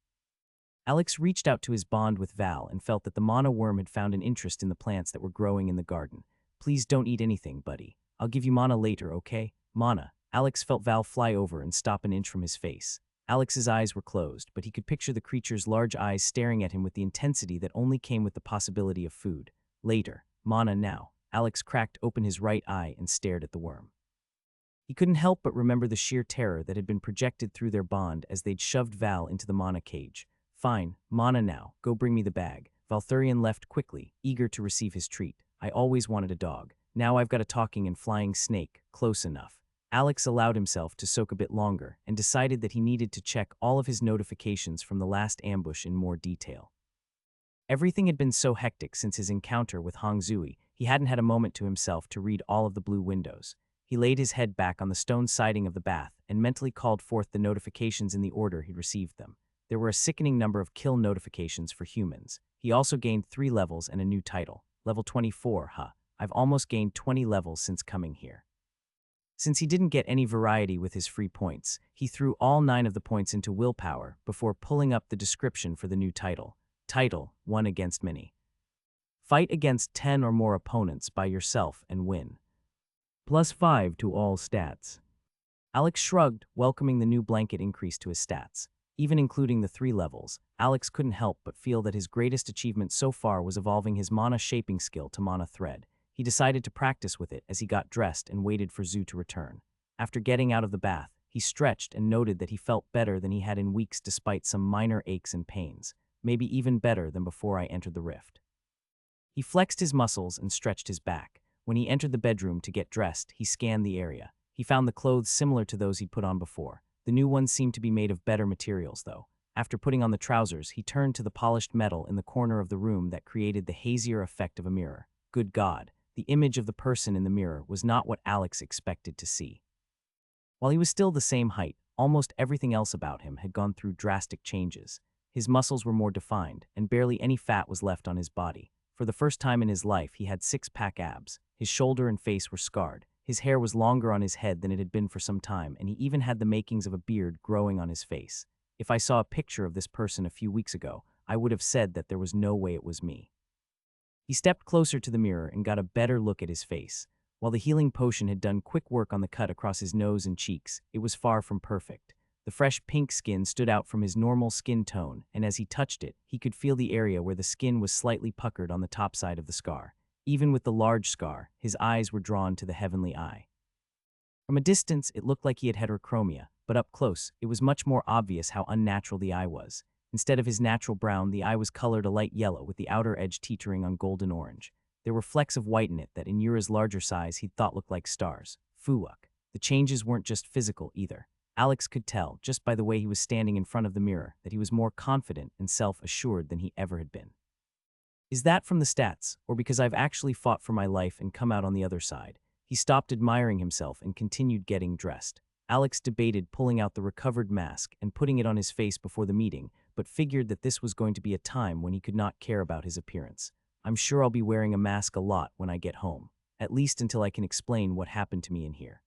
Alex reached out to his bond with Val and felt that the mana worm had found an interest in the plants that were growing in the garden. Please don't eat anything, buddy. I'll give you mana later, okay? Mana. Alex felt Val fly over and stop an inch from his face. Alex's eyes were closed, but he could picture the creature's large eyes staring at him with the intensity that only came with the possibility of food. Later. Mana now. Alex cracked open his right eye and stared at the worm. He couldn't help but remember the sheer terror that had been projected through their bond as they'd shoved Val into the mana cage. Fine, Mana now, go bring me the bag. Valthurian left quickly, eager to receive his treat. I always wanted a dog. Now I've got a talking and flying snake, close enough. Alex allowed himself to soak a bit longer and decided that he needed to check all of his notifications from the last ambush in more detail. Everything had been so hectic since his encounter with Hong Zui, he hadn't had a moment to himself to read all of the blue windows. He laid his head back on the stone siding of the bath and mentally called forth the notifications in the order he received them. There were a sickening number of kill notifications for humans. He also gained 3 levels and a new title. Level 24, huh? I've almost gained 20 levels since coming here. Since he didn't get any variety with his free points, he threw all 9 of the points into willpower before pulling up the description for the new title. Title, 1 against many. Fight against 10 or more opponents by yourself and win. +5 to all stats. Alex shrugged, welcoming the new blanket increase to his stats. Even including the 3 levels, Alex couldn't help but feel that his greatest achievement so far was evolving his mana shaping skill to mana thread. He decided to practice with it as he got dressed and waited for Zhu to return. After getting out of the bath, he stretched and noted that he felt better than he had in weeks despite some minor aches and pains, maybe even better than before I entered the rift. He flexed his muscles and stretched his back. When he entered the bedroom to get dressed, he scanned the area. He found the clothes similar to those he'd put on before. The new ones seemed to be made of better materials, though. After putting on the trousers, he turned to the polished metal in the corner of the room that created the hazier effect of a mirror. Good God, the image of the person in the mirror was not what Alex expected to see. While he was still the same height, almost everything else about him had gone through drastic changes. His muscles were more defined, and barely any fat was left on his body. For the first time in his life, he had 6-pack abs. His shoulder and face were scarred. His hair was longer on his head than it had been for some time, and he even had the makings of a beard growing on his face. If I saw a picture of this person a few weeks ago, I would have said that there was no way it was me. He stepped closer to the mirror and got a better look at his face. While the healing potion had done quick work on the cut across his nose and cheeks, it was far from perfect. The fresh pink skin stood out from his normal skin tone, and as he touched it, he could feel the area where the skin was slightly puckered on the top side of the scar. Even with the large scar, his eyes were drawn to the heavenly eye. From a distance, it looked like he had heterochromia, but up close, it was much more obvious how unnatural the eye was. Instead of his natural brown, the eye was colored a light yellow with the outer edge teetering on golden orange. There were flecks of white in it that in Yura's larger size he'd thought looked like stars. Fuck. The changes weren't just physical either. Alex could tell, just by the way he was standing in front of the mirror, that he was more confident and self-assured than he ever had been. Is that from the stats, or because I've actually fought for my life and come out on the other side? He stopped admiring himself and continued getting dressed. Alex debated pulling out the recovered mask and putting it on his face before the meeting, but figured that this was going to be a time when he could not care about his appearance. I'm sure I'll be wearing a mask a lot when I get home, at least until I can explain what happened to me in here.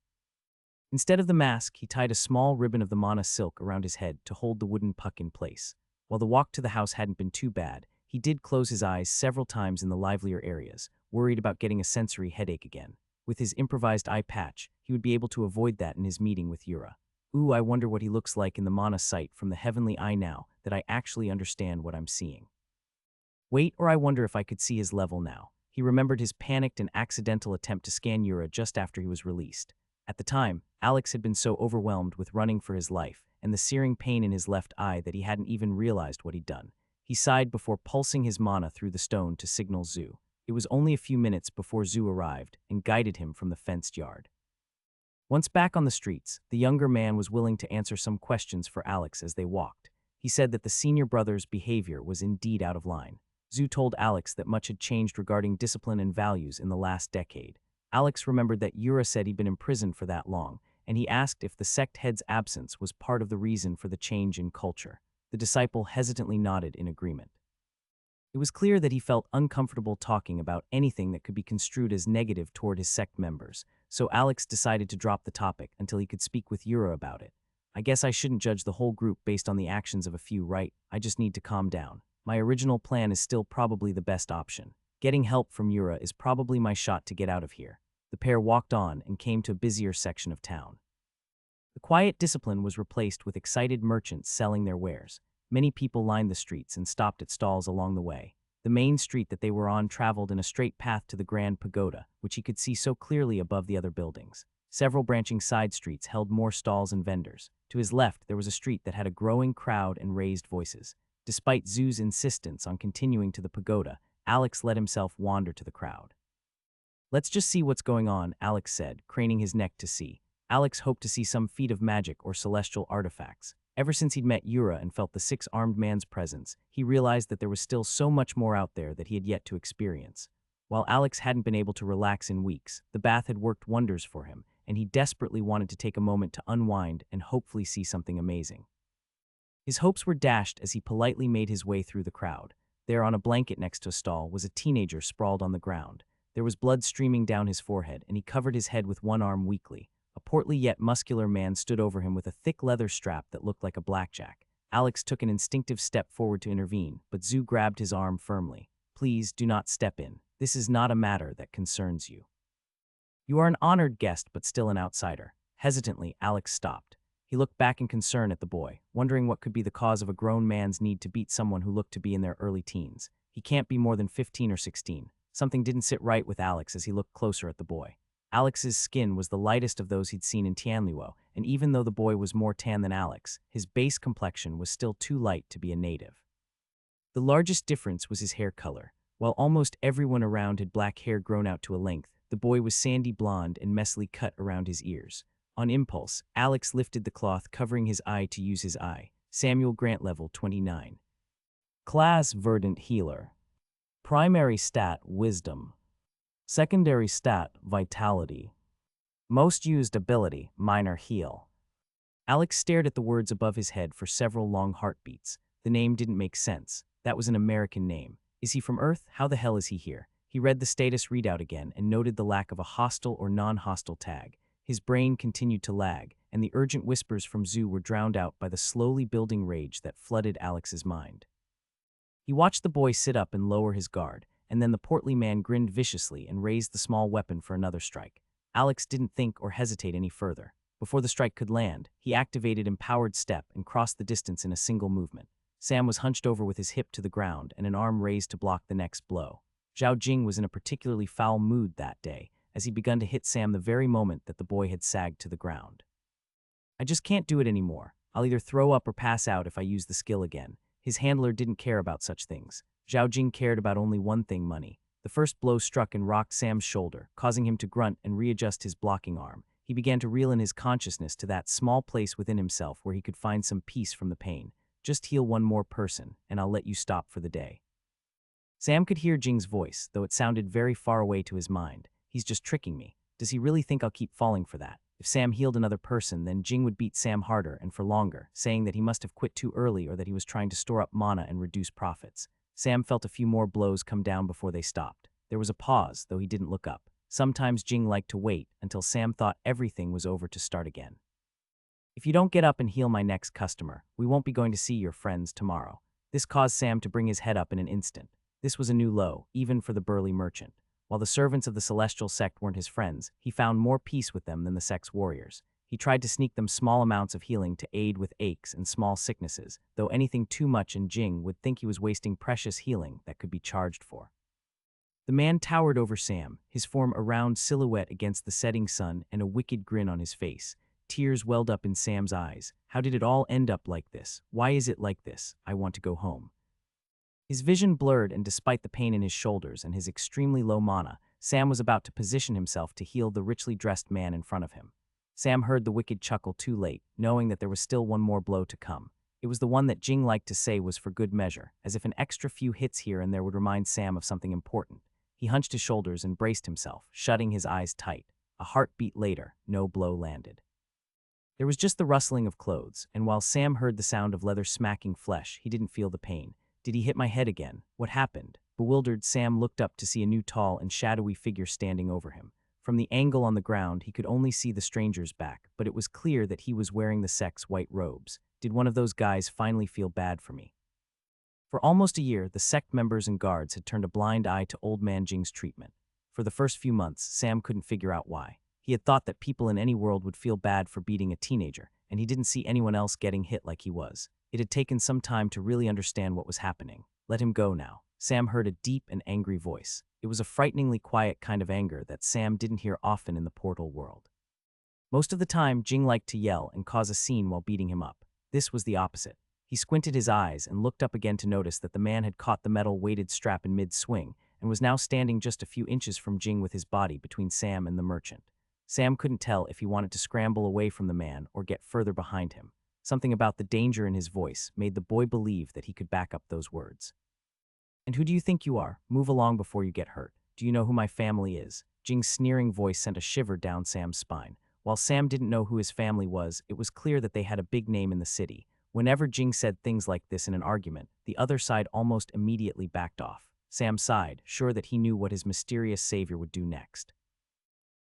Instead of the mask, he tied a small ribbon of the mana silk around his head to hold the wooden puck in place. While the walk to the house hadn't been too bad, he did close his eyes several times in the livelier areas, worried about getting a sensory headache again. With his improvised eye patch, he would be able to avoid that in his meeting with Yura. Ooh, I wonder what he looks like in the mana sight from the heavenly eye now that I actually understand what I'm seeing. Wait, or I wonder if I could see his level now. He remembered his panicked and accidental attempt to scan Yura just after he was released. At the time, Alex had been so overwhelmed with running for his life and the searing pain in his left eye that he hadn't even realized what he'd done. He sighed before pulsing his mana through the stone to signal Zhu. It was only a few minutes before Zhu arrived and guided him from the fenced yard. Once back on the streets, the younger man was willing to answer some questions for Alex as they walked. He said that the senior brother's behavior was indeed out of line. Zhu told Alex that much had changed regarding discipline and values in the last decade. Alex remembered that Yura said he'd been imprisoned for that long, and he asked if the sect head's absence was part of the reason for the change in culture. The disciple hesitantly nodded in agreement. It was clear that he felt uncomfortable talking about anything that could be construed as negative toward his sect members, so Alex decided to drop the topic until he could speak with Yura about it. I guess I shouldn't judge the whole group based on the actions of a few, right? I just need to calm down. My original plan is still probably the best option. Getting help from Yura is probably my shot to get out of here. The pair walked on and came to a busier section of town. The quiet discipline was replaced with excited merchants selling their wares. Many people lined the streets and stopped at stalls along the way. The main street that they were on traveled in a straight path to the Grand Pagoda, which he could see so clearly above the other buildings. Several branching side streets held more stalls and vendors. To his left, there was a street that had a growing crowd and raised voices. Despite Zoo's insistence on continuing to the pagoda, Alex let himself wander to the crowd. "Let's just see what's going on," Alex said, craning his neck to see. Alex hoped to see some feat of magic or celestial artifacts. Ever since he'd met Yura and felt the six-armed man's presence, he realized that there was still so much more out there that he had yet to experience. While Alex hadn't been able to relax in weeks, the bath had worked wonders for him, and he desperately wanted to take a moment to unwind and hopefully see something amazing. His hopes were dashed as he politely made his way through the crowd. There, on a blanket next to a stall, was a teenager sprawled on the ground. There was blood streaming down his forehead, and he covered his head with one arm weakly. A portly yet muscular man stood over him with a thick leather strap that looked like a blackjack. Alex took an instinctive step forward to intervene, but Zoo grabbed his arm firmly. "Please do not step in. This is not a matter that concerns you. You are an honored guest, but still an outsider." Hesitantly, Alex stopped. He looked back in concern at the boy, wondering what could be the cause of a grown man's need to beat someone who looked to be in their early teens. He can't be more than 15 or 16. Something didn't sit right with Alex as he looked closer at the boy. Alex's skin was the lightest of those he'd seen in Tianluo, and even though the boy was more tan than Alex, his base complexion was still too light to be a native. The largest difference was his hair color. While almost everyone around had black hair grown out to a length, the boy was sandy blonde and messily cut around his ears. On impulse, Alex lifted the cloth covering his eye to use his eye. Samuel Grant, level 29. Class Verdant Healer. Primary stat Wisdom. Secondary stat Vitality. Most used ability Minor Heal. Alex stared at the words above his head for several long heartbeats. The name didn't make sense. That was an American name. Is he from Earth? How the hell is he here? He read the status readout again and noted the lack of a hostile or non-hostile tag. His brain continued to lag, and the urgent whispers from Zoo were drowned out by the slowly building rage that flooded Alex's mind. He watched the boy sit up and lower his guard, and then the portly man grinned viciously and raised the small weapon for another strike. Alex didn't think or hesitate any further. Before the strike could land, he activated Empowered Step and crossed the distance in a single movement. Sam was hunched over with his hip to the ground and an arm raised to block the next blow. Zhao Jing was in a particularly foul mood that day, as he begun to hit Sam the very moment that the boy had sagged to the ground. "I just can't do it anymore. I'll either throw up or pass out if I use the skill again." His handler didn't care about such things. Zhao Jing cared about only one thing: money. The first blow struck and rocked Sam's shoulder, causing him to grunt and readjust his blocking arm. He began to reel in his consciousness to that small place within himself where he could find some peace from the pain. "Just heal one more person, and I'll let you stop for the day." Sam could hear Jing's voice, though it sounded very far away to his mind. "He's just tricking me. Does he really think I'll keep falling for that?" If Sam healed another person, then Jing would beat Sam harder and for longer, saying that he must have quit too early or that he was trying to store up mana and reduce profits. Sam felt a few more blows come down before they stopped. There was a pause, though he didn't look up. Sometimes Jing liked to wait until Sam thought everything was over to start again. "If you don't get up and heal my next customer, we won't be going to see your friends tomorrow." This caused Sam to bring his head up in an instant. This was a new low, even for the burly merchant. While the servants of the celestial sect weren't his friends, he found more peace with them than the sect's warriors. He tried to sneak them small amounts of healing to aid with aches and small sicknesses, though anything too much and Jing would think he was wasting precious healing that could be charged for. The man towered over Sam, his form a round silhouette against the setting sun and a wicked grin on his face. Tears welled up in Sam's eyes. How did it all end up like this? Why is it like this? I want to go home. His vision blurred, and despite the pain in his shoulders and his extremely low mana, Sam was about to position himself to heal the richly dressed man in front of him. Sam heard the wicked chuckle too late, knowing that there was still one more blow to come. It was the one that Jing liked to say was for good measure, as if an extra few hits here and there would remind Sam of something important. He hunched his shoulders and braced himself, shutting his eyes tight. A heartbeat later, no blow landed. There was just the rustling of clothes, and while Sam heard the sound of leather smacking flesh, he didn't feel the pain. Did he hit my head again? What happened? Bewildered, Sam looked up to see a new tall and shadowy figure standing over him. From the angle on the ground, he could only see the stranger's back, but it was clear that he was wearing the sect's white robes. Did one of those guys finally feel bad for me? For almost a year, the sect members and guards had turned a blind eye to Old Man Jing's treatment. For the first few months, Sam couldn't figure out why. He had thought that people in any world would feel bad for beating a teenager, and he didn't see anyone else getting hit like he was. It had taken some time to really understand what was happening. Let him go now. Sam heard a deep and angry voice. It was a frighteningly quiet kind of anger that Sam didn't hear often in the portal world. Most of the time, Jing liked to yell and cause a scene while beating him up. This was the opposite. He squinted his eyes and looked up again to notice that the man had caught the metal weighted strap in mid-swing and was now standing just a few inches from Jing with his body between Sam and the merchant. Sam couldn't tell if he wanted to scramble away from the man or get further behind him. Something about the danger in his voice made the boy believe that he could back up those words. "And who do you think you are? Move along before you get hurt. Do you know who my family is?" Jing's sneering voice sent a shiver down Sam's spine. While Sam didn't know who his family was, it was clear that they had a big name in the city. Whenever Jing said things like this in an argument, the other side almost immediately backed off. Sam sighed, sure that he knew what his mysterious savior would do next.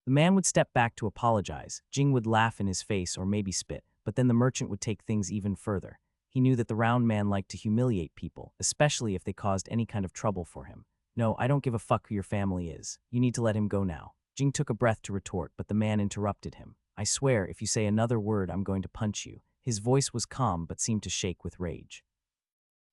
The man would step back to apologize. Jing would laugh in his face or maybe spit, but then the merchant would take things even further. He knew that the round man liked to humiliate people, especially if they caused any kind of trouble for him. "No, I don't give a fuck who your family is. You need to let him go now." Jing took a breath to retort, but the man interrupted him. "I swear, if you say another word, I'm going to punch you." His voice was calm but seemed to shake with rage.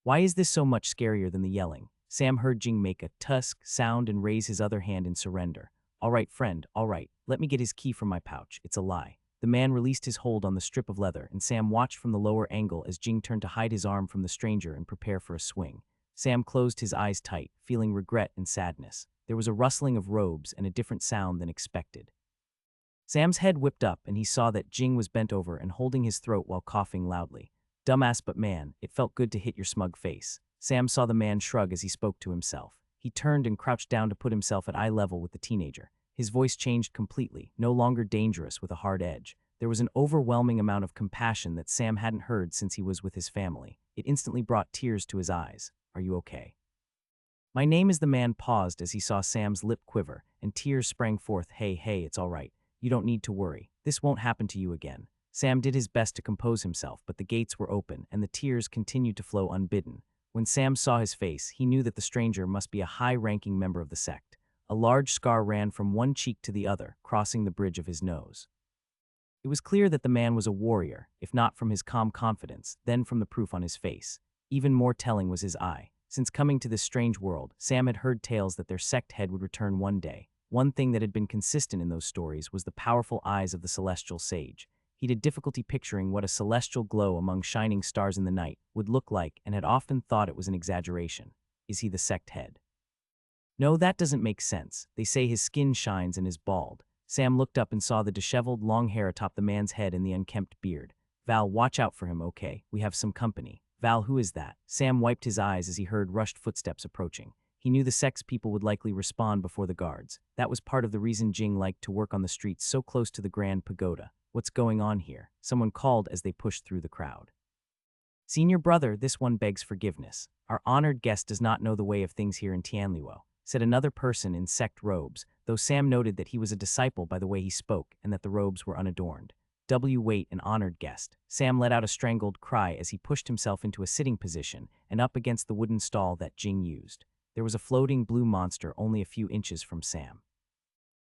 Why is this so much scarier than the yelling? Sam heard Jing make a tusk sound and raise his other hand in surrender. "All right, friend, all right. Let me get his key from my pouch. It's a lie." The man released his hold on the strip of leather, and Sam watched from the lower angle as Jing turned to hide his arm from the stranger and prepare for a swing. Sam closed his eyes tight, feeling regret and sadness. There was a rustling of robes and a different sound than expected. Sam's head whipped up, and he saw that Jing was bent over and holding his throat while coughing loudly. "Dumbass, but man, it felt good to hit your smug face." Sam saw the man shrug as he spoke to himself. He turned and crouched down to put himself at eye level with the teenager. His voice changed completely, no longer dangerous with a hard edge. There was an overwhelming amount of compassion that Sam hadn't heard since he was with his family. It instantly brought tears to his eyes. "Are you okay?" "My name is." The man paused as he saw Sam's lip quiver, and tears sprang forth. Hey, it's all right. You don't need to worry. This won't happen to you again." Sam did his best to compose himself, but the gates were open, and the tears continued to flow unbidden. When Sam saw his face, he knew that the stranger must be a high-ranking member of the sect. A large scar ran from one cheek to the other, crossing the bridge of his nose. It was clear that the man was a warrior, if not from his calm confidence, then from the proof on his face. Even more telling was his eye. Since coming to this strange world, Sam had heard tales that their sect head would return one day. One thing that had been consistent in those stories was the powerful eyes of the celestial sage. He'd had difficulty picturing what a celestial glow among shining stars in the night would look like and had often thought it was an exaggeration. Is he the sect head? No, that doesn't make sense. They say his skin shines and is bald. Sam looked up and saw the disheveled long hair atop the man's head and the unkempt beard. "Val, watch out for him, okay? We have some company." "Val, who is that?" Sam wiped his eyes as he heard rushed footsteps approaching. He knew the sect's people would likely respond before the guards. That was part of the reason Jing liked to work on the streets so close to the Grand Pagoda. "What's going on here?" someone called as they pushed through the crowd. "Senior brother, this one begs forgiveness. Our honored guest does not know the way of things here in Tianluo," said another person in sect robes, though Sam noted that he was a disciple by the way he spoke and that the robes were unadorned. Wait, an honored guest." Sam let out a strangled cry as he pushed himself into a sitting position and up against the wooden stall that Jing used. There was a floating blue monster only a few inches from Sam.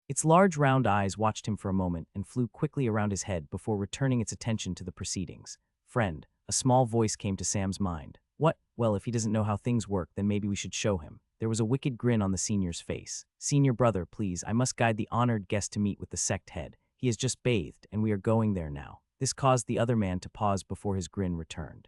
Its large round eyes watched him for a moment and flew quickly around his head before returning its attention to the proceedings. "Friend," a small voice came to Sam's mind. "What? Well, if he doesn't know how things work, then maybe we should show him." There was a wicked grin on the senior's face. "Senior brother, please, I must guide the honored guest to meet with the sect head. He has just bathed, and we are going there now." This caused the other man to pause before his grin returned.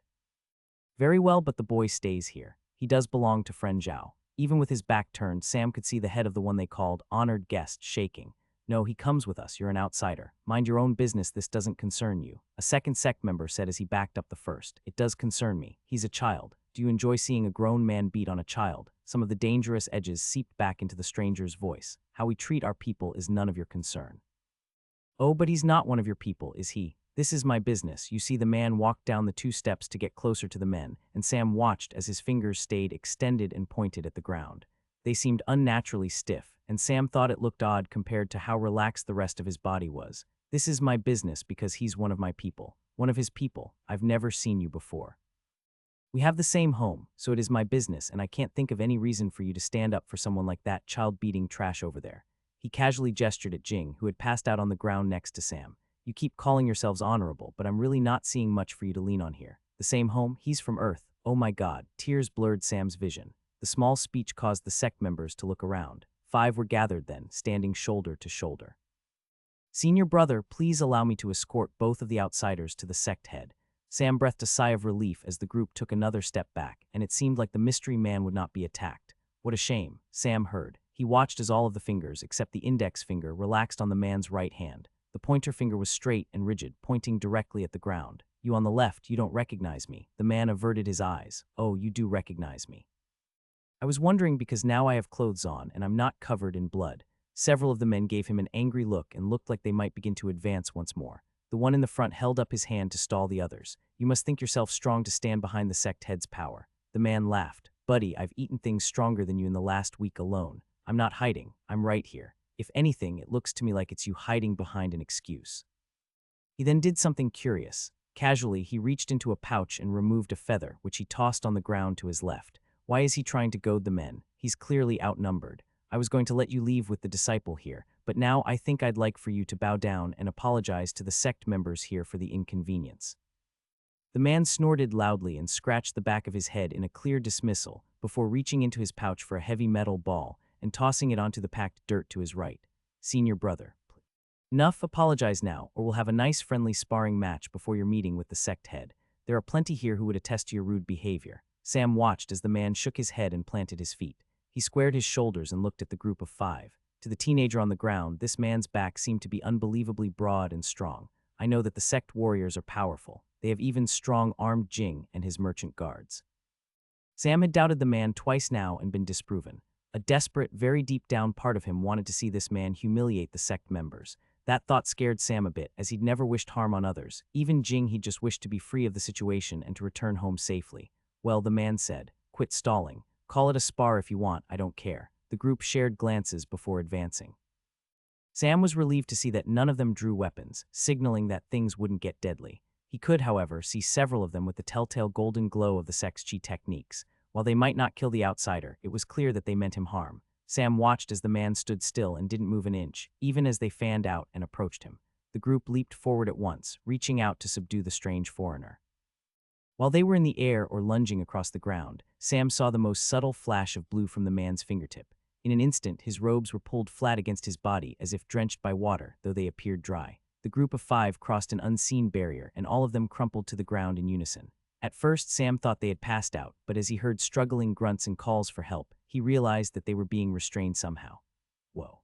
"Very well, but the boy stays here. He does belong to friend Zhao." Even with his back turned, Sam could see the head of the one they called honored guest shaking. "No, he comes with us. You're an outsider. Mind your own business. This doesn't concern you." A second sect member said as he backed up the first. "It does concern me. He's a child." Do you enjoy seeing a grown man beat on a child? Some of the dangerous edges seeped back into the stranger's voice. How we treat our people is none of your concern. Oh, but he's not one of your people, is he? This is my business. You see the man walked down the 2 steps to get closer to the men, and Sam watched as his fingers stayed extended and pointed at the ground. They seemed unnaturally stiff, and Sam thought it looked odd compared to how relaxed the rest of his body was. This is my business because he's one of my people. One of his people. I've never seen you before. We have the same home, so it is my business, and I can't think of any reason for you to stand up for someone like that child-beating trash over there. He casually gestured at Jing, who had passed out on the ground next to Sam. You keep calling yourselves honorable, but I'm really not seeing much for you to lean on here. The same home? He's from Earth. Oh my God. Tears blurred Sam's vision. The small speech caused the sect members to look around. 5 were gathered then, standing shoulder to shoulder. Senior brother, please allow me to escort both of the outsiders to the sect head. Sam breathed a sigh of relief as the group took another step back, and it seemed like the mystery man would not be attacked. What a shame, Sam heard. He watched as all of the fingers, except the index finger, relaxed on the man's right hand. The pointer finger was straight and rigid, pointing directly at the ground. You on the left, you don't recognize me. The man averted his eyes. Oh, you do recognize me. I was wondering because now I have clothes on and I'm not covered in blood. Several of the men gave him an angry look and looked like they might begin to advance once more. The one in the front held up his hand to stall the others. You must think yourself strong to stand behind the sect head's power. The man laughed. Buddy, I've eaten things stronger than you in the last week alone. I'm not hiding. I'm right here. If anything, it looks to me like it's you hiding behind an excuse. He then did something curious. Casually, he reached into a pouch and removed a feather, which he tossed on the ground to his left. Why is he trying to goad the men? He's clearly outnumbered. I was going to let you leave with the disciple here, but now I think I'd like for you to bow down and apologize to the sect members here for the inconvenience. The man snorted loudly and scratched the back of his head in a clear dismissal before reaching into his pouch for a heavy metal ball and tossing it onto the packed dirt to his right. Senior brother. Enough, apologize now, or we'll have a nice friendly sparring match before your meeting with the sect head. There are plenty here who would attest to your rude behavior. Sam watched as the man shook his head and planted his feet. He squared his shoulders and looked at the group of 5. To the teenager on the ground, this man's back seemed to be unbelievably broad and strong. I know that the sect warriors are powerful. They have even strong armed Jing and his merchant guards. Sam had doubted the man twice now and been disproven. A desperate, very deep down part of him wanted to see this man humiliate the sect members. That thought scared Sam a bit, as he'd never wished harm on others. Even Jing he'd just wished to be free of the situation and to return home safely. Well, the man said, quit stalling. Call it a spar if you want, I don't care. The group shared glances before advancing. Sam was relieved to see that none of them drew weapons, signaling that things wouldn't get deadly. He could, however, see several of them with the telltale golden glow of the sect's chi techniques. While they might not kill the outsider, it was clear that they meant him harm. Sam watched as the man stood still and didn't move an inch, even as they fanned out and approached him. The group leaped forward at once, reaching out to subdue the strange foreigner. While they were in the air or lunging across the ground, Sam saw the most subtle flash of blue from the man's fingertip. In an instant, his robes were pulled flat against his body as if drenched by water, though they appeared dry. The group of 5 crossed an unseen barrier, and all of them crumpled to the ground in unison. At first, Sam thought they had passed out, but as he heard struggling grunts and calls for help, he realized that they were being restrained somehow. Whoa.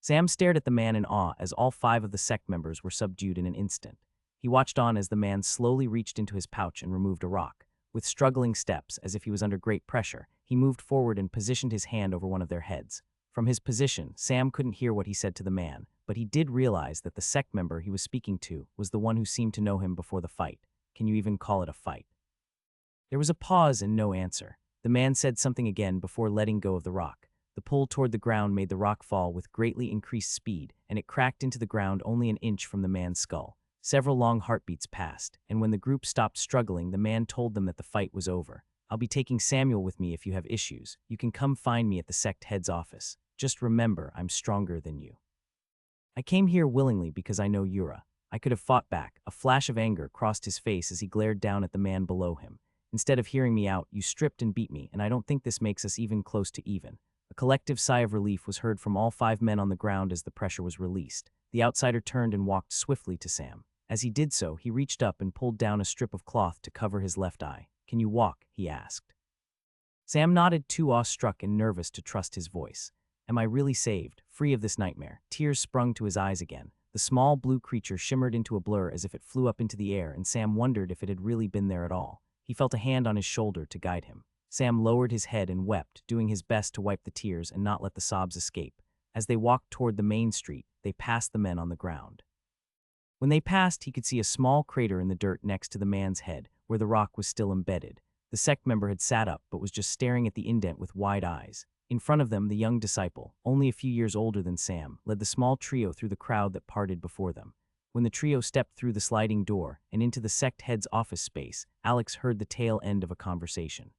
Sam stared at the man in awe as all 5 of the sect members were subdued in an instant. He watched on as the man slowly reached into his pouch and removed a rock. With struggling steps, as if he was under great pressure, he moved forward and positioned his hand over one of their heads. From his position, Sam couldn't hear what he said to the man, but he did realize that the sect member he was speaking to was the one who seemed to know him before the fight. Can you even call it a fight? There was a pause and no answer. The man said something again before letting go of the rock. The pull toward the ground made the rock fall with greatly increased speed, and it cracked into the ground only an inch from the man's skull. Several long heartbeats passed, and when the group stopped struggling, the man told them that the fight was over. I'll be taking Samuel with me if you have issues. You can come find me at the sect head's office. Just remember, I'm stronger than you. I came here willingly because I know Yura. I could have fought back. A flash of anger crossed his face as he glared down at the man below him. Instead of hearing me out, you stripped and beat me, and I don't think this makes us even close to even. A collective sigh of relief was heard from all 5 men on the ground as the pressure was released. The outsider turned and walked swiftly to Sam. As he did so, he reached up and pulled down a strip of cloth to cover his left eye. Can you walk? He asked. Sam nodded, too awestruck and nervous to trust his voice. Am I really saved, free of this nightmare? Tears sprung to his eyes again. The small blue creature shimmered into a blur as if it flew up into the air, and Sam wondered if it had really been there at all. He felt a hand on his shoulder to guide him. Sam lowered his head and wept, doing his best to wipe the tears and not let the sobs escape. As they walked toward the main street, they passed the men on the ground. When they passed, he could see a small crater in the dirt next to the man's head, where the rock was still embedded. The sect member had sat up but was just staring at the indent with wide eyes. In front of them, the young disciple, only a few years older than Sam, led the small trio through the crowd that parted before them. When the trio stepped through the sliding door and into the sect head's office space, Alex heard the tail end of a conversation.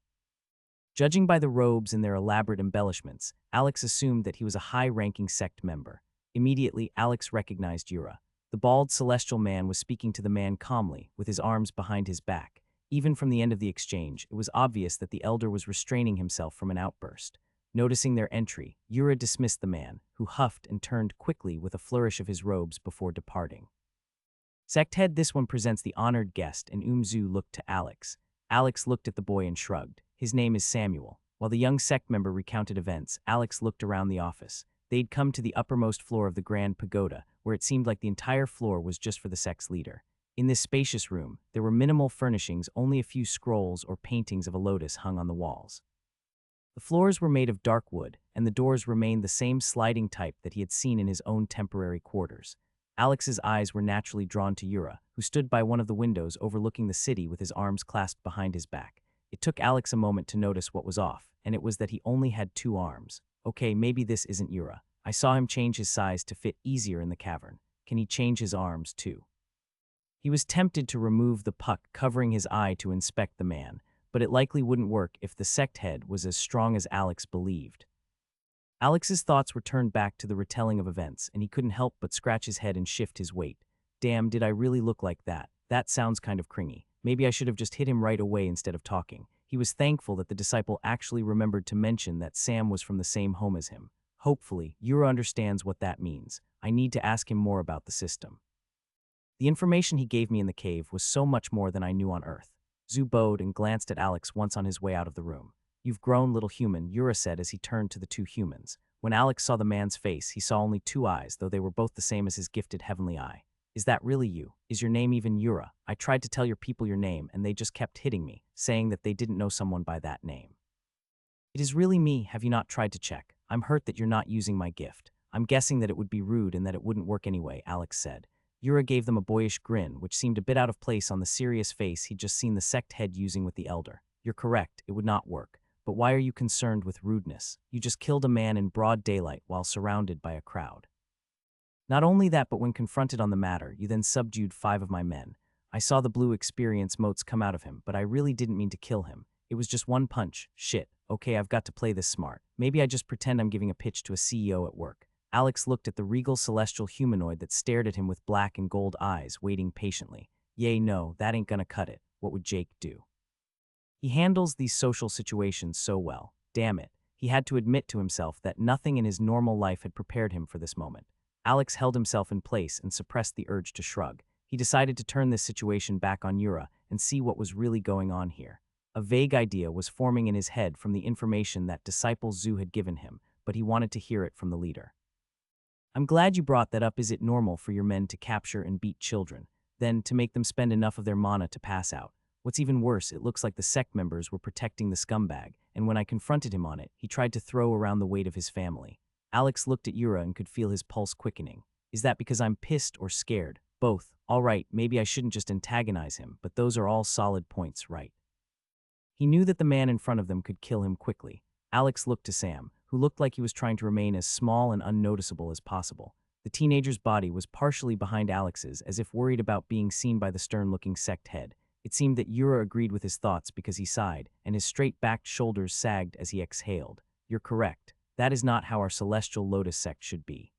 Judging by the robes and their elaborate embellishments, Alex assumed that he was a high-ranking sect member. Immediately, Alex recognized Yura. The bald celestial man was speaking to the man calmly, with his arms behind his back. Even from the end of the exchange, it was obvious that the elder was restraining himself from an outburst. Noticing their entry, Yura dismissed the man, who huffed and turned quickly with a flourish of his robes before departing. Sect head, this one presents the honored guest, and Umzu looked to Alex. Alex looked at the boy and shrugged. His name is Samuel. While the young sect member recounted events, Alex looked around the office. They'd come to the uppermost floor of the Grand Pagoda, where it seemed like the entire floor was just for the sect's leader. In this spacious room, there were minimal furnishings, only a few scrolls or paintings of a lotus hung on the walls. The floors were made of dark wood, and the doors remained the same sliding type that he had seen in his own temporary quarters. Alex's eyes were naturally drawn to Yura, who stood by one of the windows overlooking the city with his arms clasped behind his back. It took Alex a moment to notice what was off, and it was that he only had 2 arms. Okay, maybe this isn't Yura. I saw him change his size to fit easier in the cavern. Can he change his arms too? He was tempted to remove the puck covering his eye to inspect the man, but it likely wouldn't work if the sect head was as strong as Alex believed. Alex's thoughts were turned back to the retelling of events, and he couldn't help but scratch his head and shift his weight. Damn, did I really look like that? That sounds kind of cringy. Maybe I should have just hit him right away instead of talking. He was thankful that the disciple actually remembered to mention that Sam was from the same home as him. Hopefully, Yura understands what that means. I need to ask him more about the system. The information he gave me in the cave was so much more than I knew on Earth. Zhu bowed and glanced at Alex once on his way out of the room. You've grown, little human, Yura said as he turned to the 2 humans. When Alex saw the man's face, he saw only 2 eyes, though they were both the same as his gifted heavenly eye. Is that really you? Is your name even Yura? I tried to tell your people your name, and they just kept hitting me, saying that they didn't know someone by that name. It is really me. Have you not tried to check? I'm hurt that you're not using my gift. I'm guessing that it would be rude and that it wouldn't work anyway, Alex said. Yura gave them a boyish grin, which seemed a bit out of place on the serious face he'd just seen the sect head using with the elder. You're correct, it would not work. But why are you concerned with rudeness? You just killed a man in broad daylight while surrounded by a crowd. Not only that, but when confronted on the matter, you then subdued 5 of my men. I saw the blue experience motes come out of him, but I really didn't mean to kill him. It was just one punch. Shit. Okay, I've got to play this smart. Maybe I just pretend I'm giving a pitch to a CEO at work. Alex looked at the regal celestial humanoid that stared at him with black and gold eyes, waiting patiently. Yay, no, that ain't gonna cut it. What would Jake do? He handles these social situations so well. Damn it. He had to admit to himself that nothing in his normal life had prepared him for this moment. Alex held himself in place and suppressed the urge to shrug. He decided to turn this situation back on Yura and see what was really going on here. A vague idea was forming in his head from the information that disciple Zhu had given him, but he wanted to hear it from the leader. I'm glad you brought that up. Is it normal for your men to capture and beat children, then to make them spend enough of their mana to pass out? What's even worse, it looks like the sect members were protecting the scumbag, and when I confronted him on it, he tried to throw around the weight of his family. Alex looked at Yura and could feel his pulse quickening. Is that because I'm pissed or scared? Both. All right, maybe I shouldn't just antagonize him, but those are all solid points, right? He knew that the man in front of them could kill him quickly. Alex looked to Sam, who looked like he was trying to remain as small and unnoticeable as possible. The teenager's body was partially behind Alex's, as if worried about being seen by the stern-looking sect head. It seemed that Yura agreed with his thoughts because he sighed, and his straight-backed shoulders sagged as he exhaled. You're correct. That is not how our celestial lotus sect should be.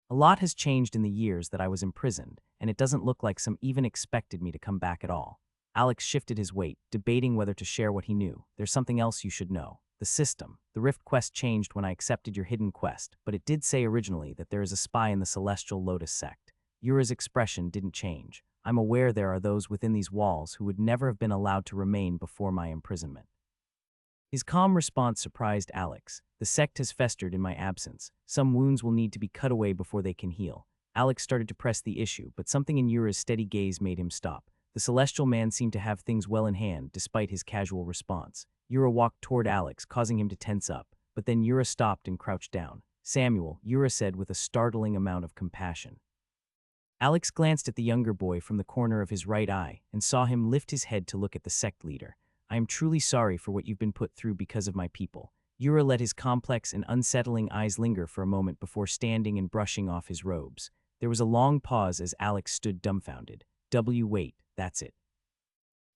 A lot has changed in the years that I was imprisoned, and it doesn't look like some even expected me to come back at all. Alex shifted his weight, debating whether to share what he knew. There's something else you should know. The system. The Rift quest changed when I accepted your hidden quest, but it did say originally that there is a spy in the celestial lotus sect. Yura's expression didn't change. I'm aware there are those within these walls who would never have been allowed to remain before my imprisonment. His calm response surprised Alex. The sect has festered in my absence. Some wounds will need to be cut away before they can heal. Alex started to press the issue, but something in Yura's steady gaze made him stop. The celestial man seemed to have things well in hand, despite his casual response. Yura walked toward Alex, causing him to tense up, but then Yura stopped and crouched down. Samuel, Yura said with a startling amount of compassion. Alex glanced at the younger boy from the corner of his right eye and saw him lift his head to look at the sect leader. I am truly sorry for what you've been put through because of my people. Yura let his complex and unsettling eyes linger for a moment before standing and brushing off his robes. There was a long pause as Alex stood dumbfounded. Wait, that's it.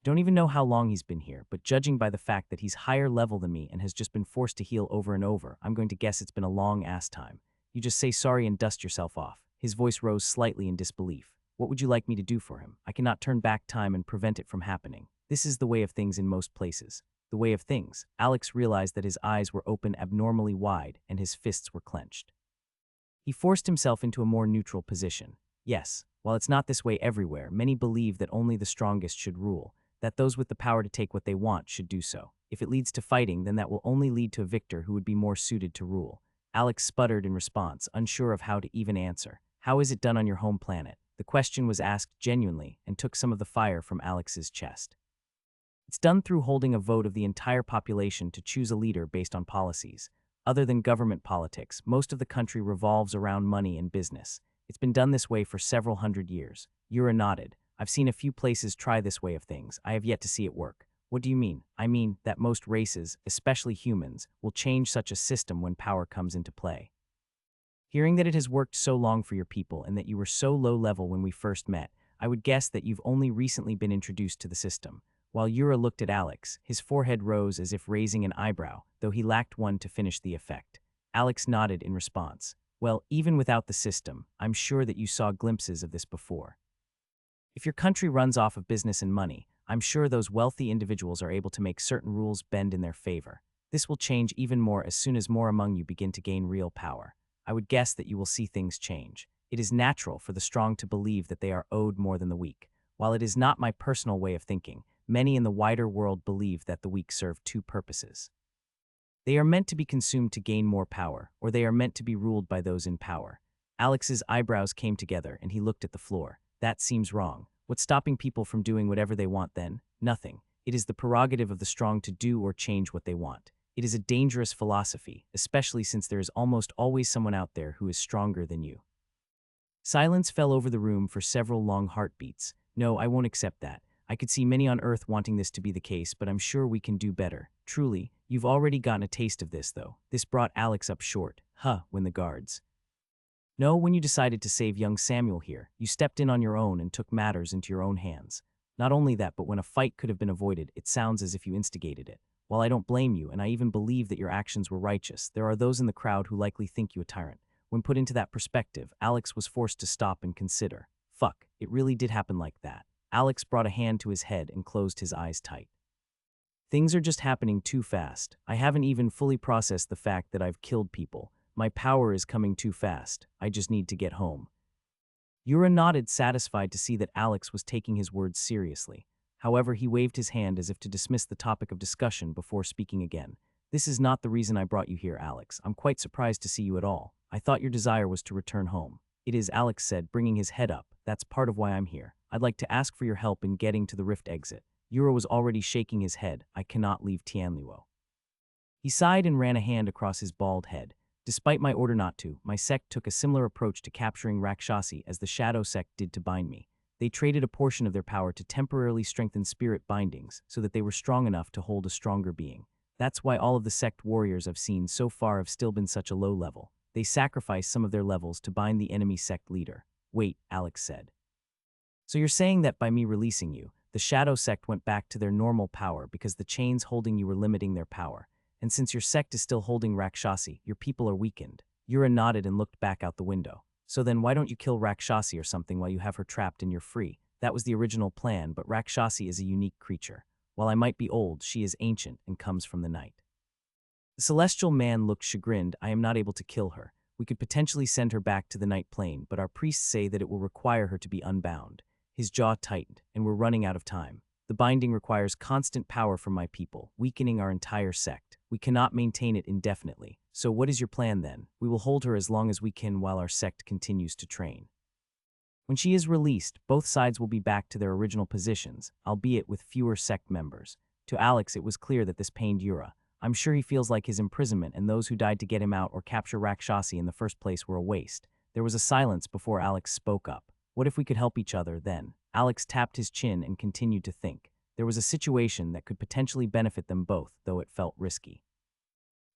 Don't even know how long he's been here, but judging by the fact that he's higher level than me and has just been forced to heal over and over, I'm going to guess it's been a long-ass time. You just say sorry and dust yourself off. His voice rose slightly in disbelief. What would you like me to do for him? I cannot turn back time and prevent it from happening. This is the way of things in most places. The way of things. Alex realized that his eyes were open abnormally wide and his fists were clenched. He forced himself into a more neutral position. Yes, while it's not this way everywhere, many believe that only the strongest should rule, that those with the power to take what they want should do so. If it leads to fighting, then that will only lead to a victor who would be more suited to rule. Alex sputtered in response, unsure of how to even answer. How is it done on your home planet? The question was asked genuinely and took some of the fire from Alex's chest. It's done through holding a vote of the entire population to choose a leader based on policies. Other than government politics, most of the country revolves around money and business. It's been done this way for several hundred years. Yura nodded. I've seen a few places try this way of things. I have yet to see it work. What do you mean? I mean that most races, especially humans, will change such a system when power comes into play. Hearing that it has worked so long for your people and that you were so low level when we first met, I would guess that you've only recently been introduced to the system. While Yura looked at Alex, his forehead rose as if raising an eyebrow, though he lacked one to finish the effect. Alex nodded in response. Well, even without the system, I'm sure that you saw glimpses of this before. If your country runs off of business and money, I'm sure those wealthy individuals are able to make certain rules bend in their favor. This will change even more as soon as more among you begin to gain real power. I would guess that you will see things change. It is natural for the strong to believe that they are owed more than the weak. While it is not my personal way of thinking, many in the wider world believe that the weak serve two purposes. They are meant to be consumed to gain more power, or they are meant to be ruled by those in power. Alex's eyebrows came together and he looked at the floor. That seems wrong. What's stopping people from doing whatever they want then? Nothing. It is the prerogative of the strong to do or change what they want. It is a dangerous philosophy, especially since there is almost always someone out there who is stronger than you. Silence fell over the room for several long heartbeats. No, I won't accept that. I could see many on Earth wanting this to be the case, but I'm sure we can do better. Truly, you've already gotten a taste of this, though. This brought Alex up short. When the guards. No, when you decided to save young Samuel here, you stepped in on your own and took matters into your own hands. Not only that, but when a fight could have been avoided, it sounds as if you instigated it. While I don't blame you, and I even believe that your actions were righteous, there are those in the crowd who likely think you a tyrant. When put into that perspective, Alex was forced to stop and consider. Fuck, it really did happen like that. Alex brought a hand to his head and closed his eyes tight. Things are just happening too fast. I haven't even fully processed the fact that I've killed people. My power is coming too fast. I just need to get home. Yura nodded, satisfied to see that Alex was taking his words seriously. However, he waved his hand as if to dismiss the topic of discussion before speaking again. This is not the reason I brought you here, Alex. I'm quite surprised to see you at all. I thought your desire was to return home. It is, Alex said, bringing his head up. That's part of why I'm here. I'd like to ask for your help in getting to the rift exit. Yura was already shaking his head. I cannot leave Tianluo. He sighed and ran a hand across his bald head. Despite my order not to, my sect took a similar approach to capturing Rakshasi as the Shadow sect did to bind me. They traded a portion of their power to temporarily strengthen spirit bindings so that they were strong enough to hold a stronger being. That's why all of the sect warriors I've seen so far have still been such a low level. They sacrificed some of their levels to bind the enemy sect leader. Wait, Alex said. So you're saying that by me releasing you, the Shadow sect went back to their normal power because the chains holding you were limiting their power. And since your sect is still holding Rakshasi, your people are weakened. Yura nodded and looked back out the window. So then why don't you kill Rakshasi or something while you have her trapped and you're free? That was the original plan, but Rakshasi is a unique creature. While I might be old, she is ancient and comes from the night. The celestial man looked chagrined. I am not able to kill her. We could potentially send her back to the night plane, but our priests say that it will require her to be unbound. His jaw tightened, and we're running out of time. The binding requires constant power from my people, weakening our entire sect. We cannot maintain it indefinitely. So what is your plan then? We will hold her as long as we can while our sect continues to train. When she is released, both sides will be back to their original positions, albeit with fewer sect members. To Alex, it was clear that this pained Yura. I'm sure he feels like his imprisonment and those who died to get him out or capture Rakshasi in the first place were a waste. There was a silence before Alex spoke up. What if we could help each other then? Alex tapped his chin and continued to think. There was a situation that could potentially benefit them both, though it felt risky.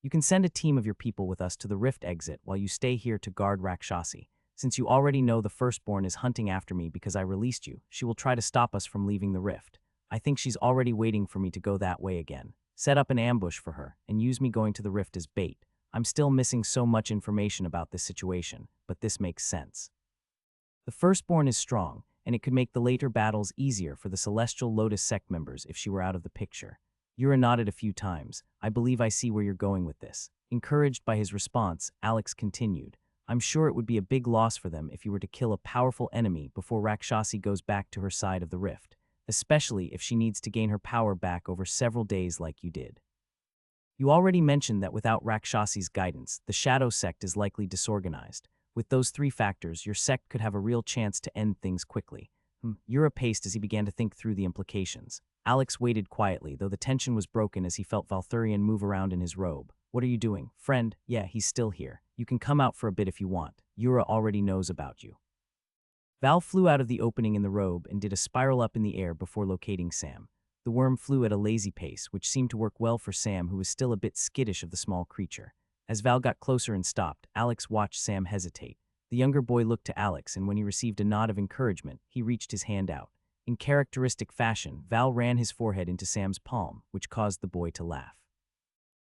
You can send a team of your people with us to the rift exit while you stay here to guard Rakshasi. Since you already know the firstborn is hunting after me because I released you, she will try to stop us from leaving the rift. I think she's already waiting for me to go that way again. Set up an ambush for her, and use me going to the rift as bait. I'm still missing so much information about this situation, but this makes sense. The firstborn is strong, and it could make the later battles easier for the Celestial Lotus sect members if she were out of the picture. Yura nodded a few times. I believe I see where you're going with this. Encouraged by his response, Alex continued. I'm sure it would be a big loss for them if you were to kill a powerful enemy before Rakshasi goes back to her side of the rift, especially if she needs to gain her power back over several days like you did. You already mentioned that without Rakshasi's guidance, the Shadow Sect is likely disorganized. With those three factors, your sect could have a real chance to end things quickly. Yura paced as he began to think through the implications. Alex waited quietly, though the tension was broken as he felt Valthurian move around in his robe. What are you doing? Friend, yeah, he's still here. You can come out for a bit if you want. Yura already knows about you. Val flew out of the opening in the robe and did a spiral up in the air before locating Sam. The worm flew at a lazy pace, which seemed to work well for Sam, who was still a bit skittish of the small creature. As Val got closer and stopped, Alex watched Sam hesitate. The younger boy looked to Alex, and when he received a nod of encouragement, he reached his hand out. In characteristic fashion, Val ran his forehead into Sam's palm, which caused the boy to laugh.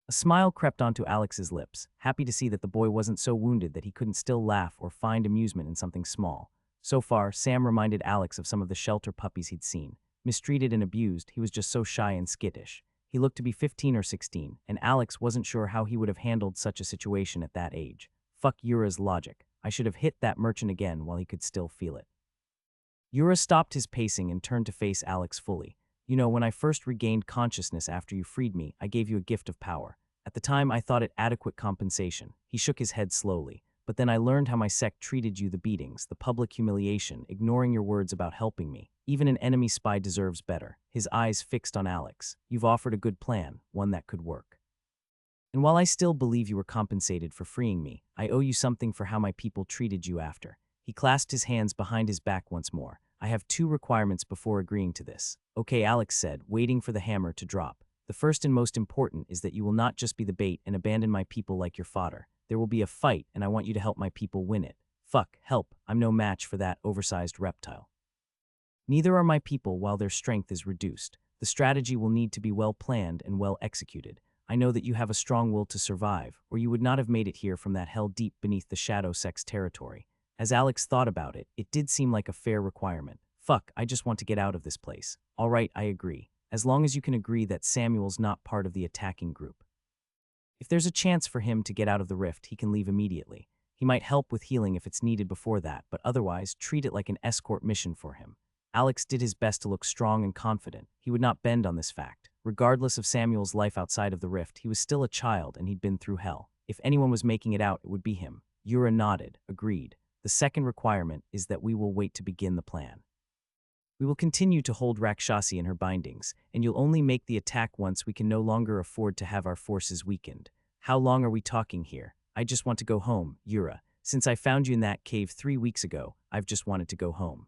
A smile crept onto Alex's lips, happy to see that the boy wasn't so wounded that he couldn't still laugh or find amusement in something small. So far, Sam reminded Alex of some of the shelter puppies he'd seen. Mistreated and abused, he was just so shy and skittish. He looked to be 15 or 16, and Alex wasn't sure how he would have handled such a situation at that age. Fuck Yura's logic. I should have hit that merchant again while he could still feel it. Yura stopped his pacing and turned to face Alex fully. You know, when I first regained consciousness after you freed me, I gave you a gift of power. At the time, I thought it adequate compensation. He shook his head slowly. But then I learned how my sect treated you, the beatings, the public humiliation, ignoring your words about helping me. Even an enemy spy deserves better. His eyes fixed on Alex. You've offered a good plan, one that could work. And while I still believe you were compensated for freeing me, I owe you something for how my people treated you after. He clasped his hands behind his back once more. I have 2 requirements before agreeing to this. Okay, Alex said, waiting for the hammer to drop. The first and most important is that you will not just be the bait and abandon my people like your fodder. There will be a fight, and I want you to help my people win it. Fuck, help, I'm no match for that oversized reptile. Neither are my people while their strength is reduced. The strategy will need to be well planned and well executed. I know that you have a strong will to survive, or you would not have made it here from that hell deep beneath the Shadow Sect's territory. As Alex thought about it, it did seem like a fair requirement. Fuck, I just want to get out of this place. All right, I agree. As long as you can agree that Samuel's not part of the attacking group. If there's a chance for him to get out of the rift, he can leave immediately. He might help with healing if it's needed before that, but otherwise, treat it like an escort mission for him. Alex did his best to look strong and confident. He would not bend on this fact. Regardless of Samuel's life outside of the rift, he was still a child and he'd been through hell. If anyone was making it out, it would be him. Yura nodded, agreed. The second requirement is that we will wait to begin the plan. We will continue to hold Rakshasi in her bindings, and you'll only make the attack once we can no longer afford to have our forces weakened. How long are we talking here? I just want to go home, Yura. Since I found you in that cave 3 weeks ago, I've just wanted to go home.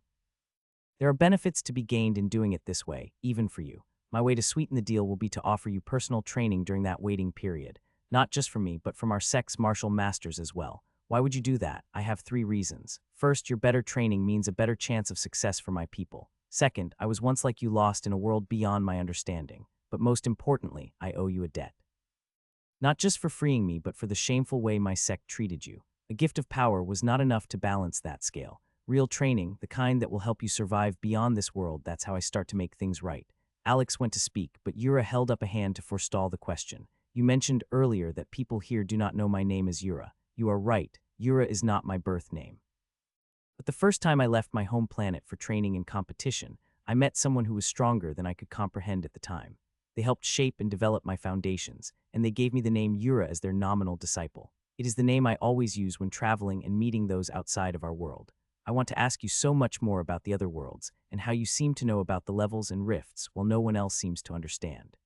There are benefits to be gained in doing it this way, even for you. My way to sweeten the deal will be to offer you personal training during that waiting period. Not just from me, but from our sect's martial masters as well. Why would you do that? I have 3 reasons. First, your better training means a better chance of success for my people. Second, I was once like you, lost in a world beyond my understanding. But most importantly, I owe you a debt. Not just for freeing me, but for the shameful way my sect treated you. A gift of power was not enough to balance that scale. Real training, the kind that will help you survive beyond this world, that's how I start to make things right. Alex went to speak, but Yura held up a hand to forestall the question. You mentioned earlier that people here do not know my name as Yura. You are right, Yura is not my birth name. But the first time I left my home planet for training and competition, I met someone who was stronger than I could comprehend at the time. They helped shape and develop my foundations, and they gave me the name Yura as their nominal disciple. It is the name I always use when traveling and meeting those outside of our world. I want to ask you so much more about the other worlds and how you seem to know about the levels and rifts while no one else seems to understand.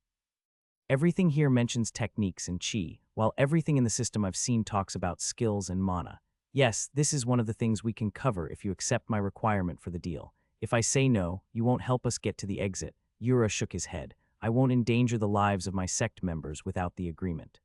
Everything here mentions techniques and chi, while everything in the system I've seen talks about skills and mana. Yes, this is one of the things we can cover if you accept my requirement for the deal. If I say no, you won't help us get to the exit. Yura shook his head. I won't endanger the lives of my sect members without the agreement.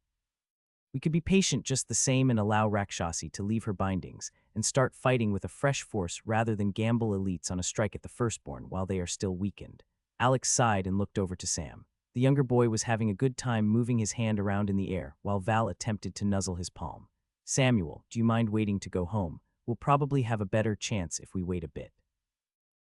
We could be patient just the same and allow Rakshasi to leave her bindings and start fighting with a fresh force rather than gamble elites on a strike at the firstborn while they are still weakened. Alex sighed and looked over to Sam. The younger boy was having a good time moving his hand around in the air while Val attempted to nuzzle his palm. Samuel, do you mind waiting to go home? We'll probably have a better chance if we wait a bit.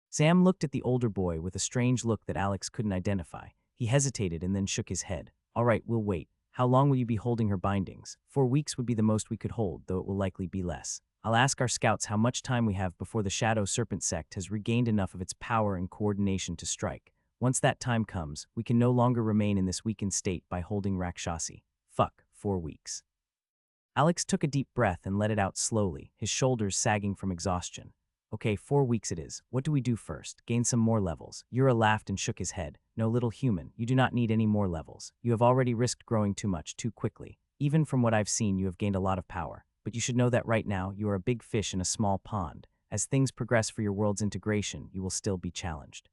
Sam looked at the older boy with a strange look that Alex couldn't identify. He hesitated and then shook his head. All right, we'll wait. How long will you be holding her bindings? 4 weeks would be the most we could hold, though it will likely be less. I'll ask our scouts how much time we have before the Shadow Serpent sect has regained enough of its power and coordination to strike. Once that time comes, we can no longer remain in this weakened state by holding Rakshasi. Fuck, 4 weeks. Alex took a deep breath and let it out slowly, his shoulders sagging from exhaustion. Okay, 4 weeks it is. What do we do first? Gain some more levels. Yura laughed and shook his head. No, little human, you do not need any more levels. You have already risked growing too much, too quickly. Even from what I've seen, you have gained a lot of power. But you should know that right now, you are a big fish in a small pond. As things progress for your world's integration, you will still be challenged.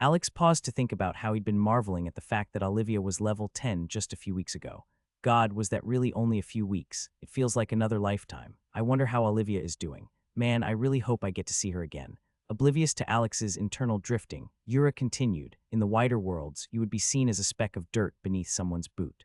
Alex paused to think about how he'd been marveling at the fact that Olivia was level 10 just a few weeks ago. God, was that really only a few weeks? It feels like another lifetime. I wonder how Olivia is doing. Man, I really hope I get to see her again. Oblivious to Alex's internal drifting, Yura continued, in the wider worlds, you would be seen as a speck of dirt beneath someone's boot.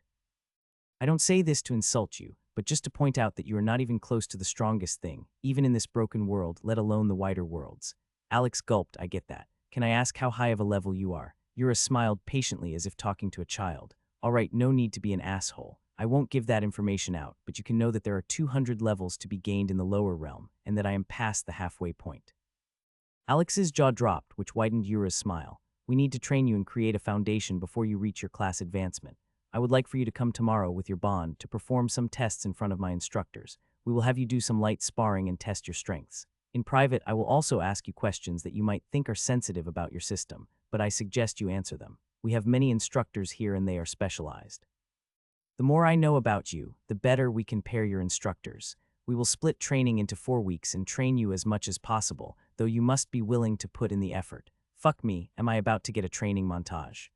I don't say this to insult you, but just to point out that you are not even close to the strongest thing, even in this broken world, let alone the wider worlds. Alex gulped, I get that. Can I ask how high of a level you are? Yura smiled patiently as if talking to a child. All right, no need to be an asshole. I won't give that information out, but you can know that there are 200 levels to be gained in the lower realm, and that I am past the halfway point. Alex's jaw dropped, which widened Yura's smile. We need to train you and create a foundation before you reach your class advancement. I would like for you to come tomorrow with your bond to perform some tests in front of my instructors. We will have you do some light sparring and test your strengths. In private, I will also ask you questions that you might think are sensitive about your system, but I suggest you answer them. We have many instructors here and they are specialized. The more I know about you, the better we can pair your instructors. We will split training into 4 weeks and train you as much as possible, though you must be willing to put in the effort. Fuck me, am I about to get a training montage?